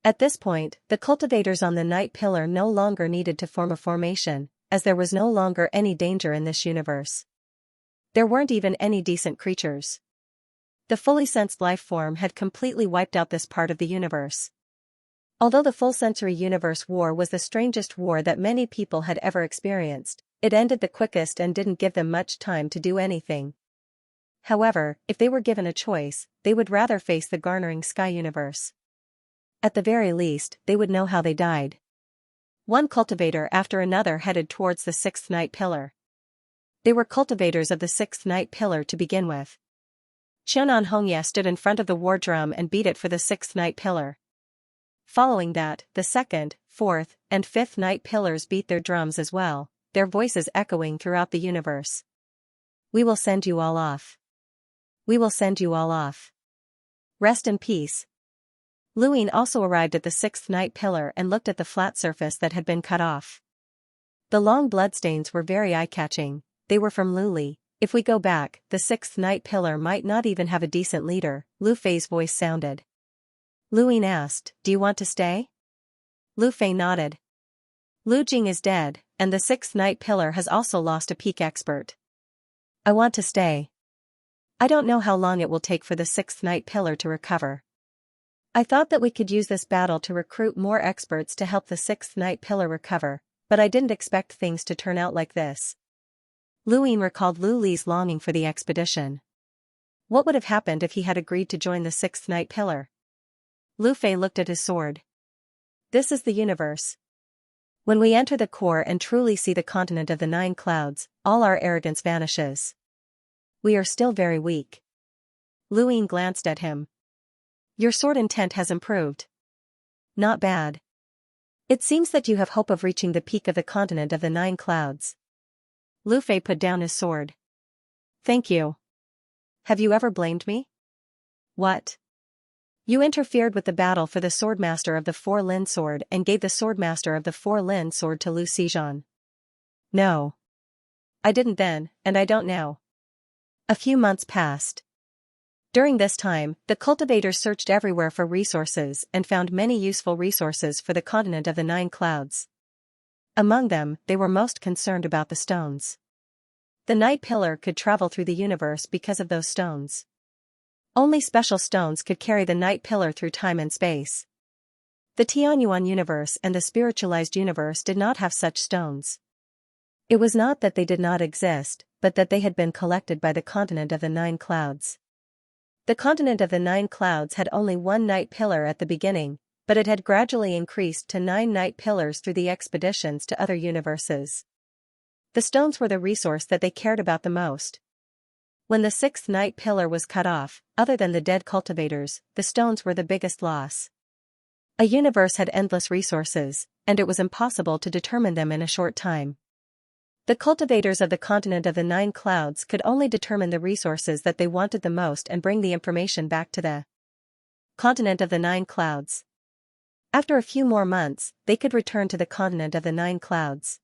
At this point, the cultivators on the night pillar no longer needed to form a formation, as there was no longer any danger in this universe. There weren't even any decent creatures. The fully sensed life form had completely wiped out this part of the universe. Although the full sensory universe war was the strangest war that many people had ever experienced, it ended the quickest and didn't give them much time to do anything. However, if they were given a choice, they would rather face the garnering sky universe. At the very least, they would know how they died. One cultivator after another headed towards the 6th night pillar. They were cultivators of the 6th night pillar to begin with. Xianxia stood in front of the war drum and beat it for the 6th night pillar. Following that, the 2nd, 4th, and 5th night pillars beat their drums as well, their voices echoing throughout the universe. We will send you all off. We will send you all off. Rest in peace. Luyin also arrived at the 6th night pillar and looked at the flat surface that had been cut off. The long bloodstains were very eye-catching. They were from Luli. If we go back, the 6th night pillar might not even have a decent leader, Lu Fei's voice sounded. Luyin asked, do you want to stay? Lu Fei nodded. Lu Jing is dead, and the 6th night pillar has also lost a peak expert. I want to stay. I don't know how long it will take for the 6th night pillar to recover. I thought that we could use this battle to recruit more experts to help the 6th night pillar recover, but I didn't expect things to turn out like this. Luyin recalled Lu Li's longing for the expedition. What would have happened if he had agreed to join the 6th night pillar? Lu Fei looked at his sword. This is the universe. When we enter the core and truly see the continent of the 9 clouds, all our arrogance vanishes. We are still very weak. Luyin glanced at him. Your sword intent has improved. Not bad. It seems that you have hope of reaching the peak of the continent of the 9 clouds. Lu Fei put down his sword. Thank you. Have you ever blamed me? What? You interfered with the battle for the swordmaster of the 4 Lin sword and gave the swordmaster of the 4 Lin sword to Lu Xizhan. No. I didn't then, and I don't now. A few months passed. During this time, the cultivators searched everywhere for resources and found many useful resources for the continent of the 9 clouds. Among them, they were most concerned about the stones. The night pillar could travel through the universe because of those stones. Only special stones could carry the night pillar through time and space. The Tianyuan universe and the spiritualized universe did not have such stones. It was not that they did not exist, but that they had been collected by the continent of the 9 clouds. The continent of the 9 clouds had only 1 night pillar at the beginning, but it had gradually increased to 9 night pillars through the expeditions to other universes. The stones were the resource that they cared about the most. When the 6th night pillar was cut off, other than the dead cultivators, the stones were the biggest loss. A universe had endless resources, and it was impossible to determine them in a short time. The cultivators of the continent of the 9 clouds could only determine the resources that they wanted the most and bring the information back to the continent of the 9 clouds. After a few more months, they could return to the continent of the 9 clouds.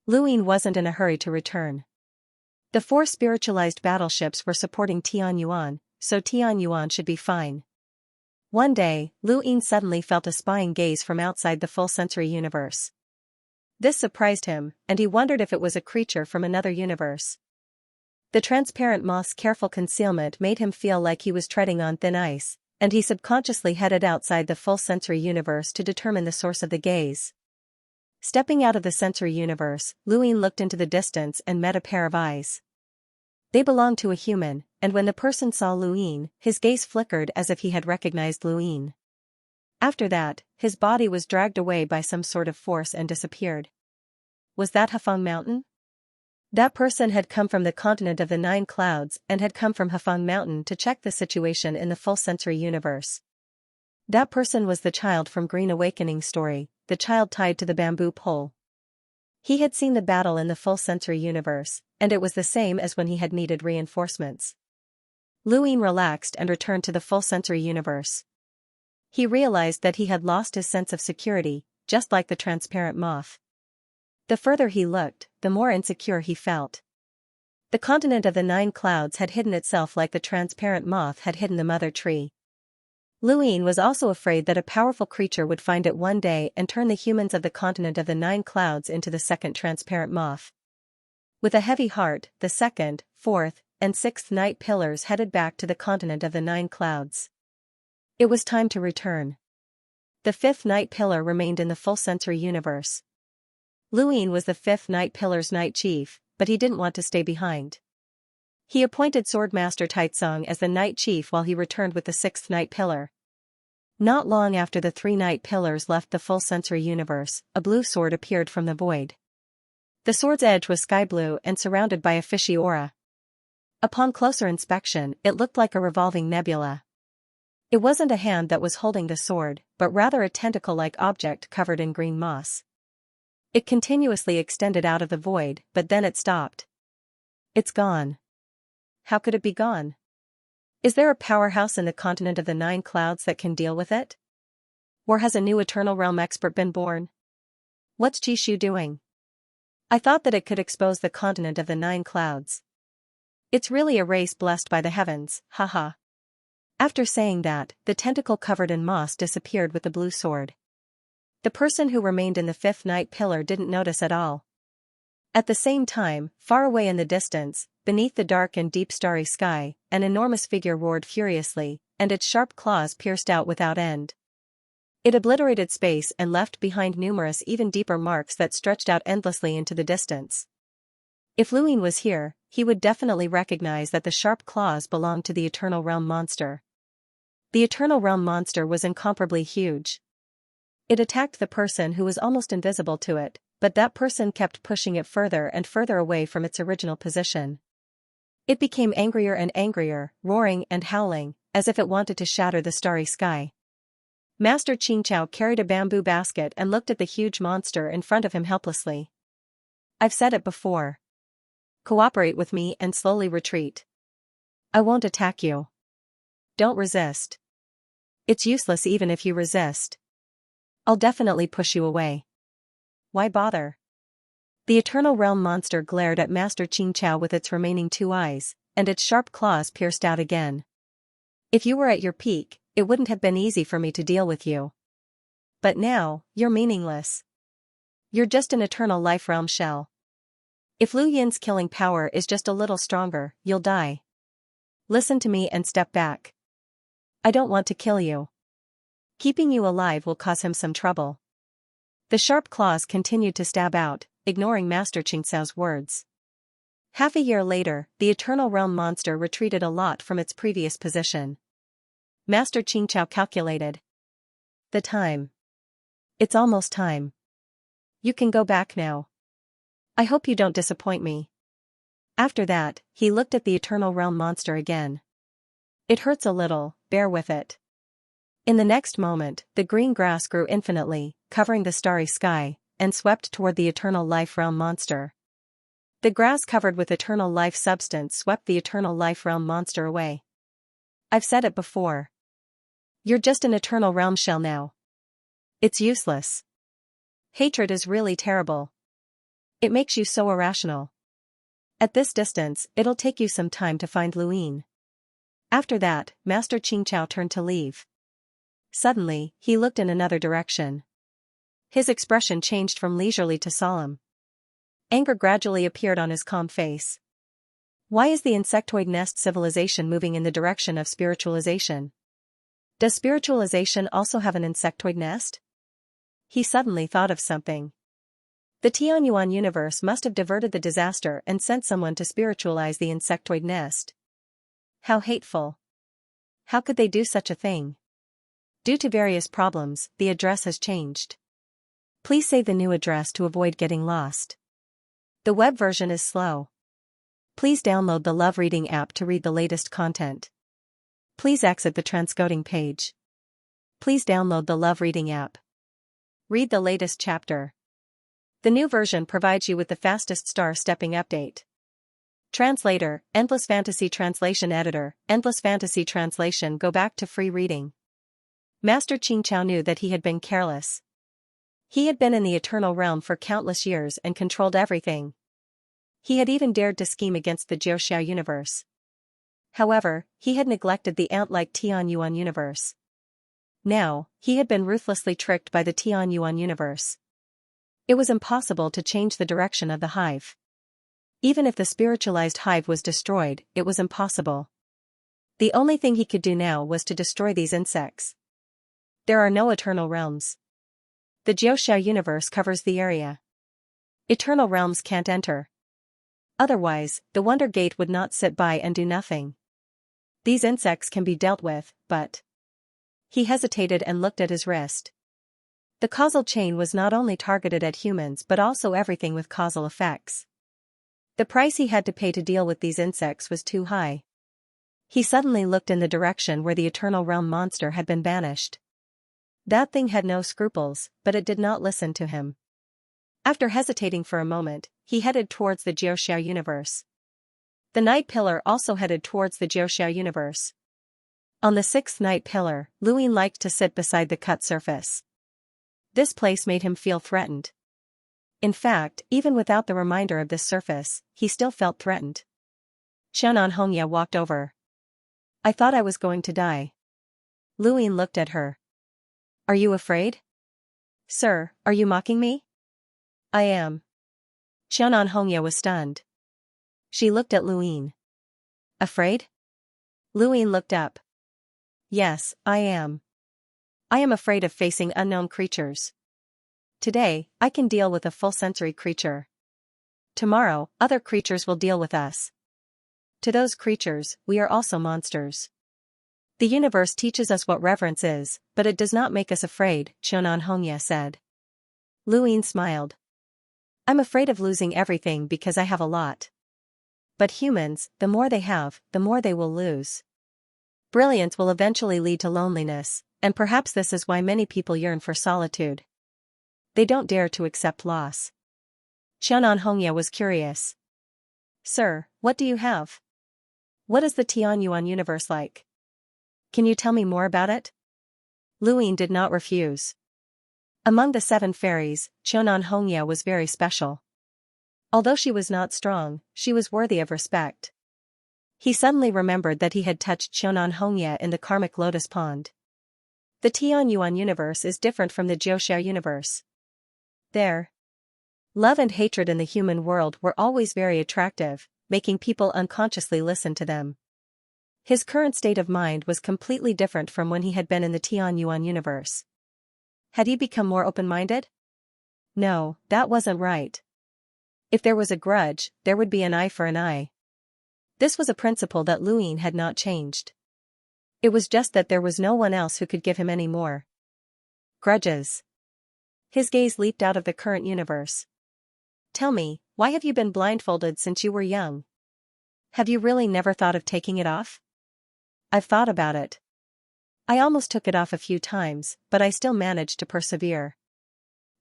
Luyin wasn't in a hurry to return. The 4 spiritualized battleships were supporting Tianyuan, so Tianyuan should be fine. One day, Luyin suddenly felt a spying gaze from outside the full sensory universe. This surprised him, and he wondered if it was a creature from another universe. The transparent moth's careful concealment made him feel like he was treading on thin ice, and he subconsciously headed outside the full sensory universe to determine the source of the gaze. Stepping out of the sensory universe, Luyin looked into the distance and met a pair of eyes. They belonged to a human, and when the person saw Luyin, his gaze flickered as if he had recognized Luyin. After that, his body was dragged away by some sort of force and disappeared. Was that Hafeng Mountain? That person had come from the continent of the Nine Clouds and had come from Hafeng Mountain to check the situation in the full sensory universe. That person was the child from Green Awakening story, the child tied to the bamboo pole. He had seen the battle in the full sensory universe, and it was the same as when he had needed reinforcements. Luin relaxed and returned to the full sensory universe. He realized that he had lost his sense of security, just like the transparent moth. The further he looked, the more insecure he felt. The continent of the Nine Clouds had hidden itself like the transparent moth had hidden the mother tree. Luin was also afraid that a powerful creature would find it one day and turn the humans of the continent of the Nine Clouds into the second transparent moth. With a heavy heart, the second, fourth, and sixth night pillars headed back to the continent of the Nine Clouds. It was time to return. The fifth night pillar remained in the full sensory universe. Luin was the fifth night pillar's night chief, but he didn't want to stay behind. He appointed Swordmaster Taitsong as the night chief while he returned with the sixth night pillar. Not long after the three night pillars left the full sensory universe, a blue sword appeared from the void. The sword's edge was sky blue and surrounded by a fishy aura. Upon closer inspection, it looked like a revolving nebula. It wasn't a hand that was holding the sword, but rather a tentacle-like object covered in green moss. It continuously extended out of the void, but then it stopped. It's gone. How could it be gone? Is there a powerhouse in the continent of the Nine Clouds that can deal with it? Or has a new Eternal Realm expert been born? What's Jishu doing? I thought that it could expose the continent of the Nine Clouds. It's really a race blessed by the heavens, haha. After saying that, the tentacle covered in moss disappeared with the blue sword. The person who remained in the fifth night pillar didn't notice at all. At the same time, far away in the distance, beneath the dark and deep starry sky, an enormous figure roared furiously, and its sharp claws pierced out without end. It obliterated space and left behind numerous even deeper marks that stretched out endlessly into the distance. If Luin was here, he would definitely recognize that the sharp claws belonged to the Eternal Realm monster. The Eternal Realm monster was incomparably huge. It attacked the person who was almost invisible to it, but that person kept pushing it further and further away from its original position. It became angrier and angrier, roaring and howling, as if it wanted to shatter the starry sky. Master Xianxia carried a bamboo basket and looked at the huge monster in front of him helplessly. I've said it before. Cooperate with me and slowly retreat. I won't attack you. Don't resist. It's useless even if you resist. I'll definitely push you away. Why bother? The Eternal Realm monster glared at Master Xianxia with its remaining two eyes, and its sharp claws pierced out again. If you were at your peak, it wouldn't have been easy for me to deal with you. But now, you're meaningless. You're just an Eternal Life Realm shell. If Lu Yin's killing power is just a little stronger, you'll die. Listen to me and step back. I don't want to kill you. Keeping you alive will cause him some trouble. The sharp claws continued to stab out, ignoring Master Xianxia's words. Half a year later, the Eternal Realm monster retreated a lot from its previous position. Master Xianxia calculated the time. It's almost time. You can go back now. I hope you don't disappoint me. After that, he looked at the Eternal Realm monster again. It hurts a little, bear with it. In the next moment, the green grass grew infinitely, covering the starry sky, and swept toward the Eternal Life Realm monster. The grass covered with eternal life substance swept the Eternal Life Realm monster away. I've said it before. You're just an Eternal Realm shell now. It's useless. Hatred is really terrible. It makes you so irrational. At this distance, it'll take you some time to find Luin. After that, Master Xianxia turned to leave. Suddenly, he looked in another direction. His expression changed from leisurely to solemn. Anger gradually appeared on his calm face. Why is the insectoid nest civilization moving in the direction of spiritualization? Does spiritualization also have an insectoid nest? He suddenly thought of something. The Tianyuan universe must have diverted the disaster and sent someone to spiritualize the insectoid nest. How hateful. How could they do such a thing? Due to various problems, the address has changed. Please save the new address to avoid getting lost. The web version is slow. Please download the Love Reading app to read the latest content. Please exit the transcoding page. Please download the Love Reading app. Read the latest chapter. The new version provides you with the fastest star-stepping update. Translator, Endless Fantasy Translation Editor, Endless Fantasy Translation. Go back to free reading. Master Qingqiao knew that he had been careless. He had been in the Eternal Realm for countless years and controlled everything. He had even dared to scheme against the Jiuxiao universe. However, he had neglected the ant-like Tianyuan universe. Now, he had been ruthlessly tricked by the Tianyuan universe. It was impossible to change the direction of the hive. Even if the spiritualized hive was destroyed, it was impossible. The only thing he could do now was to destroy these insects. There are no eternal realms. The Jiuxiao universe covers the area. Eternal realms can't enter. Otherwise, the Wonder Gate would not sit by and do nothing. These insects can be dealt with, but... He hesitated and looked at his wrist. The causal chain was not only targeted at humans but also everything with causal effects. The price he had to pay to deal with these insects was too high. He suddenly looked in the direction where the Eternal Realm monster had been banished. That thing had no scruples, but it did not listen to him. After hesitating for a moment, he headed towards the Jiuxiao universe. The Night Pillar also headed towards the Jiuxiao universe. On the 6th Night Pillar, Luin liked to sit beside the cut surface. This place made him feel threatened. In fact, even without the reminder of this surface, he still felt threatened. Xianxia walked over. I thought I was going to die. Luin looked at her. Are you afraid? Sir, are you mocking me? I am. Xianxia was stunned. She looked at Luin. Afraid? Luin looked up. Yes, I am. I am afraid of facing unknown creatures. Today, I can deal with a full sensory creature. Tomorrow, other creatures will deal with us. To those creatures, we are also monsters. The universe teaches us what reverence is, but it does not make us afraid, Xianxia said. Luin smiled. I'm afraid of losing everything because I have a lot. But humans, the more they have, the more they will lose. Brilliance will eventually lead to loneliness, and perhaps this is why many people yearn for solitude. They don't dare to accept loss. Xianxia was curious. Sir, what do you have? What is the Tianyuan universe like? Can you tell me more about it? Luin did not refuse. Among the 7 fairies, Xianxia was very special. Although she was not strong, she was worthy of respect. He suddenly remembered that he had touched Xianxia in the karmic lotus pond. The Tianyuan universe is different from the Jiuxiao universe. There. Love and hatred in the human world were always very attractive, making people unconsciously listen to them. His current state of mind was completely different from when he had been in the Tianyuan universe. Had he become more open-minded? No, that wasn't right. If there was a grudge, there would be an eye for an eye. This was a principle that Luin had not changed. It was just that there was no one else who could give him any more grudges. His gaze leaped out of the current universe. Tell me, why have you been blindfolded since you were young? Have you really never thought of taking it off? I've thought about it. I almost took it off a few times, but I still managed to persevere.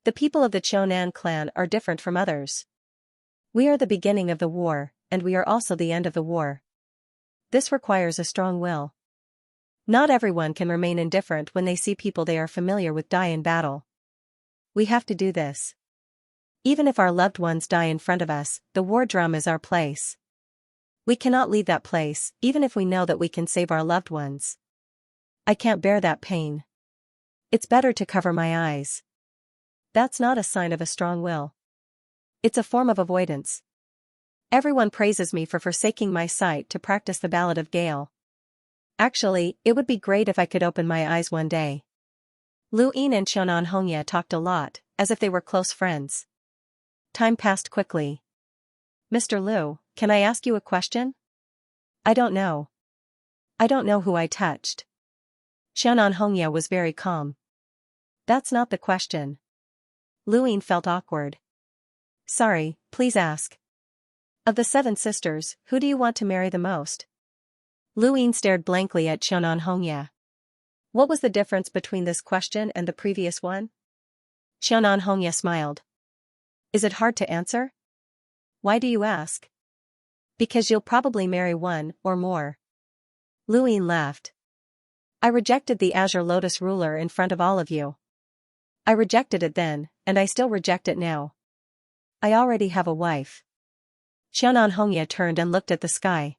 The people of the Chonan clan are different from others. We are the beginning of the war, and we are also the end of the war. This requires a strong will. Not everyone can remain indifferent when they see people they are familiar with die in battle. We have to do this. Even if our loved ones die in front of us, the war drum is our place. We cannot leave that place, even if we know that we can save our loved ones. I can't bear that pain. It's better to cover my eyes. That's not a sign of a strong will. It's a form of avoidance. Everyone praises me for forsaking my sight to practice the Ballad of Gale. Actually, it would be great if I could open my eyes one day. Luin and Xianxia talked a lot, as if they were close friends. Time passed quickly. Mr. Lu, can I ask you a question? I don't know. I don't know who I touched. Xianxia was very calm. That's not the question. Luin felt awkward. Sorry, please ask. Of the 7 sisters, who do you want to marry the most? Lu Ying stared blankly at Xianxia. What was the difference between this question and the previous one? Xianxia smiled. Is it hard to answer? Why do you ask? Because you'll probably marry one or more. Lu Ying laughed. I rejected the Azure Lotus ruler in front of all of you. I rejected it then, and I still reject it now. I already have a wife. Xianxia turned and looked at the sky.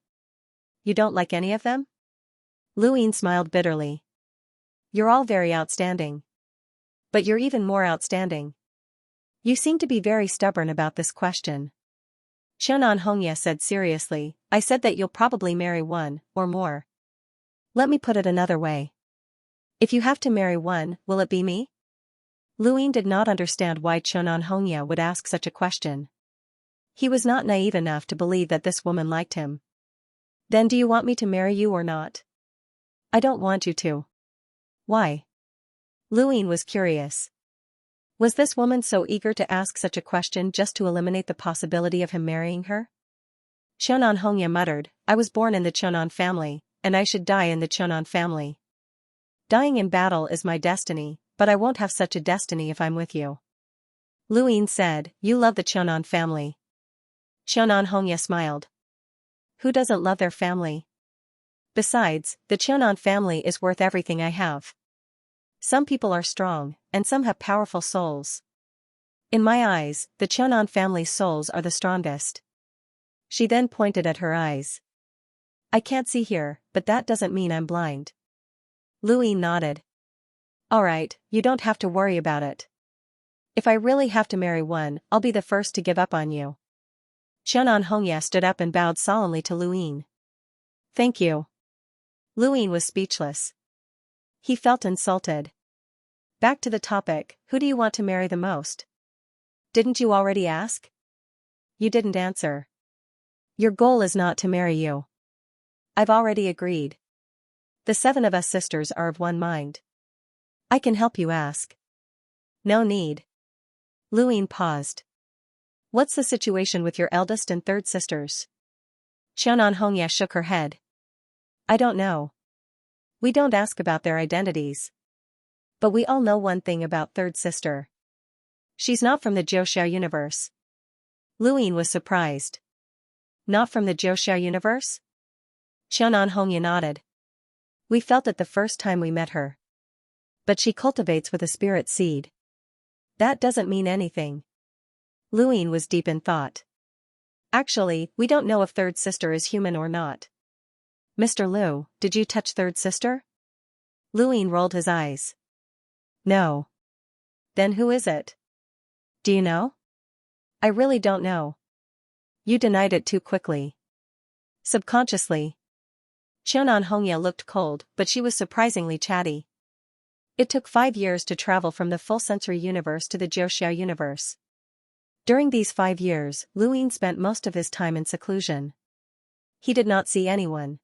You don't like any of them? Lu Ying smiled bitterly. You're all very outstanding. But you're even more outstanding. You seem to be very stubborn about this question. Xianxia said seriously, I said that you'll probably marry one or more. Let me put it another way. If you have to marry one, will it be me? Lu Ying did not understand why Xianxia would ask such a question. He was not naive enough to believe that this woman liked him. Then do you want me to marry you or not? I don't want you to. Why? Lu Ying was curious. Was this woman so eager to ask such a question just to eliminate the possibility of him marrying her? Xianxia muttered, I was born in the Qianan family, and I should die in the Qianan family. Dying in battle is my destiny, but I won't have such a destiny if I'm with you. Lu Ying said, you love the Qianan family. Xianxia smiled. Who doesn't love their family? Besides, the Qianan family is worth everything I have. Some people are strong, and some have powerful souls. In my eyes, the Qianan family's souls are the strongest. She then pointed at her eyes. I can't see here, but that doesn't mean I'm blind. Lu Ying nodded. Alright, you don't have to worry about it. If I really have to marry one, I'll be the first to give up on you. Xianxia stood up and bowed solemnly to Lu Ying. Thank you. Lu Ying was speechless. He felt insulted. Back to the topic, who do you want to marry the most? Didn't you already ask? You didn't answer. Your goal is not to marry you. I've already agreed. The 7 of us sisters are of one mind. I can help you ask. No need. Lu Ying paused. What's the situation with your eldest and 3rd sisters? Xianxia shook her head. I don't know. We don't ask about their identities. But we all know one thing about 3rd sister. She's not from the Jiuxiao universe. Lu Ying was surprised. Not from the Jiuxiao universe? Xianxia nodded. We felt it the first time we met her. But she cultivates with a spirit seed. That doesn't mean anything. Lu Ying was deep in thought. Actually, we don't know if 3rd sister is human or not. Mr. Lu, did you touch 3rd sister? Lu Ying rolled his eyes. No. Then who is it? Do you know? I really don't know. You denied it too quickly. Subconsciously. Xianxia looked cold, but she was surprisingly chatty. It took 5 years to travel from the full sensory universe to the Jiuxiao universe. During these 5 years, Lu Ying spent most of his time in seclusion. He did not see anyone.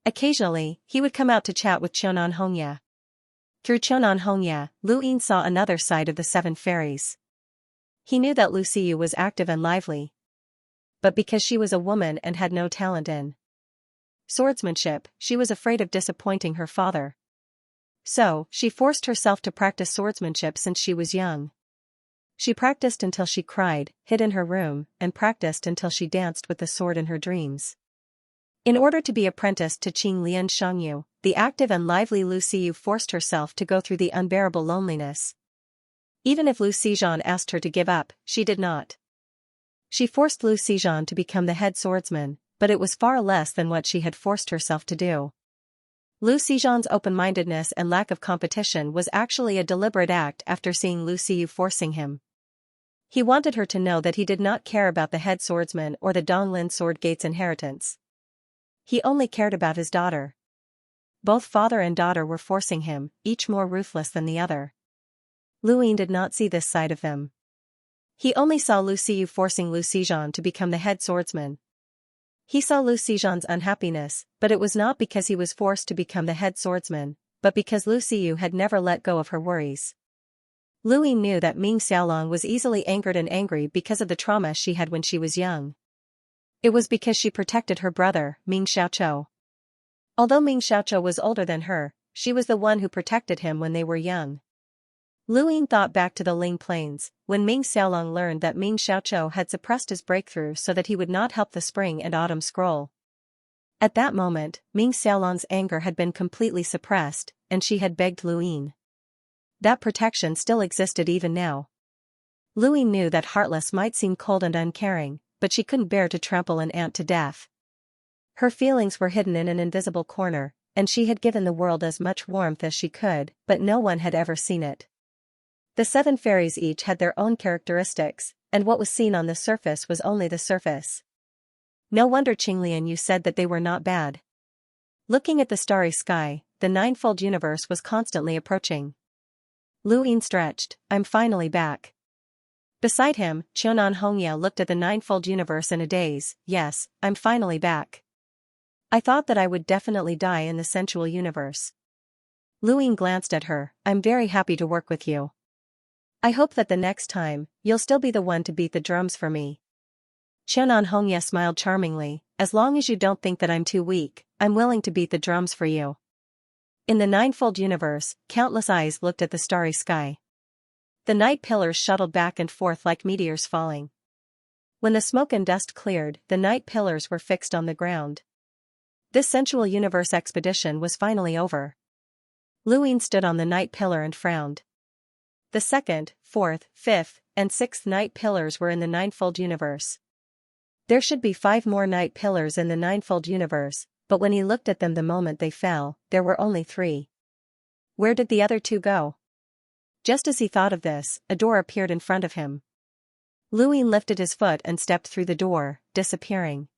Occasionally, he would come out to chat with Xianxia. Through Xianxia, Lu Ying saw another side of the 7 fairies. He knew that Lu Xiyu was active and lively. But because she was a woman and had no talent in swordsmanship, she was afraid of disappointing her father. So, she forced herself to practice swordsmanship since she was young. She practiced until she cried, hid in her room, and practiced until she danced with the sword in her dreams. In order to be apprenticed to Qing Lian Shangyu, the active and lively Lu Xiyu forced herself to go through the unbearable loneliness. Even if Lu Xizhan asked her to give up, she did not. She forced Lu Xizhan to become the head swordsman, but it was far less than what she had forced herself to do. Lu Xizhan's open-mindedness and lack of competition was actually a deliberate act after seeing Lu Xiyu forcing him. He wanted her to know that he did not care about the head swordsman or the Donglin Sword Gate's inheritance. He only cared about his daughter. Both father and daughter were forcing him, each more ruthless than the other. Lu Ying did not see this side of them. He only saw Lu Xiyu forcing Lu Xizhan to become the head swordsman. He saw Lu Xizhan's unhappiness, but it was not because he was forced to become the head swordsman, but because Lu Xiyu had never let go of her worries. Lu Ying knew that Ming Xiaolong was easily angered and angry because of the trauma she had when she was young. It was because she protected her brother, Ming Xiaoqiu. Although Ming Xiaoqiu was older than her, she was the one who protected him when they were young. Lu Ying thought back to the Ling Plains, when Ming Xiaolong learned that Ming Xiaoqiu had suppressed his breakthrough so that he would not help the Spring and Autumn Scroll. At that moment, Ming Xiaolong's anger had been completely suppressed, and she had begged Lu Ying. That protection still existed even now. Lu Ying knew that Heartless might seem cold and uncaring, but she couldn't bear to trample an ant to death. Her feelings were hidden in an invisible corner, and she had given the world as much warmth as she could, but no one had ever seen it. The 7 fairies each had their own characteristics, and what was seen on the surface was only the surface. No wonder Qinglian Yu said that they were not bad. Looking at the starry sky, the ninefold universe was constantly approaching. Lu Ying stretched, "I'm finally back." Beside him, Qianan Hongya looked at the ninefold universe in a daze. "Yes, I'm finally back. I thought that I would definitely die in the sensual universe." Lu Ying glanced at her. "I'm very happy to work with you. I hope that the next time, you'll still be the one to beat the drums for me." Qianan Hongya smiled charmingly. "As long as you don't think that I'm too weak, I'm willing to beat the drums for you." In the ninefold universe, countless eyes looked at the starry sky. The night pillars shuttled back and forth like meteors falling. When the smoke and dust cleared, the night pillars were fixed on the ground. This sensual universe expedition was finally over. Lu Ying stood on the night pillar and frowned. The 2nd, 4th, 5th, and 6th night pillars were in the ninefold universe. There should be 5 more night pillars in the ninefold universe, but when he looked at them the moment they fell, there were only 3. Where did the other 2 go? Just as he thought of this, a door appeared in front of him. Lu Ying lifted his foot and stepped through the door, disappearing.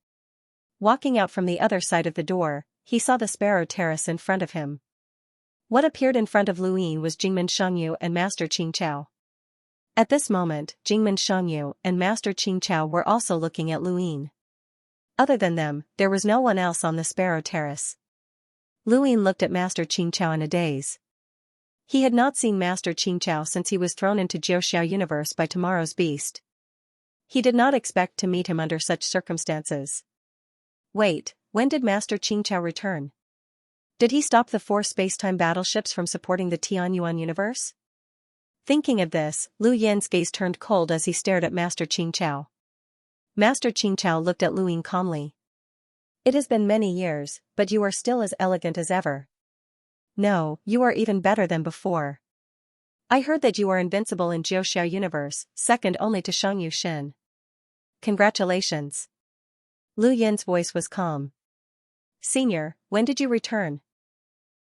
Walking out from the other side of the door, he saw the Sparrow Terrace in front of him. What appeared in front of Lu Ying was Jingmen Shangyu and Master Qingqiao. At this moment, Jingmen Shangyu and Master Qingqiao were also looking at Lu Ying. Other than them, there was no one else on the Sparrow Terrace. Lu Ying looked at Master Qingqiao in a daze. He had not seen Master Qingqiao since he was thrown into Jiuxiao universe by tomorrow's beast. He did not expect to meet him under such circumstances. Wait, when did Master Qingqiao return? Did he stop the 4 spacetime battleships from supporting the Tianyuan universe? Thinking of this, Lu Yin's gaze turned cold as he stared at Master Qingqiao. Master Qingqiao looked at Lu Ying calmly. "It has been many years, but you are still as elegant as ever. No, you are even better than before. I heard that you are invincible in Jiuxiao universe, second only to Shangyu Xin. Congratulations." Lu Yin's voice was calm. "Senior, when did you return?"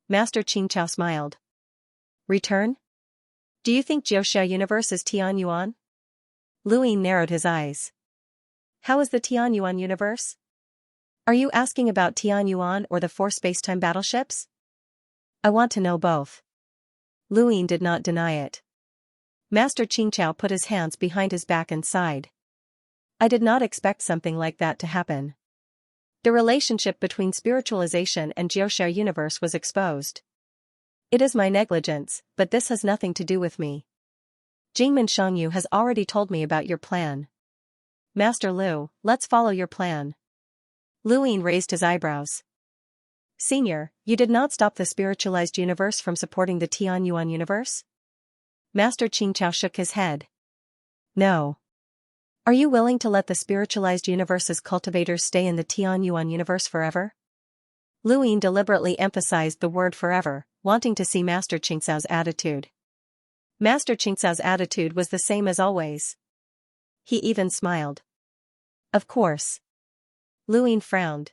Master Qingqiao smiled. "Return? Do you think Jiuxiao universe is Tianyuan?" Lu Ying narrowed his eyes. "How is the Tianyuan universe? Are you asking about Tianyuan or the 4 spacetime battleships?" "I want to know both." Lu Ying did not deny it. Master Qingqiao put his hands behind his back and sighed. "I did not expect something like that to happen. The relationship between spiritualization and Jiuxiao universe was exposed. It is my negligence, but this has nothing to do with me. Jingmen Shangyu has already told me about your plan. Master Lu, let's follow your plan." Lu Ying raised his eyebrows. "Senior, you did not stop the spiritualized universe from supporting the Tianyuan universe?" Master Qingqiao shook his head. "No. Are you willing to let the spiritualized universe's cultivators stay in the Tianyuan universe forever?" Lu Ying deliberately emphasized the word forever, wanting to see Master Qingqiao's attitude. Master Qingqiao's attitude was the same as always. He even smiled. "Of course." Lu Ying frowned.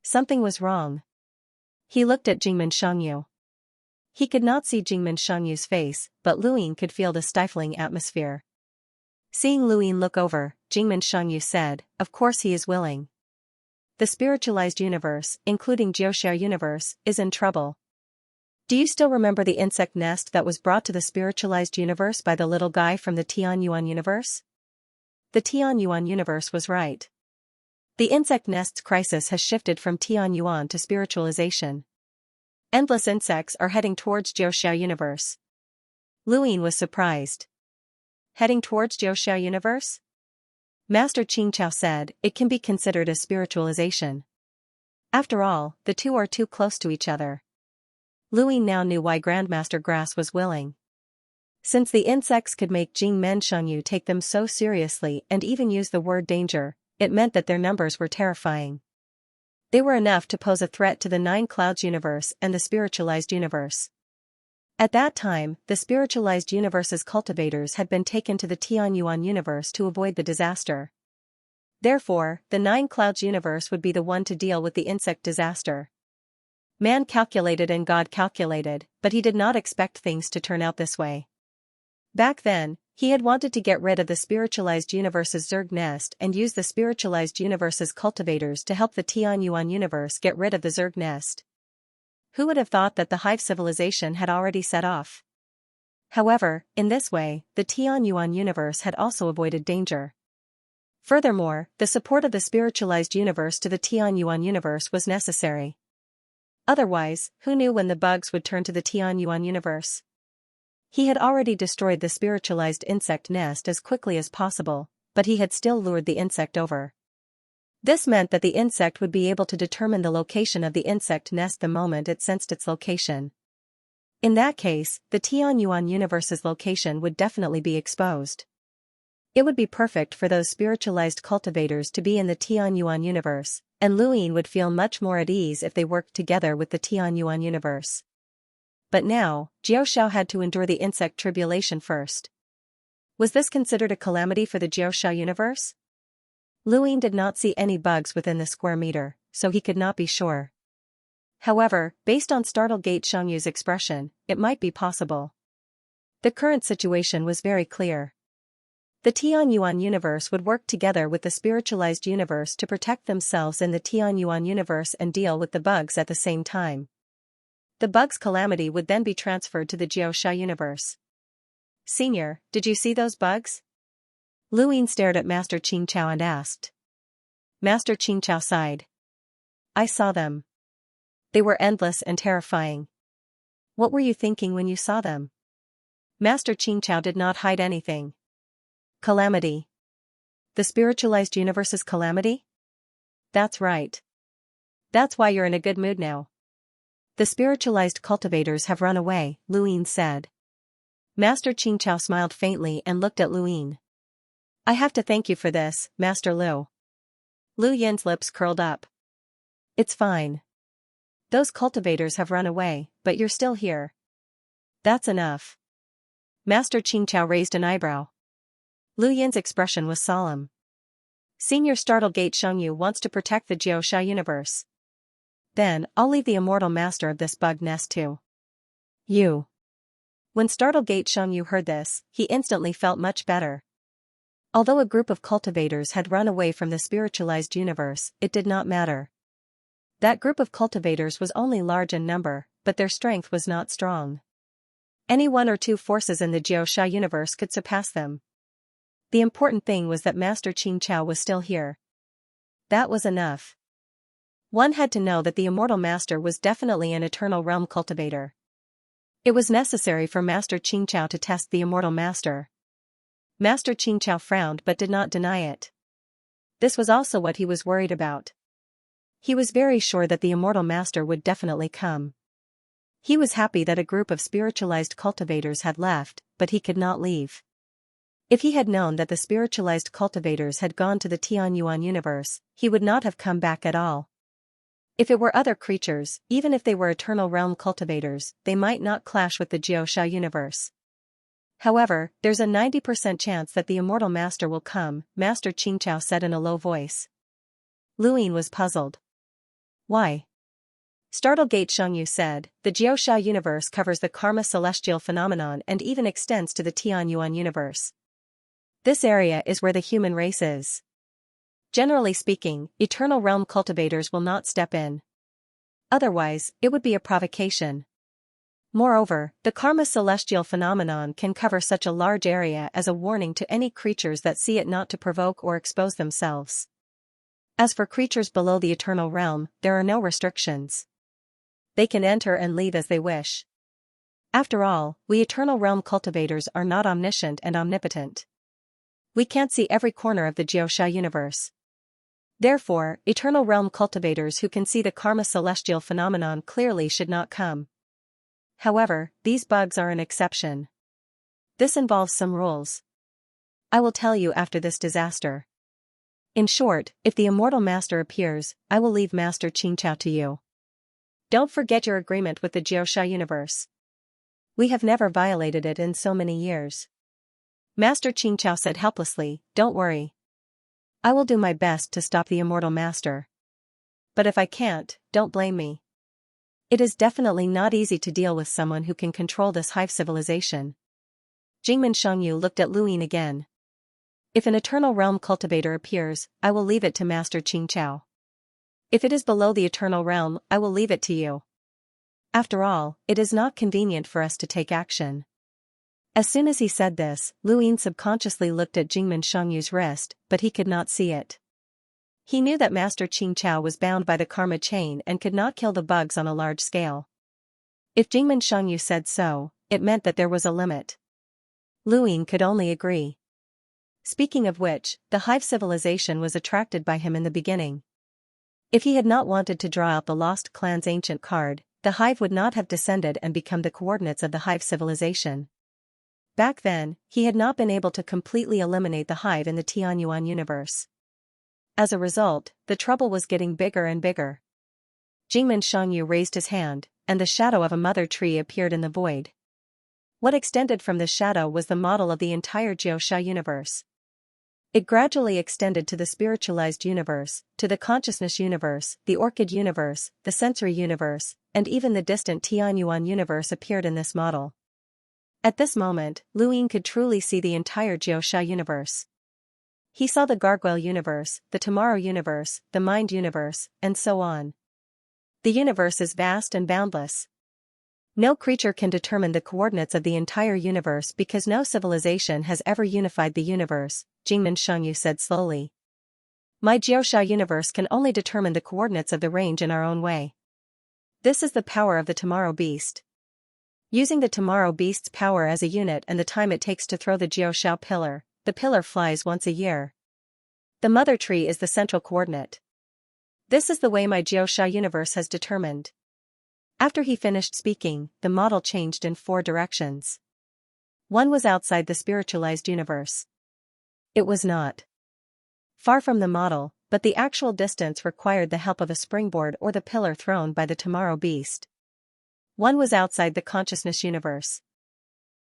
Something was wrong. He looked at Jingmen Shangyu. He could not see Jingmen Shangyu's face, but Lu Ying could feel the stifling atmosphere. Seeing Lu Ying look over, Jingmen Shangyu said, "Of course he is willing. The spiritualized universe, including Jiuxiao universe, is in trouble. Do you still remember the insect nest that was brought to the spiritualized universe by the little guy from the Tianyuan universe?" The Tianyuan universe was right. The insect nest's crisis has shifted from Tianyuan to spiritualization. Endless insects are heading towards Jiuxiao universe. Luin was surprised. Heading towards Xianxia universe? Master Xianxia said, it can be considered a spiritualization. After all, the two are too close to each other. Luin now knew why Grandmaster Grass was willing. Since the insects could make Jing Men Shangyu take them so seriously and even use the word danger, it meant that their numbers were terrifying. They were enough to pose a threat to the Nine Clouds universe and the spiritualized universe. At that time, the spiritualized universe's cultivators had been taken to the Tianyuan universe to avoid the disaster. Therefore, the Nine Clouds universe would be the one to deal with the insect disaster. Man calculated and God calculated, but he did not expect things to turn out this way. Back then, he had wanted to get rid of the spiritualized universe's Zerg nest and use the spiritualized universe's cultivators to help the Tianyuan universe get rid of the Zerg nest. Who would have thought that the Hive civilization had already set off? However, in this way, the Tianyuan universe had also avoided danger. Furthermore, the support of the spiritualized universe to the Tianyuan universe was necessary. Otherwise, who knew when the bugs would turn to the Tianyuan universe? He had already destroyed the spiritualized insect nest as quickly as possible, but he had still lured the insect over. This meant that the insect would be able to determine the location of the insect nest the moment it sensed its location. In that case, the Tianyuan universe's location would definitely be exposed. It would be perfect for those spiritualized cultivators to be in the Tianyuan universe, and Luin would feel much more at ease if they worked together with the Tianyuan universe. But now, Jiaoxiao had to endure the insect tribulation first. Was this considered a calamity for the Jiaoxiao universe? Luin did not see any bugs within the square meter, so he could not be sure. However, based on startled Gate Shangyu's expression, it might be possible. The current situation was very clear. The Tianyuan universe would work together with the spiritualized universe to protect themselves in the Tianyuan universe and deal with the bugs at the same time. The bug's calamity would then be transferred to the Jiaoxiao universe. Senior, did you see those bugs? Luin stared at Master Xianxia and asked. Master Xianxia sighed. I saw them. They were endless and terrifying. What were you thinking when you saw them? Master Xianxia did not hide anything. Calamity. The spiritualized universe's calamity? That's right. That's why you're in a good mood now. The spiritualized cultivators have run away, Luin said. Master Xianxia smiled faintly and looked at Luin. I have to thank you for this, Master Lu. Lu Yin's lips curled up. It's fine. Those cultivators have run away, but you're still here. That's enough. Master Xianxia raised an eyebrow. Lu Yin's expression was solemn. Senior Startled Gate Shangyu wants to protect the Jiaoxiao universe. Then, I'll leave the immortal master of this bug nest too. You. When Startled Gate Shangyu heard this, he instantly felt much better. Although a group of cultivators had run away from the spiritualized universe, it did not matter. That group of cultivators was only large in number, but their strength was not strong. Any one or two forces in the Jiaoxiao universe could surpass them. The important thing was that Master Xianxia was still here. That was enough. One had to know that the Immortal Master was definitely an Eternal Realm cultivator. It was necessary for Master Xianxia to test the Immortal Master. Master Xianxia frowned but did not deny it. This was also what he was worried about. He was very sure that the Immortal Master would definitely come. He was happy that a group of spiritualized cultivators had left, but he could not leave. If he had known that the spiritualized cultivators had gone to the Tianyuan universe, he would not have come back at all. If it were other creatures, even if they were Eternal Realm cultivators, they might not clash with the Jiaoxiao universe. However, there's a 90% chance that the Immortal Master will come, Master Xianxia said in a low voice. Luin was puzzled. Why? Startled Gate Shangyu said, the Jiaoxiao universe covers the karma celestial phenomenon and even extends to the Tianyuan universe. This area is where the human race is. Generally speaking, Eternal Realm cultivators will not step in. Otherwise, it would be a provocation. Moreover, the karma celestial phenomenon can cover such a large area as a warning to any creatures that see it not to provoke or expose themselves. As for creatures below the Eternal Realm, there are no restrictions. They can enter and leave as they wish. After all, we Eternal Realm cultivators are not omniscient and omnipotent. We can't see every corner of the Xianxia universe. Therefore, Eternal Realm cultivators who can see the karma celestial phenomenon clearly should not come. However, these bugs are an exception. This involves some rules. I will tell you after this disaster. In short, if the Immortal Master appears, I will leave Master Xianxia to you. Don't forget your agreement with the Xianxia universe. We have never violated it in so many years. Master Xianxia said helplessly, don't worry. I will do my best to stop the Immortal Master. But if I can't, don't blame me. It is definitely not easy to deal with someone who can control this hive civilization. Jingmen Shangyu looked at Luyin again. If an Eternal Realm cultivator appears, I will leave it to Master Xianxia. If it is below the Eternal Realm, I will leave it to you. After all, it is not convenient for us to take action. As soon as he said this, Luyin subconsciously looked at Jingmen Shangyu's wrist, but he could not see it. He knew that Master Xianxia was bound by the karma chain and could not kill the bugs on a large scale. If Jingmen Shangyu said so, it meant that there was a limit. Luyin could only agree. Speaking of which, the hive civilization was attracted by him in the beginning. If he had not wanted to draw out the Lost Clan's ancient card, the hive would not have descended and become the coordinates of the hive civilization. Back then, he had not been able to completely eliminate the hive in the Tianyuan universe. As a result, the trouble was getting bigger and bigger. Jingmen Shangyu raised his hand, and the shadow of a mother tree appeared in the void. What extended from the shadow was the model of the entire Xianxia universe. It gradually extended to the spiritualized universe, to the consciousness universe, the orchid universe, the sensory universe, and even the distant Tianyuan universe appeared in this model. At this moment, Luyin could truly see the entire Xianxia universe. He saw the gargoyle universe, the tomorrow universe, the mind universe, and so on. The universe is vast and boundless. No creature can determine the coordinates of the entire universe because no civilization has ever unified the universe, Jingmen Shangyu said slowly. My Xianxia universe can only determine the coordinates of the range in our own way. This is the power of the tomorrow beast. Using the tomorrow beast's power as a unit and the time it takes to throw the Xianxia pillar, the pillar flies once a year. The mother tree is the central coordinate. This is the way my Xianxia universe has determined. After he finished speaking, the model changed in 4 directions. One was outside the spiritualized universe. It was not far from the model, but the actual distance required the help of a springboard or the pillar thrown by the tomorrow beast. One was outside the consciousness universe.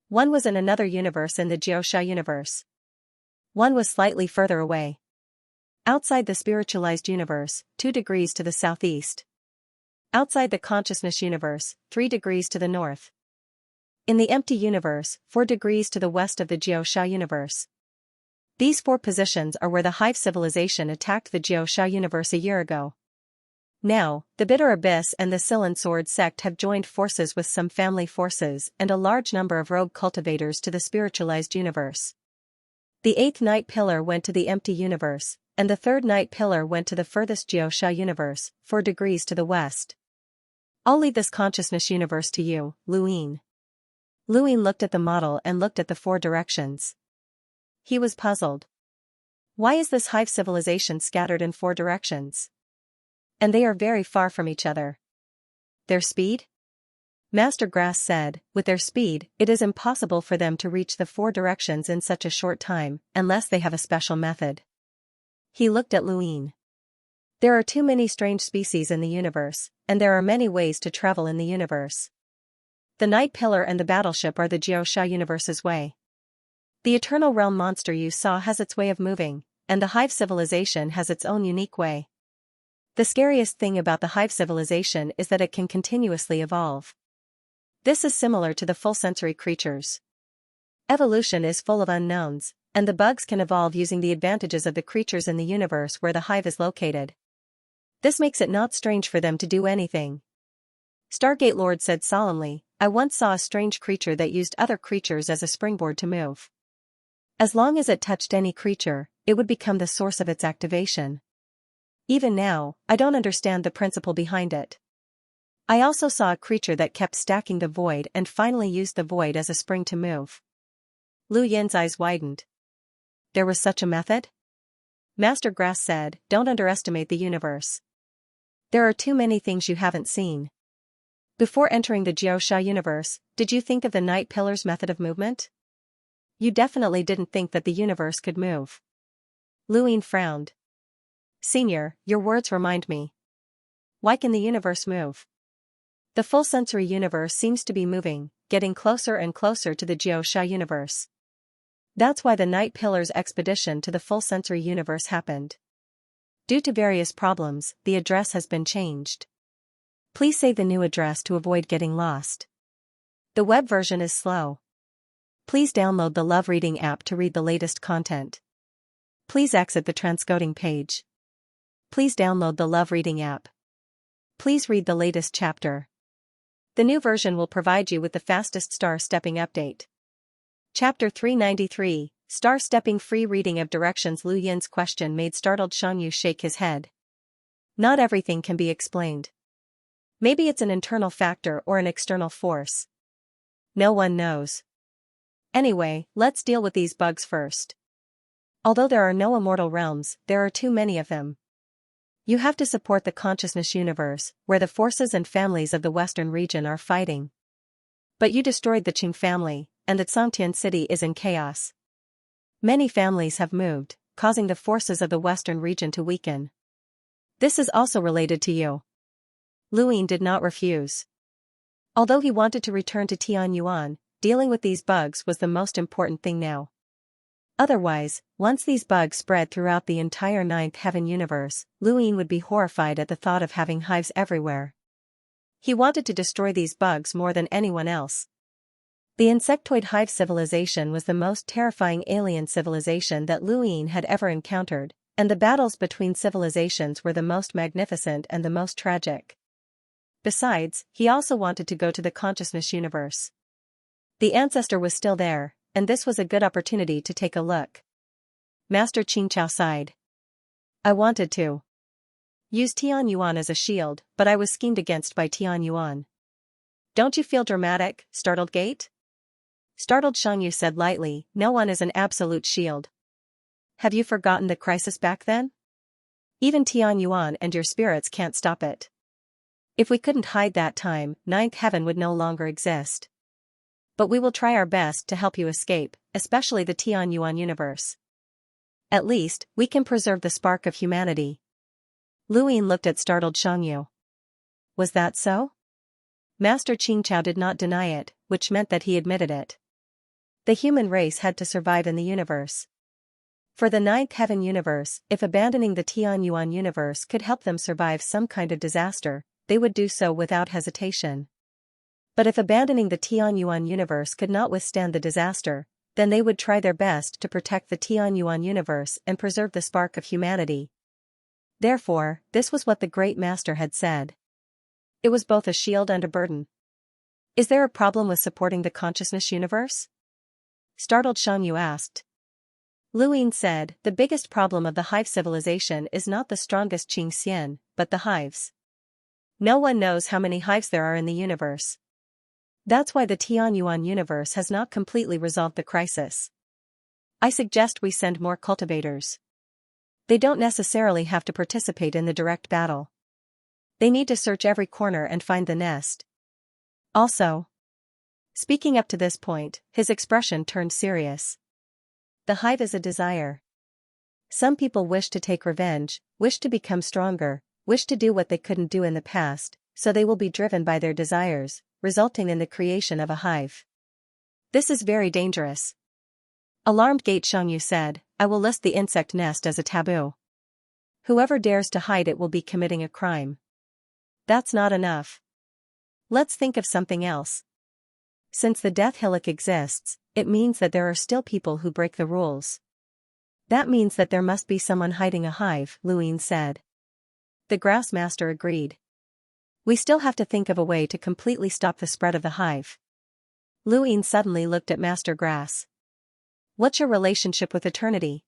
One was in another universe in the Xianxia universe. One was slightly further away. Outside the spiritualized universe, 2 degrees to the southeast. Outside the consciousness universe, 3 degrees to the north. In the empty universe, 4 degrees to the west of the Xianxia universe. These 4 positions are where the hive civilization attacked the Xianxia universe a year ago. Now, the Bitter Abyss and the Silan Sword sect have joined forces with some family forces and a large number of rogue cultivators to the spiritualized universe. The 8th night pillar went to the empty universe, and the 3rd night pillar went to the furthest Xianxia universe, 4 degrees to the west. I'll leave this consciousness universe to you, Luyin. Luyin looked at the model and looked at the 4 directions. He was puzzled. Why is this hive civilization scattered in 4 directions? And they are very far from each other. Their speed? Master Grass said, with their speed, it is impossible for them to reach the 4 directions in such a short time, unless they have a special method. He looked at Luyin. There are too many strange species in the universe, and there are many ways to travel in the universe. The Night Pillar and the Battleship are the Xianxia universe's way. The Eternal Realm monster you saw has its way of moving, and the hive civilization has its own unique way. The scariest thing about the hive civilization is that it can continuously evolve. This is similar to the full sensory creatures. Evolution is full of unknowns, and the bugs can evolve using the advantages of the creatures in the universe where the hive is located. This makes it not strange for them to do anything. Stargate Lord said solemnly, I once saw a strange creature that used other creatures as a springboard to move. As long as it touched any creature, it would become the source of its activation. Even now, I don't understand the principle behind it. I also saw a creature that kept stacking the void and finally used the void as a spring to move. Lu Yin's eyes widened. There was such a method? Master Grass said, don't underestimate the universe. There are too many things you haven't seen. Before entering the Xianxia universe, did you think of the Night Pillar's method of movement? You definitely didn't think that the universe could move. Lu Yin frowned. Senior, your words remind me. Why can the universe move? The full sensory universe seems to be moving, getting closer and closer to the Xianxia universe. That's why the Night Pillar's expedition to the full sensory universe happened. Due to various problems, the address has been changed. Please say the new address to avoid getting lost. The web version is slow. Please download the Love Reading app to read the latest content. Please exit the transcoding page. Please download the Love Reading app. Please read the latest chapter. The new version will provide you with the fastest star stepping update. Chapter 393, Star Stepping Free Reading of Directions. Lu Yin's question made startled Xianxia shake his head. Not everything can be explained. Maybe it's an internal factor or an external force. No one knows. Anyway, let's deal with these bugs first. Although there are no immortal realms, there are too many of them. You have to support the consciousness universe, where the forces and families of the western region are fighting. But you destroyed the Qing family, and the Xianxia city is in chaos. Many families have moved, causing the forces of the western region to weaken. This is also related to you. Lu Yin did not refuse. Although he wanted to return to Tianyuan, dealing with these bugs was the most important thing now. Otherwise, once these bugs spread throughout the entire Ninth Heaven universe, Lu Yin would be horrified at the thought of having hives everywhere. He wanted to destroy these bugs more than anyone else. The insectoid hive civilization was the most terrifying alien civilization that Lu Yin had ever encountered, and the battles between civilizations were the most magnificent and the most tragic. Besides, he also wanted to go to the consciousness universe. The ancestor was still there, and this was a good opportunity to take a look. Master Xianxia sighed. I wanted to use Tianyuan as a shield, but I was schemed against by Tianyuan. Don't you feel dramatic, startled Gate? Startled Xianxia said lightly, no one is an absolute shield. Have you forgotten the crisis back then? Even Tianyuan and your spirits can't stop it. If we couldn't hide that time, Ninth Heaven would no longer exist. But we will try our best to help you escape, especially the Tianyuan universe. At least, we can preserve the spark of humanity. Lu Yin looked at startled Xianxia. Was that so? Master Xianxia did not deny it, which meant that he admitted it. The human race had to survive in the universe. For the Ninth Heaven universe, if abandoning the Tianyuan universe could help them survive some kind of disaster, they would do so without hesitation. But if abandoning the Tianyuan universe could not withstand the disaster, then they would try their best to protect the Tianyuan universe and preserve the spark of humanity. Therefore, this was what the Great Master had said. It was both a shield and a burden. Is there a problem with supporting the consciousness universe? Startled Xianxia asked. Lu Yin said, the biggest problem of the hive civilization is not the strongest Xianxian, but the hives. No one knows how many hives there are in the universe. That's why the Tianyuan universe has not completely resolved the crisis. I suggest we send more cultivators. They don't necessarily have to participate in the direct battle. They need to search every corner and find the nest. Also, speaking up to this point, his expression turned serious. The hive is a desire. Some people wish to take revenge, wish to become stronger, wish to do what they couldn't do in the past, so they will be driven by their desires, resulting in the creation of a hive. This is very dangerous. Alarmed Gate Xianxia said, I will list the insect nest as a taboo. Whoever dares to hide it will be committing a crime. That's not enough. Let's think of something else. Since the death hillock exists, it means that there are still people who break the rules. That means that there must be someone hiding a hive, Lu Yin said. The Grass Master agreed. We still have to think of a way to completely stop the spread of the hive. Lu Yin suddenly looked at Master Grass. What's your relationship with eternity?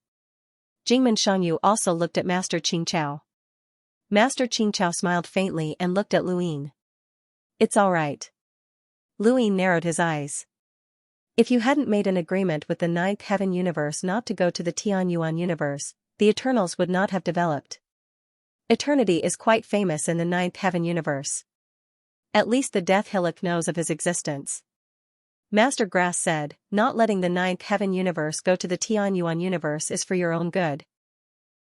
Jingmen Xianxia also looked at Master Xianxia. Master Xianxia smiled faintly and looked at Lu Yin. It's alright. Luin narrowed his eyes. If you hadn't made an agreement with the ninth heaven universe not to go to the Tianyuan universe, the Eternals would not have developed. Eternity is quite famous in the ninth heaven universe. At least the Death Hillock knows of his existence. Master Grass said, not letting the ninth heaven universe go to the Tianyuan universe is for your own good.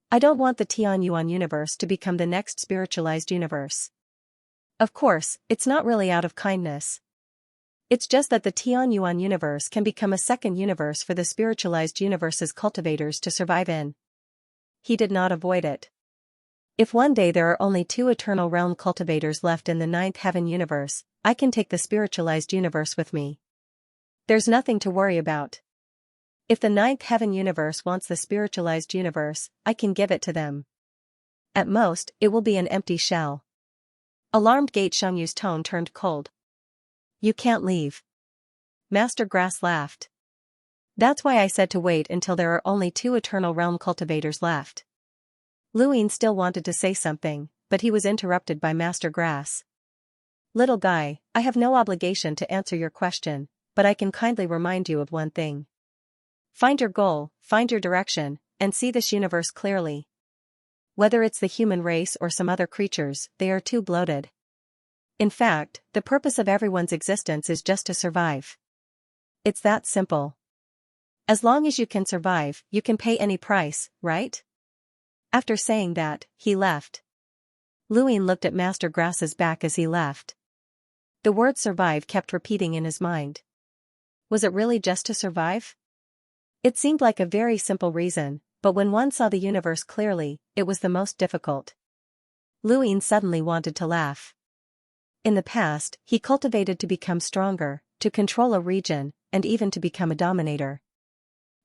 I don't want the Tianyuan universe to become the next spiritualized universe. Of course, it's not really out of kindness. It's just that the Tianyuan universe can become a second universe for the spiritualized universe's cultivators to survive in. He did not avoid it. If one day there are only 2 eternal realm cultivators left in the ninth heaven universe, I can take the spiritualized universe with me. There's nothing to worry about. If the ninth heaven universe wants the spiritualized universe, I can give it to them. At most, it will be an empty shell. Alarmed Gate Xiangyu's tone turned cold. You can't leave. Master Grass laughed. That's why I said to wait until there are only 2 eternal realm cultivators left. Luin still wanted to say something, but he was interrupted by Master Grass. Little guy, I have no obligation to answer your question, but I can kindly remind you of one thing. Find your goal, find your direction, and see this universe clearly. Whether it's the human race or some other creatures, they are too bloated. In fact, the purpose of everyone's existence is just to survive. It's that simple. As long as you can survive, you can pay any price, right? After saying that, he left. Luin looked at Master Grass's back as he left. The word survive kept repeating in his mind. Was it really just to survive? It seemed like a very simple reason, but when one saw the universe clearly, it was the most difficult. Luin suddenly wanted to laugh. In the past, he cultivated to become stronger, to control a region, and even to become a dominator.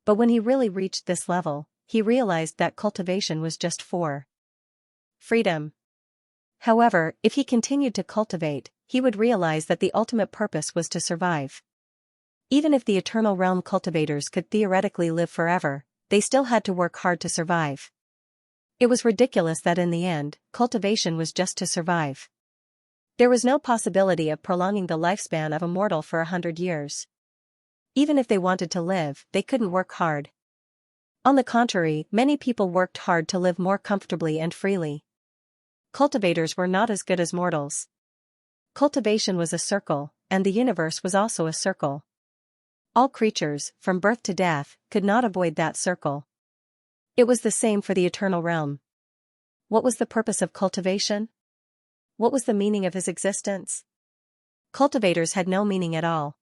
But when he really reached this level, he realized that cultivation was just for freedom. However, if he continued to cultivate, he would realize that the ultimate purpose was to survive. Even if the eternal realm cultivators could theoretically live forever, they still had to work hard to survive. It was ridiculous that in the end, cultivation was just to survive. There was no possibility of prolonging the lifespan of a mortal for 100 years. Even if they wanted to live, they couldn't work hard. On the contrary, many people worked hard to live more comfortably and freely. Cultivators were not as good as mortals. Cultivation was a circle, and the universe was also a circle. All creatures, from birth to death, could not avoid that circle. It was the same for the eternal realm. What was the purpose of cultivation? What was the meaning of his existence? Cultivators had no meaning at all.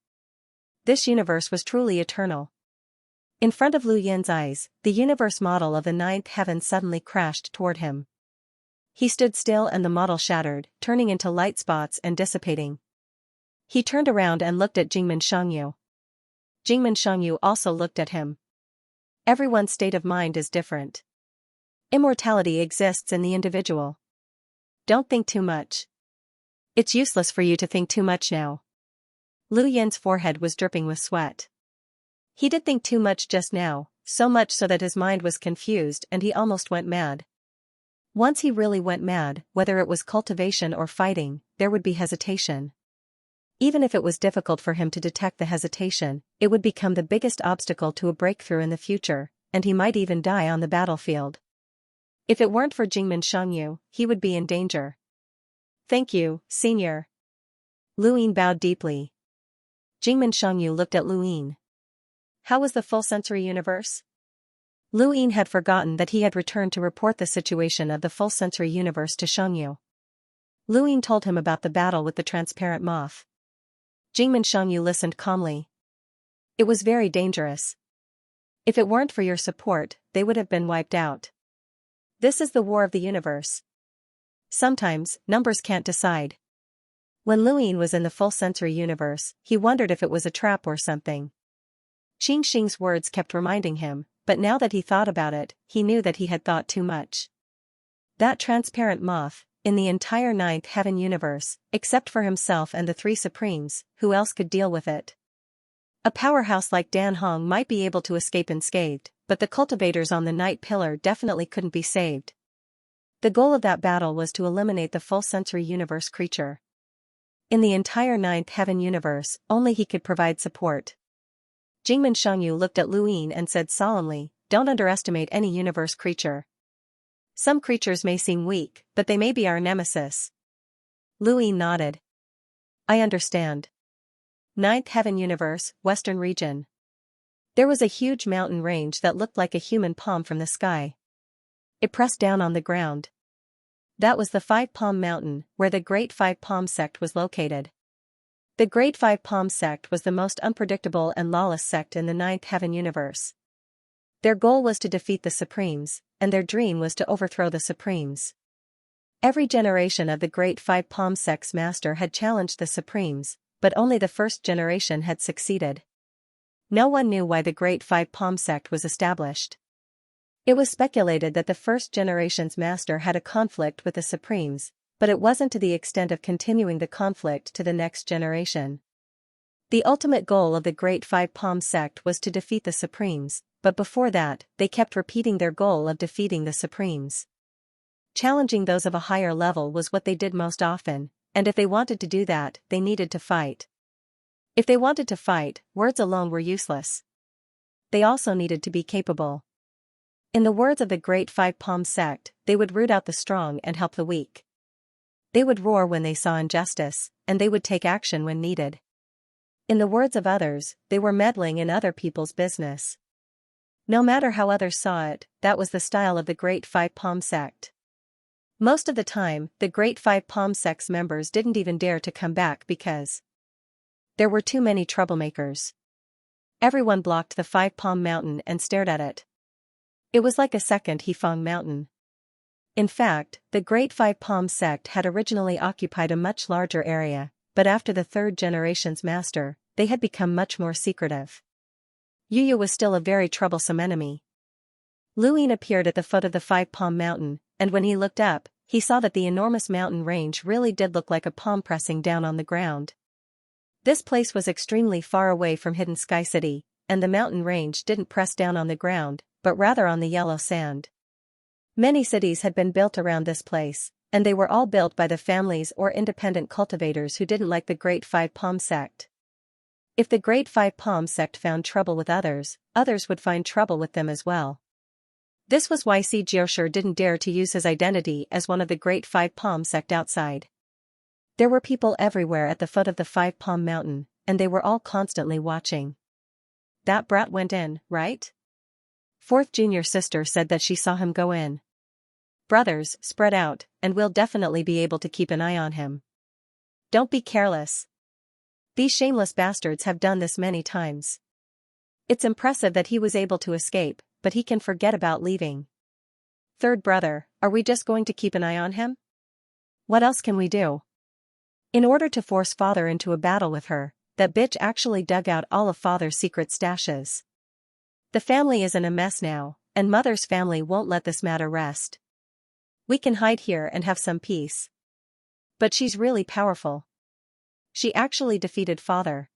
This universe was truly eternal. In front of Lu Yin's eyes, the universe model of the ninth heaven suddenly crashed toward him. He stood still and the model shattered, turning into light spots and dissipating. He turned around and looked at Jingmen Xiangyu. Jingmen Xiangyu also looked at him. Everyone's state of mind is different. Immortality exists in the individual. Don't think too much. It's useless for you to think too much now. Lu Yin's forehead was dripping with sweat. He did think too much just now, so much so that his mind was confused and he almost went mad. Once he really went mad, whether it was cultivation or fighting, there would be hesitation. Even if it was difficult for him to detect the hesitation, it would become the biggest obstacle to a breakthrough in the future, and he might even die on the battlefield. If it weren't for Jingmen Xiangyu, he would be in danger. Thank you, Senior. Luin bowed deeply. Jingmen Xiangyu looked at Luin. How was the full sensory universe? Luin had forgotten that he had returned to report the situation of the full sensory universe to Xiangyu. Luin told him about the battle with the transparent moth. Jingmen Xiangyu listened calmly. It was very dangerous. If it weren't for your support, they would have been wiped out. This is the war of the universe. Sometimes, numbers can't decide. When Luin was in the full sensory universe, he wondered if it was a trap or something. Qing Xing's words kept reminding him, but now that he thought about it, he knew that he had thought too much. That transparent moth, in the entire ninth heaven universe, except for himself and the three supremes, who else could deal with it? A powerhouse like Dan Hong might be able to escape unscathed, but the cultivators on the night pillar definitely couldn't be saved. The goal of that battle was to eliminate the full sensory universe creature. In the entire ninth heaven universe, only he could provide support. Jingmen Shangyu looked at Luyin and said solemnly, "Don't underestimate any universe creature. Some creatures may seem weak, but they may be our nemesis." Luyin nodded. "I understand." Ninth heaven universe, western region. There was a huge mountain range that looked like a human palm from the sky. It pressed down on the ground. That was the Five Palm Mountain, where the Great Five Palm sect was located. The Great Five Palm sect was the most unpredictable and lawless sect in the ninth heaven universe. Their goal was to defeat the Supremes, and their dream was to overthrow the Supremes. Every generation of the Great Five Palm sect's master had challenged the Supremes, but only the first generation had succeeded. No one knew why the Great Five Palm sect was established. It was speculated that the first generation's master had a conflict with the Supremes, but it wasn't to the extent of continuing the conflict to the next generation. The ultimate goal of the Great Five Palm sect was to defeat the Supremes, but before that, they kept repeating their goal of defeating the Supremes. Challenging those of a higher level was what they did most often, and if they wanted to do that, they needed to fight. If they wanted to fight, words alone were useless. They also needed to be capable. In the words of the Great Five Palm sect, they would root out the strong and help the weak. They would roar when they saw injustice, and they would take action when needed. In the words of others, they were meddling in other people's business. No matter how others saw it, that was the style of the Great Five Palm sect. Most of the time, the Great Five Palm sect's members didn't even dare to come back because there were too many troublemakers. Everyone blocked the Five Palm Mountain and stared at it. It was like a second Hefeng Mountain. In fact, the Great Five Palm sect had originally occupied a much larger area, but after the third generation's master, they had become much more secretive. Yu was still a very troublesome enemy. Luyin appeared at the foot of the Five Palm Mountain, and when he looked up, he saw that the enormous mountain range really did look like a palm pressing down on the ground. This place was extremely far away from Hidden Sky City, and the mountain range didn't press down on the ground, but rather on the yellow sand. Many cities had been built around this place, and they were all built by the families or independent cultivators who didn't like the Great Five Palm sect. If the Great Five Palm sect found trouble with others, others would find trouble with them as well. This was why Si Jiosher didn't dare to use his identity as one of the Great Five Palm sect outside. There were people everywhere at the foot of the Five Palm Mountain, and they were all constantly watching. "That brat went in, right?" Fourth junior sister said that she saw him go in. "Brothers, spread out, and we'll definitely be able to keep an eye on him. Don't be careless. These shameless bastards have done this many times. It's impressive that he was able to escape, but he can forget about leaving. Third brother, are we just going to keep an eye on him? What else can we do?" In order to force father into a battle with her, that bitch actually dug out all of father's secret stashes. The family is in a mess now, and mother's family won't let this matter rest. We can hide here and have some peace. But she's really powerful. She actually defeated father.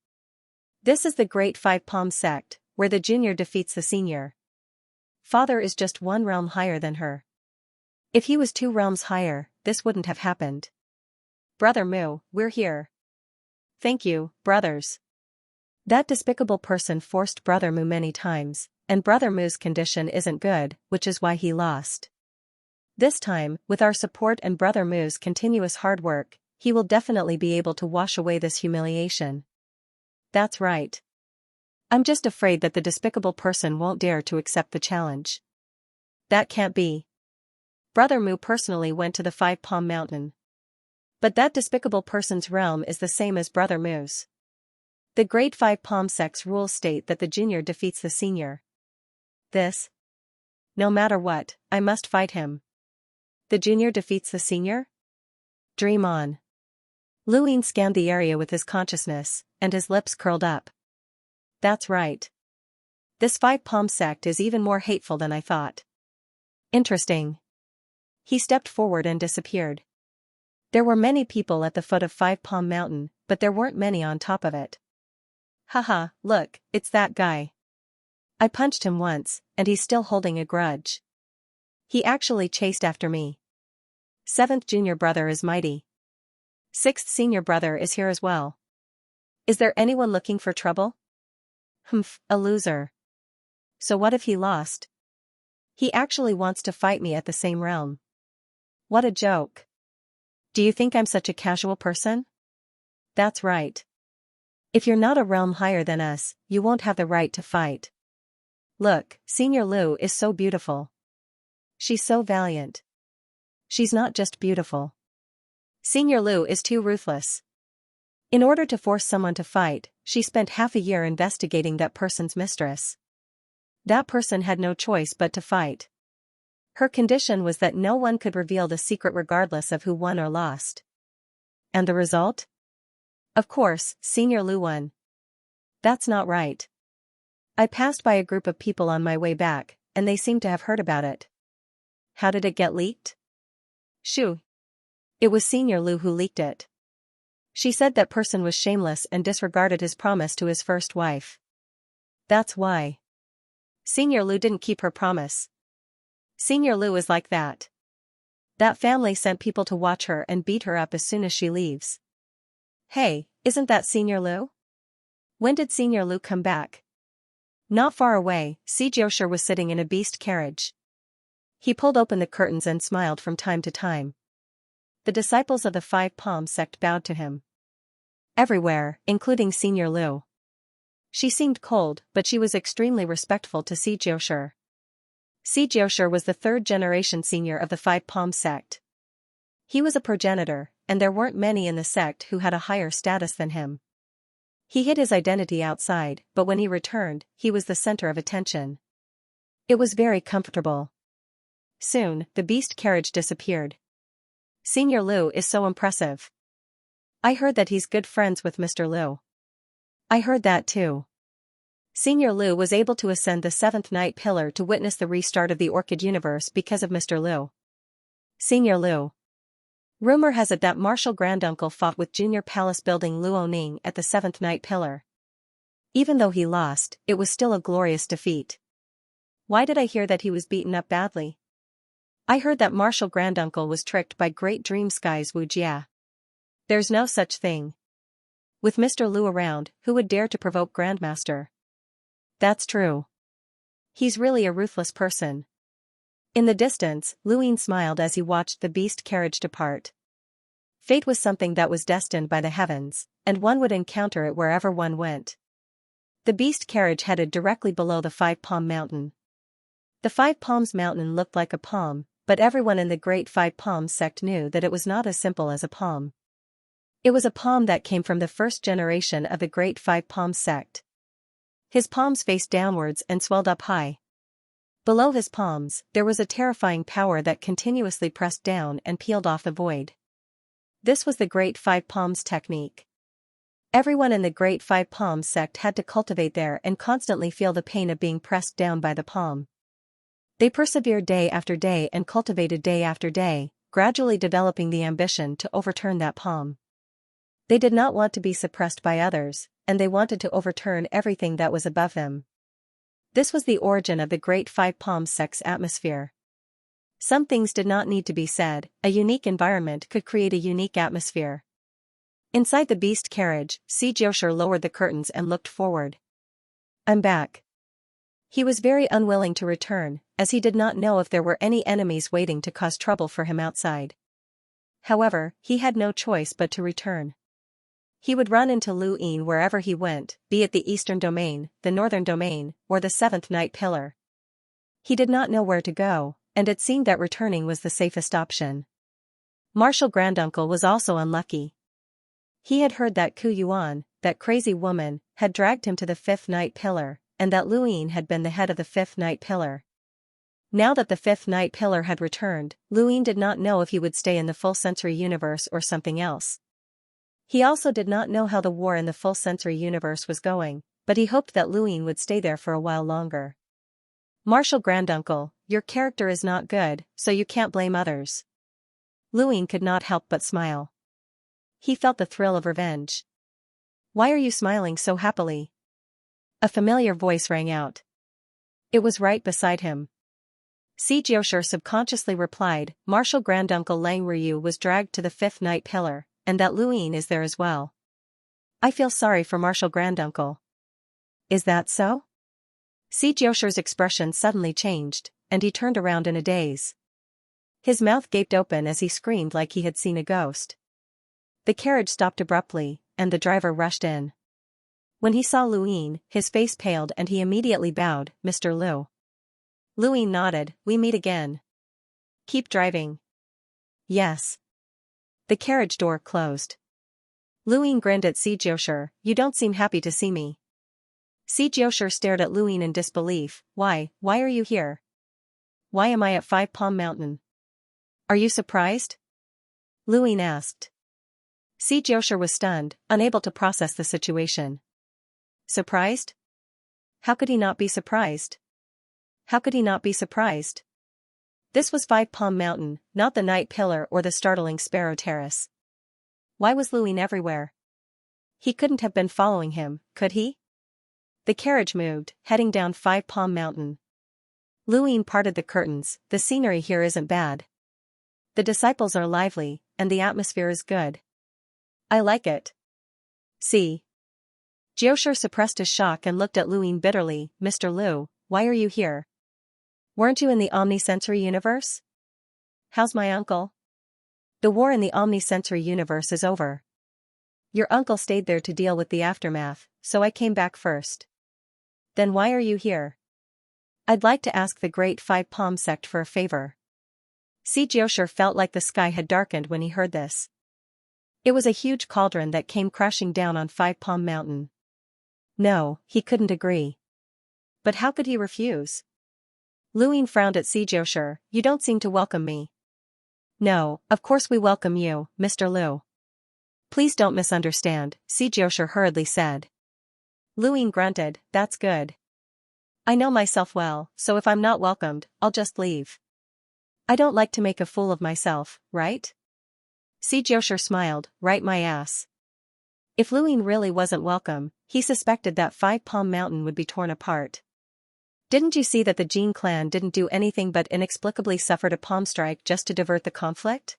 This is the Great Five Palm sect, where the junior defeats the senior. Father is just one realm higher than her. If he was 2 realms higher, this wouldn't have happened. "Brother Mu, we're here." "Thank you, brothers." That despicable person forced Brother Mu many times, and Brother Mu's condition isn't good, which is why he lost. This time, with our support and Brother Mu's continuous hard work, he will definitely be able to wash away this humiliation. That's right. I'm just afraid that the despicable person won't dare to accept the challenge. That can't be. Brother Mu personally went to the Five Palm Mountain. But that despicable person's realm is the same as Brother Mu's. The Great Five Palm sect's rules state that the junior defeats the senior. This. No matter what, I must fight him. The junior defeats the senior? Dream on. Luyin scanned the area with his consciousness, and his lips curled up. That's right. This Five Palm sect is even more hateful than I thought. Interesting. He stepped forward and disappeared. There were many people at the foot of Five Palm Mountain, but there weren't many on top of it. Haha, look, it's that guy. I punched him once, and he's still holding a grudge. He actually chased after me. 7th junior brother is mighty. Sixth senior brother is here as well. Is there anyone looking for trouble? Humph, a loser. So what if he lost? He actually wants to fight me at the same realm. What a joke. Do you think I'm such a casual person? That's right. If you're not a realm higher than us, you won't have the right to fight. Look, Senior Lu is so beautiful. She's so valiant. She's not just beautiful. Senior Lu is too ruthless. In order to force someone to fight, she spent half a year investigating that person's mistress. That person had no choice but to fight. Her condition was that no one could reveal the secret regardless of who won or lost. And the result? Of course, Senior Lu won. That's not right. I passed by a group of people on my way back, and they seemed to have heard about it. How did it get leaked? Shoo. It was Senior Lu who leaked it. She said that person was shameless and disregarded his promise to his first wife. That's why. Senior Lu didn't keep her promise. Senior Lu is like that. That family sent people to watch her and beat her up as soon as she leaves. Hey, isn't that Senior Lu? When did Senior Lu come back? Not far away, Xianxia was sitting in a beast carriage. He pulled open the curtains and smiled from time to time. The disciples of the Five Palms sect bowed to him. Everywhere, including Senior Lu. She seemed cold, but she was extremely respectful to Xianxia. Xianxia was the third-generation senior of the Five Palms sect. He was a progenitor, and there weren't many in the sect who had a higher status than him. He hid his identity outside, but when he returned, he was the center of attention. It was very comfortable. Soon, the beast carriage disappeared. Senior Lu is so impressive. I heard that he's good friends with Mr. Lu. I heard that too. Senior Lu was able to ascend the seventh night pillar to witness the restart of the Orchid universe because of Mr. Lu. Senior Lu. Rumor has it that Martial Granduncle fought with Junior Palace building Luoning at the seventh night pillar. Even though he lost, it was still a glorious defeat. Why did I hear that he was beaten up badly? I heard that Martial Granduncle was tricked by Great Dream Sky's Wu Jia. There's no such thing. With Mr. Lu around, who would dare to provoke Grandmaster? That's true. He's really a ruthless person. In the distance, Luin smiled as he watched the beast carriage depart. Fate was something that was destined by the heavens, and one would encounter it wherever one went. The beast carriage headed directly below the Five Palm Mountain. The Five Palms Mountain looked like a palm, but everyone in the Great Five Palms sect knew that it was not as simple as a palm. It was a palm that came from the first generation of the Great Five Palms sect. His palms faced downwards and swelled up high. Below his palms, there was a terrifying power that continuously pressed down and peeled off the void. This was the Great Five Palms technique. Everyone in the Great Five Palms sect had to cultivate there and constantly feel the pain of being pressed down by the palm. They persevered day after day and cultivated day after day, gradually developing the ambition to overturn that palm. They did not want to be suppressed by others, and they wanted to overturn everything that was above them. This was the origin of the Great Five Palms sect's atmosphere. Some things did not need to be said, a unique environment could create a unique atmosphere. Inside the beast carriage, Xianxia lowered the curtains and looked forward. I'm back. He was very unwilling to return, as he did not know if there were any enemies waiting to cause trouble for him outside. However, he had no choice but to return. He would run into Luin wherever he went, be it the Eastern Domain, the Northern Domain, or the Seventh Night Pillar. He did not know where to go, and it seemed that returning was the safest option. Martial Granduncle was also unlucky. He had heard that Ku Yuan, that crazy woman, had dragged him to the Fifth Night Pillar, and that Luin had been the head of the Fifth Night Pillar. Now that the Fifth Night Pillar had returned, Luin did not know if he would stay in the full sensory universe or something else. He also did not know how the war in the full sensory universe was going, but he hoped that Luin would stay there for a while longer. Martial Granduncle, your character is not good, so you can't blame others. Luin could not help but smile. He felt the thrill of revenge. Why are you smiling so happily? A familiar voice rang out. It was right beside him. Xianxia subconsciously replied, Martial Granduncle Lang Ryu was dragged to the Fifth Night Pillar, and that Luin is there as well. I feel sorry for Marshal Granduncle. Is that so? Xianxia's expression suddenly changed, and he turned around in a daze. His mouth gaped open as he screamed like he had seen a ghost. The carriage stopped abruptly, and the driver rushed in. When he saw Luin, his face paled and he immediately bowed. Mr. Lu. Luin nodded. We meet again. Keep driving. Yes. The carriage door closed. Luin grinned at Xianxia. You don't seem happy to see me. Xianxia stared at Luin in disbelief. Why are you here? Why am I at Five Palm Mountain? Are you surprised? Luin asked. Xianxia was stunned, unable to process the situation. Surprised? How could he not be surprised? How could he not be surprised? This was Five Palm Mountain, not the Night Pillar or the startling Sparrow Terrace. Why was Luin everywhere? He couldn't have been following him, could he? The carriage moved, heading down Five Palm Mountain. Luin parted the curtains. The scenery here isn't bad. The disciples are lively, and the atmosphere is good. I like it. See. Xianxia suppressed his shock and looked at Luin bitterly. Mr. Lu, why are you here? Weren't you in the omnisensory universe? How's my uncle? The war in the omnisensory universe is over. Your uncle stayed there to deal with the aftermath, so I came back first. Then why are you here? I'd like to ask the Great Five Palm sect for a favor. Xianxia felt like the sky had darkened when he heard this. It was a huge cauldron that came crashing down on Five Palm Mountain. No, he couldn't agree. But how could he refuse? Luin frowned at Xianxia. You don't seem to welcome me. No, of course we welcome you, Mr. Lu. Please don't misunderstand, Xianxia hurriedly said. Luin grunted. That's good. I know myself well, so if I'm not welcomed, I'll just leave. I don't like to make a fool of myself, right? Xianxia smiled. Right my ass. If Luin really wasn't welcome, he suspected that Five Palm Mountain would be torn apart. Didn't you see that the Jin clan didn't do anything but inexplicably suffered a palm strike just to divert the conflict?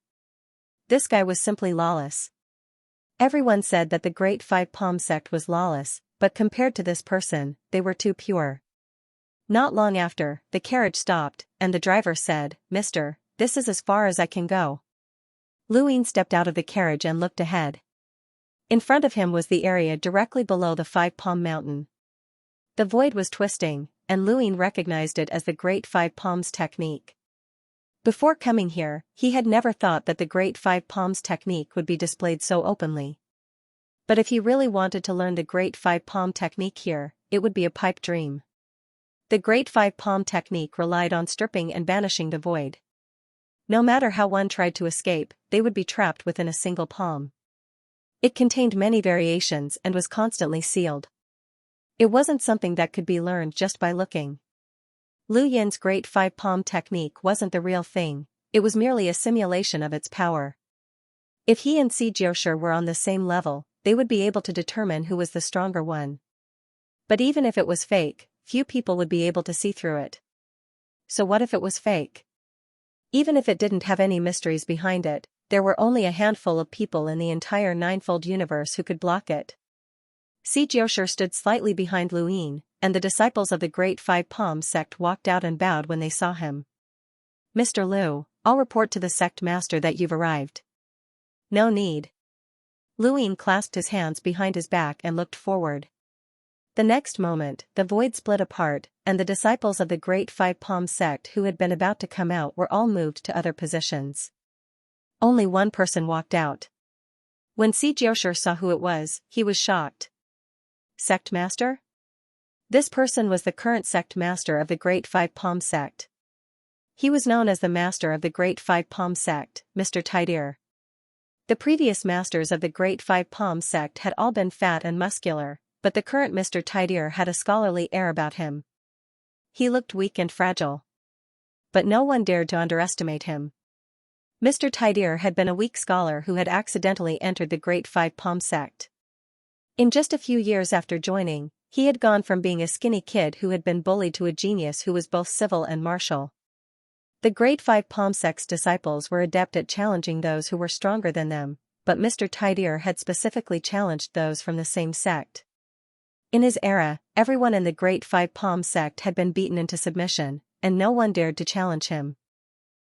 This guy was simply lawless. Everyone said that the Great Five Palm sect was lawless, but compared to this person, they were too pure. Not long after, the carriage stopped, and the driver said, Mister, this is as far as I can go. Luin stepped out of the carriage and looked ahead. In front of him was the area directly below the Five Palm Mountain. The void was twisting, and Luin recognized it as the Great Five Palms technique. Before coming here, he had never thought that the Great Five Palms technique would be displayed so openly. But if he really wanted to learn the Great Five Palm technique here, it would be a pipe dream. The Great Five Palm technique relied on stripping and banishing the void. No matter how one tried to escape, they would be trapped within a single palm. It contained many variations and was constantly sealed. It wasn't something that could be learned just by looking. Lu Yin's Great Five Palm technique wasn't the real thing, it was merely a simulation of its power. If he and Xianxia were on the same level, they would be able to determine who was the stronger one. But even if it was fake, few people would be able to see through it. So what if it was fake? Even if it didn't have any mysteries behind it, there were only a handful of people in the entire ninefold universe who could block it. Xianxia stood slightly behind Luin, and the disciples of the Great Five Palm sect walked out and bowed when they saw him. Mr. Lu, I'll report to the sect master that you've arrived. No need. Luin clasped his hands behind his back and looked forward. The next moment, the void split apart, and the disciples of the Great Five Palm sect who had been about to come out were all moved to other positions. Only one person walked out. When Xianxia saw who it was, he was shocked. Sect master? This person was the current sect master of the Great Five Palm sect. He was known as the master of the Great Five Palm sect, Mr. Taidir. The previous masters of the Great Five Palm sect had all been fat and muscular, but the current Mr. Taidir had a scholarly air about him. He looked weak and fragile. But no one dared to underestimate him. Mr. Taidir had been a weak scholar who had accidentally entered the Great Five Palm sect. In just a few years after joining, he had gone from being a skinny kid who had been bullied to a genius who was both civil and martial. The Great Five Palm sect's disciples were adept at challenging those who were stronger than them, but Mr. Tidier had specifically challenged those from the same sect. In his era, everyone in the Great Five Palm sect had been beaten into submission, and no one dared to challenge him.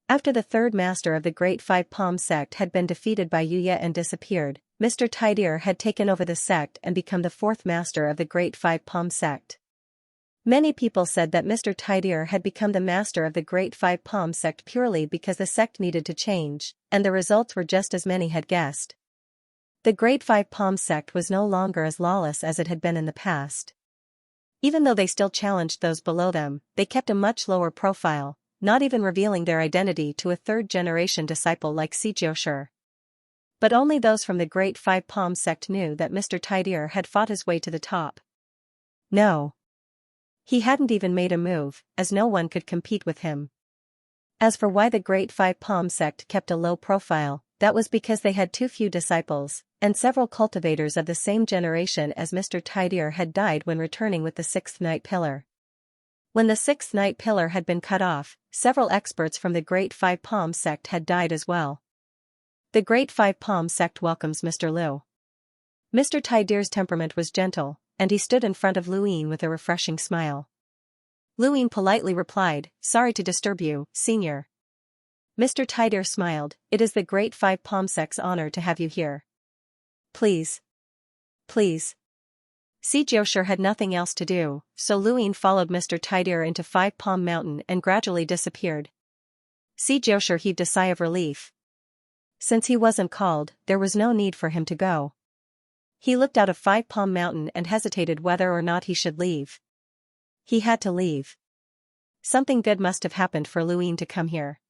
After the third master of the Great Five Palm sect had been defeated by Yuya and disappeared, Mr. Tidier had taken over the sect and become the fourth master of the Great Five Palm sect. Many people said that Mr. Tidier had become the master of the Great Five Palm sect purely because the sect needed to change, and the results were just as many had guessed. The Great Five Palm sect was no longer as lawless as it had been in the past. Even though they still challenged those below them, they kept a much lower profile, not even revealing their identity to a third-generation disciple like Xianxia. But only those from the Great Five Palm sect knew that Mr. Tidier had fought his way to the top. No. He hadn't even made a move, as no one could compete with him. As for why the Great Five Palm sect kept a low profile, that was because they had too few disciples, and several cultivators of the same generation as Mr. Tidier had died when returning with the sixth night pillar. When the sixth night pillar had been cut off, several experts from the Great Five Palm sect had died as well. The Great Five Palm sect welcomes Mr. Liu. Mr. Tidier's temperament was gentle, and he stood in front of Luin with a refreshing smile. Luin politely replied, "Sorry to disturb you, Senior." Mr. Tidier smiled, "It is the Great Five Palm sect's honor to have you here. Please. Please." Xianxia had nothing else to do, so Luin followed Mr. Tidier into Five Palm Mountain and gradually disappeared. Xianxia heaved a sigh of relief. Since he wasn't called, there was no need for him to go. He looked out of Five Palm Mountain and hesitated whether or not he should leave. He had to leave. Something good must have happened for Luin to come here.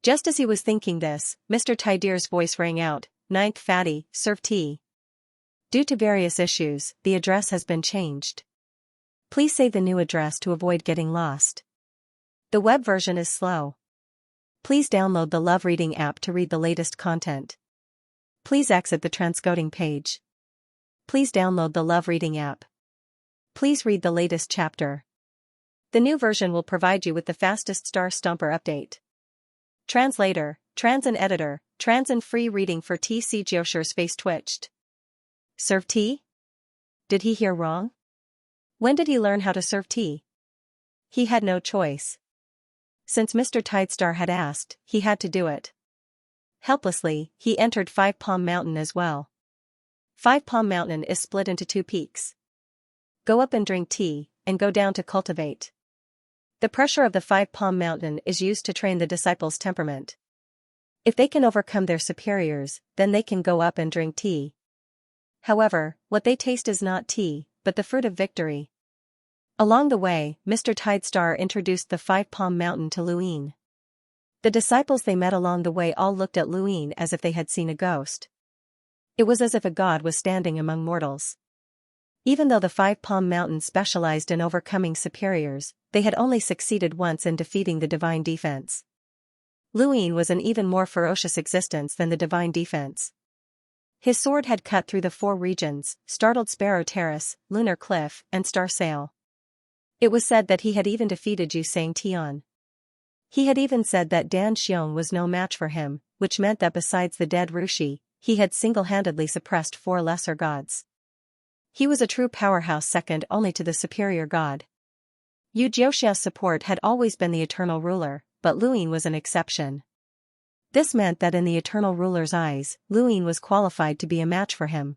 Just as he was thinking this, Mr. Tidier's voice rang out, "Ninth Fatty, serve tea. Due to various issues, the address has been changed. Please save the new address to avoid getting lost. The web version is slow. Please download the Love Reading app to read the latest content. Please exit the transcoding page. Please download the Love Reading app. Please read the latest chapter. The new version will provide you with the fastest Star Stomper update. Translator, Trans and Editor, Trans and Free Reading for T. Xianxia's face twitched. Serve tea? Did he hear wrong? When did he learn how to serve tea? He had no choice. Since Mr. Tidestar had asked, he had to do it. Helplessly, he entered Five Palm Mountain as well. Five Palm Mountain is split into two peaks. Go up and drink tea, and go down to cultivate. The pressure of the Five Palm Mountain is used to train the disciples' temperament. If they can overcome their superiors, then they can go up and drink tea. However, what they taste is not tea, but the fruit of victory. Along the way, Mr. Tidestar introduced the Five Palm Mountain to Luin. The disciples they met along the way all looked at Luin as if they had seen a ghost. It was as if a god was standing among mortals. Even though the Five Palm Mountain specialized in overcoming superiors, they had only succeeded once in defeating the divine defense. Luin was an even more ferocious existence than the divine defense. His sword had cut through the four regions, Startled Sparrow Terrace, Lunar Cliff, and Star Sail. It was said that he had even defeated Yu Sang Tian. He had even said that Dan Xiong was no match for him, which meant that besides the dead Rushi, he had single-handedly suppressed four lesser gods. He was a true powerhouse second only to the superior god. Yu Jiuxia's support had always been the eternal ruler, but Luin was an exception. This meant that in the eternal ruler's eyes, Luin was qualified to be a match for him.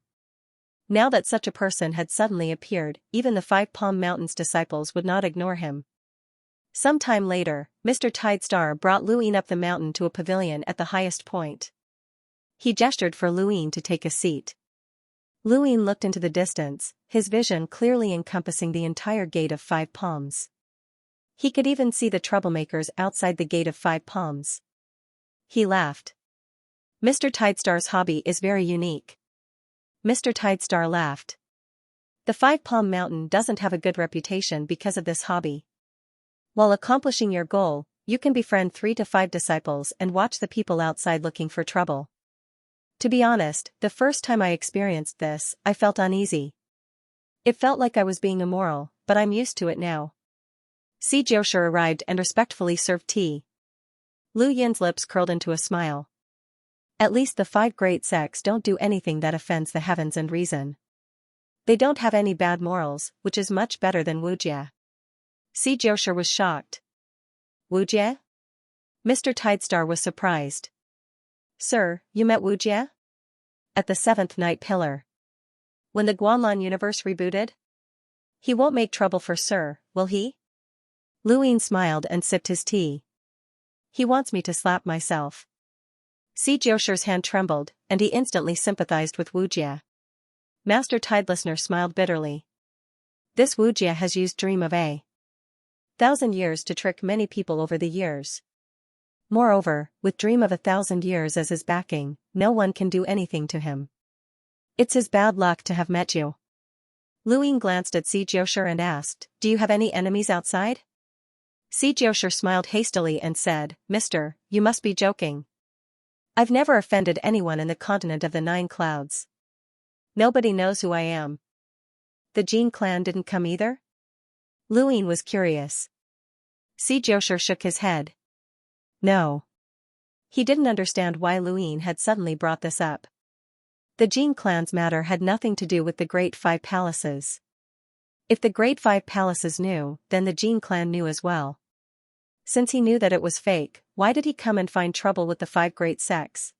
Now that such a person had suddenly appeared, even the Five Palm Mountain's disciples would not ignore him. Some time later, Mr. Tidestar brought Luin up the mountain to a pavilion at the highest point. He gestured for Luin to take a seat. Luin looked into the distance, his vision clearly encompassing the entire Gate of Five Palms. He could even see the troublemakers outside the Gate of Five Palms. He laughed. Mr. Tidestar's hobby is very unique. Mr. Tidestar laughed. The Five Palm Mountain doesn't have a good reputation because of this hobby. While accomplishing your goal, you can befriend 3 to 5 disciples and watch the people outside looking for trouble. To be honest, the first time I experienced this, I felt uneasy. It felt like I was being immoral, but I'm used to it now. Xianxia arrived and respectfully served tea. Lu Yin's lips curled into a smile. At least the 5 great sects don't do anything that offends the heavens and reason. They don't have any bad morals, which is much better than Wujie. Xianxia was shocked. Wujie? Mr. Tidestar was surprised. Sir, you met Wujie? At the 7th Night Pillar. When the Guanlan universe rebooted? He won't make trouble for Sir, will he? Luin smiled and sipped his tea. He wants me to slap myself. Xianxia's hand trembled, and he instantly sympathized with Wujie. Master Tidelistener smiled bitterly. This Wujie has used Dream of a 1,000 years to trick many people over the years. Moreover, with Dream of 1,000 years as his backing, no one can do anything to him. It's his bad luck to have met you. Luin glanced at Xianxia and asked, do you have any enemies outside? Xianxia smiled hastily and said, Mister, you must be joking. I've never offended anyone in the continent of the 9 clouds. Nobody knows who I am. The Jin clan didn't come either? Luin was curious. Xianxia shook his head. No. He didn't understand why Luin had suddenly brought this up. The Jin clan's matter had nothing to do with the Great 5 Palaces. If the Great 5 Palaces knew, then the Jin clan knew as well. Since he knew that it was fake, why did he come and find trouble with the 5 great sects?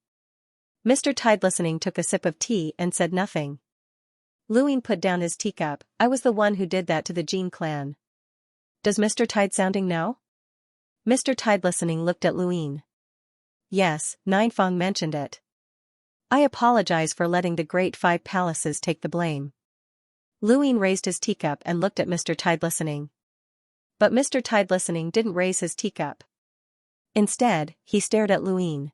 Mr. Tidelistening took a sip of tea and said nothing. Luin put down his teacup. I was the one who did that to the Jin clan. Does Mr. Tidesounding know? Mr. Tidelistening looked at Luin. Yes, Ninefeng mentioned it. I apologize for letting the Great 5 Palaces take the blame. Luin raised his teacup and looked at Mr. Tidelistening. But Mr. Tidelistening didn't raise his teacup. Instead, he stared at Luin.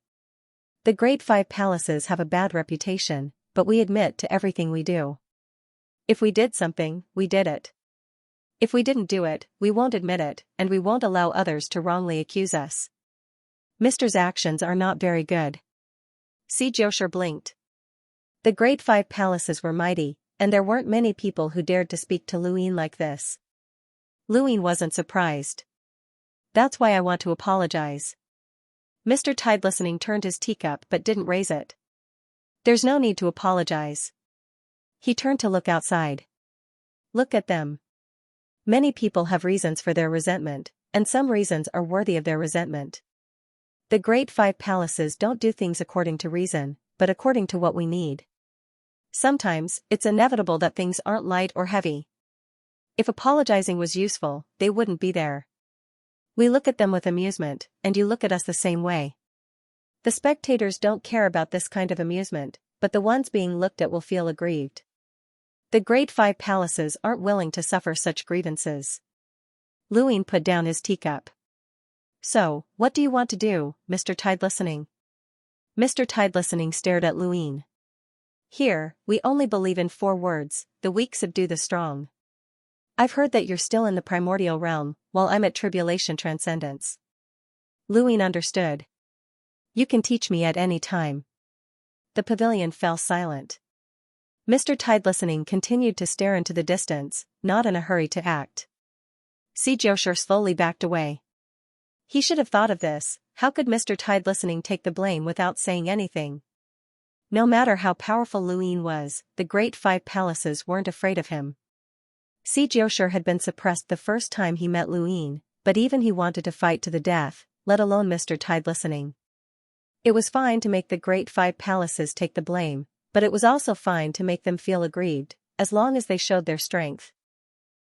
The Great 5 Palaces have a bad reputation, but we admit to everything we do. If we did something, we did it. If we didn't do it, we won't admit it, and we won't allow others to wrongly accuse us. Mister's actions are not very good. Xianxia blinked. The Great 5 Palaces were mighty, and there weren't many people who dared to speak to Luin like this. Luin wasn't surprised. That's why I want to apologize. Mr. Tidelistening turned his teacup but didn't raise it. There's no need to apologize. He turned to look outside. Look at them. Many people have reasons for their resentment, and some reasons are worthy of their resentment. The Great 5 Palaces don't do things according to reason, but according to what we need. Sometimes, it's inevitable that things aren't light or heavy. If apologizing was useful, they wouldn't be there. We look at them with amusement, and you look at us the same way. The spectators don't care about this kind of amusement, but the ones being looked at will feel aggrieved. The Great 5 Palaces aren't willing to suffer such grievances. Luin put down his teacup. So, what do you want to do, Mr. Tidelistening? Mr. Tidelistening stared at Luin. Here, we only believe in 4 words, the weak subdue the strong. I've heard that you're still in the primordial realm, while I'm at tribulation transcendence. Luin understood. You can teach me at any time. The pavilion fell silent. Mr. Tidelistening continued to stare into the distance, not in a hurry to act. Xianxia slowly backed away. He should have thought of this. How could Mr. Tidelistening take the blame without saying anything? No matter how powerful Luin was, the Great 5 Palaces weren't afraid of him. Xianxia had been suppressed the first time he met Luin, but even he wanted to fight to the death, let alone Mr. Tidelistening. It was fine to make the Great 5 Palaces take the blame, but it was also fine to make them feel aggrieved, as long as they showed their strength.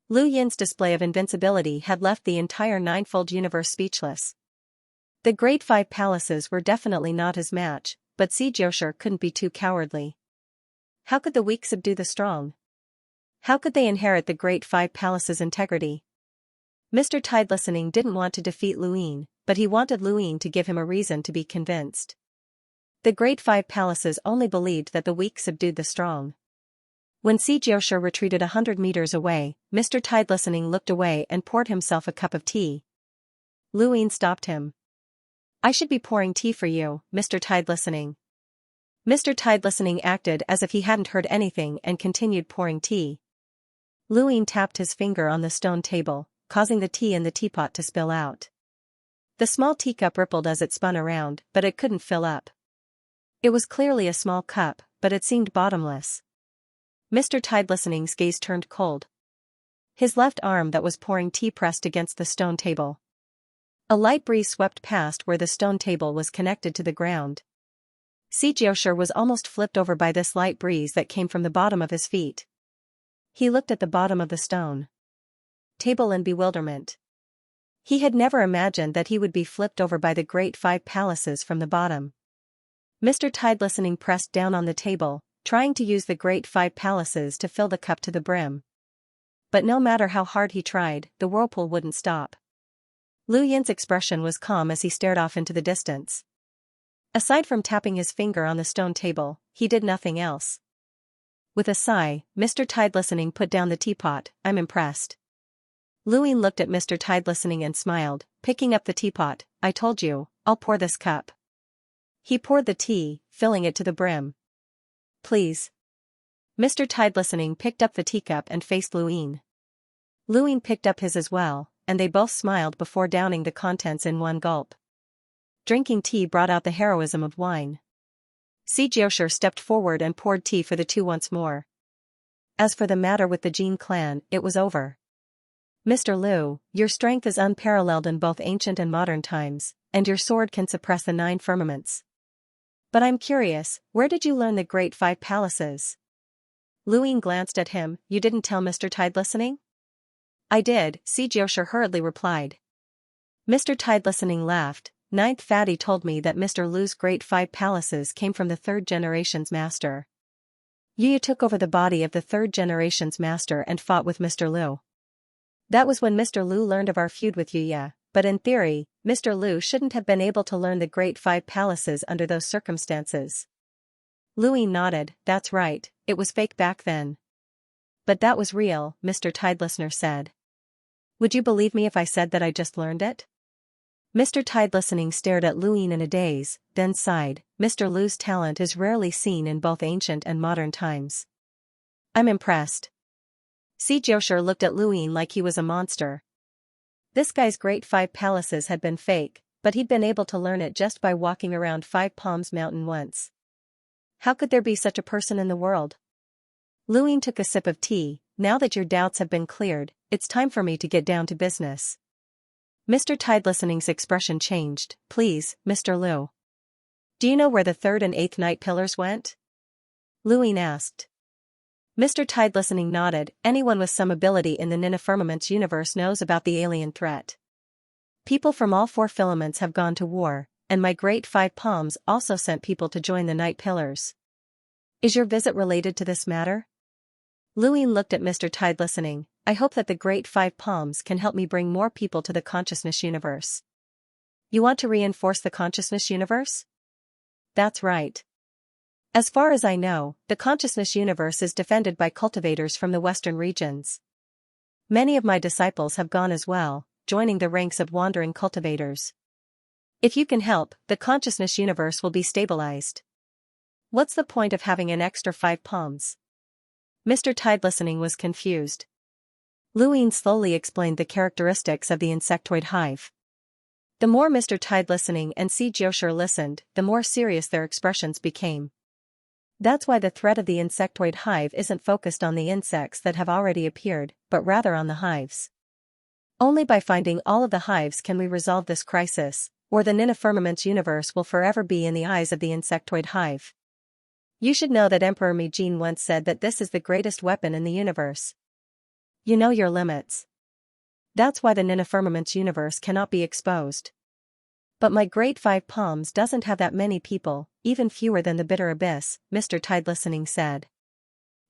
Lu Yin's display of invincibility had left the entire ninefold universe speechless. The Great 5 Palaces were definitely not his match, but Xianxia couldn't be too cowardly. How could the weak subdue the strong? How could they inherit the Great 5 Palaces' integrity? Mr. Tidelistening didn't want to defeat Luin, but he wanted Luin to give him a reason to be convinced. The Great 5 Palaces only believed that the weak subdued the strong. When Xianxia retreated 100 meters away, Mr. Tidelistening looked away and poured himself a cup of tea. Luin stopped him. I should be pouring tea for you, Mr. Tidelistening. Mr. Tidelistening acted as if he hadn't heard anything and continued pouring tea. Luin tapped his finger on the stone table, causing the tea in the teapot to spill out. The small teacup rippled as it spun around, but it couldn't fill up. It was clearly a small cup, but it seemed bottomless. Mr. Tide Listening's gaze turned cold. His left arm that was pouring tea pressed against the stone table. A light breeze swept past where the stone table was connected to the ground. Xianxia was almost flipped over by this light breeze that came from the bottom of his feet. He looked at the bottom of the stone table in bewilderment. He had never imagined that he would be flipped over by the great 5 palaces from the bottom. Mr. Tide Listening pressed down on the table, trying to use the great 5 palaces to fill the cup to the brim. But no matter how hard he tried, the whirlpool wouldn't stop. Lu Yin's expression was calm as he stared off into the distance. Aside from tapping his finger on the stone table, he did nothing else. With a sigh, Mr. Tide Listening put down the teapot. "I'm impressed." Lu Yin looked at Mr. Tide Listening and smiled, picking up the teapot. "I told you, I'll pour this cup." He poured the tea, filling it to the brim. "Please." Mr. Tide Listening picked up the teacup and faced Lu Yin. Lu Yin picked up his as well, and they both smiled before downing the contents in one gulp. Drinking tea brought out the heroism of wine. Xianxia stepped forward and poured tea for the two once more. As for the matter with the Jin clan, it was over. "Mr. Lu, your strength is unparalleled in both ancient and modern times, and your sword can suppress the 9 firmaments. But I'm curious, where did you learn the great 5 palaces?" Lu Yin glanced at him. "You didn't tell Mr. Tide Listening?" "I did," Xianxia hurriedly replied. Mr. Tide Listening laughed. "Ninth Fatty told me that Mr. Lu's great 5 palaces came from the 3rd generation's master. You took over the body of the 3rd generation's master and fought with Mr. Lu. That was when Mr. Lu learned of our feud with Yuya, but in theory, Mr. Lu shouldn't have been able to learn the great 5 palaces under those circumstances." Lu Yin nodded. "That's right, it was fake back then. But that was real," Mr. Tide Listener said. "Would you believe me if I said that I just learned it?" Mr. Tide Listening stared at Lu Yin in a daze, then sighed. "Mr. Lu's talent is rarely seen in both ancient and modern times. I'm impressed." Xianxia looked at Lu Yin like he was a monster. This guy's great 5 palaces had been fake, but he'd been able to learn it just by walking around 5 Palms Mountain once. How could there be such a person in the world? Lu Yin took a sip of tea. "Now that your doubts have been cleared, it's time for me to get down to business." Mr. Tide Listening's expression changed. "Please, Mr. Lu. Do you know where the 3rd and 8th night pillars went?" Lu Yin asked. Mr. Tide Listening nodded. "Anyone with some ability in the Nina Firmament's universe knows about the alien threat. People from all 4 filaments have gone to war, and my great 5 palms also sent people to join the night pillars. Is your visit related to this matter?" Lu Yin looked at Mr. Tide Listening. "I hope that the great 5 palms can help me bring more people to the consciousness universe." "You want to reinforce the consciousness universe?" "That's right. As far as I know, the consciousness universe is defended by cultivators from the western regions. Many of my disciples have gone as well, joining the ranks of wandering cultivators. If you can help, the consciousness universe will be stabilized. What's the point of having an extra 5 palms?" Mr. Tide Listening was confused. Lu Yin slowly explained the characteristics of the insectoid hive. The more Mr. Tide Listening and Xianxia listened, the more serious their expressions became. That's why the threat of the insectoid hive isn't focused on the insects that have already appeared, but rather on the hives. Only by finding all of the hives can we resolve this crisis, or the Nina Firmament's universe will forever be in the eyes of the insectoid hive. You should know that Emperor Mijin once said that this is the greatest weapon in the universe. You know your limits. That's why the Nina Firmament's universe cannot be exposed. But my great 5 palms doesn't have that many people, even fewer than the Bitter Abyss, Mr. Tide Listening said.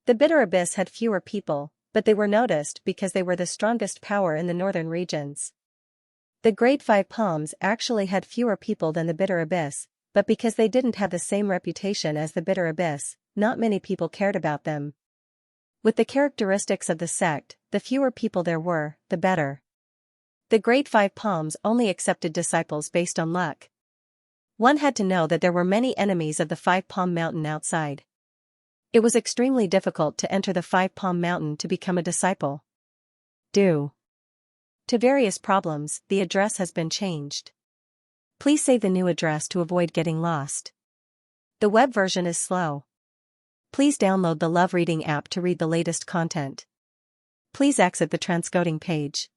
The Bitter Abyss had fewer people, but they were noticed because they were the strongest power in the northern regions. The great 5 palms actually had fewer people than the Bitter Abyss, but because they didn't have the same reputation as the Bitter Abyss, not many people cared about them. With the characteristics of the sect, the fewer people there were, the better. The great 5 palms only accepted disciples based on luck. One had to know that there were many enemies of the 5 Palm Mountain outside. It was extremely difficult to enter the 5 Palm Mountain to become a disciple. Due to various problems, the address has been changed. Please save the new address to avoid getting lost. The The web version is slow. Please download the Love Reading app to read the latest content. Please exit the transcoding page.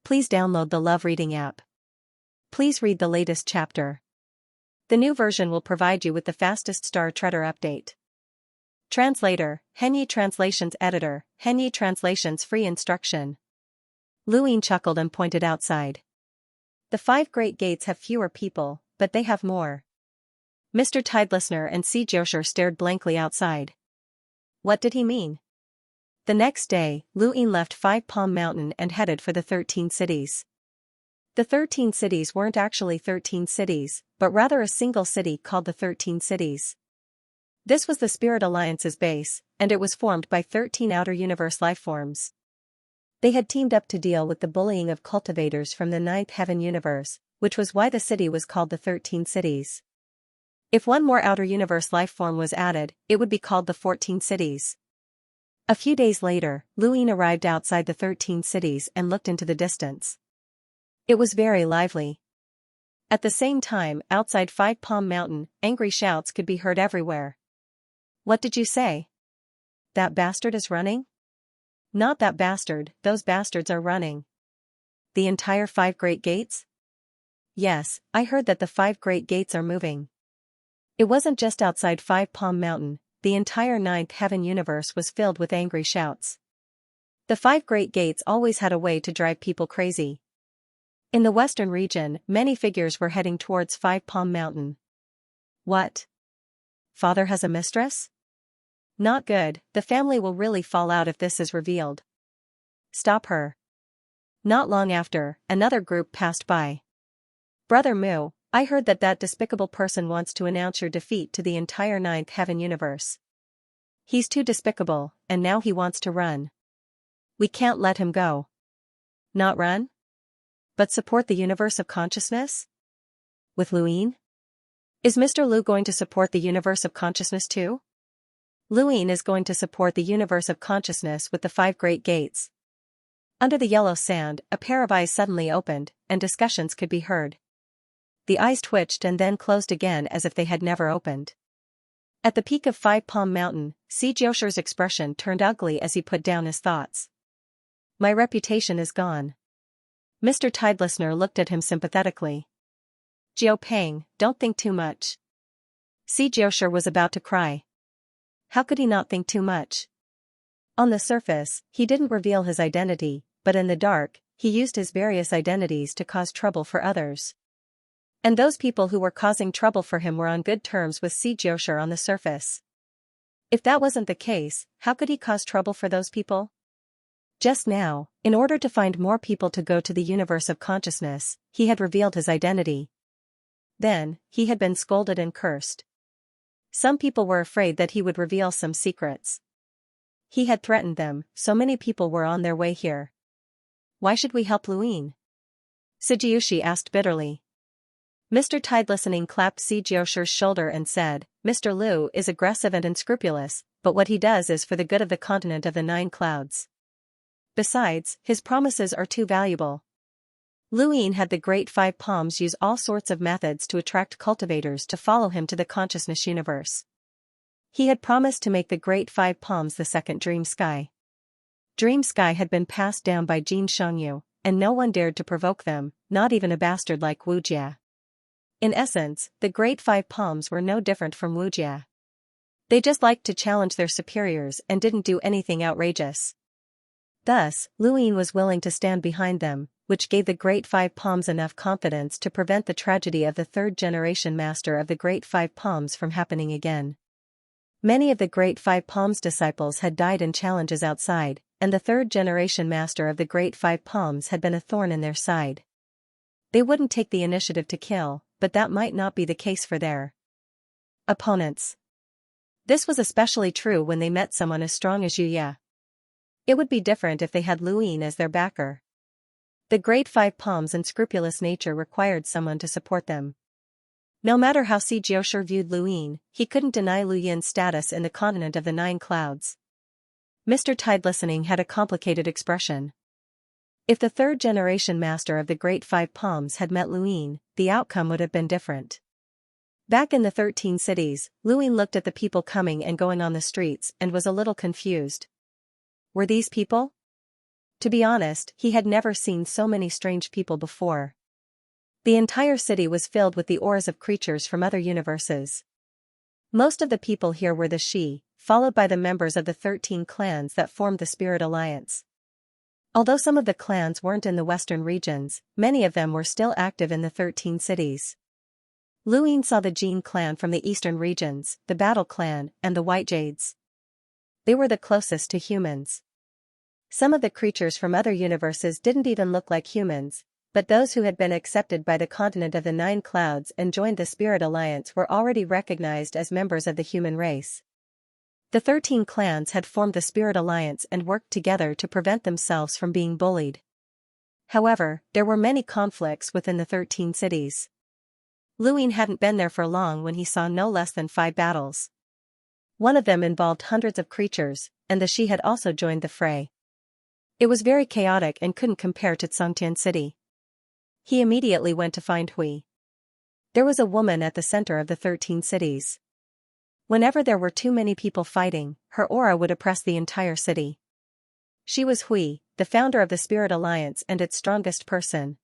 Please download the Love Reading app. Please read the latest chapter. The new version will provide you with the fastest Star Treader update. Translator, Henyi Translations Editor, Henyi Translations Free Instruction. Luin chuckled and pointed outside. The 5 Great Gates have fewer people, but they have more. Mr. Tidelistener and Xianxia stared blankly outside. What did he mean? The next day, Luin left 5 Palm Mountain and headed for the 13 cities. The 13 cities weren't actually 13 cities, but rather a single city called the 13 Cities. This was the Spirit Alliance's base, and it was formed by 13 outer universe lifeforms. They had teamed up to deal with the bullying of cultivators from the 9th Heaven universe, which was why the city was called the 13 Cities. If one more outer universe lifeform was added, it would be called the 14 Cities. A few days later, Luin arrived outside the 13 cities and looked into the distance. It was very lively. At the same time, outside 5 Palm Mountain, angry shouts could be heard everywhere. What did you say? That bastard is running? Not that bastard, those bastards are running. The entire 5 Great Gates? Yes, I heard that the 5 Great Gates are moving. It wasn't just outside 5 Palm Mountain, the entire 9th Heaven universe was filled with angry shouts. The 5 Great Gates always had a way to drive people crazy. In the western region, many figures were heading towards 5 Palm Mountain. What? Father has a mistress? Not good, the family will really fall out if this is revealed. Stop her. Not long after, another group passed by. Brother Mu, I heard that despicable person wants to announce your defeat to the entire 9th Heaven universe. He's too despicable, and now he wants to run. We can't let him go. Not run? But support the universe of consciousness? With Luin? Is Mr. Lu going to support the universe of consciousness too? Luin is going to support the universe of consciousness with the 5 Great Gates. Under the yellow sand, a pair of eyes suddenly opened, and discussions could be heard. The eyes twitched and then closed again as if they had never opened. At the peak of 5 Palm Mountain, Xianxia's expression turned ugly as he put down his thoughts. My reputation is gone. Mr. Tidelistener looked at him sympathetically. Jiao Peng, don't think too much. Xianxia was about to cry. How could he not think too much? On the surface, he didn't reveal his identity, but in the dark, he used his various identities to cause trouble for others. And those people who were causing trouble for him were on good terms with Xianxia on the surface. If that wasn't the case, how could he cause trouble for those people? Just now, in order to find more people to go to the universe of consciousness, he had revealed his identity. Then, he had been scolded and cursed. Some people were afraid that he would reveal some secrets. He had threatened them, so many people were on their way here. Why should we help Luin? Xianxia asked bitterly. Mr. Tidelistening clapped Xianxia's shoulder and said, Mr. Lu is aggressive and unscrupulous, but what he does is for the good of the continent of the 9 clouds. Besides, his promises are too valuable. Luin had the Great 5 Palms use all sorts of methods to attract cultivators to follow him to the consciousness universe. He had promised to make the Great 5 Palms the second Dream Sky. Dream Sky had been passed down by Jin Shangyu, and no one dared to provoke them, not even a bastard like Wu Jia. In essence, the Great 5 Palms were no different from Wu Jia. They just liked to challenge their superiors and didn't do anything outrageous. Thus, Luin was willing to stand behind them, which gave the Great 5 Palms enough confidence to prevent the tragedy of the 3rd generation master of the Great 5 Palms from happening again. Many of the Great 5 Palms disciples had died in challenges outside, and the 3rd generation master of the Great 5 Palms had been a thorn in their side. They wouldn't take the initiative to kill, but that might not be the case for their opponents. This was especially true when they met someone as strong as Yuya. It would be different if they had Luin as their backer. The Great 5 Palms' unscrupulous nature required someone to support them. No matter how Xianxia viewed Luin, he couldn't deny Lu Yin's status in the continent of the 9 clouds. Mr. Tidelistening had a complicated expression. If the 3rd generation master of the Great 5 Palms had met Luin, the outcome would have been different. Back in the 13 cities, Luin looked at the people coming and going on the streets and was a little confused. Were these people? To be honest, he had never seen so many strange people before. The entire city was filled with the auras of creatures from other universes. Most of the people here were the Shi, followed by the members of the 13 clans that formed the Spirit Alliance. Although some of the clans weren't in the western regions, many of them were still active in the 13 cities. Luin saw the Jin clan from the eastern regions, the Battle clan, and the White Jades. They were the closest to humans. Some of the creatures from other universes didn't even look like humans, but those who had been accepted by the continent of the Nine Clouds and joined the Spirit Alliance were already recognized as members of the human race. The 13 clans had formed the Spirit Alliance and worked together to prevent themselves from being bullied. However, there were many conflicts within the 13 cities. Luin hadn't been there for long when he saw no less than 5 battles. One of them involved hundreds of creatures, and the Shi had also joined the fray. It was very chaotic and couldn't compare to Tsangtian City. He immediately went to find Hui. There was a woman at the center of the 13 cities. Whenever there were too many people fighting, her aura would oppress the entire city. She was Hui, the founder of the Spirit Alliance and its strongest person.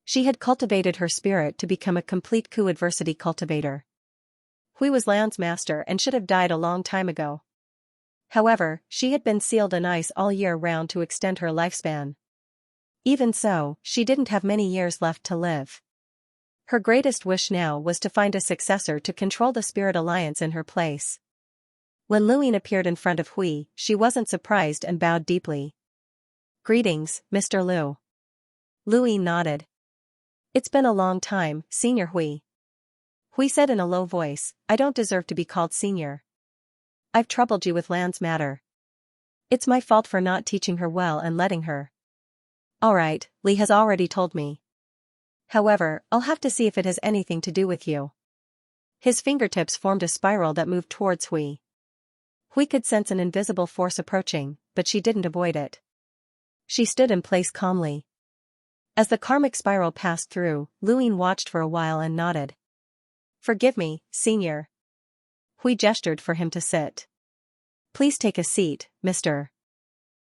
She had cultivated her spirit to become a complete adversity cultivator. Hui was Lan's master and should have died a long time ago. However, she had been sealed in ice all year round to extend her lifespan. Even so, she didn't have many years left to live. Her greatest wish now was to find a successor to control the Spirit Alliance in her place. When Luin appeared in front of Hui, she wasn't surprised and bowed deeply. "Greetings, Mr. Liu." Luin nodded. "It's been a long time, Senior Hui." Hui said in a low voice, "I don't deserve to be called senior. I've troubled you with Lan's matter. It's my fault for not teaching her well and letting her." "Alright, Li has already told me. However, I'll have to see if it has anything to do with you." His fingertips formed a spiral that moved towards Hui. Hui could sense an invisible force approaching, but she didn't avoid it. She stood in place calmly. As the karmic spiral passed through, Luin watched for a while and nodded. "Forgive me, Senior." Hui gestured for him to sit. "Please take a seat, Mr."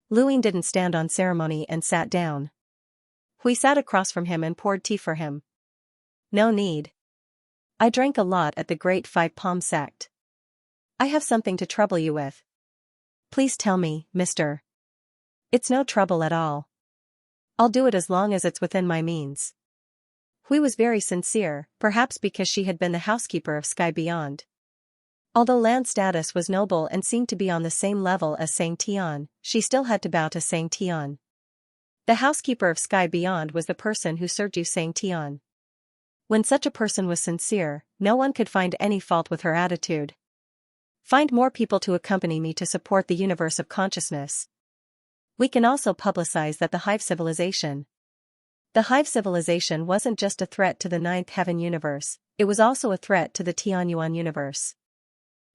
Luin didn't stand on ceremony and sat down. Hui sat across from him and poured tea for him. "No need. I drank a lot at the Great Five Palm sect. I have something to trouble you with. Please tell me, Mr. It's no trouble at all. I'll do it as long as it's within my means." Hui was very sincere, perhaps because she had been the housekeeper of Sky Beyond. Although Lan's status was noble and seemed to be on the same level as Sang Tian, she still had to bow to Sang Tian. The housekeeper of Sky Beyond was the person who served you Sang Tian. When such a person was sincere, no one could find any fault with her attitude. "Find more people to accompany me to support the universe of consciousness. We can also publicize that the Hive civilization." The Hive civilization wasn't just a threat to the Ninth Heaven universe, it was also a threat to the Tianyuan universe.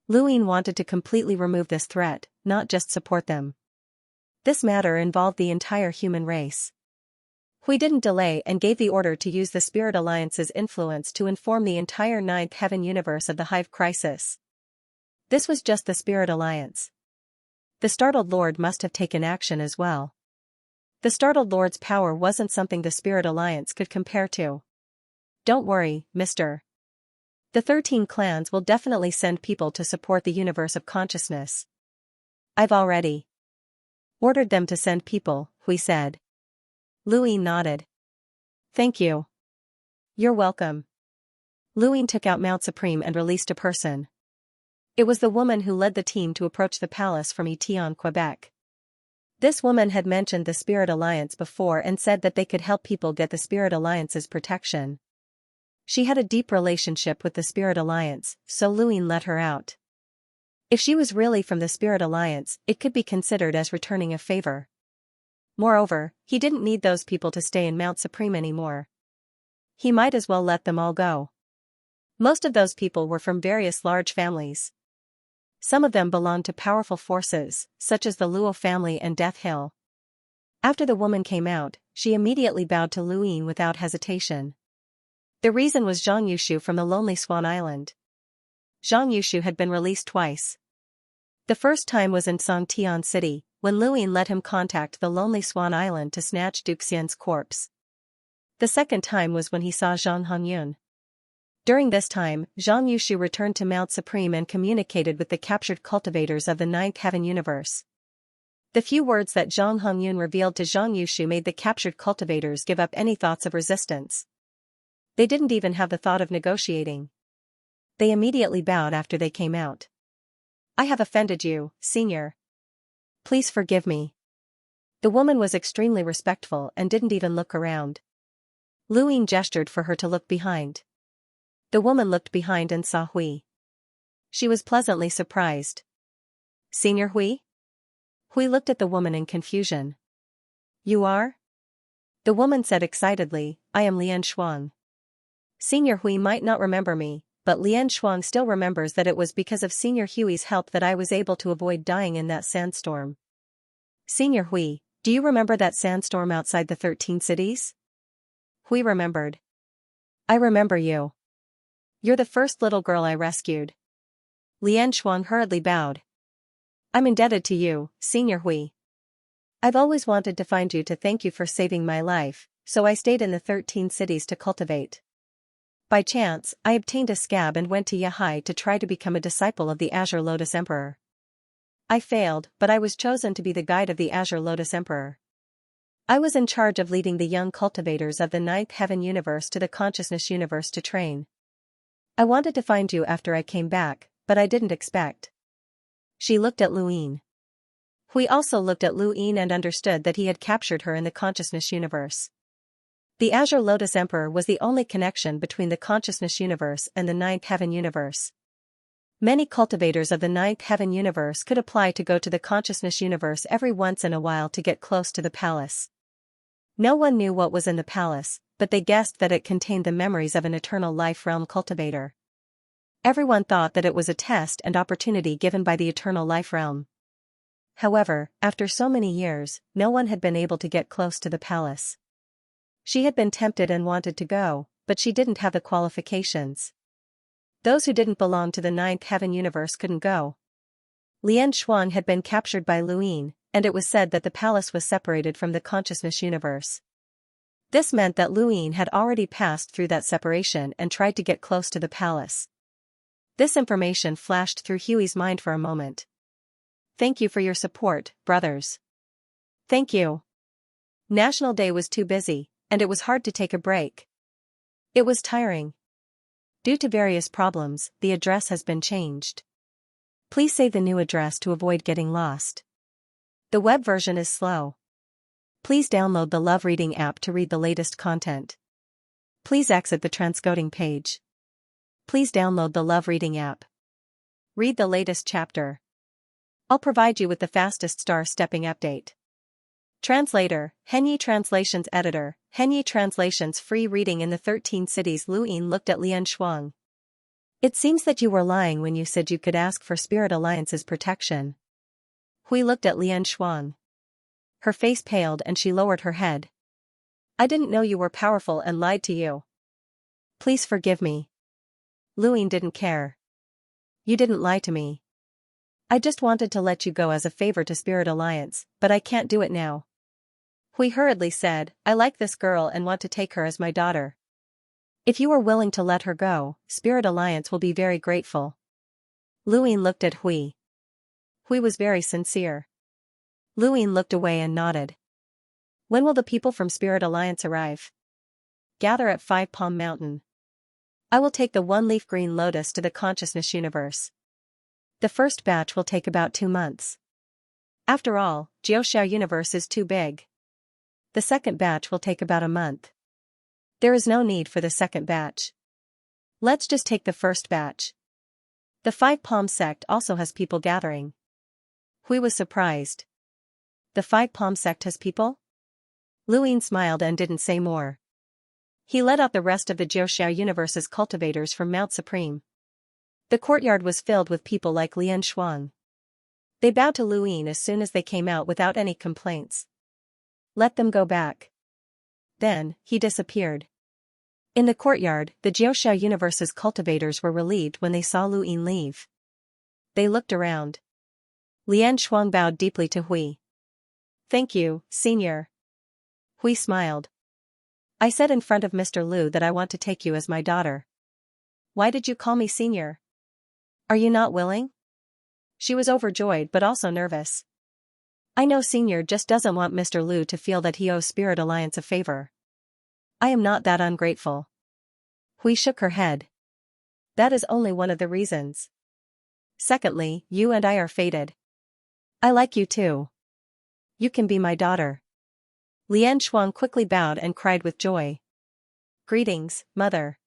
Luin wanted to completely remove this threat, not just support them. This matter involved the entire human race. Hui didn't delay and gave the order to use the Spirit Alliance's influence to inform the entire Ninth Heaven universe of the Hive crisis. This was just the Spirit Alliance. The startled Lord must have taken action as well. The startled Lord's power wasn't something the Spirit Alliance could compare to. "Don't worry, Mr. The 13 clans will definitely send people to support the universe of consciousness. I've already ordered them to send people," Hui said. Luin nodded. "Thank you." "You're welcome." Luin took out Mount Supreme and released a person. It was the woman who led the team to approach the palace from Etion, Quebec. This woman had mentioned the Spirit Alliance before and said that they could help people get the Spirit Alliance's protection. She had a deep relationship with the Spirit Alliance, so Luin let her out. If she was really from the Spirit Alliance, it could be considered as returning a favor. Moreover, he didn't need those people to stay in Mount Supreme anymore. He might as well let them all go. Most of those people were from various large families. Some of them belonged to powerful forces, such as the Luo family and Death Hill. After the woman came out, she immediately bowed to Luin without hesitation. The reason was Zhang Yushu from the Lonely Swan Island. Zhang Yushu had been released twice. The first time was in Songtian City, when Luin let him contact the Lonely Swan Island to snatch Duke Xian's corpse. The second time was when he saw Zhang Hongyun. During this time, Zhang Yushu returned to Mount Supreme and communicated with the captured cultivators of the Ninth Heaven universe. The few words that Zhang Hongyun revealed to Zhang Yushu made the captured cultivators give up any thoughts of resistance. They didn't even have the thought of negotiating. They immediately bowed after they came out. I have offended you, Senior. Please forgive me. The woman was extremely respectful and didn't even look around. Luin gestured for her to look behind. The woman looked behind and saw Hui. She was pleasantly surprised. Senior Hui? Hui looked at the woman in confusion. You are? The woman said excitedly, I am Lian Shuang. Senior Hui might not remember me, but Lian Shuang still remembers that it was because of Senior Hui's help that I was able to avoid dying in that sandstorm. Senior Hui, do you remember that sandstorm outside the 13 cities? Hui remembered. I remember you. You're the first little girl I rescued. Lian Shuang hurriedly bowed. I'm indebted to you, Senior Hui. I've always wanted to find you to thank you for saving my life, so I stayed in the 13 cities to cultivate. By chance, I obtained a scab and went to Yahai to try to become a disciple of the Azure Lotus Emperor. I failed, but I was chosen to be the guide of the Azure Lotus Emperor. I was in charge of leading the young cultivators of the Ninth Heaven universe to the Consciousness universe to train. I wanted to find you after I came back, but I didn't expect. She looked at Luin. Hui also looked at Luin and understood that he had captured her in the Consciousness universe. The Azure Lotus Emperor was the only connection between the Consciousness universe and the Ninth Heaven universe. Many cultivators of the Ninth Heaven universe could apply to go to the Consciousness universe every once in a while to get close to the palace. No one knew what was in the palace, but they guessed that it contained the memories of an eternal life realm cultivator. Everyone thought that it was a test and opportunity given by the eternal life realm. However, after so many years, no one had been able to get close to the palace. She had been tempted and wanted to go, but she didn't have the qualifications. Those who didn't belong to the Ninth Heaven universe couldn't go. Lian Shuang had been captured by Luin, and it was said that the palace was separated from the Consciousness universe. This meant that Luin had already passed through that separation and tried to get close to the palace. This information flashed through Huey's mind for a moment. Thank you for your support, brothers. Thank you. National Day was too busy, and it was hard to take a break. It was tiring. Due to various problems, the address has been changed. Please save the new address to avoid getting lost. The web version is slow. Please download the Love Reading app to read the latest content. Please exit the transcoding page. Please download the Love Reading app. Read the latest chapter. I'll provide you with the fastest star-stepping update. Translator, Henyi Translations Editor, Henyi Translations Free Reading in the 13 Cities. Luin looked at Lian Shuang. It seems that you were lying when you said you could ask for Spirit Alliance's protection. Hui looked at Lian Shuang. Her face paled and she lowered her head. I didn't know you were powerful and lied to you. Please forgive me. Luin didn't care. You didn't lie to me. I just wanted to let you go as a favor to Spirit Alliance, but I can't do it now. Hui hurriedly said, I like this girl and want to take her as my daughter. If you are willing to let her go, Spirit Alliance will be very grateful. Luin looked at Hui. Hui was very sincere. Luin looked away and nodded. When will the people from Spirit Alliance arrive? Gather at 5 Palm Mountain. I will take the one-leaf green lotus to the Consciousness universe. The first batch will take about 2 months. After all, Jiuxiao universe is too big. The second batch will take about a month. There is no need for the second batch. Let's just take the first batch. The 5 Palm sect also has people gathering. Hui was surprised. The 5 Palm sect has people? Luin smiled and didn't say more. He led out the rest of the Jiuxiao universe's cultivators from Mount Supreme. The courtyard was filled with people like Lian Shuang. They bowed to Luin as soon as they came out without any complaints. Let them go back. Then, he disappeared. In the courtyard, the Xianxia universe's cultivators were relieved when they saw Lu Yin leave. They looked around. Lian Shuang bowed deeply to Hui. "Thank you, Senior." Hui smiled. "I said in front of Mr. Lu that I want to take you as my daughter." "Why did you call me Senior? Are you not willing?" She was overjoyed but also nervous. "I know Senior just doesn't want Mr. Lu to feel that he owes Spirit Alliance a favor." "I am not that ungrateful." Hui shook her head. "That is only one of the reasons. Secondly, you and I are fated. I like you too. You can be my daughter." Lian Shuang quickly bowed and cried with joy. "Greetings, Mother."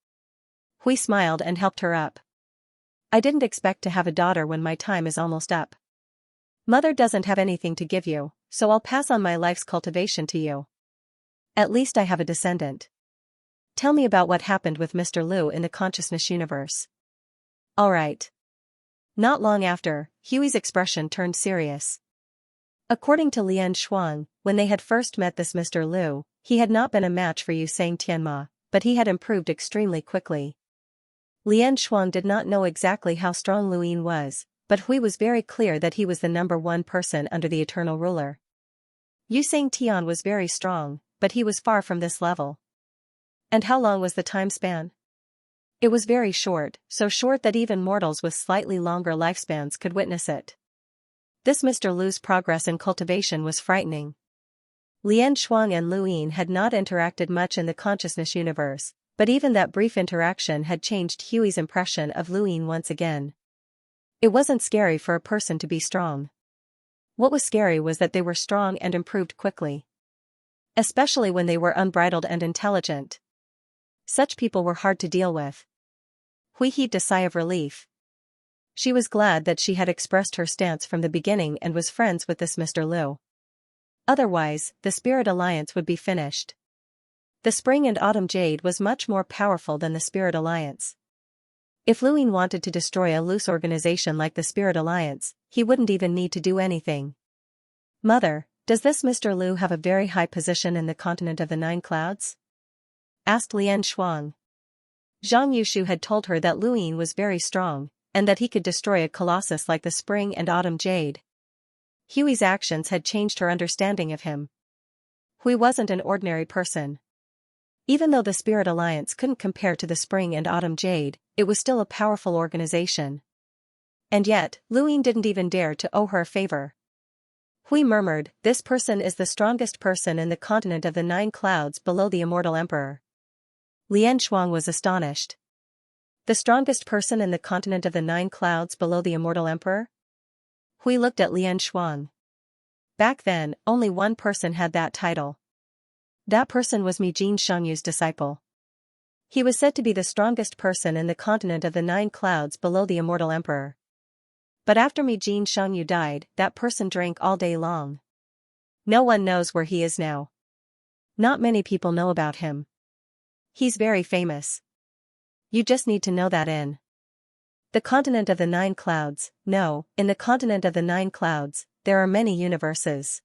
Hui smiled and helped her up. "I didn't expect to have a daughter when my time is almost up. Mother doesn't have anything to give you, so I'll pass on my life's cultivation to you. At least I have a descendant. Tell me about what happened with Mr. Lu in the consciousness universe." "All right." Not long after, Huey's expression turned serious. According to Lian Shuang, when they had first met this Mr. Lu, he had not been a match for Yu Sang Tianma, but he had improved extremely quickly. Lian Shuang did not know exactly how strong Lu Yin was, but Hui was very clear that he was the number one person under the eternal ruler. Yu Sang Tian was very strong, but he was far from this level. And how long was the time span? It was very short, so short that even mortals with slightly longer lifespans could witness it. This Mr. Lu's progress in cultivation was frightening. Lian Shuang and Lu Yin had not interacted much in the consciousness universe, but even that brief interaction had changed Huey's impression of Lu Yin once again. It wasn't scary for a person to be strong. What was scary was that they were strong and improved quickly. Especially when they were unbridled and intelligent. Such people were hard to deal with. Hui heaved a sigh of relief. She was glad that she had expressed her stance from the beginning and was friends with this Mr. Lu. Otherwise, the Spirit Alliance would be finished. The Spring and Autumn Jade was much more powerful than the Spirit Alliance. If Lu Yin wanted to destroy a loose organization like the Spirit Alliance, he wouldn't even need to do anything. "Mother, does this Mr. Lu have a very high position in the continent of the Nine Clouds?" asked Lian Shuang. Zhang Yushu had told her that Lu Yin was very strong, and that he could destroy a colossus like the Spring and Autumn Jade. Huey's actions had changed her understanding of him. Hui wasn't an ordinary person. Even though the Spirit Alliance couldn't compare to the Spring and Autumn Jade, it was still a powerful organization. And yet, Lu Yin didn't even dare to owe her a favor. Hui murmured, "This person is the strongest person in the continent of the Nine Clouds below the Immortal Emperor." Lian Shuang was astonished. The strongest person in the continent of the Nine Clouds below the Immortal Emperor? Hui looked at Lian Shuang. Back then, only one person had that title. That person was Mijin Shangyu's disciple. He was said to be the strongest person in the continent of the Nine Clouds below the Immortal Emperor. But after Mijin Shangyu died, that person drank all day long. No one knows where he is now. Not many people know about him. He's very famous. You just need to know that in the continent of the Nine Clouds, no, in the continent of the Nine Clouds, there are many universes.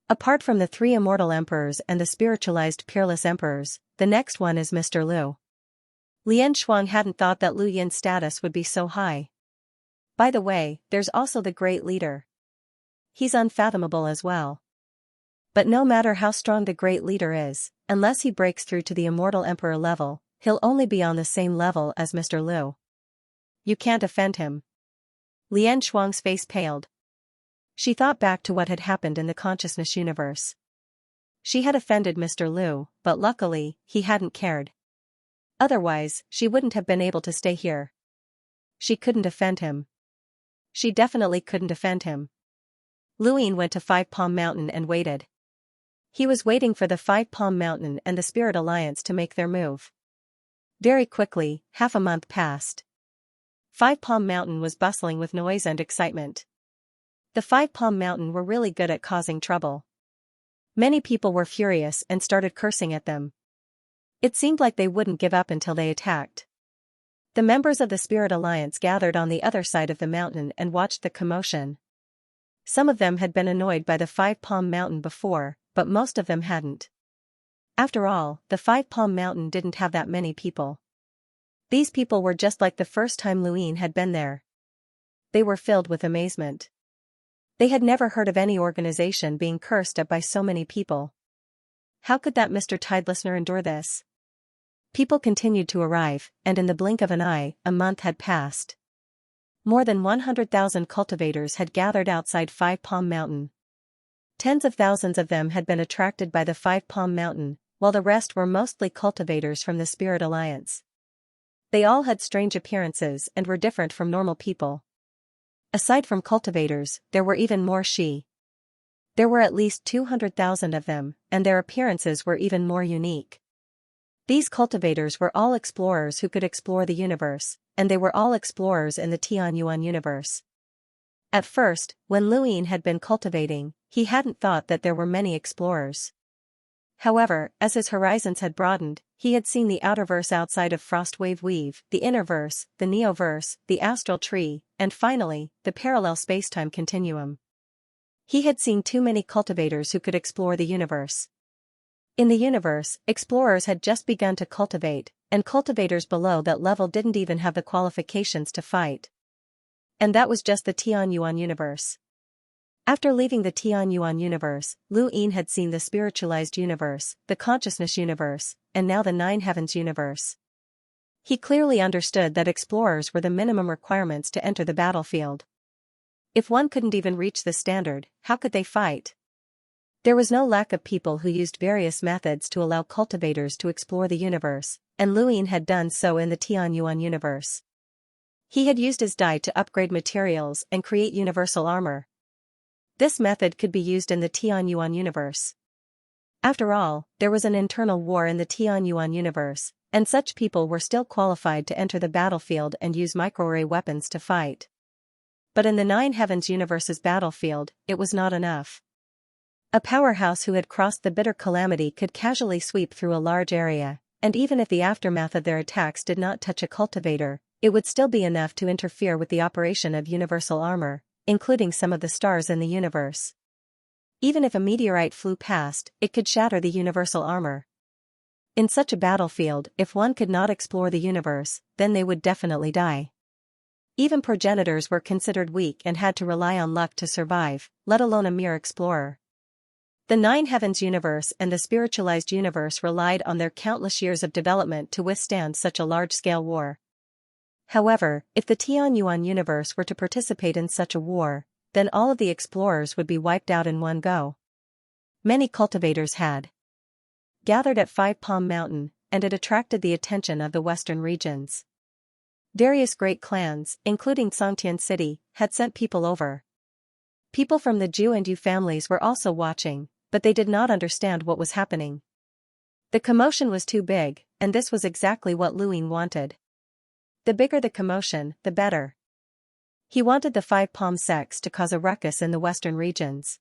Apart from the three immortal emperors and the spiritualized peerless emperors, the next one is Mr. Lu. Lian Shuang hadn't thought that Lu Yin's status would be so high. By the way, there's also the Great Leader. He's unfathomable as well. But no matter how strong the Great Leader is, unless he breaks through to the Immortal Emperor level, he'll only be on the same level as Mr. Lu. You can't offend him. Lian Shuang's face paled. She thought back to what had happened in the consciousness universe. She had offended Mr. Lu, but luckily, he hadn't cared. Otherwise, she wouldn't have been able to stay here. She couldn't offend him. She definitely couldn't offend him. Lu Yin went to Five Palm Mountain and waited. He was waiting for the Five Palm Mountain and the Spirit Alliance to make their move. Very quickly, half a month passed. Five Palm Mountain was bustling with noise and excitement. The Five Palm Mountain were really good at causing trouble. Many people were furious and started cursing at them. It seemed like they wouldn't give up until they attacked. The members of the Spirit Alliance gathered on the other side of the mountain and watched the commotion. Some of them had been annoyed by the Five Palm Mountain before, but most of them hadn't. After all, the Five Palm Mountain didn't have that many people. These people were just like the first time Luin had been there. They were filled with amazement. They had never heard of any organization being cursed at by so many people. How could that Mr. Tide listener endure this? People continued to arrive, and in the blink of an eye, a month had passed. More than 100,000 cultivators had gathered outside Five Palm Mountain. Tens of thousands of them had been attracted by the Five Palm Mountain, while the rest were mostly cultivators from the Spirit Alliance. They all had strange appearances and were different from normal people. Aside from cultivators, there were even more Shi. There were at least 200,000 of them, and their appearances were even more unique. These cultivators were all explorers who could explore the universe, and they were all explorers in the Tianyuan universe. At first, when Luin had been cultivating, he hadn't thought that there were many explorers. However, as his horizons had broadened, he had seen the outerverse outside of Frostwave Weave, the innerverse, the neoverse, the astral tree, and finally, the parallel spacetime continuum. He had seen too many cultivators who could explore the universe. In the universe, explorers had just begun to cultivate, and cultivators below that level didn't even have the qualifications to fight. And that was just the Tianyuan universe. After leaving the Tianyuan universe, Luin had seen the spiritualized universe, the consciousness universe, and now the Nine Heavens universe. He clearly understood that explorers were the minimum requirements to enter the battlefield. If one couldn't even reach the standard, how could they fight? There was no lack of people who used various methods to allow cultivators to explore the universe, and Luin had done so in the Tianyuan universe. He had used his dai to upgrade materials and create universal armor. This method could be used in the Tianyuan universe. After all, there was an internal war in the Tianyuan universe, and such people were still qualified to enter the battlefield and use microarray weapons to fight. But in the Nine Heavens universe's battlefield, it was not enough. A powerhouse who had crossed the bitter calamity could casually sweep through a large area, and even if the aftermath of their attacks did not touch a cultivator, it would still be enough to interfere with the operation of universal armor, including some of the stars in the universe. Even if a meteorite flew past, it could shatter the universal armor. In such a battlefield, if one could not explore the universe, then they would definitely die. Even progenitors were considered weak and had to rely on luck to survive, let alone a mere explorer. The Nine Heavens universe and the spiritualized universe relied on their countless years of development to withstand such a large-scale war. However, if the Tianyuan universe were to participate in such a war, then all of the explorers would be wiped out in one go. Many cultivators had gathered at Five Palm Mountain, and it attracted the attention of the western regions. Various great clans, including Xianxia City, had sent people over. People from the Zhu and Yu families were also watching, but they did not understand what was happening. The commotion was too big, and this was exactly what Luin wanted. The bigger the commotion, the better. He wanted the Five Palm sects to cause a ruckus in the western regions.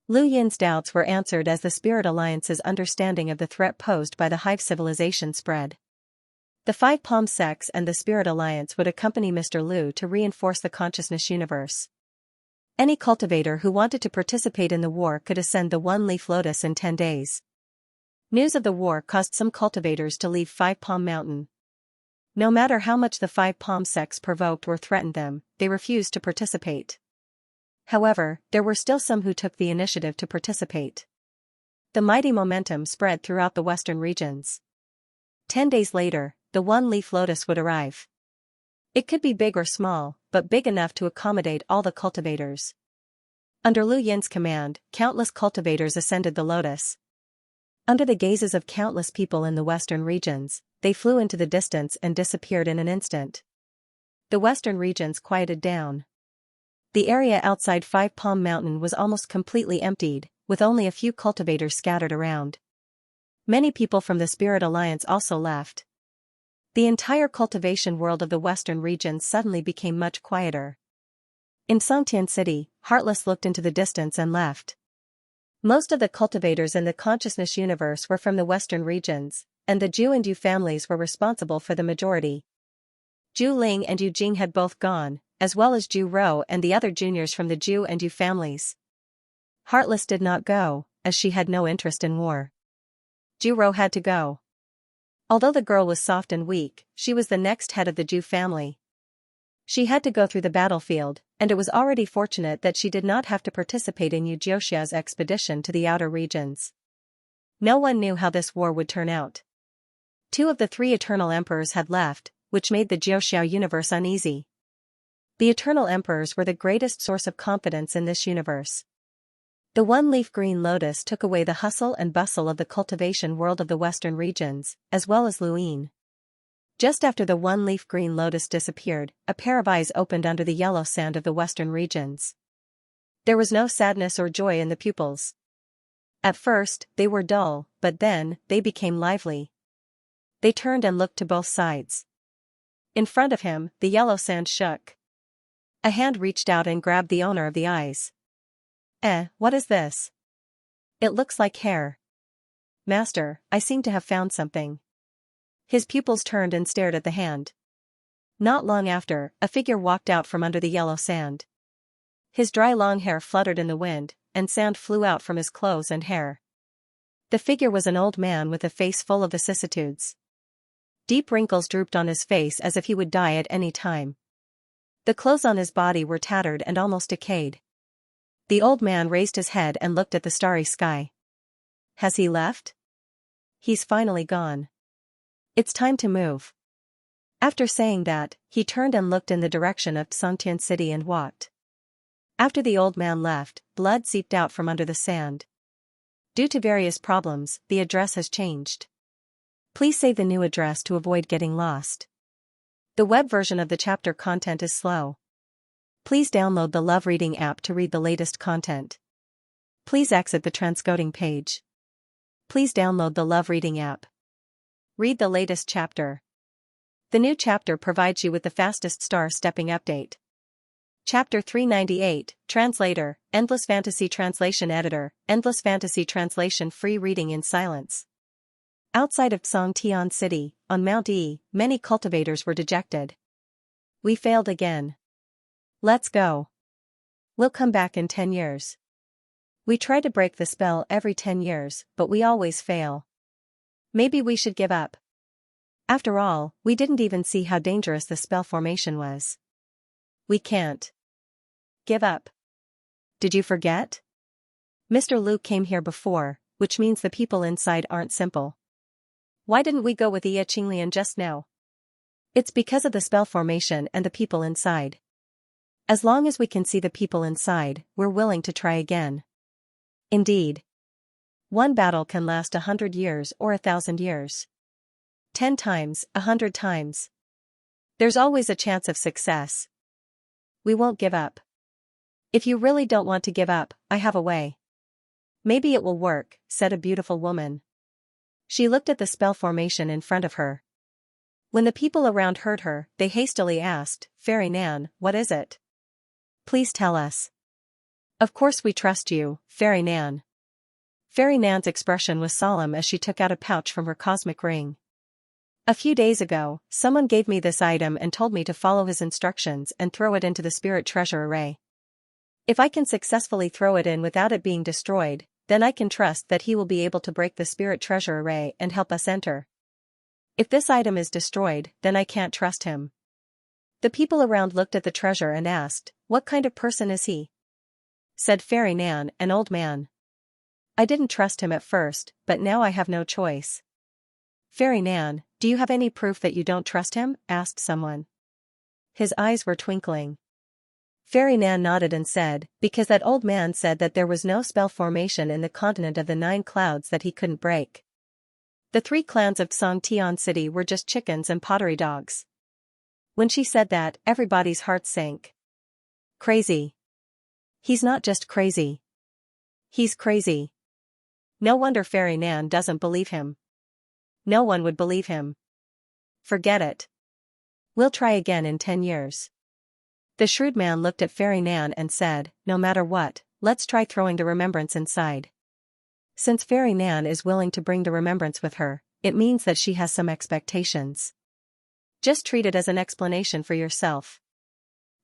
Lu Yin's doubts were answered as the Spirit Alliance's understanding of the threat posed by the Hive civilization spread. The Five Palm sects and the Spirit Alliance would accompany Mr. Lu to reinforce the consciousness universe. Any cultivator who wanted to participate in the war could ascend the One-Leaf Lotus in 10 days. News of the war caused some cultivators to leave Five Palm Mountain. No matter how much the Five Palm sects provoked or threatened them, they refused to participate. However, there were still some who took the initiative to participate. The mighty momentum spread throughout the western regions. 10 days later, the One-Leaf Lotus would arrive. It could be big or small, but big enough to accommodate all the cultivators. Under Lu Yin's command, countless cultivators ascended the lotus. Under the gazes of countless people in the western regions, they flew into the distance and disappeared in an instant. The western regions quieted down. The area outside Five Palm Mountain was almost completely emptied, with only a few cultivators scattered around. Many people from the Spirit Alliance also left. The entire cultivation world of the western regions suddenly became much quieter. In Xianxia City, Heartless looked into the distance and left. Most of the cultivators in the consciousness universe were from the western regions, and the Zhu and Yu families were responsible for the majority. Zhu Ling and Yu Jing had both gone, as well as Zhu Rou and the other juniors from the Zhu and Yu families. Heartless did not go, as she had no interest in war. Juro had to go. Although the girl was soft and weak, she was the next head of the Ju family. She had to go through the battlefield, and it was already fortunate that she did not have to participate in Xiaoxia's expedition to the outer regions. No one knew how this war would turn out. 2 of the 3 Eternal Emperors had left, which made the Xiaoxia universe uneasy. The Eternal Emperors were the greatest source of confidence in this universe. The one-leaf green lotus took away the hustle and bustle of the cultivation world of the western regions, as well as Luin. Just after the one-leaf green lotus disappeared, a pair of eyes opened under the yellow sand of the western regions. There was no sadness or joy in the pupils. At first, they were dull, but then, they became lively. They turned and looked to both sides. In front of him, the yellow sand shook. A hand reached out and grabbed the owner of the eyes. What is this? It looks like hair. Master, I seem to have found something. His pupils turned and stared at the hand. Not long after, a figure walked out from under the yellow sand. His dry long hair fluttered in the wind, and sand flew out from his clothes and hair. The figure was an old man with a face full of vicissitudes. Deep wrinkles drooped on his face as if he would die at any time. The clothes on his body were tattered and almost decayed. The old man raised his head and looked at the starry sky. Has he left? He's finally gone. It's time to move. After saying that, he turned and looked in the direction of Xianxia City and walked. After the old man left, blood seeped out from under the sand. Due to various problems, the address has changed. Please save the new address to avoid getting lost. The web version of the chapter content is slow. Please download the Love Reading app to read the latest content. Please exit the transcoding page. Please download the Love Reading app. Read the latest chapter. The new chapter provides you with the fastest star-stepping update. Chapter 398, Translator, Endless Fantasy Translation Editor, Endless Fantasy Translation Free Reading in Silence. Outside of Xianxia City, on Mount E, many cultivators were dejected. We failed again. Let's go. We'll come back in 10 years. We try to break the spell every 10 years, but we always fail. Maybe we should give up. After all, we didn't even see how dangerous the spell formation was. We can't give up. Did you forget? Mr. Luke came here before, which means the people inside aren't simple. Why didn't we go with Iya Qinglian just now? It's because of the spell formation and the people inside. As long as we can see the people inside, we're willing to try again. Indeed. One battle can last 100 years or 1,000 years. 10 times, 100 times. There's always a chance of success. We won't give up. If you really don't want to give up, I have a way. Maybe it will work, said a beautiful woman. She looked at the spell formation in front of her. When the people around heard her, they hastily asked, Fairy Nan, what is it? Please tell us. Of course we trust you, Fairy Nan. Fairy Nan's expression was solemn as she took out a pouch from her cosmic ring. A few days ago, someone gave me this item and told me to follow his instructions and throw it into the spirit treasure array. If I can successfully throw it in without it being destroyed, then I can trust that he will be able to break the spirit treasure array and help us enter. If this item is destroyed, then I can't trust him. The people around looked at the treasure and asked, what kind of person is he? Said Fairy Nan, an old man. I didn't trust him at first, but now I have no choice. Fairy Nan, do you have any proof that you don't trust him? Asked someone. His eyes were twinkling. Fairy Nan nodded and said, because that old man said that there was no spell formation in the continent of the 9 clouds that he couldn't break. The 3 clans of Xianxia City were just chickens and pottery dogs. When she said that, everybody's hearts sank. Crazy. He's not just crazy. He's crazy. No wonder Fairy Nan doesn't believe him. No one would believe him. Forget it. We'll try again in 10 years. The shrewd man looked at Fairy Nan and said, no matter what, let's try throwing the remembrance inside. Since Fairy Nan is willing to bring the remembrance with her, it means that she has some expectations. Just treat it as an explanation for yourself.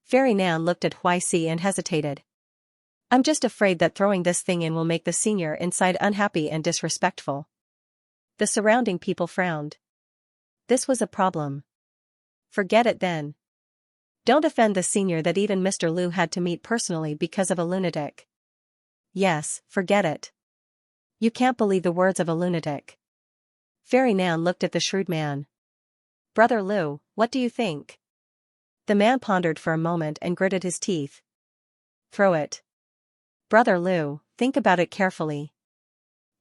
Fairy Nan looked at Huixi and hesitated. I'm just afraid that throwing this thing in will make the senior inside unhappy and disrespectful. The surrounding people frowned. This was a problem. Forget it then. Don't offend the senior that even Mr. Liu had to meet personally because of a lunatic. Yes, forget it. You can't believe the words of a lunatic. Fairy Nan looked at the shrewd man. Brother Liu, what do you think? The man pondered for a moment and gritted his teeth. Throw it. Brother Liu, think about it carefully.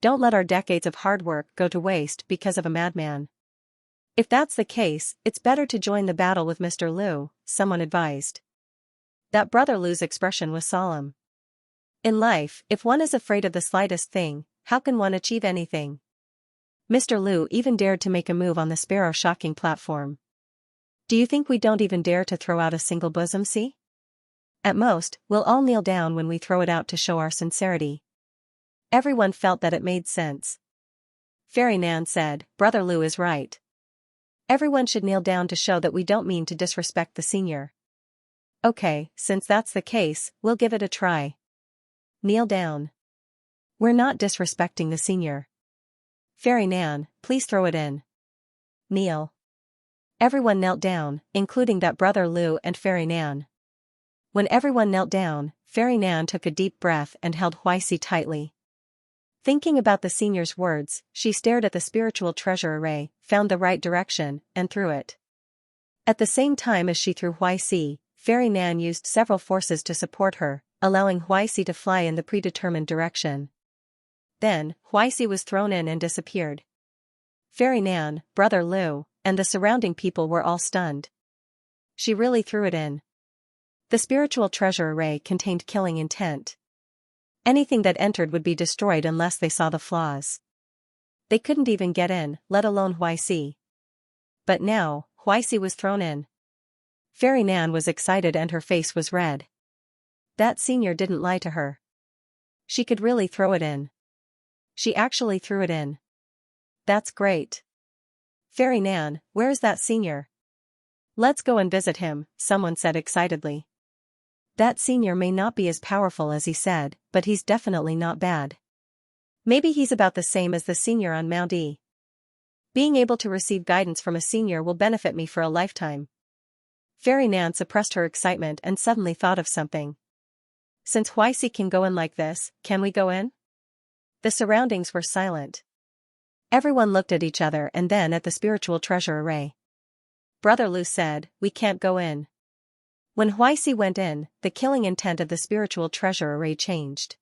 Don't let our decades of hard work go to waste because of a madman. If that's the case, it's better to join the battle with Mr. Liu, someone advised. That Brother Liu's expression was solemn. In life, if one is afraid of the slightest thing, how can one achieve anything? Mr. Liu even dared to make a move on the sparrow shocking platform. Do you think we don't even dare to throw out a single bosom see? At most, we'll all kneel down when we throw it out to show our sincerity. Everyone felt that it made sense. Fairy Nan said, Brother Liu is right. Everyone should kneel down to show that we don't mean to disrespect the senior. Okay, since that's the case, we'll give it a try. Kneel down. We're not disrespecting the senior. Fairy Nan, please throw it in. Kneel. Everyone knelt down, including that Brother Liu and Fairy Nan. When everyone knelt down, Fairy Nan took a deep breath and held Huixi tightly. Thinking about the senior's words, she stared at the spiritual treasure array, found the right direction, and threw it. At the same time as she threw Huixi, Fairy Nan used several forces to support her, allowing Huixi to fly in the predetermined direction. Then, Huixi was thrown in and disappeared. Fairy Nan, Brother Liu, and the surrounding people were all stunned. She really threw it in. The spiritual treasure array contained killing intent. Anything that entered would be destroyed unless they saw the flaws. They couldn't even get in, let alone Huixi. But now, Huixi was thrown in. Fairy Nan was excited and her face was red. That senior didn't lie to her. She could really throw it in. She actually threw it in. That's great. Fairy Nan, where's that senior? Let's go and visit him, someone said excitedly. That senior may not be as powerful as he said, but he's definitely not bad. Maybe he's about the same as the senior on Mount E. Being able to receive guidance from a senior will benefit me for a lifetime. Fairy Nan suppressed her excitement and suddenly thought of something. Since Huixi can go in like this, can we go in? The surroundings were silent. Everyone looked at each other and then at the spiritual treasure array. Brother Liu said, we can't go in. When Huixi went in, the killing intent of the spiritual treasure array changed.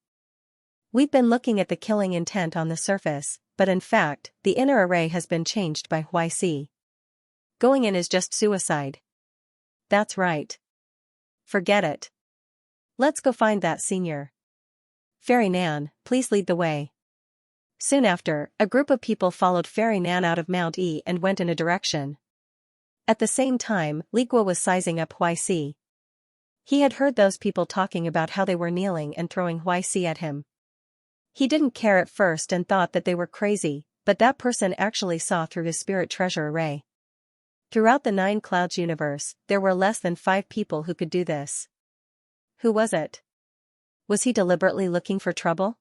We've been looking at the killing intent on the surface, but in fact, the inner array has been changed by Huixi. Going in is just suicide. That's right. Forget it. Let's go find that senior. Fairy Nan, please lead the way. Soon after, a group of people followed Fairy Nan out of Mount E and went in a direction. At the same time, Li Guo was sizing up Huixi. He had heard those people talking about how they were kneeling and throwing Huixi at him. He didn't care at first and thought that they were crazy, but that person actually saw through his spirit treasure array. Throughout the Nine Clouds universe, there were less than 5 people who could do this. Who was it? Was he deliberately looking for trouble?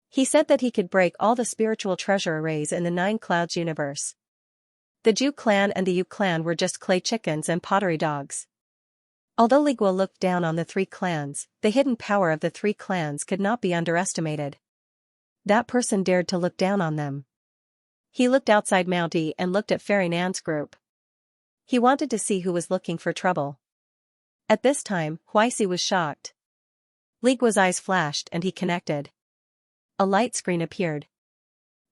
He said that he could break all the spiritual treasure arrays in the Nine Clouds universe. The Ju clan and the Yu clan were just clay chickens and pottery dogs. Although Li Guo looked down on the 3 clans, the hidden power of the 3 clans could not be underestimated. That person dared to look down on them. He looked outside Mount E and looked at Fairy Nan's group. He wanted to see who was looking for trouble. At this time, Huixi was shocked. Li Guo's eyes flashed and he connected. A light screen appeared.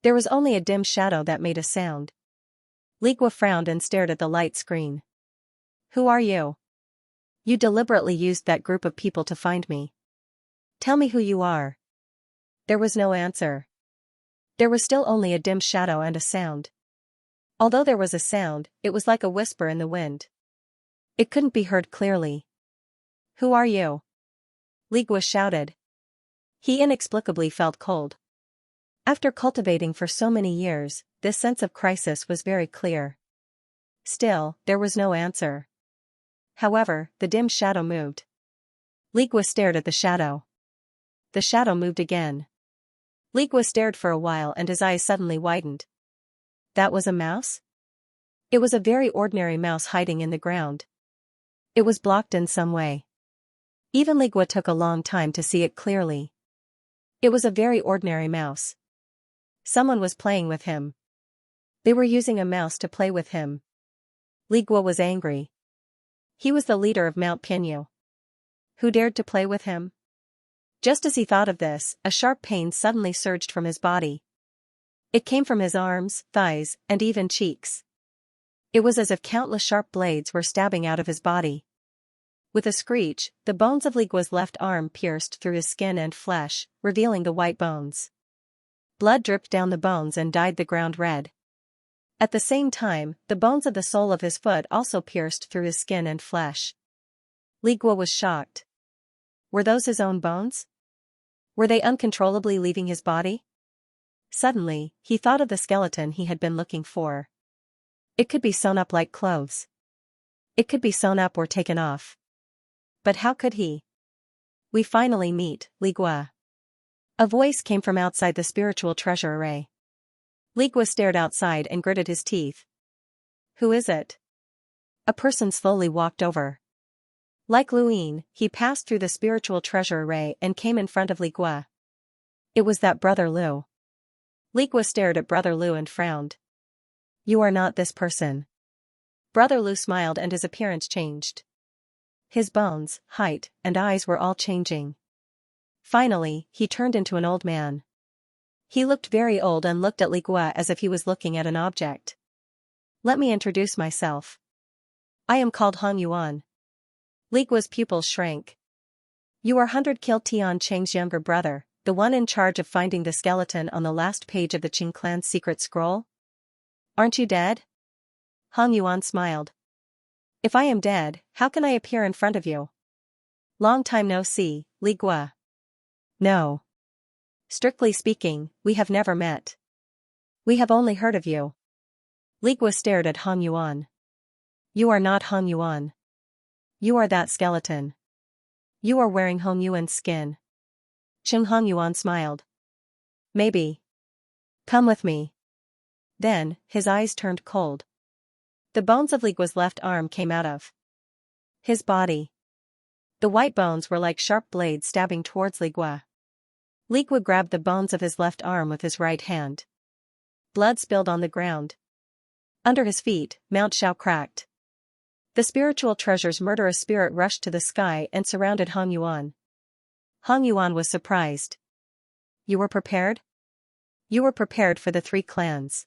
There was only a dim shadow that made a sound. Li Guo frowned and stared at the light screen. Who are you? You deliberately used that group of people to find me. Tell me who you are. There was no answer. There was still only a dim shadow and a sound. Although there was a sound, it was like a whisper in the wind. It couldn't be heard clearly. Who are you? Li Guo shouted. He inexplicably felt cold. After cultivating for so many years, this sense of crisis was very clear. Still, there was no answer. However, the dim shadow moved. Li Guo stared at the shadow. The shadow moved again. Li Guo stared for a while and his eyes suddenly widened. That was a mouse? It was a very ordinary mouse hiding in the ground. It was blocked in some way. Even Li Guo took a long time to see it clearly. It was a very ordinary mouse. Someone was playing with him. They were using a mouse to play with him. Li Guo was angry. He was the leader of Mount Pinyu. Who dared to play with him? Just as he thought of this, a sharp pain suddenly surged from his body. It came from his arms, thighs, and even cheeks. It was as if countless sharp blades were stabbing out of his body. With a screech, the bones of Li Guo's left arm pierced through his skin and flesh, revealing the white bones. Blood dripped down the bones and dyed the ground red. At the same time, the bones of the sole of his foot also pierced through his skin and flesh. Li Guo was shocked. Were those his own bones? Were they uncontrollably leaving his body? Suddenly, he thought of the skeleton he had been looking for. It could be sewn up like clothes. It could be sewn up or taken off. But how could he? We finally meet, Li Guo. A voice came from outside the spiritual treasure array. Li Guo stared outside and gritted his teeth. Who is it? A person slowly walked over. Like Luin, he passed through the spiritual treasure array and came in front of Li Guo. It was that Brother Lu. Li Guo stared at Brother Lu and frowned. You are not this person. Brother Lu smiled and his appearance changed. His bones, height, and eyes were all changing. Finally, he turned into an old man. He looked very old and looked at Li Guo as if he was looking at an object. Let me introduce myself. I am called Hong Yuan. Li Guo's pupils shrank. You are 100 Kil Tian Cheng's younger brother, the one in charge of finding the skeleton on the last page of the Qing clan's secret scroll? Aren't you dead? Hong Yuan smiled. If I am dead, how can I appear in front of you? Long time no see, Li Guo. No. Strictly speaking, we have never met. We have only heard of you. Li Guo stared at Hong Yuan. You are not Hong Yuan. You are that skeleton. You are wearing Hong Yuan's skin. Hong Yuan smiled. Maybe. Come with me. Then, his eyes turned cold. The bones of Li Guo's left arm came out of his body. The white bones were like sharp blades stabbing towards Li Guo. Li Guo grabbed the bones of his left arm with his right hand. Blood spilled on the ground. Under his feet, Mount Shao cracked. The spiritual treasure's murderous spirit rushed to the sky and surrounded Hong Yuan. Hong Yuan was surprised. You were prepared? You were prepared for the 3 clans.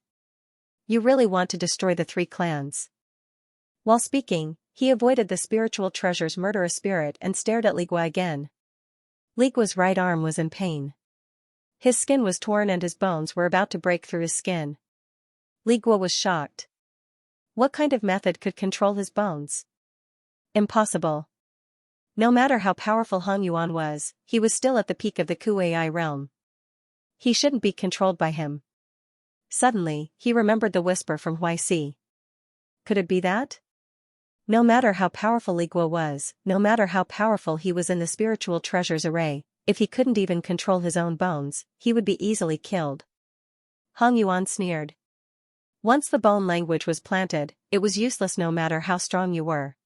You really want to destroy the 3 clans. While speaking, he avoided the spiritual treasure's murderous spirit and stared at Li Guo again. Li Guo's right arm was in pain. His skin was torn and his bones were about to break through his skin. Li Guo was shocked. What kind of method could control his bones? Impossible. No matter how powerful Hong Yuan was, he was still at the peak of the Kuai realm. He shouldn't be controlled by him. Suddenly, he remembered the whisper from YC. Could it be that? No matter how powerful Li Guo was, no matter how powerful he was in the spiritual treasures array, if he couldn't even control his own bones, he would be easily killed. Hong Yuan sneered. Once the bone language was planted, it was useless no matter how strong you were.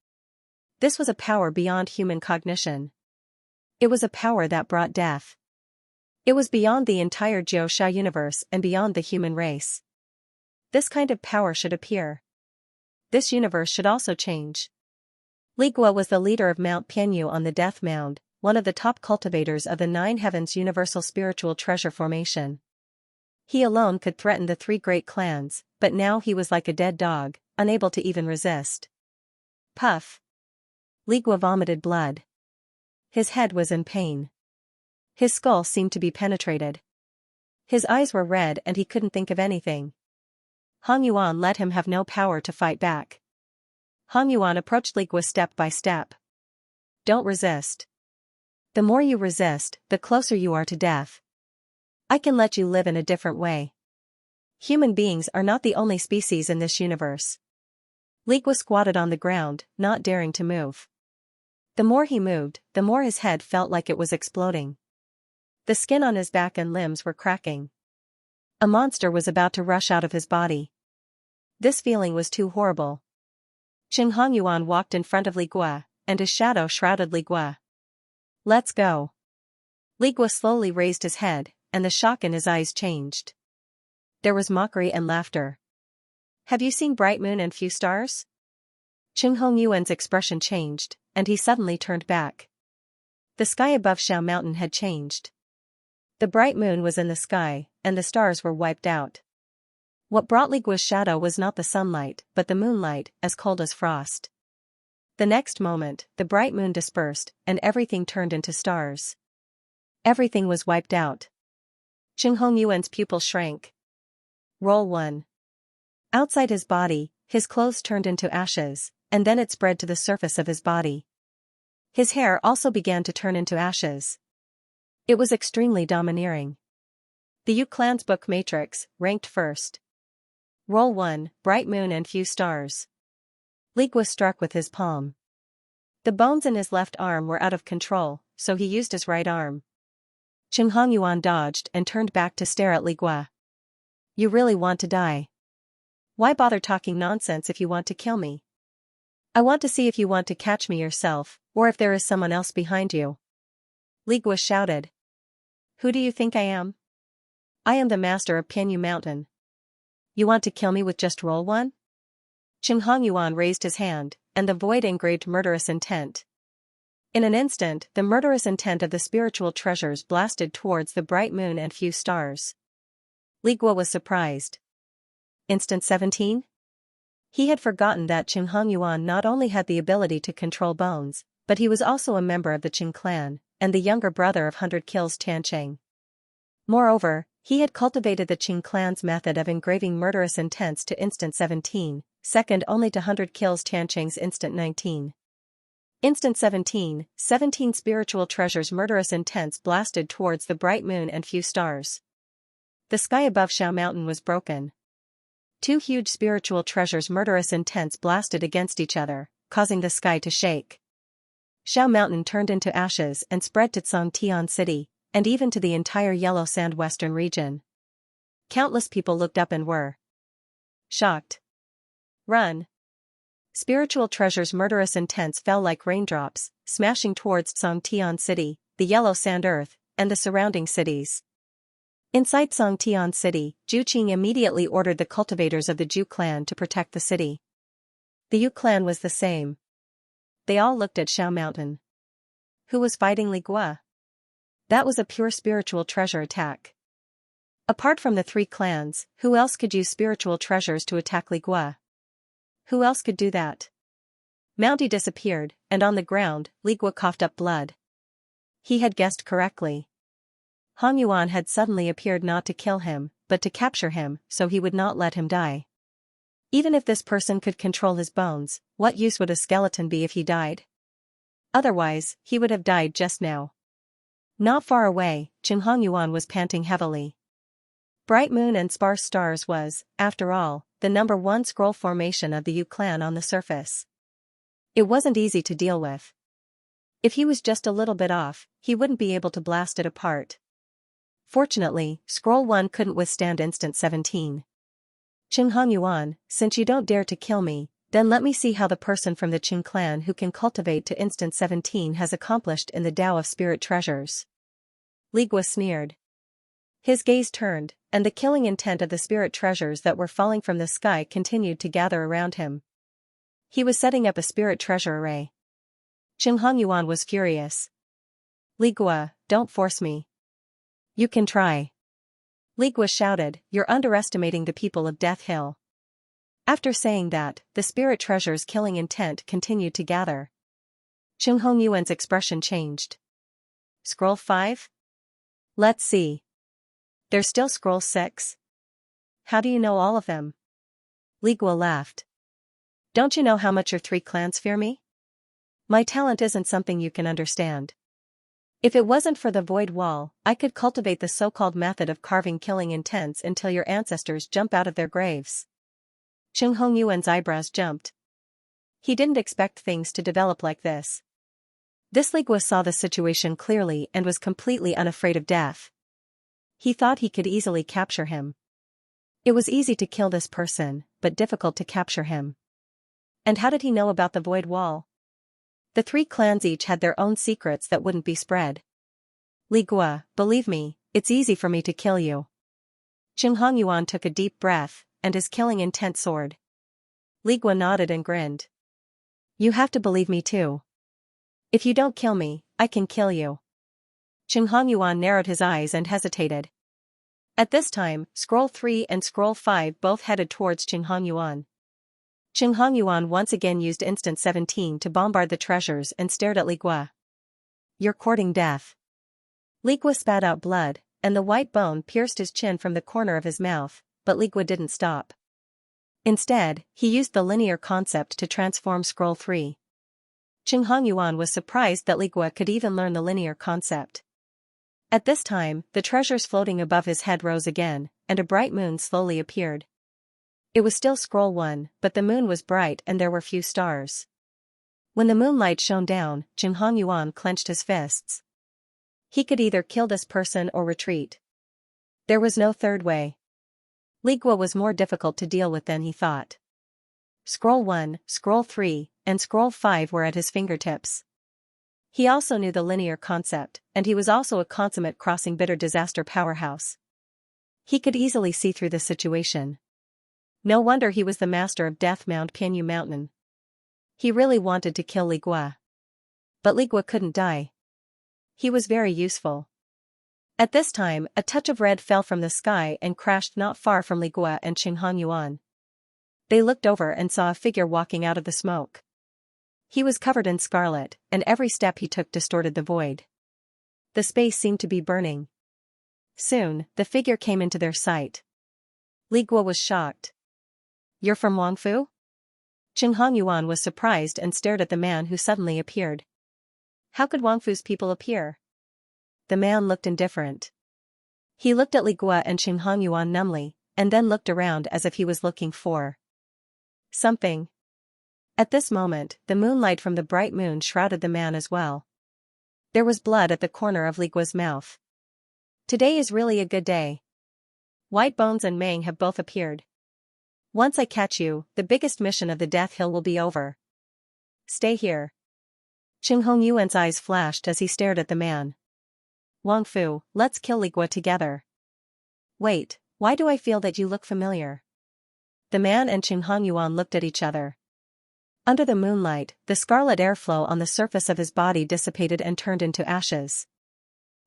This was a power beyond human cognition. It was a power that brought death. It was beyond the entire Jiuxia universe and beyond the human race. This kind of power should appear. This universe should also change. Li Guo was the leader of Mount Pinyu on the Death Mound, one of the top cultivators of the 9 Heavens Universal Spiritual Treasure Formation. He alone could threaten the 3 great clans, but now he was like a dead dog, unable to even resist. Puff. Li Guo vomited blood. His head was in pain. His skull seemed to be penetrated. His eyes were red and he couldn't think of anything. Hong Yuan let him have no power to fight back. Hong Yuan approached Li Guo step by step. Don't resist. The more you resist, the closer you are to death. I can let you live in a different way. Human beings are not the only species in this universe. Li Guo squatted on the ground, not daring to move. The more he moved, the more his head felt like it was exploding. The skin on his back and limbs were cracking. A monster was about to rush out of his body. This feeling was too horrible. Qing Hongyuan walked in front of Li Gua, and his shadow shrouded Li Gua. Let's go. Li Gua slowly raised his head, and the shock in his eyes changed. There was mockery and laughter. Have you seen bright moon and few stars? Qing Hongyuan's expression changed, and he suddenly turned back. The sky above Xiao Mountain had changed. The bright moon was in the sky, and the stars were wiped out. What brought Li Gua's shadow was not the sunlight, but the moonlight, as cold as frost. The next moment, the bright moon dispersed, and everything turned into stars. Everything was wiped out. Qing Hongyuan's pupil shrank. Roll 1. Outside his body, his clothes turned into ashes, and then it spread to the surface of his body. His hair also began to turn into ashes. It was extremely domineering. The Yu Clan's book matrix, ranked first. Roll 1, bright moon and few stars. Li Gua struck with his palm. The bones in his left arm were out of control, so he used his right arm. Qing Hongyuan dodged and turned back to stare at Li Gua. You really want to die? Why bother talking nonsense if you want to kill me? I want to see if you want to catch me yourself, or if there is someone else behind you. Li Gua shouted. Who do you think I am? I am the master of Pianyu Mountain. You want to kill me with just roll 1? Qing Hongyuan raised his hand, and the void engraved murderous intent. In an instant, the murderous intent of the spiritual treasures blasted towards the bright moon and few stars. Li Gua was surprised. Instant 17? He had forgotten that Qing Hongyuan not only had the ability to control bones, but he was also a member of the Qing clan, and the younger brother of 100 Kills Tiancheng. Moreover, he had cultivated the Qing clan's method of engraving murderous intents to instant 17, second only to 100 Kills Tiancheng's instant 19. Instant 17, 17 spiritual treasures murderous intents blasted towards the bright moon and few stars. The sky above Xiao Mountain was broken. 2 huge spiritual treasures murderous intents blasted against each other, causing the sky to shake. Xiao Mountain turned into ashes and spread to Xianxia City, and even to the entire Yellow Sand Western region. Countless people looked up and were shocked. Run! Spiritual treasures murderous intents fell like raindrops, smashing towards Xianxia City, the Yellow Sand Earth, and the surrounding cities. Inside Xianxia City, Zhu Qing immediately ordered the cultivators of the Zhu clan to protect the city. The Yu clan was the same. They all looked at Xiao Mountain. Who was fighting Li Gua? That was a pure spiritual treasure attack. Apart from the 3 clans, who else could use spiritual treasures to attack Li Gua? Who else could do that? Mounty disappeared, and on the ground, Li Gua coughed up blood. He had guessed correctly. Hongyuan had suddenly appeared not to kill him, but to capture him, so he would not let him die. Even if this person could control his bones, what use would a skeleton be if he died? Otherwise, he would have died just now. Not far away, Qing Hongyuan was panting heavily. Bright moon and sparse stars was, after all, the number 1 scroll formation of the Yu clan on the surface. It wasn't easy to deal with. If he was just a little bit off, he wouldn't be able to blast it apart. Fortunately, scroll 1 couldn't withstand instant 17. Qing Hongyuan, since you don't dare to kill me, then let me see how the person from the Qing clan who can cultivate to instant 17 has accomplished in the Tao of Spirit Treasures. Li Gua sneered. His gaze turned, and the killing intent of the spirit treasures that were falling from the sky continued to gather around him. He was setting up a spirit treasure array. Qing Hongyuan was furious. Li Gua, don't force me. You can try. Li Gua shouted, you're underestimating the people of Death Hill. After saying that, the spirit treasure's killing intent continued to gather. Qing Hongyuan's expression changed. Scroll 5? Let's see. There's still scroll 6? How do you know all of them? Li Gua laughed. Don't you know how much your 3 clans fear me? My talent isn't something you can understand. If it wasn't for the void wall, I could cultivate the so-called method of carving killing intents until your ancestors jump out of their graves. Qing Hongyuan's eyebrows jumped. He didn't expect things to develop like this. This Li Gua saw the situation clearly and was completely unafraid of death. He thought he could easily capture him. It was easy to kill this person, but difficult to capture him. And how did he know about the void wall? The three clans each had their own secrets that wouldn't be spread. Li Gua, believe me, it's easy for me to kill you. Qing Hongyuan took a deep breath, and his killing intent soared. Li Gua nodded and grinned. You have to believe me too. If you don't kill me, I can kill you. Qing Hongyuan narrowed his eyes and hesitated. At this time, Scroll 3 and Scroll 5 both headed towards Qing Hongyuan. Qing Hongyuan once again used Instant 17 to bombard the treasures and stared at Li Gua. You're courting death. Li Gua spat out blood, and the white bone pierced his chin from the corner of his mouth, but Li Gua didn't stop. Instead, he used the linear concept to transform Scroll 3. Qing Hongyuan was surprised that Li Gua could even learn the linear concept. At this time, the treasures floating above his head rose again, and a bright moon slowly appeared. It was still Scroll 1, but the moon was bright and there were few stars. When the moonlight shone down, Qing Hongyuan clenched his fists. He could either kill this person or retreat. There was no third way. Li Gua was more difficult to deal with than he thought. Scroll 1, Scroll 3, and Scroll 5 were at his fingertips. He also knew the linear concept, and he was also a consummate crossing bitter disaster powerhouse. He could easily see through the situation. No wonder he was the master of Death Mound Pinyu Mountain. He really wanted to kill Li Gua. But Li Gua couldn't die. He was very useful. At this time, a touch of red fell from the sky and crashed not far from Li Gua and Qing Hongyuan. They looked over and saw a figure walking out of the smoke. He was covered in scarlet, and every step he took distorted the void. The space seemed to be burning. Soon, the figure came into their sight. Li Gua was shocked. You're from Wangfu? Qing Hongyuan was surprised and stared at the man who suddenly appeared. How could Wangfu's people appear? The man looked indifferent. He looked at Li Gua and Qing Hongyuan numbly, and then looked around as if he was looking for something. At this moment, the moonlight from the bright moon shrouded the man as well. There was blood at the corner of Li Gua's mouth. Today is really a good day. White Bones and Meng have both appeared. Once I catch you, the biggest mission of the Death Hill will be over. Stay here. Qing Hongyuan's eyes flashed as he stared at the man. Wangfu, let's kill Li Gua together. Wait, why do I feel that you look familiar? The man and Qing Hongyuan looked at each other. Under the moonlight, the scarlet airflow on the surface of his body dissipated and turned into ashes.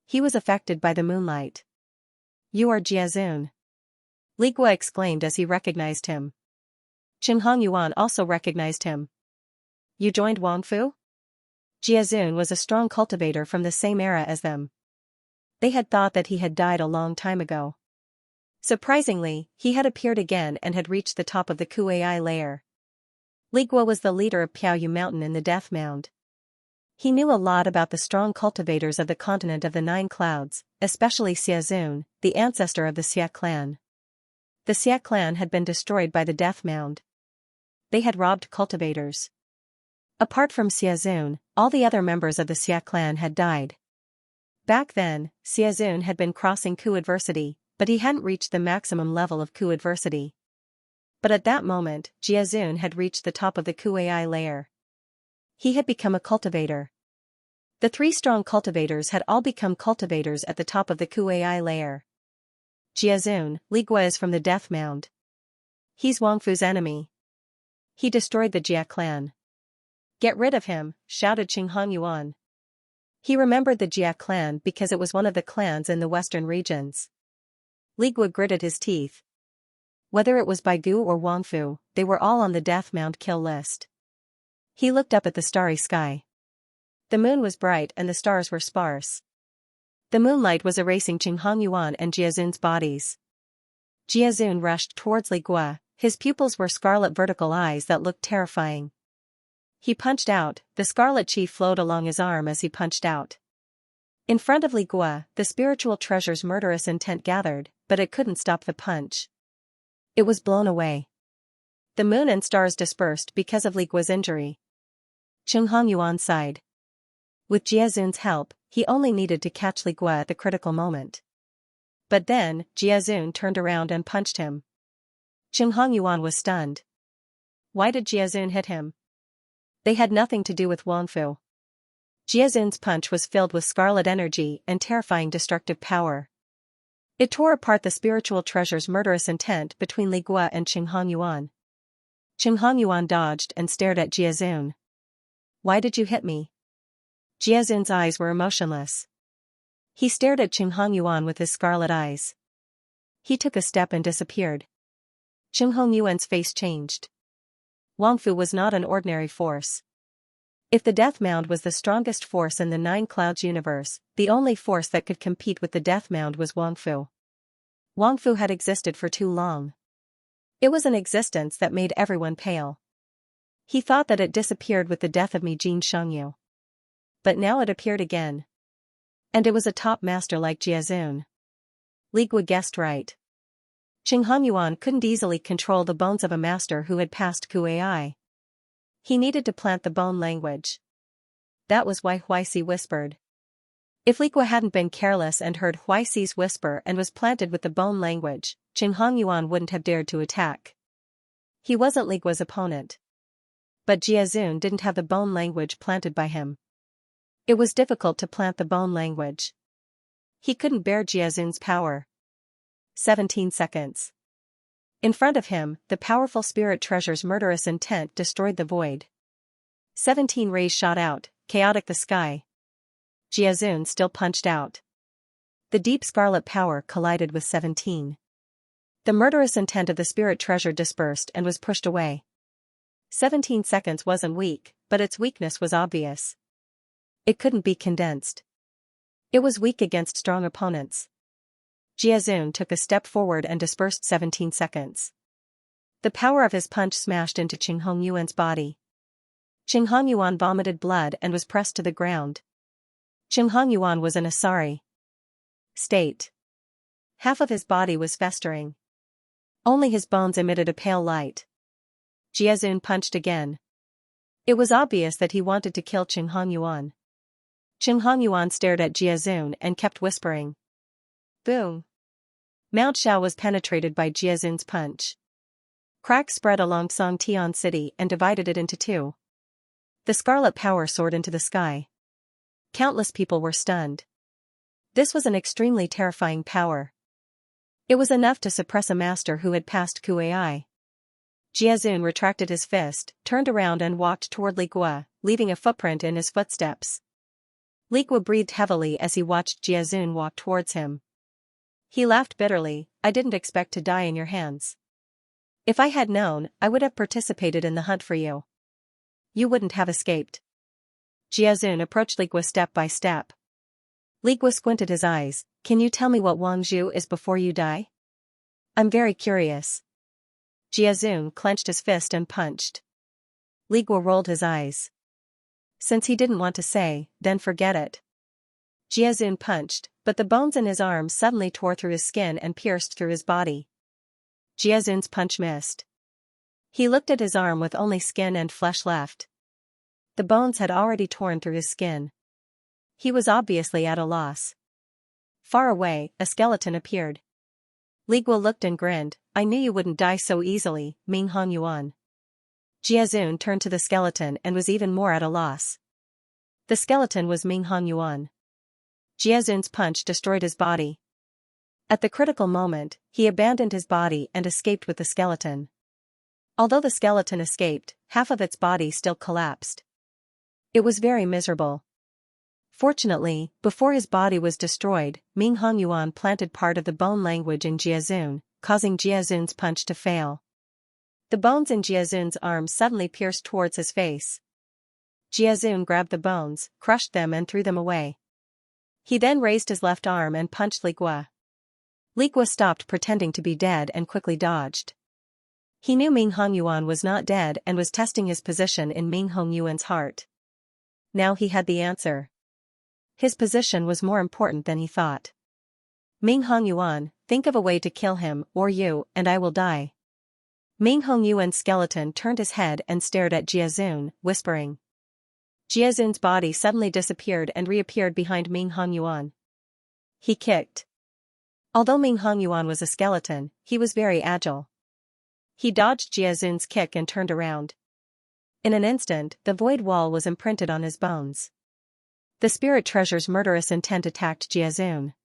He was affected by the moonlight. You are Jiazun. Li Gua exclaimed as he recognized him. Qing Hongyuan also recognized him. You joined Wangfu? Jiazun was a strong cultivator from the same era as them. They had thought that he had died a long time ago. Surprisingly, he had appeared again and had reached the top of the Kuai layer. Li Gua was the leader of Piaoyu Mountain in the Death Mound. He knew a lot about the strong cultivators of the continent of the Nine Clouds, especially Xiazun, the ancestor of the Xia clan. The Xia clan had been destroyed by the Death Mound. They had robbed cultivators. Apart from Xiazun, all the other members of the Xia clan had died. Back then, Xiazun had been crossing Ku adversity, but he hadn't reached the maximum level of Ku adversity. But at that moment, Jiazun had reached the top of the Kuai layer. He had become a cultivator. The three strong cultivators had all become cultivators at the top of the Kuai layer. Jiazun, Li Gua is from the Death Mound. He's Wangfu's enemy. He destroyed the Jia clan. Get rid of him, shouted Qing Hongyuan. He remembered the Jia clan because it was one of the clans in the western regions. Li Gua gritted his teeth. Whether it was Baigu or Wangfu, they were all on the Death Mound kill list. He looked up at the starry sky. The moon was bright and the stars were sparse. The moonlight was erasing Qing Hongyuan and Jiazun's bodies. Jiazun rushed towards Li Gua, his pupils were scarlet vertical eyes that looked terrifying. He punched out, the scarlet chi flowed along his arm as he punched out. In front of Li Gua, the spiritual treasure's murderous intent gathered, but it couldn't stop the punch. It was blown away. The moon and stars dispersed because of Li Gua's injury. Qing Hongyuan sighed. With Jiazun's help, he only needed to catch Li Gua at the critical moment. But then, Jiazun turned around and punched him. Qin Hongyuan was stunned. Why did Jiazun hit him? They had nothing to do with Wangfu. Jiazun's punch was filled with scarlet energy and terrifying destructive power. It tore apart the spiritual treasure's murderous intent between Li Gua and Qin Hongyuan. Qin Hongyuan dodged and stared at Jiazun. Why did you hit me? Jiazun's eyes were emotionless. He stared at Qin Hongyuan with his scarlet eyes. He took a step and disappeared. Qin Hongyuan's face changed. Wangfu was not an ordinary force. If the Death Mound was the strongest force in the Nine Clouds universe, the only force that could compete with the Death Mound was Wangfu. Wangfu had existed for too long. It was an existence that made everyone pale. He thought that it disappeared with the death of Mijin Shangyu. But now it appeared again. And it was a top master like Jiazun. Li Gua guessed right. Qin Hongyuan couldn't easily control the bones of a master who had passed Kuai. He needed to plant the bone language. That was why Huixi whispered. If Li Gua hadn't been careless and heard Huixi's whisper and was planted with the bone language, Qin Hongyuan wouldn't have dared to attack. He wasn't Li Gua's opponent. But Jiazun didn't have the bone language planted by him. It was difficult to plant the bone language. He couldn't bear Jiazun's power. 17 seconds. In front of him, the powerful spirit treasure's murderous intent destroyed the void. 17 rays shot out, chaotic the sky. Jiazun still punched out. The deep scarlet power collided with 17. The murderous intent of the spirit treasure dispersed and was pushed away. 17 seconds wasn't weak, but its weakness was obvious. It couldn't be condensed. It was weak against strong opponents. Jiazun took a step forward and dispersed 17 seconds. The power of his punch smashed into Qin Hongyuan's body. Qin Hongyuan vomited blood and was pressed to the ground. Qin Hongyuan was in a sorry state. Half of his body was festering. Only his bones emitted a pale light. Jiazun punched again. It was obvious that he wanted to kill Qin Hongyuan. Qin Hongyuan stared at Jiazun and kept whispering. Boom. Mount Shao was penetrated by Jiazun's punch. Cracks spread along Songtian City and divided it into two. The scarlet power soared into the sky. Countless people were stunned. This was an extremely terrifying power. It was enough to suppress a master who had passed Kuai. Jiazun retracted his fist, turned around and walked toward Li Gua, leaving a footprint in his footsteps. Li Gua breathed heavily as he watched Jiazun walk towards him. He laughed bitterly. I didn't expect to die in your hands. If I had known, I would have participated in the hunt for you. You wouldn't have escaped. Jiazun approached Li Gua step by step. Li Gua squinted his eyes. Can you tell me what Wangzhu is before you die? I'm very curious. Jiazun clenched his fist and punched. Li Gua rolled his eyes. Since he didn't want to say, then forget it. Jiazun punched, but the bones in his arm suddenly tore through his skin and pierced through his body. Jiazun's punch missed. He looked at his arm with only skin and flesh left. The bones had already torn through his skin. He was obviously at a loss. Far away, a skeleton appeared. Li Gua looked and grinned. I knew you wouldn't die so easily, Ming Hongyuan. Jiazun turned to the skeleton and was even more at a loss. The skeleton was Ming Hongyuan. Jiazun's punch destroyed his body. At the critical moment, he abandoned his body and escaped with the skeleton. Although the skeleton escaped, half of its body still collapsed. It was very miserable. Fortunately, before his body was destroyed, Ming Hongyuan planted part of the bone language in Jiazun, causing Jiazun's punch to fail. The bones in Jiazun's arm suddenly pierced towards his face. Jiazun grabbed the bones, crushed them and threw them away. He then raised his left arm and punched Li Gua. Li Gua stopped pretending to be dead and quickly dodged. He knew Ming Hongyuan was not dead and was testing his position in Ming Hongyuan's heart. Now he had the answer. His position was more important than he thought. Ming Hongyuan, think of a way to kill him, or you and I will die. Ming Hongyuan's skeleton turned his head and stared at Jiazun, whispering. Jiazun's body suddenly disappeared and reappeared behind Ming Hongyuan. He kicked. Although Ming Hongyuan was a skeleton, he was very agile. He dodged Jiazun's kick and turned around. In an instant, the void wall was imprinted on his bones. The spirit treasure's murderous intent attacked Jiazun.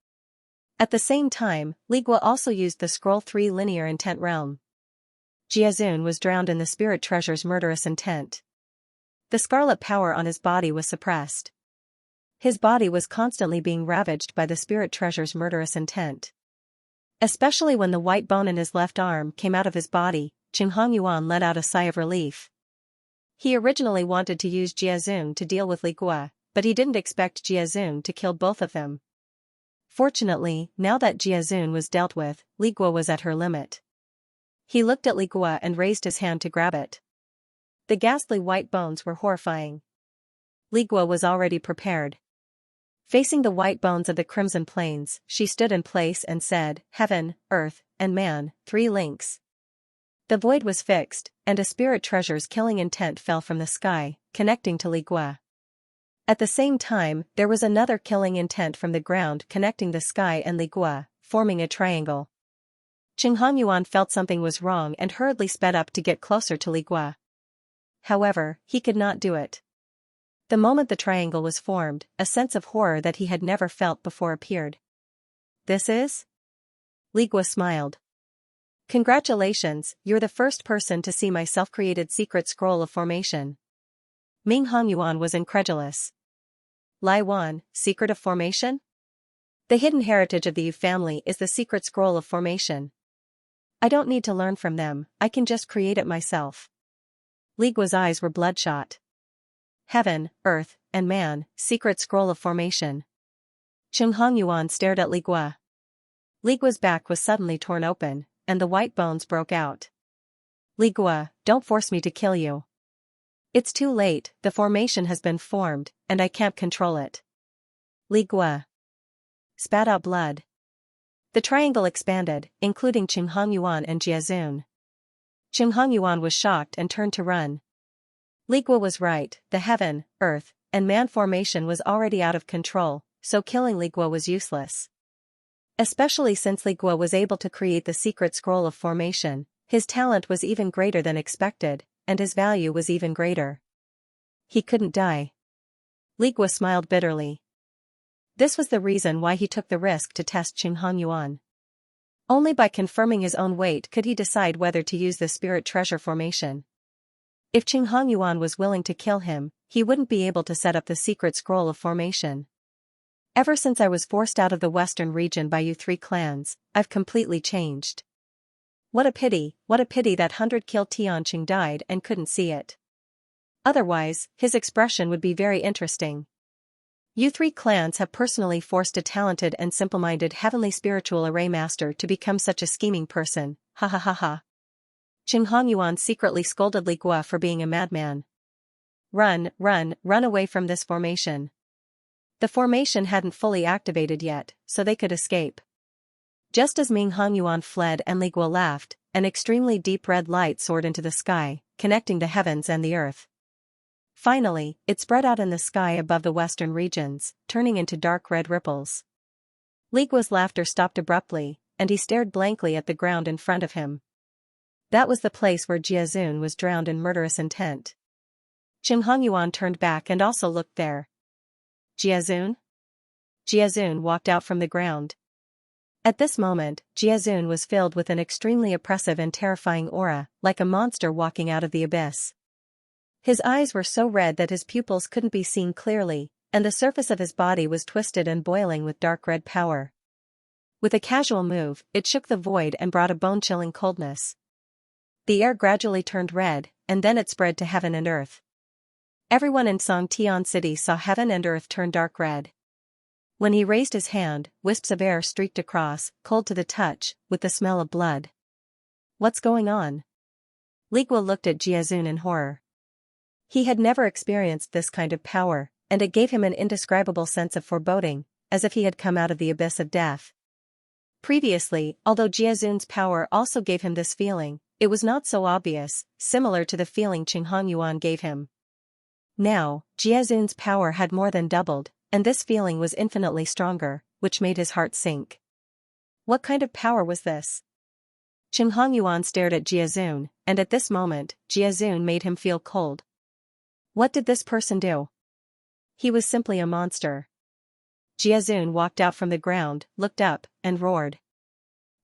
At the same time, Li Guo also used the Scroll 3 linear intent realm. Jiazun was drowned in the spirit treasure's murderous intent. The scarlet power on his body was suppressed. His body was constantly being ravaged by the spirit treasure's murderous intent. Especially when the white bone in his left arm came out of his body, Qinghongyuan let out a sigh of relief. He originally wanted to use Jiazun to deal with Li Guo, but he didn't expect Jiazun to kill both of them. Fortunately, now that Jiazun was dealt with, Li Guo was at her limit. He looked at Li Guo and raised his hand to grab it. The ghastly white bones were horrifying. Li Guo was already prepared. Facing the white bones of the Crimson Plains, she stood in place and said, "Heaven, earth, and man, 3 links." The void was fixed, and a spirit treasure's killing intent fell from the sky, connecting to Li Guo. At the same time, there was another killing intent from the ground connecting the sky and Li Guo, forming a triangle. Qinghongyuan felt something was wrong and hurriedly sped up to get closer to Li Guo. However, he could not do it. The moment the triangle was formed, a sense of horror that he had never felt before appeared. "This is?" Li Guo smiled. "Congratulations, you're the first person to see my self-created secret scroll of formation." Ming Hongyuan was incredulous. "Lai Wan, secret of formation? The hidden heritage of the Yu family is the secret scroll of formation. I don't need to learn from them, I can just create it myself." Li Guo's eyes were bloodshot. "Heaven, earth, and man, secret scroll of formation." Qinghongyuan stared at Li Guo. Li Guo's back was suddenly torn open, and the white bones broke out. "Li Guo, don't force me to kill you. It's too late, the formation has been formed, and I can't control it." Li Guo spat out blood. The triangle expanded, including Qinghongyuan and Jiazun. Qinghongyuan was shocked and turned to run. Li Guo was right, the heaven, earth, and man formation was already out of control, so killing Li Guo was useless. Especially since Li Guo was able to create the secret scroll of formation, his talent was even greater than expected, and his value was even greater. He couldn't die. Li Guo smiled bitterly. This was the reason why he took the risk to test Qinghongyuan. Only by confirming his own weight could he decide whether to use the spirit treasure formation. If Qinghongyuan was willing to kill him, he wouldn't be able to set up the secret scroll of formation. "Ever since I was forced out of the western region by you 3 clans, I've completely changed. What a pity that 100-kill Tianqing died and couldn't see it. Otherwise, his expression would be very interesting. You 3 clans have personally forced a talented and simple-minded heavenly spiritual array master to become such a scheming person, ha ha ha ha." Qinghongyuan secretly scolded Li Guo for being a madman. Run away from this formation." The formation hadn't fully activated yet, so they could escape. Just as Ming Hongyuan fled and Li Guo laughed, an extremely deep red light soared into the sky, connecting the heavens and the earth. Finally, it spread out in the sky above the western regions, turning into dark red ripples. Li Guo's laughter stopped abruptly, and he stared blankly at the ground in front of him. That was the place where Jiazun was drowned in murderous intent. Qinghongyuan turned back and also looked there. "Jiazun?" Jiazun walked out from the ground. At this moment, Jiazun was filled with an extremely oppressive and terrifying aura, like a monster walking out of the abyss. His eyes were so red that his pupils couldn't be seen clearly, and the surface of his body was twisted and boiling with dark red power. With a casual move, it shook the void and brought a bone-chilling coldness. The air gradually turned red, and then it spread to heaven and earth. Everyone in Songtian City saw heaven and earth turn dark red. When he raised his hand, wisps of air streaked across, cold to the touch, with the smell of blood. "What's going on?" Li Guo looked at Jiazun in horror. He had never experienced this kind of power, and it gave him an indescribable sense of foreboding, as if he had come out of the abyss of death. Previously, although Jiazun's power also gave him this feeling, it was not so obvious, similar to the feeling Qinghongyuan gave him. Now, Jiazun's power had more than doubled, and this feeling was infinitely stronger, which made his heart sink. What kind of power was this? Qinghongyuan stared at Jiazun, and at this moment, Jiazun made him feel cold. What did this person do? He was simply a monster. Jiazun walked out from the ground, looked up, and roared.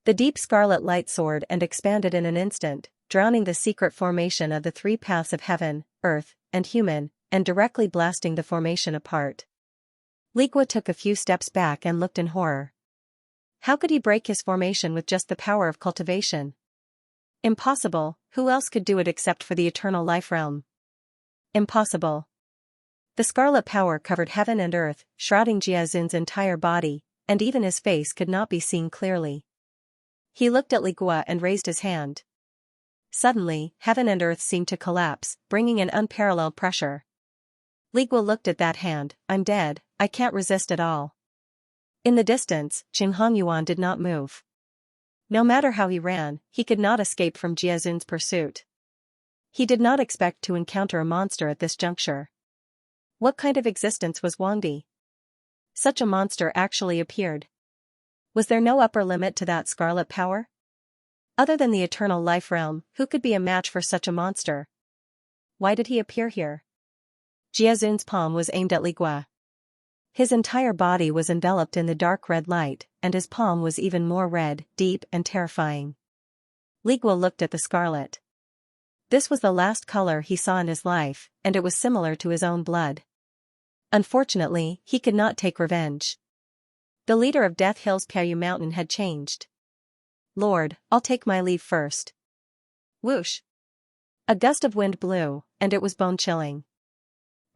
The deep scarlet light soared and expanded in an instant, drowning the secret formation of the three paths of heaven, earth, and human, and directly blasting the formation apart. Li Guo took a few steps back and looked in horror. How could he break his formation with just the power of cultivation? Impossible. Who else could do it except for the eternal life realm? Impossible. The scarlet power covered heaven and earth, shrouding Jiazun's entire body, and even his face could not be seen clearly. He looked at Li Guo and raised his hand. Suddenly, heaven and earth seemed to collapse, bringing an unparalleled pressure. Li Guo looked at that hand. I'm dead, I can't resist at all. In the distance, Qinghongyuan did not move. No matter how he ran, he could not escape from Jiazun's pursuit. He did not expect to encounter a monster at this juncture. What kind of existence was Wangdi? Such a monster actually appeared. Was there no upper limit to that scarlet power? Other than the eternal life realm, who could be a match for such a monster? Why did he appear here? Jiazun's palm was aimed at Li Guo. His entire body was enveloped in the dark red light, and his palm was even more red, deep and terrifying. Li Guo looked at the scarlet. This was the last color he saw in his life, and it was similar to his own blood. Unfortunately, he could not take revenge. The leader of Death Hill's Piayu Mountain had changed. Lord, I'll take my leave first. Whoosh! A gust of wind blew, and it was bone-chilling.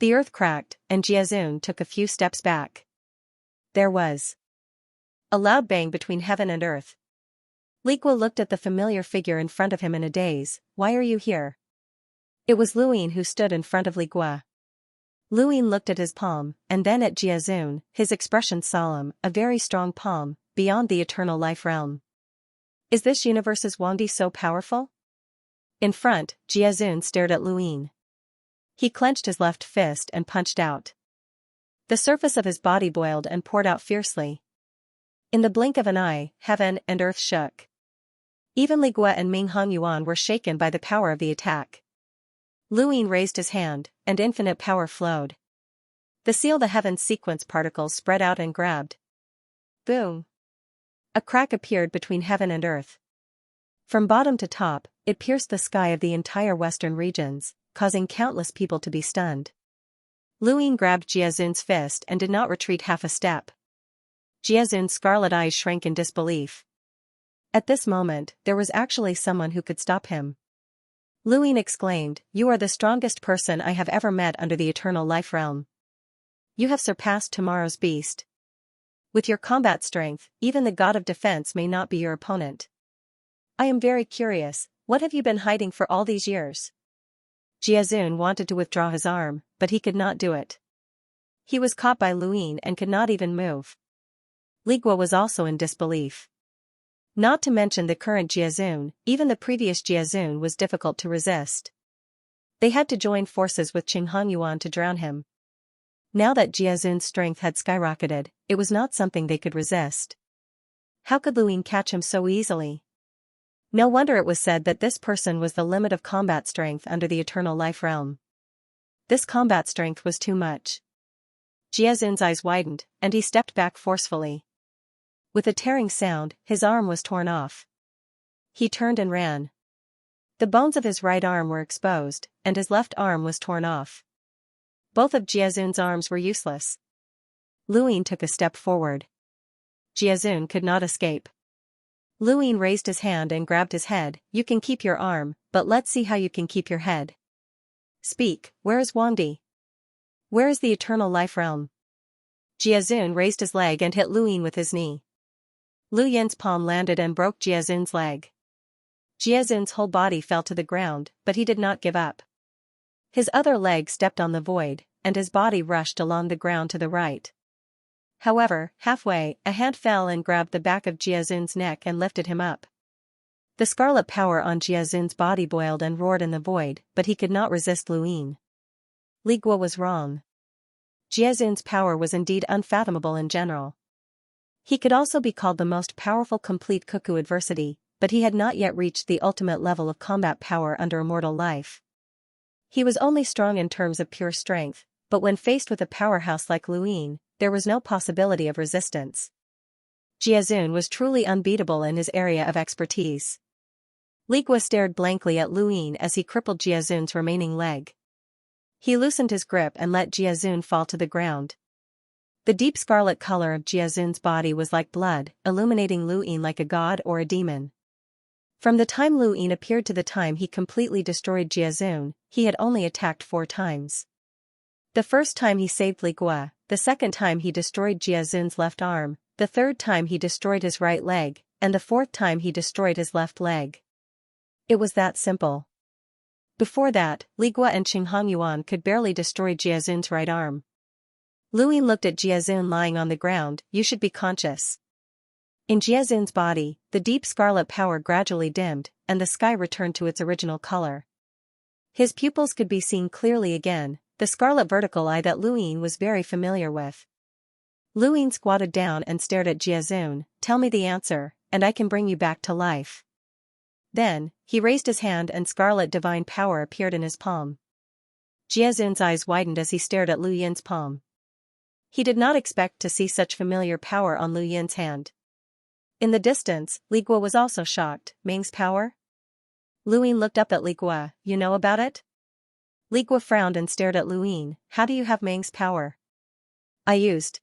The earth cracked, and Jiazun took a few steps back. There was a loud bang between heaven and earth. Li Guo looked at the familiar figure in front of him in a daze. Why are you here? It was Luyin who stood in front of Li Guo. Luyin looked at his palm, and then at Jiazun, his expression solemn, a very strong palm, beyond the eternal life realm. Is this universe's Wangdi so powerful? In front, Jiazun stared at Luyin. He clenched his left fist and punched out. The surface of his body boiled and poured out fiercely. In the blink of an eye, heaven and earth shook. Even Li Guo and Qinghongyuan were shaken by the power of the attack. Luyin raised his hand, and infinite power flowed. The seal the heavens sequence particles spread out and grabbed. Boom! A crack appeared between heaven and earth. From bottom to top, it pierced the sky of the entire western regions, causing countless people to be stunned. Luyin grabbed Jiazun's fist and did not retreat half a step. Jiazun's scarlet eyes shrank in disbelief. At this moment, there was actually someone who could stop him. Luyin exclaimed, "You are the strongest person I have ever met under the eternal life realm. You have surpassed tomorrow's beast. With your combat strength, even the god of defense may not be your opponent. I am very curious, what have you been hiding for all these years?" Jiazun wanted to withdraw his arm, but he could not do it. He was caught by Luyin and could not even move. Li Guo was also in disbelief. Not to mention the current Jiazun, even the previous Jiazun was difficult to resist. They had to join forces with Qinghongyuan to drown him. Now that Jiazun's strength had skyrocketed, it was not something they could resist. How could Luyin catch him so easily? No wonder it was said that this person was the limit of combat strength under the eternal life realm. This combat strength was too much. Jiazun's eyes widened, and he stepped back forcefully. With a tearing sound, his arm was torn off. He turned and ran. The bones of his right arm were exposed, and his left arm was torn off. Both of Jiazun's arms were useless. Luyin took a step forward. Jiazun could not escape. Luyin raised his hand and grabbed his head. "You can keep your arm, but let's see how you can keep your head. Speak, where is Wangdi? Where is the eternal life realm?" Jiazun raised his leg and hit Luyin with his knee. Luyin's palm landed and broke Jiazun's leg. Jiazun's whole body fell to the ground, but he did not give up. His other leg stepped on the void, and his body rushed along the ground to the right. However, halfway, a hand fell and grabbed the back of Jiazun's neck and lifted him up. The scarlet power on Jiazun's body boiled and roared in the void, but he could not resist Luyin. Li Guo was wrong. Jiazun's power was indeed unfathomable in general. He could also be called the most powerful complete cuckoo adversity, but he had not yet reached the ultimate level of combat power under immortal life. He was only strong in terms of pure strength, but when faced with a powerhouse like Luin, there was no possibility of resistance. Jiazun was truly unbeatable in his area of expertise. Li Gua stared blankly at Luin as he crippled Jiazun's remaining leg. He loosened his grip and let Jiazun fall to the ground. The deep scarlet color of Jiazun's body was like blood, illuminating Luin like a god or a demon. From the time Luin appeared to the time he completely destroyed Jiazun, he had only attacked 4 times. The first time he saved Li Gua, the second time he destroyed Jiazun's left arm, the third time he destroyed his right leg, and the fourth time he destroyed his left leg. It was that simple. Before that, Li Gua and Qinghongyuan could barely destroy Jiazun's right arm. Luin looked at Jiazun lying on the ground. You should be conscious. In Jiazun's body, the deep scarlet power gradually dimmed, and the sky returned to its original color. His pupils could be seen clearly again, the scarlet vertical eye that Luin was very familiar with. Luin squatted down and stared at Jiazun. Tell me the answer, and I can bring you back to life. Then, he raised his hand and scarlet divine power appeared in his palm. Jiazun's eyes widened as he stared at Lu Yin's palm. He did not expect to see such familiar power on Lu Yin's hand. In the distance, Li Gua was also shocked. Meng's power? Luin looked up at Li Gua. You know about it? Li Gua frowned and stared at Luin. How do you have Meng's power? I used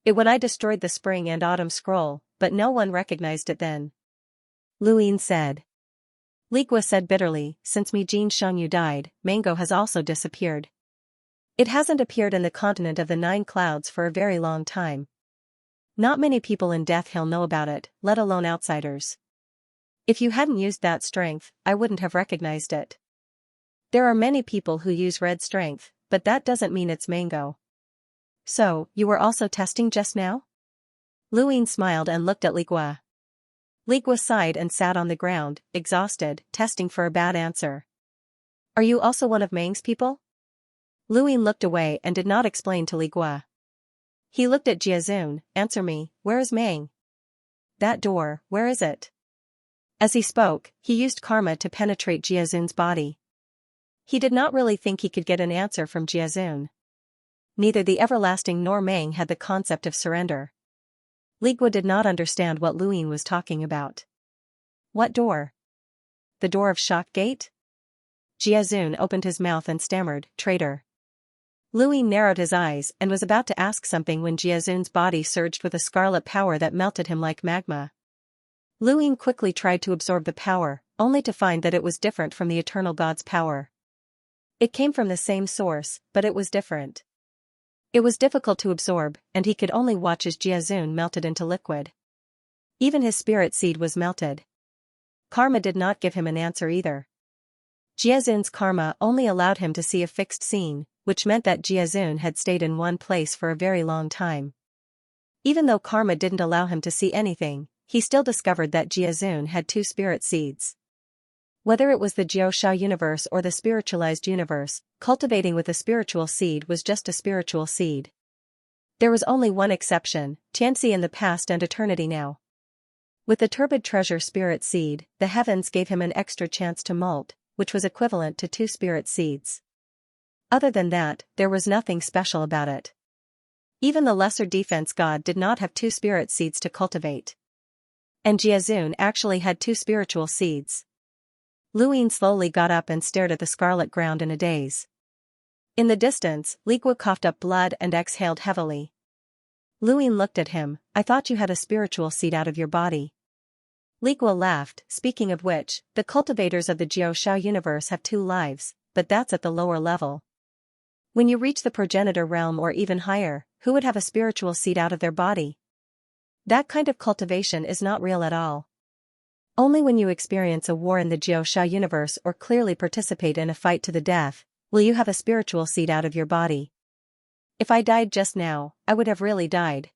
it when I destroyed the Spring and Autumn Scroll, but no one recognized it then. Luin said. Li Gua said bitterly, since Mi Jin Shangyu died, Mango has also disappeared. It hasn't appeared in the continent of the 9 clouds for a very long time. Not many people in Death Hill know about it, let alone outsiders. If you hadn't used that strength, I wouldn't have recognized it. There are many people who use red strength, but that doesn't mean it's Mango. So, you were also testing just now? Luin smiled and looked at Li Gua. Li Gua sighed and sat on the ground, exhausted, testing for a bad answer. Are you also one of Meng's people? Luin looked away and did not explain to Li Gua. He looked at Jiazun. Answer me, where is Meng? That door, where is it? As he spoke, he used karma to penetrate Jiazun's body. He did not really think he could get an answer from Jiazun. Neither the Everlasting nor Meng had the concept of surrender. Li Gua did not understand what Luin was talking about. What door? The door of Shock Gate? Jiazun opened his mouth and stammered, traitor. Luin narrowed his eyes and was about to ask something when Jiazun's body surged with a scarlet power that melted him like magma. Luin quickly tried to absorb the power, only to find that it was different from the eternal god's power. It came from the same source, but it was different. It was difficult to absorb, and he could only watch as Jiazun melted into liquid. Even his spirit seed was melted. Karma did not give him an answer either. Jiazun's karma only allowed him to see a fixed scene, which meant that Jiazun had stayed in one place for a very long time. Even though karma didn't allow him to see anything, he still discovered that Jiazun had 2 spirit seeds. Whether it was the Jiaoshao universe or the spiritualized universe, cultivating with a spiritual seed was just a spiritual seed. There was only one exception, Xianxia in the past and eternity now. With the turbid treasure spirit seed, the heavens gave him an extra chance to molt, which was equivalent to 2 spirit seeds. Other than that, there was nothing special about it. Even the lesser defense god did not have 2 spirit seeds to cultivate. And Jiazun actually had 2 spiritual seeds. Luin slowly got up and stared at the scarlet ground in a daze. In the distance, Li Gua coughed up blood and exhaled heavily. Luin looked at him. I thought you had a spiritual seed out of your body. Li Gua laughed, speaking of which, the cultivators of the Jiaoshao universe have 2 lives, but that's at the lower level. When you reach the progenitor realm or even higher, who would have a spiritual seed out of their body? That kind of cultivation is not real at all. Only when you experience a war in the Jiaoshao universe or clearly participate in a fight to the death, will you have a spiritual seed out of your body. If I died just now, I would have really died.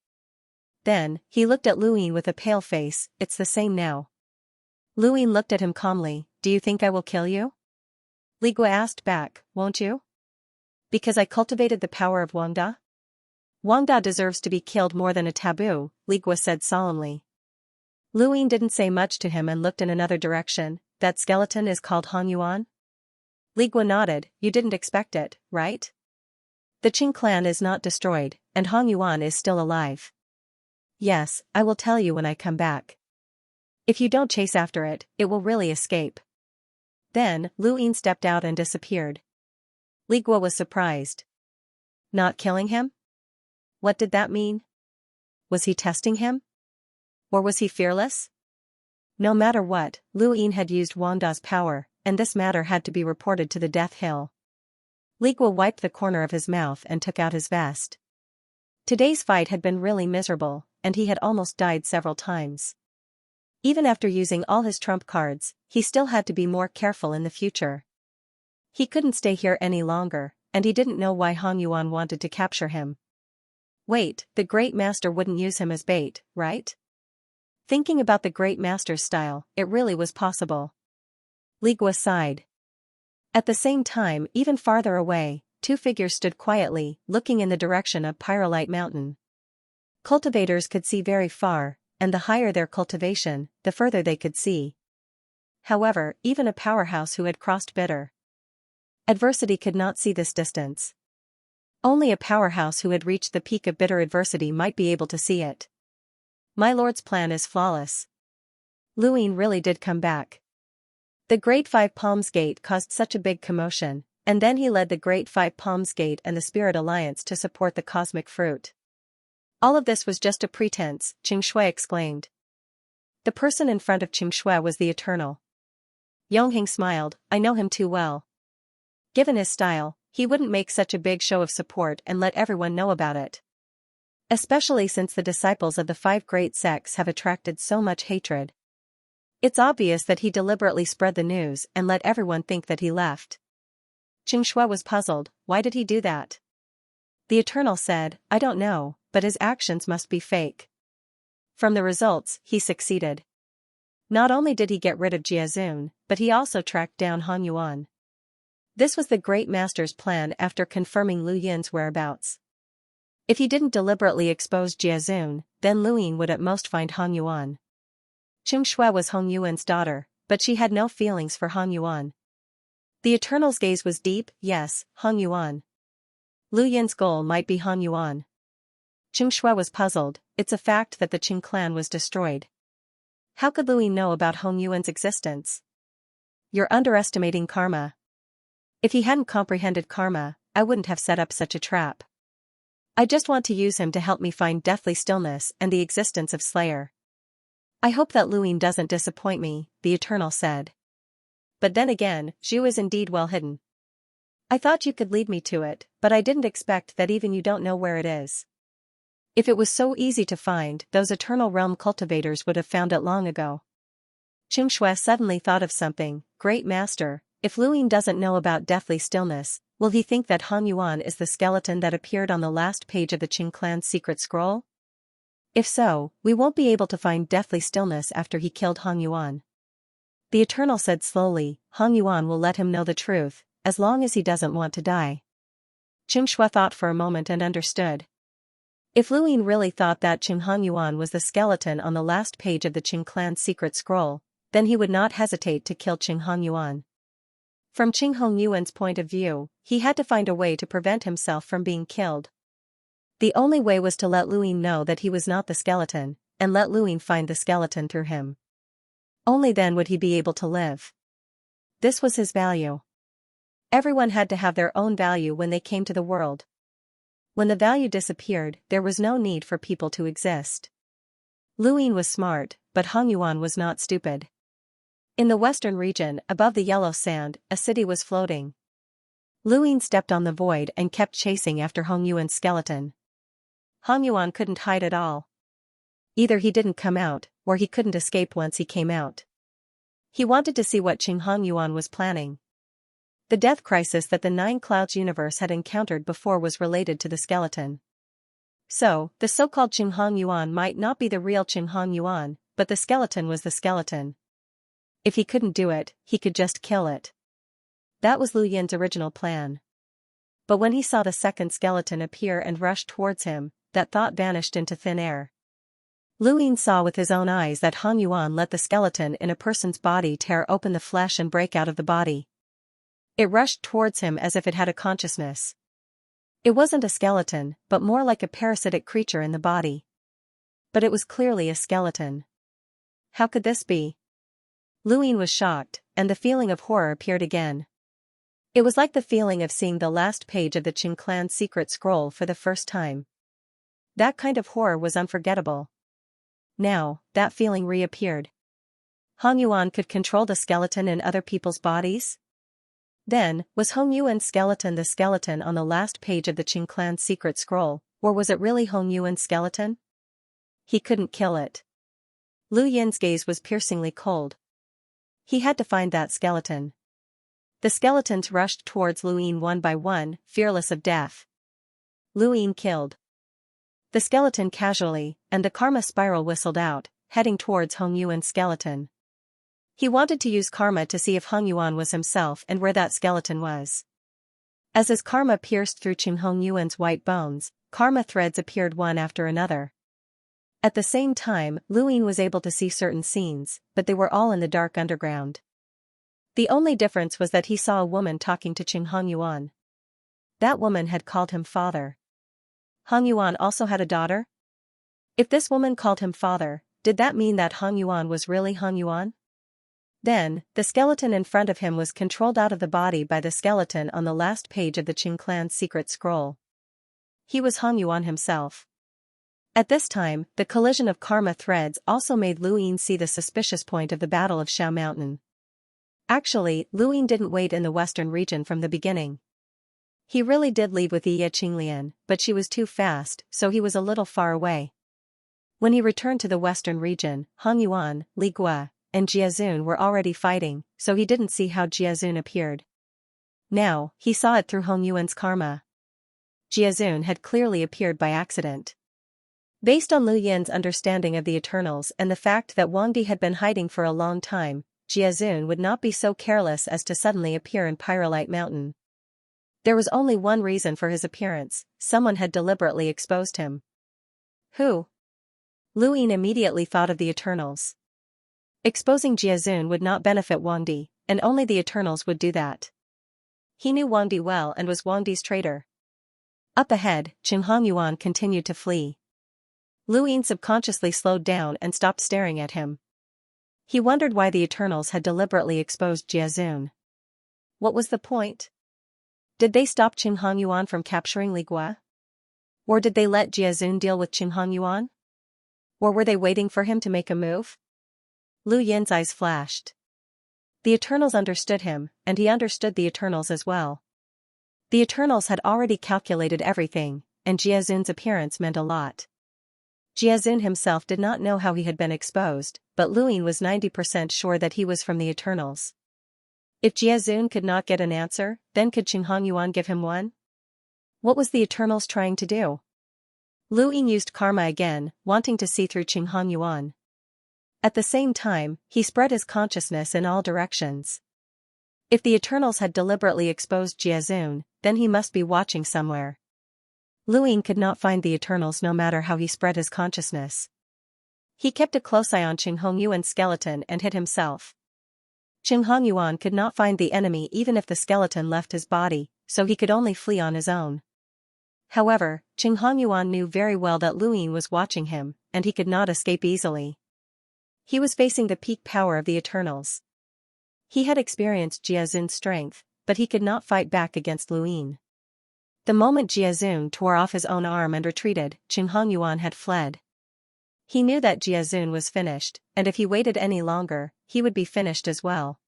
Then, he looked at Luin with a pale face. It's the same now. Luin looked at him calmly. Do you think I will kill you? Li Gua asked back, won't you? Because I cultivated the power of Wangda? Wangda deserves to be killed more than a taboo, Li Gua said solemnly. Lu Ying didn't say much to him and looked in another direction. That skeleton is called Hong Yuan? Li Guo nodded. You didn't expect it, right? The Qing clan is not destroyed, and Hong Yuan is still alive. Yes, I will tell you when I come back. If you don't chase after it, it will really escape. Then, Lu Ying stepped out and disappeared. Li Guo was surprised. Not killing him? What did that mean? Was he testing him? Or was he fearless? No matter what, Lu Ying had used Wang Da's power, and this matter had to be reported to the Death Hill. Li Guo wiped the corner of his mouth and took out his vest. Today's fight had been really miserable, and he had almost died several times. Even after using all his trump cards, he still had to be more careful in the future. He couldn't stay here any longer, and he didn't know why Hong Yuan wanted to capture him. Wait, the Great Master wouldn't use him as bait, right? Thinking about the Great Master's style, it really was possible. Li Guo sighed. At the same time, even farther away, two figures stood quietly, looking in the direction of Pyrolite Mountain. Cultivators could see very far, and the higher their cultivation, the further they could see. However, even a powerhouse who had crossed bitter adversity could not see this distance. Only a powerhouse who had reached the peak of bitter adversity might be able to see it. My lord's plan is flawless. Lu Ying really did come back. The Great Five Palms Gate caused such a big commotion, and then he led the Great Five Palms Gate and the Spirit Alliance to support the Cosmic Fruit. All of this was just a pretense, Xianxia exclaimed. The person in front of Xianxia was the Eternal. Yongheng smiled. I know him too well. Given his style, he wouldn't make such a big show of support and let everyone know about it. Especially since the disciples of the five great sects have attracted so much hatred. It's obvious that he deliberately spread the news and let everyone think that he left. Xianxia was puzzled. Why did he do that? The Eternal said, I don't know, but his actions must be fake. From the results, he succeeded. Not only did he get rid of Jiazun, but he also tracked down Hong Yuan. This was the Great Master's plan after confirming Lu Yin's whereabouts. If he didn't deliberately expose Jiazun, then Lu Ying would at most find Hong Yuan. Xianxia was Hong Yuan's daughter, but she had no feelings for Hong Yuan. The Eternal's gaze was deep. Yes, Hong Yuan. Lu Yin's goal might be Hong Yuan. Xianxia was puzzled. It's a fact that the Qing clan was destroyed. How could Lu Ying know about Hong Yuan's existence? You're underestimating karma. If he hadn't comprehended karma, I wouldn't have set up such a trap. I just want to use him to help me find deathly stillness and the existence of Slayer. I hope that Lu Ying doesn't disappoint me, the Eternal said. But then again, Zhu is indeed well hidden. I thought you could lead me to it, but I didn't expect that even you don't know where it is. If it was so easy to find, those Eternal Realm cultivators would have found it long ago. Xianxia suddenly thought of something. Great Master, if Lu Ying doesn't know about deathly stillness, will he think that Hong Yuan is the skeleton that appeared on the last page of the Qing clan's secret scroll? If so, we won't be able to find deathly stillness after he killed Hong Yuan. The Eternal said slowly, Hong Yuan will let him know the truth, as long as he doesn't want to die. Xianxia thought for a moment and understood. If Lu Ying really thought that Qing Hong Yuan was the skeleton on the last page of the Qing clan's secret scroll, then he would not hesitate to kill Qing Hong Yuan. From Qing Hong Yuan's point of view, he had to find a way to prevent himself from being killed. The only way was to let Lu Ying know that he was not the skeleton, and let Lu Ying find the skeleton through him. Only then would he be able to live. This was his value. Everyone had to have their own value when they came to the world. When the value disappeared, there was no need for people to exist. Lu Ying was smart, but Hong Yuan was not stupid. In the western region, above the yellow sand, a city was floating. Lu Ying stepped on the void and kept chasing after Hong Yuan's skeleton. Hong Yuan couldn't hide at all. Either he didn't come out, or he couldn't escape once he came out. He wanted to see what Qing Hong Yuan was planning. The death crisis that the Nine Clouds universe had encountered before was related to the skeleton. So, the so-called Qing Hong Yuan might not be the real Qing Hong Yuan, but the skeleton was the skeleton. If he couldn't do it, he could just kill it. That was Lu Yin's original plan. But when he saw the second skeleton appear and rush towards him, that thought vanished into thin air. Lu Yin saw with his own eyes that Hong Yuan let the skeleton in a person's body tear open the flesh and break out of the body. It rushed towards him as if it had a consciousness. It wasn't a skeleton, but more like a parasitic creature in the body. But it was clearly a skeleton. How could this be? Lu Yin was shocked, and the feeling of horror appeared again. It was like the feeling of seeing the last page of the Qing clan's secret scroll for the first time. That kind of horror was unforgettable. Now, that feeling reappeared. Hong Yuan could control the skeleton in other people's bodies? Then, was Hong Yuan's skeleton the skeleton on the last page of the Qing clan's secret scroll, or was it really Hong Yuan's skeleton? He couldn't kill it. Lu Yin's gaze was piercingly cold. He had to find that skeleton. The skeletons rushed towards Lu Yin one by one, fearless of death. Lu Yin killed the skeleton casually, and the karma spiral whistled out, heading towards Hong Yuan's skeleton. He wanted to use karma to see if Hong Yuan was himself and where that skeleton was. As his karma pierced through Hong Yuan's white bones, karma threads appeared one after another. At the same time, Lu Yin was able to see certain scenes, but they were all in the dark underground. The only difference was that he saw a woman talking to Hong Yuan. That woman had called him father. Hong Yuan also had a daughter? If this woman called him father, did that mean that Hong Yuan was really Hong Yuan? Then, the skeleton in front of him was controlled out of the body by the skeleton on the last page of the Qing clan's secret scroll. He was Hong Yuan himself. At this time, the collision of karma threads also made Lu Yin see the suspicious point of the Battle of Xiao Mountain. Actually, Lu Yin didn't wait in the western region from the beginning. He really did leave with Yi Qinglian, but she was too fast, so he was a little far away. When he returned to the western region, Hong Yuan, Li Gua, and Jiazun were already fighting, so he didn't see how Jiazun appeared. Now, he saw it through Hong Yuan's karma. Jiazun had clearly appeared by accident. Based on Lu Yin's understanding of the Eternals and the fact that Wang Di had been hiding for a long time, Jiazun would not be so careless as to suddenly appear in Pyrolite Mountain. There was only one reason for his appearance: someone had deliberately exposed him. Who? Lu Yin immediately thought of the Eternals. Exposing Jiazun would not benefit Wang Di, and only the Eternals would do that. He knew Wang Di well and was Wang Di's traitor. Up ahead, Hong Yuan continued to flee. Lu Yin subconsciously slowed down and stopped staring at him. He wondered why the Eternals had deliberately exposed Jiazun. What was the point? Did they stop Hong Yuan from capturing Li Gua? Or did they let Jiazun deal with Hong Yuan? Or were they waiting for him to make a move? Lu Yin's eyes flashed. The Eternals understood him, and he understood the Eternals as well. The Eternals had already calculated everything, and Jiazun's appearance meant a lot. Jiazun himself did not know how he had been exposed, but Lu Yin was 90% sure that he was from the Eternals. If Jiazun could not get an answer, then could Hong Yuan give him one? What was the Eternals trying to do? Lu Yin used karma again, wanting to see through Hong Yuan. At the same time, he spread his consciousness in all directions. If the Eternals had deliberately exposed Jiazun, then he must be watching somewhere. Lu Yin could not find the Eternals no matter how he spread his consciousness. He kept a close eye on Hong Yuan's skeleton and hid himself. Hong Yuan could not find the enemy even if the skeleton left his body, so he could only flee on his own. However, Hong Yuan knew very well that Lu Yin was watching him, and he could not escape easily. He was facing the peak power of the Eternals. He had experienced Jiazun's strength, but he could not fight back against Lu Yin. The moment Jiazun tore off his own arm and retreated, Hong Yuan had fled. He knew that Jiazun was finished, and if he waited any longer, he would be finished as well.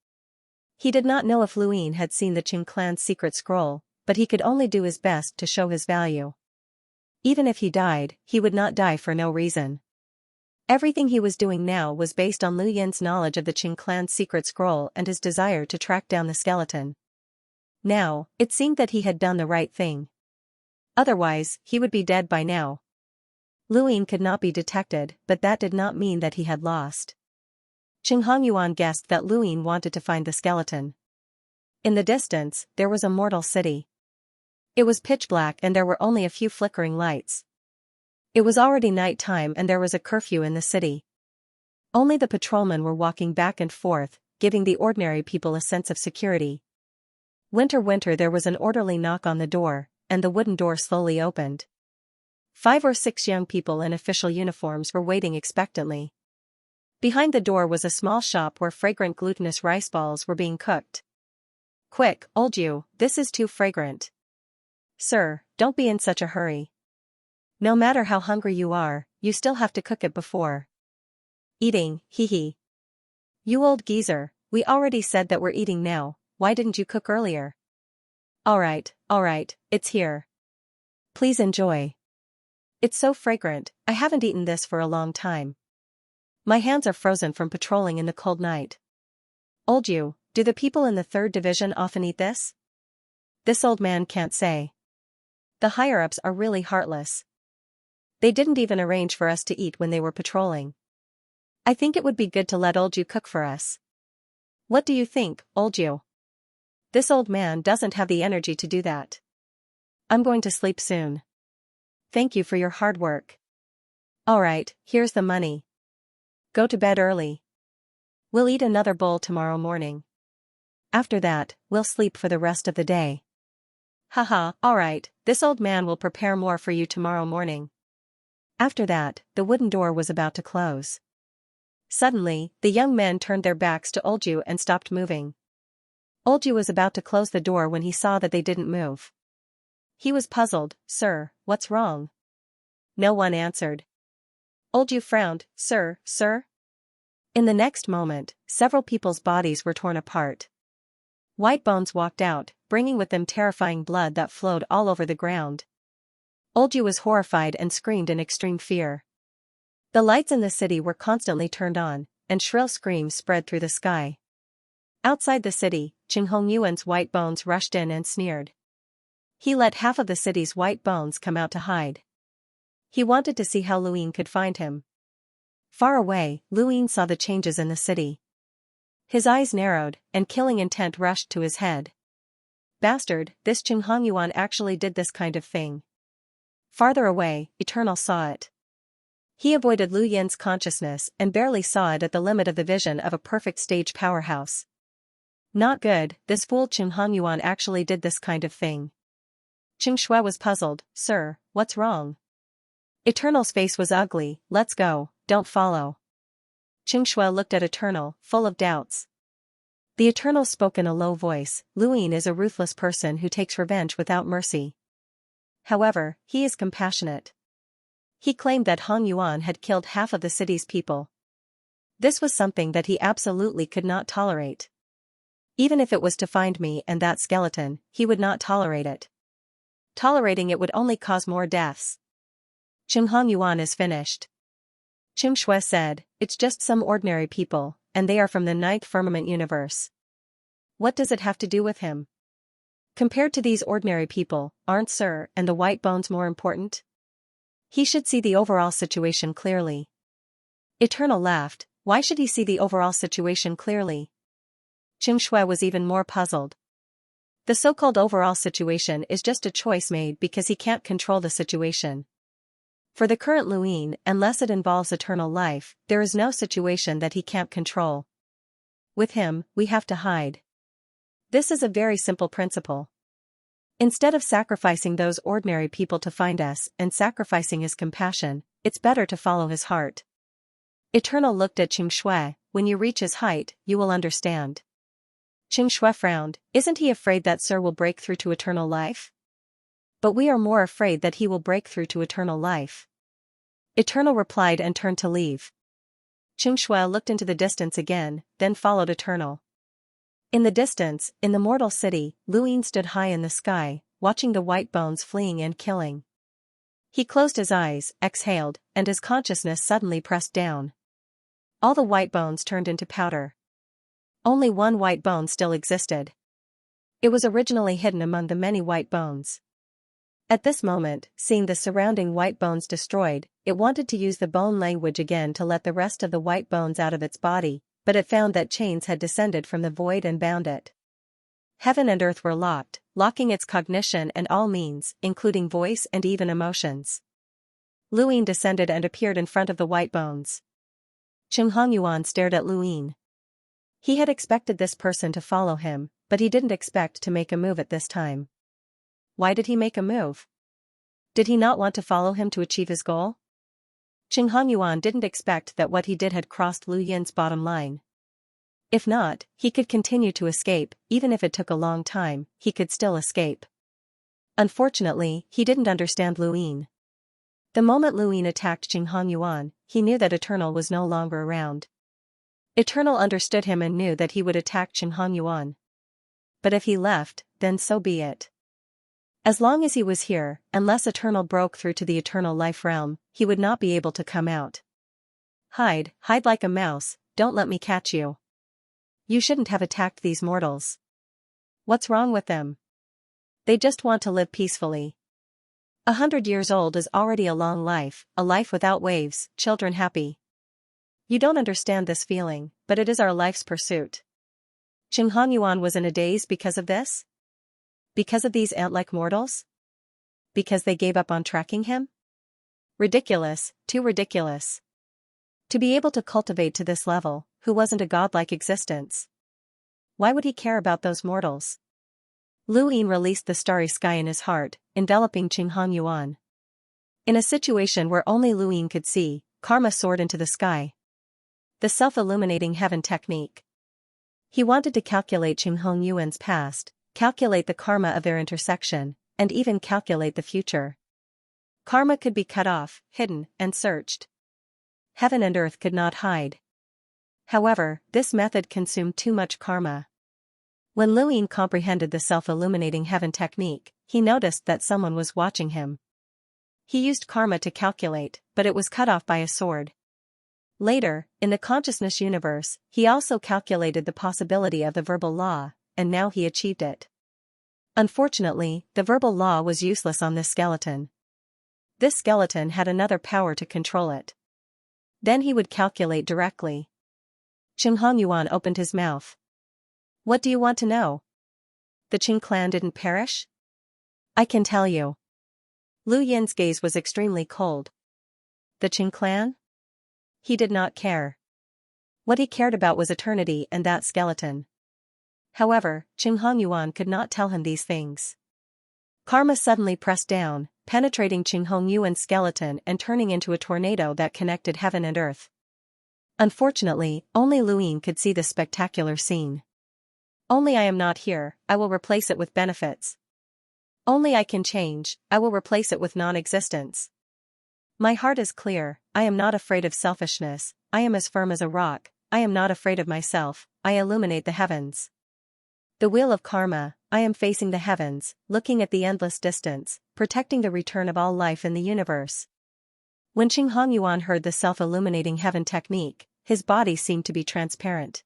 He did not know if Lu Yin had seen the Qing clan's secret scroll, but he could only do his best to show his value. Even if he died, he would not die for no reason. Everything he was doing now was based on Lu Yin's knowledge of the Qing clan's secret scroll and his desire to track down the skeleton. Now, it seemed that he had done the right thing. Otherwise, he would be dead by now. Lu Yin could not be detected, but that did not mean that he had lost. Hong Yuan guessed that Lu Yin wanted to find the skeleton. In the distance, there was a mortal city. It was pitch black and there were only a few flickering lights. It was already night time and there was a curfew in the city. Only the patrolmen were walking back and forth, giving the ordinary people a sense of security. Winter, there was an orderly knock on the door, and the wooden door slowly opened. 5 or 6 young people in official uniforms were waiting expectantly. Behind the door was a small shop where fragrant glutinous rice balls were being cooked. "Quick, old you, this is too fragrant." "Sir, don't be in such a hurry. No matter how hungry you are, you still have to cook it before eating, hee. You old geezer, we already said that we're eating now, why didn't you cook earlier?" Alright, it's here. Please enjoy. It's so fragrant, I haven't eaten this for a long time. My hands are frozen from patrolling in the cold night." "Old you, do the people in the 3rd Division often eat this?" "This old man can't say. The higher-ups are really heartless. They didn't even arrange for us to eat when they were patrolling. I think it would be good to let old you cook for us. What do you think, old you?" "This old man doesn't have the energy to do that. I'm going to sleep soon. Thank you for your hard work." "Alright, here's the money. Go to bed early. We'll eat another bowl tomorrow morning. After that, we'll sleep for the rest of the day." "Haha, alright, this old man will prepare more for you tomorrow morning." After that, the wooden door was about to close. Suddenly, the young men turned their backs to Olju and stopped moving. Olju was about to close the door when he saw that they didn't move. He was puzzled. "Sir, what's wrong?" No one answered. Olju frowned. Sir. In the next moment, several people's bodies were torn apart. White bones walked out, bringing with them terrifying blood that flowed all over the ground. Olju was horrified and screamed in extreme fear. The lights in the city were constantly turned on, and shrill screams spread through the sky. Outside the city, Qing Hongyuan's white bones rushed in and sneered. He let half of the city's white bones come out to hide. He wanted to see how Luyin could find him. Far away, Luyin saw the changes in the city. His eyes narrowed, and killing intent rushed to his head. Bastard, this Qing Hongyuan actually did this kind of thing. Farther away, Eternal saw it. He avoided Lu Yin's consciousness and barely saw it at the limit of the vision of a perfect stage powerhouse. Not good, this fool Qing Hongyuan actually did this kind of thing. Qing Shui was puzzled. Sir, what's wrong? Eternal's face was ugly. Let's go, don't follow. Qing Shui looked at Eternal, full of doubts. The Eternal spoke in a low voice. Lu Yin is a ruthless person who takes revenge without mercy. However, he is compassionate. He claimed that Hong Yuan had killed half of the city's people. This was something that he absolutely could not tolerate. Even if it was to find me and that skeleton, he would not tolerate it. Tolerating it would only cause more deaths. Qing Hongyuan is finished. Qing Shui said, it's just some ordinary people, and they are from the 9th firmament universe. What does it have to do with him? Compared to these ordinary people, aren't Sir and the white bones more important? He should see the overall situation clearly. Eternal laughed. Why should he see the overall situation clearly? Qing Shui was even more puzzled. The so-called overall situation is just a choice made because he can't control the situation. For the current Lu Yin, unless it involves eternal life, there is no situation that he can't control. With him, we have to hide. This is a very simple principle. Instead of sacrificing those ordinary people to find us and sacrificing his compassion, it's better to follow his heart. Eternal looked at Qing Shui. When you reach his height, you will understand. Qing Shui frowned. Isn't he afraid that Sir will break through to eternal life? But we are more afraid that he will break through to eternal life. Eternal replied and turned to leave. Qing Shui looked into the distance again, then followed Eternal. In the distance, in the mortal city, Lu Yin stood high in the sky, watching the white bones fleeing and killing. He closed his eyes, exhaled, and his consciousness suddenly pressed down. All the white bones turned into powder. Only one white bone still existed. It was originally hidden among the many white bones. At this moment, seeing the surrounding white bones destroyed, it wanted to use the bone language again to let the rest of the white bones out of its body, but it found that chains had descended from the void and bound it. Heaven and earth were locked, locking its cognition and all means, including voice and even emotions. Luyin descended and appeared in front of the white bones. Qing Hongyuan stared at Luyin. He had expected this person to follow him, but he didn't expect to make a move at this time. Why did he make a move? Did he not want to follow him to achieve his goal? Qing Hongyuan didn't expect that what he did had crossed Lu Yin's bottom line. If not, he could continue to escape, even if it took a long time, he could still escape. Unfortunately, he didn't understand Lu Yin. The moment Lu Yin attacked Qing Hongyuan, he knew that Eternal was no longer around. Eternal understood him and knew that he would attack Qing Hongyuan. But if he left, then so be it. As long as he was here, unless Eternal broke through to the Eternal Life Realm, he would not be able to come out. Hide like a mouse, don't let me catch you. You shouldn't have attacked these mortals. What's wrong with them? They just want to live peacefully. 100 years old is already a long life, a life without waves, children happy. You don't understand this feeling, but it is our life's pursuit. Qing Hongyuan was in a daze because of this? Because of these ant-like mortals? Because they gave up on tracking him? Ridiculous, too ridiculous. To be able to cultivate to this level, who wasn't a godlike existence? Why would he care about those mortals? Lu Yin released the starry sky in his heart, enveloping Qing Hongyuan. In a situation where only Lu Yin could see, karma soared into the sky. The self-illuminating heaven technique. He wanted to calculate Qing Hongyuan's past, calculate the karma of their intersection, and even calculate the future. Karma could be cut off, hidden, and searched. Heaven and earth could not hide. However, this method consumed too much karma. When Lu Yin comprehended the self-illuminating heaven technique, he noticed that someone was watching him. He used karma to calculate, but it was cut off by a sword. Later, in the consciousness universe, he also calculated the possibility of the verbal law, and now he achieved it. Unfortunately, the verbal law was useless on this skeleton. This skeleton had another power to control it. Then he would calculate directly. Qing Hongyuan opened his mouth. What do you want to know? The Qing clan didn't perish? I can tell you. Lu Yin's gaze was extremely cold. The Qing clan? He did not care. What he cared about was eternity and that skeleton. However, Qing Hongyuan could not tell him these things. Karma suddenly pressed down, penetrating Qing Hongyuan's skeleton and turning into a tornado that connected heaven and earth. Unfortunately, only Lu Yin could see this spectacular scene. Only I am not here, I will replace it with benefits. Only I can change, I will replace it with non-existence. My heart is clear, I am not afraid of selfishness, I am as firm as a rock, I am not afraid of myself, I illuminate the heavens. The wheel of karma, I am facing the heavens, looking at the endless distance, protecting the return of all life in the universe. When Qing Hongyuan heard the self-illuminating heaven technique, his body seemed to be transparent.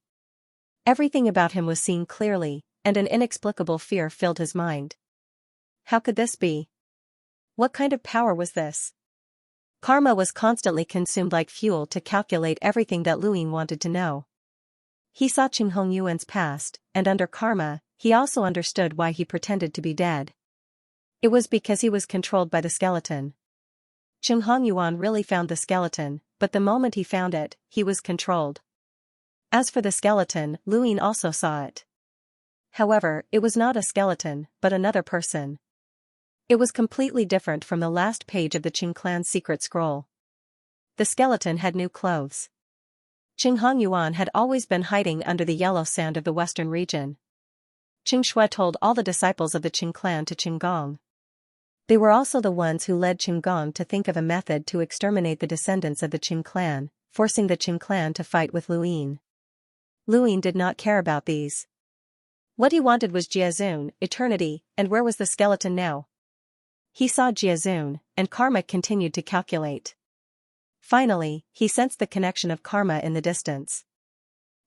Everything about him was seen clearly, and an inexplicable fear filled his mind. How could this be? What kind of power was this? Karma was constantly consumed like fuel to calculate everything that Lu Yin wanted to know. He saw Qing Hongyuan's past, and under karma, he also understood why he pretended to be dead. It was because he was controlled by the skeleton. Qing Hongyuan really found the skeleton, but the moment he found it, he was controlled. As for the skeleton, Lu Yin also saw it. However, it was not a skeleton, but another person. It was completely different from the last page of the Qing clan's secret scroll. The skeleton had new clothes. Qing Hongyuan had always been hiding under the yellow sand of the western region. Qing Shui told all the disciples of the Qing clan to Qing Gong. They were also the ones who led Qing Gong to think of a method to exterminate the descendants of the Qing clan, forcing the Qing clan to fight with Lu Yin. Lu Yin did not care about these. What he wanted was Jiazun, eternity, and where was the skeleton now? He saw Jiazun, and karma continued to calculate. Finally, he sensed the connection of karma in the distance.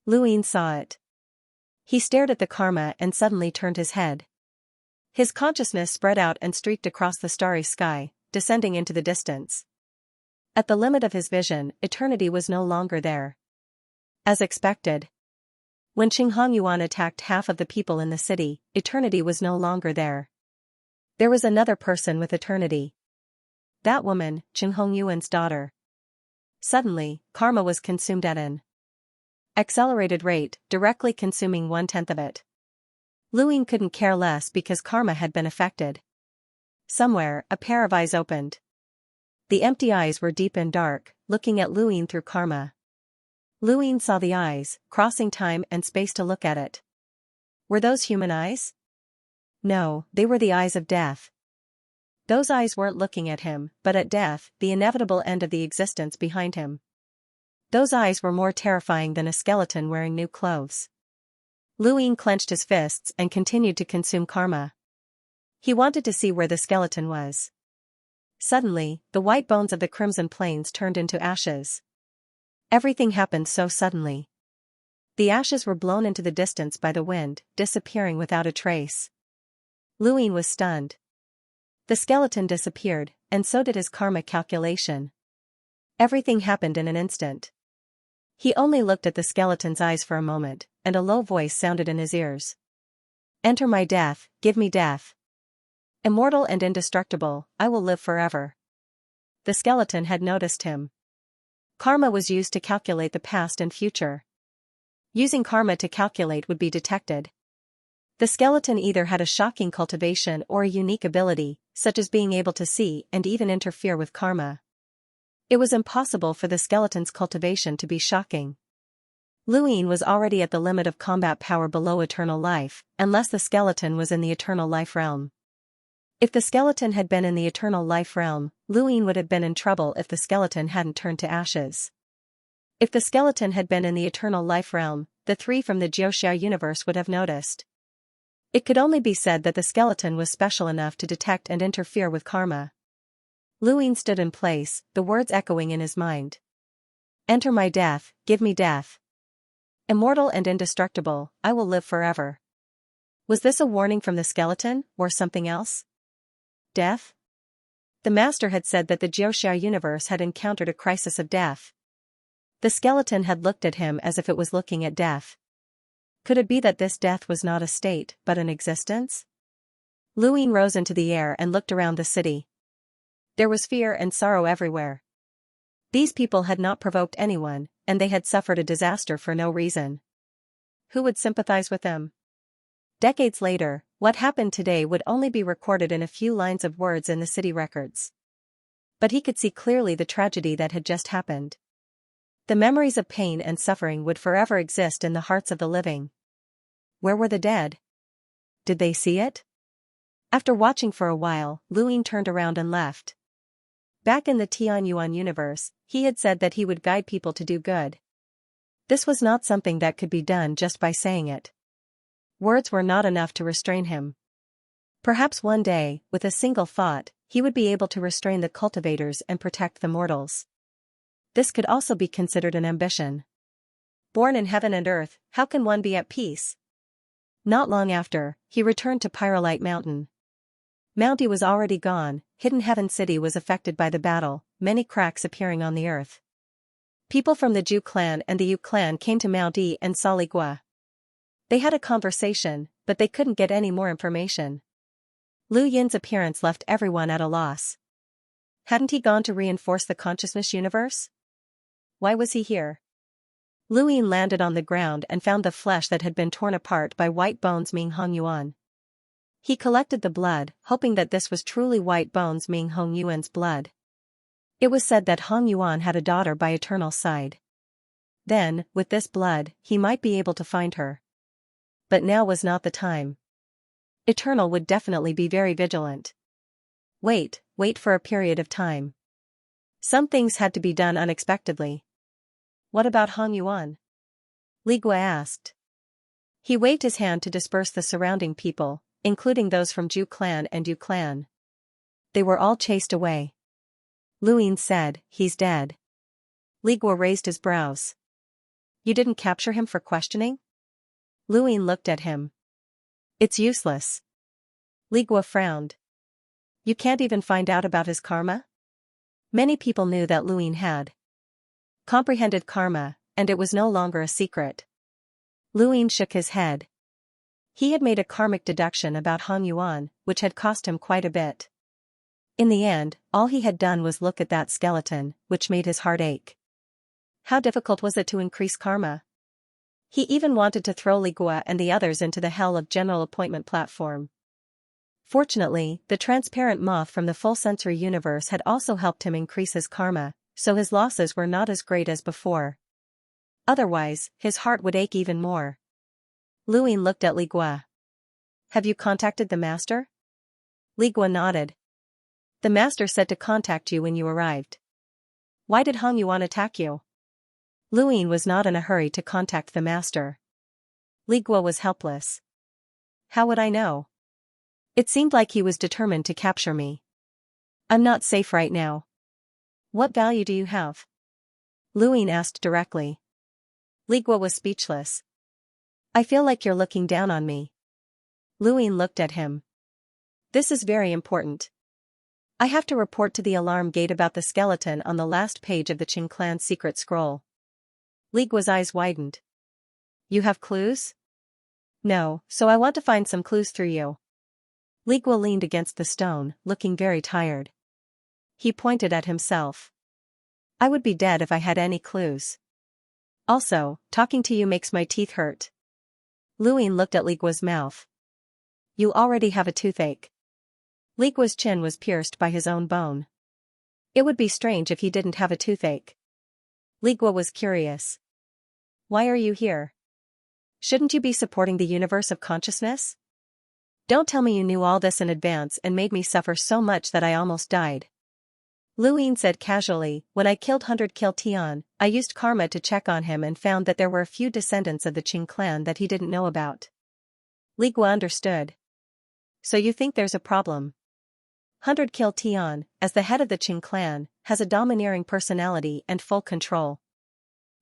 Lu Yin saw it. He stared at the karma and suddenly turned his head. His consciousness spread out and streaked across the starry sky, descending into the distance. At the limit of his vision, eternity was no longer there. As expected. When Qing Hongyuan attacked half of the people in the city, eternity was no longer there. There was another person with eternity. That woman, Chen Hongyuan's daughter. Suddenly, karma was consumed at an accelerated rate, directly consuming 1/10 of it. Luin couldn't care less because karma had been affected. Somewhere, a pair of eyes opened. The empty eyes were deep and dark, looking at Luin through karma. Luin saw the eyes, crossing time and space to look at it. Were those human eyes? No, they were the eyes of death. Those eyes weren't looking at him, but at death, the inevitable end of the existence behind him. Those eyes were more terrifying than a skeleton wearing new clothes. Luin clenched his fists and continued to consume karma. He wanted to see where the skeleton was. Suddenly, the white bones of the Crimson Plains turned into ashes. Everything happened so suddenly. The ashes were blown into the distance by the wind, disappearing without a trace. Luin was stunned. The skeleton disappeared, and so did his karma calculation. Everything happened in an instant. He only looked at the skeleton's eyes for a moment, and a low voice sounded in his ears. "Enter my death, give me death. Immortal and indestructible, I will live forever." The skeleton had noticed him. Karma was used to calculate the past and future. Using karma to calculate would be detected. The skeleton either had a shocking cultivation or a unique ability, such as being able to see and even interfere with karma. It was impossible for the skeleton's cultivation to be shocking. Luin was already at the limit of combat power below eternal life, unless the skeleton was in the eternal life realm. If the skeleton had been in the eternal life realm, Luin would have been in trouble if the skeleton hadn't turned to ashes. If the skeleton had been in the eternal life realm, the three from the Xianxia universe would have noticed. It could only be said that the skeleton was special enough to detect and interfere with karma. Luin stood in place, the words echoing in his mind. "Enter my death, give me death. Immortal and indestructible, I will live forever." Was this a warning from the skeleton, or something else? Death? The master had said that the Xianxia universe had encountered a crisis of death. The skeleton had looked at him as if it was looking at death. Could it be that this death was not a state, but an existence? Luin rose into the air and looked around the city. There was fear and sorrow everywhere. These people had not provoked anyone, and they had suffered a disaster for no reason. Who would sympathize with them? Decades later, what happened today would only be recorded in a few lines of words in the city records. But he could see clearly the tragedy that had just happened. The memories of pain and suffering would forever exist in the hearts of the living. Where were the dead? Did they see it? After watching for a while, Luin turned around and left. Back in the Tianyuan universe, he had said that he would guide people to do good. This was not something that could be done just by saying it. Words were not enough to restrain him. Perhaps one day, with a single thought, he would be able to restrain the cultivators and protect the mortals. This could also be considered an ambition. Born in heaven and earth, how can one be at peace? Not long after, he returned to Pyrolite Mountain. Mounty was already gone, Hidden Heaven City was affected by the battle, many cracks appearing on the earth. People from the Zhu clan and the Yu clan came to Mounty and saw Li Gua. They had a conversation, but they couldn't get any more information. Lu Yin's appearance left everyone at a loss. Hadn't he gone to reinforce the consciousness universe? Why was he here? Lu Yin landed on the ground and found the flesh that had been torn apart by white bones Ming Hongyuan. He collected the blood, hoping that this was truly white bones Ming Hongyuan's blood. It was said that Hongyuan had a daughter by eternal side. Then, with this blood, he might be able to find her. But now was not the time. Eternal would definitely be very vigilant. Wait for a period of time. Some things had to be done unexpectedly. What about Hongyuan? Li Gua asked. He waved his hand to disperse the surrounding people, including those from Zhu clan and Yu clan. They were all chased away. Lu Yin said, "He's dead." Li Gua raised his brows. You didn't capture him for questioning? Lu Yin looked at him. It's useless. Li Gua frowned. You can't even find out about his karma? Many people knew that Lu Yin had comprehended karma, and it was no longer a secret. Lu Yin shook his head. He had made a karmic deduction about Hongyuan, which had cost him quite a bit. In the end, all he had done was look at that skeleton, which made his heart ache. How difficult was it to increase karma? He even wanted to throw Li Gua and the others into the hell of general appointment platform. Fortunately, the transparent moth from the full sensory universe had also helped him increase his karma, so his losses were not as great as before. Otherwise, his heart would ache even more. Luin looked at Li Gua. Have you contacted the master? Li Gua nodded. The master said to contact you when you arrived. Why did Hong Yuan attack you? Luin was not in a hurry to contact the master. Li Gua was helpless. How would I know? It seemed like he was determined to capture me. I'm not safe right now. What value do you have? Luin asked directly. Li Gua was speechless. I feel like you're looking down on me. Luin looked at him. This is very important. I have to report to the alarm gate about the skeleton on the last page of the Qing clan's secret scroll. Li Gua's eyes widened. You have clues? No, so I want to find some clues through you. Li Gua leaned against the stone, looking very tired. He pointed at himself. I would be dead if I had any clues. Also, talking to you makes my teeth hurt. Luin looked at Li Gua's mouth. You already have a toothache. Li Gua's chin was pierced by his own bone. It would be strange if he didn't have a toothache. Li Gua was curious. Why are you here? Shouldn't you be supporting the universe of consciousness? Don't tell me you knew all this in advance and made me suffer so much that I almost died. Luin said casually, when I killed 100 Kill Tian, I used karma to check on him and found that there were a few descendants of the Qing clan that he didn't know about. Li Gua understood. So you think there's a problem? 100 Kill Tian, as the head of the Qing clan, has a domineering personality and full control.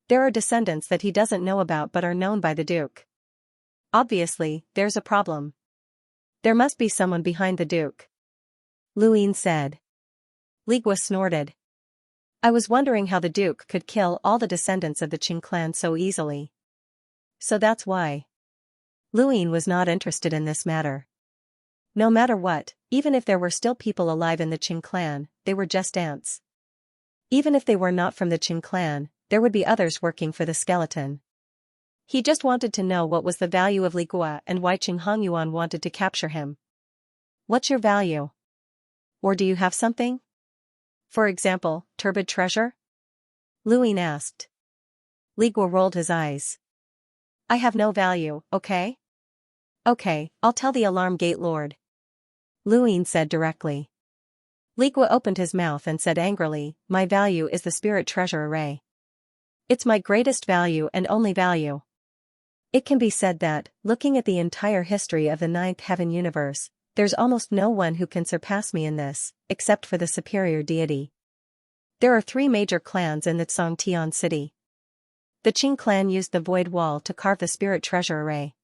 There are descendants that he doesn't know about but are known by the Duke. Obviously, there's a problem. There must be someone behind the Duke. Luin said. Li Gua snorted. I was wondering how the Duke could kill all the descendants of the Qing clan so easily. So that's why. Luin was not interested in this matter. No matter what, even if there were still people alive in the Qing clan, they were just ants. Even if they were not from the Qing clan, there would be others working for the skeleton. He just wanted to know what was the value of Li Gua and why Qing Hongyuan wanted to capture him. What's your value? Or do you have something? For example, turbid treasure? Luin asked. Li Gua rolled his eyes. I have no value, okay? Okay, I'll tell the alarm gate lord. Luin said directly. Li Gua opened his mouth and said angrily, my value is the spirit treasure array. It's my greatest value and only value. It can be said that, looking at the entire history of the ninth heaven universe, there's almost no one who can surpass me in this, except for the superior deity. There are 3 major clans in the Xianxia city. The Qing clan used the void wall to carve the spirit treasure array.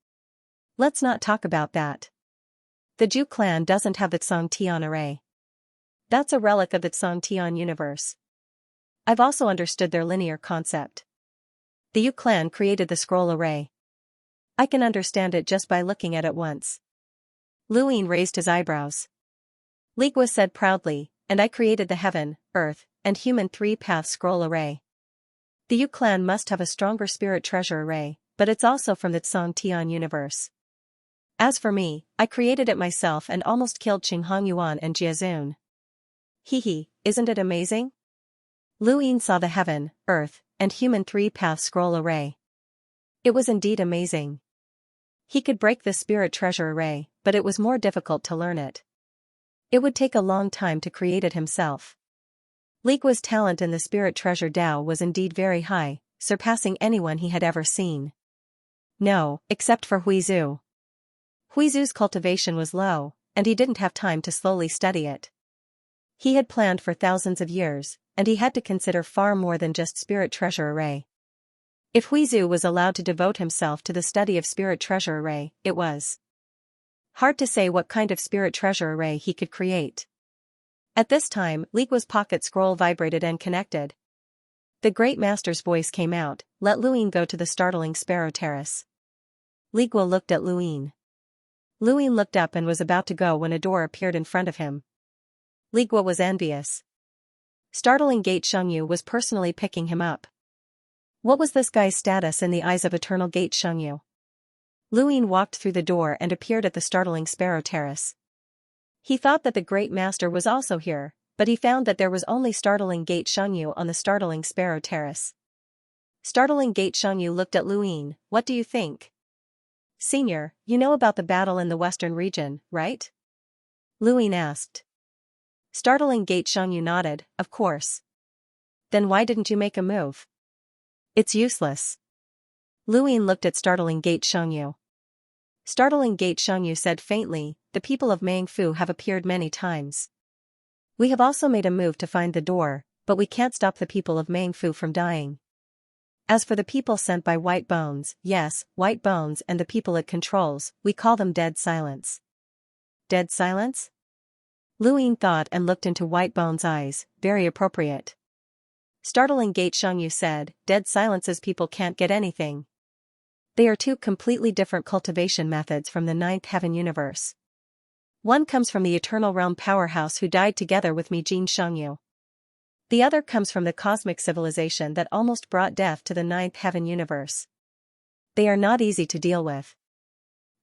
Let's not talk about that. The Zhu clan doesn't have the Xianxia array. That's a relic of the Xianxia universe. I've also understood their linear concept. The Yu clan created the scroll array. I can understand it just by looking at it once. Luin raised his eyebrows. Li Gua said proudly, and I created the heaven, earth, and human 3-path scroll array. The Yu clan must have a stronger spirit treasure array, but it's also from the Xianxia universe. As for me, I created it myself and almost killed Qing Hongyuan and Jiazun. Hee, isn't it amazing? Luin saw the heaven, earth, and human 3-path scroll array. It was indeed amazing. He could break the spirit treasure array, but it was more difficult to learn it. It would take a long time to create it himself. Li Gua's talent in the spirit treasure Dao was indeed very high, surpassing anyone he had ever seen. No, except for Huizhu. Huizhu's cultivation was low, and he didn't have time to slowly study it. He had planned for thousands of years, and he had to consider far more than just spirit treasure array. If Huizhu was allowed to devote himself to the study of spirit treasure array, it was hard to say what kind of spirit treasure array he could create. At this time, Li Gua's pocket scroll vibrated and connected. The great master's voice came out, let Luin go to the startling sparrow terrace. Li Gua looked at Luin. Luin looked up and was about to go when a door appeared in front of him. Li Guo was envious. Startling Gate Xianxia was personally picking him up. What was this guy's status in the eyes of Eternal Gate Xianxia? Lu Yin walked through the door and appeared at the startling Sparrow Terrace. He thought that the Great Master was also here, but he found that there was only Startling Gate Xianxia on the startling Sparrow Terrace. Startling Gate Xianxia looked at Lu Yin. What do you think? Senior, you know about the battle in the western region, right? Lu Yin asked. Startling Gate Xianxia nodded, of course. Then why didn't you make a move? It's useless. Lu Yin looked at Startling Gate Xianxia. Startling Gate Xianxia said faintly, the people of Mangfu have appeared many times. We have also made a move to find the door, but we can't stop the people of Mangfu from dying. As for the people sent by White Bones, yes, White Bones and the people it controls, we call them Dead Silence. Dead Silence? Lu Yin thought and looked into White Bones' eyes, very appropriate. Startling Gate Xianxia said, Dead Silence's people can't get anything. They are two completely different cultivation methods from the Ninth Heaven universe. One comes from the Eternal Realm powerhouse who died together with me Jin Xianxia. The other comes from the cosmic civilization that almost brought death to the Ninth Heaven universe. They are not easy to deal with.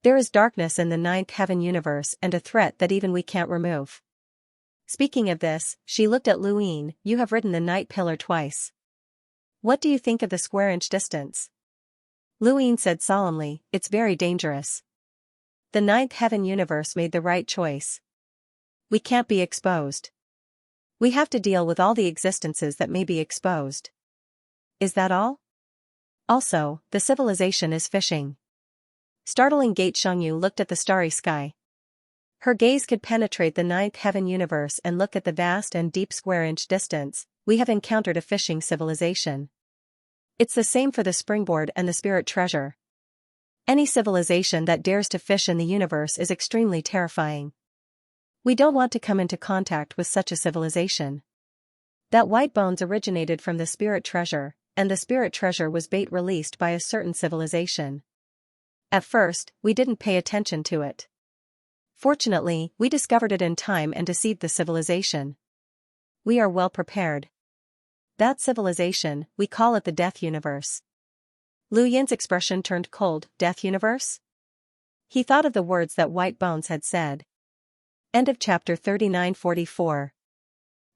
There is darkness in the Ninth Heaven universe and a threat that even we can't remove. Speaking of this, she looked at Lu Yin. You have ridden the Night Pillar twice. What do you think of the square-inch distance? Lu Yin said solemnly, it's very dangerous. The Ninth Heaven universe made the right choice. We can't be exposed. We have to deal with all the existences that may be exposed. Is that all? Also, the civilization is fishing. Startling Gate Xianxia looked at the starry sky. Her gaze could penetrate the Ninth Heaven universe and look at the vast and deep square-inch distance. We have encountered a fishing civilization. It's the same for the springboard and the spirit treasure. Any civilization that dares to fish in the universe is extremely terrifying. We don't want to come into contact with such a civilization. That White Bones originated from the spirit treasure, and the spirit treasure was bait released by a certain civilization. At first, we didn't pay attention to it. Fortunately, we discovered it in time and deceived the civilization. We are well prepared. That civilization, we call it the Death Universe. Lu Yin's expression turned cold. Death Universe? He thought of the words that White Bones had said. End of chapter 39:44.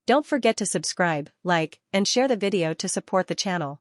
Don't forget to subscribe, like, and share the video to support the channel.